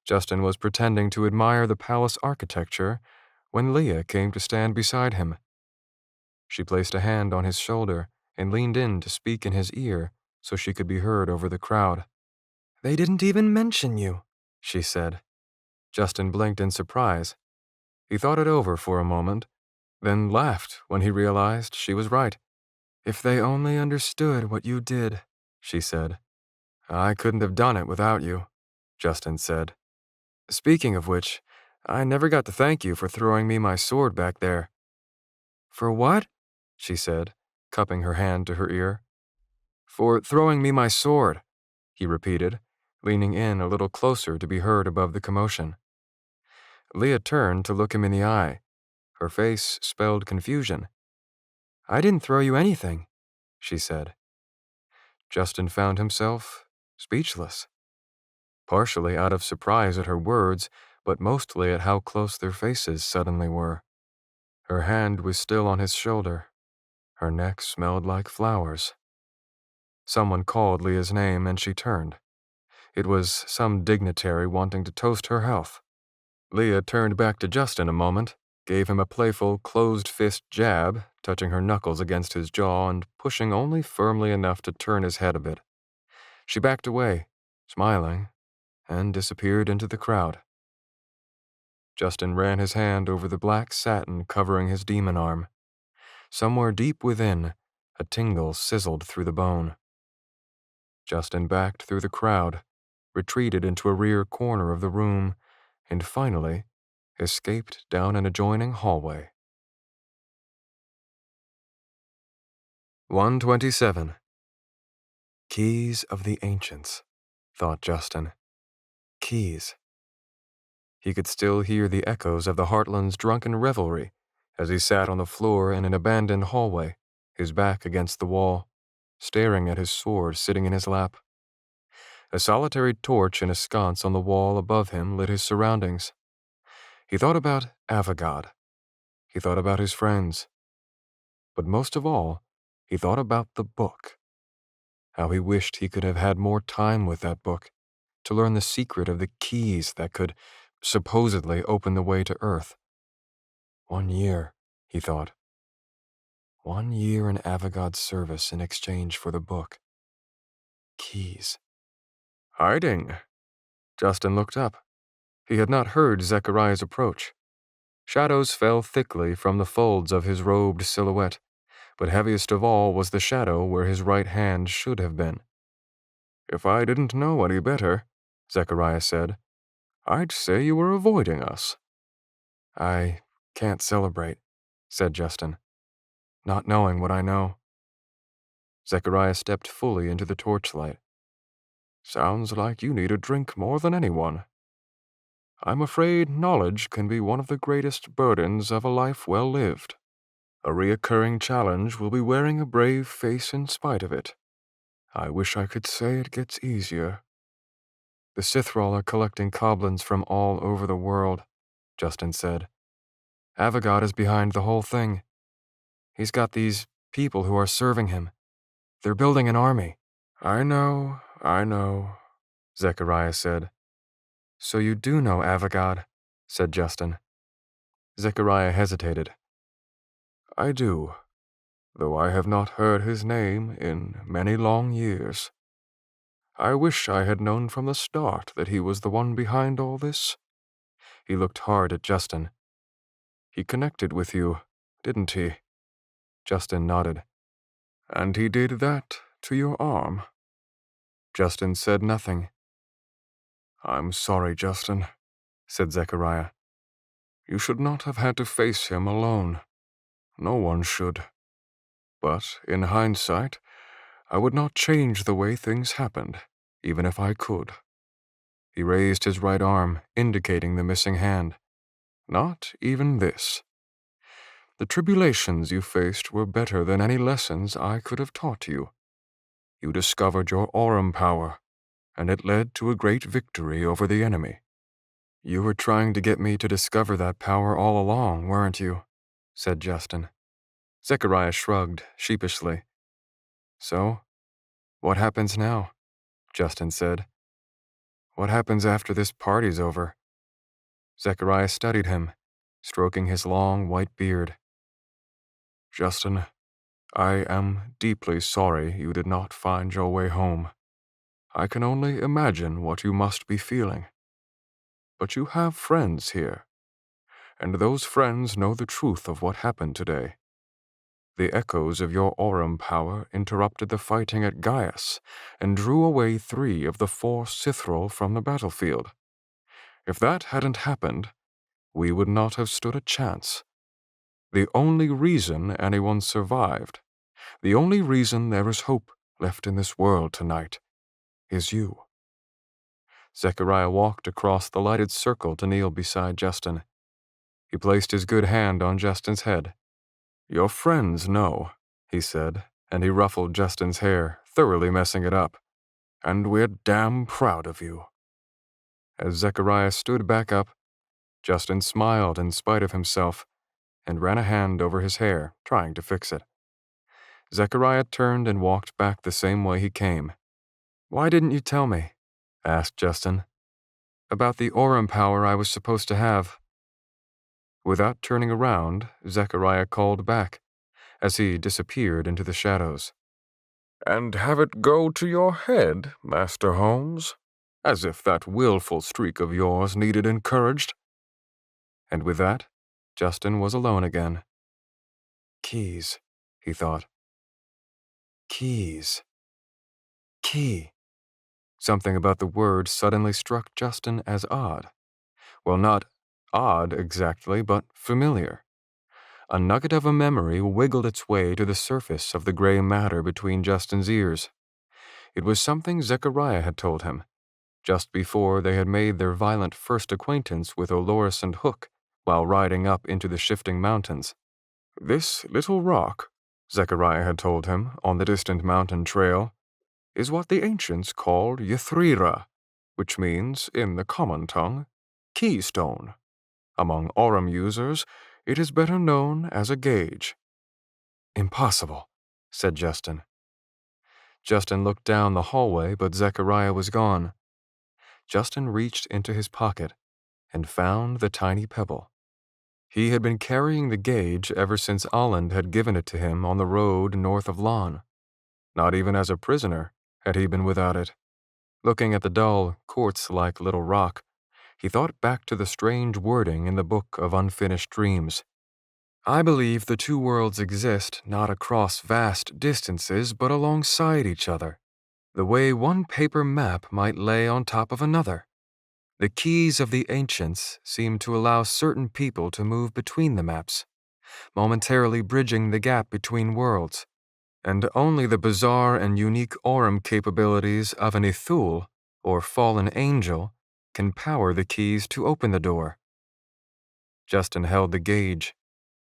Justin was pretending to admire the palace architecture when Leah came to stand beside him. She placed a hand on his shoulder and leaned in to speak in his ear so she could be heard over the crowd. They didn't even mention you, she said. Justin blinked in surprise. He thought it over for a moment, then laughed when he realized she was right. If they only understood what you did, she said. I couldn't have done it without you, Justin said. Speaking of which, I never got to thank you for throwing me my sword back there. For what? She said, cupping her hand to her ear. For throwing me my sword, he repeated, leaning in a little closer to be heard above the commotion. Leah turned to look him in the eye. Her face spelled confusion. I didn't throw you anything, she said. Justin found himself speechless. Partially out of surprise at her words, but mostly at how close their faces suddenly were. Her hand was still on his shoulder. Her neck smelled like flowers. Someone called Leah's name and she turned. It was some dignitary wanting to toast her health. Leah turned back to Justin a moment, gave him a playful, closed-fist jab, touching her knuckles against his jaw and pushing only firmly enough to turn his head a bit. She backed away, smiling, and disappeared into the crowd. Justin ran his hand over the black satin covering his demon arm. Somewhere deep within, a tingle sizzled through the bone. Justin backed through the crowd, retreated into a rear corner of the room, and finally escaped down an adjoining hallway. 127. Keys of the Ancients, thought Justin. Keys. He could still hear the echoes of the Heartland's drunken revelry as he sat on the floor in an abandoned hallway, his back against the wall, staring at his sword sitting in his lap. A solitary torch in a sconce on the wall above him lit his surroundings. He thought about Avogad. He thought about his friends. But most of all, he thought about the book. How he wished he could have had more time with that book, to learn the secret of the keys that could supposedly open the way to Earth. 1 year, he thought. 1 year in Avogad's service in exchange for the book. Keys. Hiding. Justin looked up. He had not heard Zechariah's approach. Shadows fell thickly from the folds of his robed silhouette, but heaviest of all was the shadow where his right hand should have been. If I didn't know any better, Zechariah said, I'd say you were avoiding us. I can't celebrate, said Justin, not knowing what I know. Zechariah stepped fully into the torchlight. Sounds like you need a drink more than anyone. I'm afraid knowledge can be one of the greatest burdens of a life well lived. A reoccurring challenge will be wearing a brave face in spite of it. I wish I could say it gets easier. The Sithrall are collecting goblins from all over the world, Justin said. Avogad is behind the whole thing. He's got these people who are serving him. They're building an army. I know, Zechariah said. So you do know Avogad, said Justin. Zechariah hesitated. I do, though I have not heard his name in many long years. I wish I had known from the start that he was the one behind all this. He looked hard at Justin. He connected with you, didn't he? Justin nodded. And he did that to your arm? Justin said nothing. I'm sorry, Justin, said Zechariah. You should not have had to face him alone. No one should. But in hindsight, I would not change the way things happened, even if I could. He raised his right arm, indicating the missing hand. Not even this. The tribulations you faced were better than any lessons I could have taught you. You discovered your Aurum power, and it led to a great victory over the enemy. You were trying to get me to discover that power all along, weren't you? Said Justin. Zechariah shrugged sheepishly. So, what happens now? Justin said. What happens after this party's over? Zechariah studied him, stroking his long white beard. Justin, I am deeply sorry you did not find your way home. I can only imagine what you must be feeling. But you have friends here, and those friends know the truth of what happened today. The echoes of your Aurum power interrupted the fighting at Gaius and drew away 3 of the 4 Sithrall from the battlefield. If that hadn't happened, we would not have stood a chance. The only reason anyone survived, the only reason there is hope left in this world tonight, is you. Zechariah walked across the lighted circle to kneel beside Justin. He placed his good hand on Justin's head. Your friends know, he said, and he ruffled Justin's hair, thoroughly messing it up. And we're damn proud of you. As Zechariah stood back up, Justin smiled in spite of himself and ran a hand over his hair, trying to fix it. Zechariah turned and walked back the same way he came. Why didn't you tell me? Asked Justin. About the Aurum power I was supposed to have. Without turning around, Zechariah called back, as he disappeared into the shadows. And have it go to your head, Master Holmes? As if that willful streak of yours needed encouraged. And with that, Justin was alone again. Keys, he thought. Keys. Key. Something about the word suddenly struck Justin as odd. Well, not odd exactly, but familiar. A nugget of a memory wiggled its way to the surface of the gray matter between Justin's ears. It was something Zechariah had told him, just before they had made their violent first acquaintance with Olores and Hook while riding up into the shifting mountains. This little rock, Zechariah had told him on the distant mountain trail, is what the ancients called Ythrira, which means, in the common tongue, keystone. Among Aurum users, it is better known as a gauge. Impossible, said Justin. Justin looked down the hallway, but Zechariah was gone. Justin reached into his pocket and found the tiny pebble. He had been carrying the gauge ever since Olland had given it to him on the road north of Lon. Not even as a prisoner had he been without it. Looking at the dull, quartz-like little rock, he thought back to the strange wording in the Book of Unfinished Dreams. I believe the two worlds exist not across vast distances but alongside each other, the way one paper map might lay on top of another. The keys of the ancients seem to allow certain people to move between the maps, momentarily bridging the gap between worlds, and only the bizarre and unique Aurum capabilities of an Ithul, or fallen angel, can power the keys to open the door. Justin held the gauge,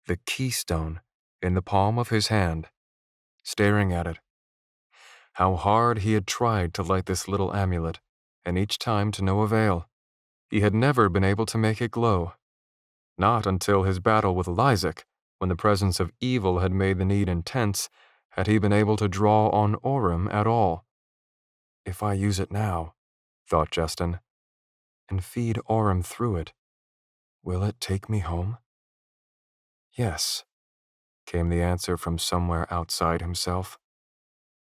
the keystone, in the palm of his hand, staring at it. How hard he had tried to light this little amulet, and each time to no avail. He had never been able to make it glow. Not until his battle with Lysak, when the presence of evil had made the need intense, had he been able to draw on Aurum at all. If I use it now, thought Justin, and feed Aurum through it, will it take me home? Yes, came the answer from somewhere outside himself.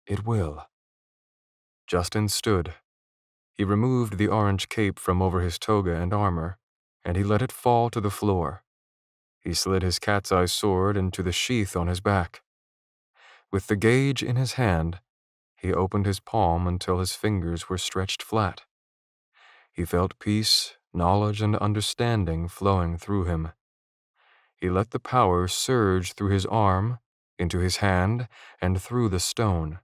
It will. Justin stood. He removed the orange cape from over his toga and armor, and he let it fall to the floor. He slid his cat's-eye sword into the sheath on his back. With the gauge in his hand, he opened his palm until his fingers were stretched flat. He felt peace, knowledge, and understanding flowing through him. He let the power surge through his arm, into his hand, and through the stone.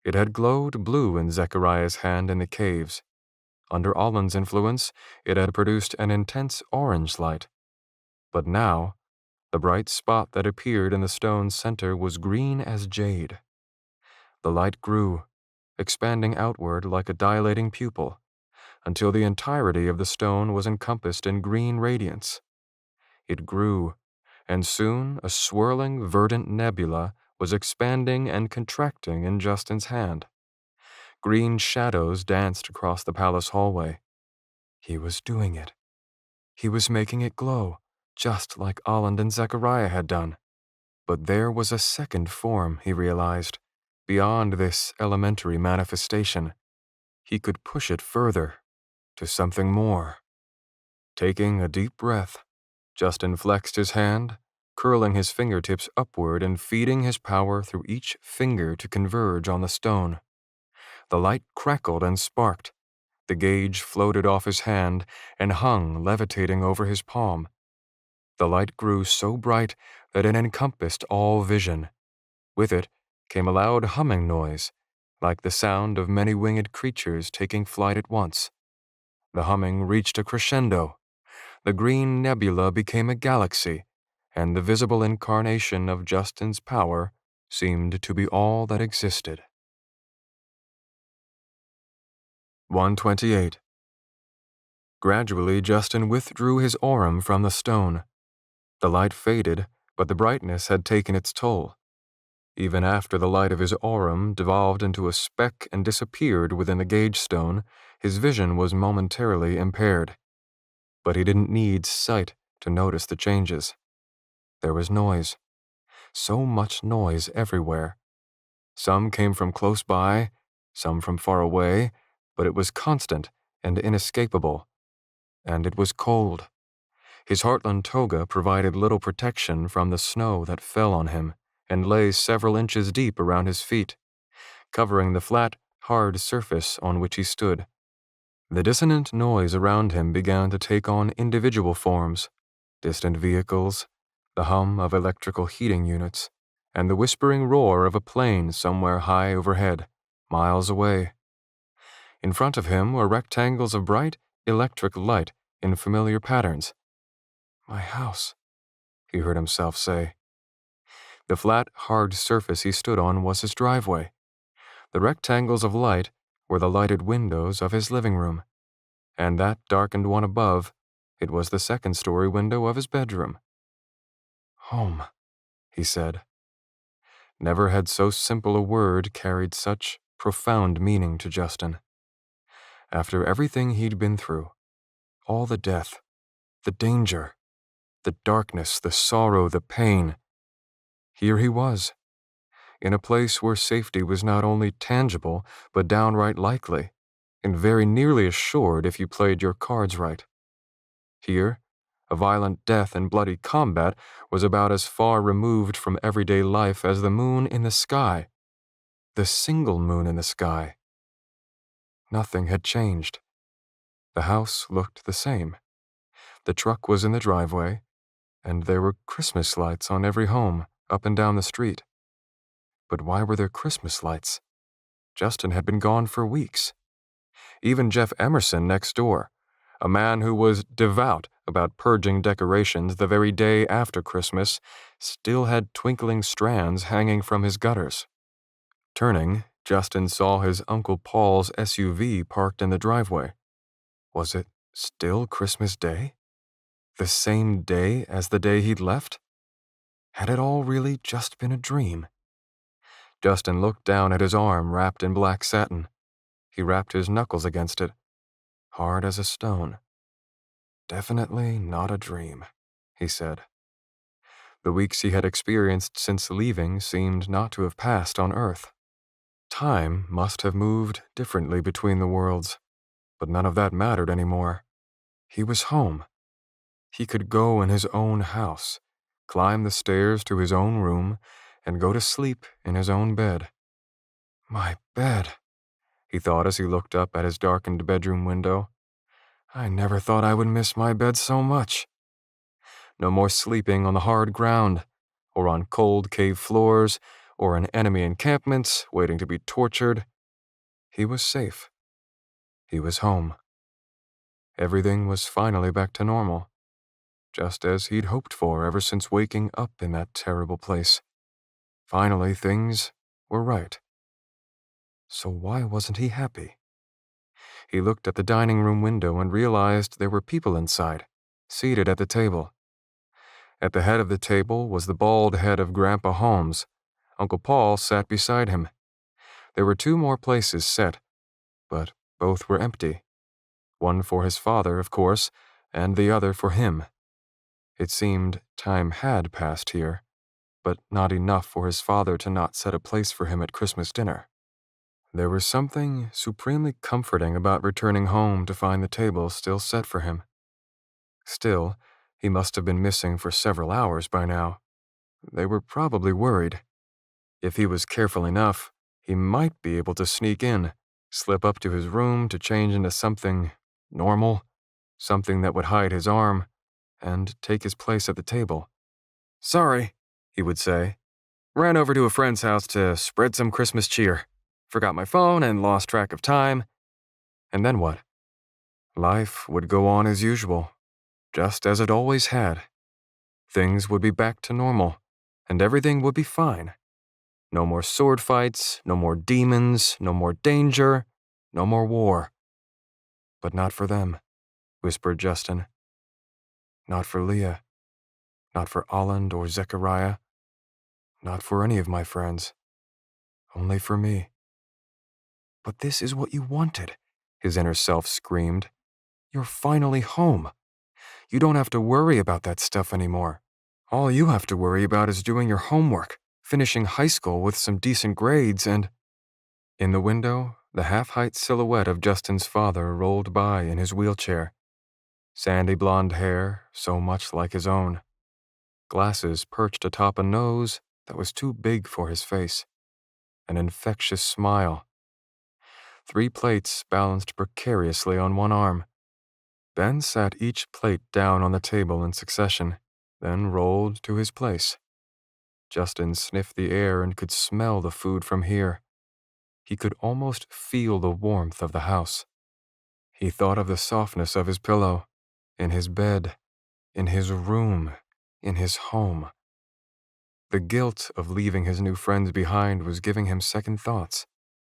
It had glowed blue in Zechariah's hand in the caves. Under Olland's influence, it had produced an intense orange light. But now, the bright spot that appeared in the stone's center was green as jade. The light grew, expanding outward like a dilating pupil, until the entirety of the stone was encompassed in green radiance. It grew, and soon a swirling, verdant nebula was expanding and contracting in Justin's hand. Green shadows danced across the palace hallway. He was doing it. He was making it glow, just like Olland and Zechariah had done. But there was a second form, he realized, beyond this elementary manifestation. He could push it further, to something more. Taking a deep breath, Justin flexed his hand, curling his fingertips upward and feeding his power through each finger to converge on the stone. The light crackled and sparked. The gauge floated off his hand and hung levitating over his palm. The light grew so bright that it encompassed all vision. With it came a loud humming noise, like the sound of many winged creatures taking flight at once. The humming reached a crescendo. The green nebula became a galaxy, and the visible incarnation of Justin's power seemed to be all that existed. 128. Gradually, Justin withdrew his Aurum from the stone. The light faded, but the brightness had taken its toll. Even after the light of his Aurum devolved into a speck and disappeared within the gauge stone, his vision was momentarily impaired. But he didn't need sight to notice the changes. There was noise. So much noise everywhere. Some came from close by, some from far away, but it was constant and inescapable. And it was cold. His Heartland toga provided little protection from the snow that fell on him and lay several inches deep around his feet, covering the flat, hard surface on which he stood. The dissonant noise around him began to take on individual forms: distant vehicles, the hum of electrical heating units, and the whispering roar of a plane somewhere high overhead, miles away. In front of him were rectangles of bright, electric light in familiar patterns. "My house," he heard himself say. The flat, hard surface he stood on was his driveway. The rectangles of light were the lighted windows of his living room, and that darkened one above, it was the second-story window of his bedroom. "Home," he said. Never had so simple a word carried such profound meaning to Justin. After everything he'd been through, all the death, the danger, the darkness, the sorrow, the pain, here he was, in a place where safety was not only tangible, but downright likely, and very nearly assured if you played your cards right. Here, a violent death and bloody combat was about as far removed from everyday life as the moon in the sky, the single moon in the sky. Nothing had changed. The house looked the same. The truck was in the driveway, and there were Christmas lights on every home, up and down the street. But why were there Christmas lights? Justin had been gone for weeks. Even Jeff Emerson next door, a man who was devout about purging decorations the very day after Christmas, still had twinkling strands hanging from his gutters. Turning, Justin saw his Uncle Paul's SUV parked in the driveway. Was it still Christmas Day? The same day as the day he'd left? Had it all really just been a dream? Justin looked down at his arm wrapped in black satin. He rapped his knuckles against it, hard as a stone. Definitely not a dream, he said. The weeks he had experienced since leaving seemed not to have passed on Earth. Time must have moved differently between the worlds, but none of that mattered anymore. He was home. He could go in his own house, climb the stairs to his own room, and go to sleep in his own bed. My bed, he thought as he looked up at his darkened bedroom window. I never thought I would miss my bed so much. No more sleeping on the hard ground, or on cold cave floors, or in enemy encampments, waiting to be tortured. He was safe. He was home. Everything was finally back to normal, just as he'd hoped for ever since waking up in that terrible place. Finally, things were right. So why wasn't he happy? He looked at the dining room window and realized there were people inside, seated at the table. At the head of the table was the bald head of Grandpa Holmes. Uncle Paul sat beside him. There were 2 more places set, but both were empty. One for his father, of course, and the other for him. It seemed time had passed here, but not enough for his father to not set a place for him at Christmas dinner. There was something supremely comforting about returning home to find the table still set for him. Still, he must have been missing for several hours by now. They were probably worried. If he was careful enough, he might be able to sneak in, slip up to his room to change into something normal, something that would hide his arm, and take his place at the table. "Sorry," he would say. "Ran over to a friend's house to spread some Christmas cheer. Forgot my phone and lost track of time." And then what? Life would go on as usual, just as it always had. Things would be back to normal, and everything would be fine. No more sword fights, no more demons, no more danger, no more war. But not for them, whispered Justin. Not for Leah. Not for Olland or Zechariah. Not for any of my friends. Only for me. But this is what you wanted, his inner self screamed. You're finally home. You don't have to worry about that stuff anymore. All you have to worry about is doing your homework, finishing high school with some decent grades, and—" In the window, the half-height silhouette of Justin's father rolled by in his wheelchair. Sandy blonde hair, so much like his own. Glasses perched atop a nose that was too big for his face. An infectious smile. 3 plates balanced precariously on one arm. Ben sat each plate down on the table in succession, then rolled to his place. Justin sniffed the air and could smell the food from here. He could almost feel the warmth of the house. He thought of the softness of his pillow, in his bed, in his room, in his home. The guilt of leaving his new friends behind was giving him second thoughts,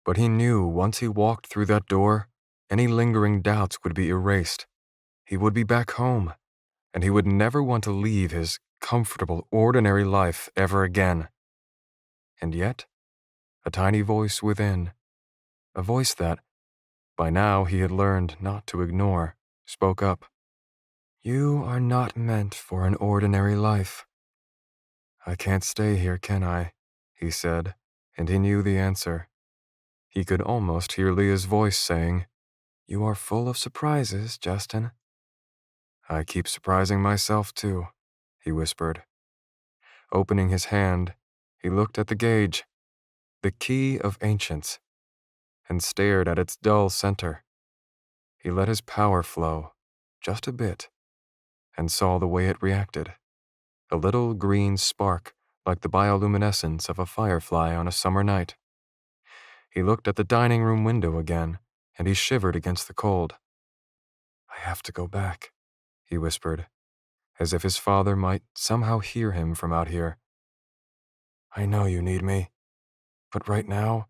but he knew once he walked through that door, any lingering doubts would be erased. He would be back home, and he would never want to leave his comfortable, ordinary life ever again. And yet, a tiny voice within, a voice that, by now he had learned not to ignore, spoke up. "You are not meant for an ordinary life." "I can't stay here, can I?" he said, and he knew the answer. He could almost hear Leah's voice saying, "You are full of surprises, Justin." "I keep surprising myself, too," he whispered. Opening his hand, he looked at the gauge, the key of ancients, and stared at its dull center. He let his power flow, just a bit, and saw the way it reacted. A little green spark, like the bioluminescence of a firefly on a summer night. He looked at the dining room window again, and he shivered against the cold. "I have to go back," he whispered, as if his father might somehow hear him from out here. "I know you need me, but right now,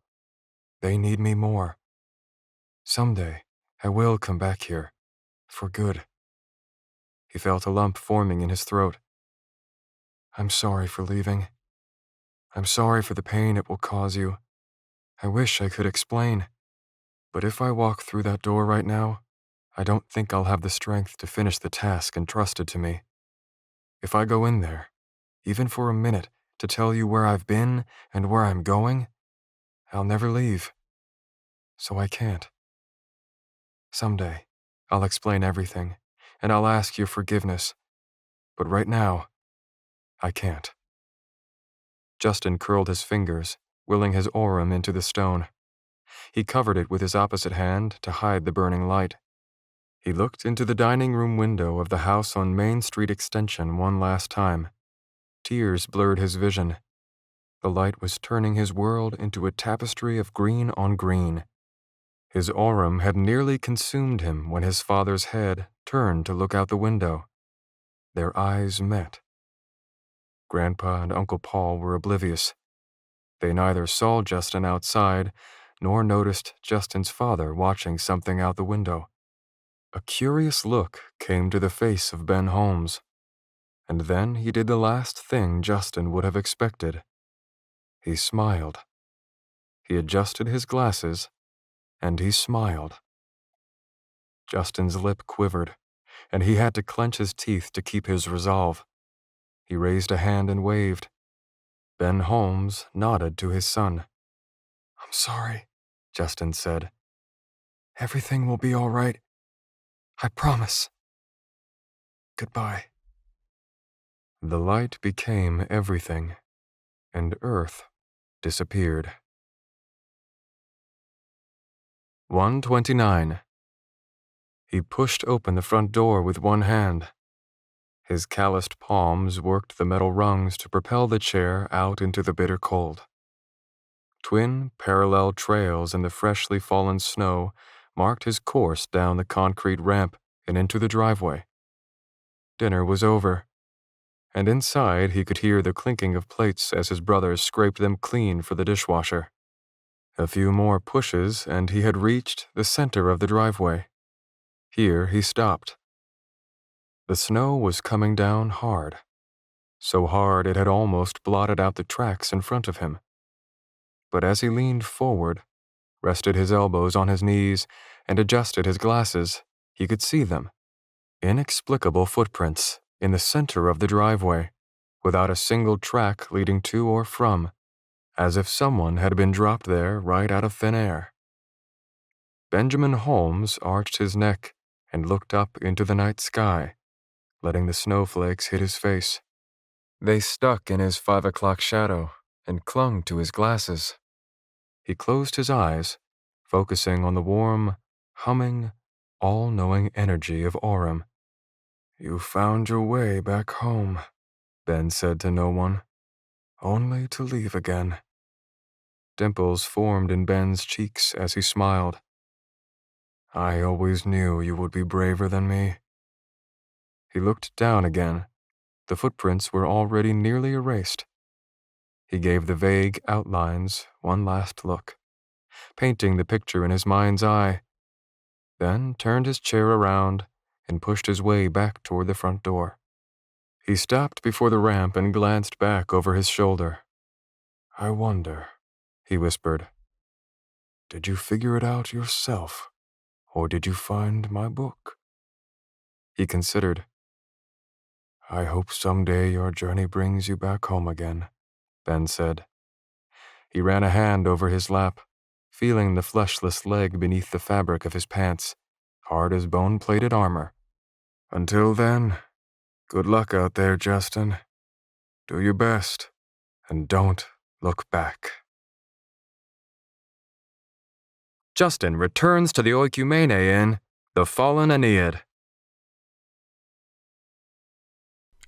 they need me more. Someday, I will come back here, for good." He felt a lump forming in his throat. "I'm sorry for leaving. I'm sorry for the pain it will cause you. I wish I could explain. But if I walk through that door right now, I don't think I'll have the strength to finish the task entrusted to me. If I go in there, even for a minute, to tell you where I've been and where I'm going, I'll never leave. So I can't. Someday, I'll explain everything, and I'll ask your forgiveness. But right now, I can't." Justin curled his fingers, willing his aurum into the stone. He covered it with his opposite hand to hide the burning light. He looked into the dining room window of the house on Main Street Extension one last time. Tears blurred his vision. The light was turning his world into a tapestry of green on green. His aurum had nearly consumed him when his father's head turned to look out the window. Their eyes met. Grandpa and Uncle Paul were oblivious. They neither saw Justin outside nor noticed Justin's father watching something out the window. A curious look came to the face of Ben Holmes, and then he did the last thing Justin would have expected. He smiled. He adjusted his glasses, and he smiled. Justin's lip quivered, and he had to clench his teeth to keep his resolve. He raised a hand and waved. Ben Holmes nodded to his son. "I'm sorry," Justin said. "Everything will be all right. I promise. Goodbye." The light became everything, and Earth disappeared. 129. He pushed open the front door with one hand. His calloused palms worked the metal rungs to propel the chair out into the bitter cold. Twin, parallel trails in the freshly fallen snow marked his course down the concrete ramp and into the driveway. Dinner was over, and inside he could hear the clinking of plates as his brothers scraped them clean for the dishwasher. A few more pushes and he had reached the center of the driveway. Here he stopped. The snow was coming down hard, so hard it had almost blotted out the tracks in front of him. But as he leaned forward, rested his elbows on his knees, and adjusted his glasses, he could see them. Inexplicable footprints in the center of the driveway, without a single track leading to or from, as if someone had been dropped there right out of thin air. Benjamin Holmes arched his neck and looked up into the night sky, letting the snowflakes hit his face. They stuck in his 5 o'clock shadow and clung to his glasses. He closed his eyes, focusing on the warm, humming, all-knowing energy of Orem. "You found your way back home," Ben said to no one, "only to leave again." Dimples formed in Ben's cheeks as he smiled. "I always knew you would be braver than me." He looked down again. The footprints were already nearly erased. He gave the vague outlines one last look, painting the picture in his mind's eye, then turned his chair around and pushed his way back toward the front door. He stopped before the ramp and glanced back over his shoulder. "I wonder," he whispered, "did you figure it out yourself, or did you find my book?" He considered. "I hope someday your journey brings you back home again," Ben said. He ran a hand over his lap, feeling the fleshless leg beneath the fabric of his pants, hard as bone-plated armor. "Until then, good luck out there, Justin. Do your best, and don't look back." Justin returns to the Oikumene in The Fallen Aeneid.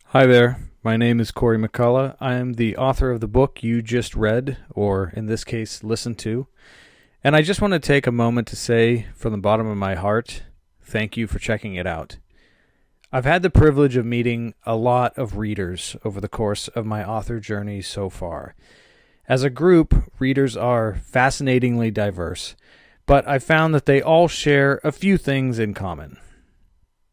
Hi there, my name is Corey McCullough. I am the author of the book you just read, or in this case, listened to. And I just want to take a moment to say, from the bottom of my heart, thank you for checking it out. I've had the privilege of meeting a lot of readers over the course of my author journey so far. As a group, readers are fascinatingly diverse, but I found that they all share a few things in common.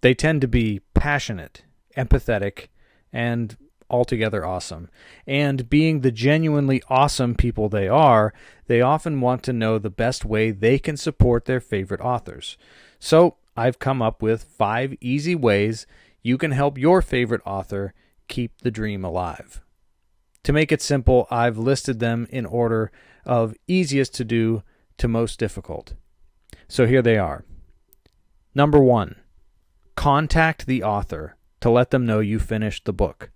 They tend to be passionate, empathetic, and altogether awesome. And being the genuinely awesome people they are, they often want to know the best way they can support their favorite authors. So I've come up with 5 easy ways you can help your favorite author keep the dream alive. To make it simple, I've listed them in order of easiest to do to most difficult. So here they are. Number 1, contact the author to let them know you finished the book.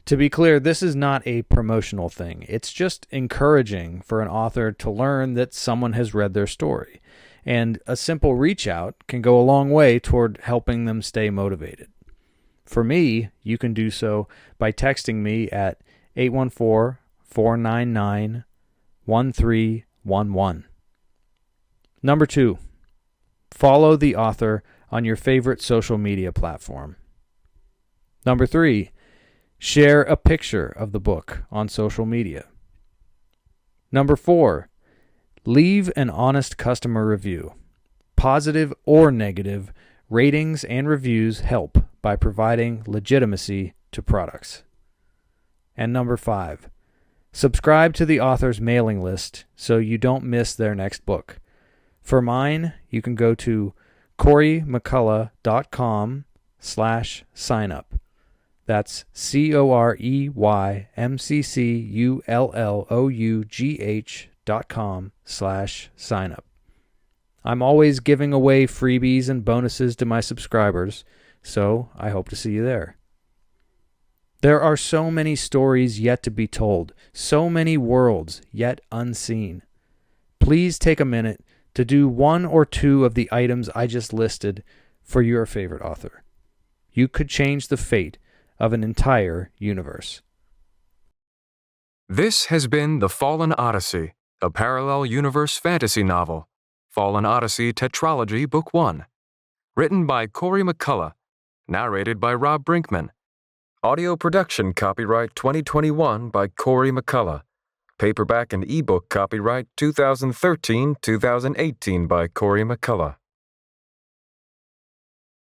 To be clear, this is not a promotional thing. It's just encouraging for an author to learn that someone has read their story. And a simple reach out can go a long way toward helping them stay motivated. For me, you can do so by texting me at 814-499-1311. Number 2, follow the author on your favorite social media platform. Number 3, share a picture of the book on social media. Number 4, leave an honest customer review. Positive or negative, ratings and reviews help by providing legitimacy to products. And number 5, subscribe to the author's mailing list so you don't miss their next book. For mine, you can go to coreymccullough.com/signup. That's coreymccullough.com/signup. I'm always giving away freebies and bonuses to my subscribers, so I hope to see you there. There are so many stories yet to be told, so many worlds yet unseen. Please take a minute to do 1 or 2 of the items I just listed for your favorite author. You could change the fate of an entire universe. This has been The Fallen Odyssey, a parallel universe fantasy novel. Fallen Odyssey Tetralogy Book 1. Written by Corey McCullough. Narrated by Rob Brinkman. Audio production copyright 2021 by Corey McCullough. Paperback and ebook copyright 2013-2018 by Corey McCullough.